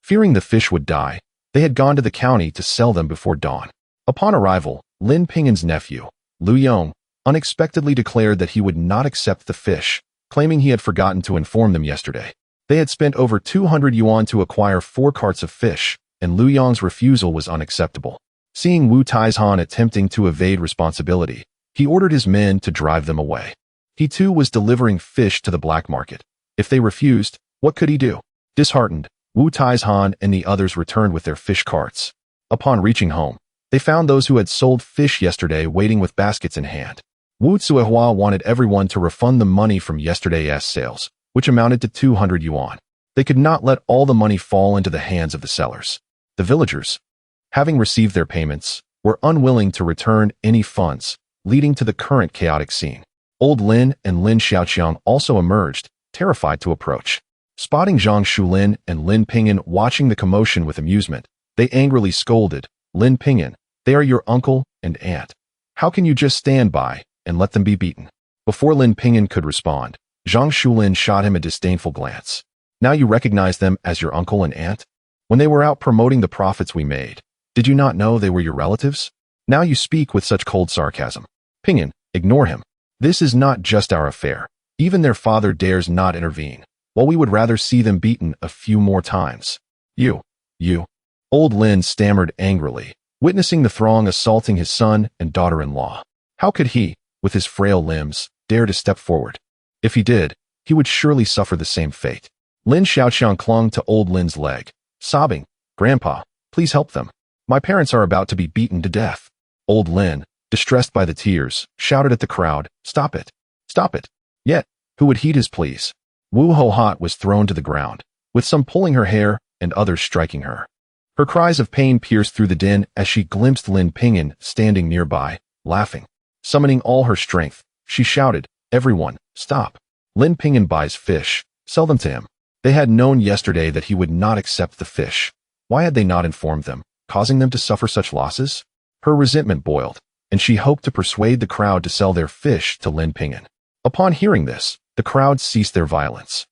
fearing the fish would die, they had gone to the county to sell them before dawn. Upon arrival, Lin Ping'an's nephew, Lu Yong, unexpectedly declared that he would not accept the fish, claiming he had forgotten to inform them yesterday. They had spent over 200 yuan to acquire 4 carts of fish, and Lu Yong's refusal was unacceptable. Seeing Wu Taizhan attempting to evade responsibility, he ordered his men to drive them away. He too was delivering fish to the black market. If they refused, What could he do? Disheartened, Wu Taizhan and the others returned with their fish carts. Upon reaching home, they found those who had sold fish yesterday waiting with baskets in hand. Wu Zuihua wanted everyone to refund the money from yesterday's sales, which amounted to 200 yuan. They could not let all the money fall into the hands of the sellers. The villagers, having received their payments, were unwilling to return any funds, leading to the current chaotic scene. Old Lin and Lin Xiaoqiang also emerged, terrified to approach. Spotting Zhang Shulin and Lin Ping'an watching the commotion with amusement, they angrily scolded, "Lin Ping'an, they are your uncle and aunt. How can you just stand by and let them be beaten?" Before Lin Ping'an could respond, Zhang Shulin shot him a disdainful glance. "Now you recognize them as your uncle and aunt? When they were out promoting the profits we made, did you not know they were your relatives? Now you speak with such cold sarcasm. Ping'an, ignore him. This is not just our affair. Even their father dares not intervene, while we would rather see them beaten a few more times. You. Old Lin stammered angrily, witnessing the throng assaulting his son and daughter-in-law. How could he, with his frail limbs, dare to step forward? If he did, he would surely suffer the same fate. Lin Xiaoqiang clung to old Lin's leg, sobbing, "Grandpa, please help them. My parents are about to be beaten to death." Old Lin, distressed by the tears, shouted at the crowd, "Stop it! Stop it!" Yet, who would heed his pleas? Wu Hohat was thrown to the ground, with some pulling her hair and others striking her. Her cries of pain pierced through the din as she glimpsed Lin Ping'an standing nearby, laughing. Summoning all her strength, she shouted, "Everyone, stop! Lin Ping'an buys fish. Sell them to him." They had known yesterday that he would not accept the fish. Why had they not informed them, causing them to suffer such losses? Her resentment boiled, and she hoped to persuade the crowd to sell their fish to Lin Ping'an. Upon hearing this, the crowd ceased their violence,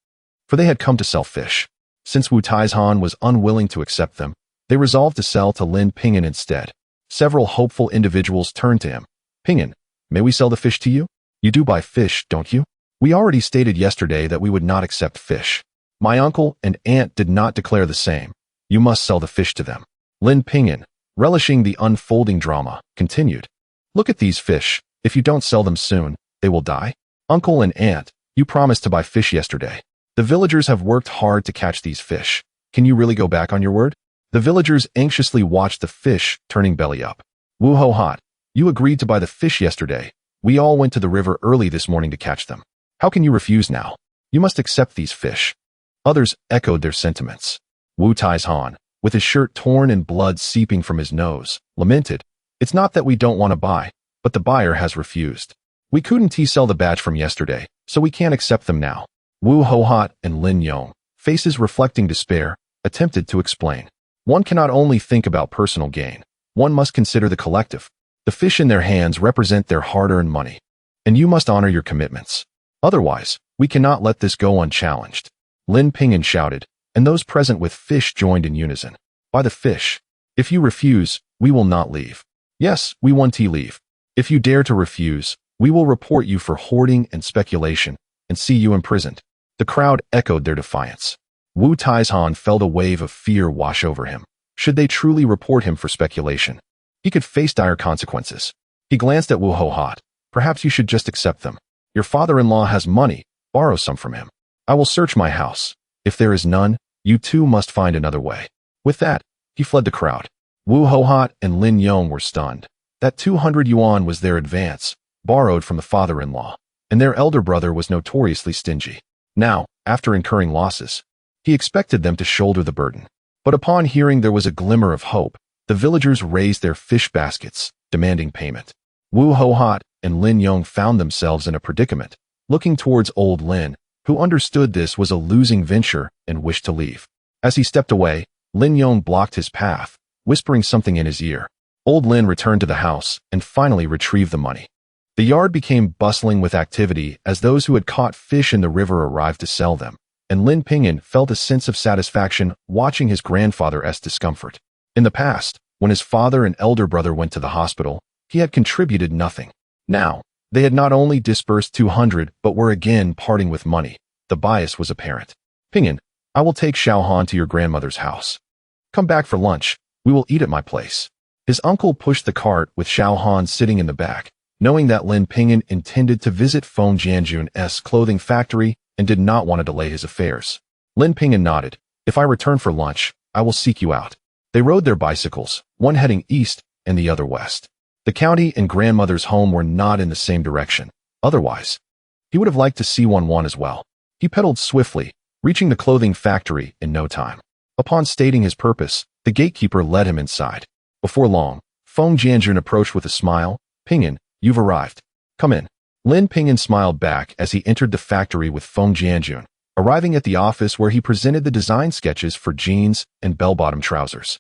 for they had come to sell fish. Since Wu Taizhan was unwilling to accept them, they resolved to sell to Lin Ping'an instead. Several hopeful individuals turned to him. "Ping'an, may we sell the fish to you? You do buy fish, don't you? We already stated yesterday that we would not accept fish. My uncle and aunt did not declare the same. You must sell the fish to them." Lin Ping'an, relishing the unfolding drama, continued, "Look at these fish. If you don't sell them soon, they will die. Uncle and aunt, you promised to buy fish yesterday. The villagers have worked hard to catch these fish. Can you really go back on your word?" The villagers anxiously watched the fish turning belly up. "Wu Hohat, you agreed to buy the fish yesterday. We all went to the river early this morning to catch them. How can you refuse now? You must accept these fish." Others echoed their sentiments. Wu Taizhan, with his shirt torn and blood seeping from his nose, lamented, "It's not that we don't want to buy, but the buyer has refused. We couldn't sell the batch from yesterday, so we can't accept them now." Wu Hohat and Lin Yong, faces reflecting despair, attempted to explain. One cannot only think about personal gain, one must consider the collective. The fish in their hands represent their hard-earned money, and you must honor your commitments. Otherwise, we cannot let this go unchallenged. Lin Ping'an shouted, and those present with fish joined in unison. "Buy the fish. If you refuse, we will not leave. Yes, we want to leave. If you dare to refuse, we will report you for hoarding and speculation, and see you imprisoned." The crowd echoed their defiance. Wu Taizhan felt a wave of fear wash over him. Should they truly report him for speculation, he could face dire consequences. He glanced at Wu Hohat. "Perhaps you should just accept them. Your father-in-law has money. Borrow some from him. I will search my house. If there is none, you too must find another way." With that, he fled the crowd. Wu Hohat and Lin Yong were stunned. That 200 yuan was their advance, borrowed from the father-in-law, and their elder brother was notoriously stingy. Now, after incurring losses, he expected them to shoulder the burden. But upon hearing there was a glimmer of hope, the villagers raised their fish baskets, demanding payment. Wu Hohat and Lin Yong found themselves in a predicament, looking towards old Lin, who understood this was a losing venture and wished to leave. As he stepped away, Lin Yong blocked his path, whispering something in his ear. Old Lin returned to the house and finally retrieved the money. The yard became bustling with activity as those who had caught fish in the river arrived to sell them, and Lin Ping'an felt a sense of satisfaction watching his grandfather's discomfort. In the past, when his father and elder brother went to the hospital, he had contributed nothing. Now, they had not only disbursed 200 but were again parting with money. The bias was apparent. "Ping'an, I will take Xiao Han to your grandmother's house. Come back for lunch. We will eat at my place." His uncle pushed the cart with Xiao Han sitting in the back, knowing that Lin Ping'an intended to visit Feng Jianjun's clothing factory and did not want to delay his affairs. Lin Ping'an nodded. If I return for lunch, I will seek you out. They rode their bicycles, one heading east and the other west. The county and grandmother's home were not in the same direction. Otherwise, he would have liked to see one as well. He pedaled swiftly, reaching the clothing factory in no time. Upon stating his purpose, the gatekeeper led him inside. Before long, Feng Jianjun approached with a smile. Ping'an, you've arrived. Come in. Lin Ping'an smiled back as he entered the factory with Feng Jianjun, arriving at the office where he presented the design sketches for jeans and bell-bottom trousers.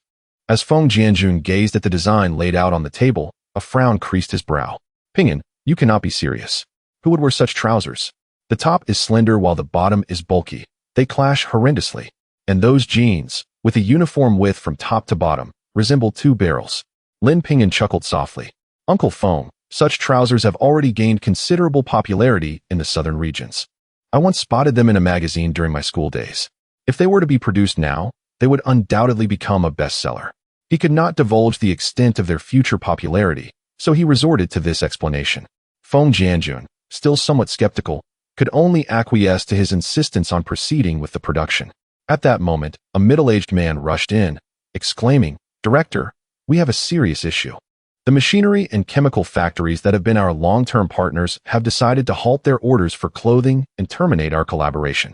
As Feng Jianjun gazed at the design laid out on the table, a frown creased his brow. Ping'an, you cannot be serious. Who would wear such trousers? The top is slender while the bottom is bulky. They clash horrendously. And those jeans, with a uniform width from top to bottom, resemble two barrels. Lin Ping'an chuckled softly. Uncle Feng, such trousers have already gained considerable popularity in the southern regions. I once spotted them in a magazine during my school days. If they were to be produced now, they would undoubtedly become a bestseller. He could not divulge the extent of their future popularity, so he resorted to this explanation. Feng Jianjun, still somewhat skeptical, could only acquiesce to his insistence on proceeding with the production. At that moment, a middle-aged man rushed in, exclaiming, "Director, we have a serious issue. The machinery and chemical factories that have been our long-term partners have decided to halt their orders for clothing and terminate our collaboration."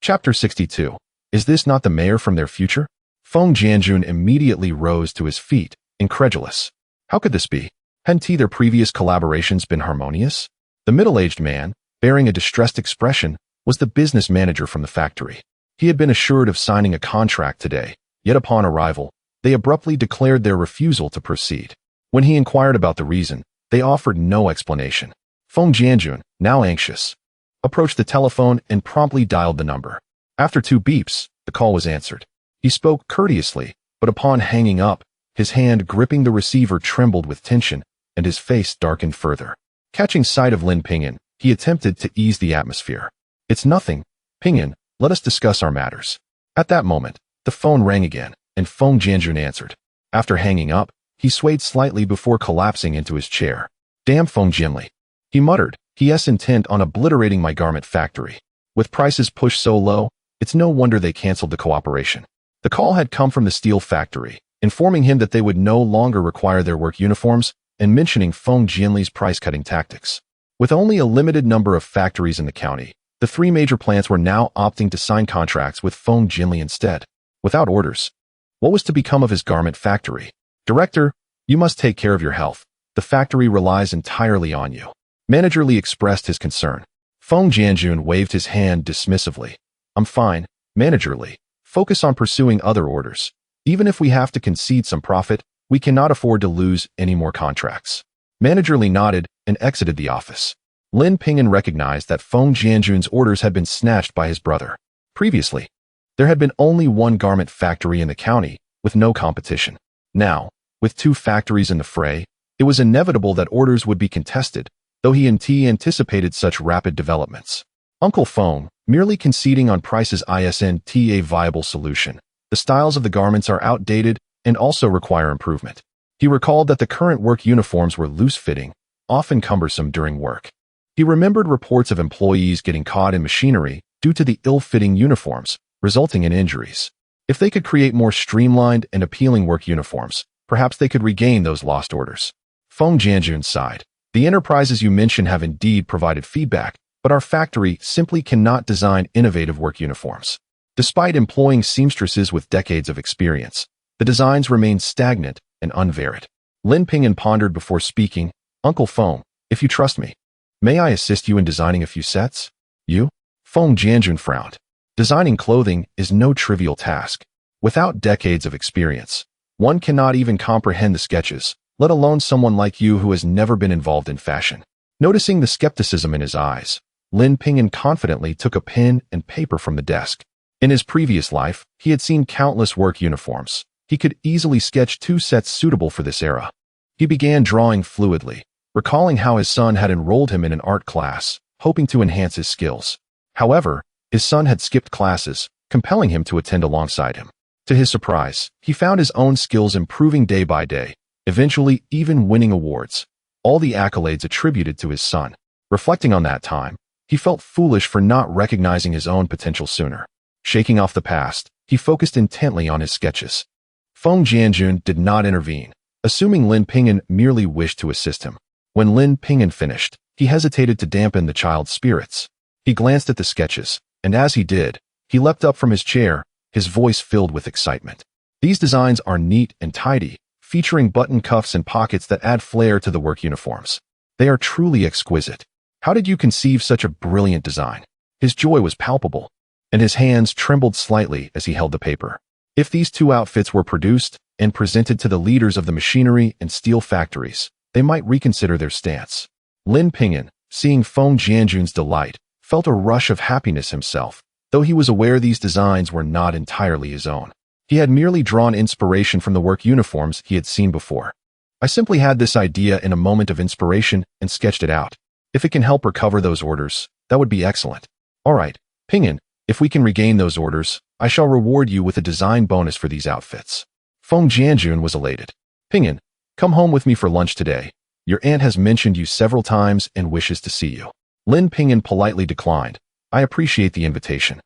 Chapter 62. Is this not the mayor from their future? Feng Jianjun immediately rose to his feet, incredulous. How could this be? Hadn't their previous collaborations been harmonious? The middle-aged man, bearing a distressed expression, was the business manager from the factory. He had been assured of signing a contract today, yet upon arrival, they abruptly declared their refusal to proceed. When he inquired about the reason, they offered no explanation. Feng Jianjun, now anxious, approached the telephone and promptly dialed the number. After 2 beeps, the call was answered. He spoke courteously, but upon hanging up, his hand gripping the receiver trembled with tension, and his face darkened further. Catching sight of Lin Ping'an, he attempted to ease the atmosphere. "It's nothing. Ping'an, let us discuss our matters." At that moment, the phone rang again, and Feng Jianjun answered. After hanging up, he swayed slightly before collapsing into his chair. "Damn Feng Jianli," he muttered. "He's intent on obliterating my garment factory. With prices pushed so low, it's no wonder they canceled the cooperation." The call had come from the steel factory, informing him that they would no longer require their work uniforms and mentioning Feng Jianli's price-cutting tactics. With only a limited number of factories in the county, the 3 major plants were now opting to sign contracts with Feng Jianli instead. Without orders, what was to become of his garment factory? "Director, you must take care of your health. The factory relies entirely on you." Manager Li expressed his concern. Feng Jianjun waved his hand dismissively. "I'm fine, Manager Li. Focus on pursuing other orders. Even if we have to concede some profit, we cannot afford to lose any more contracts." Manager Li nodded and exited the office. Lin Ping'an recognized that Feng Jianjun's orders had been snatched by his brother. Previously, there had been only one garment factory in the county, with no competition. Now, with 2 factories in the fray, it was inevitable that orders would be contested, though he anticipated such rapid developments. Uncle Feng, merely conceding on prices isn't a viable solution. The styles of the garments are outdated and also require improvement. He recalled that the current work uniforms were loose-fitting, often cumbersome during work. He remembered reports of employees getting caught in machinery due to the ill-fitting uniforms, resulting in injuries. If they could create more streamlined and appealing work uniforms, perhaps they could regain those lost orders. Feng Jianjun sighed. "The enterprises you mention have indeed provided feedback, but our factory simply cannot design innovative work uniforms. Despite employing seamstresses with decades of experience, the designs remain stagnant and unvaried." Lin Ping'an pondered before speaking. "Uncle Feng, if you trust me, may I assist you in designing a few sets?" "You?" Feng Jianjun frowned. Designing clothing is no trivial task. Without decades of experience, one cannot even comprehend the sketches, let alone someone like you who has never been involved in fashion. Noticing the skepticism in his eyes, Lin Ping'an confidently took a pen and paper from the desk. In his previous life, he had seen countless work uniforms. He could easily sketch 2 sets suitable for this era. He began drawing fluidly, recalling how his son had enrolled him in an art class, hoping to enhance his skills. However, his son had skipped classes, compelling him to attend alongside him. To his surprise, he found his own skills improving day by day, eventually even winning awards, all the accolades attributed to his son. Reflecting on that time, he felt foolish for not recognizing his own potential sooner. Shaking off the past, he focused intently on his sketches. Feng Jianjun did not intervene, assuming Lin Ping'an merely wished to assist him. When Lin Ping'an finished, he hesitated to dampen the child's spirits. He glanced at the sketches, and as he did, he leapt up from his chair, his voice filled with excitement. These designs are neat and tidy, featuring button cuffs and pockets that add flair to the work uniforms. They are truly exquisite. How did you conceive such a brilliant design? His joy was palpable, and his hands trembled slightly as he held the paper. If these two outfits were produced and presented to the leaders of the machinery and steel factories, they might reconsider their stance. Lin Ping'an, seeing Feng Jianjun's delight, felt a rush of happiness himself, though he was aware these designs were not entirely his own. He had merely drawn inspiration from the work uniforms he had seen before. I simply had this idea in a moment of inspiration and sketched it out. If it can help recover those orders, that would be excellent. All right, Ping'an, if we can regain those orders, I shall reward you with a design bonus for these outfits. Feng Jianjun was elated. Ping'an, come home with me for lunch today. Your aunt has mentioned you several times and wishes to see you. Lin Ping'an politely declined. I appreciate the invitation,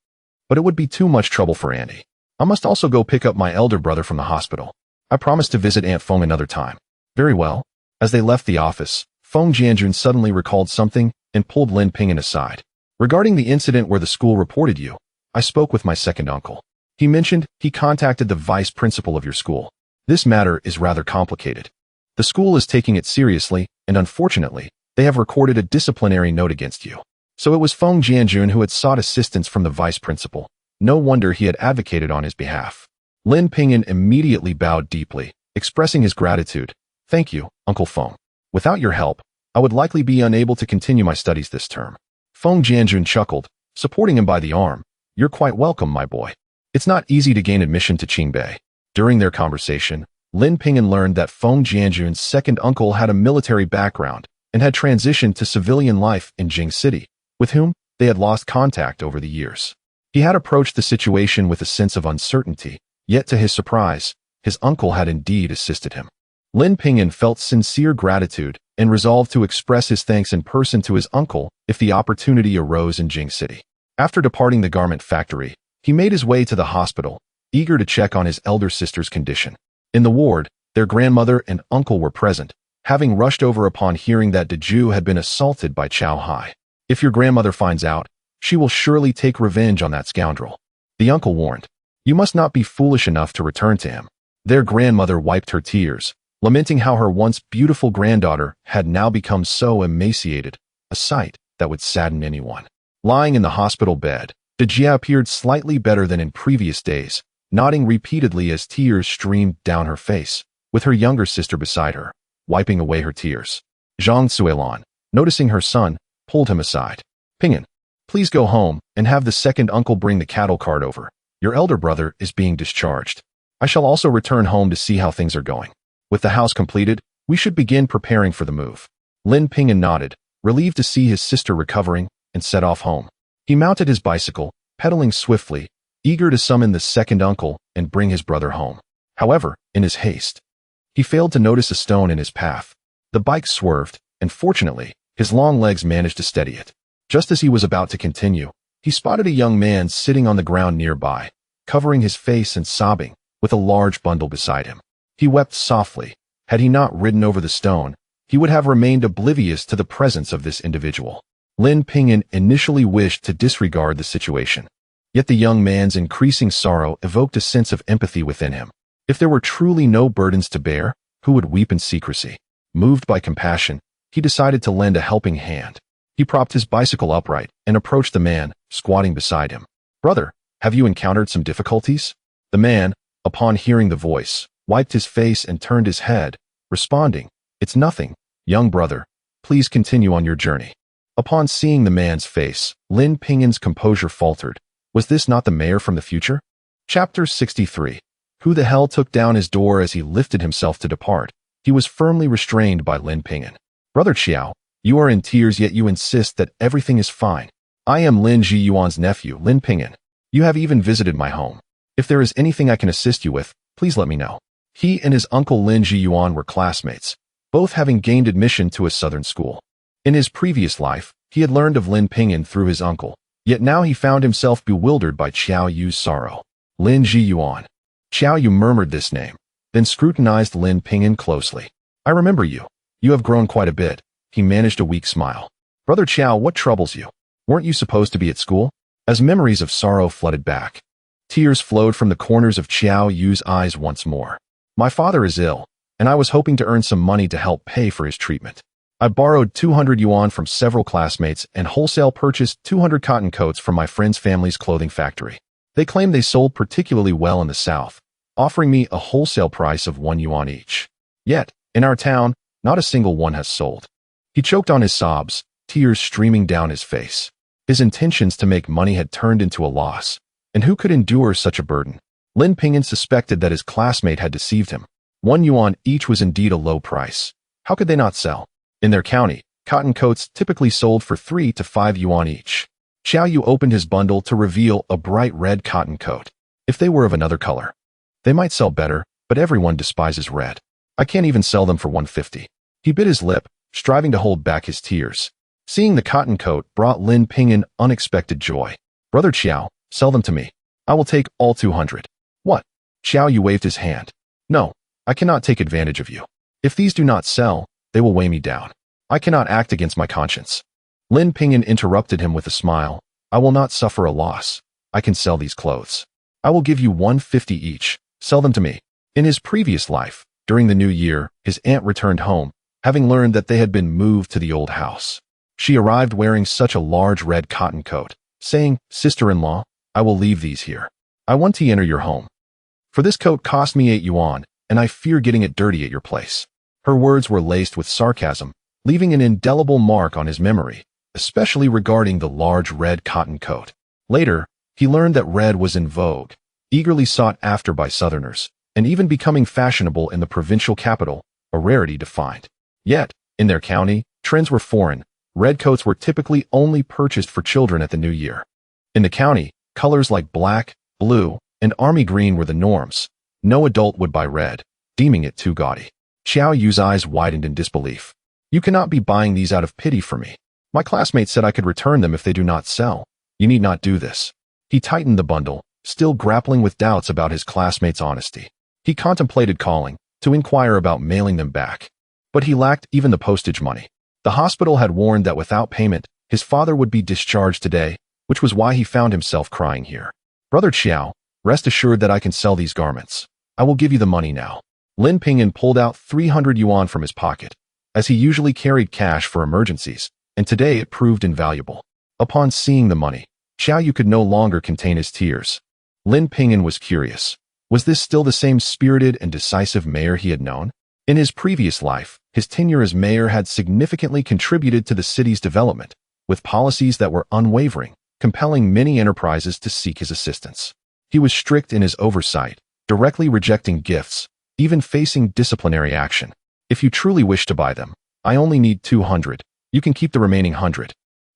but it would be too much trouble for Andy. I must also go pick up my elder brother from the hospital. I promised to visit Aunt Feng another time. Very well. As they left the office, Feng Jianjun suddenly recalled something and pulled Lin Ping'an aside. Regarding the incident where the school reported you, I spoke with my second uncle. He mentioned he contacted the vice principal of your school. This matter is rather complicated. The school is taking it seriously, and unfortunately, they have recorded a disciplinary note against you. So it was Feng Jianjun who had sought assistance from the vice principal. No wonder he had advocated on his behalf. Lin Ping'an immediately bowed deeply, expressing his gratitude. Thank you, Uncle Feng. Without your help, I would likely be unable to continue my studies this term. Feng Jianjun chuckled, supporting him by the arm. You're quite welcome, my boy. It's not easy to gain admission to Qingbei. During their conversation, Lin Ping'an learned that Feng Jianjun's second uncle had a military background and had transitioned to civilian life in Jing City, with whom they had lost contact over the years. He had approached the situation with a sense of uncertainty, yet to his surprise, his uncle had indeed assisted him. Lin Ping'an felt sincere gratitude and resolved to express his thanks in person to his uncle if the opportunity arose in Jing City. After departing the garment factory, he made his way to the hospital, eager to check on his elder sister's condition. In the ward, their grandmother and uncle were present, having rushed over upon hearing that Daju had been assaulted by Chow Hai. If your grandmother finds out, she will surely take revenge on that scoundrel. The uncle warned. You must not be foolish enough to return to him. Their grandmother wiped her tears, lamenting how her once beautiful granddaughter had now become so emaciated, a sight that would sadden anyone. Lying in the hospital bed, Dajia appeared slightly better than in previous days, nodding repeatedly as tears streamed down her face, with her younger sister beside her, wiping away her tears. Zhang Suilan, noticing her son, pulled him aside. Ping'an, please go home and have the second uncle bring the cattle cart over. Your elder brother is being discharged. I shall also return home to see how things are going. With the house completed, we should begin preparing for the move. Lin Ping'an nodded, relieved to see his sister recovering, and set off home. He mounted his bicycle, pedaling swiftly, eager to summon the second uncle and bring his brother home. However, in his haste, he failed to notice a stone in his path. The bike swerved, and fortunately, his long legs managed to steady it. Just as he was about to continue, he spotted a young man sitting on the ground nearby, covering his face and sobbing, with a large bundle beside him. He wept softly. Had he not ridden over the stone, he would have remained oblivious to the presence of this individual. Lin Ping'an initially wished to disregard the situation. Yet the young man's increasing sorrow evoked a sense of empathy within him. If there were truly no burdens to bear, who would weep in secrecy? Moved by compassion, he decided to lend a helping hand. He propped his bicycle upright and approached the man, squatting beside him. Brother, have you encountered some difficulties? The man, upon hearing the voice, wiped his face and turned his head, responding, It's nothing, young brother. Please continue on your journey. Upon seeing the man's face, Lin Ping'an's composure faltered. Was this not the mayor from the future? Chapter 63. Who the hell took down his door as he lifted himself to depart? He was firmly restrained by Lin Ping'an. Brother Xiao, you are in tears yet you insist that everything is fine. I am Lin Zhiyuan's nephew, Lin Ping'an. You have even visited my home. If there is anything I can assist you with, please let me know. He and his uncle Lin Zhiyuan were classmates, both having gained admission to a southern school. In his previous life, he had learned of Lin Ping'an through his uncle, Yet now he found himself bewildered by Qiao Yu's sorrow. Lin Yuan. Qiao Yu murmured this name, then scrutinized Lin Ping'an closely. I remember you. You have grown quite a bit. He managed a weak smile. Brother Qiao, what troubles you? Weren't you supposed to be at school? As memories of sorrow flooded back, tears flowed from the corners of Qiao Yu's eyes once more. My father is ill, and I was hoping to earn some money to help pay for his treatment. I borrowed 200 yuan from several classmates and wholesale purchased 200 cotton coats from my friend's family's clothing factory. They claim they sold particularly well in the south, offering me a wholesale price of 1 yuan each. Yet, in our town, not a single one has sold. He choked on his sobs, tears streaming down his face. His intentions to make money had turned into a loss, and who could endure such a burden? Lin Ping'an suspected that his classmate had deceived him. 1 yuan each was indeed a low price. How could they not sell? In their county, cotton coats typically sold for 3 to 5 yuan each. Qiao Yu opened his bundle to reveal a bright red cotton coat. If they were of another color, they might sell better, but everyone despises red. I can't even sell them for 150. He bit his lip, striving to hold back his tears. Seeing the cotton coat brought Lin Ping'an unexpected joy. Brother Qiao, sell them to me. I will take all 200. What? Qiao Yu waved his hand. No, I cannot take advantage of you. If these do not sell, they will weigh me down. I cannot act against my conscience. Lin Ping'an interrupted him with a smile. I will not suffer a loss. I can sell these clothes. I will give you 150 each. Sell them to me. In his previous life, during the new year, his aunt returned home, having learned that they had been moved to the old house. She arrived wearing such a large red cotton coat, saying, Sister-in-law, I will leave these here. I want to enter your home. For this coat cost me 8 yuan, and I fear getting it dirty at your place. Her words were laced with sarcasm, leaving an indelible mark on his memory, especially regarding the large red cotton coat. Later, he learned that red was in vogue, eagerly sought after by Southerners, and even becoming fashionable in the provincial capital, a rarity to find. Yet, in their county, trends were foreign. Red coats were typically only purchased for children at the new year. In the county, colors like black, blue, and army green were the norms. No adult would buy red, deeming it too gaudy. Qiao Yu's eyes widened in disbelief. You cannot be buying these out of pity for me. My classmate said I could return them if they do not sell. You need not do this. He tightened the bundle, still grappling with doubts about his classmate's honesty. He contemplated calling, to inquire about mailing them back. But he lacked even the postage money. The hospital had warned that without payment, his father would be discharged today, which was why he found himself crying here. Brother Qiao, rest assured that I can sell these garments. I will give you the money now. Lin Ping'an pulled out 300 yuan from his pocket, as he usually carried cash for emergencies, and today it proved invaluable. Upon seeing the money, Qiao Yu could no longer contain his tears. Lin Ping'an was curious. Was this still the same spirited and decisive mayor he had known? In his previous life, his tenure as mayor had significantly contributed to the city's development, with policies that were unwavering, compelling many enterprises to seek his assistance. He was strict in his oversight, directly rejecting gifts, even facing disciplinary action. If you truly wish to buy them, I only need 200. You can keep the remaining 100.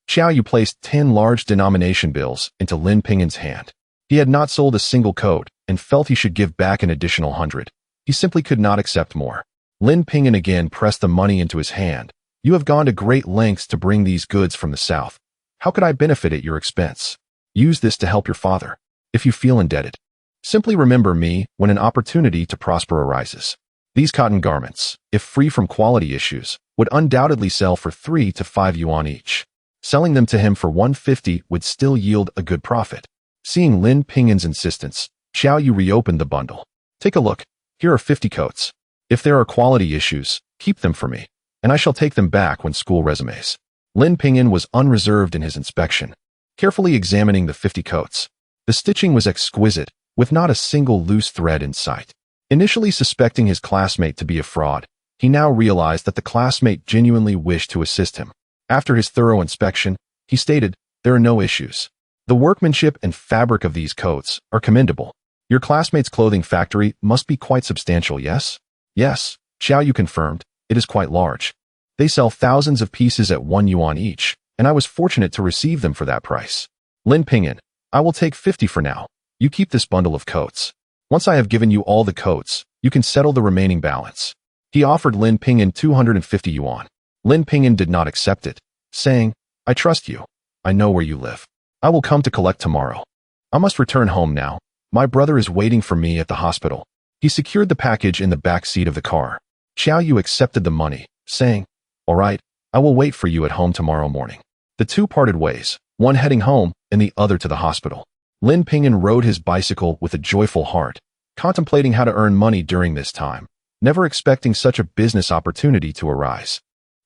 Qiao Yu placed 10 large denomination bills into Lin Ping'an's hand. He had not sold a single coat and felt he should give back an additional 100. He simply could not accept more. Lin Ping'an again pressed the money into his hand. You have gone to great lengths to bring these goods from the south. How could I benefit at your expense? Use this to help your father. If you feel indebted, simply remember me when an opportunity to prosper arises. These cotton garments, if free from quality issues, would undoubtedly sell for 3 to 5 yuan each. Selling them to him for 150 would still yield a good profit. Seeing Lin Ping'an's insistence, Qiao Yu reopened the bundle. Take a look. Here are 50 coats. If there are quality issues, keep them for me, and I shall take them back when school resumes. Lin Ping'an was unreserved in his inspection, carefully examining the 50 coats. The stitching was exquisite, with not a single loose thread in sight. Initially suspecting his classmate to be a fraud, he now realized that the classmate genuinely wished to assist him. After his thorough inspection, he stated, there are no issues. The workmanship and fabric of these coats are commendable. Your classmate's clothing factory must be quite substantial, yes? Yes, Qiao Yu confirmed, it is quite large. They sell thousands of pieces at 1 yuan each, and I was fortunate to receive them for that price. Lin Ping'an, I will take 50 for now. You keep this bundle of coats. Once I have given you all the coats, you can settle the remaining balance. He offered Lin Ping'an 250 yuan. Lin Ping'an did not accept it, saying, I trust you. I know where you live. I will come to collect tomorrow. I must return home now. My brother is waiting for me at the hospital. He secured the package in the back seat of the car. Xiao Yu accepted the money, saying, "All right, I will wait for you at home tomorrow morning." The two parted ways, one heading home and the other to the hospital. Lin Ping'an rode his bicycle with a joyful heart, contemplating how to earn money during this time, never expecting such a business opportunity to arise.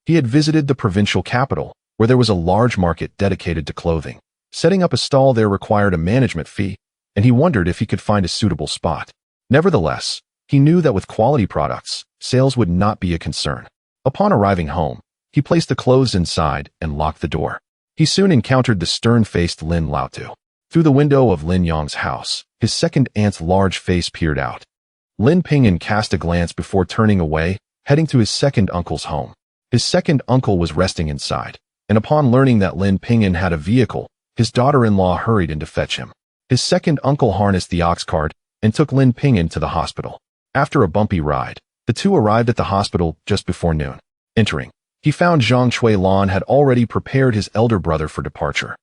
He had visited the provincial capital, where there was a large market dedicated to clothing. Setting up a stall there required a management fee, and he wondered if he could find a suitable spot. Nevertheless, he knew that with quality products, sales would not be a concern. Upon arriving home, he placed the clothes inside and locked the door. He soon encountered the stern-faced Lin Laotu. Through the window of Lin Yang's house, his second aunt's large face peered out. Lin Ping'an cast a glance before turning away, heading to his second uncle's home. His second uncle was resting inside, and upon learning that Lin Ping'an had a vehicle, his daughter-in-law hurried in to fetch him. His second uncle harnessed the ox cart and took Lin Ping'an to the hospital. After a bumpy ride, the two arrived at the hospital just before noon. Entering, he found Zhang Chuilan had already prepared his elder brother for departure.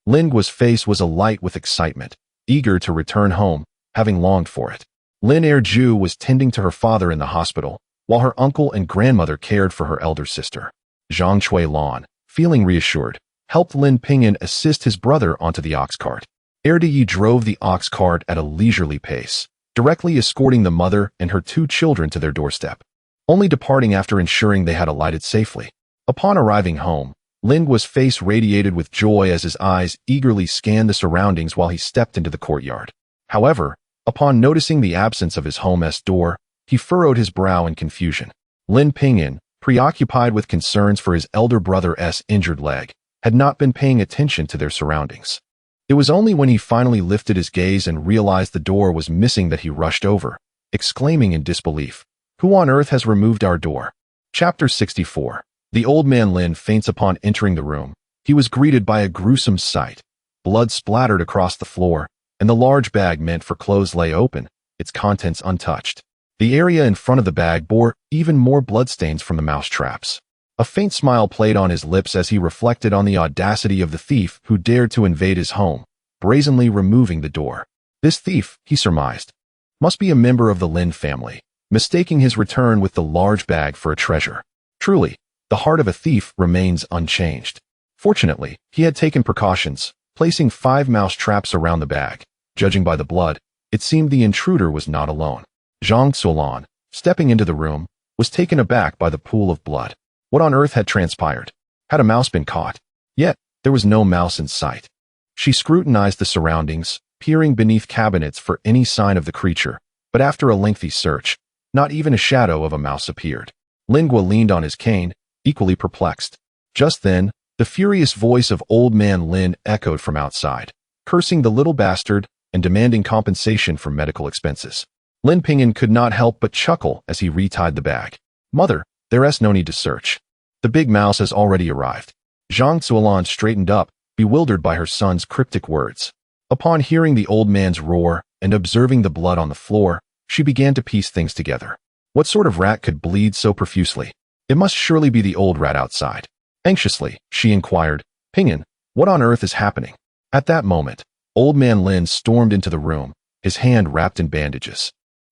Lin Guo's face was alight with excitement, eager to return home, having longed for it. Lin Erju was tending to her father in the hospital, while her uncle and grandmother cared for her elder sister. Zhang Chuilan, feeling reassured, helped Lin Ping'an assist his brother onto the ox cart. Erdi drove the ox cart at a leisurely pace, directly escorting the mother and her two children to their doorstep, only departing after ensuring they had alighted safely. Upon arriving home, Lin Guo's face radiated with joy as his eyes eagerly scanned the surroundings while he stepped into the courtyard. However, upon noticing the absence of his home's door, he furrowed his brow in confusion. Lin Ping'an, preoccupied with concerns for his elder brother's injured leg, had not been paying attention to their surroundings. It was only when he finally lifted his gaze and realized the door was missing that he rushed over, exclaiming in disbelief, "Who on earth has removed our door?" Chapter 64. The old man Lin faints upon entering the room. He was greeted by a gruesome sight. Blood splattered across the floor, and the large bag meant for clothes lay open, its contents untouched. The area in front of the bag bore even more bloodstains from the mouse traps. A faint smile played on his lips as he reflected on the audacity of the thief who dared to invade his home, brazenly removing the door. This thief, he surmised, must be a member of the Lin family, mistaking his return with the large bag for a treasure. Truly, the heart of a thief remains unchanged. Fortunately, he had taken precautions, placing 5 mouse traps around the bag. Judging by the blood, it seemed the intruder was not alone. Zhang Xulan, stepping into the room, was taken aback by the pool of blood. What on earth had transpired? Had a mouse been caught? Yet, there was no mouse in sight. She scrutinized the surroundings, peering beneath cabinets for any sign of the creature, but after a lengthy search, not even a shadow of a mouse appeared. Lin Guo leaned on his cane, equally perplexed. Just then, the furious voice of old man Lin echoed from outside, cursing the little bastard and demanding compensation for medical expenses. Lin Ping'an could not help but chuckle as he retied the bag. "Mother, there's no need to search. The big mouse has already arrived." Zhang Xuelan straightened up, bewildered by her son's cryptic words. Upon hearing the old man's roar and observing the blood on the floor, she began to piece things together. What sort of rat could bleed so profusely? It must surely be the old rat outside. Anxiously, she inquired, "Ping'an, what on earth is happening?" At that moment, old man Lin stormed into the room, his hand wrapped in bandages,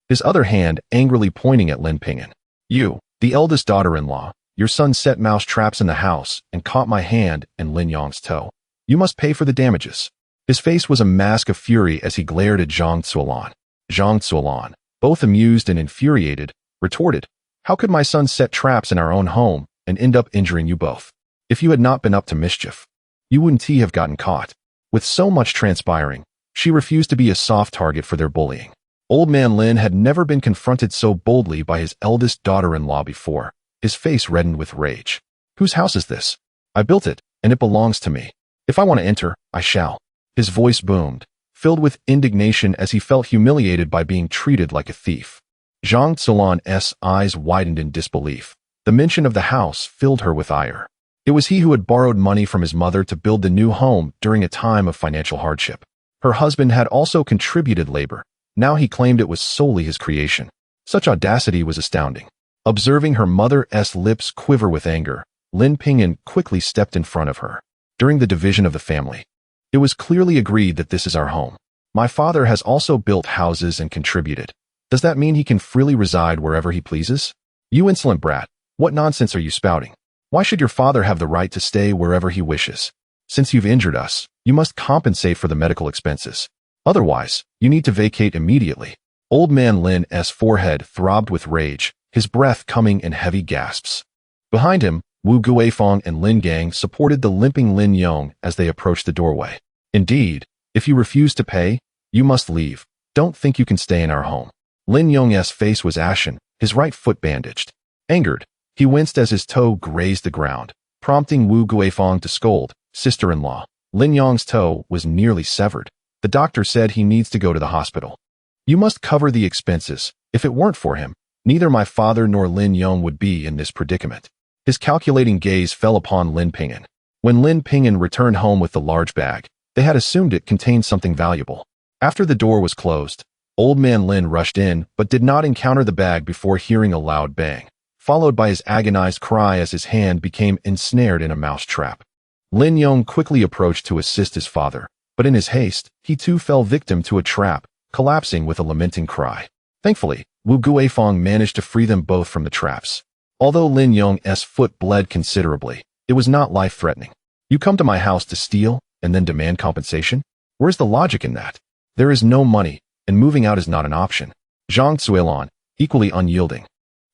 his other hand angrily pointing at Lin Ping'an. "You, the eldest daughter-in-law, your son set mouse traps in the house and caught my hand and Lin Yang's toe. You must pay for the damages." His face was a mask of fury as he glared at Zhang Xuelan. Zhang Xuelan, both amused and infuriated, retorted, "How could my son set traps in our own home and end up injuring you both? If you had not been up to mischief, you wouldn't have gotten caught." With so much transpiring, she refused to be a soft target for their bullying. Old man Lin had never been confronted so boldly by his eldest daughter-in-law before. His face reddened with rage. "Whose house is this? I built it, and it belongs to me. If I want to enter, I shall." His voice boomed, filled with indignation as he felt humiliated by being treated like a thief. Zhang Xuelan's eyes widened in disbelief. The mention of the house filled her with ire. It was he who had borrowed money from his mother to build the new home during a time of financial hardship. Her husband had also contributed labor. Now he claimed it was solely his creation. Such audacity was astounding. Observing her mother's lips quiver with anger, Lin Ping'an quickly stepped in front of her. During the division of the family, It was clearly agreed that this is our home. My father has also built houses and contributed. Does that mean he can freely reside wherever he pleases? You insolent brat, what nonsense are you spouting? Why should your father have the right to stay wherever he wishes? Since you've injured us, you must compensate for the medical expenses. Otherwise, you need to vacate immediately. Old man Lin's forehead throbbed with rage, his breath coming in heavy gasps. Behind him, Wu Guifeng and Lin Gang supported the limping Lin Yong as they approached the doorway. Indeed, if you refuse to pay, you must leave. Don't think you can stay in our home. Lin Yong's face was ashen, his right foot bandaged. Angered, he winced as his toe grazed the ground, prompting Wu Guifeng to scold, sister-in-law. Lin Yong's toe was nearly severed. The doctor said he needs to go to the hospital. You must cover the expenses. If it weren't for him, neither my father nor Lin Yong would be in this predicament. His calculating gaze fell upon Lin Ping'an. When Lin Ping'an returned home with the large bag, they had assumed it contained something valuable. After the door was closed, old man Lin rushed in but did not encounter the bag before hearing a loud bang, followed by his agonized cry as his hand became ensnared in a mouse trap. Lin Yong quickly approached to assist his father, but in his haste, he too fell victim to a trap, collapsing with a lamenting cry. Thankfully, Wu Guifeng managed to free them both from the traps. Although Lin Yong's foot bled considerably, it was not life-threatening. You come to my house to steal and then demand compensation? Where's the logic in that? There is no money, and moving out is not an option. Zhang Zuilan, equally unyielding,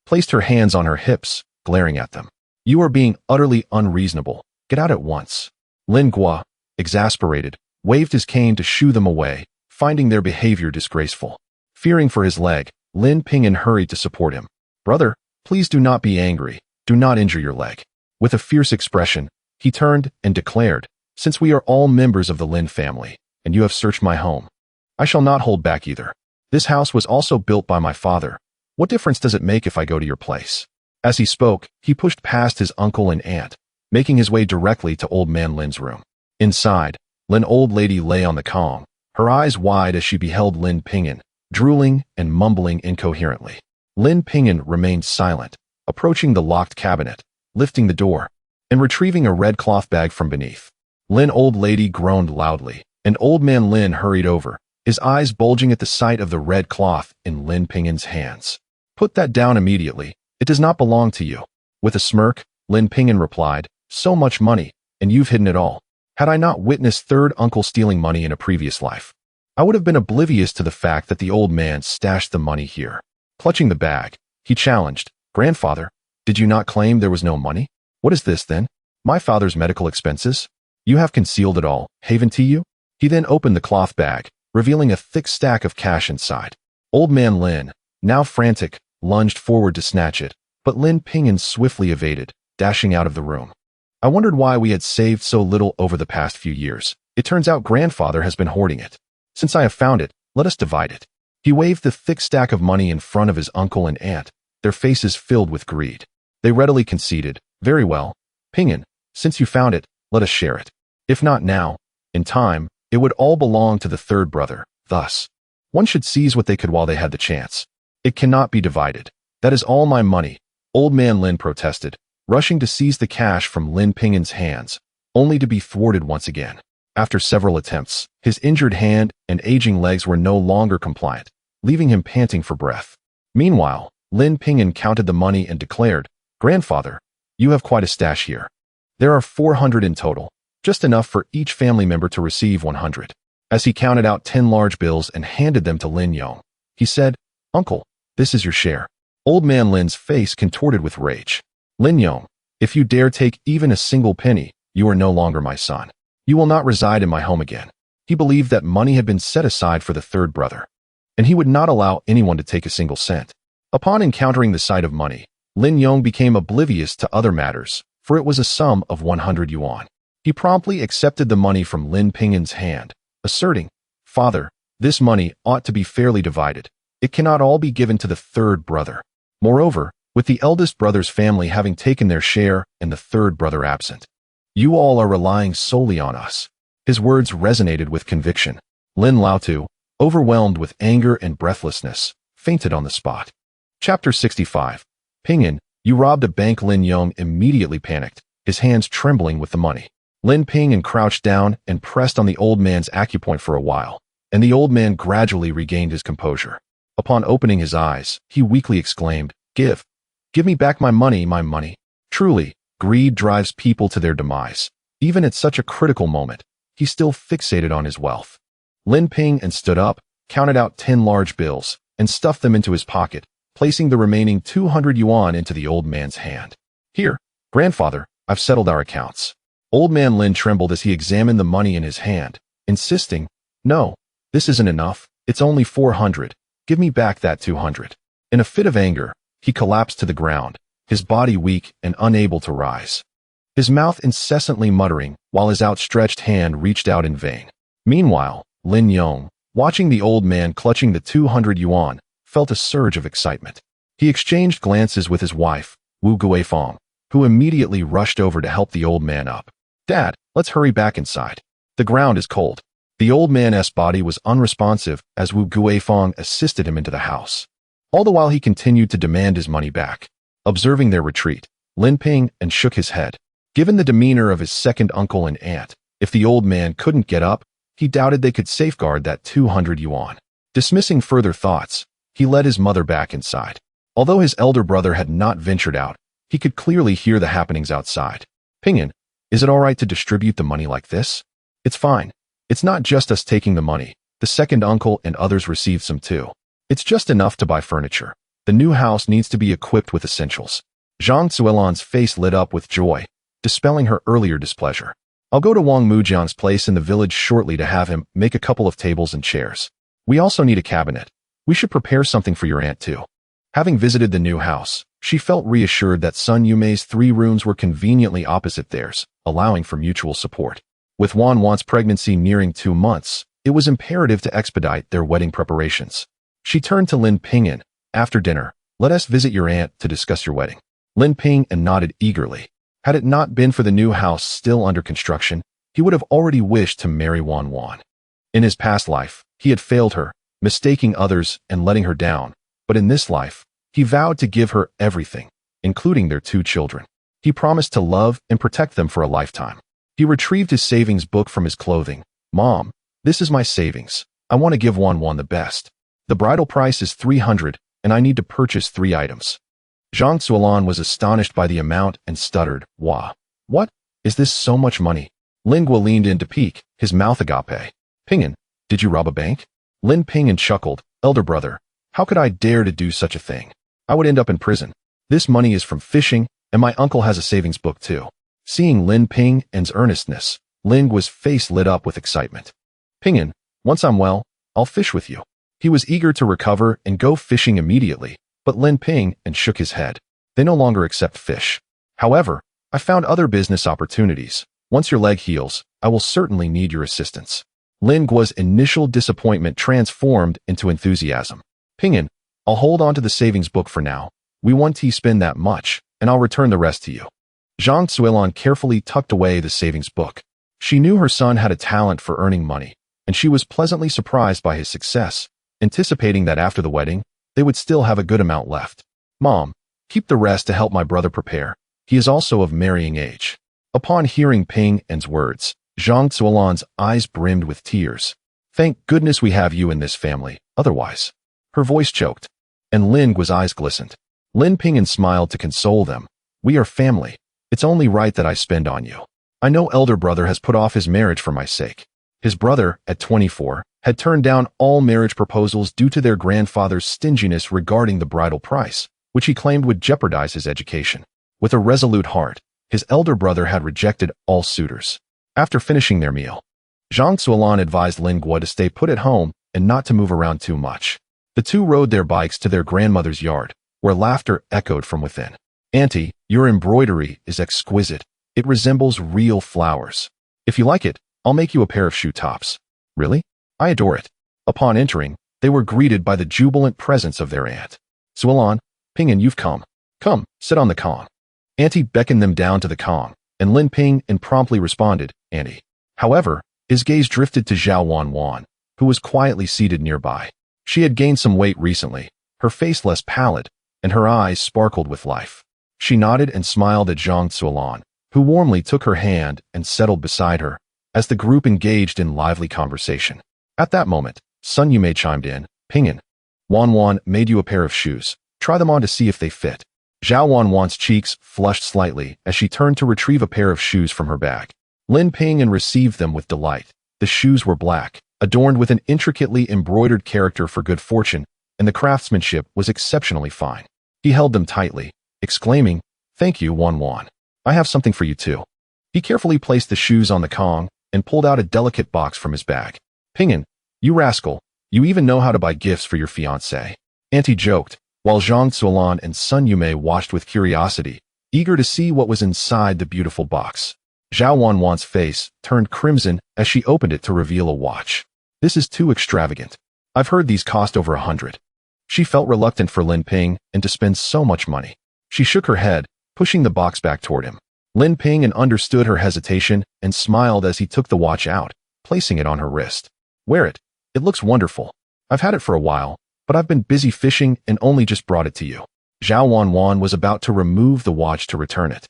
placed her hands on her hips, glaring at them. You are being utterly unreasonable. Get out at once. Lin Gua, exasperated, waved his cane to shoo them away, finding their behavior disgraceful. Fearing for his leg, Lin Ping'an hurried to support him. Brother, please do not be angry. Do not injure your leg. With a fierce expression, he turned and declared, since we are all members of the Lin family, and you have searched my home, I shall not hold back either. This house was also built by my father. What difference does it make if I go to your place? As he spoke, he pushed past his uncle and aunt, making his way directly to old man Lin's room. Inside, Lin old lady lay on the kong, her eyes wide as she beheld Lin Ping'an, drooling and mumbling incoherently. Lin Ping'an remained silent, approaching the locked cabinet, lifting the door, and retrieving a red cloth bag from beneath. Lin old lady groaned loudly, and old man Lin hurried over, his eyes bulging at the sight of the red cloth in Lin Ping'an's hands. Put that down immediately. It does not belong to you. With a smirk, Lin Ping'an replied, so much money, and you've hidden it all. Had I not witnessed third uncle stealing money in a previous life, I would have been oblivious to the fact that the old man stashed the money here. Clutching the bag, he challenged, Grandfather, did you not claim there was no money? What is this then? My father's medical expenses? You have concealed it all, haven to you? He then opened the cloth bag, revealing a thick stack of cash inside. Old man Lin, now frantic, lunged forward to snatch it, but Lin Ping'an swiftly evaded, dashing out of the room. I wondered why we had saved so little over the past few years. It turns out grandfather has been hoarding it. Since I have found it, let us divide it. He waved the thick stack of money in front of his uncle and aunt, their faces filled with greed. They readily conceded, very well, Ping'an, since you found it, let us share it. If not now, in time, it would all belong to the third brother. Thus, one should seize what they could while they had the chance. It cannot be divided. That is all my money, old man Lin protested, rushing to seize the cash from Lin Ping'an's hands, only to be thwarted once again. After several attempts, his injured hand and aging legs were no longer compliant, leaving him panting for breath. Meanwhile, Lin Ping'an counted the money and declared, Grandfather, you have quite a stash here. There are 400 in total, just enough for each family member to receive 100. As he counted out 10 large bills and handed them to Lin Yong, he said, Uncle, this is your share. Old man Lin's face contorted with rage. Lin Yong, if you dare take even a single penny, you are no longer my son. You will not reside in my home again. He believed that money had been set aside for the third brother, and he would not allow anyone to take a single cent. Upon encountering the sight of money, Lin Yong became oblivious to other matters, for it was a sum of 100 yuan. He promptly accepted the money from Lin Ping'an's hand, asserting, Father, this money ought to be fairly divided. It cannot all be given to the third brother. Moreover, with the eldest brother's family having taken their share and the third brother absent, you all are relying solely on us. His words resonated with conviction. Lin Laotu, overwhelmed with anger and breathlessness, fainted on the spot. Chapter 65. Ping'an, you robbed a bank. Lin Yong immediately panicked, his hands trembling with the money. Lin Ping'an crouched down and pressed on the old man's acupoint for a while, and the old man gradually regained his composure. Upon opening his eyes, he weakly exclaimed, Give me back my money, my money. Truly, greed drives people to their demise. Even at such a critical moment, he still fixated on his wealth. Lin Ping'an stood up, counted out 10 large bills, and stuffed them into his pocket, placing the remaining 200 yuan into the old man's hand. Here, grandfather, I've settled our accounts. Old man Lin trembled as he examined the money in his hand, insisting, No, this isn't enough. It's only 400. Give me back that 200. In a fit of anger, he collapsed to the ground, his body weak and unable to rise. His mouth incessantly muttering, while his outstretched hand reached out in vain. Meanwhile, Lin Yong, watching the old man clutching the 200 yuan, felt a surge of excitement. He exchanged glances with his wife, Wu Guifeng, who immediately rushed over to help the old man up. Dad, let's hurry back inside. The ground is cold. The old man's body was unresponsive as Wu Guifeng assisted him into the house. All the while he continued to demand his money back. Observing their retreat, Lin Ping'an shook his head. Given the demeanor of his second uncle and aunt, if the old man couldn't get up, he doubted they could safeguard that 200 yuan. Dismissing further thoughts, he led his mother back inside. Although his elder brother had not ventured out, he could clearly hear the happenings outside. Ping'an, is it all right to distribute the money like this? It's fine. It's not just us taking the money. The second uncle and others received some too. It's just enough to buy furniture. The new house needs to be equipped with essentials. Zhang Zuelan's face lit up with joy, dispelling her earlier displeasure. I'll go to Wang Mujiang's place in the village shortly to have him make a couple of tables and chairs. We also need a cabinet. We should prepare something for your aunt too. Having visited the new house, she felt reassured that Sun Yumei's 3 rooms were conveniently opposite theirs, allowing for mutual support. With Wan Wan's pregnancy nearing 2 months, it was imperative to expedite their wedding preparations. She turned to Lin Ping'an. After dinner, let us visit your aunt to discuss your wedding. Lin Ping'an nodded eagerly. Had it not been for the new house still under construction, he would have already wished to marry Wan Wan. In his past life, he had failed her, mistaking others and letting her down, but in this life, he vowed to give her everything, including their 2 children. He promised to love and protect them for a lifetime. He retrieved his savings book from his clothing. Mom, this is my savings. I want to give Wan Wan the best. The bridal price is 300, and I need to purchase 3 items. Zhang Zuelan was astonished by the amount and stuttered, Wah. What? Is this so much money? Lin Guo leaned in to peek, his mouth agape. Ping'an, did you rob a bank? Lin Ping'an chuckled, Elder brother, how could I dare to do such a thing? I would end up in prison. This money is from fishing, and my uncle has a savings book too. Seeing Lin Ping'an's earnestness, Lin Guo's face lit up with excitement. Ping'an, once I'm well, I'll fish with you. He was eager to recover and go fishing immediately, but Lin Ping'an shook his head. They no longer accept fish. However, I found other business opportunities. Once your leg heals, I will certainly need your assistance. Lin Guo's initial disappointment transformed into enthusiasm. Ping'an, I'll hold on to the savings book for now. We won't spend that much, and I'll return the rest to you. Zhang Zuelan carefully tucked away the savings book. She knew her son had a talent for earning money, and she was pleasantly surprised by his success, anticipating that after the wedding, they would still have a good amount left. Mom, keep the rest to help my brother prepare. He is also of marrying age. Upon hearing Ping'an's words, Zhang Zuelan's eyes brimmed with tears. Thank goodness we have you in this family, otherwise. Her voice choked, and Lin Guo's eyes glistened. Lin Ping'an smiled to console them. We are family. It's only right that I spend on you. I know elder brother has put off his marriage for my sake. His brother, at 24, had turned down all marriage proposals due to their grandfather's stinginess regarding the bridal price, which he claimed would jeopardize his education. With a resolute heart, his elder brother had rejected all suitors. After finishing their meal, Zhang Zuelan advised Lin Guo to stay put at home and not to move around too much. The 2 rode their bikes to their grandmother's yard, where laughter echoed from within. Auntie, your embroidery is exquisite. It resembles real flowers. If you like it, I'll make you a pair of shoe tops. Really? I adore it. Upon entering, they were greeted by the jubilant presence of their aunt. Zuelan, Ping'an, you've come. Come, sit on the kong. Auntie beckoned them down to the kong, and Lin Ping'an promptly responded, Auntie. However, his gaze drifted to Zhao Wan, who was quietly seated nearby. She had gained some weight recently, her face less pallid, and her eyes sparkled with life. She nodded and smiled at Zhang Zuelan, who warmly took her hand and settled beside her as the group engaged in lively conversation. At that moment, Sun Yumei chimed in, Ping'an, Wanwan made you a pair of shoes. Try them on to see if they fit. Zhao Wanwan's cheeks flushed slightly as she turned to retrieve a pair of shoes from her bag. Lin Ping'an received them with delight. The shoes were black, adorned with an intricately embroidered character for good fortune, and the craftsmanship was exceptionally fine. He held them tightly, exclaiming, Thank you, Wanwan. I have something for you too. He carefully placed the shoes on the Kong and pulled out a delicate box from his bag. Ping'an, you rascal, you even know how to buy gifts for your fiancé. Auntie joked, while Zhang Zuolan and Sun Yumei watched with curiosity, eager to see what was inside the beautiful box. Zhao Wanwan's face turned crimson as she opened it to reveal a watch. This is too extravagant. I've heard these cost over 100. She felt reluctant for Lin Ping and to spend so much money. She shook her head, pushing the box back toward him. Lin Ping'an understood her hesitation and smiled as he took the watch out, placing it on her wrist. Wear it. It looks wonderful. I've had it for a while, but I've been busy fishing and only just brought it to you. Zhao Wanwan was about to remove the watch to return it,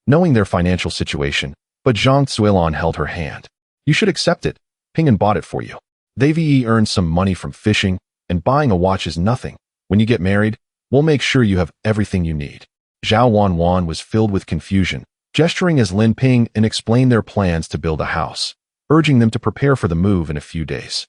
knowing their financial situation, but Zhang Zuolan held her hand. You should accept it. Ping'an bought it for you. They've earned some money from fishing, and buying a watch is nothing. When you get married, we'll make sure you have everything you need. Zhao Wanwan was filled with confusion, gesturing as Lin Ping'an explained their plans to build a house, urging them to prepare for the move in a few days.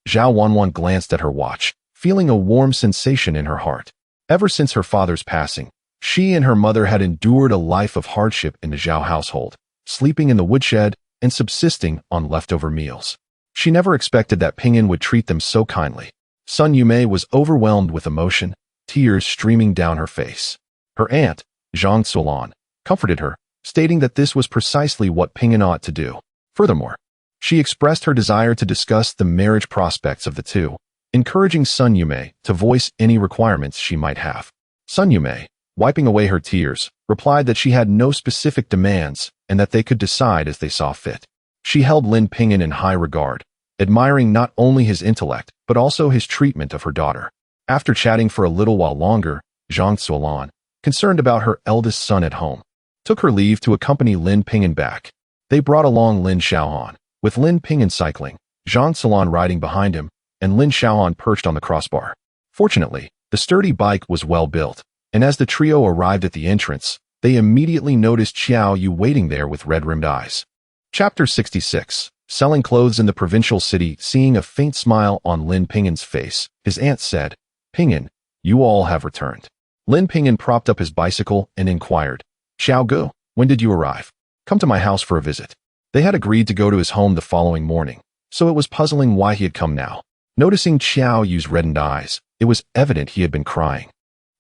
Zhao Wanwan glanced at her watch, feeling a warm sensation in her heart. Ever since her father's passing, she and her mother had endured a life of hardship in the Zhao household, sleeping in the woodshed and subsisting on leftover meals. She never expected that Ping'an would treat them so kindly. Sun Yumei was overwhelmed with emotion, tears streaming down her face. Her aunt, Zhang Zuolan, comforted her, stating that this was precisely what Ping'an ought to do. Furthermore, she expressed her desire to discuss the marriage prospects of the two, encouraging Sun Yumei to voice any requirements she might have. Sun Yumei, wiping away her tears, replied that she had no specific demands and that they could decide as they saw fit. She held Lin Ping'an in high regard, admiring not only his intellect but also his treatment of her daughter. After chatting for a little while longer, Zhang Zuolan, concerned about her eldest son at home, took her leave to accompany Lin Ping'an back. They brought along Lin Shaohan, with Lin Ping'an cycling, Zhang Zuolan riding behind him, and Lin Shaohan perched on the crossbar. Fortunately, the sturdy bike was well built, and as the trio arrived at the entrance, they immediately noticed Xiao Yu waiting there with red-rimmed eyes. Chapter 66. Selling clothes in the provincial city. Seeing a faint smile on Lin Ping'an's face, his aunt said, Ping'an, you all have returned. Lin Ping'an propped up his bicycle and inquired, Xiao Gu, when did you arrive? Come to my house for a visit. They had agreed to go to his home the following morning, so it was puzzling why he had come now. Noticing Xiao Yu's reddened eyes, it was evident he had been crying,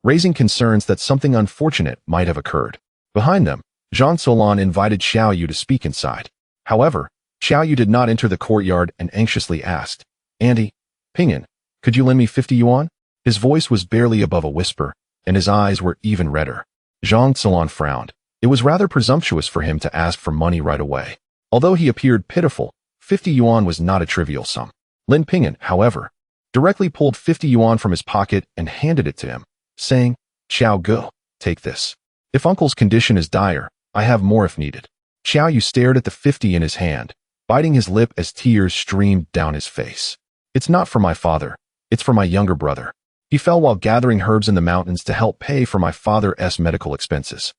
raising concerns that something unfortunate might have occurred. Behind them, Zhang Zuolan invited Xiao Yu to speak inside. However, Xiao Yu did not enter the courtyard and anxiously asked, Auntie, Ping'an, could you lend me 50 yuan? His voice was barely above a whisper, and his eyes were even redder. Zhang Zuolan frowned. It was rather presumptuous for him to ask for money right away. Although he appeared pitiful, 50 yuan was not a trivial sum. Lin Ping'an, however, directly pulled 50 yuan from his pocket and handed it to him, saying, Xiao Gu, take this. If uncle's condition is dire, I have more if needed. Xiao Yu stared at the 50 in his hand, biting his lip as tears streamed down his face. It's not for my father, it's for my younger brother. He fell while gathering herbs in the mountains to help pay for my father's medical expenses.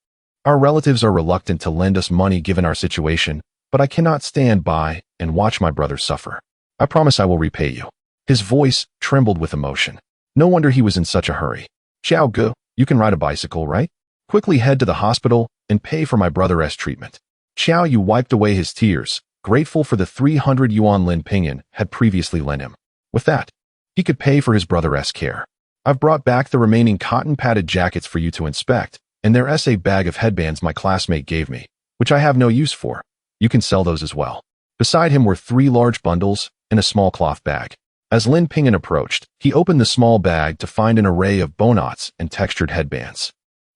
Our relatives are reluctant to lend us money given our situation, but I cannot stand by and watch my brother suffer. I promise I will repay you. His voice trembled with emotion. No wonder he was in such a hurry. Xiao Gu, you can ride a bicycle, right? Quickly head to the hospital and pay for my brother's treatment. Xiao Yu wiped away his tears, grateful for the 300 yuan Lin Ping'an had previously lent him. With that, he could pay for his brother's care. I've brought back the remaining cotton-padded jackets for you to inspect, and there's a bag of headbands my classmate gave me, which I have no use for. You can sell those as well. Beside him were 3 large bundles and a small cloth bag. As Lin Ping'an approached, he opened the small bag to find an array of bowknots and textured headbands.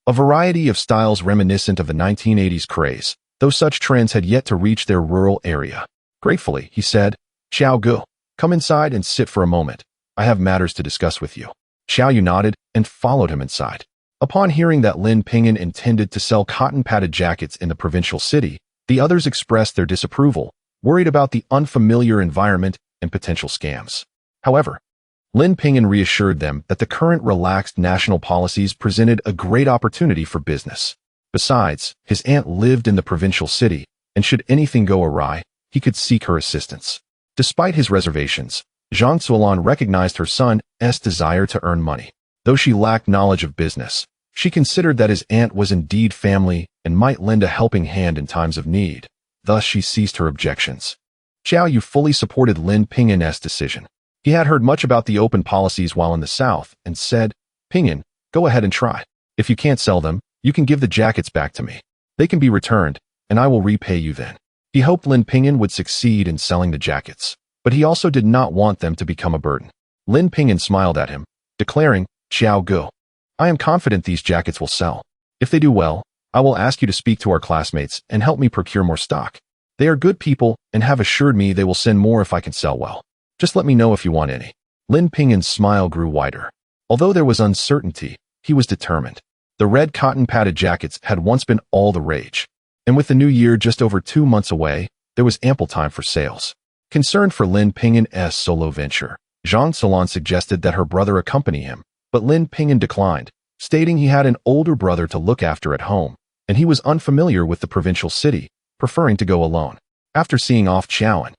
A variety of styles reminiscent of the 1980s craze, though such trends had yet to reach their rural area. Gratefully, he said, Xiao Gu, come inside and sit for a moment. I have matters to discuss with you. Xiao Yu nodded and followed him inside. Upon hearing that Lin Ping'an intended to sell cotton-padded jackets in the provincial city, the others expressed their disapproval, worried about the unfamiliar environment and potential scams. However, Lin Ping'an reassured them that the current relaxed national policies presented a great opportunity for business. Besides, his aunt lived in the provincial city, and should anything go awry, he could seek her assistance. Despite his reservations, Zhang Zuolan recognized her son's desire to earn money. Though she lacked knowledge of business, she considered that his aunt was indeed family and might lend a helping hand in times of need. Thus, she ceased her objections. Xiao Yu fully supported Lin Ping'an's decision. He had heard much about the open policies while in the south and said, "Ping'an, go ahead and try. If you can't sell them, you can give the jackets back to me. They can be returned, and I will repay you then." He hoped Lin Ping'an would succeed in selling the jackets, but he also did not want them to become a burden. Lin Ping'an smiled at him, declaring, "Xiao Gu, I am confident these jackets will sell. If they do well, I will ask you to speak to our classmates and help me procure more stock. They are good people and have assured me they will send more if I can sell well. Just let me know if you want any." Lin Ping'an's smile grew wider. Although there was uncertainty, he was determined. The red cotton-padded jackets had once been all the rage, and with the new year just over 2 months away, there was ample time for sales. Concerned for Lin Ping'an's solo venture, Zhang Zuolan suggested that her brother accompany him, but Lin Ping'an declined, stating he had an older brother to look after at home, and he was unfamiliar with the provincial city, preferring to go alone. After seeing off Qiaoan,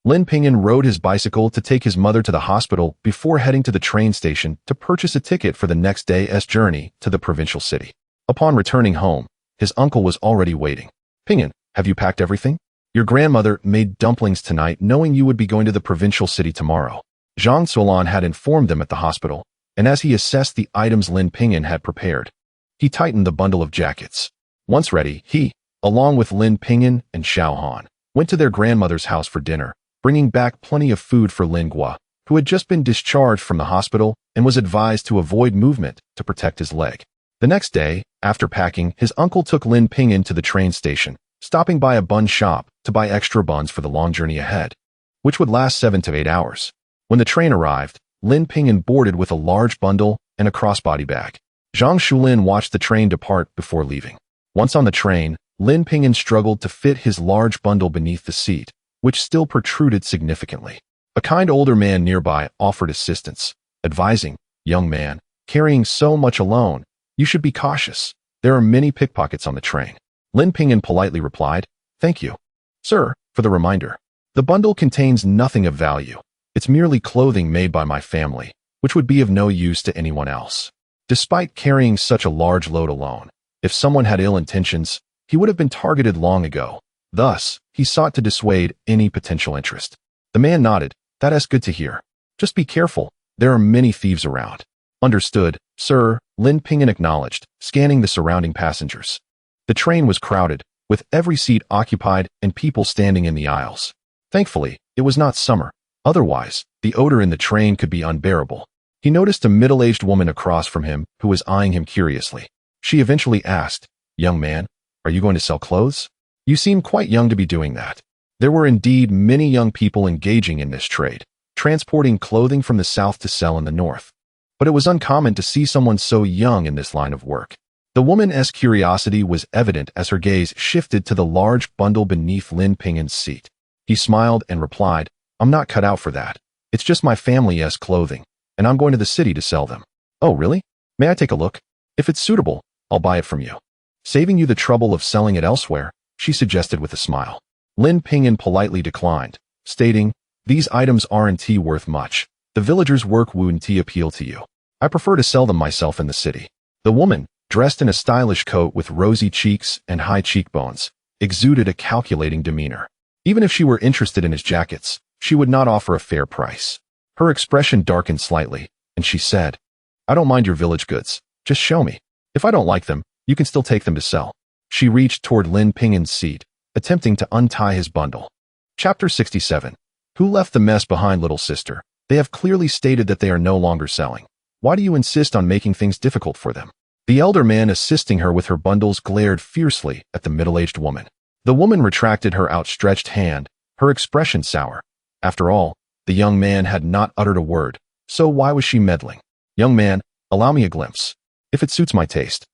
Lin Ping'an rode his bicycle to take his mother to the hospital before heading to the train station to purchase a ticket for the next day's journey to the provincial city. Upon returning home, his uncle was already waiting. "Ping'an, have you packed everything? Your grandmother made dumplings tonight knowing you would be going to the provincial city tomorrow." Zhang Zuolan had informed them at the hospital, and as he assessed the items Lin Ping'an had prepared, he tightened the bundle of jackets. Once ready, he, along with Lin Ping'an and Xiao Han, went to their grandmother's house for dinner, bringing back plenty of food for Lin Gua, who had just been discharged from the hospital and was advised to avoid movement to protect his leg. The next day, after packing, his uncle took Lin Ping'an to the train station, stopping by a bun shop to buy extra buns for the long journey ahead, which would last 7 to 8 hours. When the train arrived, Lin Ping'an boarded with a large bundle and a crossbody bag. Zhang Shulin watched the train depart before leaving. Once on the train, Lin Ping'an struggled to fit his large bundle beneath the seat, which still protruded significantly. A kind older man nearby offered assistance, advising, "Young man, carrying so much alone, you should be cautious. There are many pickpockets on the train." Lin Ping'an politely replied, "Thank you, sir, for the reminder. The bundle contains nothing of value. It's merely clothing made by my family, which would be of no use to anyone else." Despite carrying such a large load alone, if someone had ill intentions, he would have been targeted long ago. Thus, he sought to dissuade any potential interest. The man nodded. "That's good to hear. Just be careful. There are many thieves around." "Understood, sir," Lin Ping'an acknowledged, scanning the surrounding passengers. The train was crowded, with every seat occupied and people standing in the aisles. Thankfully, it was not summer. Otherwise, the odor in the train could be unbearable. He noticed a middle-aged woman across from him who was eyeing him curiously. She eventually asked, "Young man, are you going to sell clothes? You seem quite young to be doing that." There were indeed many young people engaging in this trade, transporting clothing from the south to sell in the north. But it was uncommon to see someone so young in this line of work. The woman's curiosity was evident as her gaze shifted to the large bundle beneath Lin Ping'an's seat. He smiled and replied, "I'm not cut out for that. It's just my family's clothing, and I'm going to the city to sell them." "Oh, really? May I take a look? If it's suitable, I'll buy it from you." "Saving you the trouble of selling it elsewhere," she suggested with a smile. Lin Ping'an politely declined, stating, "These items aren't worth much. The villagers' work wouldn't appeal to you. I prefer to sell them myself in the city." The woman, dressed in a stylish coat with rosy cheeks and high cheekbones, exuded a calculating demeanor. Even if she were interested in his jackets, she would not offer a fair price. Her expression darkened slightly, and she said, "I don't mind your village goods. Just show me. If I don't like them, you can still take them to sell." She reached toward Lin Ping'an's seat, attempting to untie his bundle. Chapter 67. Who left the mess behind, little sister? They have clearly stated that they are no longer selling. Why do you insist on making things difficult for them? The elder man assisting her with her bundles glared fiercely at the middle-aged woman. The woman retracted her outstretched hand, her expression sour. After all, the young man had not uttered a word, so why was she meddling? "Young man, allow me a glimpse." if it suits my taste.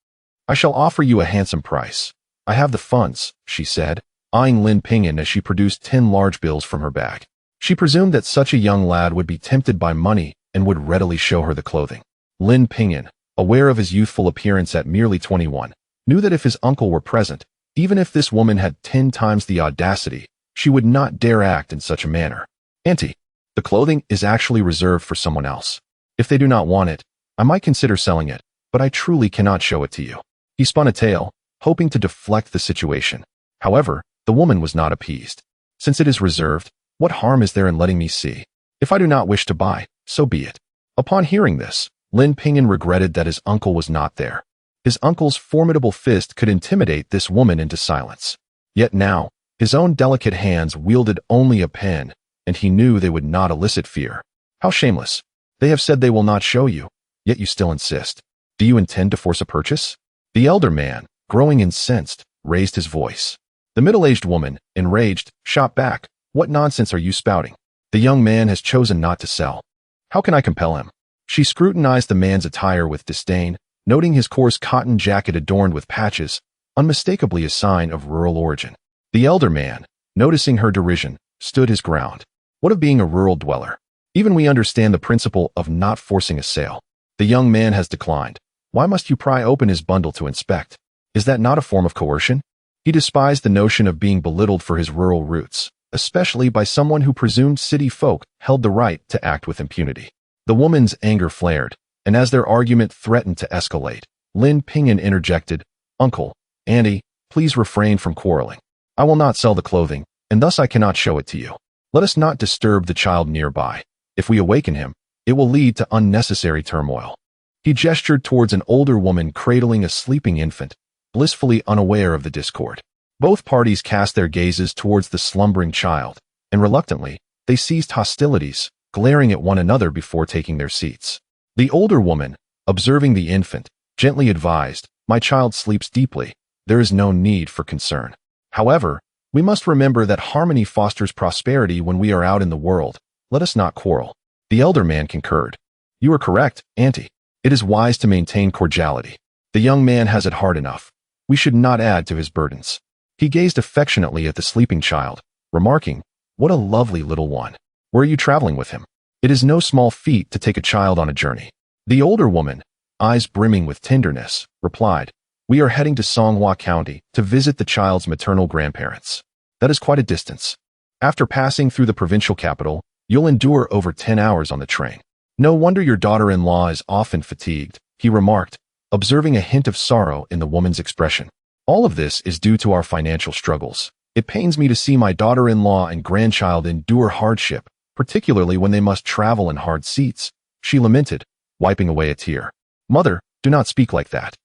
I shall offer you a handsome price. I have the funds, she said, eyeing Lin Ping'an as she produced 10 large bills from her bag. She presumed that such a young lad would be tempted by money and would readily show her the clothing. Lin Ping'an, aware of his youthful appearance at merely 21, knew that if his uncle were present, even if this woman had 10 times the audacity, she would not dare act in such a manner. Auntie, the clothing is actually reserved for someone else. If they do not want it, I might consider selling it, but I truly cannot show it to you. He spun a tale, hoping to deflect the situation. However, the woman was not appeased. Since it is reserved, what harm is there in letting me see? If I do not wish to buy, so be it. Upon hearing this, Lin Ping'an regretted that his uncle was not there. His uncle's formidable fist could intimidate this woman into silence. Yet now, his own delicate hands wielded only a pen, and he knew they would not elicit fear. How shameless. They have said they will not show you, yet you still insist. Do you intend to force a purchase? The elder man, growing incensed, raised his voice. The middle-aged woman, enraged, shot back. What nonsense are you spouting? The young man has chosen not to sell. How can I compel him? She scrutinized the man's attire with disdain, noting his coarse cotton jacket adorned with patches, unmistakably a sign of rural origin. The elder man, noticing her derision, stood his ground. What of being a rural dweller? Even we understand the principle of not forcing a sale. The young man has declined. Why must you pry open his bundle to inspect? Is that not a form of coercion? He despised the notion of being belittled for his rural roots, especially by someone who presumed city folk held the right to act with impunity. The woman's anger flared, and as their argument threatened to escalate, Lin Ping'an interjected, Uncle, Auntie, please refrain from quarreling. I will not sell the clothing, and thus I cannot show it to you. Let us not disturb the child nearby. If we awaken him, it will lead to unnecessary turmoil. He gestured towards an older woman cradling a sleeping infant, blissfully unaware of the discord. Both parties cast their gazes towards the slumbering child, and reluctantly, they ceased hostilities, glaring at one another before taking their seats. The older woman, observing the infant, gently advised, My child sleeps deeply. There is no need for concern. However, we must remember that harmony fosters prosperity when we are out in the world. Let us not quarrel. The elder man concurred. You are correct, Auntie. It is wise to maintain cordiality. The young man has it hard enough. We should not add to his burdens. He gazed affectionately at the sleeping child, remarking, What a lovely little one. Where are you traveling with him? It is no small feat to take a child on a journey. The older woman, eyes brimming with tenderness, replied, We are heading to Songhua County to visit the child's maternal grandparents. That is quite a distance. After passing through the provincial capital, you'll endure over 10 hours on the train. No wonder your daughter-in-law is often fatigued, he remarked, observing a hint of sorrow in the woman's expression. All of this is due to our financial struggles. It pains me to see my daughter-in-law and grandchild endure hardship, particularly when they must travel in hard seats, she lamented, wiping away a tear. Mother, do not speak like that.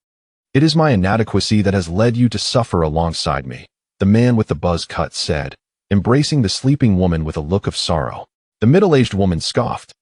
It is my inadequacy that has led you to suffer alongside me, the man with the buzz cut said, embracing the sleeping woman with a look of sorrow. The middle-aged woman scoffed.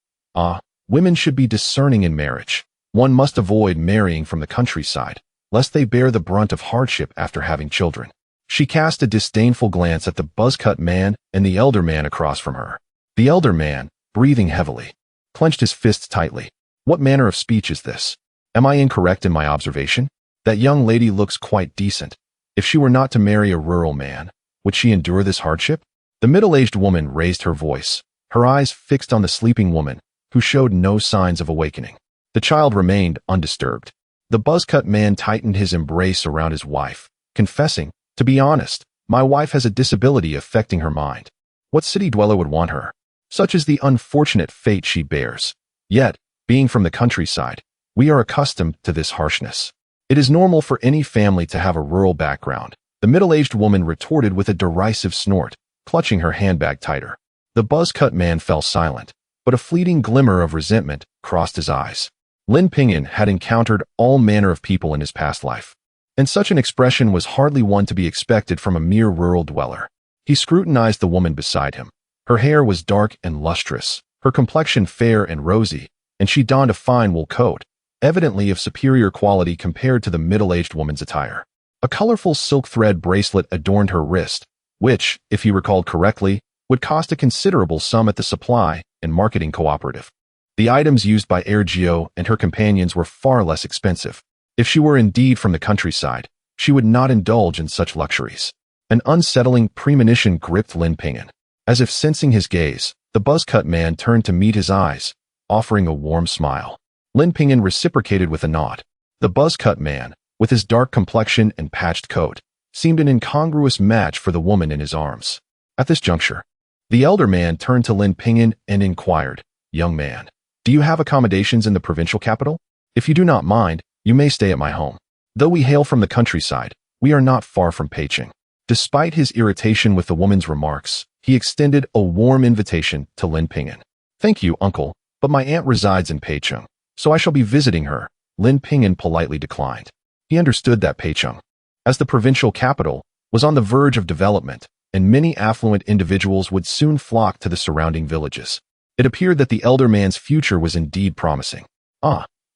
Women should be discerning in marriage. One must avoid marrying from the countryside, lest they bear the brunt of hardship after having children. She cast a disdainful glance at the buzz-cut man and the elder man across from her. The elder man, breathing heavily, clenched his fists tightly. What manner of speech is this? Am I incorrect in my observation? That young lady looks quite decent. If she were not to marry a rural man, would she endure this hardship? The middle-aged woman raised her voice, her eyes fixed on the sleeping woman, who showed no signs of awakening. The child remained undisturbed. The buzz-cut man tightened his embrace around his wife, confessing, To be honest, my wife has a disability affecting her mind. What city dweller would want her? Such is the unfortunate fate she bears. Yet, being from the countryside, we are accustomed to this harshness. It is normal for any family to have a rural background, the middle-aged woman retorted with a derisive snort, clutching her handbag tighter. The buzz-cut man fell silent, but a fleeting glimmer of resentment crossed his eyes. Lin Ping'an had encountered all manner of people in his past life, and such an expression was hardly one to be expected from a mere rural dweller. He scrutinized the woman beside him. Her hair was dark and lustrous, her complexion fair and rosy, and she donned a fine wool coat, evidently of superior quality compared to the middle-aged woman's attire. A colorful silk thread bracelet adorned her wrist, which, if he recalled correctly, would cost a considerable sum at the supply and marketing cooperative. The items used by Ergio and her companions were far less expensive. If she were indeed from the countryside, she would not indulge in such luxuries. An unsettling premonition gripped Lin Ping'an. As if sensing his gaze, the buzz-cut man turned to meet his eyes, offering a warm smile. Lin Ping'an reciprocated with a nod. The buzz-cut man, with his dark complexion and patched coat, seemed an incongruous match for the woman in his arms. At this juncture, the elder man turned to Lin Ping'an and inquired, "Young man, do you have accommodations in the provincial capital? If you do not mind, you may stay at my home. Though we hail from the countryside, we are not far from Peicheng." Despite his irritation with the woman's remarks, he extended a warm invitation to Lin Ping'an. "Thank you, uncle, but my aunt resides in Peicheng, so I shall be visiting her." Lin Ping'an politely declined. He understood that Peicheng, as the provincial capital, was on the verge of development, and many affluent individuals would soon flock to the surrounding villages. It appeared that the elder man's future was indeed promising.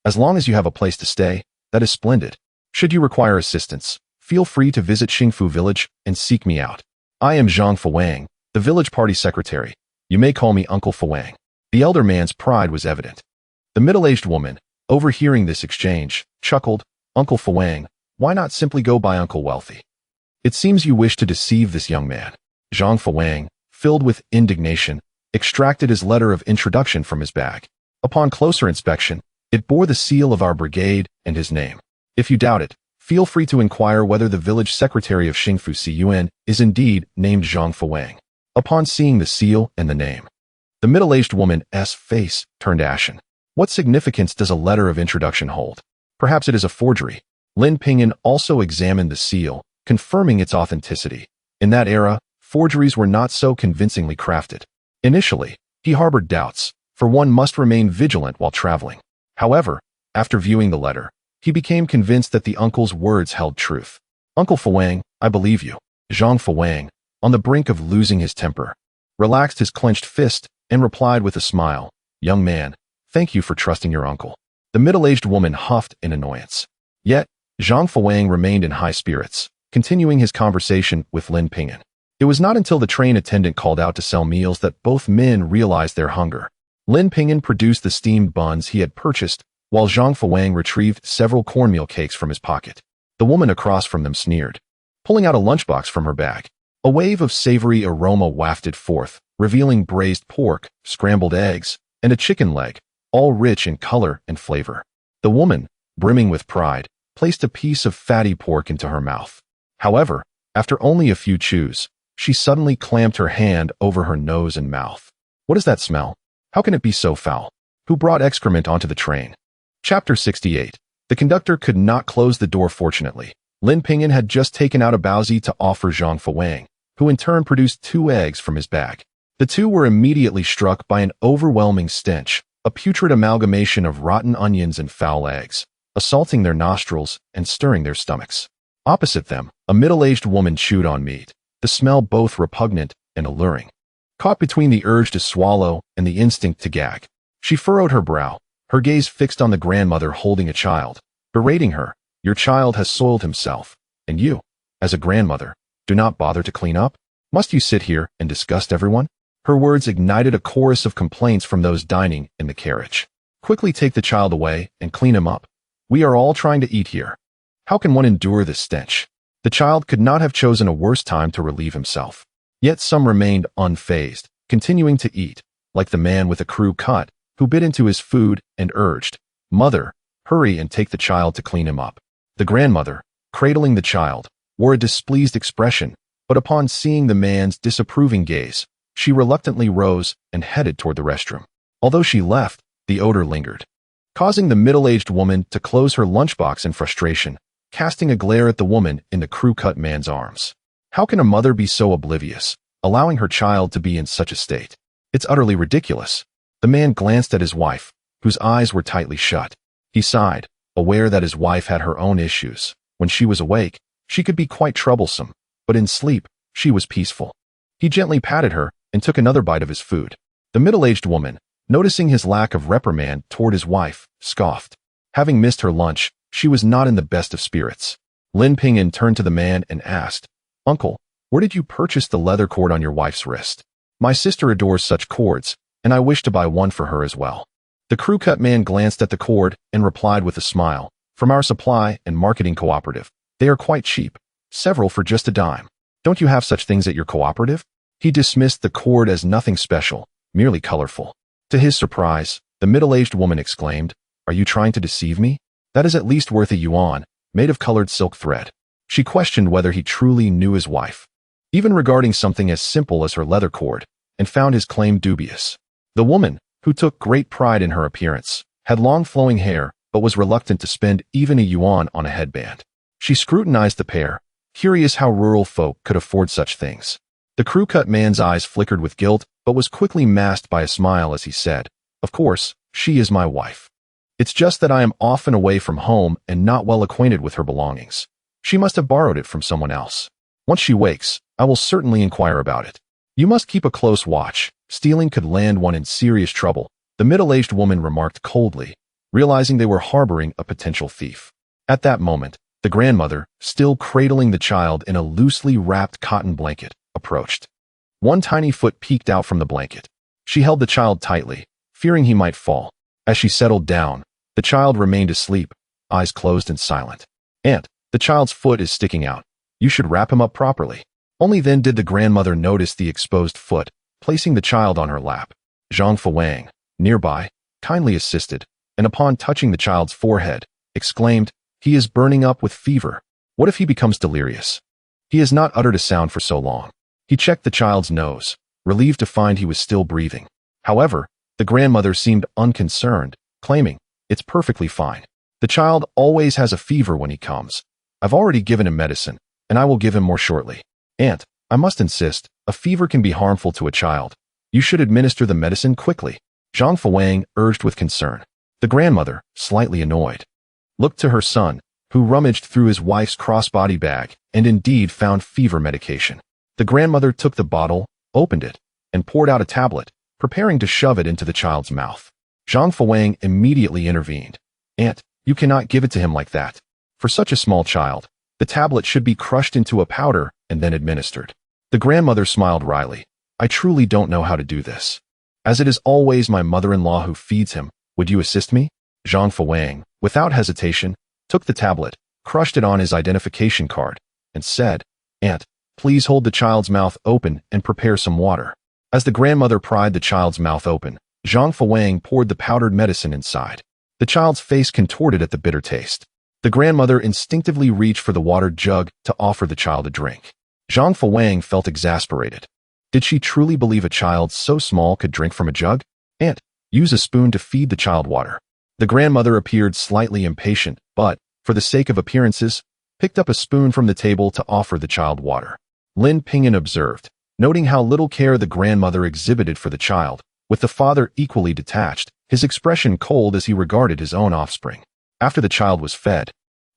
As long as you have a place to stay, that is splendid. Should you require assistance, feel free to visit Xingfu village and seek me out. I am Zhang Fuwang, the village party secretary. You may call me Uncle Fuwang." The elder man's pride was evident. The middle-aged woman, overhearing this exchange, chuckled, "Uncle Fuwang, why not simply go by Uncle Wealthy? It seems you wish to deceive this young man." Zhang Fuwang, filled with indignation, extracted his letter of introduction from his bag. Upon closer inspection, it bore the seal of our brigade and his name. If you doubt it, feel free to inquire whether the village secretary of Xingfu Ciyuan is indeed named Zhang Fuwang. Upon seeing the seal and the name, the middle-aged woman's face turned ashen. What significance does a letter of introduction hold? Perhaps it is a forgery. Lin Ping'an also examined the seal, confirming its authenticity. In that era, forgeries were not so convincingly crafted. Initially, he harbored doubts, for one must remain vigilant while traveling. However, after viewing the letter, he became convinced that the uncle's words held truth. "Uncle Fuwang, I believe you." Zhang Fuwang, on the brink of losing his temper, relaxed his clenched fist and replied with a smile, "Young man, thank you for trusting your uncle." The middle-aged woman huffed in annoyance. Yet, Zhang Fuwang remained in high spirits, continuing his conversation with Lin Ping'an. It was not until the train attendant called out to sell meals that both men realized their hunger. Lin Ping'an produced the steamed buns he had purchased, while Zhang Fuwang retrieved several cornmeal cakes from his pocket. The woman across from them sneered, pulling out a lunchbox from her bag. A wave of savory aroma wafted forth, revealing braised pork, scrambled eggs, and a chicken leg, all rich in color and flavor. The woman, brimming with pride, placed a piece of fatty pork into her mouth. However, after only a few chews, she suddenly clamped her hand over her nose and mouth. "What is that smell? How can it be so foul? Who brought excrement onto the train?" Chapter 68. The conductor could not close the door fortunately. Lin Ping'an had just taken out a baozi to offer Zhang Fuwang, who in turn produced 2 eggs from his bag. The two were immediately struck by an overwhelming stench, a putrid amalgamation of rotten onions and foul eggs, assaulting their nostrils and stirring their stomachs. Opposite them, a middle-aged woman chewed on meat, the smell both repugnant and alluring. Caught between the urge to swallow and the instinct to gag, she furrowed her brow, her gaze fixed on the grandmother holding a child, berating her, "Your child has soiled himself, and you, as a grandmother, do not bother to clean up? Must you sit here and disgust everyone?" Her words ignited a chorus of complaints from those dining in the carriage. "Quickly take the child away and clean him up. We are all trying to eat here. How can one endure this stench?" The child could not have chosen a worse time to relieve himself. Yet some remained unfazed, continuing to eat, like the man with a crew cut, who bit into his food and urged, "Mother, hurry and take the child to clean him up." The grandmother, cradling the child, wore a displeased expression, but upon seeing the man's disapproving gaze, she reluctantly rose and headed toward the restroom. Although she left, the odor lingered, causing the middle-aged woman to close her lunchbox in frustration, casting a glare at the woman in the crew-cut man's arms. How can a mother be so oblivious, allowing her child to be in such a state? It's utterly ridiculous. The man glanced at his wife, whose eyes were tightly shut. He sighed, aware that his wife had her own issues. When she was awake, she could be quite troublesome, but in sleep, she was peaceful. He gently patted her and took another bite of his food. The middle-aged woman, noticing his lack of reprimand toward his wife, scoffed. Having missed her lunch, she was not in the best of spirits. Lin Ping'an turned to the man and asked, "Uncle, where did you purchase the leather cord on your wife's wrist?" "My sister adores such cords, and I wish to buy one for her as well." The crew-cut man glanced at the cord and replied with a smile, From our supply and marketing cooperative. They are quite cheap. Several for just a dime. Don't you have such things at your cooperative? He dismissed the cord as nothing special, merely colorful. To his surprise, the middle-aged woman exclaimed, "Are you trying to deceive me? That is at least worth a yuan, made of colored silk thread." She questioned whether he truly knew his wife, even regarding something as simple as her leather cord, and found his claim dubious. The woman, who took great pride in her appearance, had long flowing hair, but was reluctant to spend even a yuan on a headband. She scrutinized the pair, curious how rural folk could afford such things. The crew-cut man's eyes flickered with guilt, but was quickly masked by a smile as he said, "Of course, she is my wife. It's just that I am often away from home and not well acquainted with her belongings. She must have borrowed it from someone else. Once she wakes, I will certainly inquire about it. You must keep a close watch. Stealing could land one in serious trouble," the middle-aged woman remarked coldly, realizing they were harboring a potential thief. At that moment, the grandmother, still cradling the child in a loosely wrapped cotton blanket, approached. One tiny foot peeked out from the blanket. She held the child tightly, fearing he might fall. As she settled down, the child remained asleep, eyes closed and silent. "Aunt, the child's foot is sticking out. You should wrap him up properly." Only then did the grandmother notice the exposed foot, placing the child on her lap. Zhang Fuwang, nearby, kindly assisted, and upon touching the child's forehead, exclaimed, "He is burning up with fever. What if he becomes delirious? He has not uttered a sound for so long." He checked the child's nose, relieved to find he was still breathing. However, the grandmother seemed unconcerned, claiming, "It's perfectly fine. The child always has a fever when he comes. I've already given him medicine, and I will give him more shortly. Aunt, I must insist, a fever can be harmful to a child. You should administer the medicine quickly," Zhang Fuwang urged with concern. The grandmother, slightly annoyed, looked to her son, who rummaged through his wife's crossbody bag and indeed found fever medication. The grandmother took the bottle, opened it, and poured out a tablet, preparing to shove it into the child's mouth. Zhang Fuwang immediately intervened. "Aunt, you cannot give it to him like that. For such a small child, the tablet should be crushed into a powder and then administered." The grandmother smiled wryly. "I truly don't know how to do this. As it is always my mother-in-law who feeds him, would you assist me?" Zhang Fuwang, without hesitation, took the tablet, crushed it on his identification card, and said, "Aunt, please hold the child's mouth open and prepare some water." As the grandmother pried the child's mouth open, Zhang Fuwang poured the powdered medicine inside. The child's face contorted at the bitter taste. The grandmother instinctively reached for the water jug to offer the child a drink. Zhang Fuwang felt exasperated. Did she truly believe a child so small could drink from a jug? "Aunt, use a spoon to feed the child water." The grandmother appeared slightly impatient, but, for the sake of appearances, picked up a spoon from the table to offer the child water. Lin Ping'an observed, noting how little care the grandmother exhibited for the child, with the father equally detached, his expression cold as he regarded his own offspring. After the child was fed,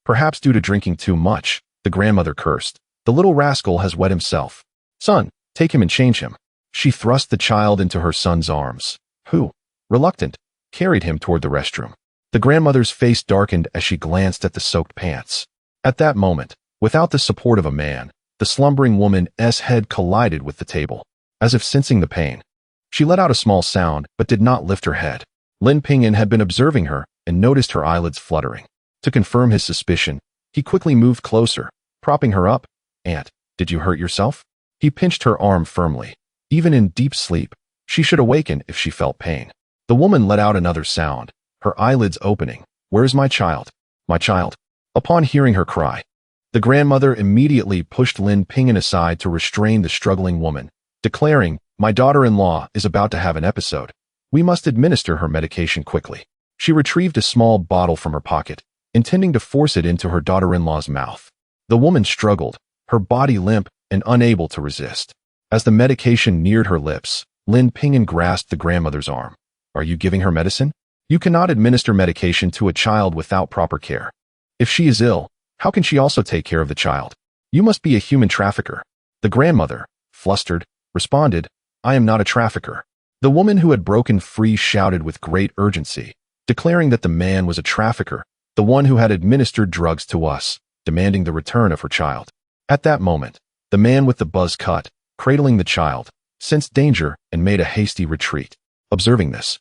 perhaps due to drinking too much, the grandmother cursed, "The little rascal has wet himself. Son, take him and change him." She thrust the child into her son's arms, who, reluctant, carried him toward the restroom. The grandmother's face darkened as she glanced at the soaked pants. At that moment, without the support of a man, the slumbering woman's head collided with the table. As if sensing the pain, she let out a small sound but did not lift her head. Lin Ping'an had been observing her and noticed her eyelids fluttering. To confirm his suspicion, he quickly moved closer, propping her up. "Aunt, did you hurt yourself?" He pinched her arm firmly. Even in deep sleep, she should awaken if she felt pain. The woman let out another sound, her eyelids opening. "Where is my child? My child?" Upon hearing her cry, the grandmother immediately pushed Lin Ping'an aside to restrain the struggling woman, declaring, "My daughter-in-law is about to have an episode. We must administer her medication quickly." She retrieved a small bottle from her pocket, intending to force it into her daughter-in-law's mouth. The woman struggled, her body limp and unable to resist. As the medication neared her lips, Lin Ping'an grasped the grandmother's arm. "Are you giving her medicine? You cannot administer medication to a child without proper care. If she is ill, how can she also take care of the child? You must be a human trafficker." The grandmother, flustered, responded, "I am not a trafficker." The woman who had broken free shouted with great urgency, declaring that the man was a trafficker, the one who had administered drugs to us, demanding the return of her child. At that moment, the man with the buzz cut, cradling the child, sensed danger and made a hasty retreat. Observing this,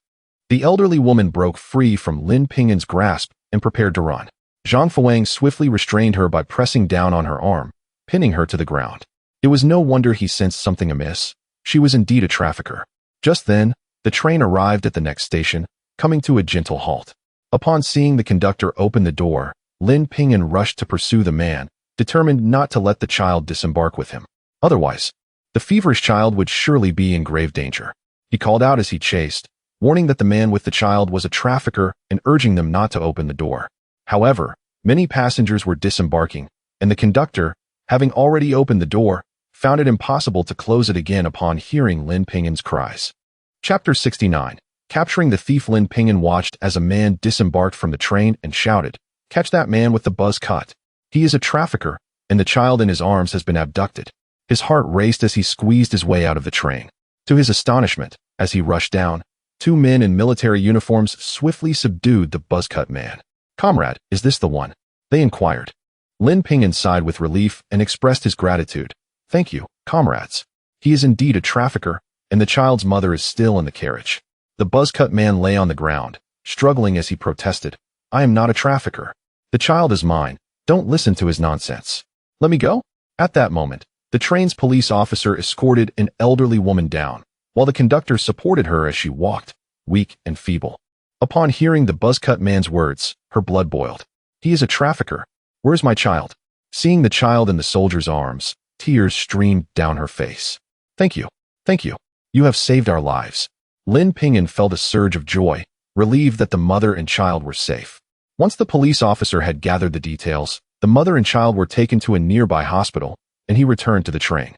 the elderly woman broke free from Lin Ping'an's grasp and prepared to run. Zhang Fuang swiftly restrained her by pressing down on her arm, pinning her to the ground. It was no wonder he sensed something amiss. She was indeed a trafficker. Just then, the train arrived at the next station, coming to a gentle halt. Upon seeing the conductor open the door, Lin Ping'an rushed to pursue the man, determined not to let the child disembark with him. Otherwise, the feverish child would surely be in grave danger. He called out as he chased, warning that the man with the child was a trafficker and urging them not to open the door. However, many passengers were disembarking, and the conductor, having already opened the door, found it impossible to close it again upon hearing Lin Ping'an's cries. Chapter 69. Capturing the thief. Lin Ping'an watched as a man disembarked from the train and shouted, "Catch that man with the buzz cut. He is a trafficker, and the child in his arms has been abducted." His heart raced as he squeezed his way out of the train. To his astonishment, as he rushed down, two men in military uniforms swiftly subdued the buzz-cut man. "Comrade, is this the one?" they inquired. Lin Ping'an sighed with relief and expressed his gratitude. "Thank you, comrades. He is indeed a trafficker, and the child's mother is still in the carriage." The buzz-cut man lay on the ground, struggling as he protested, "I am not a trafficker. The child is mine. Don't listen to his nonsense. Let me go." At that moment, the train's police officer escorted an elderly woman down, while the conductor supported her as she walked, weak and feeble. Upon hearing the buzz-cut man's words, her blood boiled. "He is a trafficker. Where's my child?" Seeing the child in the soldier's arms, tears streamed down her face. Thank you. You have saved our lives." Lin Ping'an felt a surge of joy, relieved that the mother and child were safe. Once the police officer had gathered the details, the mother and child were taken to a nearby hospital, and he returned to the train.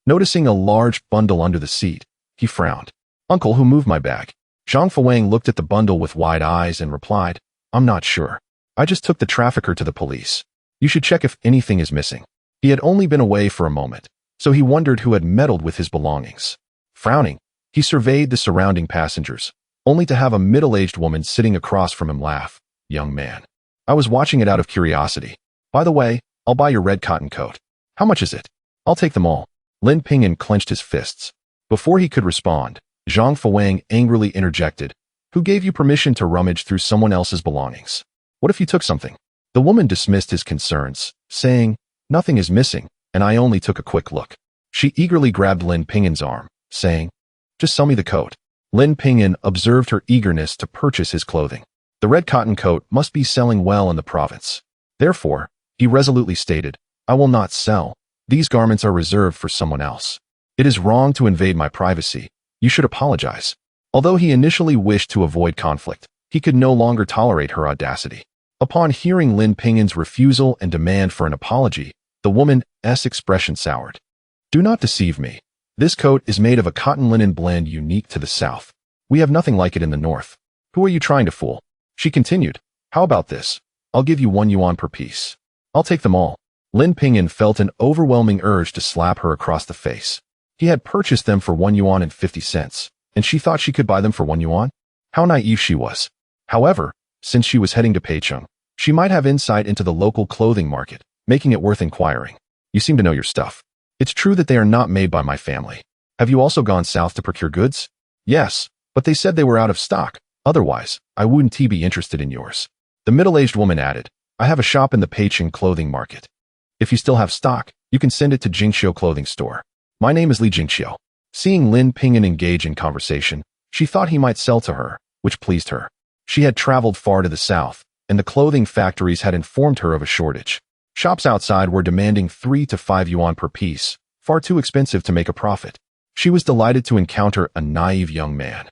Noticing a large bundle under the seat, he frowned. "Uncle, who moved my bag?" Zhang Fuang looked at the bundle with wide eyes and replied, "I'm not sure. I just took the trafficker to the police. You should check if anything is missing." He had only been away for a moment, so he wondered who had meddled with his belongings. Frowning, he surveyed the surrounding passengers, only to have a middle-aged woman sitting across from him laugh. "Young man, I was watching it out of curiosity. By the way, I'll buy your red cotton coat. How much is it?" "I'll take them all." Lin Ping'an clenched his fists. Before he could respond, Zhang Fuang angrily interjected, "Who gave you permission to rummage through someone else's belongings? What if you took something?" The woman dismissed his concerns, saying, "Nothing is missing, and I only took a quick look." She eagerly grabbed Lin Ping'an's arm, saying, "Just sell me the coat." Lin Ping'an observed her eagerness to purchase his clothing. The red cotton coat must be selling well in the province. Therefore, he resolutely stated, "I will not sell. These garments are reserved for someone else. It is wrong to invade my privacy. You should apologize." Although he initially wished to avoid conflict, he could no longer tolerate her audacity. Upon hearing Lin Ping'an's refusal and demand for an apology, the woman's expression soured. "Do not deceive me. This coat is made of a cotton linen blend unique to the South. We have nothing like it in the North. Who are you trying to fool?" She continued, "How about this? I'll give you 1 yuan per piece." "I'll take them all." Lin Ping'an felt an overwhelming urge to slap her across the face. He had purchased them for 1 yuan and 50 cents, and she thought she could buy them for 1 yuan? How naive she was. However, since she was heading to Peicheng, she might have insight into the local clothing market, making it worth inquiring. "You seem to know your stuff. It's true that they are not made by my family. Have you also gone south to procure goods?" "Yes, but they said they were out of stock. Otherwise, I wouldn't be interested in yours." The middle-aged woman added, "I have a shop in the Peicheng clothing market. If you still have stock, you can send it to Jingxiu clothing store. My name is Li Jingxiu." Seeing Lin Ping'an engage in conversation, she thought he might sell to her, which pleased her. She had traveled far to the south, and the clothing factories had informed her of a shortage. Shops outside were demanding 3 to 5 yuan per piece, far too expensive to make a profit. She was delighted to encounter a naive young man.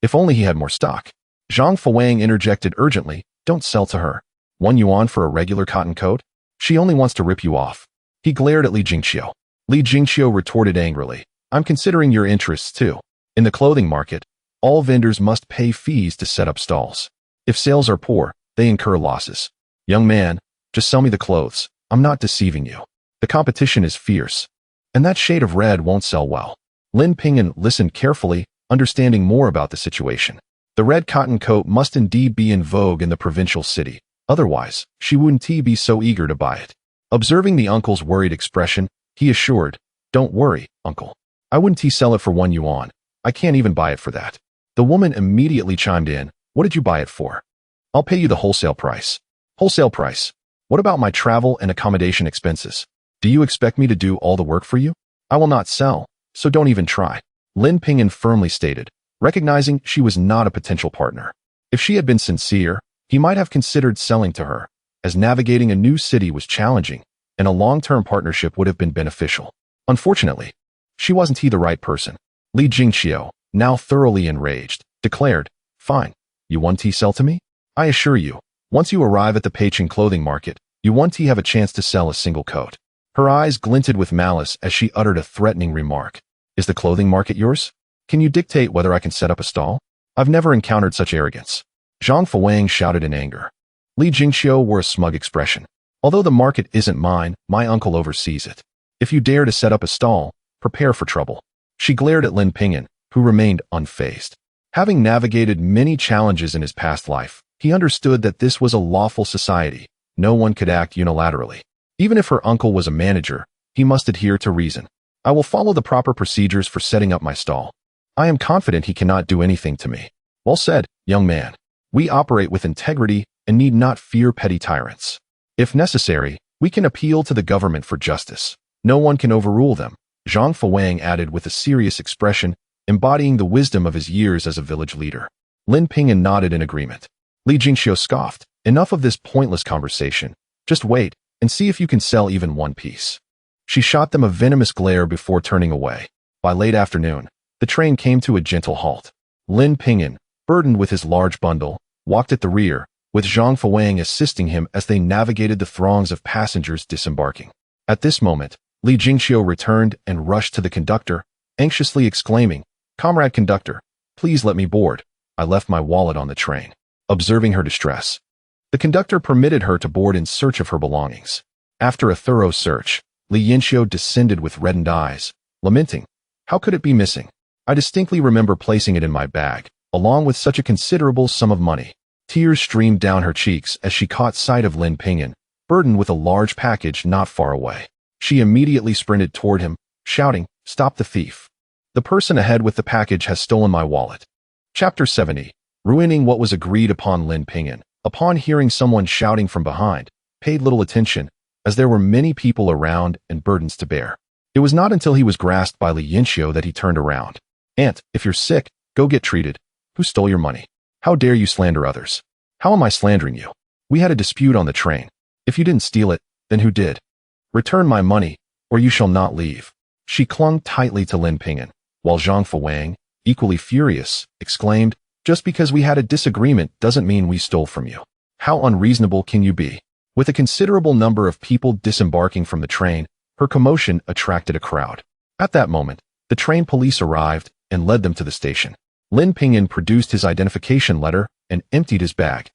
If only he had more stock. Zhang Fuang interjected urgently, "Don't sell to her. 1 yuan for a regular cotton coat? She only wants to rip you off." He glared at Li Jingxiu. Li Jingxiu retorted angrily, "I'm considering your interests too. In the clothing market, all vendors must pay fees to set up stalls. If sales are poor, they incur losses. Young man, just sell me the clothes. I'm not deceiving you. The competition is fierce. And that shade of red won't sell well." Lin Ping'an listened carefully, understanding more about the situation. The red cotton coat must indeed be in vogue in the provincial city. Otherwise, she wouldn't be so eager to buy it. Observing the uncle's worried expression, he assured, "Don't worry, uncle. I wouldn't sell it for 1 yuan. I can't even buy it for that." The woman immediately chimed in, "What did you buy it for?" "I'll pay you the wholesale price." Wholesale price. What about my travel and accommodation expenses? Do you expect me to do all the work for you? I will not sell, so don't even try. Lin Ping'an firmly stated, recognizing she was not a potential partner. If she had been sincere, he might have considered selling to her, as navigating a new city was challenging, and a long-term partnership would have been beneficial. Unfortunately, she wasn't the right person. Li Jingqiu, now thoroughly enraged, declared, "Fine, you want to sell to me? I assure you, once you arrive at the Peichin clothing market, you won't have a chance to sell a single coat." Her eyes glinted with malice as she uttered a threatening remark. "Is the clothing market yours? Can you dictate whether I can set up a stall? I've never encountered such arrogance." Zhang Fuwang shouted in anger. Li Jingqiu wore a smug expression. "Although the market isn't mine, my uncle oversees it. If you dare to set up a stall, prepare for trouble." She glared at Lin Ping'an, who remained unfazed. Having navigated many challenges in his past life, he understood that this was a lawful society. No one could act unilaterally. Even if her uncle was a manager, he must adhere to reason. "I will follow the proper procedures for setting up my stall. I am confident he cannot do anything to me." "Well said, young man. We operate with integrity and need not fear petty tyrants. If necessary, we can appeal to the government for justice. No one can overrule them," Zhang Fuwang added with a serious expression, embodying the wisdom of his years as a village leader. Lin Ping'an nodded in agreement. Li Jingqiu scoffed, "Enough of this pointless conversation. Just wait and see if you can sell even one piece." She shot them a venomous glare before turning away. By late afternoon, the train came to a gentle halt. Lin Ping'an, burdened with his large bundle, walked at the rear, with Zhang Fuwang assisting him as they navigated the throngs of passengers disembarking. At this moment, Li Jingqiu returned and rushed to the conductor, anxiously exclaiming, "Comrade conductor, please let me board. I left my wallet on the train." Observing her distress, the conductor permitted her to board in search of her belongings. After a thorough search, Li Jingqiu descended with reddened eyes, lamenting, "How could it be missing? I distinctly remember placing it in my bag, along with such a considerable sum of money." Tears streamed down her cheeks as she caught sight of Lin Ping'an, burdened with a large package not far away. She immediately sprinted toward him, shouting, "Stop the thief. The person ahead with the package has stolen my wallet." Chapter 70. Ruining what was agreed upon. Lin Ping'an, upon hearing someone shouting from behind, paid little attention, as there were many people around and burdens to bear. It was not until he was grasped by Li Jingqiu that he turned around. "Aunt, if you're sick, go get treated. Who stole your money? How dare you slander others?" "How am I slandering you? We had a dispute on the train. If you didn't steal it, then who did? Return my money, or you shall not leave." She clung tightly to Lin Ping'an, while Zhang Fuwang, equally furious, exclaimed, "Just because we had a disagreement doesn't mean we stole from you. How unreasonable can you be?" With a considerable number of people disembarking from the train, her commotion attracted a crowd. At that moment, the train police arrived and led them to the station. Lin Ping'an produced his identification letter and emptied his bag,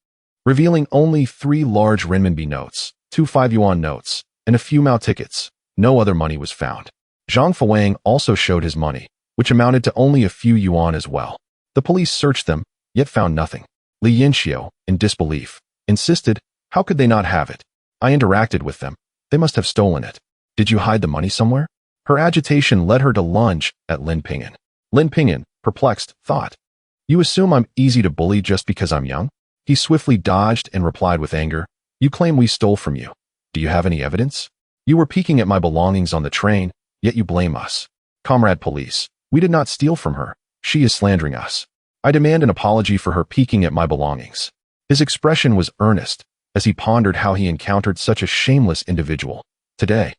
revealing only 3 large renminbi notes, 2 5-yuan notes, and a few Mao tickets. No other money was found. Zhang Fuwang also showed his money, which amounted to only a few yuan as well. The police searched them, yet found nothing. Li Jingqiu, in disbelief, insisted, "How could they not have it? I interacted with them. They must have stolen it. Did you hide the money somewhere?" Her agitation led her to lunge at Lin Ping'an. Lin Ping'an, perplexed, thought, "You assume I'm easy to bully just because I'm young?" He swiftly dodged and replied with anger, "You claim we stole from you. Do you have any evidence? You were peeking at my belongings on the train, yet you blame us. Comrade police, we did not steal from her. She is slandering us. I demand an apology for her peeking at my belongings." His expression was earnest, as he pondered how he encountered such a shameless individual. Today,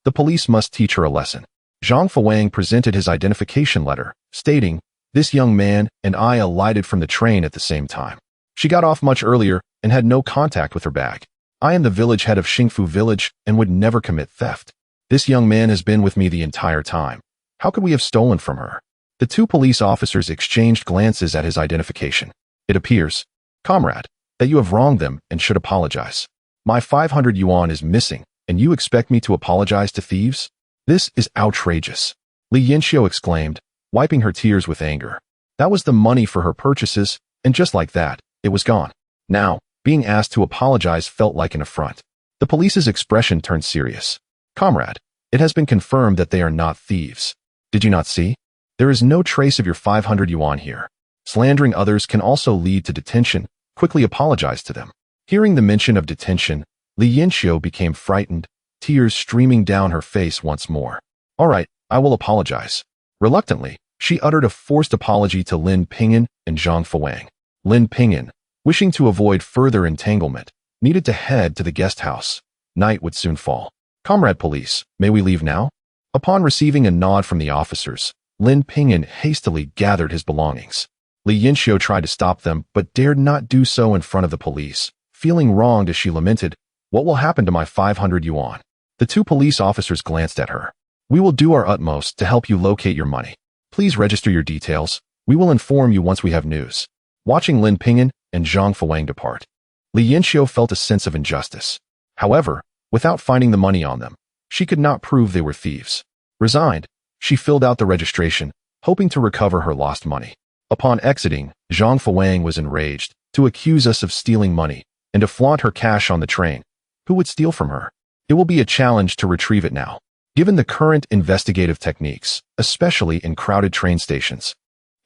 the police must teach her a lesson. Zhang Fuwang presented his identification letter, stating, "This young man and I alighted from the train at the same time. She got off much earlier and had no contact with her bag. I am the village head of Xingfu village and would never commit theft. This young man has been with me the entire time. How could we have stolen from her?" The 2 police officers exchanged glances at his identification. "It appears, comrade, that you have wronged them and should apologize. My 500 yuan is missing, and you expect me to apologize to thieves? This is outrageous." Li Jingqiu exclaimed, wiping her tears with anger. That was the money for her purchases, and just like that, it was gone. Now, being asked to apologize felt like an affront. The police's expression turned serious. "Comrade, it has been confirmed that they are not thieves. Did you not see? There is no trace of your 500 yuan here. Slandering others can also lead to detention. Quickly apologize to them." Hearing the mention of detention, Li Yinxiu became frightened, tears streaming down her face once more. All right, I will apologize. Reluctantly, she uttered a forced apology to Lin Ping'an and Zhang Fuang. Lin Ping'an, wishing to avoid further entanglement, needed to head to the guest house. Night would soon fall. Comrade Police, may we leave now? Upon receiving a nod from the officers, Lin Ping'an hastily gathered his belongings. Li Yinxiu tried to stop them, but dared not do so in front of the police. Feeling wronged as she lamented, "What will happen to my 500 yuan?" The two police officers glanced at her. "We will do our utmost to help you locate your money. Please register your details. We will inform you once we have news." Watching Lin Ping'an and Zhang Fuang depart, Li Yinxiu felt a sense of injustice. However, without finding the money on them, she could not prove they were thieves. Resigned, she filled out the registration, hoping to recover her lost money. Upon exiting, Zhang Fuang was enraged, to accuse us of stealing money, and to flaunt her cash on the train. Who would steal from her? It will be a challenge to retrieve it now. Given the current investigative techniques, especially in crowded train stations,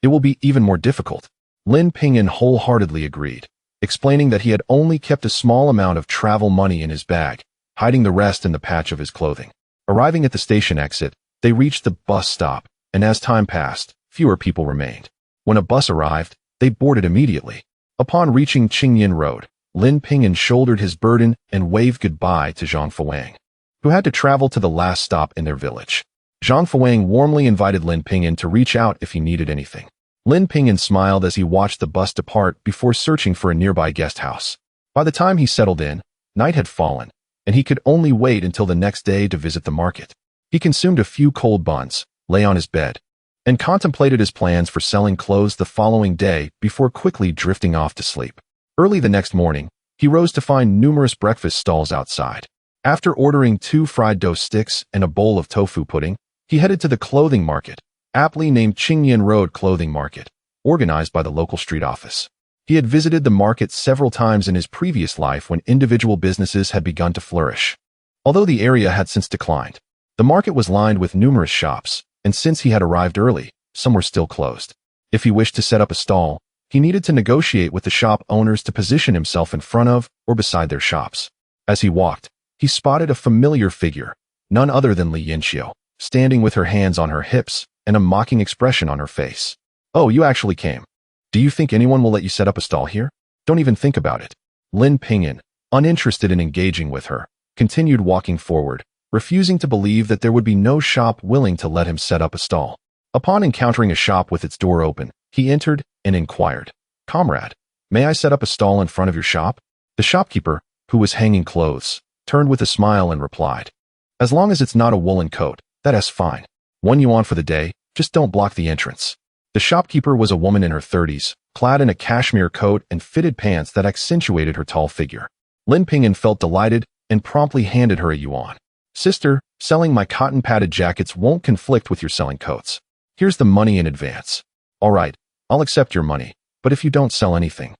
it will be even more difficult. Lin Ping'an wholeheartedly agreed, explaining that he had only kept a small amount of travel money in his bag, hiding the rest in the patch of his clothing. Arriving at the station exit, they reached the bus stop, and as time passed, fewer people remained. When a bus arrived, they boarded immediately. Upon reaching Qingyan Road, Lin Ping'an shouldered his burden and waved goodbye to Zhang Fuang, who had to travel to the last stop in their village. Zhang Fuang warmly invited Lin Ping'an to reach out if he needed anything. Lin Ping'an smiled as he watched the bus depart before searching for a nearby guest house. By the time he settled in, night had fallen, and he could only wait until the next day to visit the market. He consumed a few cold buns, lay on his bed, and contemplated his plans for selling clothes the following day before quickly drifting off to sleep. Early the next morning, he rose to find numerous breakfast stalls outside. After ordering 2 fried dough sticks and a bowl of tofu pudding, he headed to the clothing market, aptly named Qingyan Road Clothing Market, organized by the local street office. He had visited the market several times in his previous life when individual businesses had begun to flourish. Although the area had since declined, the market was lined with numerous shops, and since he had arrived early, some were still closed. If he wished to set up a stall, he needed to negotiate with the shop owners to position himself in front of or beside their shops. As he walked, he spotted a familiar figure, none other than Li Yinxiu, standing with her hands on her hips and a mocking expression on her face. "Oh, you actually came. Do you think anyone will let you set up a stall here? Don't even think about it." Lin Ping'an, uninterested in engaging with her, continued walking forward, refusing to believe that there would be no shop willing to let him set up a stall. Upon encountering a shop with its door open, he entered and inquired, "Comrade, may I set up a stall in front of your shop?" The shopkeeper, who was hanging clothes, turned with a smile and replied, "As long as it's not a woolen coat, that's fine. 1 yuan for the day, just don't block the entrance." The shopkeeper was a woman in her 30s, clad in a cashmere coat and fitted pants that accentuated her tall figure. Lin Ping'an felt delighted and promptly handed her a yuan. "Sister, selling my cotton-padded jackets won't conflict with your selling coats. Here's the money in advance." "All right, I'll accept your money, but if you don't sell anything,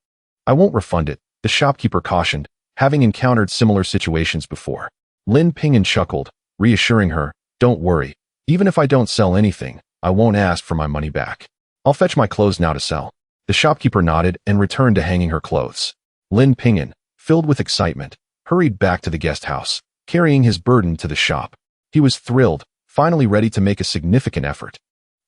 I won't refund it," the shopkeeper cautioned, having encountered similar situations before. Lin Ping'an chuckled, reassuring her, "Don't worry, even if I don't sell anything, I won't ask for my money back. I'll fetch my clothes now to sell." The shopkeeper nodded and returned to hanging her clothes. Lin Ping'an, filled with excitement, hurried back to the guest house, carrying his burden to the shop. He was thrilled, finally ready to make a significant effort.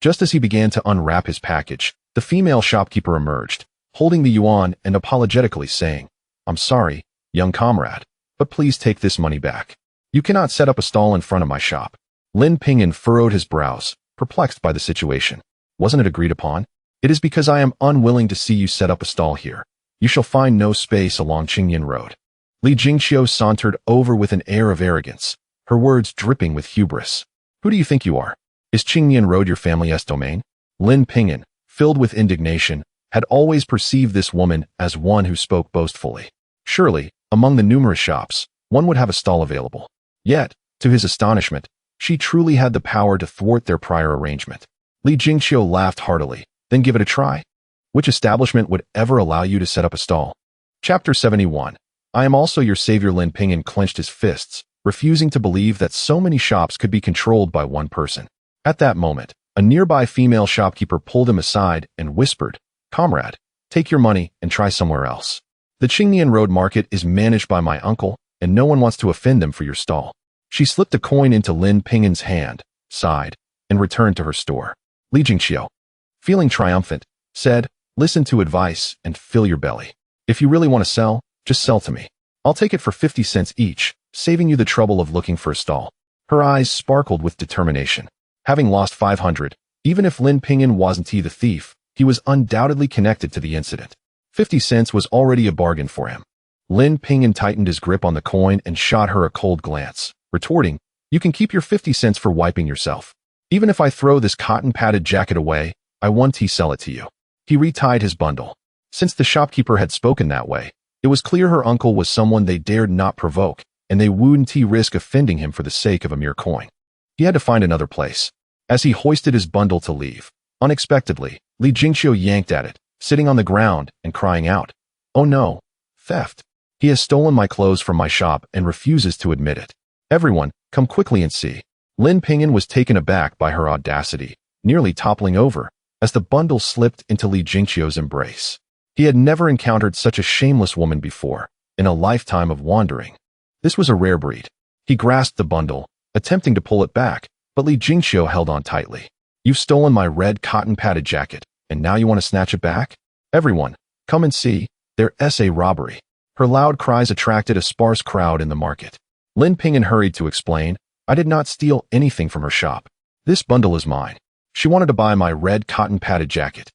Just as he began to unwrap his package, the female shopkeeper emerged, holding the yuan and apologetically saying, "I'm sorry, young comrade, but please take this money back. You cannot set up a stall in front of my shop." Lin Ping'an furrowed his brows, perplexed by the situation. "Wasn't it agreed upon? It is because I am unwilling to see you set up a stall here. You shall find no space along Qingyan Road." Li Yinxiu sauntered over with an air of arrogance, her words dripping with hubris. "Who do you think you are? Is Qingyan Road your family's domain?" Lin Ping'an, filled with indignation, had always perceived this woman as one who spoke boastfully. Surely, among the numerous shops, one would have a stall available. Yet, to his astonishment, she truly had the power to thwart their prior arrangement. Li Yinxiu laughed heartily. "Then give it a try. Which establishment would ever allow you to set up a stall?" Chapter 71. I am also your savior. Lin Ping'an clenched his fists, refusing to believe that so many shops could be controlled by one person. At that moment, a nearby female shopkeeper pulled him aside and whispered, "Comrade, take your money and try somewhere else." The Qingnian Road Market is managed by my uncle, and no one wants to offend them for your stall. She slipped a coin into Lin Ping'an's hand, sighed, and returned to her store. Li Jingqiu, feeling triumphant, said, listen to advice and fill your belly. If you really want to sell, just sell to me. I'll take it for 50 cents each, saving you the trouble of looking for a stall. Her eyes sparkled with determination. Having lost 500, even if Lin Ping'an wasn't the thief, he was undoubtedly connected to the incident. 50 cents was already a bargain for him. Lin Ping'an tightened his grip on the coin and shot her a cold glance, retorting, you can keep your 50 cents for wiping yourself. Even if I throw this cotton-padded jacket away, I want to sell it to you. He retied his bundle. Since the shopkeeper had spoken that way, it was clear her uncle was someone they dared not provoke, and they wouldn't risk offending him for the sake of a mere coin. He had to find another place. As he hoisted his bundle to leave, unexpectedly, Li Jingqiu yanked at it, sitting on the ground and crying out, oh no, theft. He has stolen my clothes from my shop and refuses to admit it. Everyone, come quickly and see. Lin Ping'an was taken aback by her audacity, nearly toppling over, as the bundle slipped into Li Jingqiu's embrace. He had never encountered such a shameless woman before, in a lifetime of wandering. This was a rare breed. He grasped the bundle, attempting to pull it back, but Li Jingqiu held on tightly. You've stolen my red cotton-padded jacket, and now you want to snatch it back? Everyone, come and see, there's a robbery. Her loud cries attracted a sparse crowd in the market. Lin Ping'an hurried to explain, I did not steal anything from her shop. This bundle is mine. She wanted to buy my red cotton-padded jacket.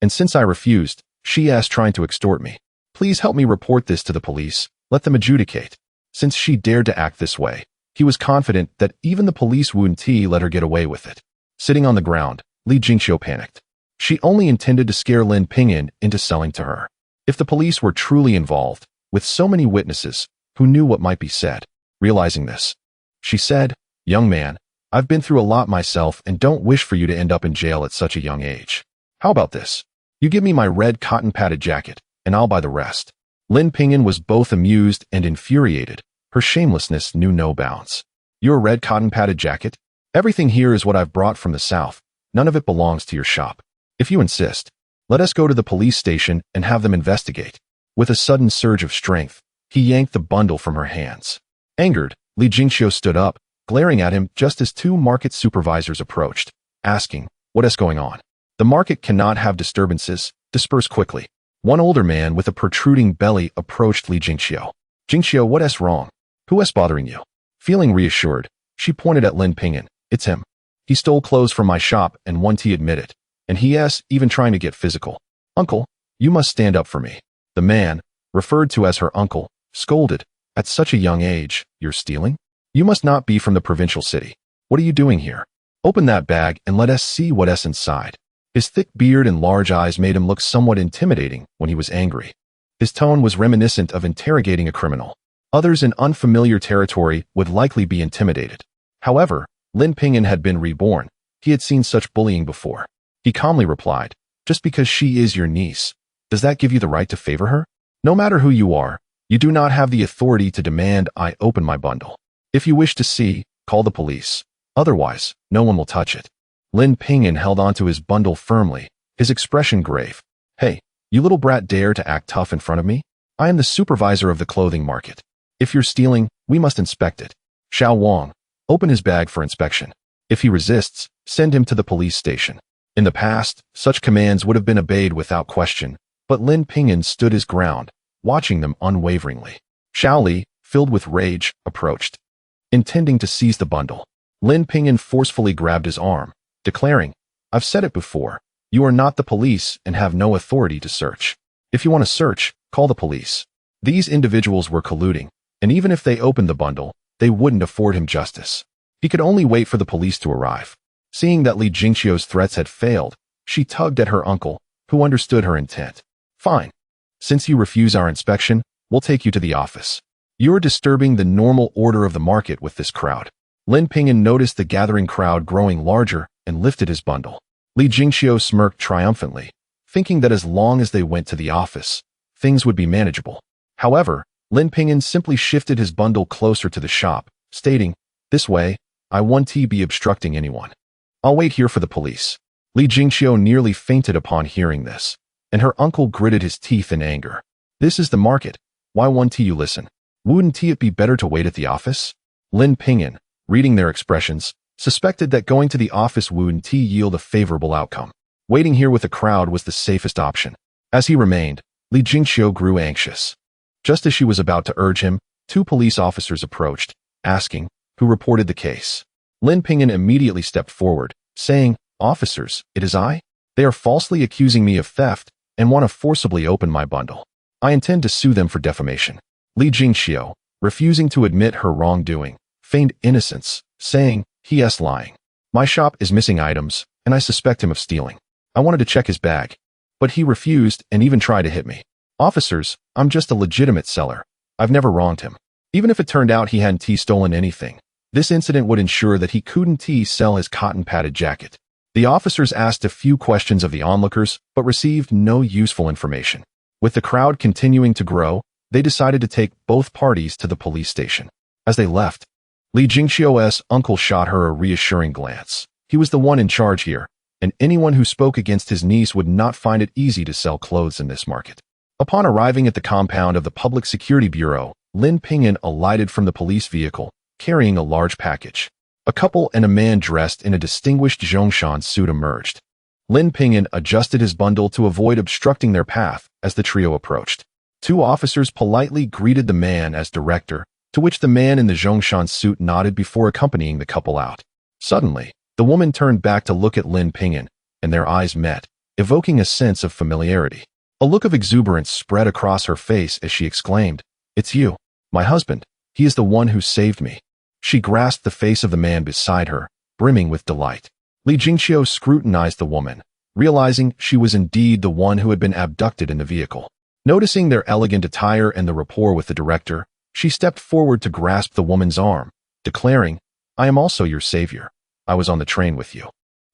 And since I refused, she is trying to extort me. Please help me report this to the police, let them adjudicate. Since she dared to act this way, he was confident that even the police wouldn't let her get away with it. Sitting on the ground, Li Jingqiu panicked. She only intended to scare Lin Ping'an into selling to her. If the police were truly involved, with so many witnesses, who knew what might be said? Realizing this, she said, young man, I've been through a lot myself and don't wish for you to end up in jail at such a young age. How about this? You give me my red cotton-padded jacket, and I'll buy the rest. Lin Ping'an was both amused and infuriated. Her shamelessness knew no bounds. Your red cotton-padded jacket? Everything here is what I've brought from the south. None of it belongs to your shop. If you insist, let us go to the police station and have them investigate. With a sudden surge of strength, he yanked the bundle from her hands. Angered, Li Jingqiu stood up, glaring at him just as two market supervisors approached, asking, what is going on? The market cannot have disturbances, disperse quickly. One older man with a protruding belly approached Li Jingqiu. Jingqiu, what is wrong? Who is bothering you? Feeling reassured, she pointed at Lin Ping'an. It's him. He stole clothes from my shop and won't admit it. And he is even trying to get physical. Uncle, you must stand up for me. The man, referred to as her uncle, scolded. At such a young age, you're stealing? You must not be from the provincial city. What are you doing here? Open that bag and let us see what is inside. His thick beard and large eyes made him look somewhat intimidating when he was angry. His tone was reminiscent of interrogating a criminal. Others in unfamiliar territory would likely be intimidated. However, Lin Ping'an had been reborn. He had seen such bullying before. He calmly replied, just because she is your niece, does that give you the right to favor her? No matter who you are, you do not have the authority to demand I open my bundle. If you wish to see, call the police. Otherwise, no one will touch it. Lin Ping'an held onto his bundle firmly, his expression grave. Hey, you little brat, dare to act tough in front of me? I am the supervisor of the clothing market. If you're stealing, we must inspect it. Xiao Wang, open his bag for inspection. If he resists, send him to the police station. In the past, such commands would have been obeyed without question, but Lin Ping'an stood his ground, watching them unwaveringly. Xiao Li, filled with rage, approached, intending to seize the bundle. Lin Ping'an forcefully grabbed his arm, declaring, I've said it before, you are not the police and have no authority to search. If you want to search, call the police. These individuals were colluding, and even if they opened the bundle, they wouldn't afford him justice. He could only wait for the police to arrive. Seeing that Li Jingqiu's threats had failed, she tugged at her uncle, who understood her intent. Fine. Since you refuse our inspection, we'll take you to the office. You're disturbing the normal order of the market with this crowd. Lin Ping'an noticed the gathering crowd growing larger and lifted his bundle. Li Jingqiu smirked triumphantly, thinking that as long as they went to the office, things would be manageable. However, Lin Ping'an simply shifted his bundle closer to the shop, stating, this way, I won't be obstructing anyone. I'll wait here for the police. Li Jingqiu nearly fainted upon hearing this, and her uncle gritted his teeth in anger. This is the market. Why won't you listen? Wouldn't it be better to wait at the office? Lin Ping'an, reading their expressions, suspected that going to the office wouldn't yield a favorable outcome. Waiting here with the crowd was the safest option. As he remained, Li Jingqiu grew anxious. Just as she was about to urge him, 2 police officers approached, asking who reported the case. Lin Ping'an immediately stepped forward, saying, "Officers, it is I. They are falsely accusing me of theft and want to forcibly open my bundle. I intend to sue them for defamation." Li Jingqiu, refusing to admit her wrongdoing, feigned innocence, saying, "He is lying. My shop is missing items, and I suspect him of stealing. I wanted to check his bag, but he refused and even tried to hit me. Officers, I'm just a legitimate seller. I've never wronged him. Even if it turned out he hadn't stolen anything, this incident would ensure that he couldn't sell his cotton-padded jacket." The officers asked a few questions of the onlookers, but received no useful information. With the crowd continuing to grow, they decided to take both parties to the police station. As they left, Li Jingqiu's uncle shot her a reassuring glance. He was the one in charge here, and anyone who spoke against his niece would not find it easy to sell clothes in this market. Upon arriving at the compound of the Public Security Bureau, Lin Ping'an alighted from the police vehicle, carrying a large package. A couple and a man dressed in a distinguished Zhongshan suit emerged. Lin Ping'an adjusted his bundle to avoid obstructing their path as the trio approached. 2 officers politely greeted the man as director, to which the man in the Zhongshan suit nodded before accompanying the couple out. Suddenly, the woman turned back to look at Lin Ping'an, and their eyes met, evoking a sense of familiarity. A look of exuberance spread across her face as she exclaimed, "It's you, my husband. He is the one who saved me." She grasped the face of the man beside her, brimming with delight. Li Jingqiu scrutinized the woman, realizing she was indeed the one who had been abducted in the vehicle. Noticing their elegant attire and the rapport with the director, she stepped forward to grasp the woman's arm, declaring, "I am also your savior. I was on the train with you."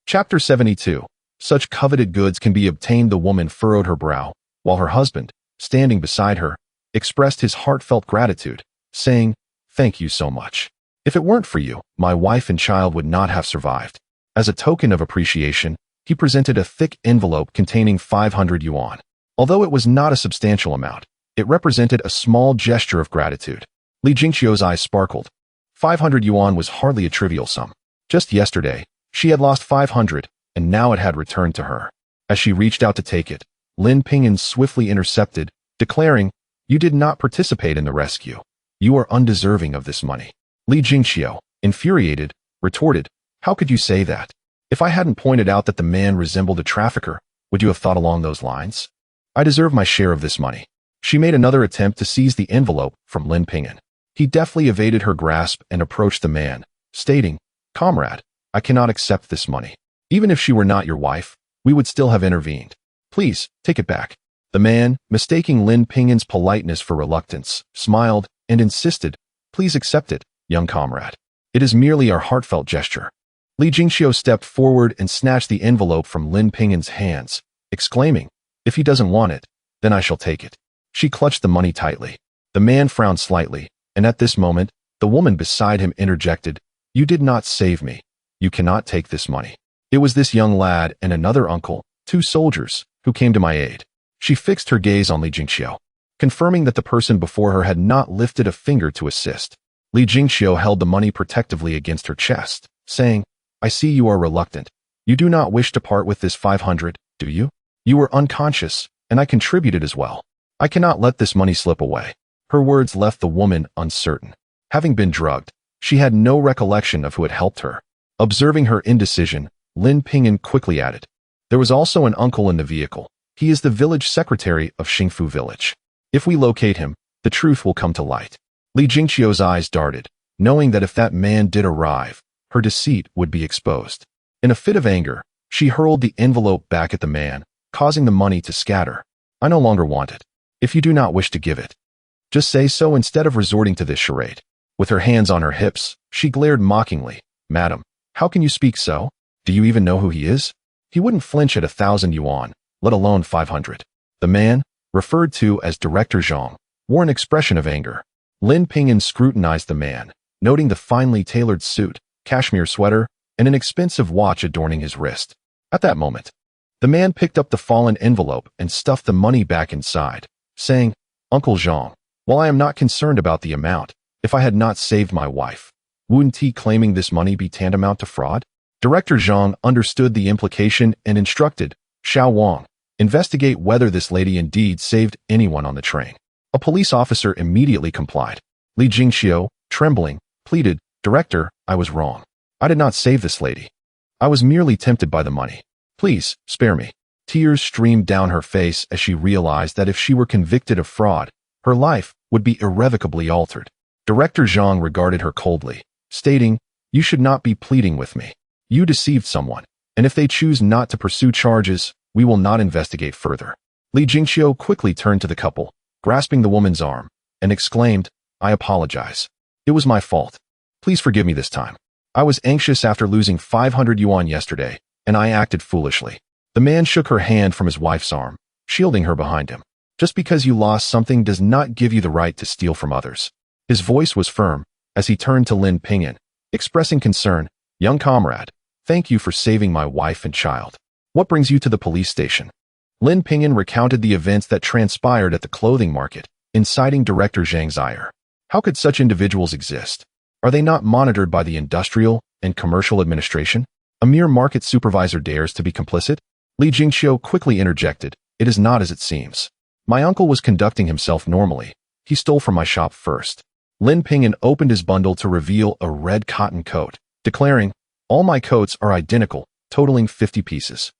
Chapter 72. Such coveted goods can be obtained. The woman furrowed her brow, while her husband, standing beside her, expressed his heartfelt gratitude, saying, "Thank you so much. If it weren't for you, my wife and child would not have survived." As a token of appreciation, he presented a thick envelope containing 500 yuan. Although it was not a substantial amount, it represented a small gesture of gratitude. Li Jingqiu's eyes sparkled. 500 yuan was hardly a trivial sum. Just yesterday, she had lost 500, and now it had returned to her. As she reached out to take it, Lin Ping'an swiftly intercepted, declaring, "You did not participate in the rescue. You are undeserving of this money." Li Jingqiu, infuriated, retorted, "How could you say that? If I hadn't pointed out that the man resembled a trafficker, would you have thought along those lines? I deserve my share of this money." She made another attempt to seize the envelope from Lin Ping'an. He deftly evaded her grasp and approached the man, stating, "Comrade, I cannot accept this money. Even if she were not your wife, we would still have intervened. Please, take it back." The man, mistaking Lin Ping'an's politeness for reluctance, smiled and insisted, "Please accept it, young comrade. It is merely our heartfelt gesture." Li Jingqiu stepped forward and snatched the envelope from Lin Ping'an's hands, exclaiming, "If he doesn't want it, then I shall take it." She clutched the money tightly. The man frowned slightly, and at this moment, the woman beside him interjected, "You did not save me. You cannot take this money." It was this young lad and another uncle, 2 soldiers, who came to my aid. She fixed her gaze on Li Jingqiu, confirming that the person before her had not lifted a finger to assist. Li Jingqiu held the money protectively against her chest, saying, "I see you are reluctant. You do not wish to part with this 500, do you? You were unconscious, and I contributed as well. I cannot let this money slip away." Her words left the woman uncertain. Having been drugged, she had no recollection of who had helped her. Observing her indecision, Lin Ping'an quickly added, "There was also an uncle in the vehicle. He is the village secretary of Xingfu village. If we locate him, the truth will come to light." Li Jingqiu's eyes darted, knowing that if that man did arrive, her deceit would be exposed. In a fit of anger, she hurled the envelope back at the man, causing the money to scatter. "I no longer want it. If you do not wish to give it, just say so instead of resorting to this charade." With her hands on her hips, she glared mockingly, "Madam, how can you speak so? Do you even know who he is? He wouldn't flinch at 1,000 yuan, let alone 500. The man, referred to as Director Zhang, wore an expression of anger. Lin Ping'an scrutinized the man, noting the finely tailored suit, cashmere sweater, and an expensive watch adorning his wrist. At that moment, the man picked up the fallen envelope and stuffed the money back inside, saying, Uncle Zhang, while I am not concerned about the amount, if I had not saved my wife, wouldn't he claiming this money be tantamount to fraud? Director Zhang understood the implication and instructed Xiao Wang, investigate whether this lady indeed saved anyone on the train. A police officer immediately complied. Li Jingxiu, trembling, pleaded, Director, I was wrong. I did not save this lady. I was merely tempted by the money. Please, spare me. Tears streamed down her face as she realized that if she were convicted of fraud, her life would be irrevocably altered. Director Zhang regarded her coldly, stating, You should not be pleading with me. You deceived someone, and if they choose not to pursue charges, we will not investigate further. Li Jingxiu quickly turned to the couple, grasping the woman's arm, and exclaimed, I apologize. It was my fault. Please forgive me this time. I was anxious after losing 500 yuan yesterday, and I acted foolishly. The man shook her hand from his wife's arm, shielding her behind him. Just because you lost something does not give you the right to steal from others. His voice was firm as he turned to Lin Ping'an, expressing concern, Young comrade, thank you for saving my wife and child. What brings you to the police station? Lin Ping'an recounted the events that transpired at the clothing market, inciting Director Zhang's ire. How could such individuals exist? Are they not monitored by the industrial and commercial administration? A mere market supervisor dares to be complicit? Li Jingxiu quickly interjected, It is not as it seems. My uncle was conducting himself normally. He stole from my shop first. Lin Ping'an opened his bundle to reveal a red cotton coat, declaring, All my coats are identical, totaling 50 pieces.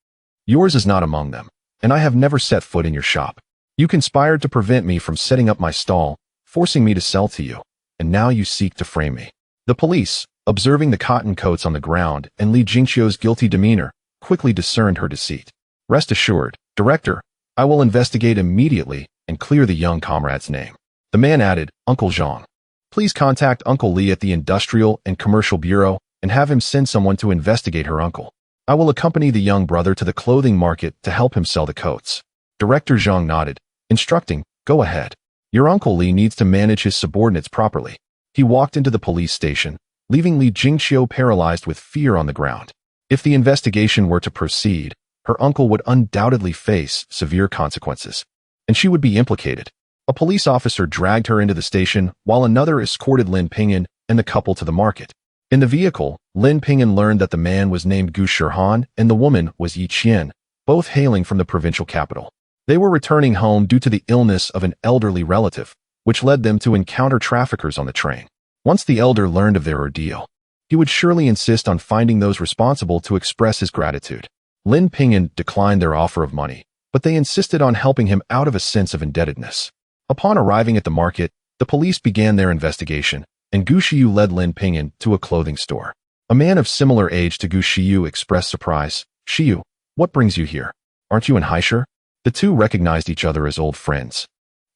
Yours is not among them, and I have never set foot in your shop. You conspired to prevent me from setting up my stall, forcing me to sell to you, and now you seek to frame me. The police, observing the cotton coats on the ground and Li Jingxiu's guilty demeanor, quickly discerned her deceit. Rest assured, Director, I will investigate immediately and clear the young comrade's name. The man added, Uncle Zhang. Please contact Uncle Li at the Industrial and Commercial Bureau and have him send someone to investigate her uncle. I will accompany the young brother to the clothing market to help him sell the coats. Director Zhang nodded, instructing, Go ahead. Your Uncle Li needs to manage his subordinates properly. He walked into the police station, leaving Li Jingxiu paralyzed with fear on the ground. If the investigation were to proceed, her uncle would undoubtedly face severe consequences, and she would be implicated. A police officer dragged her into the station while another escorted Lin Ping'an and the couple to the market. In the vehicle, Lin Ping'an learned that the man was named Gu Shihan and the woman was Yi Qian, both hailing from the provincial capital. They were returning home due to the illness of an elderly relative, which led them to encounter traffickers on the train. Once the elder learned of their ordeal, he would surely insist on finding those responsible to express his gratitude. Lin Ping'an declined their offer of money, but they insisted on helping him out of a sense of indebtedness. Upon arriving at the market, the police began their investigation, and Gu Shiyu led Lin Ping'an to a clothing store. A man of similar age to Gu Shiyu expressed surprise. Shiyu, what brings you here? Aren't you in Haishur? The two recognized each other as old friends.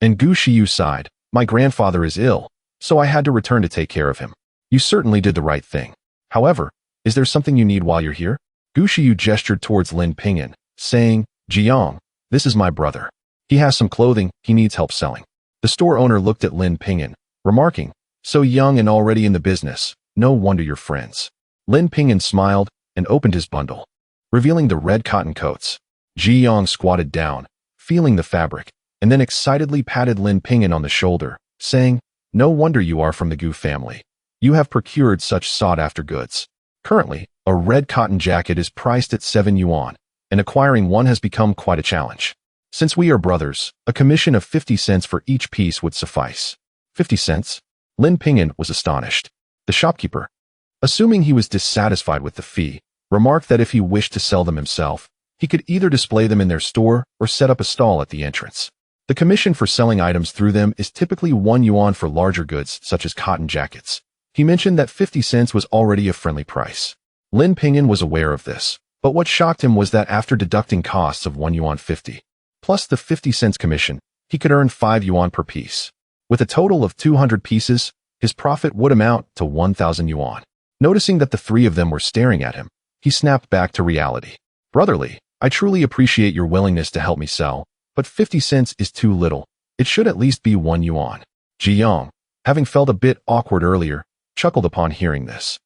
And Gu Shiyu sighed, My grandfather is ill, so I had to return to take care of him. You certainly did the right thing. However, is there something you need while you're here? Gu Shiyu gestured towards Lin Ping'an, saying, Jiang, this is my brother. He has some clothing he needs help selling. The store owner looked at Lin Ping'an, remarking, So young and already in the business, no wonder you're friends. Lin Ping'an smiled and opened his bundle, revealing the red cotton coats. Jiang squatted down, feeling the fabric, and then excitedly patted Lin Ping'an on the shoulder, saying, No wonder you are from the Gu family. You have procured such sought-after goods. Currently, a red cotton jacket is priced at 7 yuan, and acquiring one has become quite a challenge. Since we are brothers, a commission of 50 cents for each piece would suffice. 50 cents? Lin Ping'an was astonished. The shopkeeper, assuming he was dissatisfied with the fee, remarked that if he wished to sell them himself, he could either display them in their store or set up a stall at the entrance. The commission for selling items through them is typically 1 yuan for larger goods such as cotton jackets. He mentioned that 50 cents was already a friendly price. Lin Ping'an was aware of this, but what shocked him was that after deducting costs of 1 yuan 50, plus the 50 cents commission, he could earn 5 yuan per piece. With a total of 200 pieces, his profit would amount to 1,000 yuan. Noticing that the three of them were staring at him, he snapped back to reality. Brotherly, I truly appreciate your willingness to help me sell, but 50 cents is too little. It should at least be 1 yuan. Jiang, having felt a bit awkward earlier, chuckled upon hearing this.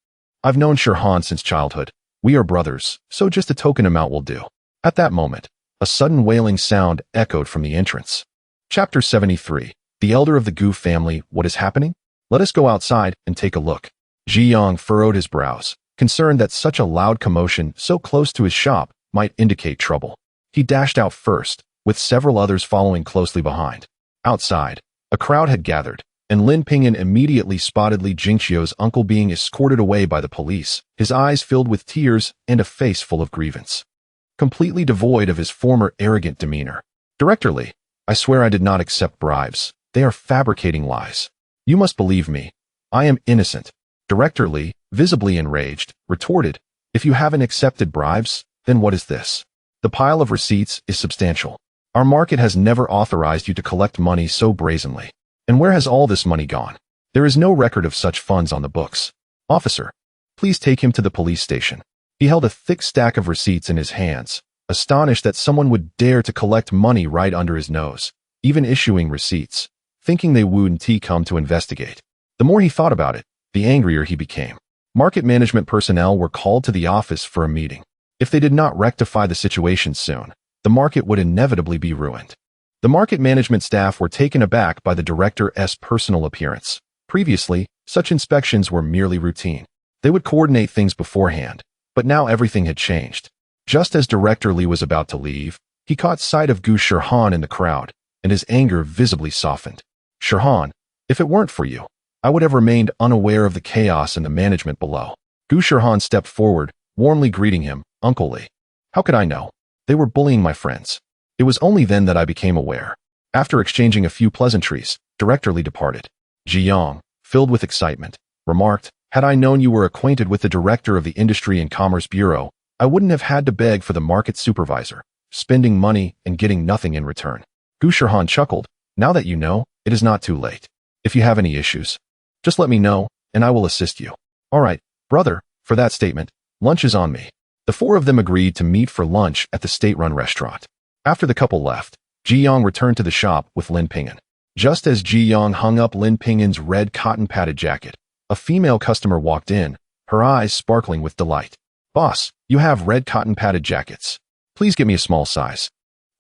I've known Shihan since childhood. We are brothers, so just a token amount will do. At that moment, a sudden wailing sound echoed from the entrance. Chapter 73. The elder of the Gu family, what is happening? Let us go outside and take a look. Ji Yong furrowed his brows, concerned that such a loud commotion so close to his shop might indicate trouble. He dashed out first, with several others following closely behind. Outside, a crowd had gathered, and Lin Ping'an immediately spotted Li Jingqiu's uncle being escorted away by the police, his eyes filled with tears and a face full of grievance. Completely devoid of his former arrogant demeanor. Director Li, I swear I did not accept bribes. They are fabricating lies. You must believe me. I am innocent. Director Li, visibly enraged, retorted, if you haven't accepted bribes, then what is this? The pile of receipts is substantial. Our market has never authorized you to collect money so brazenly. And where has all this money gone? There is no record of such funds on the books. Officer, please take him to the police station. He held a thick stack of receipts in his hands, astonished that someone would dare to collect money right under his nose, even issuing receipts, thinking they wouldn't come to investigate. The more he thought about it, the angrier he became. Market management personnel were called to the office for a meeting. If they did not rectify the situation soon, the market would inevitably be ruined. The market management staff were taken aback by the director's personal appearance. Previously, such inspections were merely routine. They would coordinate things beforehand, but now everything had changed. Just as Director Li was about to leave, he caught sight of Gu Shirhan in the crowd, and his anger visibly softened. Shirhan, if it weren't for you, I would have remained unaware of the chaos in the management below. Gu Shirhan stepped forward, warmly greeting him, Uncle Li. How could I know? They were bullying my friends. It was only then that I became aware. After exchanging a few pleasantries, Director Li departed. Ji Yong, filled with excitement, remarked, had I known you were acquainted with the director of the Industry and Commerce Bureau, I wouldn't have had to beg for the market supervisor, spending money and getting nothing in return. Gu Shirhan chuckled, now that you know, it is not too late. If you have any issues, just let me know, and I will assist you. All right, brother, for that statement, lunch is on me. The four of them agreed to meet for lunch at the state-run restaurant. After the couple left, Ji Yong returned to the shop with Lin Ping'an. Just as Ji Yong hung up Lin Ping'an's red cotton-padded jacket, a female customer walked in, her eyes sparkling with delight. Boss, you have red cotton-padded jackets. Please get me a small size.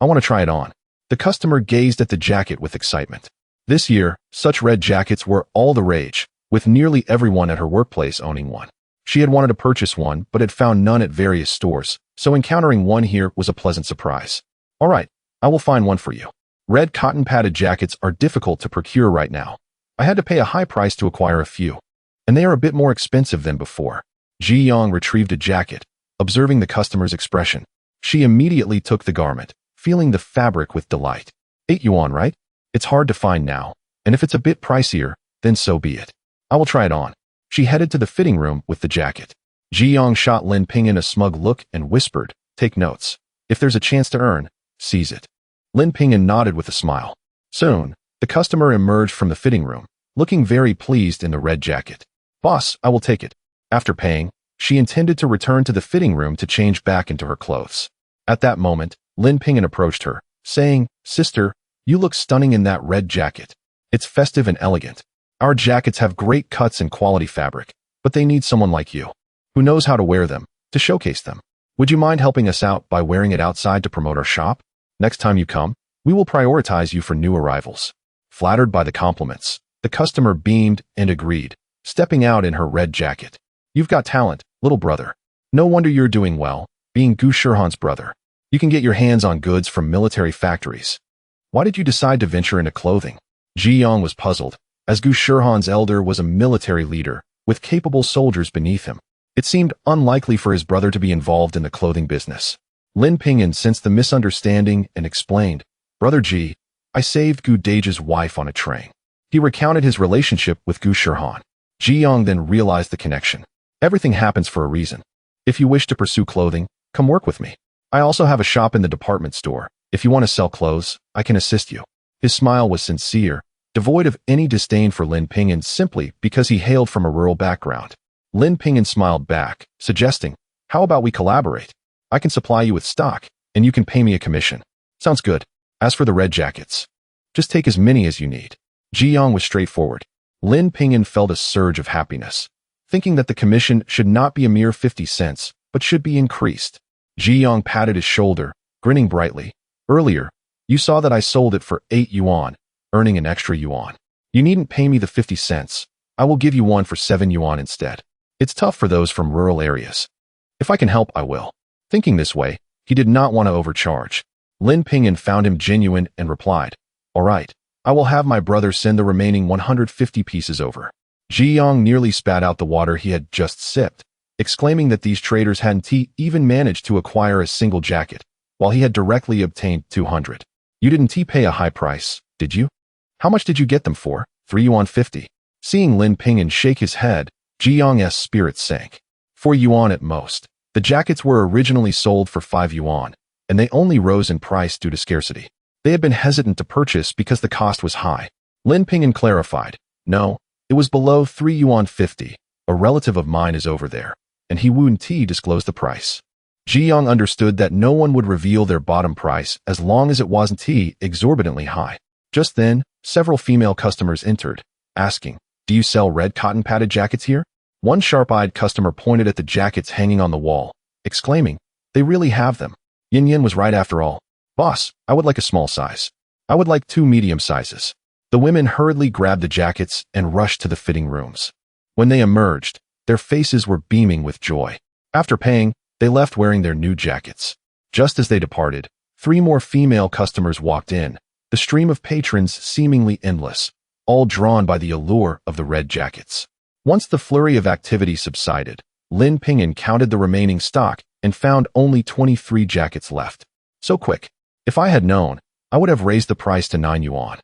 I want to try it on. The customer gazed at the jacket with excitement. This year, such red jackets were all the rage, with nearly everyone at her workplace owning one. She had wanted to purchase one, but had found none at various stores, so encountering one here was a pleasant surprise. All right, I will find one for you. Red cotton-padded jackets are difficult to procure right now. I had to pay a high price to acquire a few, and they are a bit more expensive than before. Ji Yong retrieved a jacket, observing the customer's expression. She immediately took the garment, feeling the fabric with delight. 8 yuan, right? It's hard to find now, and if it's a bit pricier, then so be it. I will try it on. She headed to the fitting room with the jacket. Ji Yong shot Lin Ping'an a smug look and whispered, take notes. If there's a chance to earn, seize it. Lin Ping'an nodded with a smile. Soon, the customer emerged from the fitting room, looking very pleased in the red jacket. Boss, I will take it. After paying, she intended to return to the fitting room to change back into her clothes. At that moment, Lin Ping'an approached her, saying, Sister, you look stunning in that red jacket. It's festive and elegant. Our jackets have great cuts and quality fabric, but they need someone like you, who knows how to wear them, to showcase them. Would you mind helping us out by wearing it outside to promote our shop? Next time you come, we will prioritize you for new arrivals. Flattered by the compliments, the customer beamed and agreed, stepping out in her red jacket. You've got talent, little brother. No wonder you're doing well, being Gu Shirhan's brother. You can get your hands on goods from military factories. Why did you decide to venture into clothing? Ji Yong was puzzled, as Gu Shirhan's elder was a military leader, with capable soldiers beneath him. It seemed unlikely for his brother to be involved in the clothing business. Lin Ping'an sensed the misunderstanding and explained, Brother Ji, I saved Gu Dage's wife on a train. He recounted his relationship with Gu Shirhan. Ji Yong then realized the connection. Everything happens for a reason. If you wish to pursue clothing, come work with me. I also have a shop in the department store. If you want to sell clothes, I can assist you. His smile was sincere, devoid of any disdain for Lin Ping'an simply because he hailed from a rural background. Lin Ping'an smiled back, suggesting, how about we collaborate? I can supply you with stock, and you can pay me a commission. Sounds good. As for the red jackets, just take as many as you need. Ji Yong was straightforward. Lin Ping'an felt a surge of happiness, thinking that the commission should not be a mere 50 cents, but should be increased. Ji Yong patted his shoulder, grinning brightly. Earlier, you saw that I sold it for 8 yuan. earning an extra yuan. You needn't pay me the 50 cents. I will give you one for 7 yuan instead. It's tough for those from rural areas. If I can help, I will. Thinking this way, he did not want to overcharge. Lin Ping'an found him genuine and replied, "All right, I will have my brother send the remaining 150 pieces over." Ji Yong nearly spat out the water he had just sipped, exclaiming that these traders hadn't even managed to acquire a single jacket, while he had directly obtained 200. You didn't pay a high price, did you? How much did you get them for? 3 yuan 50. Seeing Lin Ping'an shake his head, Ji Yong's spirits sank. 4 yuan at most. The jackets were originally sold for 5 yuan, and they only rose in price due to scarcity. They had been hesitant to purchase because the cost was high. Lin Ping'an clarified, "No, it was below 3 yuan 50. A relative of mine is over there," and he wouldn't disclose the price. Ji Yong understood that no one would reveal their bottom price as long as it wasn't exorbitantly high. Just then, several female customers entered, asking, "Do you sell red cotton padded jackets here?" One sharp-eyed customer pointed at the jackets hanging on the wall, exclaiming, "They really have them." Yin Yin was right after all. "Boss, I would like a small size. I would like 2 medium sizes." The women hurriedly grabbed the jackets and rushed to the fitting rooms. When they emerged, their faces were beaming with joy. After paying, they left wearing their new jackets. Just as they departed, 3 more female customers walked in, the stream of patrons seemingly endless, all drawn by the allure of the red jackets. Once the flurry of activity subsided, Lin Ping'an counted the remaining stock and found only 23 jackets left. So quick. If I had known, I would have raised the price to 9 yuan.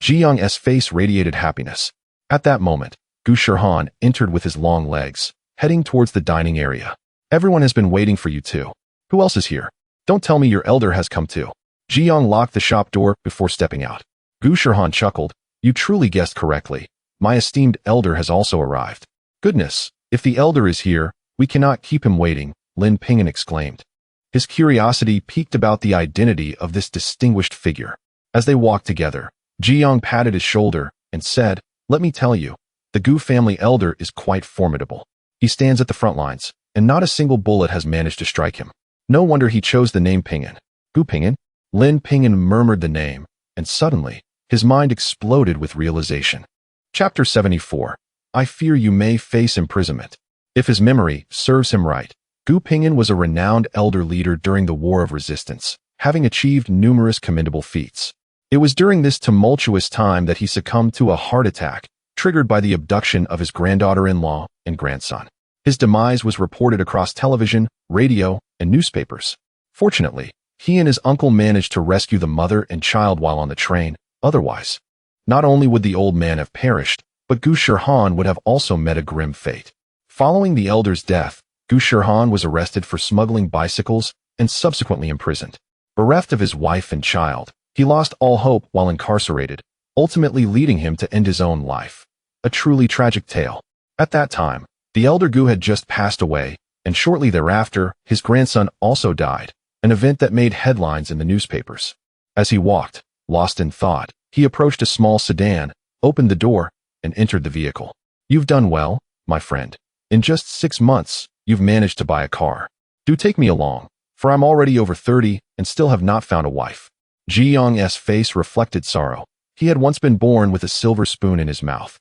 Ji Yong's face radiated happiness. At that moment, Gu Shihan entered with his long legs, heading towards the dining area. "Everyone has been waiting for you too. Who else is here? Don't tell me your elder has come too." Ji Yong locked the shop door before stepping out. Gu Shihan chuckled, "You truly guessed correctly. My esteemed elder has also arrived." "Goodness, if the elder is here, we cannot keep him waiting," Lin Ping'an exclaimed. His curiosity piqued about the identity of this distinguished figure. As they walked together, Ji Yong patted his shoulder and said, "Let me tell you, the Gu family elder is quite formidable. He stands at the front lines, and not a single bullet has managed to strike him. No wonder he chose the name Ping'an." "Gu Ping'an?" Lin Ping'an murmured the name, and suddenly, his mind exploded with realization. Chapter 74. I fear you may face imprisonment. If his memory serves him right, Gu Ping'an was a renowned elder leader during the War of Resistance, having achieved numerous commendable feats. It was during this tumultuous time that he succumbed to a heart attack, triggered by the abduction of his granddaughter-in-law and grandson. His demise was reported across television, radio, and newspapers. Fortunately, he and his uncle managed to rescue the mother and child while on the train. Otherwise, not only would the old man have perished, but Gu Shihan would have also met a grim fate. Following the elder's death, Gu Shihan was arrested for smuggling bicycles and subsequently imprisoned. Bereft of his wife and child, he lost all hope while incarcerated, ultimately leading him to end his own life. A truly tragic tale. At that time, the elder Gu had just passed away, and shortly thereafter, his grandson also died, an event that made headlines in the newspapers. As he walked, lost in thought, he approached a small sedan, opened the door, and entered the vehicle. "You've done well, my friend. In just 6 months, you've managed to buy a car. Do take me along, for I'm already over 30 and still have not found a wife." Ji Yong's face reflected sorrow. He had once been born with a silver spoon in his mouth.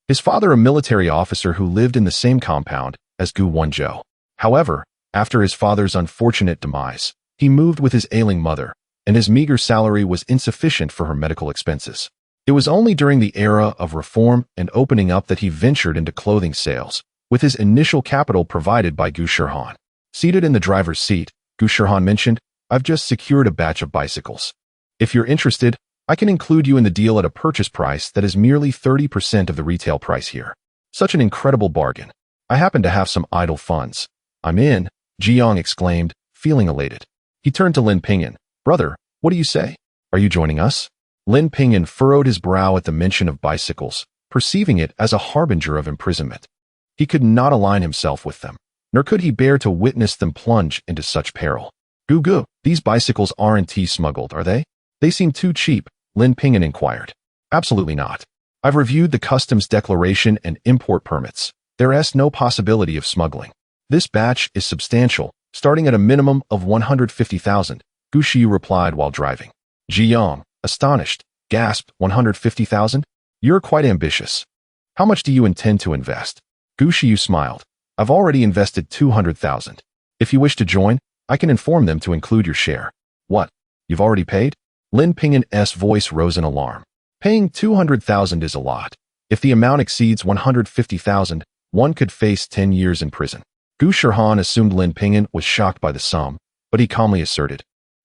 His father a military officer who lived in the same compound as Gu Wenzhou. However, after his father's unfortunate demise, he moved with his ailing mother, and his meager salary was insufficient for her medical expenses. It was only during the era of reform and opening up that he ventured into clothing sales, with his initial capital provided by Gu Shihan. Seated in the driver's seat, Gu Shihan mentioned, "I've just secured a batch of bicycles. If you're interested, I can include you in the deal at a purchase price that is merely 30% of the retail price here." Such an incredible bargain. "I happen to have some idle funds. I'm in," Ji Yong exclaimed, feeling elated. He turned to Lin Ping'an. "Brother, what do you say? Are you joining us?" Lin Ping'an furrowed his brow at the mention of bicycles, perceiving it as a harbinger of imprisonment. He could not align himself with them, nor could he bear to witness them plunge into such peril. "Gu, these bicycles aren't smuggled, are they? They seem too cheap," Lin Ping'an inquired. "Absolutely not. I've reviewed the customs declaration and import permits. There's no possibility of smuggling. This batch is substantial, starting at a minimum of 150,000, Gu Shiyu replied while driving. Ji Yong, astonished, gasped, 150,000? You're quite ambitious. How much do you intend to invest? Gu Shiyu smiled. I've already invested 200,000. If you wish to join, I can inform them to include your share. What? You've already paid? Lin Ping'an's voice rose in alarm. Paying 200,000 is a lot. If the amount exceeds 150,000, one could face 10 years in prison. Gu Shihan assumed Lin Ping'an was shocked by the sum, but he calmly asserted,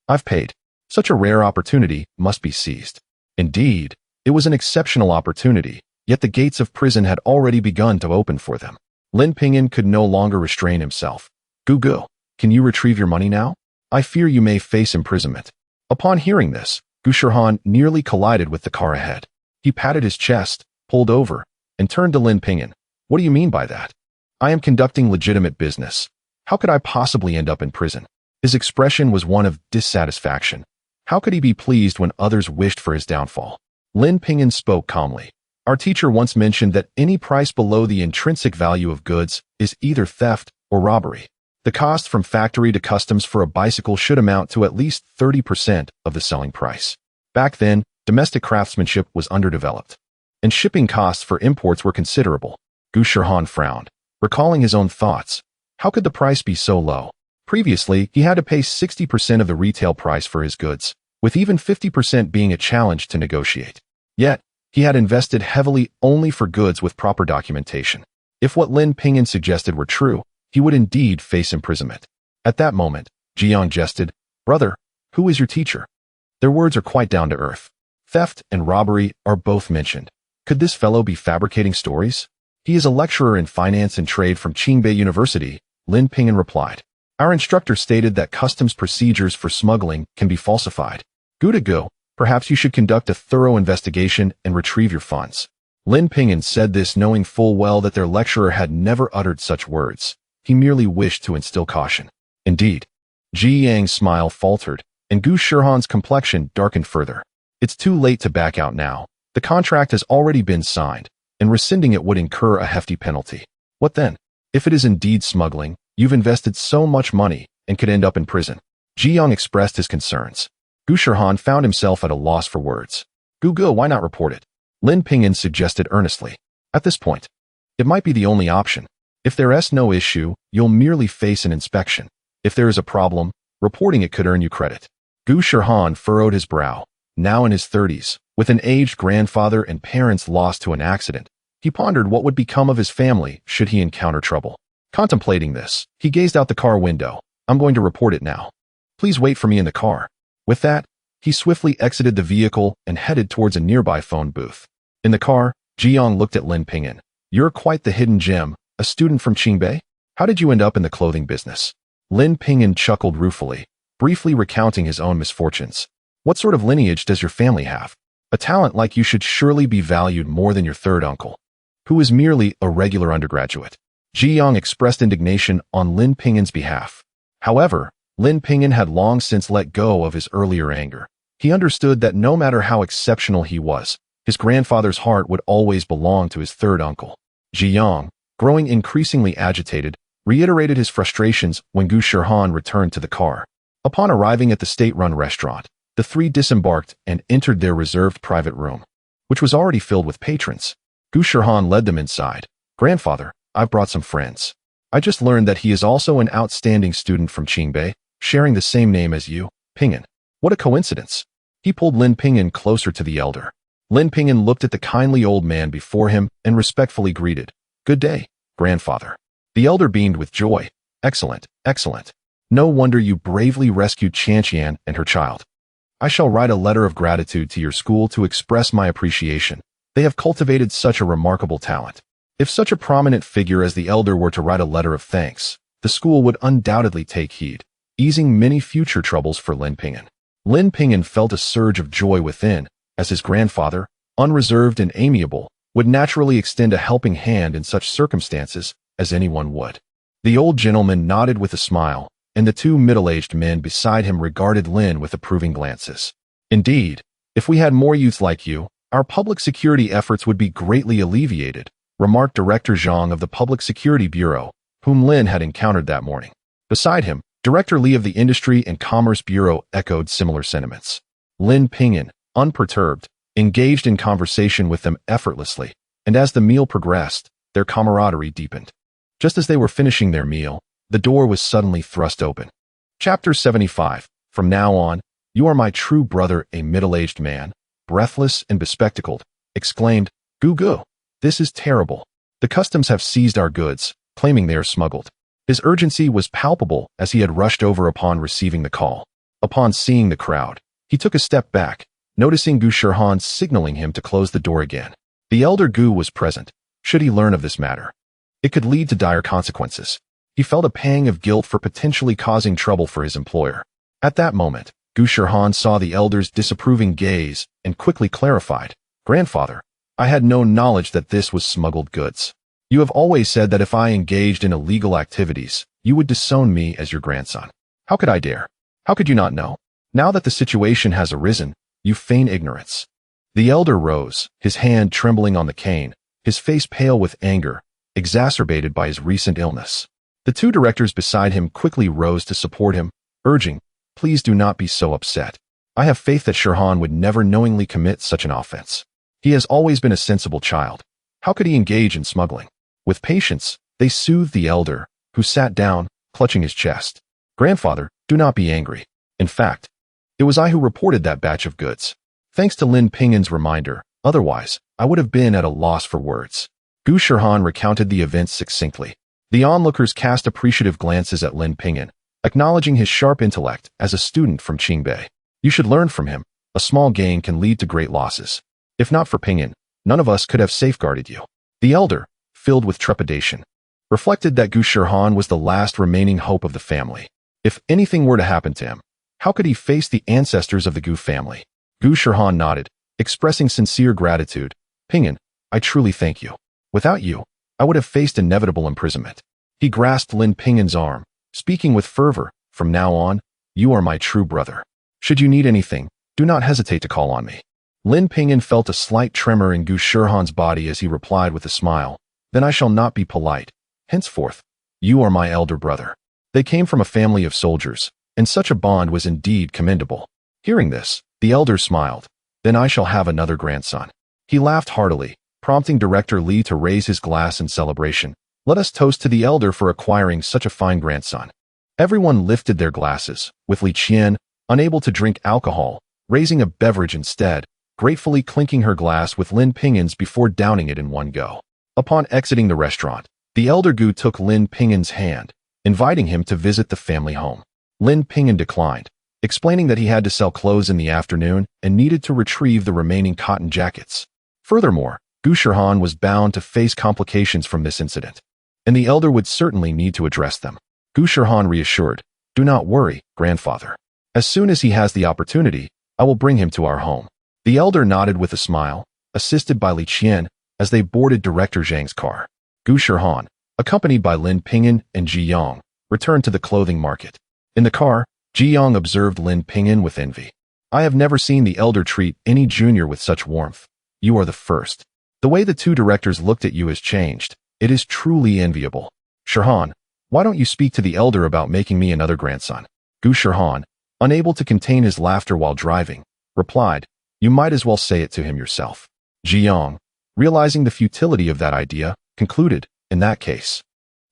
I've paid. Such a rare opportunity must be seized. Indeed, it was an exceptional opportunity, yet the gates of prison had already begun to open for them. Lin Ping'an could no longer restrain himself. Gu, can you retrieve your money now? I fear you may face imprisonment. Upon hearing this, Gu Shihan nearly collided with the car ahead. He patted his chest, pulled over, and turned to Lin Ping'an. What do you mean by that? I am conducting legitimate business. How could I possibly end up in prison? His expression was one of dissatisfaction. How could he be pleased when others wished for his downfall? Lin Ping'an spoke calmly. Our teacher once mentioned that any price below the intrinsic value of goods is either theft or robbery. The cost from factory to customs for a bicycle should amount to at least 30% of the selling price. Back then, domestic craftsmanship was underdeveloped, and shipping costs for imports were considerable. Gu Shihan frowned, recalling his own thoughts. How could the price be so low? Previously, he had to pay 60% of the retail price for his goods, with even 50% being a challenge to negotiate. Yet, he had invested heavily only for goods with proper documentation. If what Lin Ping'an suggested were true, he would indeed face imprisonment. At that moment, Jiang jested, Brother, who is your teacher? Their words are quite down to earth. Theft and robbery are both mentioned. Could this fellow be fabricating stories? He is a lecturer in finance and trade from Qingbei University, Lin Ping'an replied. Our instructor stated that customs procedures for smuggling can be falsified. Gu, perhaps you should conduct a thorough investigation and retrieve your funds. Lin Ping'an said this knowing full well that their lecturer had never uttered such words. He merely wished to instill caution. Indeed. Ji Yang's smile faltered, and Gu Shihan's complexion darkened further. It's too late to back out now. The contract has already been signed, and rescinding it would incur a hefty penalty. What then? If it is indeed smuggling, you've invested so much money and could end up in prison. Ji Yang expressed his concerns. Gu Shihan found himself at a loss for words. Gu, why not report it? Lin Ping'an suggested earnestly. At this point, it might be the only option. If there is no issue, you'll merely face an inspection. If there is a problem, reporting it could earn you credit. Gu Shihan furrowed his brow. Now in his 30s, with an aged grandfather and parents lost to an accident, he pondered what would become of his family should he encounter trouble. Contemplating this, he gazed out the car window. I'm going to report it now. Please wait for me in the car. With that, he swiftly exited the vehicle and headed towards a nearby phone booth. In the car, Jiang looked at Lin Ping'an. You're quite the hidden gem. A student from Qingbei? How did you end up in the clothing business? Lin Ping'an chuckled ruefully, briefly recounting his own misfortunes. What sort of lineage does your family have? A talent like you should surely be valued more than your third uncle, who is merely a regular undergraduate. Ji Yang expressed indignation on Lin Ping'an's behalf. However, Lin Ping'an had long since let go of his earlier anger. He understood that no matter how exceptional he was, his grandfather's heart would always belong to his third uncle. Ji Yang, growing increasingly agitated, reiterated his frustrations when Gu Shihan returned to the car. Upon arriving at the state-run restaurant, the three disembarked and entered their reserved private room, which was already filled with patrons. Gu Shihan led them inside. Grandfather, I've brought some friends. I just learned that he is also an outstanding student from Qingbei, sharing the same name as you, Ping'an. What a coincidence. He pulled Lin Ping'an closer to the elder. Lin Ping'an looked at the kindly old man before him and respectfully greeted. Good day, grandfather. The elder beamed with joy. Excellent, excellent. No wonder you bravely rescued Qianqian and her child. I shall write a letter of gratitude to your school to express my appreciation. They have cultivated such a remarkable talent. If such a prominent figure as the elder were to write a letter of thanks, the school would undoubtedly take heed, easing many future troubles for Lin Ping'an. Lin Ping'an felt a surge of joy within, as his grandfather, unreserved and amiable, would naturally extend a helping hand in such circumstances as anyone would. The old gentleman nodded with a smile, and the two middle-aged men beside him regarded Lin with approving glances. Indeed, if we had more youths like you, our public security efforts would be greatly alleviated, remarked Director Zhang of the Public Security Bureau, whom Lin had encountered that morning. Beside him, Director Li of the Industry and Commerce Bureau echoed similar sentiments. Lin Ping'an, unperturbed, engaged in conversation with them effortlessly, and as the meal progressed, their camaraderie deepened. Just as they were finishing their meal, the door was suddenly thrust open. Chapter 75. From now on, you are my true brother. A middle-aged man, breathless and bespectacled, exclaimed, "Goo. This is terrible. The customs have seized our goods, claiming they are smuggled." His urgency was palpable as he had rushed over upon receiving the call. Upon seeing the crowd, he took a step back, noticing Gu Shirhan signaling him to close the door again. The elder Gu was present. Should he learn of this matter, it could lead to dire consequences. He felt a pang of guilt for potentially causing trouble for his employer. At that moment, Gu Shirhan saw the elder's disapproving gaze and quickly clarified, "Grandfather, I had no knowledge that this was smuggled goods. You have always said that if I engaged in illegal activities, you would disown me as your grandson. How could I dare? How could you not know? Now that the situation has arisen, you feign ignorance." The elder rose, his hand trembling on the cane, his face pale with anger, exacerbated by his recent illness. The two directors beside him quickly rose to support him, urging, "Please do not be so upset. I have faith that Shirhan would never knowingly commit such an offense. He has always been a sensible child. How could he engage in smuggling?" With patience, they soothed the elder, who sat down, clutching his chest. "Grandfather, do not be angry. In fact, it was I who reported that batch of goods. Thanks to Lin Ping'an's reminder, otherwise, I would have been at a loss for words." Gu Shirhan recounted the events succinctly. The onlookers cast appreciative glances at Lin Ping'an, acknowledging his sharp intellect as a student from Qingbei. "You should learn from him. A small gain can lead to great losses. If not for Ping'an, none of us could have safeguarded you." The elder, filled with trepidation, reflected that Gu Shirhan was the last remaining hope of the family. If anything were to happen to him, how could he face the ancestors of the Gu family? Gu Shirhan nodded, expressing sincere gratitude. "Ping'an, I truly thank you. Without you, I would have faced inevitable imprisonment." He grasped Lin Ping'an's arm, speaking with fervor, "From now on, you are my true brother. Should you need anything, do not hesitate to call on me." Lin Ping'an felt a slight tremor in Gu Shirhan's body as he replied with a smile, "Then I shall not be polite. Henceforth, you are my elder brother." They came from a family of soldiers, and such a bond was indeed commendable. Hearing this, the elder smiled. "Then I shall have another grandson." He laughed heartily, prompting Director Li to raise his glass in celebration. "Let us toast to the elder for acquiring such a fine grandson." Everyone lifted their glasses, with Li Qian, unable to drink alcohol, raising a beverage instead, gratefully clinking her glass with Lin Ping'an's before downing it in one go. Upon exiting the restaurant, the elder Gu took Lin Ping'an's hand, inviting him to visit the family home. Lin Ping'an declined, explaining that he had to sell clothes in the afternoon and needed to retrieve the remaining cotton jackets. Furthermore, Gu Shirhan was bound to face complications from this incident, and the elder would certainly need to address them. Gu Shirhan reassured, "Do not worry, grandfather. As soon as he has the opportunity, I will bring him to our home." The elder nodded with a smile, assisted by Li Qian, as they boarded Director Zhang's car. Gu Shirhan, accompanied by Lin Ping'an and Ji Yong, returned to the clothing market. In the car, Ji Yong observed Lin Ping'an with envy. "I have never seen the elder treat any junior with such warmth. You are the first. The way the two directors looked at you has changed. It is truly enviable. Shirhan, why don't you speak to the elder about making me another grandson?" Gu Shirhan, unable to contain his laughter while driving, replied, "You might as well say it to him yourself." Ji Yong, realizing the futility of that idea, concluded, "In that case,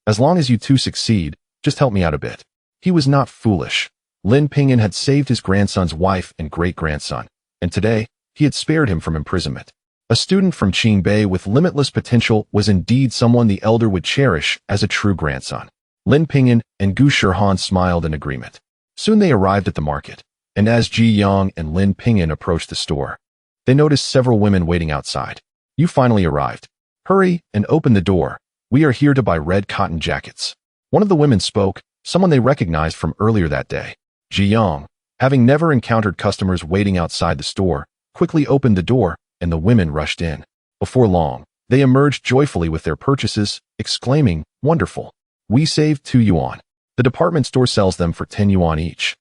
as long as you two succeed, just help me out a bit." He was not foolish. Lin Ping'an had saved his grandson's wife and great-grandson, and today, he had spared him from imprisonment. A student from Qingbei with limitless potential was indeed someone the elder would cherish as a true grandson. Lin Ping'an and Gu Shirhan smiled in agreement. Soon they arrived at the market, and as Ji Yong and Lin Ping'an approached the store, they noticed several women waiting outside. "You finally arrived. Hurry and open the door. We are here to buy red cotton jackets." One of the women spoke, someone they recognized from earlier that day. Ji Yong, having never encountered customers waiting outside the store, quickly opened the door, and the women rushed in. Before long, they emerged joyfully with their purchases, exclaiming, "Wonderful. We saved 2 yuan. The department store sells them for 10 yuan each.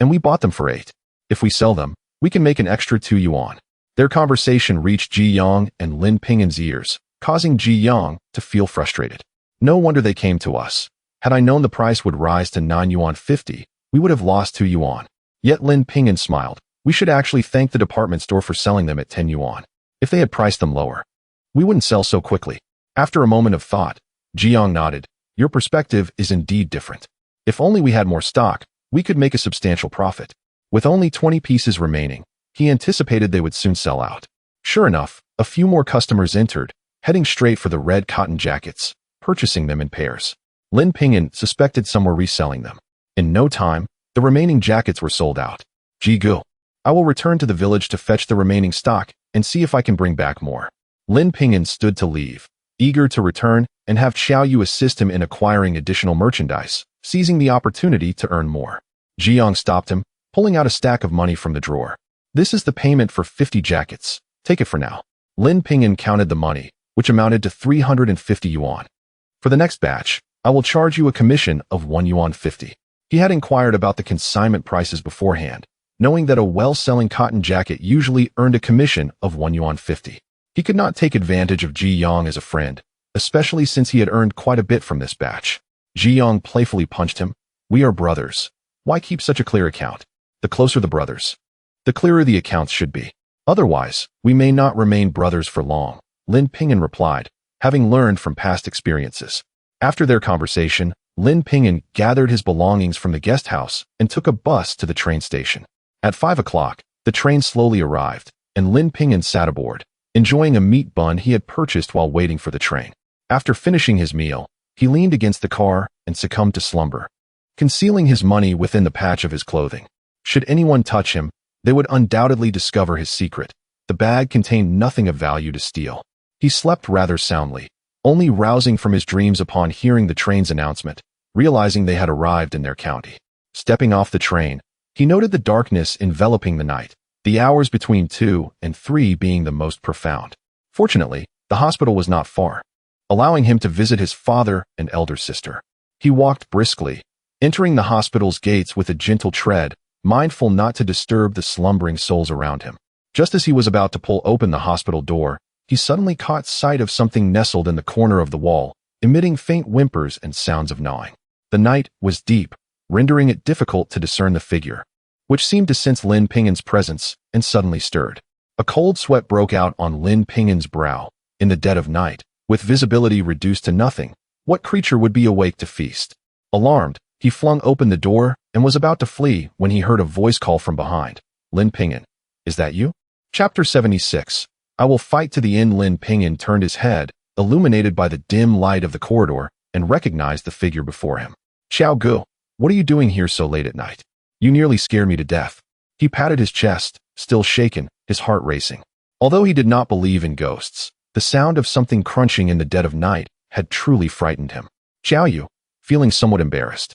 And we bought them for 8. If we sell them, we can make an extra 2 yuan. Their conversation reached Ji Yong and Lin Ping'an's ears, causing Ji Yong to feel frustrated. No wonder they came to us. Had I known the price would rise to 9 yuan 50, we would have lost 2 yuan. Yet Lin Ping'an smiled. We should actually thank the department store for selling them at 10 yuan. If they had priced them lower, we wouldn't sell so quickly. After a moment of thought, Jiang nodded. Your perspective is indeed different. If only we had more stock, we could make a substantial profit. With only 20 pieces remaining, he anticipated they would soon sell out. Sure enough, a few more customers entered, heading straight for the red cotton jackets, purchasing them in pairs. Lin Ping'an suspected some were reselling them. In no time, the remaining jackets were sold out. Jigu, I will return to the village to fetch the remaining stock and see if I can bring back more. Lin Ping'an stood to leave, eager to return and have Xiao Yu assist him in acquiring additional merchandise, seizing the opportunity to earn more. Jiang stopped him, pulling out a stack of money from the drawer. This is the payment for 50 jackets. Take it for now. Lin Ping'an counted the money, which amounted to 350 yuan. For the next batch, I will charge you a commission of 1 yuan 50. He had inquired about the consignment prices beforehand, knowing that a well-selling cotton jacket usually earned a commission of 1 yuan 50. He could not take advantage of Ji Yang as a friend, especially since he had earned quite a bit from this batch. Ji Yang playfully punched him. We are brothers. Why keep such a clear account? The closer the brothers, the clearer the accounts should be. Otherwise, we may not remain brothers for long, Lin Ping'an replied, having learned from past experiences. After their conversation, Lin Ping'an gathered his belongings from the guest house and took a bus to the train station. At 5 o'clock, the train slowly arrived, and Lin Ping'an sat aboard, enjoying a meat bun he had purchased while waiting for the train. After finishing his meal, he leaned against the car and succumbed to slumber, concealing his money within the patch of his clothing. Should anyone touch him, they would undoubtedly discover his secret. The bag contained nothing of value to steal. He slept rather soundly, only rousing from his dreams upon hearing the train's announcement, realizing they had arrived in their county. Stepping off the train, he noted the darkness enveloping the night, the hours between 2 and 3 being the most profound. Fortunately, the hospital was not far, allowing him to visit his father and elder sister. He walked briskly, entering the hospital's gates with a gentle tread, mindful not to disturb the slumbering souls around him. Just as he was about to pull open the hospital door, he suddenly caught sight of something nestled in the corner of the wall, emitting faint whimpers and sounds of gnawing. The night was deep, rendering it difficult to discern the figure, which seemed to sense Lin Ping'an's presence and suddenly stirred. A cold sweat broke out on Lin Ping'an's brow. In the dead of night, with visibility reduced to nothing, what creature would be awake to feast? Alarmed, he flung open the door and was about to flee when he heard a voice call from behind. Lin Ping'an, is that you? Chapter 76. I will fight to the end. Lin Ping'an turned his head, illuminated by the dim light of the corridor, and recognized the figure before him. Xiao Gu, what are you doing here so late at night? You nearly scared me to death. He patted his chest, still shaken, his heart racing. Although he did not believe in ghosts, the sound of something crunching in the dead of night had truly frightened him. Xiao Yu, feeling somewhat embarrassed,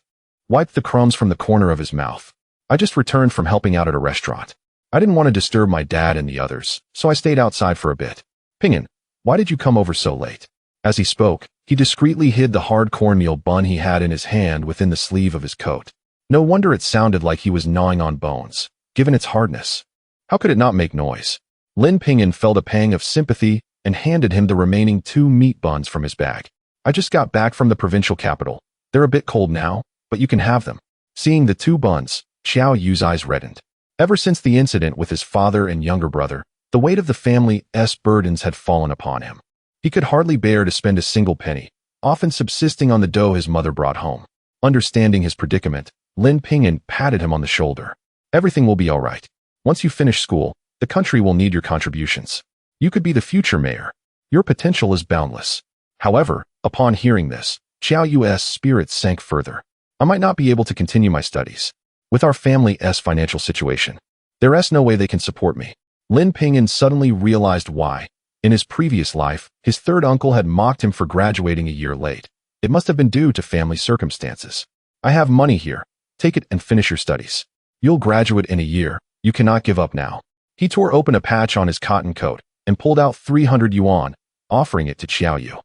wiped the crumbs from the corner of his mouth. I just returned from helping out at a restaurant. I didn't want to disturb my dad and the others, so I stayed outside for a bit. Ping'an, why did you come over so late? As he spoke, he discreetly hid the hard cornmeal bun he had in his hand within the sleeve of his coat. No wonder it sounded like he was gnawing on bones, given its hardness. How could it not make noise? Lin Ping'an felt a pang of sympathy and handed him the remaining 2 meat buns from his bag. I just got back from the provincial capital. They're a bit cold now, but you can have them. Seeing the 2 buns, Xiao Yu's eyes reddened. Ever since the incident with his father and younger brother, the weight of the family's burdens had fallen upon him. He could hardly bear to spend a single penny, often subsisting on the dough his mother brought home. Understanding his predicament, Lin Ping'an patted him on the shoulder. Everything will be all right. Once you finish school, the country will need your contributions. You could be the future mayor. Your potential is boundless. However, upon hearing this, Xiao Yu's spirits sank further. I might not be able to continue my studies. With our family's financial situation, there's no way they can support me. Lin Ping'an suddenly realized why. In his previous life, his third uncle had mocked him for graduating a year late. It must have been due to family circumstances. I have money here. Take it and finish your studies. You'll graduate in a year. You cannot give up now. He tore open a patch on his cotton coat and pulled out 300 yuan, offering it to Xiao Yu.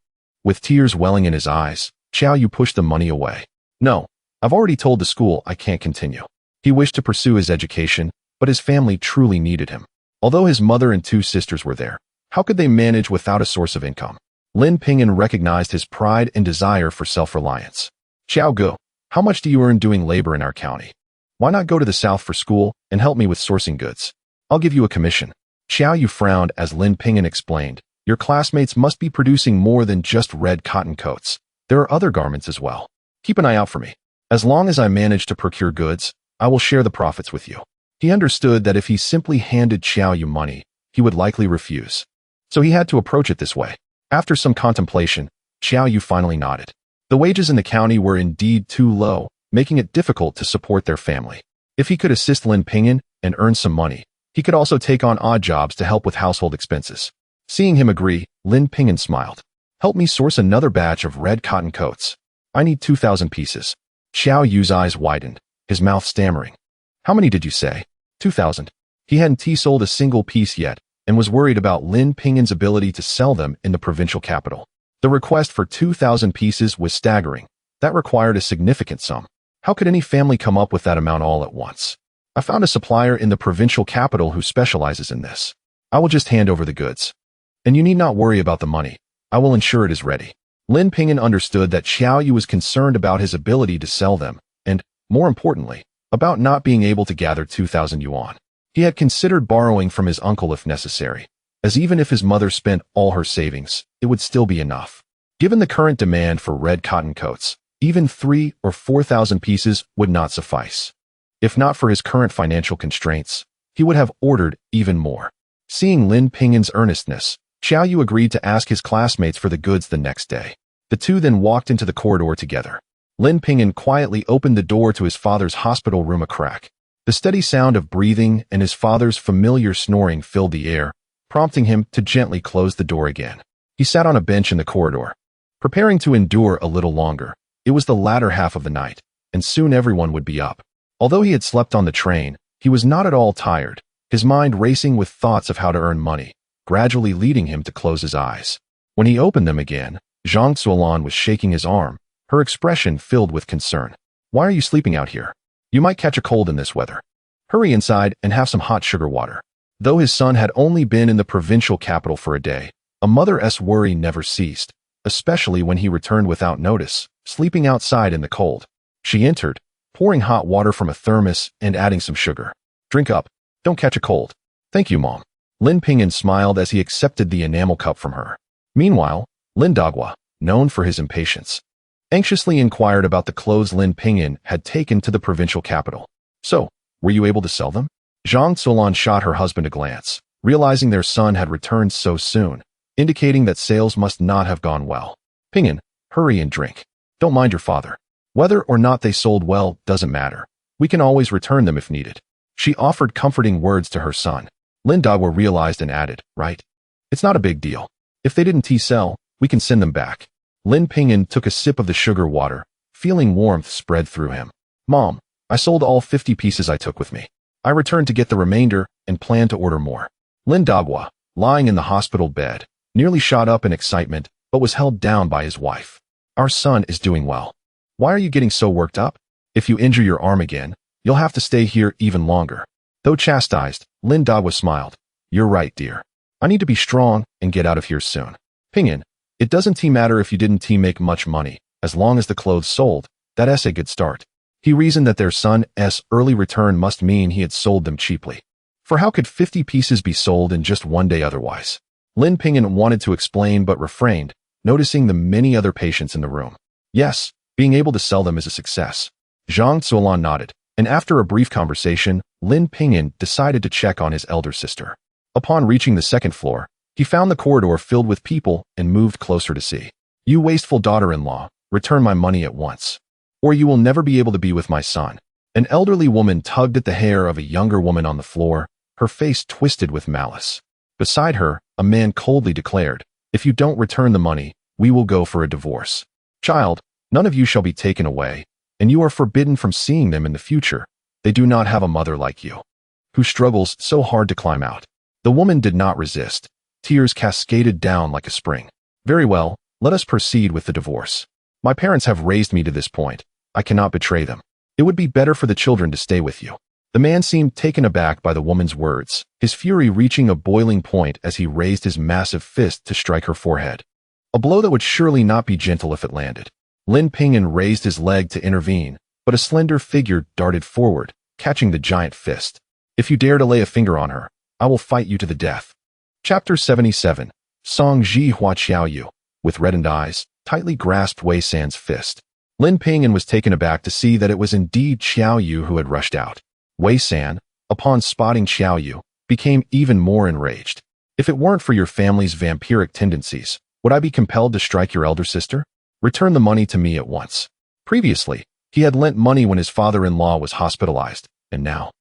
With tears welling in his eyes, Xiao Yu pushed the money away. No, I've already told the school I can't continue. He wished to pursue his education, but his family truly needed him. Although his mother and 2 sisters were there, how could they manage without a source of income? Lin Ping'an recognized his pride and desire for self-reliance. Xiao Gu, how much do you earn doing labor in our county? Why not go to the south for school and help me with sourcing goods? I'll give you a commission. Xiao Yu frowned as Lin Ping'an explained, your classmates must be producing more than just red cotton coats. There are other garments as well. Keep an eye out for me. As long as I manage to procure goods, I will share the profits with you. He understood that if he simply handed Xiao Yu money, he would likely refuse. So he had to approach it this way. After some contemplation, Xiao Yu finally nodded. The wages in the county were indeed too low, making it difficult to support their family. If he could assist Lin Ping'an and earn some money, he could also take on odd jobs to help with household expenses. Seeing him agree, Lin Ping'an smiled. Help me source another batch of red cotton coats. I need 2,000 pieces. Xiao Yu's eyes widened, his mouth stammering. How many did you say? 2,000. He hadn't sold a single piece yet and was worried about Lin Ping'an's ability to sell them in the provincial capital. The request for 2,000 pieces was staggering. That required a significant sum. How could any family come up with that amount all at once? I found a supplier in the provincial capital who specializes in this. I will just hand over the goods. And you need not worry about the money. I will ensure it is ready. Lin Ping'an understood that Xiao Yu was concerned about his ability to sell them, and, more importantly, about not being able to gather 2,000 yuan. He had considered borrowing from his uncle if necessary, as even if his mother spent all her savings, it would still be enough. Given the current demand for red cotton coats, even 3,000 or 4,000 pieces would not suffice. If not for his current financial constraints, he would have ordered even more. Seeing Lin Ping'an's earnestness, Xiao Yu agreed to ask his classmates for the goods the next day. The two then walked into the corridor together. Lin Ping'an quietly opened the door to his father's hospital room a crack. The steady sound of breathing and his father's familiar snoring filled the air, prompting him to gently close the door again. He sat on a bench in the corridor, preparing to endure a little longer. It was the latter half of the night, and soon everyone would be up. Although he had slept on the train, he was not at all tired, his mind racing with thoughts of how to earn money, gradually leading him to close his eyes. When he opened them again, Zhang Zuolan was shaking his arm, her expression filled with concern. Why are you sleeping out here? You might catch a cold in this weather. Hurry inside and have some hot sugar water. Though his son had only been in the provincial capital for a day, a mother's worry never ceased, especially when he returned without notice, sleeping outside in the cold. She entered, pouring hot water from a thermos and adding some sugar. Drink up. Don't catch a cold. Thank you, Mom. Lin Ping'an smiled as he accepted the enamel cup from her. Meanwhile, Lin Dagua, known for his impatience, anxiously inquired about the clothes Lin Ping'an had taken to the provincial capital. So, were you able to sell them? Zhang Zuolan shot her husband a glance, realizing their son had returned so soon, indicating that sales must not have gone well. Ping'an, hurry and drink. Don't mind your father. Whether or not they sold well doesn't matter. We can always return them if needed. She offered comforting words to her son. Lin Dagua realized and added, right? It's not a big deal. If they didn't sell, we can send them back. Lin Ping'an took a sip of the sugar water, feeling warmth spread through him. Mom, I sold all 50 pieces I took with me. I returned to get the remainder and plan to order more. Lin Dagua, lying in the hospital bed, nearly shot up in excitement, but was held down by his wife. Our son is doing well. Why are you getting so worked up? If you injure your arm again, you'll have to stay here even longer. Though chastised, Lin Dagua smiled. You're right, dear. I need to be strong and get out of here soon. Ping'an, it doesn't matter if you didn't make much money, as long as the clothes sold, that's a good start. He reasoned that their son's early return must mean he had sold them cheaply. For how could 50 pieces be sold in just one day otherwise? Lin Ping'an wanted to explain but refrained, noticing the many other patients in the room. Yes, being able to sell them is a success. Zhang Zuolan nodded, and after a brief conversation, Lin Ping'an decided to check on his elder sister. Upon reaching the second floor, he found the corridor filled with people and moved closer to see. You wasteful daughter-in-law, return my money at once, or you will never be able to be with my son. An elderly woman tugged at the hair of a younger woman on the floor, her face twisted with malice. Beside her, a man coldly declared, if you don't return the money, we will go for a divorce. Child, none of you shall be taken away, and you are forbidden from seeing them in the future. They do not have a mother like you, who struggles so hard to climb out. The woman did not resist. Tears cascaded down like a spring. Very well, let us proceed with the divorce. My parents have raised me to this point. I cannot betray them. It would be better for the children to stay with you. The man seemed taken aback by the woman's words, his fury reaching a boiling point as he raised his massive fist to strike her forehead. A blow that would surely not be gentle if it landed. Lin Ping'an raised his leg to intervene, but a slender figure darted forward, catching the giant fist. If you dare to lay a finger on her, I will fight you to the death. Chapter 77. Song Ji Hua Qiao Yu. With reddened eyes, tightly grasped Wei San's fist. Lin Ping'an was taken aback to see that it was indeed Qiao Yu who had rushed out. Wei San, upon spotting Qiao Yu, became even more enraged. If it weren't for your family's vampiric tendencies, would I be compelled to strike your elder sister? Return the money to me at once. Previously, he had lent money when his father-in-law was hospitalized, and now,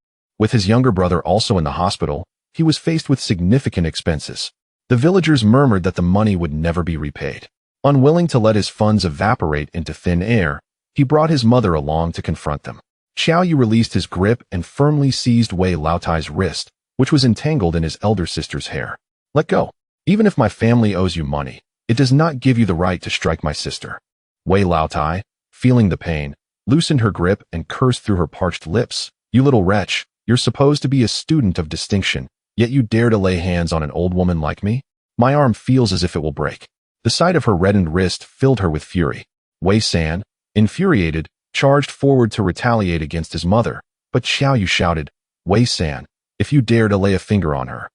with his younger brother also in the hospital, he was faced with significant expenses. The villagers murmured that the money would never be repaid. Unwilling to let his funds evaporate into thin air, he brought his mother along to confront them. Qiao Yu released his grip and firmly seized Wei Laotai's wrist, which was entangled in his elder sister's hair. Let go. Even if my family owes you money, it does not give you the right to strike my sister. Wei Laotai, feeling the pain, loosened her grip and cursed through her parched lips. You little wretch, you're supposed to be a student of distinction, yet you dare to lay hands on an old woman like me? My arm feels as if it will break. The sight of her reddened wrist filled her with fury. Wei San, infuriated, charged forward to retaliate against his mother, but Qiao Yu shouted, Wei San, if you dare to lay a finger on her,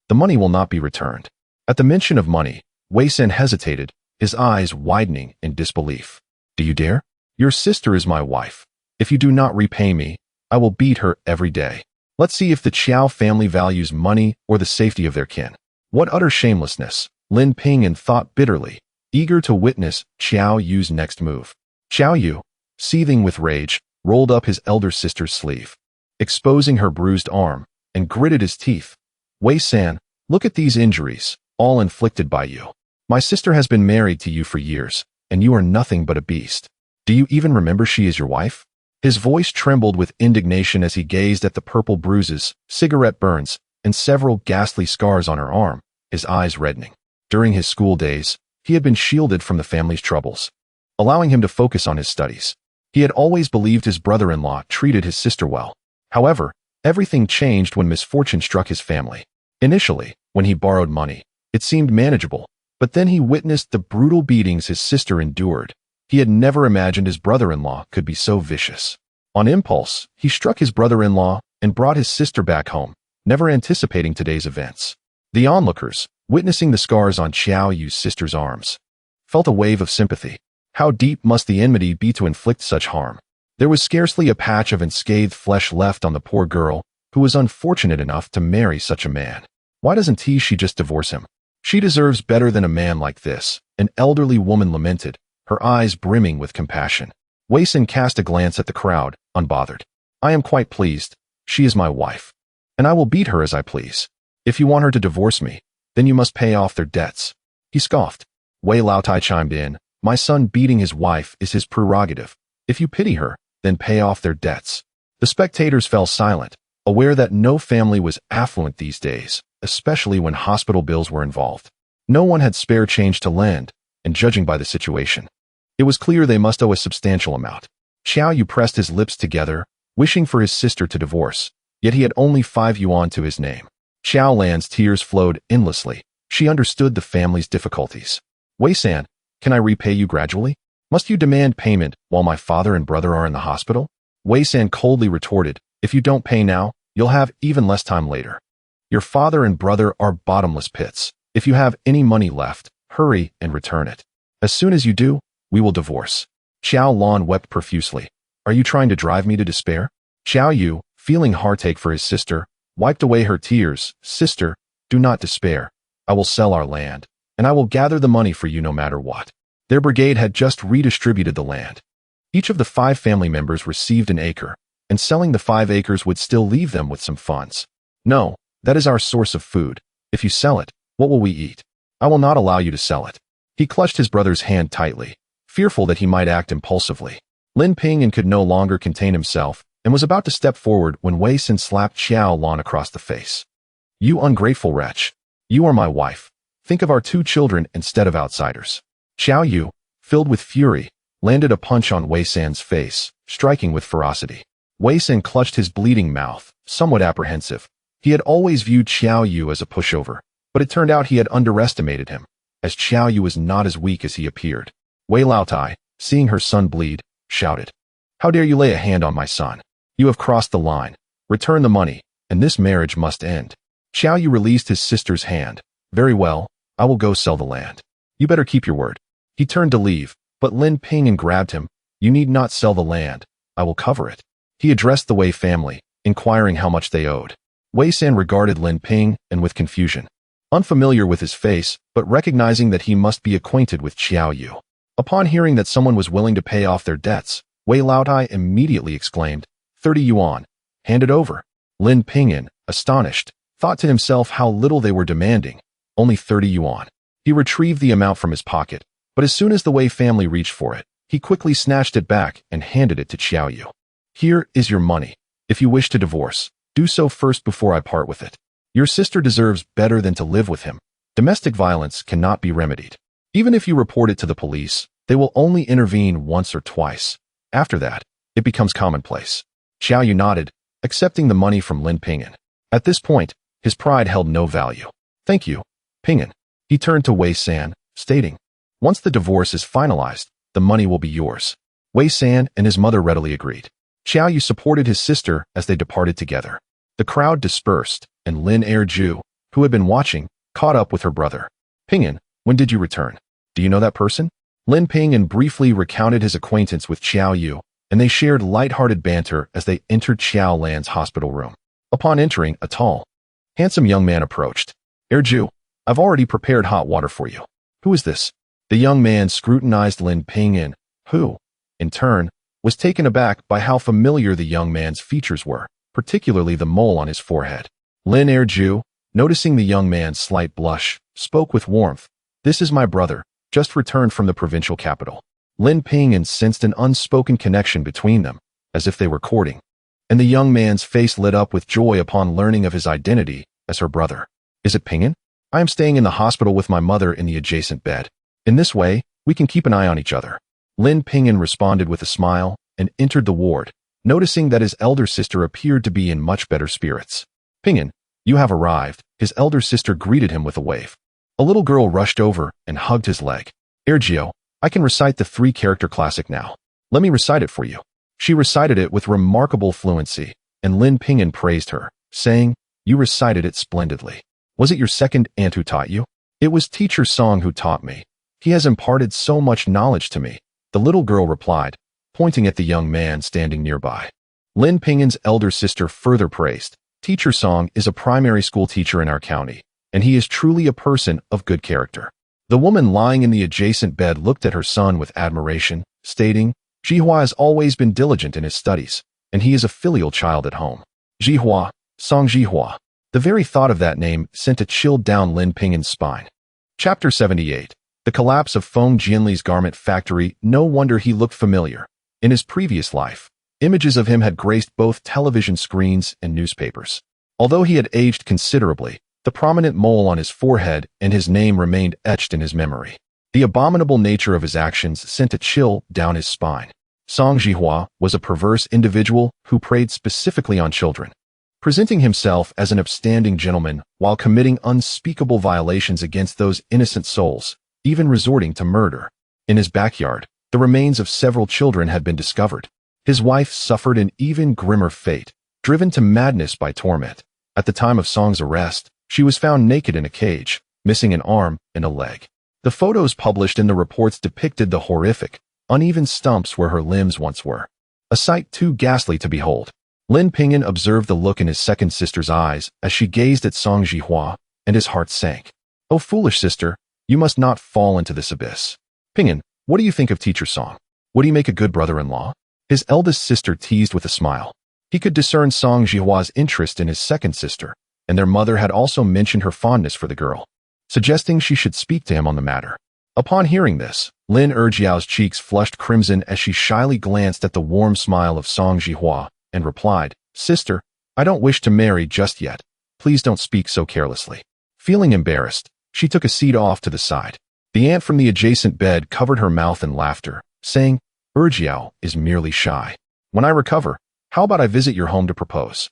the money will not be returned. At the mention of money, Wei San hesitated, his eyes widening in disbelief. Do you dare? Your sister is my wife. If you do not repay me, I will beat her every day. Let's see if the Qiao family values money or the safety of their kin. What utter shamelessness, Lin Ping'an thought bitterly, eager to witness Qiao Yu's next move. Qiao Yu, seething with rage, rolled up his elder sister's sleeve, exposing her bruised arm, and gritted his teeth. Wei San, look at these injuries, all inflicted by you. My sister has been married to you for years, and you are nothing but a beast. Do you even remember she is your wife? His voice trembled with indignation as he gazed at the purple bruises, cigarette burns, and several ghastly scars on her arm, his eyes reddening. During his school days, he had been shielded from the family's troubles, allowing him to focus on his studies. He had always believed his brother-in-law treated his sister well. However, everything changed when misfortune struck his family. Initially, when he borrowed money, it seemed manageable, but then he witnessed the brutal beatings his sister endured. He had never imagined his brother-in-law could be so vicious. On impulse, he struck his brother-in-law and brought his sister back home, never anticipating today's events. The onlookers, witnessing the scars on Qiao Yu's sister's arms, felt a wave of sympathy. How deep must the enmity be to inflict such harm? There was scarcely a patch of unscathed flesh left on the poor girl, who was unfortunate enough to marry such a man. Why doesn't she just divorce him? She deserves better than a man like this, an elderly woman lamented, her eyes brimming with compassion. Wei San cast a glance at the crowd, unbothered. I am quite pleased. She is my wife, and I will beat her as I please. If you want her to divorce me, then you must pay off their debts. He scoffed. Wei Laotai chimed in, my son beating his wife is his prerogative. If you pity her, then pay off their debts. The spectators fell silent, aware that no family was affluent these days, especially when hospital bills were involved. No one had spare change to lend, and judging by the situation, it was clear they must owe a substantial amount. Qiao Yu pressed his lips together, wishing for his sister to divorce, yet he had only 5 yuan to his name. Xiao Lan's tears flowed endlessly. She understood the family's difficulties. Wei San, can I repay you gradually? Must you demand payment while my father and brother are in the hospital? Wei San coldly retorted, if you don't pay now, you'll have even less time later. Your father and brother are bottomless pits. If you have any money left, hurry and return it. As soon as you do, we will divorce. Xiao Lan wept profusely. Are you trying to drive me to despair? Qiao Yu, feeling heartache for his sister, wiped away her tears. Sister, do not despair. I will sell our land, and I will gather the money for you no matter what. Their brigade had just redistributed the land. Each of the 5 family members received an acre, and selling the 5 acres would still leave them with some funds. No, that is our source of food. If you sell it, what will we eat? I will not allow you to sell it. He clutched his brother's hand tightly, fearful that he might act impulsively. Lin Ping'an could no longer contain himself and was about to step forward when Wei San slapped Xiao Lan across the face. You ungrateful wretch. You are my wife. Think of our 2 children instead of outsiders. Qiao Yu, filled with fury, landed a punch on Wei San's face, striking with ferocity. Wei San clutched his bleeding mouth, somewhat apprehensive. He had always viewed Qiao Yu as a pushover, but it turned out he had underestimated him, as Qiao Yu was not as weak as he appeared. Wei Laotai, seeing her son bleed, shouted, How dare you lay a hand on my son? You have crossed the line. Return the money, and this marriage must end. Xiao Yu released his sister's hand. Very well, I will go sell the land. You better keep your word. He turned to leave, but Lin Ping'an grabbed him. You need not sell the land. I will cover it. He addressed the Wei family, inquiring how much they owed. Wei San regarded Lin Ping'an with confusion. Unfamiliar with his face, but recognizing that he must be acquainted with Xiao Yu. Upon hearing that someone was willing to pay off their debts, Wei Laotai immediately exclaimed, 30 yuan. Hand it over. Lin Ping'an, astonished, thought to himself how little they were demanding. Only 30 yuan. He retrieved the amount from his pocket, but as soon as the Wei family reached for it, he quickly snatched it back and handed it to Xiao Yu. Here is your money. If you wish to divorce, do so first before I part with it. Your sister deserves better than to live with him. Domestic violence cannot be remedied. Even if you report it to the police, they will only intervene once or twice. After that, it becomes commonplace. Xiao Yu nodded, accepting the money from Lin Ping'an. At this point, his pride held no value. Thank you, Ping'an. He turned to Wei San, stating, once the divorce is finalized, the money will be yours. Wei San and his mother readily agreed. Xiao Yu supported his sister as they departed together. The crowd dispersed, and Lin Erju, who had been watching, caught up with her brother. Ping'an, when did you return? Do you know that person? Lin Ping'an briefly recounted his acquaintance with Xiao Yu, and they shared light-hearted banter as they entered Xiao Lan's hospital room. Upon entering, a tall, handsome young man approached. Erju, I've already prepared hot water for you. Who is this? The young man scrutinized Lin Ping'an, who, in turn, was taken aback by how familiar the young man's features were, particularly the mole on his forehead. Lin Erju, noticing the young man's slight blush, spoke with warmth. This is my brother, just returned from the provincial capital. Lin Ping'an sensed an unspoken connection between them, as if they were courting. And the young man's face lit up with joy upon learning of his identity as her brother. Is it Ping'an? I am staying in the hospital with my mother in the adjacent bed. In this way, we can keep an eye on each other. Lin Ping'an responded with a smile and entered the ward, noticing that his elder sister appeared to be in much better spirits. Ping'an, you have arrived. His elder sister greeted him with a wave. A little girl rushed over and hugged his leg. Ergio, I can recite the 3-character classic now. Let me recite it for you. She recited it with remarkable fluency, and Lin Ping'an praised her, saying, you recited it splendidly. Was it your second aunt who taught you? It was Teacher Song who taught me. He has imparted so much knowledge to me, the little girl replied, pointing at the young man standing nearby. Lin Ping'an's elder sister further praised. Teacher Song is a primary school teacher in our county, and he is truly a person of good character. The woman lying in the adjacent bed looked at her son with admiration, stating, Jihua has always been diligent in his studies, and he is a filial child at home. Jihua, Song Jihua. The very thought of that name sent a chill down Lin Ping'an's spine. Chapter 78. The collapse of Feng Jianli's garment factory. No wonder he looked familiar. In his previous life, images of him had graced both television screens and newspapers. Although he had aged considerably, the prominent mole on his forehead and his name remained etched in his memory. The abominable nature of his actions sent a chill down his spine. Song Jihua was a perverse individual who preyed specifically on children, presenting himself as an upstanding gentleman while committing unspeakable violations against those innocent souls, even resorting to murder. In his backyard, the remains of several children had been discovered. His wife suffered an even grimmer fate, driven to madness by torment. At the time of Song's arrest, she was found naked in a cage, missing an arm and a leg. The photos published in the reports depicted the horrific, uneven stumps where her limbs once were. A sight too ghastly to behold. Lin Ping'an observed the look in his second sister's eyes as she gazed at Song Jihua, and his heart sank. Oh, foolish sister, you must not fall into this abyss. Ping'an, what do you think of Teacher Song? Would he make a good brother-in-law? His eldest sister teased with a smile. He could discern Song Jihua's interest in his second sister, and their mother had also mentioned her fondness for the girl, suggesting she should speak to him on the matter. Upon hearing this, Lin Erjiao's cheeks flushed crimson as she shyly glanced at the warm smile of Song Jihua and replied, Sister, I don't wish to marry just yet. Please don't speak so carelessly. Feeling embarrassed, she took a seat off to the side. The aunt from the adjacent bed covered her mouth in laughter, saying, Erjiao is merely shy. When I recover, how about I visit your home to propose?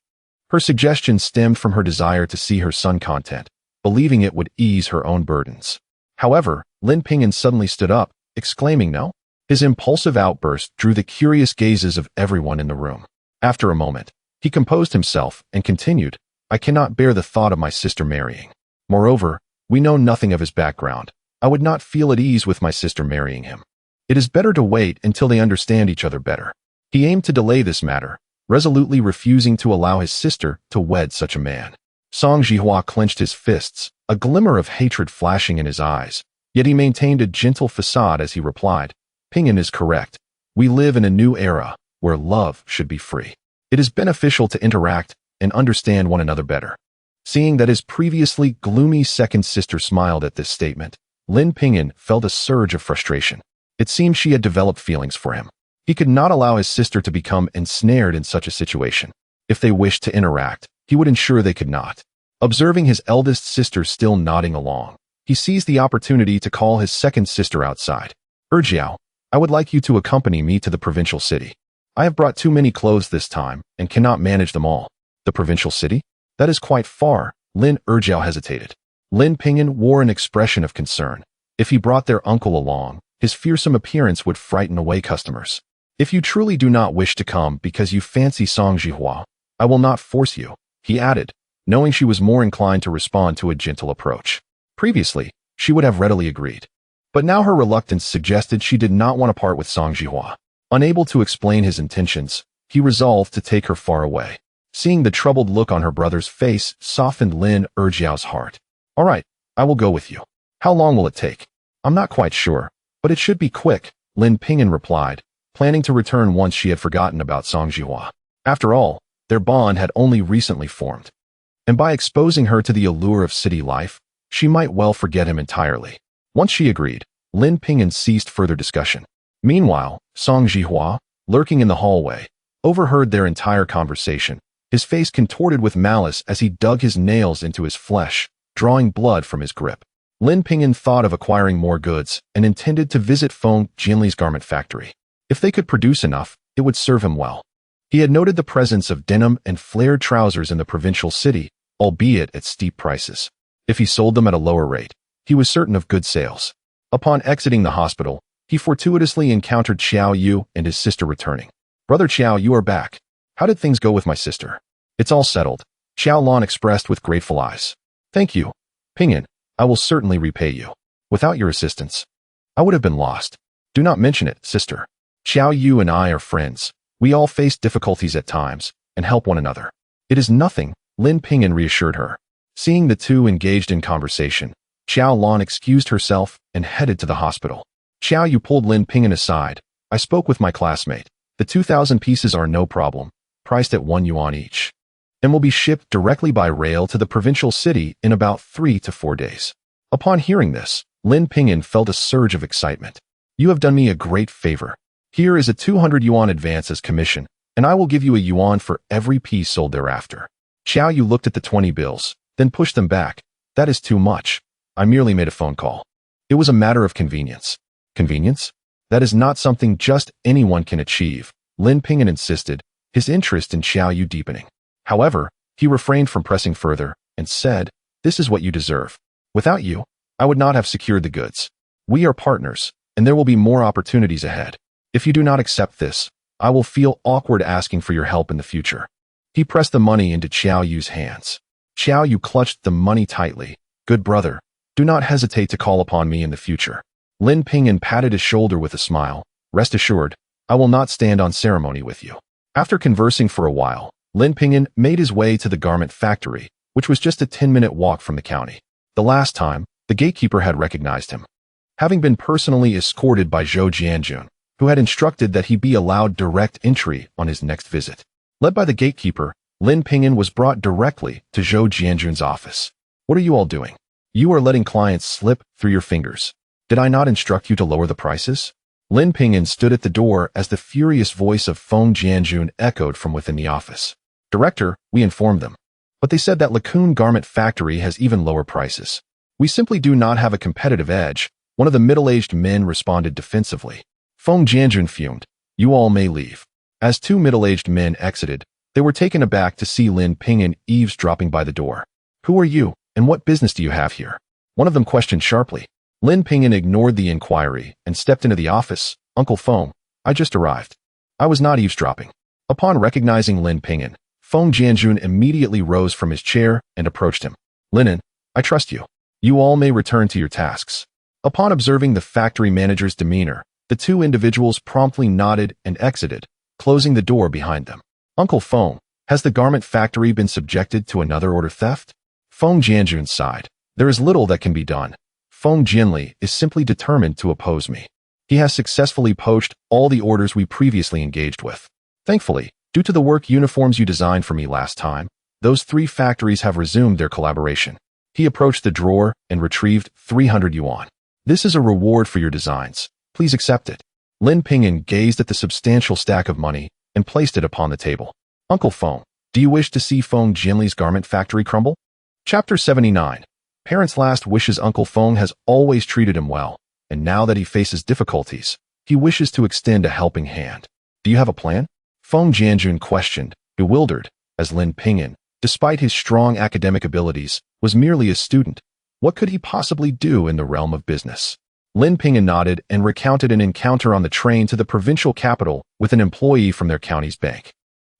Her suggestion stemmed from her desire to see her son content, believing it would ease her own burdens. However, Lin Ping'an suddenly stood up, exclaiming no. His impulsive outburst drew the curious gazes of everyone in the room. After a moment, he composed himself and continued, I cannot bear the thought of my sister marrying. Moreover, we know nothing of his background. I would not feel at ease with my sister marrying him. It is better to wait until they understand each other better. He aimed to delay this matter, resolutely refusing to allow his sister to wed such a man. Song Jihua clenched his fists, a glimmer of hatred flashing in his eyes, yet he maintained a gentle facade as he replied, Ping'an is correct. We live in a new era, where love should be free. It is beneficial to interact and understand one another better. Seeing that his previously gloomy second sister smiled at this statement, Lin Ping'an felt a surge of frustration. It seemed she had developed feelings for him. He could not allow his sister to become ensnared in such a situation. If they wished to interact, he would ensure they could not. Observing his eldest sister still nodding along, he seized the opportunity to call his second sister outside. Erjiao, I would like you to accompany me to the provincial city. I have brought too many clothes this time and cannot manage them all. The provincial city? That is quite far. Lin Erjiao hesitated. Lin Ping'an wore an expression of concern. If he brought their uncle along, his fearsome appearance would frighten away customers. If you truly do not wish to come because you fancy Song Jihua, I will not force you, he added, knowing she was more inclined to respond to a gentle approach. Previously, she would have readily agreed. But now her reluctance suggested she did not want to part with Song Jihua. Unable to explain his intentions, he resolved to take her far away. Seeing the troubled look on her brother's face softened Lin Erjiao's heart. All right, I will go with you. How long will it take? I'm not quite sure, but it should be quick, Lin Ping'an replied, planning to return once she had forgotten about Song Jihua. After all, their bond had only recently formed. And by exposing her to the allure of city life, she might well forget him entirely. Once she agreed, Lin Ping'an ceased further discussion. Meanwhile, Song Jihua, lurking in the hallway, overheard their entire conversation, his face contorted with malice as he dug his nails into his flesh, drawing blood from his grip. Lin Ping'an thought of acquiring more goods and intended to visit Feng Jinli's garment factory. If they could produce enough, it would serve him well. He had noted the presence of denim and flared trousers in the provincial city, albeit at steep prices. If he sold them at a lower rate, he was certain of good sales. Upon exiting the hospital, he fortuitously encountered Xiao Yu and his sister returning. Brother Xiao, you are back. How did things go with my sister? It's all settled, Xiao Lan expressed with grateful eyes. Thank you, Ping'an. I will certainly repay you. Without your assistance, I would have been lost. Do not mention it, sister. Xiao Yu and I are friends. We all face difficulties at times and help one another. It is nothing, Lin Ping'an reassured her. Seeing the two engaged in conversation, Xiao Lan excused herself and headed to the hospital. Xiao Yu pulled Lin Ping'an aside. I spoke with my classmate. The 2,000 pieces are no problem, priced at 1 yuan each, and will be shipped directly by rail to the provincial city in about 3 to 4 days. Upon hearing this, Lin Ping'an felt a surge of excitement. You have done me a great favor. Here is a 200 yuan advance as commission, and I will give you a yuan for every piece sold thereafter. Xiao Yu looked at the 20 bills, then pushed them back. That is too much. I merely made a phone call. It was a matter of convenience. Convenience? That is not something just anyone can achieve, Lin Ping'an insisted, his interest in Xiao Yu deepening. However, he refrained from pressing further and said, this is what you deserve. Without you, I would not have secured the goods. We are partners, and there will be more opportunities ahead. If you do not accept this, I will feel awkward asking for your help in the future. He pressed the money into Xiao Yu's hands. Xiao Yu clutched the money tightly. Good brother, do not hesitate to call upon me in the future. Lin Ping'an patted his shoulder with a smile. Rest assured, I will not stand on ceremony with you. After conversing for a while, Lin Ping'an made his way to the garment factory, which was just a 10-minute walk from the county. The last time, the gatekeeper had recognized him. Having been personally escorted by Zhou Jianjun, who had instructed that he be allowed direct entry on his next visit. Led by the gatekeeper, Lin Ping'an was brought directly to Zhou Jianjun's office. What are you all doing? You are letting clients slip through your fingers. Did I not instruct you to lower the prices? Lin Ping'an stood at the door as the furious voice of Feng Jianjun echoed from within the office. Director, we informed them. But they said that Lacune Garment Factory has even lower prices. We simply do not have a competitive edge, one of the middle-aged men responded defensively. Feng Jianjun fumed. You all may leave. As two middle-aged men exited, they were taken aback to see Lin Ping'an eavesdropping by the door. Who are you, and what business do you have here? One of them questioned sharply. Lin Ping'an ignored the inquiry and stepped into the office. Uncle Feng, I just arrived. I was not eavesdropping. Upon recognizing Lin Ping'an, Feng Jianjun immediately rose from his chair and approached him. Lin, I trust you. You all may return to your tasks. Upon observing the factory manager's demeanor, the two individuals promptly nodded and exited, closing the door behind them. Uncle Feng, has the garment factory been subjected to another order theft? Feng Jianjun sighed. There is little that can be done. Feng Jianli is simply determined to oppose me. He has successfully poached all the orders we previously engaged with. Thankfully, due to the work uniforms you designed for me last time, those 3 factories have resumed their collaboration. He approached the drawer and retrieved 300 yuan. This is a reward for your designs. Please accept it. Lin Ping'an gazed at the substantial stack of money and placed it upon the table. Uncle Feng, do you wish to see Feng Jianli's garment factory crumble? Chapter 79. Parents' last wishes. Uncle Feng has always treated him well, and now that he faces difficulties, he wishes to extend a helping hand. Do you have a plan? Feng Jianjun questioned, bewildered, as Lin Ping'an, despite his strong academic abilities, was merely a student. What could he possibly do in the realm of business? Lin Ping'an nodded and recounted an encounter on the train to the provincial capital with an employee from their county's bank.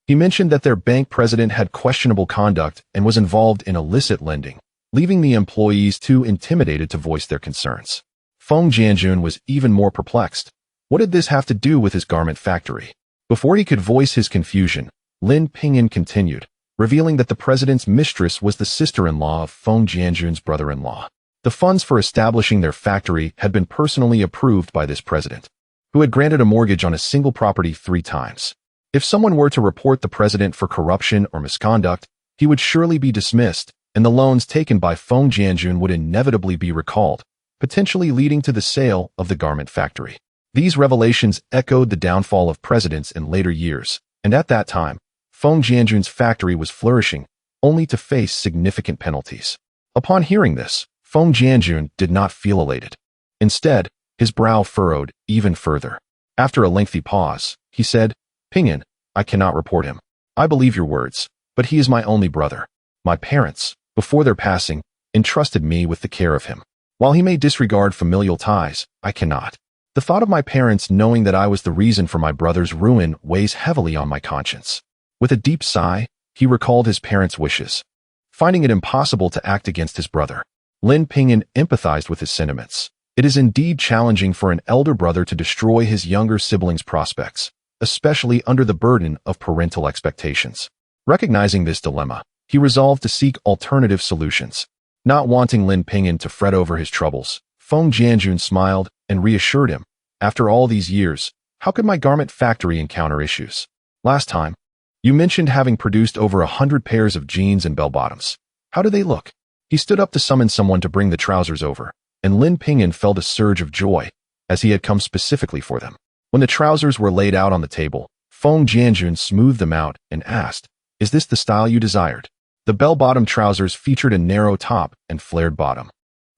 He mentioned that their bank president had questionable conduct and was involved in illicit lending, leaving the employees too intimidated to voice their concerns. Feng Jianjun was even more perplexed. What did this have to do with his garment factory? Before he could voice his confusion, Lin Ping'an continued, revealing that the president's mistress was the sister-in-law of Feng Jianjun's brother-in-law. The funds for establishing their factory had been personally approved by this president, who had granted a mortgage on a single property 3 times. If someone were to report the president for corruption or misconduct, he would surely be dismissed, and the loans taken by Feng Jianjun would inevitably be recalled, potentially leading to the sale of the garment factory. These revelations echoed the downfall of presidents in later years, and at that time, Feng Jianjun's factory was flourishing, only to face significant penalties. Upon hearing this, Feng Jianjun did not feel elated. Instead, his brow furrowed even further. After a lengthy pause, he said, Ping'an, I cannot report him. I believe your words, but he is my only brother. My parents, before their passing, entrusted me with the care of him. While he may disregard familial ties, I cannot. The thought of my parents knowing that I was the reason for my brother's ruin weighs heavily on my conscience. With a deep sigh, he recalled his parents' wishes, finding it impossible to act against his brother. Lin Ping'an empathized with his sentiments. It is indeed challenging for an elder brother to destroy his younger sibling's prospects, especially under the burden of parental expectations. Recognizing this dilemma, he resolved to seek alternative solutions. Not wanting Lin Ping'an to fret over his troubles, Feng Jianjun smiled and reassured him. After all these years, how could my garment factory encounter issues? Last time, you mentioned having produced over 100 pairs of jeans and bell-bottoms. How do they look? He stood up to summon someone to bring the trousers over, and Lin Ping'an felt a surge of joy, as he had come specifically for them. When the trousers were laid out on the table, Feng Jianjun smoothed them out and asked, Is this the style you desired? The bell-bottom trousers featured a narrow top and flared bottom,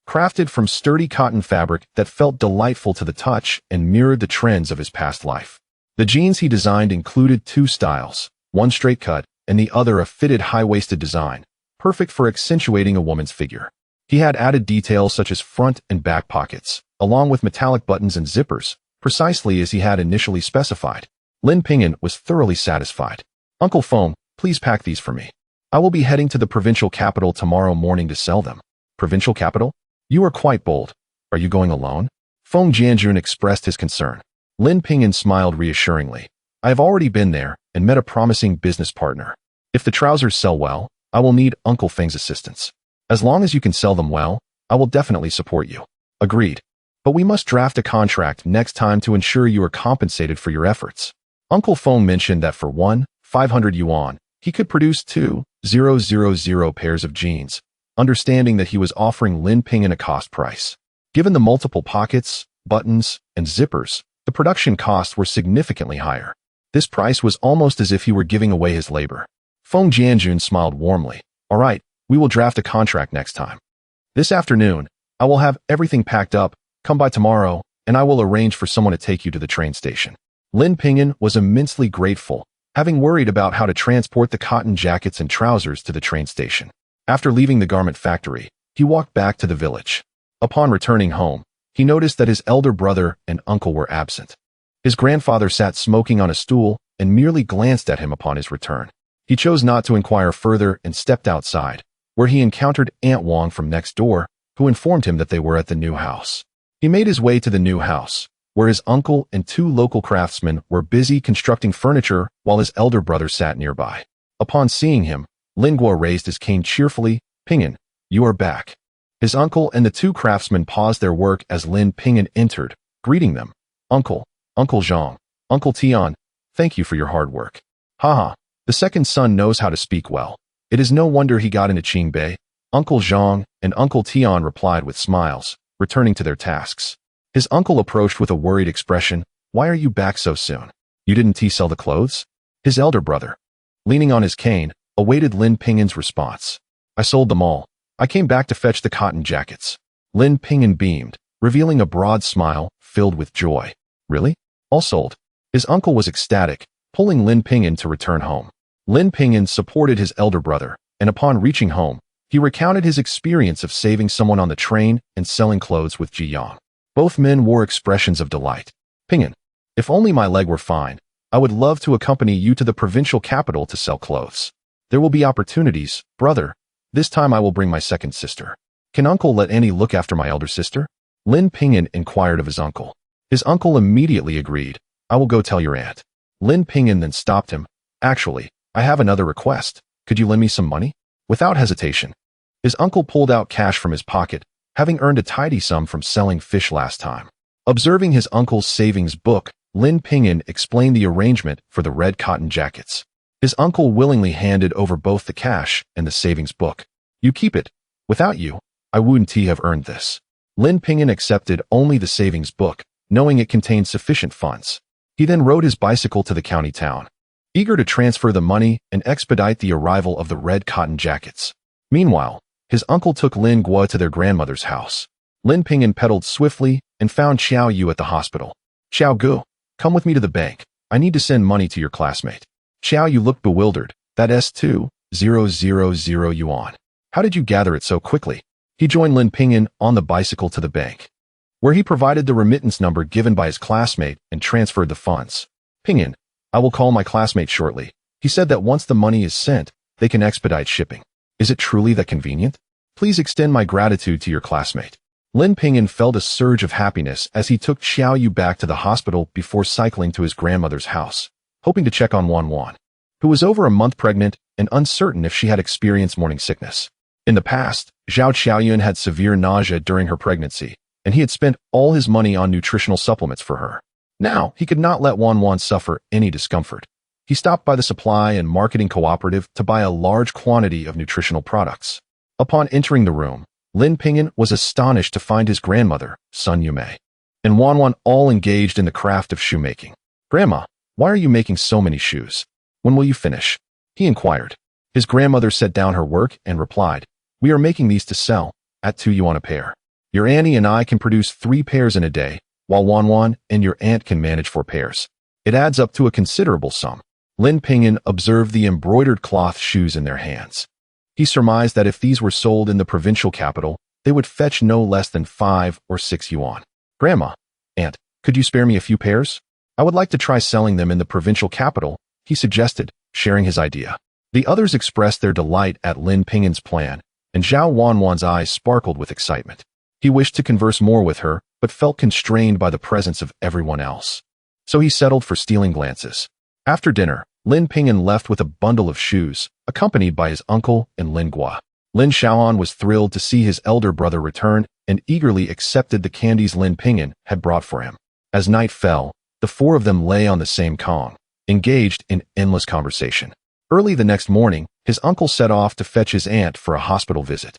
crafted from sturdy cotton fabric that felt delightful to the touch and mirrored the trends of his past life. The jeans he designed included 2 styles, one straight cut and the other a fitted high-waisted design, perfect for accentuating a woman's figure. He had added details such as front and back pockets, along with metallic buttons and zippers, precisely as he had initially specified. Lin Ping'an was thoroughly satisfied. Uncle Feng, please pack these for me. I will be heading to the provincial capital tomorrow morning to sell them. Provincial capital? You are quite bold. Are you going alone? Feng Jianjun expressed his concern. Lin Ping'an smiled reassuringly. I have already been there and met a promising business partner. If the trousers sell well, I will need Uncle Feng's assistance. As long as you can sell them well, I will definitely support you. Agreed. But we must draft a contract next time to ensure you are compensated for your efforts. Uncle Feng mentioned that for 500 yuan, he could produce 2,000 pairs of jeans, understanding that he was offering Lin Ping'an a cost price. Given the multiple pockets, buttons, and zippers, the production costs were significantly higher. This price was almost as if he were giving away his labor. Feng Jianjun smiled warmly. All right, we will draft a contract next time. This afternoon, I will have everything packed up. Come by tomorrow, and I will arrange for someone to take you to the train station. Lin Ping'an was immensely grateful, having worried about how to transport the cotton jackets and trousers to the train station. After leaving the garment factory, he walked back to the village. Upon returning home, he noticed that his elder brother and uncle were absent. His grandfather sat smoking on a stool and merely glanced at him upon his return. He chose not to inquire further and stepped outside, where he encountered Aunt Wang from next door, who informed him that they were at the new house. He made his way to the new house, where his uncle and two local craftsmen were busy constructing furniture while his elder brother sat nearby. Upon seeing him, Lin Guo raised his cane cheerfully. "Ping'an, you are back." His uncle and the two craftsmen paused their work as Lin Ping'an entered, greeting them. "Uncle, Uncle Zhang, Uncle Tian, thank you for your hard work." Haha, the second son knows how to speak well. It is no wonder he got into Qingbei. Uncle Zhang and Uncle Tian replied with smiles, returning to their tasks. His uncle approached with a worried expression. "Why are you back so soon? You didn't sell the clothes?" His elder brother, leaning on his cane, awaited Lin Ping'an's response. "I sold them all. I came back to fetch the cotton jackets." Lin Ping'an beamed, revealing a broad smile filled with joy. "Really? All sold?" His uncle was ecstatic, pulling Lin Ping'an to return home. Lin Ping'an supported his elder brother, and upon reaching home, he recounted his experience of saving someone on the train and selling clothes with Ji Yang. Both men wore expressions of delight. "Ping'an, if only my leg were fine, I would love to accompany you to the provincial capital to sell clothes. There will be opportunities, brother. This time I will bring my second sister. Can Uncle let Annie look after my elder sister?" Lin Ping'an inquired of his uncle. His uncle immediately agreed. "I will go tell your aunt." Lin Ping'an then stopped him. "Actually, I have another request. Could you lend me some money?" Without hesitation, his uncle pulled out cash from his pocket, having earned a tidy sum from selling fish last time. Observing his uncle's savings book, Lin Ping'an explained the arrangement for the red cotton jackets. His uncle willingly handed over both the cash and the savings book. "You keep it. Without you, I wouldn't have earned this." Lin Ping'an accepted only the savings book, knowing it contained sufficient funds. He then rode his bicycle to the county town, eager to transfer the money and expedite the arrival of the red cotton jackets. Meanwhile, his uncle took Lin Guo to their grandmother's house. Lin Ping'an pedaled swiftly and found Xiao Yu at the hospital. "Xiao Gu, come with me to the bank. I need to send money to your classmate." Xiao Yu looked bewildered. "That's 2,000 yuan. How did you gather it so quickly?" He joined Lin Ping'an on the bicycle to the bank, where he provided the remittance number given by his classmate and transferred the funds. "Ping'an, I will call my classmate shortly. He said that once the money is sent, they can expedite shipping. Is it truly that convenient? Please extend my gratitude to your classmate." Lin Ping'an felt a surge of happiness as he took Xiao Yu back to the hospital before cycling to his grandmother's house, hoping to check on Wan, who was over a month pregnant and uncertain if she had experienced morning sickness. In the past, Zhao Qiaoyun had severe nausea during her pregnancy, and he had spent all his money on nutritional supplements for her. Now, he could not let Wan suffer any discomfort. He stopped by the supply and marketing cooperative to buy a large quantity of nutritional products. Upon entering the room, Lin Ping'an was astonished to find his grandmother, Sun Yumei, and Wan all engaged in the craft of shoemaking. "Grandma, why are you making so many shoes? When will you finish?" he inquired. His grandmother set down her work and replied, "We are making these to sell, at 2 yuan a pair. Your auntie and I can produce 3 pairs in a day, while Wan and your aunt can manage 4 pairs. It adds up to a considerable sum." Lin Ping'an observed the embroidered cloth shoes in their hands. He surmised that if these were sold in the provincial capital, they would fetch no less than 5 or 6 yuan. "Grandma, aunt, could you spare me a few pairs? I would like to try selling them in the provincial capital," he suggested, sharing his idea. The others expressed their delight at Lin Ping'an's plan, and Zhao Wan's eyes sparkled with excitement. He wished to converse more with her, but felt constrained by the presence of everyone else. So he settled for stealing glances. After dinner, Lin Ping'an left with a bundle of shoes, accompanied by his uncle and Lin Guo. Lin Shaoan was thrilled to see his elder brother return and eagerly accepted the candies Lin Ping'an had brought for him. As night fell, the 4 of them lay on the same kong, engaged in endless conversation. Early the next morning, his uncle set off to fetch his aunt for a hospital visit.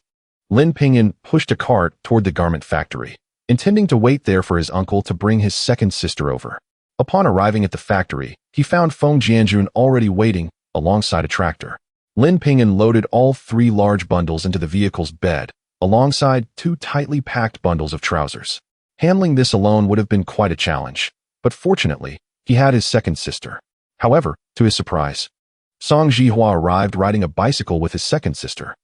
Lin Ping'an pushed a cart toward the garment factory, intending to wait there for his uncle to bring his second sister over. Upon arriving at the factory, he found Feng Jianjun already waiting alongside a tractor. Lin Ping'an loaded all 3 large bundles into the vehicle's bed, alongside 2 tightly packed bundles of trousers. Handling this alone would have been quite a challenge, but fortunately, he had his second sister. However, to his surprise, Song Jihua arrived riding a bicycle with his second sister.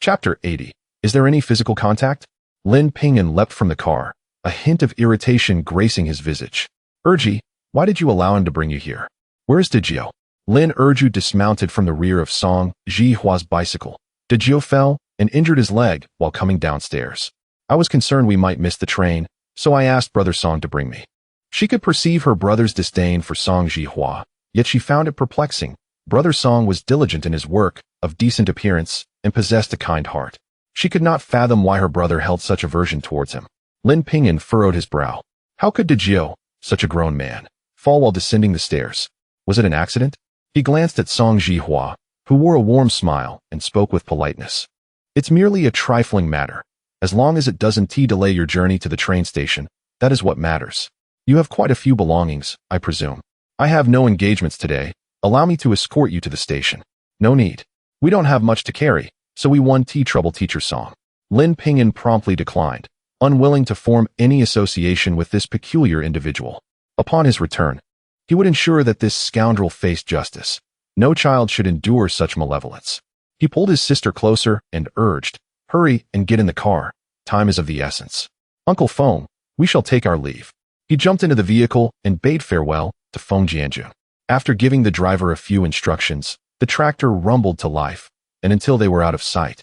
Chapter 80. Is there any physical contact? Lin Ping'an leapt from the car, a hint of irritation gracing his visage. "Erji, why did you allow him to bring you here? Where is Dijio?" Lin Erju dismounted from the rear of Song Jihua's bicycle. Dejio fell and injured his leg while coming downstairs. I was concerned we might miss the train, so I asked Brother Song to bring me. She could perceive her brother's disdain for Song Jihua, yet she found it perplexing. Brother Song was diligent in his work, of decent appearance, and possessed a kind heart. She could not fathom why her brother held such aversion towards him. Lin Ping'an furrowed his brow. How could Dejio, such a grown man, fall while descending the stairs? Was it an accident? He glanced at Song Jihua, who wore a warm smile and spoke with politeness. It's merely a trifling matter. As long as it doesn't delay your journey to the train station, that is what matters. You have quite a few belongings, I presume. I have no engagements today. Allow me to escort you to the station. No need. We don't have much to carry, so we won trouble teacher Song. Lin Ping'an promptly declined, unwilling to form any association with this peculiar individual. Upon his return, he would ensure that this scoundrel faced justice. No child should endure such malevolence. He pulled his sister closer and urged, "Hurry and get in the car. Time is of the essence. Uncle Feng, we shall take our leave." He jumped into the vehicle and bade farewell to Feng Jianjun. After giving the driver a few instructions, the tractor rumbled to life, and until they were out of sight,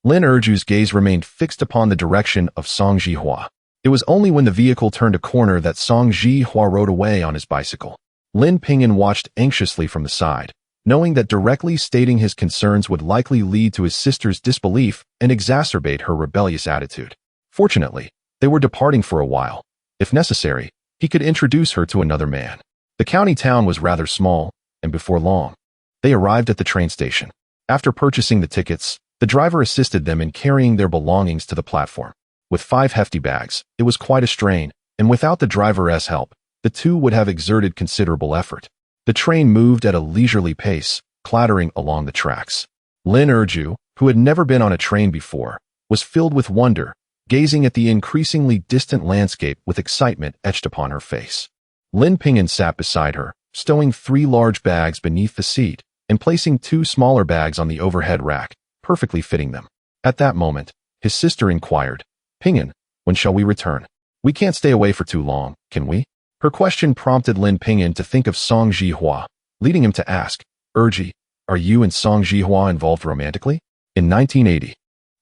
Lin Erju's gaze remained fixed upon the direction of Song Jihua. It was only when the vehicle turned a corner that Song Jihua rode away on his bicycle. Lin Ping'an watched anxiously from the side, knowing that directly stating his concerns would likely lead to his sister's disbelief and exacerbate her rebellious attitude. Fortunately, they were departing for a while. If necessary, he could introduce her to another man. The county town was rather small, and before long, they arrived at the train station. After purchasing the tickets, the driver assisted them in carrying their belongings to the platform. With 5 hefty bags, it was quite a strain, and without the driver's help, the two would have exerted considerable effort. The train moved at a leisurely pace, clattering along the tracks. Lin Erju, who had never been on a train before, was filled with wonder, gazing at the increasingly distant landscape with excitement etched upon her face. Lin Ping'an sat beside her, stowing 3 large bags beneath the seat and placing 2 smaller bags on the overhead rack, perfectly fitting them. At that moment, his sister inquired, "Ping'an, when shall we return? We can't stay away for too long, can we?" Her question prompted Lin Ping'an to think of Song Jihua, leading him to ask, "Erji, are you and Song Jihua involved romantically?" In 1980,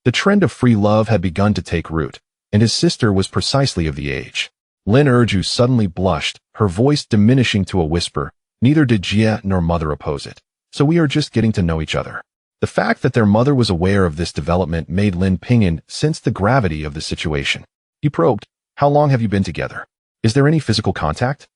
the trend of free love had begun to take root, and his sister was precisely of the age. Lin Erju suddenly blushed, her voice diminishing to a whisper. Neither did Jia nor mother oppose it, so we are just getting to know each other. The fact that their mother was aware of this development made Lin Ping'an sense the gravity of the situation. He probed, "How long have you been together? Is there any physical contact?"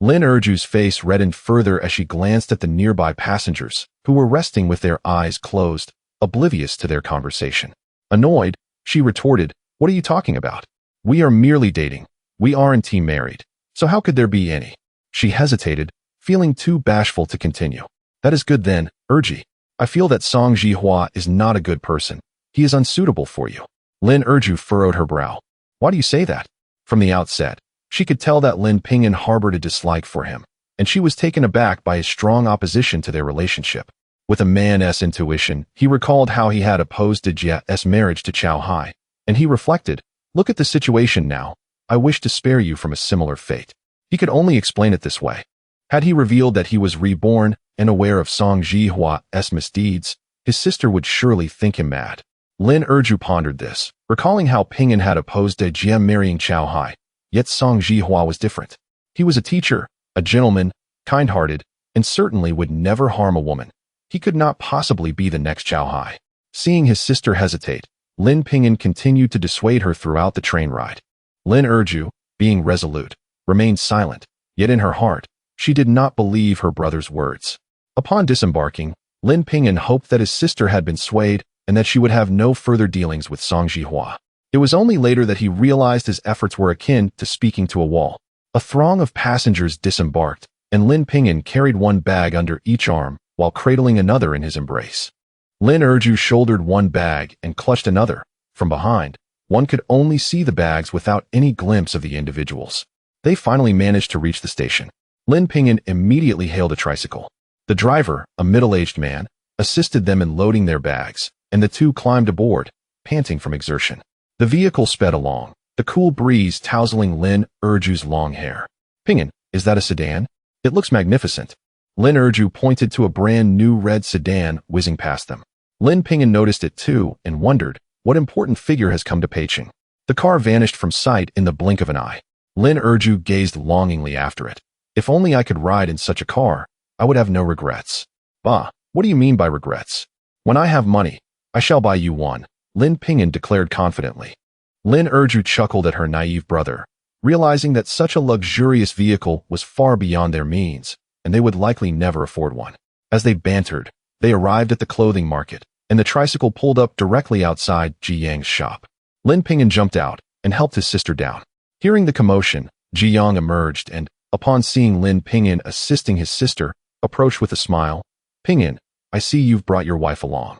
Lin Erju's face reddened further as she glanced at the nearby passengers, who were resting with their eyes closed, oblivious to their conversation. Annoyed, she retorted, "What are you talking about? We are merely dating. We aren't married. So how could there be any?" She hesitated, feeling too bashful to continue. "That is good then, Erji. I feel that Song Jihua is not a good person. He is unsuitable for you." Lin Erju furrowed her brow. "Why do you say that?" From the outset, she could tell that Lin Ping'an harbored a dislike for him, and she was taken aback by his strong opposition to their relationship. With a man's intuition, he recalled how he had opposed Jia's marriage to Chao Hai, and he reflected, "Look at the situation now. I wish to spare you from a similar fate." He could only explain it this way. Had he revealed that he was reborn and aware of Song Jihua's misdeeds, his sister would surely think him mad. Lin Erju pondered this, recalling how Ping'an had opposed Jia marrying Chao Hai, yet Song Jihua was different. He was a teacher, a gentleman, kind-hearted, and certainly would never harm a woman. He could not possibly be the next Chao Hai. Seeing his sister hesitate, Lin Ping'an continued to dissuade her throughout the train ride. Lin Erju, being resolute, remained silent, yet in her heart, she did not believe her brother's words. Upon disembarking, Lin Ping'an hoped that his sister had been swayed and that she would have no further dealings with Song Jihua. It was only later that he realized his efforts were akin to speaking to a wall. A throng of passengers disembarked, and Lin Ping'an carried 1 bag under each arm while cradling another in his embrace. Lin Erju shouldered 1 bag and clutched another. From behind, one could only see the bags without any glimpse of the individuals. They finally managed to reach the station. Lin Ping'an immediately hailed a tricycle. The driver, a middle-aged man, assisted them in loading their bags, and the two climbed aboard, panting from exertion. The vehicle sped along, the cool breeze tousling Lin Erju's long hair. "Ping'an, is that a sedan? It looks magnificent." Lin Erju pointed to a brand new red sedan whizzing past them. Lin Ping'an noticed it too and wondered, what important figure has come to Peicheng? The car vanished from sight in the blink of an eye. Lin Erju gazed longingly after it. If only I could ride in such a car, I would have no regrets. Bah, what do you mean by regrets? When I have money, I shall buy you one, Lin Ping'an declared confidently. Lin Erju chuckled at her naive brother, realizing that such a luxurious vehicle was far beyond their means, and they would likely never afford one. As they bantered, they arrived at the clothing market, and the tricycle pulled up directly outside Ji Yang's shop. Lin Ping'an jumped out and helped his sister down. Hearing the commotion, Ji Yang emerged and, upon seeing Lin Ping'an assisting his sister, approached with a smile. Ping'an, I see you've brought your wife along.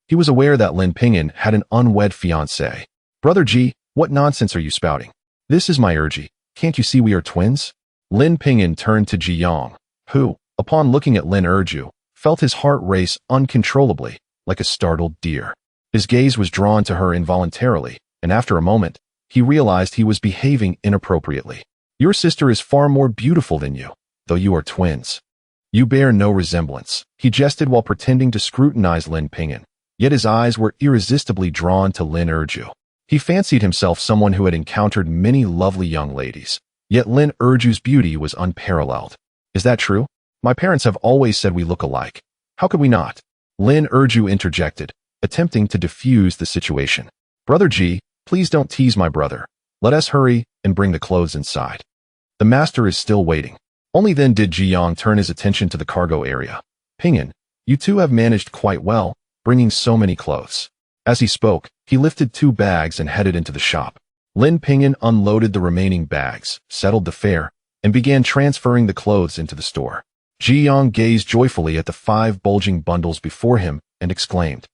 He was aware that Lin Ping'an had an unwed fiancée. Brother Ji, what nonsense are you spouting? This is my Erji. Can't you see we are twins? Lin Ping'an turned to Ji Yang, who, upon looking at Lin Erju, felt his heart race uncontrollably, like a startled deer. His gaze was drawn to her involuntarily, and after a moment, he realized he was behaving inappropriately. Your sister is far more beautiful than you, though you are twins. You bear no resemblance, he jested while pretending to scrutinize Lin Ping'an, yet his eyes were irresistibly drawn to Lin Erju. He fancied himself someone who had encountered many lovely young ladies, yet Lin Erju's beauty was unparalleled. Is that true? My parents have always said we look alike. How could we not? Lin Erju interjected, attempting to diffuse the situation. Brother Ji, please don't tease my brother. Let us hurry and bring the clothes inside. The master is still waiting. Only then did Ji Yang turn his attention to the cargo area. Ping'an, you two have managed quite well, bringing so many clothes. As he spoke, he lifted 2 bags and headed into the shop. Lin Ping'an unloaded the remaining bags, settled the fare, and began transferring the clothes into the store. Ji Yang gazed joyfully at the 5 bulging bundles before him and exclaimed,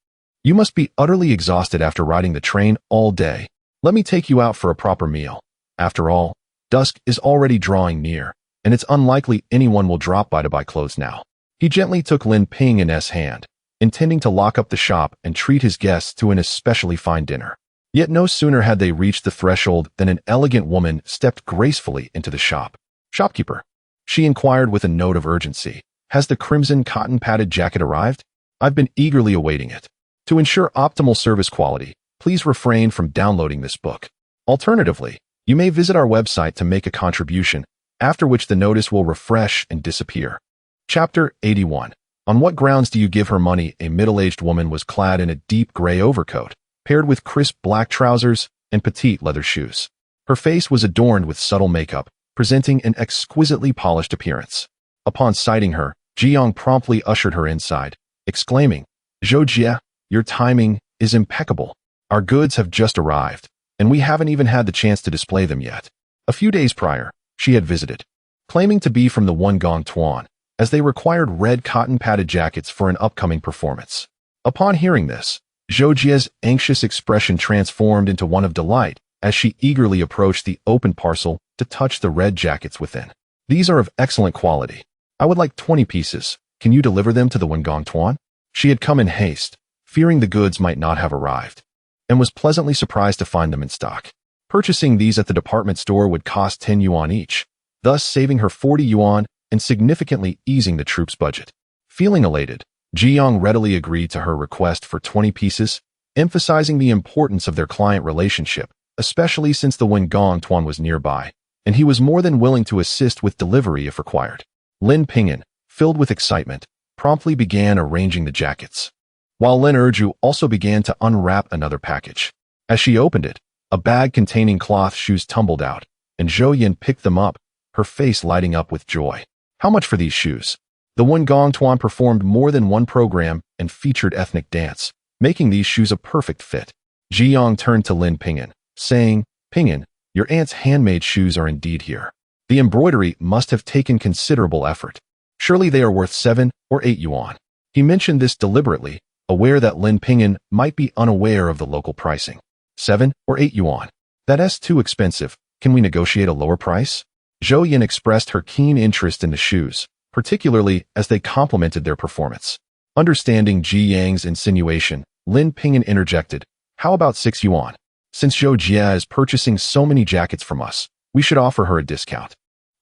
You must be utterly exhausted after riding the train all day. Let me take you out for a proper meal. After all, dusk is already drawing near, and it's unlikely anyone will drop by to buy clothes now. He gently took Lin Ping'an's hand, intending to lock up the shop and treat his guests to an especially fine dinner. Yet no sooner had they reached the threshold than an elegant woman stepped gracefully into the shop. Shopkeeper, she inquired with a note of urgency, has the crimson cotton-padded jacket arrived? I've been eagerly awaiting it. To ensure optimal service quality, please refrain from downloading this book. Alternatively, you may visit our website to make a contribution, after which the notice will refresh and disappear. Chapter 81. On what grounds do you give her money? A middle-aged woman was clad in a deep gray overcoat, paired with crisp black trousers and petite leather shoes. Her face was adorned with subtle makeup, presenting an exquisitely polished appearance. Upon sighting her, Ji Yang promptly ushered her inside, exclaiming, Zhou Jie, your timing is impeccable. Our goods have just arrived, and we haven't even had the chance to display them yet. A few days prior, she had visited, claiming to be from the Wengong Tuan, as they required red cotton-padded jackets for an upcoming performance. Upon hearing this, Zhou Jie's anxious expression transformed into one of delight as she eagerly approached the open parcel to touch the red jackets within. These are of excellent quality. I would like 20 pieces. Can you deliver them to the Wengong Tuan? She had come in haste, fearing the goods might not have arrived, and was pleasantly surprised to find them in stock. Purchasing these at the department store would cost 10 yuan each, thus saving her 40 yuan and significantly easing the troops' budget. Feeling elated, Ji Yang readily agreed to her request for 20 pieces, emphasizing the importance of their client relationship, especially since the Wengong Tuan was nearby, and he was more than willing to assist with delivery if required. Lin Ping'an, filled with excitement, promptly began arranging the jackets, while Lin Erju also began to unwrap another package. As she opened it, a bag containing cloth shoes tumbled out, and Zhou Yan picked them up, her face lighting up with joy. How much for these shoes? The Wengong Tuan performed more than one program and featured ethnic dance, making these shoes a perfect fit. Ji Yang turned to Lin Ping'an, saying, Ping'an, your aunt's handmade shoes are indeed here. The embroidery must have taken considerable effort. Surely they are worth 7 or 8 yuan. He mentioned this deliberately, aware that Lin Ping'an might be unaware of the local pricing. 7 or 8 yuan. That's too expensive. Can we negotiate a lower price? Zhou Yan expressed her keen interest in the shoes, particularly as they complemented their performance. Understanding Ji Yang's insinuation, Lin Ping'an interjected, How about 6 yuan? Since Zhou Jie is purchasing so many jackets from us, we should offer her a discount.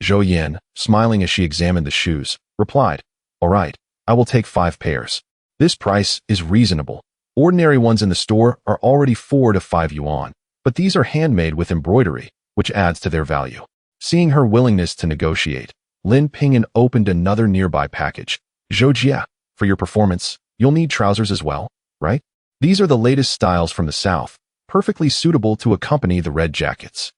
Zhou Yan, smiling as she examined the shoes, replied, All right, I will take 5 pairs. This price is reasonable. Ordinary ones in the store are already 4 to 5 yuan, but these are handmade with embroidery, which adds to their value. Seeing her willingness to negotiate, Lin Ping'an opened another nearby package. Zhou, for your performance, you'll need trousers as well, right? These are the latest styles from the south, perfectly suitable to accompany the red jackets.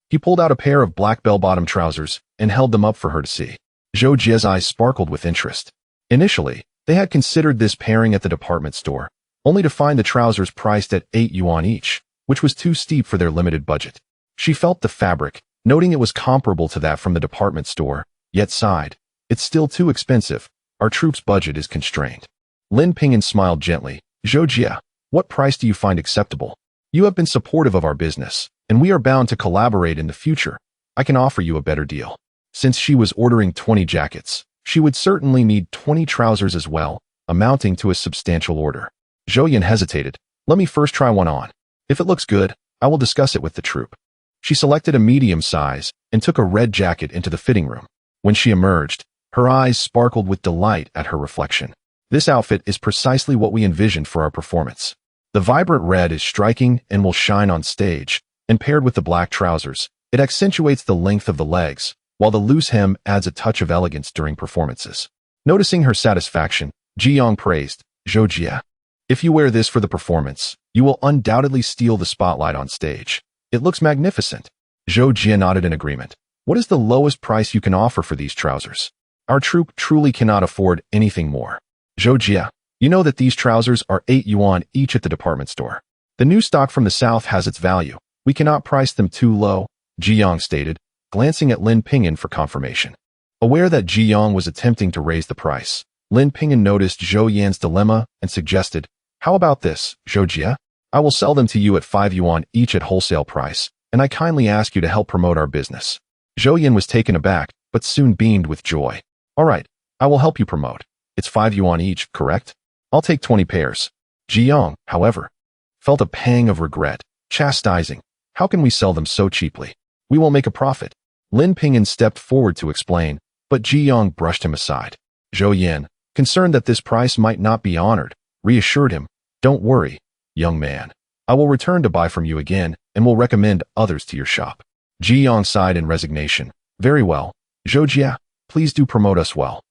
He pulled out a pair of black bell-bottom trousers and held them up for her to see. Zhou Jie's eyes sparkled with interest. Initially, they had considered this pairing at the department store, only to find the trousers priced at 8 yuan each, which was too steep for their limited budget. She felt the fabric, noting it was comparable to that from the department store, yet sighed. It's still too expensive. Our troops' budget is constrained. Lin Ping'an smiled gently. Zhou Jie, what price do you find acceptable? You have been supportive of our business, and we are bound to collaborate in the future. I can offer you a better deal. Since she was ordering 20 jackets, she would certainly need 20 trousers as well, amounting to a substantial order. Zhou Yan hesitated. Let me first try one on. If it looks good, I will discuss it with the troop. She selected a medium size and took a red jacket into the fitting room. When she emerged, her eyes sparkled with delight at her reflection. This outfit is precisely what we envisioned for our performance. The vibrant red is striking and will shine on stage, and paired with the black trousers, it accentuates the length of the legs, while the loose hem adds a touch of elegance during performances. Noticing her satisfaction, Ji Yong praised, Zhou Jie. If you wear this for the performance, you will undoubtedly steal the spotlight on stage. It looks magnificent. Zhou Jie nodded in agreement. What is the lowest price you can offer for these trousers? Our troop truly cannot afford anything more. Zhou Jie, you know that these trousers are 8 yuan each at the department store. The new stock from the south has its value. We cannot price them too low, Ji Yong stated, glancing at Lin Ping'an for confirmation. Aware that Ji Yong was attempting to raise the price, Lin Ping'an noticed Zhou Yan's dilemma and suggested, how about this, Zhou Jie? I will sell them to you at 5 yuan each at wholesale price, and I kindly ask you to help promote our business. Zhou Yan was taken aback, but soon beamed with joy. All right, I will help you promote. It's 5 yuan each, correct? I'll take 20 pairs. Ji Yong, however, felt a pang of regret, chastising. How can we sell them so cheaply? We will make a profit. Lin Ping'an stepped forward to explain, but Ji Yong brushed him aside. Zhou Yan, concerned that this price might not be honored, reassured him, don't worry, young man. I will return to buy from you again and will recommend others to your shop. Ji Yong sighed in resignation. Very well, Zhou Jie, please do promote us well.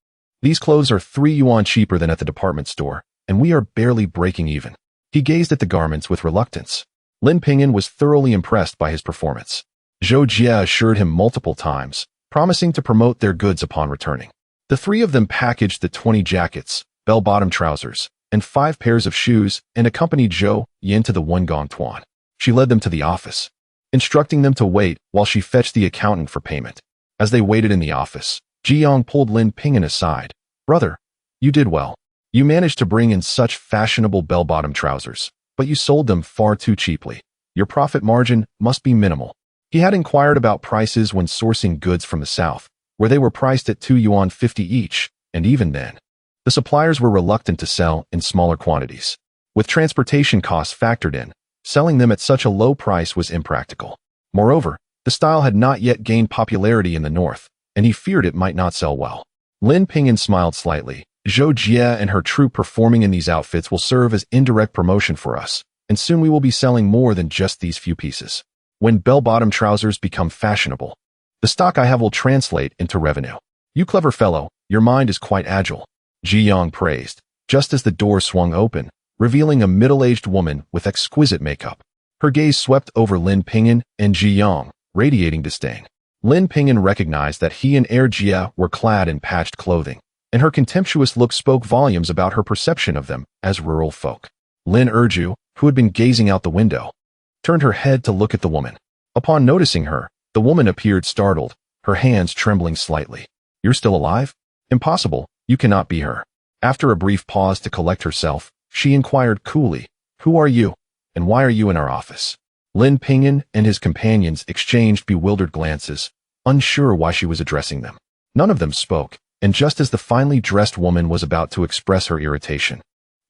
These clothes are 3 yuan cheaper than at the department store, and we are barely breaking even. He gazed at the garments with reluctance. Lin Ping'an was thoroughly impressed by his performance. Zhou Jie assured him multiple times, promising to promote their goods upon returning. The three of them packaged the 20 jackets, bell-bottom trousers, and 5 pairs of shoes and accompanied Zhou Yan to the Wengong Tuan. She led them to the office, instructing them to wait while she fetched the accountant for payment. As they waited in the office, Ji Yong pulled Lin Ping'an aside. Brother, you did well. You managed to bring in such fashionable bell-bottom trousers, but you sold them far too cheaply. Your profit margin must be minimal. He had inquired about prices when sourcing goods from the south, where they were priced at 2 yuan 50 each, and even then, the suppliers were reluctant to sell in smaller quantities. With transportation costs factored in, selling them at such a low price was impractical. Moreover, the style had not yet gained popularity in the north, and he feared it might not sell well. Lin Ping'an smiled slightly. Zhou Jie and her troupe performing in these outfits will serve as indirect promotion for us, and soon we will be selling more than just these few pieces. When bell-bottom trousers become fashionable, the stock I have will translate into revenue. You clever fellow, your mind is quite agile, Ji Yong praised, just as the door swung open, revealing a middle-aged woman with exquisite makeup. Her gaze swept over Lin Ping'an and Ji Yong, radiating disdain. Lin Ping'an recognized that he and Jie were clad in patched clothing, and her contemptuous look spoke volumes about her perception of them as rural folk. Lin Erju, who had been gazing out the window, turned her head to look at the woman. Upon noticing her, the woman appeared startled, her hands trembling slightly. You're still alive? Impossible, you cannot be her. After a brief pause to collect herself, she inquired coolly, who are you, and why are you in our office? Lin Ping'an and his companions exchanged bewildered glances, unsure why she was addressing them. None of them spoke, and just as the finely dressed woman was about to express her irritation,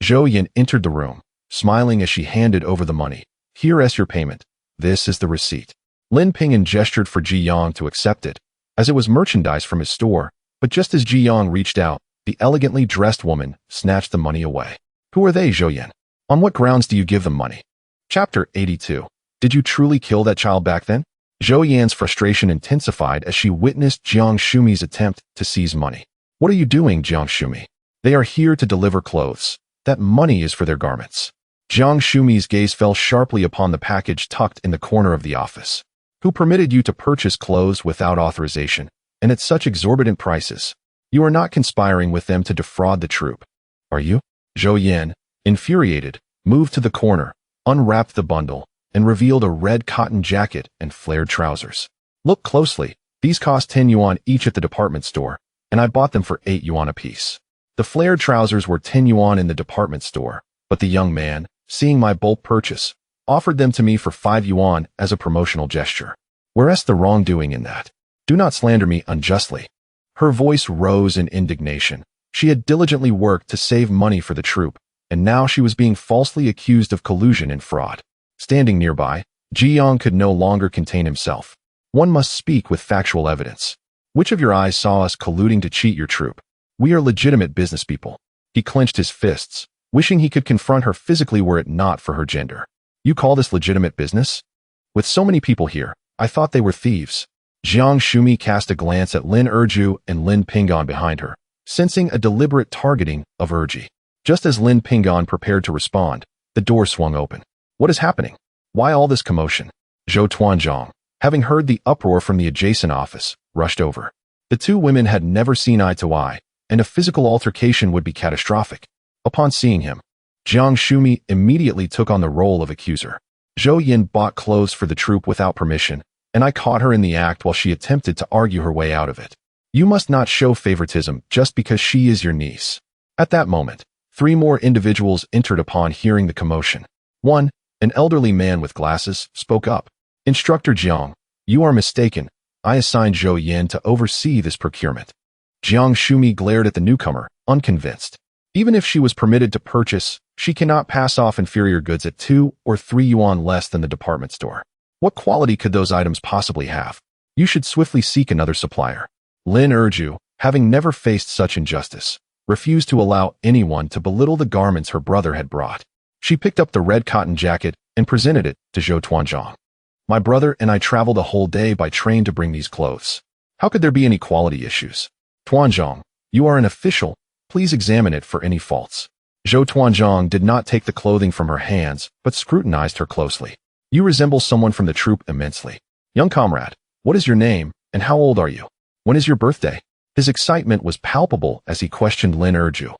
Zhou Yan entered the room, smiling as she handed over the money. Here is your payment. This is the receipt. Lin Ping'an gestured for Ji Yong to accept it, as it was merchandise from his store, but just as Ji Yong reached out, The elegantly dressed woman snatched the money away. Who are they, Zhou Yan? On what grounds do you give them money? Chapter 82. Did you truly kill that child back then? Zhou Yan's frustration intensified as she witnessed Jiang Shumi's attempt to seize money. What are you doing, Jiang Shumi? They are here to deliver clothes. That money is for their garments. Jiang Shumi's gaze fell sharply upon the package tucked in the corner of the office. Who permitted you to purchase clothes without authorization, and at such exorbitant prices? You are not conspiring with them to defraud the troop, are you? Zhou Yan, infuriated, moved to the corner, unwrapped the bundle, and revealed a red cotton jacket and flared trousers. Look closely. These cost 10 yuan each at the department store, and I bought them for 8 yuan apiece. The flared trousers were 10 yuan in the department store, but the young man, seeing my bulk purchase, offered them to me for 5 yuan as a promotional gesture. Where's the wrongdoing in that? Do not slander me unjustly. Her voice rose in indignation. She had diligently worked to save money for the troop, and now she was being falsely accused of collusion and fraud. Standing nearby, Jiang could no longer contain himself. One must speak with factual evidence. Which of your eyes saw us colluding to cheat your troop? We are legitimate business people. He clenched his fists, wishing he could confront her physically were it not for her gender. You call this legitimate business? With so many people here, I thought they were thieves. Jiang Shumi cast a glance at Lin Erju and Lin Ping'an behind her, sensing a deliberate targeting of Erji. Just as Lin Ping'an prepared to respond, the door swung open. What is happening? Why all this commotion? Zhou Tuanzhang, having heard the uproar from the adjacent office, rushed over. The two women had never seen eye to eye, and a physical altercation would be catastrophic. Upon seeing him, Jiang Shumi immediately took on the role of accuser. Zhou Yan bought clothes for the troop without permission, and I caught her in the act while she attempted to argue her way out of it. You must not show favoritism just because she is your niece. At that moment, 3 more individuals entered upon hearing the commotion. One, an elderly man with glasses, spoke up. Instructor Jiang, you are mistaken. I assigned Zhou Yan to oversee this procurement. Jiang Shumi glared at the newcomer, unconvinced. Even if she was permitted to purchase, she cannot pass off inferior goods at 2 or 3 yuan less than the department store. What quality could those items possibly have? You should swiftly seek another supplier. Lin Erju, having never faced such injustice, refused to allow anyone to belittle the garments her brother had brought. She picked up the red cotton jacket and presented it to Zhou Tuanzhang. My brother and I traveled a whole day by train to bring these clothes. How could there be any quality issues? Tuanzhang, you are an official. Please examine it for any faults. Zhou Tuanzhang did not take the clothing from her hands, but scrutinized her closely. You resemble someone from the troop immensely. Young comrade, what is your name, and how old are you? When is your birthday? His excitement was palpable as he questioned Lin Erju,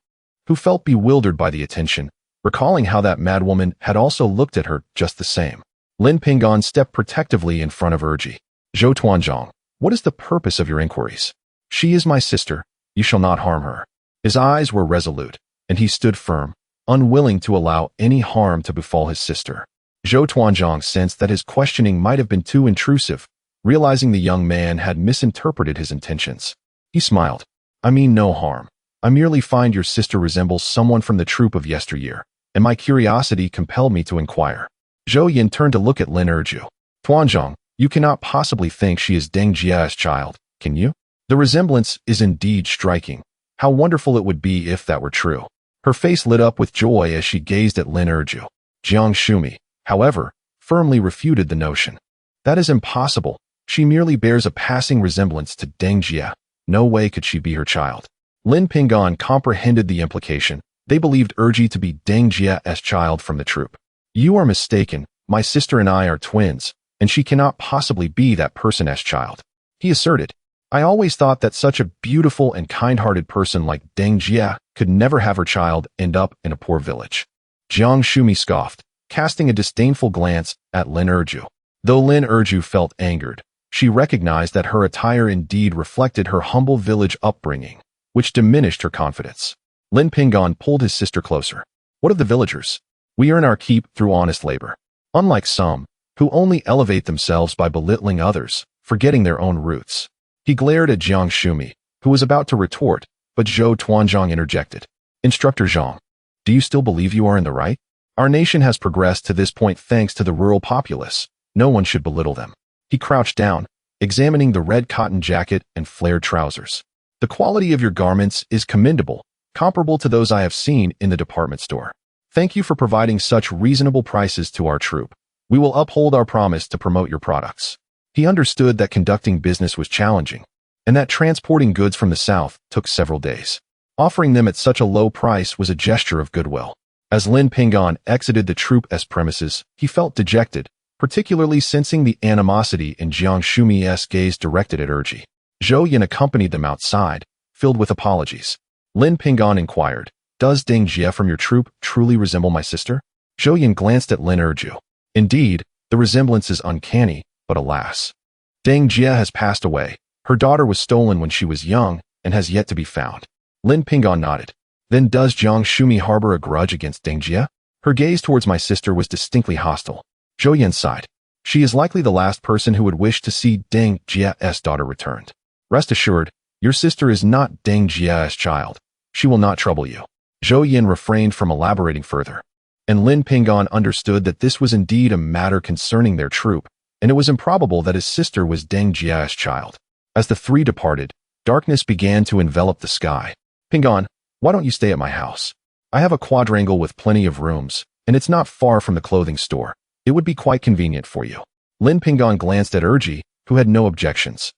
who felt bewildered by the attention, recalling how that madwoman had also looked at her just the same. Lin Ping'an stepped protectively in front of Erji. Zhou Tuanzhang, what is the purpose of your inquiries? She is my sister. You shall not harm her. His eyes were resolute, and he stood firm, unwilling to allow any harm to befall his sister. Zhou Tuanzhang sensed that his questioning might have been too intrusive, realizing the young man had misinterpreted his intentions. He smiled. I mean no harm. I merely find your sister resembles someone from the troop of yesteryear, and my curiosity compelled me to inquire. Zhou Yan turned to look at Lin Erju. Tuanzhang, you cannot possibly think she is Deng Jia's child, can you? The resemblance is indeed striking. How wonderful it would be if that were true. Her face lit up with joy as she gazed at Lin Erju. Jiang Shumi, however, firmly refuted the notion. That is impossible. She merely bears a passing resemblance to Deng Jia. No way could she be her child. Lin Ping'an comprehended the implication. They believed Erji to be Deng Jia's child from the troop. You are mistaken. My sister and I are twins, and she cannot possibly be that person's child. He asserted. I always thought that such a beautiful and kind-hearted person like Deng Jia could never have her child end up in a poor village. Jiang Shumi scoffed, casting a disdainful glance at Lin Erju. Though Lin Erju felt angered, she recognized that her attire indeed reflected her humble village upbringing, which diminished her confidence. Lin Ping'an pulled his sister closer. What of the villagers? We earn our keep through honest labor. Unlike some, who only elevate themselves by belittling others, forgetting their own roots. He glared at Jiang Shumi, who was about to retort, but Zhou Tuanzhang interjected. Instructor Zhang, do you still believe you are in the right? Our nation has progressed to this point thanks to the rural populace. No one should belittle them. He crouched down, examining the red cotton jacket and flared trousers. The quality of your garments is commendable, comparable to those I have seen in the department store. Thank you for providing such reasonable prices to our troop. We will uphold our promise to promote your products. He understood that conducting business was challenging, and that transporting goods from the south took several days. Offering them at such a low price was a gesture of goodwill. As Lin Ping'an exited the troop's premises, he felt dejected, particularly sensing the animosity in Jiang Shumi's gaze directed at Erji. Zhou Yan accompanied them outside, filled with apologies. Lin Ping'an inquired, "Does Deng Jie from your troop truly resemble my sister?" Zhou Yan glanced at Lin Erju. Indeed, the resemblance is uncanny, but alas. Deng Jie has passed away. Her daughter was stolen when she was young and has yet to be found. Lin Ping'an nodded. Then does Jiang Shumi harbor a grudge against Deng Jie? Her gaze towards my sister was distinctly hostile. Zhou Yan sighed. She is likely the last person who would wish to see Deng Jie's daughter returned. Rest assured, your sister is not Deng Jie's child. She will not trouble you. Zhou Yan refrained from elaborating further. And Lin Ping'an understood that this was indeed a matter concerning their troop, and it was improbable that his sister was Deng Jie's child. As the three departed, darkness began to envelop the sky. Ping'an, why don't you stay at my house? I have a quadrangle with plenty of rooms, and it's not far from the clothing store. It would be quite convenient for you. Lin Ping'an glanced at Erji, who had no objections.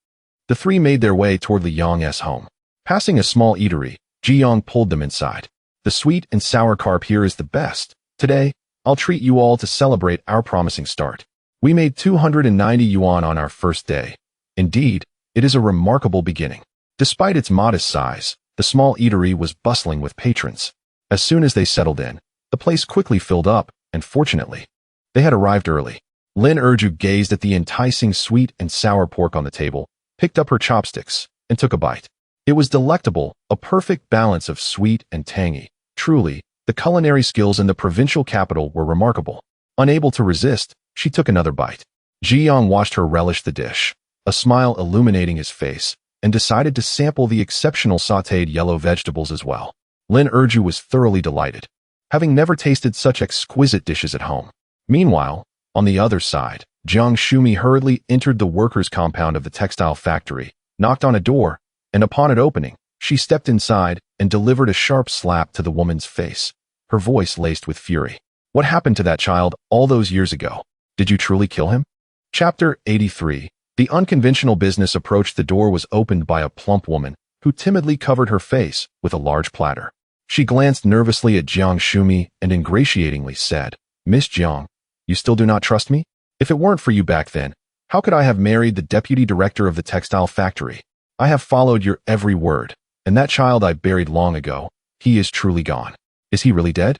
The three made their way toward Li Yang's home. Passing a small eatery, Ji Yang pulled them inside. The sweet and sour carp here is the best. Today, I'll treat you all to celebrate our promising start. We made 290 yuan on our first day. Indeed, it is a remarkable beginning. Despite its modest size, the small eatery was bustling with patrons. As soon as they settled in, the place quickly filled up, and fortunately, they had arrived early. Lin Erju gazed at the enticing sweet and sour pork on the table, picked up her chopsticks, and took a bite. It was delectable, a perfect balance of sweet and tangy. Truly, the culinary skills in the provincial capital were remarkable. Unable to resist, she took another bite. Ji Yang watched her relish the dish, a smile illuminating his face, and decided to sample the exceptional sautéed yellow vegetables as well. Lin Erju was thoroughly delighted, having never tasted such exquisite dishes at home. Meanwhile, on the other side, Jiang Shumi hurriedly entered the workers' compound of the textile factory, knocked on a door, and upon it opening, she stepped inside and delivered a sharp slap to the woman's face, her voice laced with fury. What happened to that child all those years ago? Did you truly kill him? Chapter 83. The unconventional business approached. The door was opened by a plump woman, who timidly covered her face with a large platter. She glanced nervously at Jiang Shumi and ingratiatingly said, "Miss Jiang, you still do not trust me? If it weren't for you back then, how could I have married the deputy director of the textile factory? I have followed your every word, and that child I buried long ago. He is truly gone. Is he really dead?"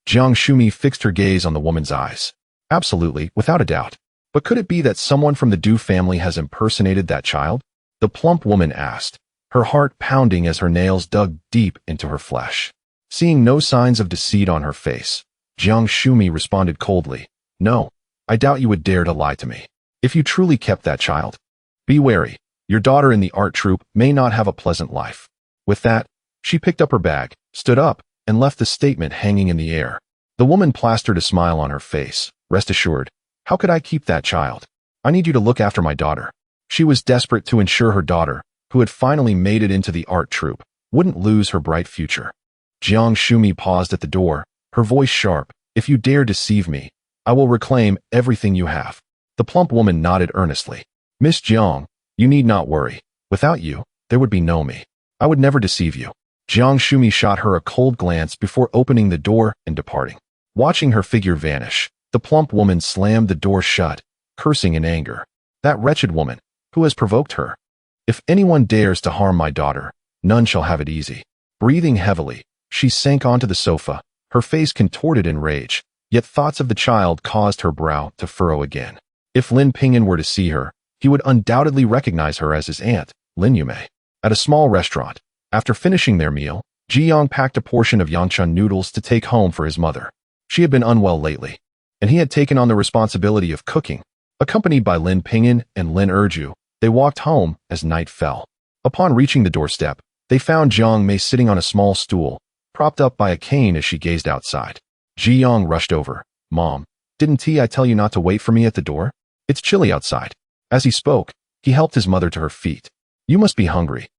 Jiang Shumi fixed her gaze on the woman's eyes. Absolutely, without a doubt. But could it be that someone from the Du family has impersonated that child? The plump woman asked, her heart pounding as her nails dug deep into her flesh. Seeing no signs of deceit on her face, Jiang Shumi responded coldly, "No, I doubt you would dare to lie to me. If you truly kept that child, be wary. Your daughter in the art troupe may not have a pleasant life." With that, she picked up her bag, stood up, and left the statement hanging in the air. The woman plastered a smile on her face. Rest assured, how could I keep that child? I need you to look after my daughter. She was desperate to ensure her daughter, who had finally made it into the art troupe, wouldn't lose her bright future. Jiang Shumi paused at the door, her voice sharp. "If you dare deceive me, I will reclaim everything you have." The plump woman nodded earnestly. "Miss Jiang, you need not worry. Without you, there would be no me. I would never deceive you." Jiang Shumi shot her a cold glance before opening the door and departing. Watching her figure vanish, the plump woman slammed the door shut, cursing in anger. That wretched woman, who has provoked her? If anyone dares to harm my daughter, none shall have it easy. Breathing heavily, she sank onto the sofa, her face contorted in rage, yet thoughts of the child caused her brow to furrow again. If Lin Ping'an were to see her, he would undoubtedly recognize her as his aunt, Lin Yume. At a small restaurant, after finishing their meal, Ji Yang packed a portion of Yangchun noodles to take home for his mother. She had been unwell lately, and he had taken on the responsibility of cooking. Accompanied by Lin Ping'an and Lin Erju, they walked home as night fell. Upon reaching the doorstep, they found Jiang Mei sitting on a small stool, propped up by a cane as she gazed outside. Ji Yang rushed over. "Mom, didn't I tell you not to wait for me at the door? It's chilly outside." As he spoke, he helped his mother to her feet. "You must be hungry.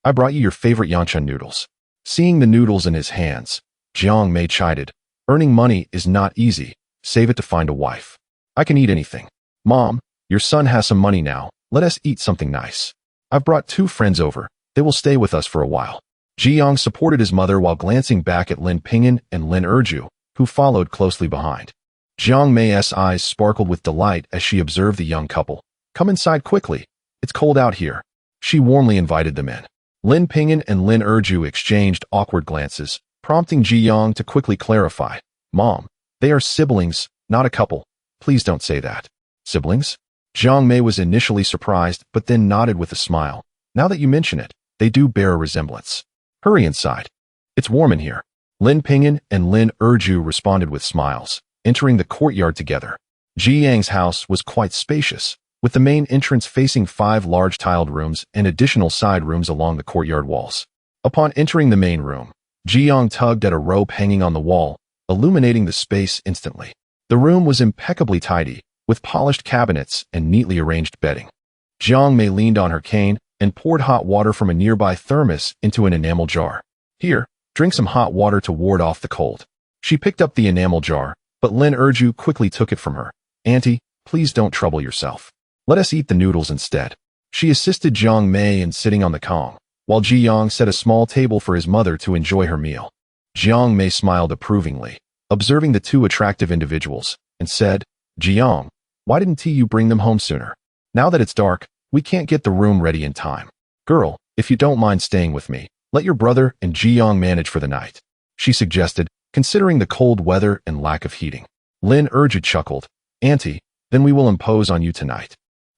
I brought you your favorite yancha noodles. Seeing the noodles in his hands, Jiang Mei chided. Earning money is not easy. Save it to find a wife. I can eat anything. Mom, your son has some money now. Let us eat something nice. I've brought 2 friends over. They will stay with us for a while. Jiang supported his mother while glancing back at Lin Ping'an and Lin Erju, who followed closely behind. Jiang Mei's eyes sparkled with delight as she observed the young couple. Come inside quickly. It's cold out here. She warmly invited them in. Lin Ping'an and Lin Erju exchanged awkward glances, prompting Jiang to quickly clarify. Mom, they are siblings, not a couple. Please don't say that. Siblings? Jiang Mei was initially surprised, but then nodded with a smile. Now that you mention it, they do bear a resemblance. Hurry inside. It's warm in here. Lin Ping'an and Lin Erju responded with smiles, entering the courtyard together. Jiang's house was quite spacious, with the main entrance facing 5 large tiled rooms and additional side rooms along the courtyard walls. Upon entering the main room, Jiang tugged at a rope hanging on the wall, illuminating the space instantly. The room was impeccably tidy, with polished cabinets and neatly arranged bedding. Jiang Mei leaned on her cane and poured hot water from a nearby thermos into an enamel jar. Here, drink some hot water to ward off the cold. She picked up the enamel jar, but Lin Erju quickly took it from her. Auntie, please don't trouble yourself. Let us eat the noodles instead. She assisted Jiang Mei in sitting on the kong, while Jiang set a small table for his mother to enjoy her meal. Jiang Mei smiled approvingly, observing the 2 attractive individuals, and said, Jiang, why didn't you bring them home sooner? Now that it's dark, we can't get the room ready in time. Girl, if you don't mind staying with me, let your brother and Jiang manage for the night, she suggested, considering the cold weather and lack of heating. Lin Erju chuckled. Auntie, then we will impose on you tonight.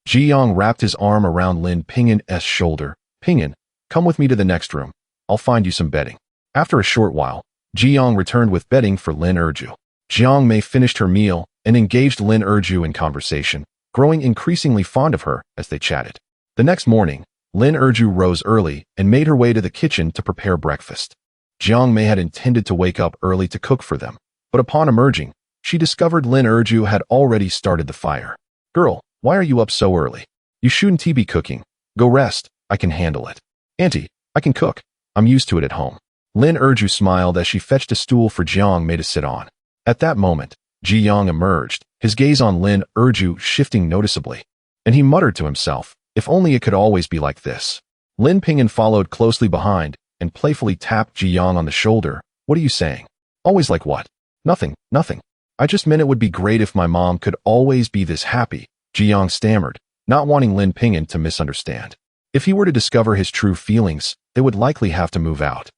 Jiang wrapped his arm around Lin Ping'an's shoulder. Ping'an, come with me to the next room. I'll find you some bedding. After a short while, Jiang returned with bedding for Lin Erju. Jiang Mei finished her meal and engaged Lin Erju in conversation, growing increasingly fond of her as they chatted. The next morning, Lin Erju rose early and made her way to the kitchen to prepare breakfast. Jiang Mei had intended to wake up early to cook for them, but upon emerging, she discovered Lin Erju had already started the fire. Girl, why are you up so early? You shouldn't be cooking. Go rest. I can handle it. Auntie, I can cook. I'm used to it at home. Lin Erju smiled as she fetched a stool for Jiang Mei to sit on. At that moment, Jiang emerged, his gaze on Lin Erju shifting noticeably. And he muttered to himself, if only it could always be like this. Lin Ping'an followed closely behind and playfully tapped Jiang on the shoulder. What are you saying? Always like what? Nothing, nothing. I just meant it would be great if my mom could always be this happy, Jiang stammered, not wanting Lin Ping'an to misunderstand. If he were to discover his true feelings, they would likely have to move out.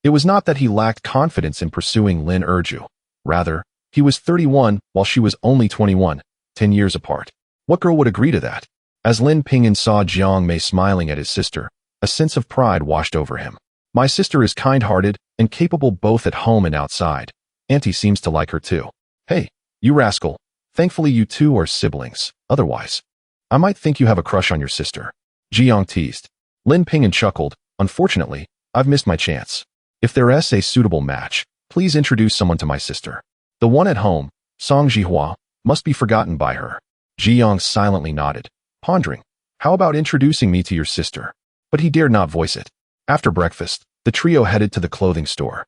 It was not that he lacked confidence in pursuing Lin Erju. Rather, he was 31 while she was only 21, 10 years apart. What girl would agree to that? As Lin Ping'an saw Jiang Mei smiling at his sister, a sense of pride washed over him. My sister is kind-hearted and capable both at home and outside. Auntie seems to like her too. Hey, you rascal. Thankfully you 2 are siblings. Otherwise, I might think you have a crush on your sister. Jiang teased. Lin Ping'an chuckled. Unfortunately, I've missed my chance. If there is a suitable match, please introduce someone to my sister. The one at home, Song Jihua, must be forgotten by her. Jiang silently nodded, pondering. How about introducing me to your sister? But he dared not voice it. After breakfast, the trio headed to the clothing store.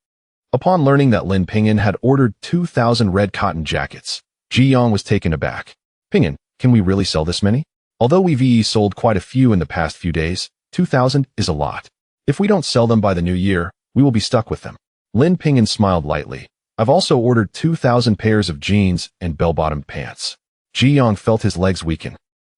Upon learning that Lin Ping'an had ordered 2,000 red cotton jackets, Jiang was taken aback. Ping'an, can we really sell this many? Although we've sold quite a few in the past few days, 2,000 is a lot. If we don't sell them by the new year, we will be stuck with them. Lin Ping'an smiled lightly. I've also ordered 2,000 pairs of jeans and bell-bottomed pants. Jiang felt his legs weaken.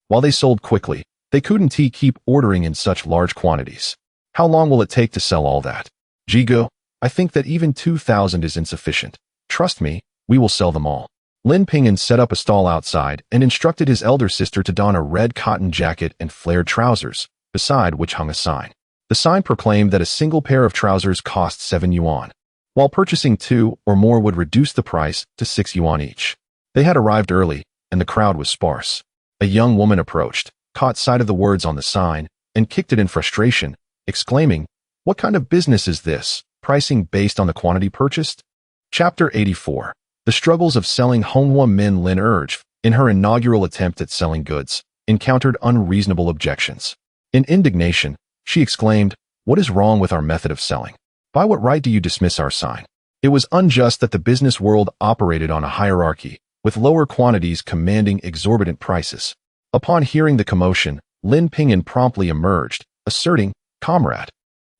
While they sold quickly, they couldn't keep ordering in such large quantities. How long will it take to sell all that? Jigo, I think that even 2,000 is insufficient. Trust me, we will sell them all. Lin Ping'an set up a stall outside and instructed his elder sister to don a red cotton jacket and flared trousers, beside which hung a sign. The sign proclaimed that a single pair of trousers cost 7 yuan, while purchasing 2 or more would reduce the price to 6 yuan each. They had arrived early, and the crowd was sparse. A young woman approached, caught sight of the words on the sign, and kicked it in frustration, exclaiming, "What kind of business is this? Pricing based on the quantity purchased?" Chapter 84. The struggles of selling Honghua Min. Lin Erju, in her inaugural attempt at selling goods, encountered unreasonable objections. In indignation, she exclaimed, What is wrong with our method of selling? By what right do you dismiss our sign? It was unjust that the business world operated on a hierarchy, with lower quantities commanding exorbitant prices. Upon hearing the commotion, Lin Ping'an promptly emerged, asserting, "Comrade,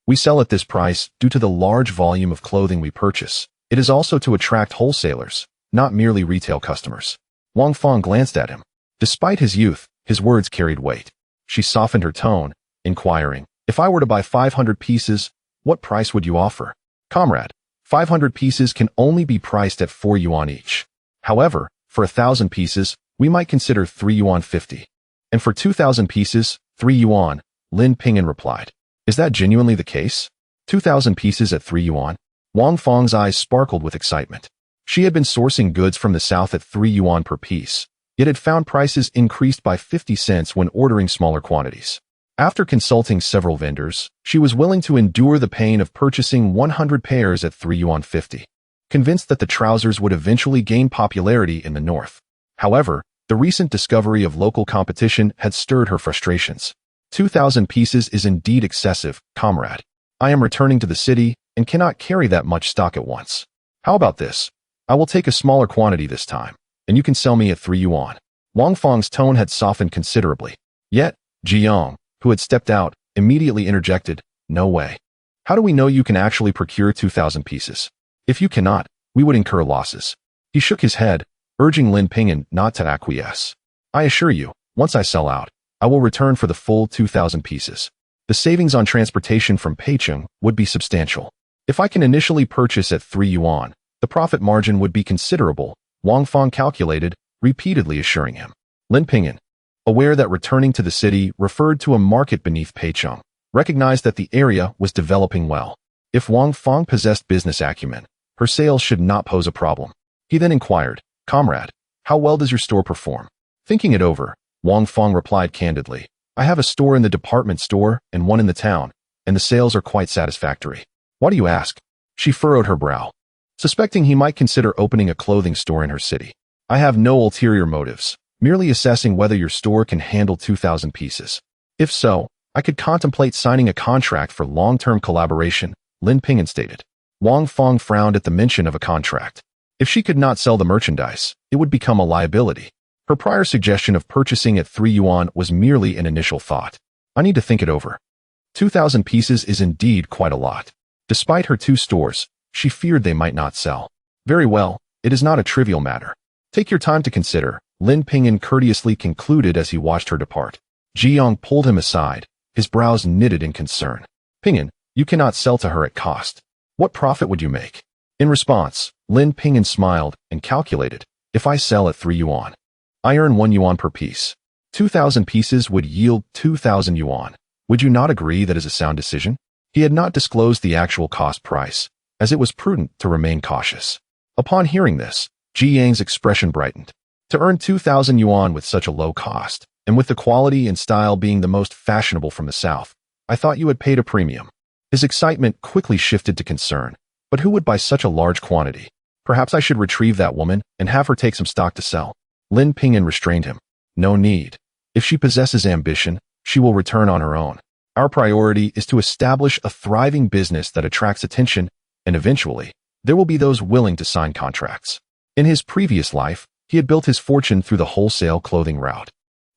we sell at this price due to the large volume of clothing we purchase. It is also to attract wholesalers, not merely retail customers." Wang Fang glanced at him. Despite his youth, his words carried weight. She softened her tone, inquiring, "If I were to buy 500 pieces, what price would you offer?" "Comrade, 500 pieces can only be priced at 4 yuan each. However, for 1,000 pieces, we might consider 3 yuan 50. And for 2,000 pieces, 3 yuan, Lin Ping'an replied. "Is that genuinely the case? 2,000 pieces at 3 yuan? Wang Fang's eyes sparkled with excitement. She had been sourcing goods from the south at 3 yuan per piece, yet had found prices increased by 50 cents when ordering smaller quantities. After consulting several vendors, she was willing to endure the pain of purchasing 100 pairs at 3 yuan 50, convinced that the trousers would eventually gain popularity in the north. However, the recent discovery of local competition had stirred her frustrations. 2,000 pieces is indeed excessive, comrade. I am returning to the city and cannot carry that much stock at once. How about this? I will take a smaller quantity this time, and you can sell me at 3 yuan. Wang Fang's tone had softened considerably. Yet, Jiang, who had stepped out, immediately interjected, "No way. How do we know you can actually procure 2,000 pieces? If you cannot, we would incur losses." He shook his head, urging Lin Ping'an not to acquiesce. "I assure you, once I sell out, I will return for the full 2,000 pieces. The savings on transportation from Peicheng would be substantial. If I can initially purchase at 3 yuan, the profit margin would be considerable," Wang Fang calculated, repeatedly assuring him. Lin Ping'an, aware that returning to the city referred to a market beneath Peicheng, recognized that the area was developing well. If Wang Fang possessed business acumen, her sales should not pose a problem. He then inquired, "Comrade, how well does your store perform?" Thinking it over, Wang Fang replied candidly, "I have a store in the department store and one in the town, and the sales are quite satisfactory." "Why do you ask?" She furrowed her brow, suspecting he might consider opening a clothing store in her city. "I have no ulterior motives, merely assessing whether your store can handle 2,000 pieces. If so, I could contemplate signing a contract for long-term collaboration," Lin Ping'an stated. Wang Fang frowned at the mention of a contract. If she could not sell the merchandise, it would become a liability. Her prior suggestion of purchasing at 3 yuan was merely an initial thought. "I need to think it over. 2,000 pieces is indeed quite a lot." Despite her 2 stores, she feared they might not sell. "Very well, it is not a trivial matter. Take your time to consider," Lin Ping'an courteously concluded as he watched her depart. Jiang pulled him aside, his brows knitted in concern. "Ping'an, you cannot sell to her at cost. What profit would you make?" In response, Lin Ping'an smiled and calculated, "If I sell at 3 yuan, I earn 1 yuan per piece. 2,000 pieces would yield 2,000 yuan. Would you not agree that is a sound decision?" He had not disclosed the actual cost price, as it was prudent to remain cautious. Upon hearing this, Ji Yang's expression brightened. To earn 2,000 yuan with such a low cost, and with the quality and style being the most fashionable from the south, I thought you had paid a premium. His excitement quickly shifted to concern. But who would buy such a large quantity? Perhaps I should retrieve that woman and have her take some stock to sell. Lin Ping'an restrained him. "No need. If she possesses ambition, she will return on her own. Our priority is to establish a thriving business that attracts attention, and eventually, there will be those willing to sign contracts." In his previous life, he had built his fortune through the wholesale clothing route.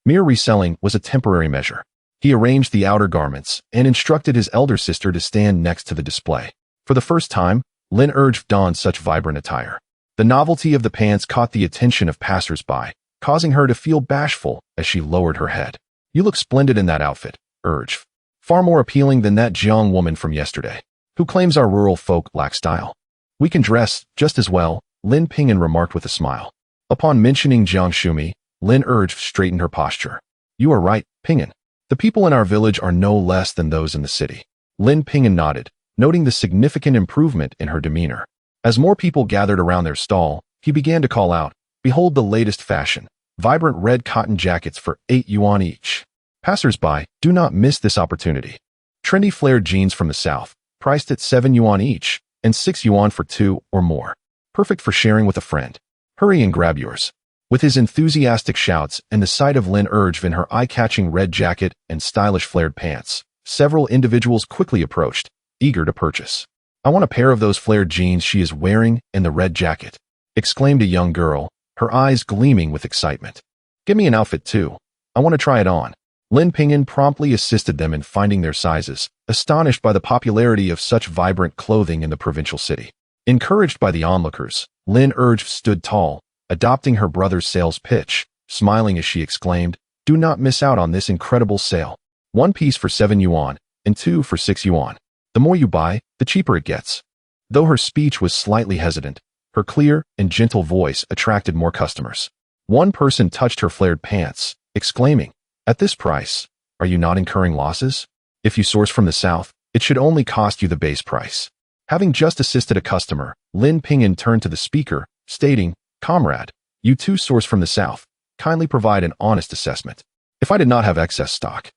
Mere reselling was a temporary measure. He arranged the outer garments and instructed his elder sister to stand next to the display. For the first time, Lin urged don such vibrant attire. The novelty of the pants caught the attention of passers-by, causing her to feel bashful as she lowered her head. "You look splendid in that outfit," urged. "Far more appealing than that Jiang woman from yesterday, who claims our rural folk lack style." "We can dress just as well," Lin Ping'an remarked with a smile. Upon mentioning Jiang Shumi, Lin urged straightened her posture. "You are right, Ping'an. The people in our village are no less than those in the city." Lin Ping'an nodded, noting the significant improvement in her demeanor. As more people gathered around their stall, he began to call out, "Behold the latest fashion, vibrant red cotton jackets for 8 yuan each. Passers-by, do not miss this opportunity. Trendy flared jeans from the south, priced at 7 yuan each, and 6 yuan for 2 or more. Perfect for sharing with a friend. Hurry and grab yours." With his enthusiastic shouts and the sight of Lin Urge in her eye-catching red jacket and stylish flared pants, Several individuals quickly approached, eager to purchase. "I want a pair of those flared jeans she is wearing and the red jacket," exclaimed a young girl, her eyes gleaming with excitement. "Give me an outfit too. I want to try it on." Lin Ping'an promptly assisted them in finding their sizes, astonished by the popularity of such vibrant clothing in the provincial city. Encouraged by the onlookers, Lin urged stood tall, adopting her brother's sales pitch, smiling as she exclaimed, "Do not miss out on this incredible sale. 1 piece for 7 yuan, and 2 for 6 yuan. The more you buy, the cheaper it gets." Though her speech was slightly hesitant, her clear and gentle voice attracted more customers. One person touched her flared pants, exclaiming, "At this price, are you not incurring losses? If you source from the south, it should only cost you the base price." Having just assisted a customer, Lin Ping'an turned to the speaker, stating, "Comrade, you too source from the south. Kindly provide an honest assessment. If I did not have excess stock,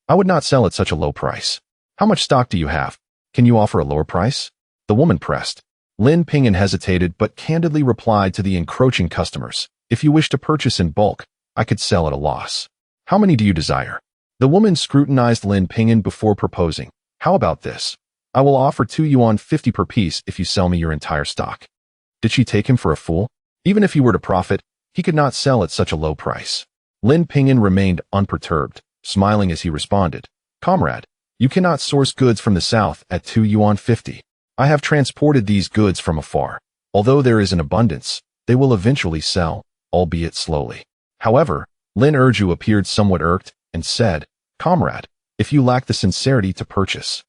I would not sell at such a low price. How much stock do you have? Can you offer a lower price?" The woman pressed. Lin Ping'an hesitated but candidly replied to the encroaching customers, "If you wish to purchase in bulk, I could sell at a loss. How many do you desire?" The woman scrutinized Lin Ping'an before proposing, "How about this? I will offer 2 yuan 50 per piece if you sell me your entire stock." Did she take him for a fool? Even if he were to profit, he could not sell at such a low price. Lin Ping'an remained unperturbed, smiling as he responded, "Comrade, you cannot source goods from the south at 2 yuan 50. I have transported these goods from afar. Although there is an abundance, they will eventually sell, albeit slowly." However, Lin Erju appeared somewhat irked and said, "Comrade, if you lack the sincerity to purchase,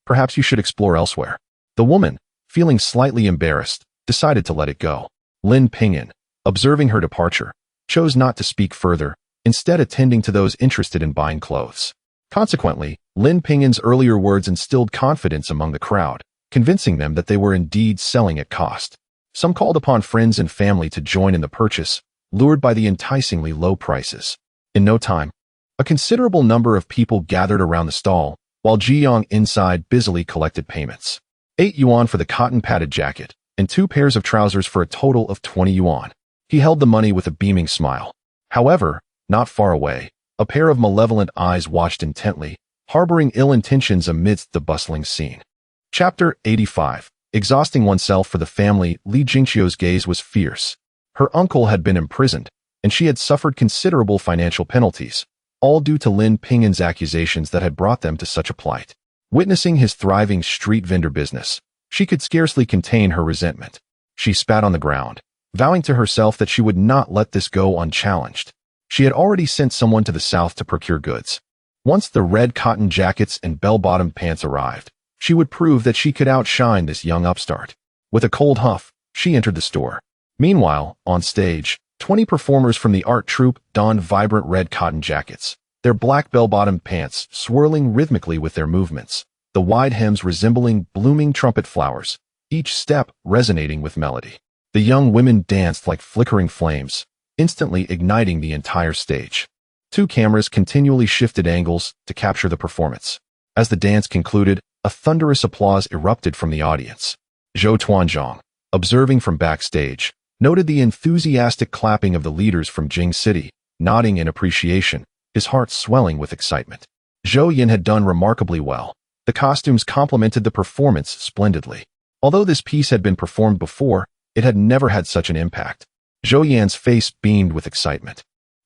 perhaps you should explore elsewhere." The woman, feeling slightly embarrassed, decided to let it go. Lin Ping'an, observing her departure, chose not to speak further, instead attending to those interested in buying clothes. Consequently, Lin Ping'an's earlier words instilled confidence among the crowd, convincing them that they were indeed selling at cost. Some called upon friends and family to join in the purchase, lured by the enticingly low prices. In no time, a considerable number of people gathered around the stall, while Jiang inside busily collected payments. 8 yuan for the cotton-padded jacket, and 2 pairs of trousers for a total of 20 yuan. He held the money with a beaming smile. However, not far away, a pair of malevolent eyes watched intently, harboring ill intentions amidst the bustling scene. Chapter 85. Exhausting oneself for the family. Li Jingqiu's gaze was fierce. Her uncle had been imprisoned, and she had suffered considerable financial penalties, all due to Lin Ping'an's accusations that had brought them to such a plight. Witnessing his thriving street vendor business, she could scarcely contain her resentment. She spat on the ground, vowing to herself that she would not let this go unchallenged. She had already sent someone to the south to procure goods. Once the red cotton jackets and bell-bottomed pants arrived, she would prove that she could outshine this young upstart. With a cold huff, she entered the store. Meanwhile, on stage, 20 performers from the art troupe donned vibrant red cotton jackets, their black bell-bottomed pants swirling rhythmically with their movements, the wide hems resembling blooming trumpet flowers, each step resonating with melody. The young women danced like flickering flames, instantly igniting the entire stage. 2 cameras continually shifted angles to capture the performance. As the dance concluded, a thunderous applause erupted from the audience. Zhou Tuanzhong, observing from backstage, noted the enthusiastic clapping of the leaders from Jing City, nodding in appreciation, his heart swelling with excitement. Zhou Yin had done remarkably well. The costumes complemented the performance splendidly. Although this piece had been performed before, it had never had such an impact. Zhou Yan's face beamed with excitement.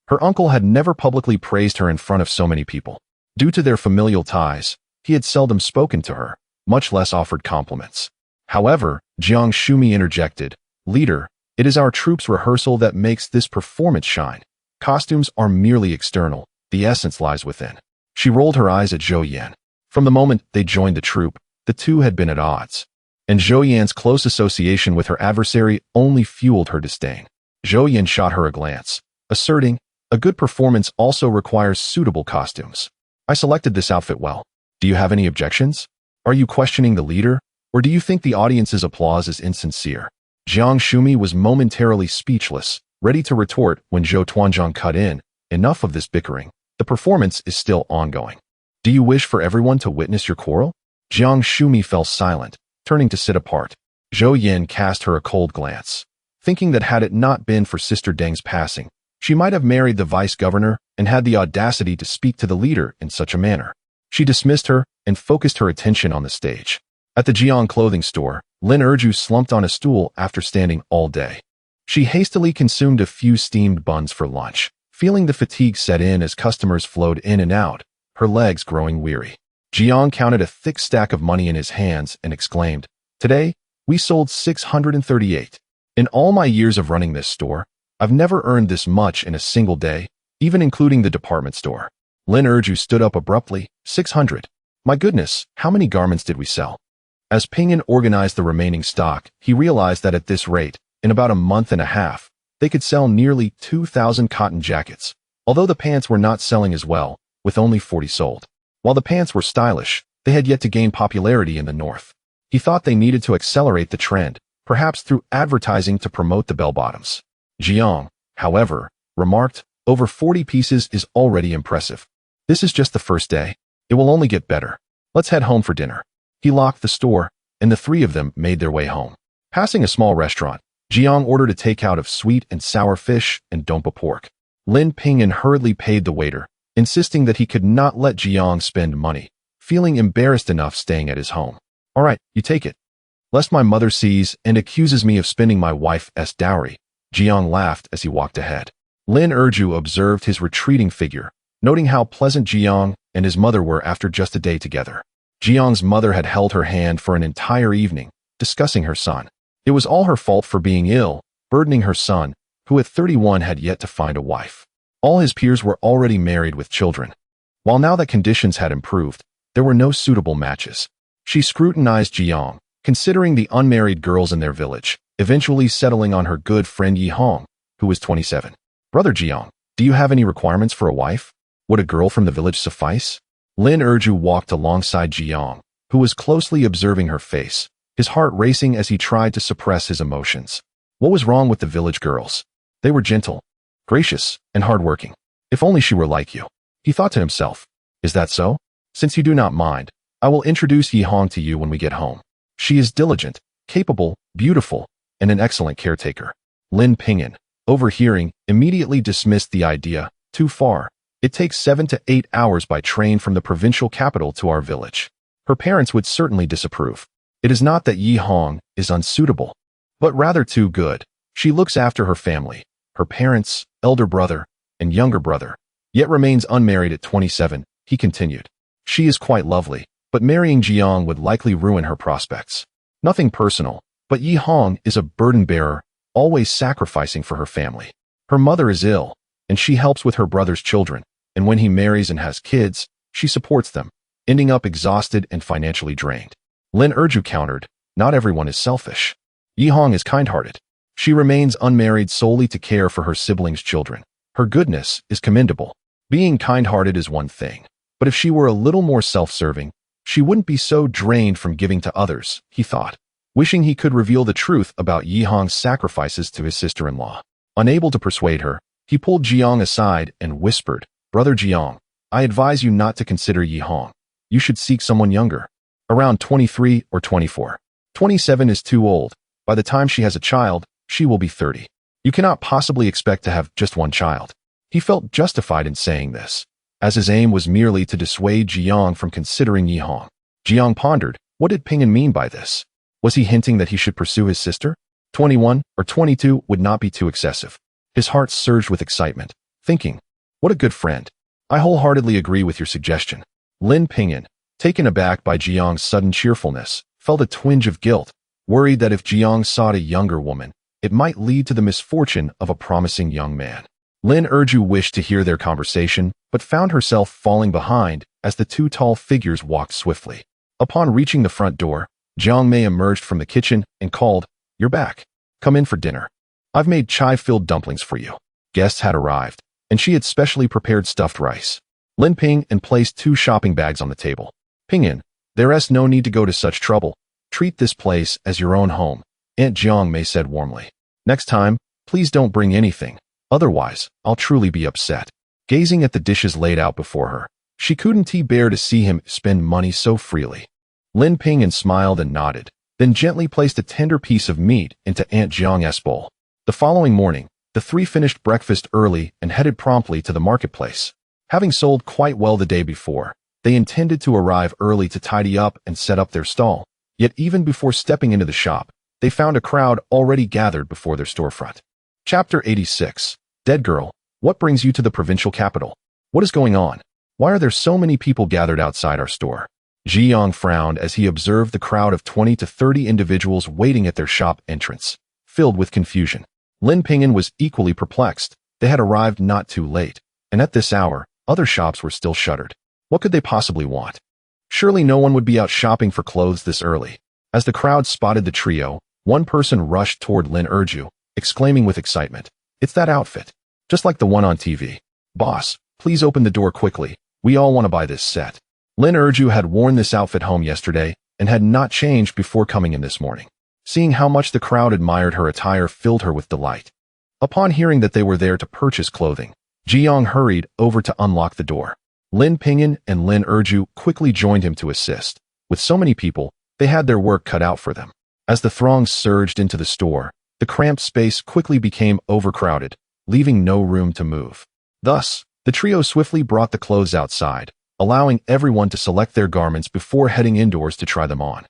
Her uncle had never publicly praised her in front of so many people. Due to their familial ties, he had seldom spoken to her, much less offered compliments. However, Jiang Shumi interjected, "Leader, it is our troupe's rehearsal that makes this performance shine. Costumes are merely external, the essence lies within." She rolled her eyes at Zhou Yan. From the moment they joined the troupe, the two had been at odds, and Zhou Yan's close association with her adversary only fueled her disdain. Zhou Yan shot her a glance, asserting, "A good performance also requires suitable costumes. I selected this outfit well. Do you have any objections? Are you questioning the leader, or do you think the audience's applause is insincere?" Jiang Shumi was momentarily speechless, ready to retort when Zhou Tuanzhong cut in, "Enough of this bickering. The performance is still ongoing. Do you wish for everyone to witness your quarrel?" Jiang Shumi fell silent, turning to sit apart. Zhou Yin cast her a cold glance, thinking that had it not been for Sister Deng's passing, she might have married the vice-governor and had the audacity to speak to the leader in such a manner. She dismissed her and focused her attention on the stage. At the Jiang clothing store, Lin Erju slumped on a stool after standing all day. She hastily consumed a few steamed buns for lunch, feeling the fatigue set in as customers flowed in and out, her legs growing weary. Jiang counted a thick stack of money in his hands and exclaimed, "Today, we sold 638. In all my years of running this store, I've never earned this much in a single day, even including the department store." Lin Erju stood up abruptly, 600. My goodness, how many garments did we sell? As Ping'an organized the remaining stock, he realized that at this rate, in about a month and a half, they could sell nearly 2,000 cotton jackets, although the pants were not selling as well, with only 40 sold. While the pants were stylish, they had yet to gain popularity in the north. He thought they needed to accelerate the trend, perhaps through advertising to promote the bell-bottoms. Jiang, however, remarked, "Over 40 pieces is already impressive. This is just the first day. It will only get better. Let's head home for dinner." He locked the store, and the three of them made their way home. Passing a small restaurant, Jiang ordered a takeout of sweet and sour fish and dompa pork. Lin Ping'an hurriedly paid the waiter, insisting that he could not let Jiang spend money, feeling embarrassed enough staying at his home. "All right, you take it. Lest my mother sees and accuses me of spending my wife's dowry," Jiang laughed as he walked ahead. Lin Erju observed his retreating figure, noting how pleasant Jiang and his mother were after just a day together. Jiang's mother had held her hand for an entire evening, discussing her son. It was all her fault for being ill, burdening her son, who at 31 had yet to find a wife. All his peers were already married with children. While now that conditions had improved, there were no suitable matches. She scrutinized Jiang, considering the unmarried girls in their village, eventually settling on her good friend Yi Hong, who was 27. "Brother Jiang, do you have any requirements for a wife? Would a girl from the village suffice?" Lin Erju walked alongside Jiang, who was closely observing her face, his heart racing as he tried to suppress his emotions. What was wrong with the village girls? They were gentle, gracious, and hardworking. If only she were like you. He thought to himself. "Is that so? Since you do not mind, I will introduce Yi Hong to you when we get home. She is diligent, capable, beautiful, and an excellent caretaker." Lin Ping'an, overhearing, immediately dismissed the idea. "Too far. It takes 7 to 8 hours by train from the provincial capital to our village. Her parents would certainly disapprove. It is not that Yi Hong is unsuitable, but rather too good. She looks after her family, her parents, elder brother, and younger brother, yet remains unmarried at 27, he continued. She is quite lovely, but marrying Jiang would likely ruin her prospects. Nothing personal, but Yi Hong is a burden-bearer, always sacrificing for her family. Her mother is ill, and she helps with her brother's children, and when he marries and has kids, she supports them, ending up exhausted and financially drained. Lin Erju countered, "Not everyone is selfish. Yi Hong is kind-hearted. She remains unmarried solely to care for her siblings' children. Her goodness is commendable. Being kind-hearted is one thing, but if she were a little more self-serving, she wouldn't be so drained from giving to others," he thought, wishing he could reveal the truth about Yi Hong's sacrifices to his sister-in-law. Unable to persuade her, he pulled Jiang aside and whispered, "Brother Jiang, I advise you not to consider Yi Hong. You should seek someone younger. Around 23 or 24. 27 is too old. By the time she has a child, she will be 30. You cannot possibly expect to have just one child." He felt justified in saying this, as his aim was merely to dissuade Jiang from considering Yi Hong. Jiang pondered, what did Ping'an mean by this? Was he hinting that he should pursue his sister? 21 or 22 would not be too excessive. His heart surged with excitement, thinking, what a good friend. I wholeheartedly agree with your suggestion. Lin Ping'an, taken aback by Jiang's sudden cheerfulness, felt a twinge of guilt, worried that if Jiang sought a younger woman, it might lead to the misfortune of a promising young man. Lin Erju wished to hear their conversation, but found herself falling behind as the two tall figures walked swiftly. Upon reaching the front door, Jiang Mei emerged from the kitchen and called, "You're back. Come in for dinner. I've made chive-filled dumplings for you." Guests had arrived, and she had specially prepared stuffed rice. Lin Ping'an placed 2 shopping bags on the table. "Ping'an, there's no need to go to such trouble. Treat this place as your own home," Aunt Jiang Mei said warmly. "Next time, please don't bring anything. Otherwise, I'll truly be upset." Gazing at the dishes laid out before her, she couldn't bear to see him spend money so freely. Lin Ping'an smiled and nodded, then gently placed a tender piece of meat into Aunt Jiang's bowl. The following morning, the three finished breakfast early and headed promptly to the marketplace. Having sold quite well the day before, They intended to arrive early to tidy up and set up their stall, yet even before stepping into the shop, they found a crowd already gathered before their storefront. Chapter 86. Dead Girl, what brings you to the provincial capital? What is going on? Why are there so many people gathered outside our store? Ji Yang frowned as he observed the crowd of 20 to 30 individuals waiting at their shop entrance, filled with confusion. Lin Ping'an was equally perplexed. They had arrived not too late, and at this hour, other shops were still shuttered. What could they possibly want? Surely no one would be out shopping for clothes this early. As the crowd spotted the trio, one person rushed toward Lin Erju, exclaiming with excitement, "It's that outfit. Just like the one on TV. Boss, please open the door quickly. We all want to buy this set." Lin Erju had worn this outfit home yesterday and had not changed before coming in this morning. Seeing how much the crowd admired her attire filled her with delight. Upon hearing that they were there to purchase clothing, Ji Yang hurried over to unlock the door. Lin Ping'an and Lin Erju quickly joined him to assist. With so many people, they had their work cut out for them. As the throng surged into the store, the cramped space quickly became overcrowded, leaving no room to move. Thus, the trio swiftly brought the clothes outside, allowing everyone to select their garments before heading indoors to try them on.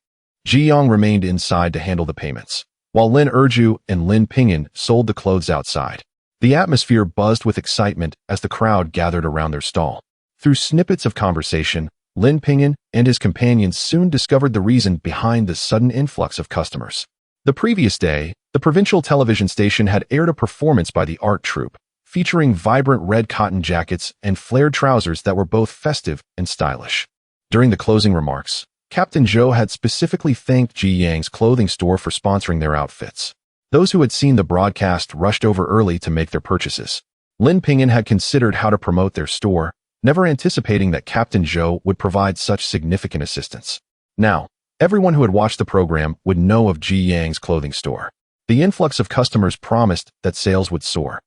Ji Yang remained inside to handle the payments, while Lin Erju and Lin Ping'an sold the clothes outside. The atmosphere buzzed with excitement as the crowd gathered around their stall. Through snippets of conversation, Lin Ping'an and his companions soon discovered the reason behind the sudden influx of customers. The previous day, the provincial television station had aired a performance by the art troupe, featuring vibrant red cotton jackets and flared trousers that were both festive and stylish. During the closing remarks, Captain Zhou had specifically thanked Ji Yang's clothing store for sponsoring their outfits. Those who had seen the broadcast rushed over early to make their purchases. Lin Ping'an had considered how to promote their store, never anticipating that Captain Zhou would provide such significant assistance. Now, everyone who had watched the program would know of Ji Yang's clothing store. The influx of customers promised that sales would soar.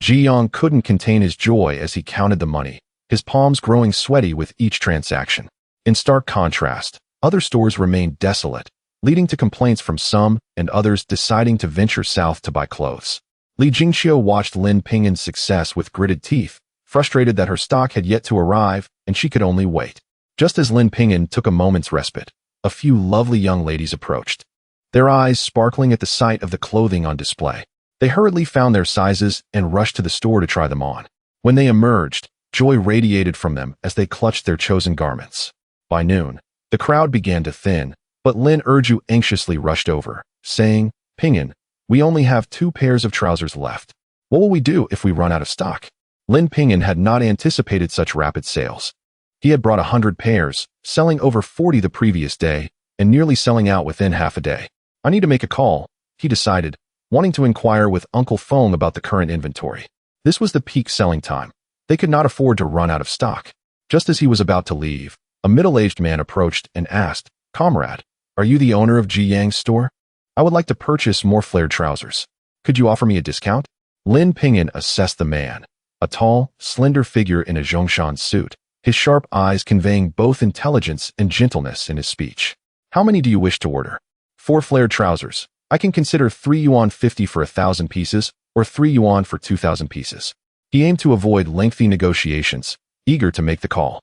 Ji Yang couldn't contain his joy as he counted the money, his palms growing sweaty with each transaction. In stark contrast, other stores remained desolate, leading to complaints from some and others deciding to venture south to buy clothes. Li Jingqiu watched Lin Ping'an's success with gritted teeth, frustrated that her stock had yet to arrive and she could only wait. Just as Lin Ping'an took a moment's respite, a few lovely young ladies approached, their eyes sparkling at the sight of the clothing on display. They hurriedly found their sizes and rushed to the store to try them on. When they emerged, joy radiated from them as they clutched their chosen garments. By noon, the crowd began to thin, but Lin Erju anxiously rushed over, saying, "Ping'an, we only have 2 pairs of trousers left. What will we do if we run out of stock?" Lin Ping'an had not anticipated such rapid sales. He had brought 100 pairs, selling over 40 the previous day, and nearly selling out within half a day. "I need to make a call," he decided, wanting to inquire with Uncle Feng about the current inventory. This was the peak selling time. They could not afford to run out of stock. Just as he was about to leave, a middle-aged man approached and asked, "Comrade, are you the owner of Ji Yang's store? I would like to purchase more flared trousers. Could you offer me a discount?" Lin Ping'an assessed the man, a tall, slender figure in a Zhongshan suit, his sharp eyes conveying both intelligence and gentleness in his speech. "How many do you wish to order?" 4 flared trousers. I can consider 3 yuan 50 for 1,000 pieces, or 3 yuan for 2,000 pieces. He aimed to avoid lengthy negotiations, eager to make the call.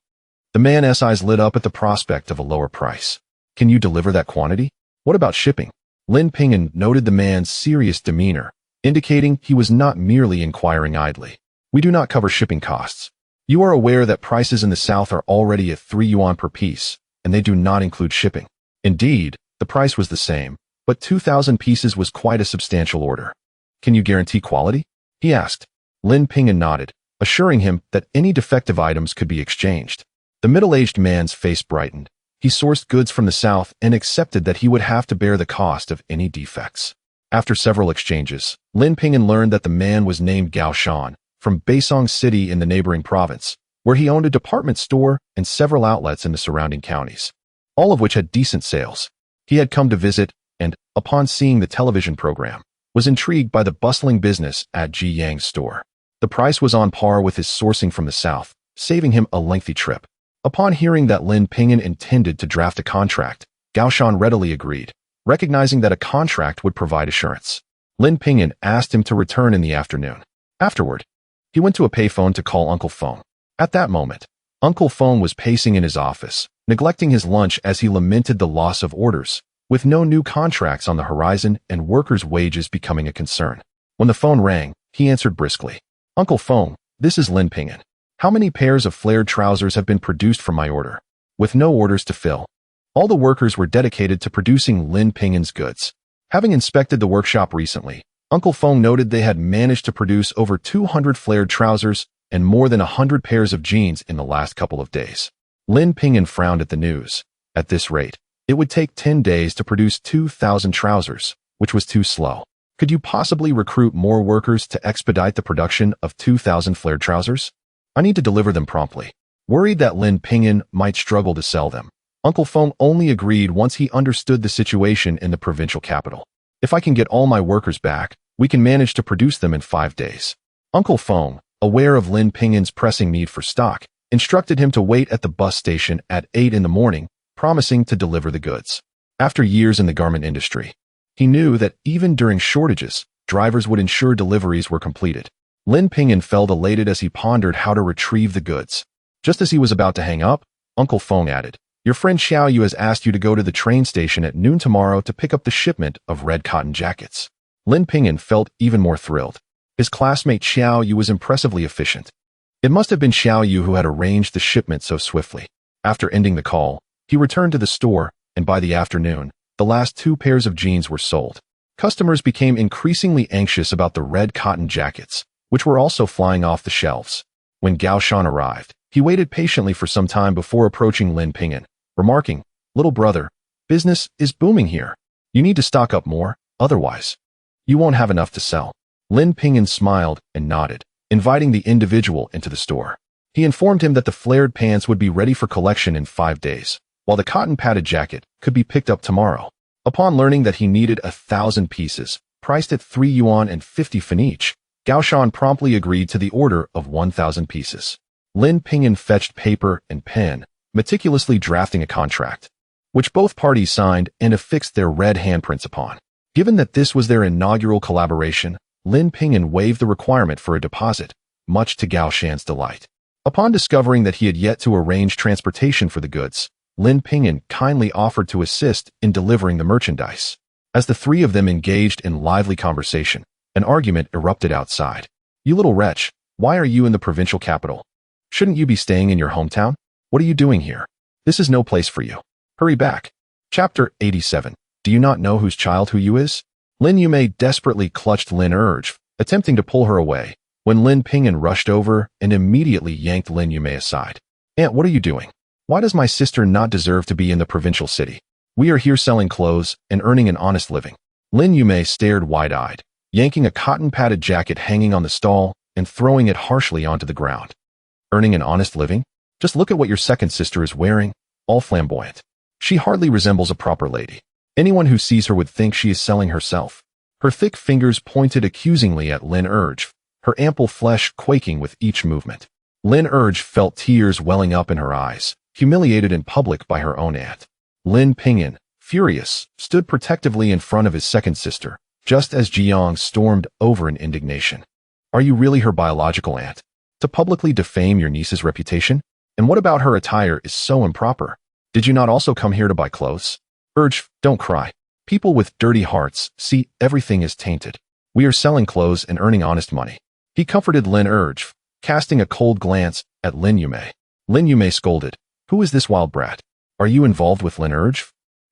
The man's eyes lit up at the prospect of a lower price. "Can you deliver that quantity? What about shipping?" Lin Ping'an noted the man's serious demeanor, indicating he was not merely inquiring idly. "We do not cover shipping costs. You are aware that prices in the south are already at 3 yuan per piece, and they do not include shipping." Indeed, the price was the same, but 2,000 pieces was quite a substantial order. "Can you guarantee quality?" he asked. Lin Ping'an nodded, assuring him that any defective items could be exchanged. The middle-aged man's face brightened. He sourced goods from the south and accepted that he would have to bear the cost of any defects. After several exchanges, Lin Ping'an learned that the man was named Gao Shan, from Baisong City in the neighboring province, where he owned a department store and several outlets in the surrounding counties, all of which had decent sales. He had come to visit and, upon seeing the television program, was intrigued by the bustling business at Ji Yang's store. The price was on par with his sourcing from the south, saving him a lengthy trip. Upon hearing that Lin Ping'an intended to draft a contract, Gao Shan readily agreed, recognizing that a contract would provide assurance. Lin Ping'an asked him to return in the afternoon. Afterward, he went to a payphone to call Uncle Feng. At that moment, Uncle Feng was pacing in his office, neglecting his lunch as he lamented the loss of orders, with no new contracts on the horizon and workers' wages becoming a concern. When the phone rang, he answered briskly. Uncle Feng, this is Lin Ping'an. How many pairs of flared trousers have been produced from my order? With no orders to fill. All the workers were dedicated to producing Lin Ping'an's goods. Having inspected the workshop recently, Uncle Feng noted they had managed to produce over 200 flared trousers and more than 100 pairs of jeans in the last couple of days. Lin Ping'an frowned at the news. At this rate, it would take 10 days to produce 2,000 trousers, which was too slow. Could you possibly recruit more workers to expedite the production of 2,000 flared trousers? I need to deliver them promptly. Worried that Lin Ping'an might struggle to sell them, Uncle Feng only agreed once he understood the situation in the provincial capital. If I can get all my workers back, we can manage to produce them in 5 days. Uncle Feng, aware of Lin Ping'an's pressing need for stock, instructed him to wait at the bus station at 8 in the morning, promising to deliver the goods. After years in the garment industry, he knew that even during shortages, drivers would ensure deliveries were completed. Lin Ping'an felt elated as he pondered how to retrieve the goods. Just as he was about to hang up, Uncle Feng added, Your friend Xiao Yu has asked you to go to the train station at noon tomorrow to pick up the shipment of red cotton jackets. Lin Ping'an felt even more thrilled. His classmate Xiao Yu was impressively efficient. It must have been Xiao Yu who had arranged the shipment so swiftly. After ending the call, he returned to the store, and by the afternoon, the last 2 pairs of jeans were sold. Customers became increasingly anxious about the red cotton jackets, which were also flying off the shelves. When Gao Shan arrived, he waited patiently for some time before approaching Lin Ping'an, remarking, Little brother, business is booming here. You need to stock up more, otherwise you won't have enough to sell. Lin Ping'an smiled and nodded, inviting the individual into the store. He informed him that the flared pants would be ready for collection in 5 days, while the cotton padded jacket could be picked up tomorrow. Upon learning that he needed 1,000 pieces, priced at 3 yuan and 50 fen each, Gao Shan promptly agreed to the order of 1,000 pieces. Lin Ping'an fetched paper and pen, meticulously drafting a contract, which both parties signed and affixed their red handprints upon. Given that this was their inaugural collaboration, Lin Ping'an waived the requirement for a deposit, much to Gao Shan's delight. Upon discovering that he had yet to arrange transportation for the goods, Lin Ping'an kindly offered to assist in delivering the merchandise. As the 3 of them engaged in lively conversation, an argument erupted outside. You little wretch, why are you in the provincial capital? Shouldn't you be staying in your hometown? What are you doing here? This is no place for you. Hurry back. Chapter 87. Do you not know whose child Hu Yu is? Lin Yumei desperately clutched Lin Urge, attempting to pull her away, when Lin Ping'an rushed over and immediately yanked Lin Yumei aside. Aunt, what are you doing? Why does my sister not deserve to be in the provincial city? We are here selling clothes and earning an honest living. Lin Yumei stared wide-eyed, yanking a cotton-padded jacket hanging on the stall and throwing it harshly onto the ground. Earning an honest living? Just look at what your second sister is wearing, all flamboyant. She hardly resembles a proper lady. Anyone who sees her would think she is selling herself. Her thick fingers pointed accusingly at Lin Urge, her ample flesh quaking with each movement. Lin Urge felt tears welling up in her eyes, humiliated in public by her own aunt. Lin Ping'an, furious, stood protectively in front of his second sister, just as Jiang stormed over in indignation. Are you really her biological aunt? To publicly defame your niece's reputation? And what about her attire is so improper? Did you not also come here to buy clothes? Urge, don't cry. People with dirty hearts see everything is tainted. We are selling clothes and earning honest money. He comforted Lin Urge, casting a cold glance at Lin Yumei. Lin Yumei scolded, Who is this wild brat? Are you involved with Lin Urge?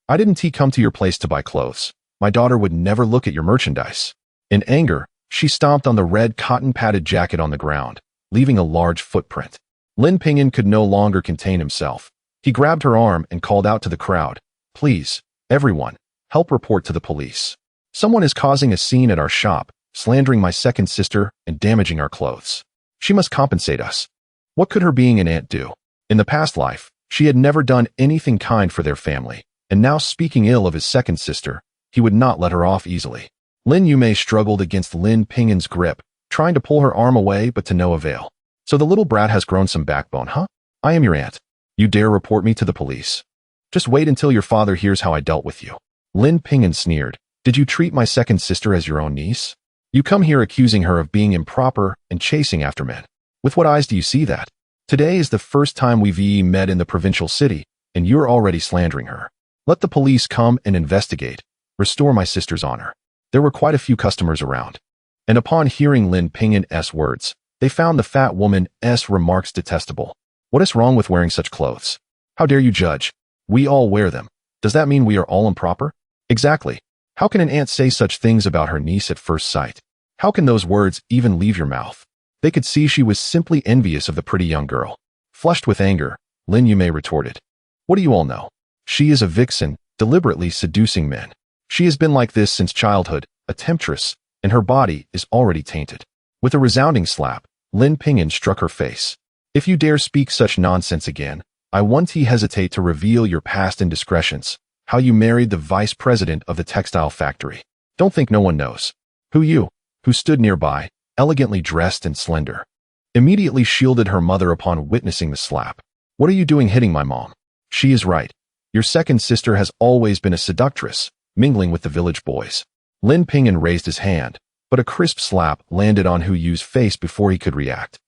I didn't come to your place to buy clothes. My daughter would never look at your merchandise. In anger, she stomped on the red cotton-padded jacket on the ground, leaving a large footprint. Lin Ping'an could no longer contain himself. He grabbed her arm and called out to the crowd, Please, everyone, help report to the police. Someone is causing a scene at our shop, slandering my second sister and damaging our clothes. She must compensate us. What could her being an aunt do? In the past life, she had never done anything kind for their family, and now speaking ill of his second sister, he would not let her off easily. Lin Yumei struggled against Lin Ping'an's grip, trying to pull her arm away but to no avail. So the little brat has grown some backbone, huh? I am your aunt. You dare report me to the police? Just wait until your father hears how I dealt with you. Lin Ping'an sneered. Did you treat my second sister as your own niece? You come here accusing her of being improper and chasing after men. With what eyes do you see that? Today is the first time we've met in the provincial city, and you're already slandering her. Let the police come and investigate. Restore my sister's honor. There were quite a few customers around, and upon hearing Lin Ping'an's words, they found the fat woman's remarks detestable. What is wrong with wearing such clothes? How dare you judge? We all wear them. Does that mean we are all improper? Exactly. How can an aunt say such things about her niece at first sight? How can those words even leave your mouth? They could see she was simply envious of the pretty young girl. Flushed with anger, Lin Yume retorted. What do you all know? She is a vixen, deliberately seducing men. She has been like this since childhood, a temptress, and her body is already tainted. With a resounding slap, Lin Ping'an struck her face. If you dare speak such nonsense again, I won't hesitate to reveal your past indiscretions, how you married the vice president of the textile factory. Don't think no one knows. Who stood nearby, elegantly dressed and slender, immediately shielded her mother upon witnessing the slap. What are you doing hitting my mom? She is right. Your second sister has always been a seductress, mingling with the village boys. Lin Ping'an raised his hand, but a crisp slap landed on Hu Yu's face before he could react.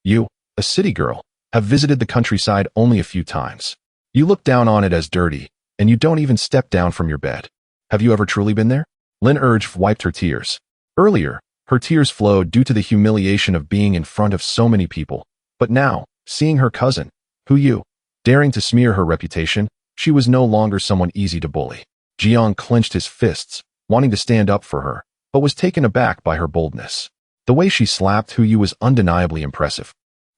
You, a city girl, have visited the countryside only a few times. You look down on it as dirty, and you don't even step down from your bed. Have you ever truly been there? Lin wiped her tears. Earlier, her tears flowed due to the humiliation of being in front of so many people, but now, seeing her cousin, Hu Yu, daring to smear her reputation, she was no longer someone easy to bully. Jiang clenched his fists, wanting to stand up for her, but was taken aback by her boldness. The way she slapped Hu Yu was undeniably impressive,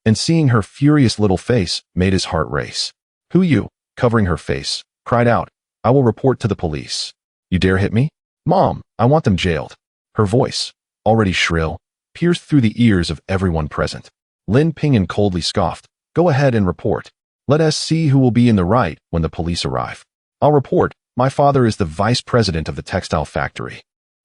and seeing her furious little face made his heart race. Hu Yu, covering her face, cried out, I will report to the police. You dare hit me? Mom, I want them jailed. Her voice, already shrill, pierced through the ears of everyone present. Lin Ping'an coldly scoffed, Go ahead and report. Let us see who will be in the right when the police arrive. I'll report. My father is the vice president of the textile factory.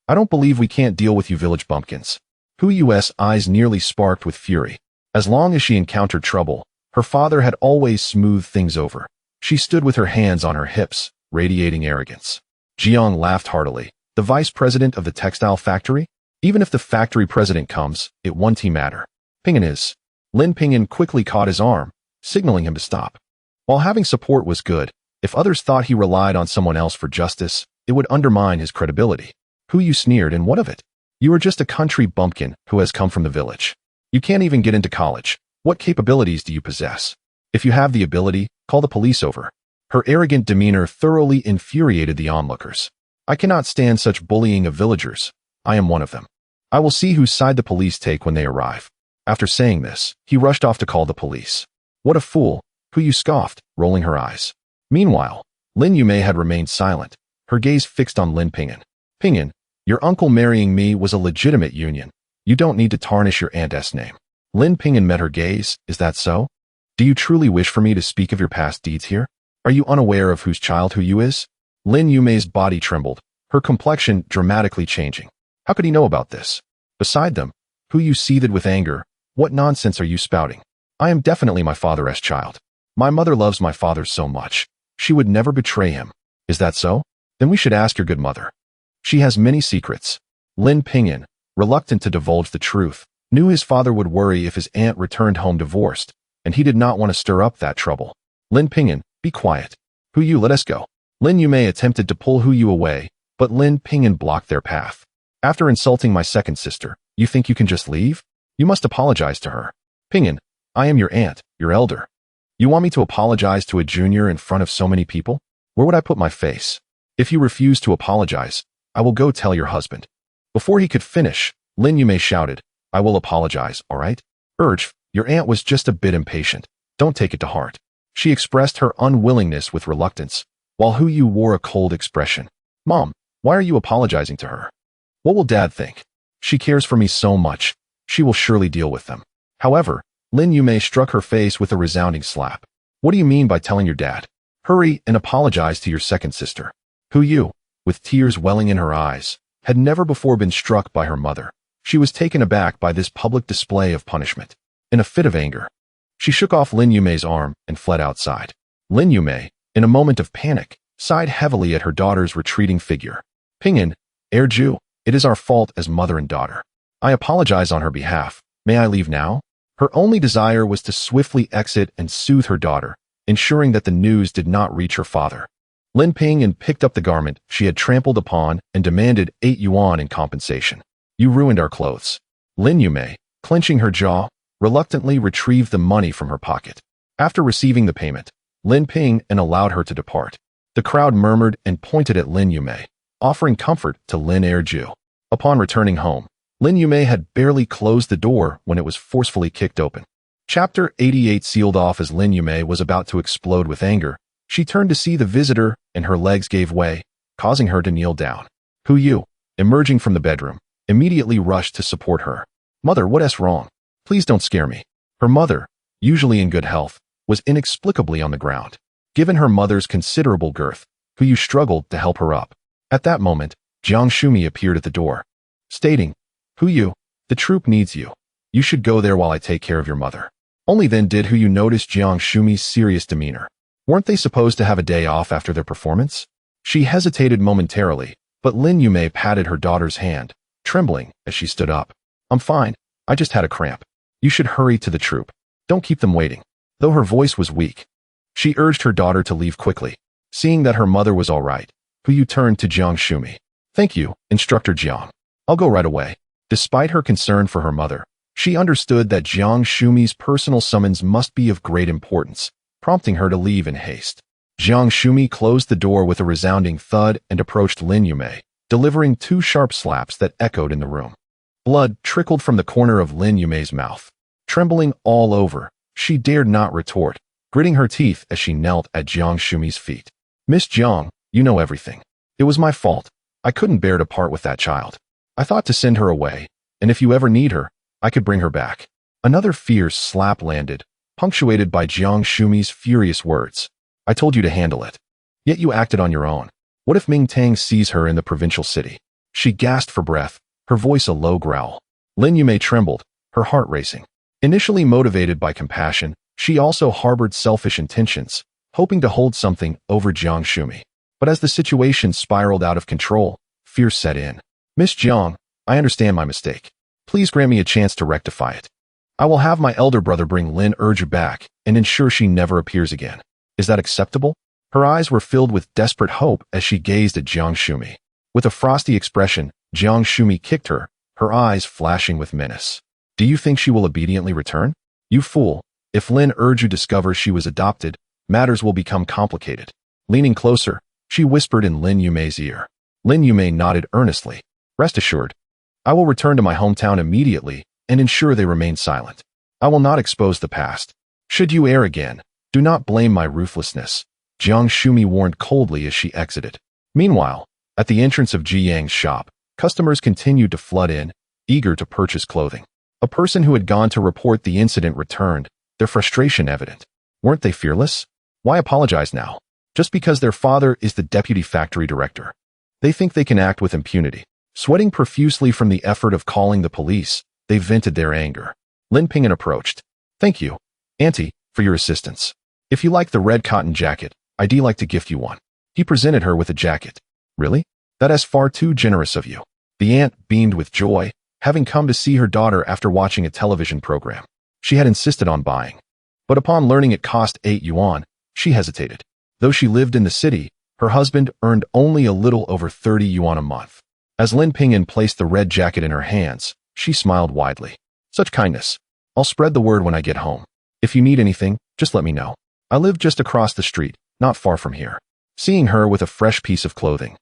I don't believe we can't deal with you village bumpkins. Hu Yu's eyes nearly sparked with fury. As long as she encountered trouble, her father had always smoothed things over. She stood with her hands on her hips, radiating arrogance. Jiang laughed heartily. The vice president of the textile factory? Even if the factory president comes, it won't matter. Ping'an is. Lin Ping'an quickly caught his arm, signaling him to stop. While having support was good, if others thought he relied on someone else for justice, it would undermine his credibility. Hu Yu sneered, and what of it? You are just a country bumpkin who has come from the village. You can't even get into college. What capabilities do you possess? If you have the ability, call the police over. Her arrogant demeanor thoroughly infuriated the onlookers. I cannot stand such bullying of villagers. I am one of them. I will see whose side the police take when they arrive. After saying this, he rushed off to call the police. What a fool, Hu Yu scoffed, rolling her eyes. Meanwhile, Lin Yume had remained silent, her gaze fixed on Lin Ping'an. Ping'an, your uncle marrying me was a legitimate union. You don't need to tarnish your aunt's name. Lin Ping'an met her gaze. Is that so? Do you truly wish for me to speak of your past deeds here? Are you unaware of whose child Hu Yu is? Lin Yume's body trembled, her complexion dramatically changing. How could he know about this? Beside them, Hu Yu seethed with anger. What nonsense are you spouting? I am definitely my father's child. My mother loves my father so much. She would never betray him. Is that so? Then we should ask your good mother. She has many secrets. Lin Ping'an, reluctant to divulge the truth, knew his father would worry if his aunt returned home divorced, and he did not want to stir up that trouble. Lin Ping'an, be quiet. Hu Yu, let us go. Lin Yume attempted to pull Hu Yu away, but Lin Ping'an blocked their path. After insulting my second sister, you think you can just leave? You must apologize to her. Ping'an, I am your aunt, your elder. You want me to apologize to a junior in front of so many people? Where would I put my face? If you refuse to apologize, I will go tell your husband. Before he could finish, Lin Yume shouted, I will apologize, all right? Your aunt was just a bit impatient. Don't take it to heart. She expressed her unwillingness with reluctance, while Hu Yu wore a cold expression. Mom, why are you apologizing to her? What will Dad think? She cares for me so much. She will surely deal with them. However, Lin Yume struck her face with a resounding slap. What do you mean by telling your dad? Hurry and apologize to your second sister. Hu Yu, with tears welling in her eyes, had never before been struck by her mother. She was taken aback by this public display of punishment. In a fit of anger, she shook off Lin Yume's arm and fled outside. Lin Yume, in a moment of panic, sighed heavily at her daughter's retreating figure. Ping'an, Ju, it is our fault as mother and daughter. I apologize on her behalf. May I leave now? Her only desire was to swiftly exit and soothe her daughter, ensuring that the news did not reach her father. Lin Ping'an picked up the garment she had trampled upon and demanded 8 yuan in compensation. You ruined our clothes. Lin Yumei, clenching her jaw, reluctantly retrieved the money from her pocket. After receiving the payment, Lin Ping'an allowed her to depart. The crowd murmured and pointed at Lin Yumei, offering comfort to Lin Erju. Upon returning home, Lin Yumei had barely closed the door when it was forcefully kicked open. Chapter 88 sealed off. As Lin Yumei was about to explode with anger, she turned to see the visitor and her legs gave way, causing her to kneel down. Hu Yu, emerging from the bedroom, immediately rushed to support her. Mother, what's wrong? Please don't scare me. Her mother, usually in good health, was inexplicably on the ground. Given her mother's considerable girth, Hu Yu struggled to help her up. At that moment, Jiang Shumi appeared at the door, stating, Hu Yu, the troop needs you. You should go there while I take care of your mother. Only then did Hu Yu notice Jiang Shumi's serious demeanor. Weren't they supposed to have a day off after their performance? She hesitated momentarily, but Lin Yumei patted her daughter's hand, trembling as she stood up. I'm fine. I just had a cramp. You should hurry to the troop. Don't keep them waiting. Though her voice was weak, she urged her daughter to leave quickly. Seeing that her mother was all right, Hu Yu turned to Jiang Shumi. Thank you, Instructor Jiang. I'll go right away. Despite her concern for her mother, she understood that Jiang Shumi's personal summons must be of great importance, prompting her to leave in haste. Jiang Shumi closed the door with a resounding thud and approached Lin Yumei, delivering 2 sharp slaps that echoed in the room. Blood trickled from the corner of Lin Yumei's mouth. Trembling all over, she dared not retort, gritting her teeth as she knelt at Jiang Shumi's feet. Miss Jiang, you know everything. It was my fault. I couldn't bear to part with that child. I thought to send her away, and if you ever need her, I could bring her back. Another fierce slap landed, punctuated by Jiang Shumi's furious words. I told you to handle it. Yet you acted on your own. What if Ming Tang sees her in the provincial city? She gasped for breath, her voice a low growl. Lin Yumei trembled, her heart racing. Initially motivated by compassion, she also harbored selfish intentions, hoping to hold something over Jiang Shumi. But as the situation spiraled out of control, fear set in. Miss Jiang, I understand my mistake. Please grant me a chance to rectify it. I will have my elder brother bring Lin Erju back and ensure she never appears again. Is that acceptable? Her eyes were filled with desperate hope as she gazed at Jiang Shumi. With a frosty expression, Jiang Shumi kicked her, her eyes flashing with menace. Do you think she will obediently return? You fool. If Lin Erju discovers she was adopted, matters will become complicated. Leaning closer, she whispered in Lin Yumei's ear. Lin Yumei nodded earnestly. Rest assured, I will return to my hometown immediately and ensure they remain silent. I will not expose the past. Should you err again, do not blame my ruthlessness, Jiang Shumi warned coldly as she exited. Meanwhile, at the entrance of Ji Yang's shop, customers continued to flood in, eager to purchase clothing. A person who had gone to report the incident returned, their frustration evident. Weren't they fearless? Why apologize now? Just because their father is the deputy factory director. They think they can act with impunity. Sweating profusely from the effort of calling the police, they vented their anger. Lin Ping'an approached. Thank you, Auntie, for your assistance. If you like the red cotton jacket, I'd like to gift you one. He presented her with a jacket. Really? That is far too generous of you. The aunt beamed with joy, having come to see her daughter after watching a television program. She had insisted on buying. But upon learning it cost 8 yuan, she hesitated. Though she lived in the city, her husband earned only a little over 30 yuan a month. As Lin Ping'an placed the red jacket in her hands, she smiled widely. Such kindness. I'll spread the word when I get home. If you need anything, just let me know. I live just across the street, not far from here. Seeing her with a fresh piece of clothing,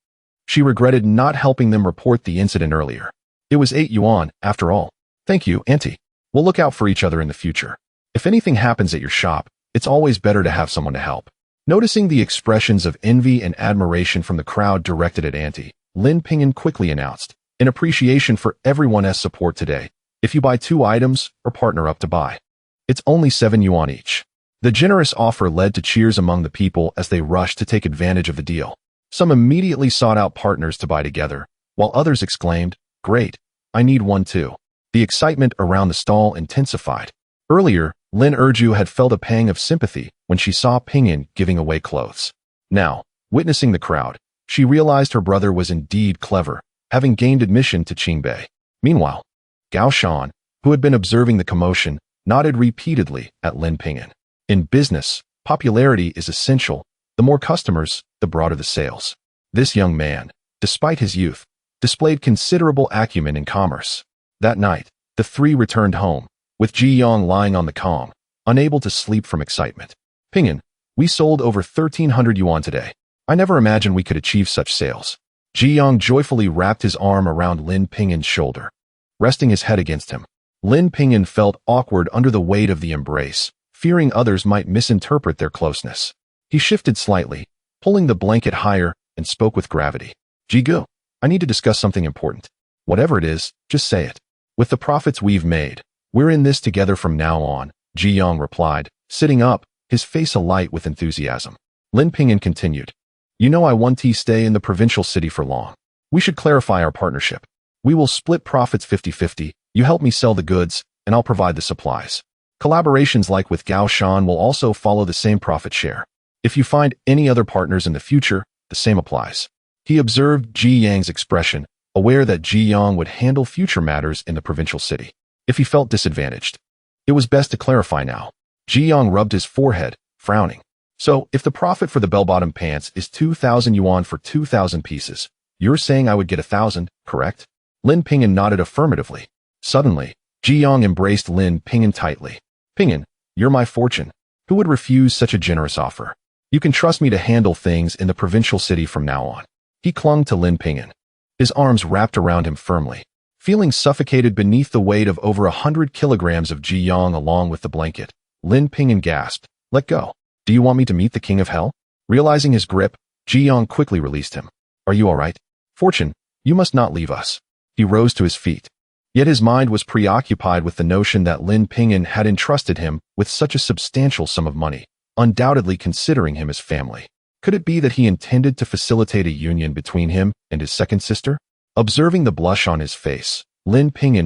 she regretted not helping them report the incident earlier. It was 8 yuan, after all. Thank you, Auntie. We'll look out for each other in the future. If anything happens at your shop, it's always better to have someone to help. Noticing the expressions of envy and admiration from the crowd directed at Auntie, Lin Ping'an quickly announced, in appreciation for everyone's support today, if you buy 2 items or partner up to buy, it's only 7 yuan each. The generous offer led to cheers among the people as they rushed to take advantage of the deal. Some immediately sought out partners to buy together, while others exclaimed, Great, I need one too. The excitement around the stall intensified. Earlier, Lin Erju had felt a pang of sympathy when she saw Ping'an giving away clothes. Now, witnessing the crowd, she realized her brother was indeed clever, having gained admission to Qingbei. Meanwhile, Gao Shan, who had been observing the commotion, nodded repeatedly at Lin Ping'an. In business, popularity is essential. The more customers, the broader the sales. This young man, despite his youth, displayed considerable acumen in commerce. That night, the three returned home, with Ji Yong lying on the Kong, unable to sleep from excitement. Ping'an, we sold over 1,300 yuan today. I never imagined we could achieve such sales. Ji Yong joyfully wrapped his arm around Lin Ping'an's shoulder, resting his head against him. Lin Ping'an felt awkward under the weight of the embrace, fearing others might misinterpret their closeness. He shifted slightly, pulling the blanket higher, and spoke with gravity. Jigu, I need to discuss something important. Whatever it is, just say it. With the profits we've made, we're in this together from now on, Ji Yong replied, sitting up, his face alight with enthusiasm. Lin Ping'an continued. You know I won't stay in the provincial city for long. We should clarify our partnership. We will split profits 50-50, you help me sell the goods, and I'll provide the supplies. Collaborations like with Gao Shan will also follow the same profit share. If you find any other partners in the future, the same applies. He observed Ji Yang's expression, aware that Ji Yong would handle future matters in the provincial city. If he felt disadvantaged, it was best to clarify now. Ji Yong rubbed his forehead, frowning. So, if the profit for the bell-bottom pants is 2,000 yuan for 2,000 pieces, you're saying I would get 1,000, correct? Lin Ping'an nodded affirmatively. Suddenly, Ji Yong embraced Lin Ping'an tightly. Ping'an, you're my fortune. Who would refuse such a generous offer? You can trust me to handle things in the provincial city from now on. He clung to Lin Ping'an, his arms wrapped around him firmly. Feeling suffocated beneath the weight of over 100 kilograms of Ji Yong along with the blanket, Lin Ping'an gasped, let go. Do you want me to meet the king of hell? Realizing his grip, Ji Yong quickly released him. Are you all right? Fortune, you must not leave us. He rose to his feet. Yet his mind was preoccupied with the notion that Lin Ping'an had entrusted him with such a substantial sum of money, undoubtedly considering him as family. Could it be that he intended to facilitate a union between him and his second sister? Observing the blush on his face, Lin Ping'an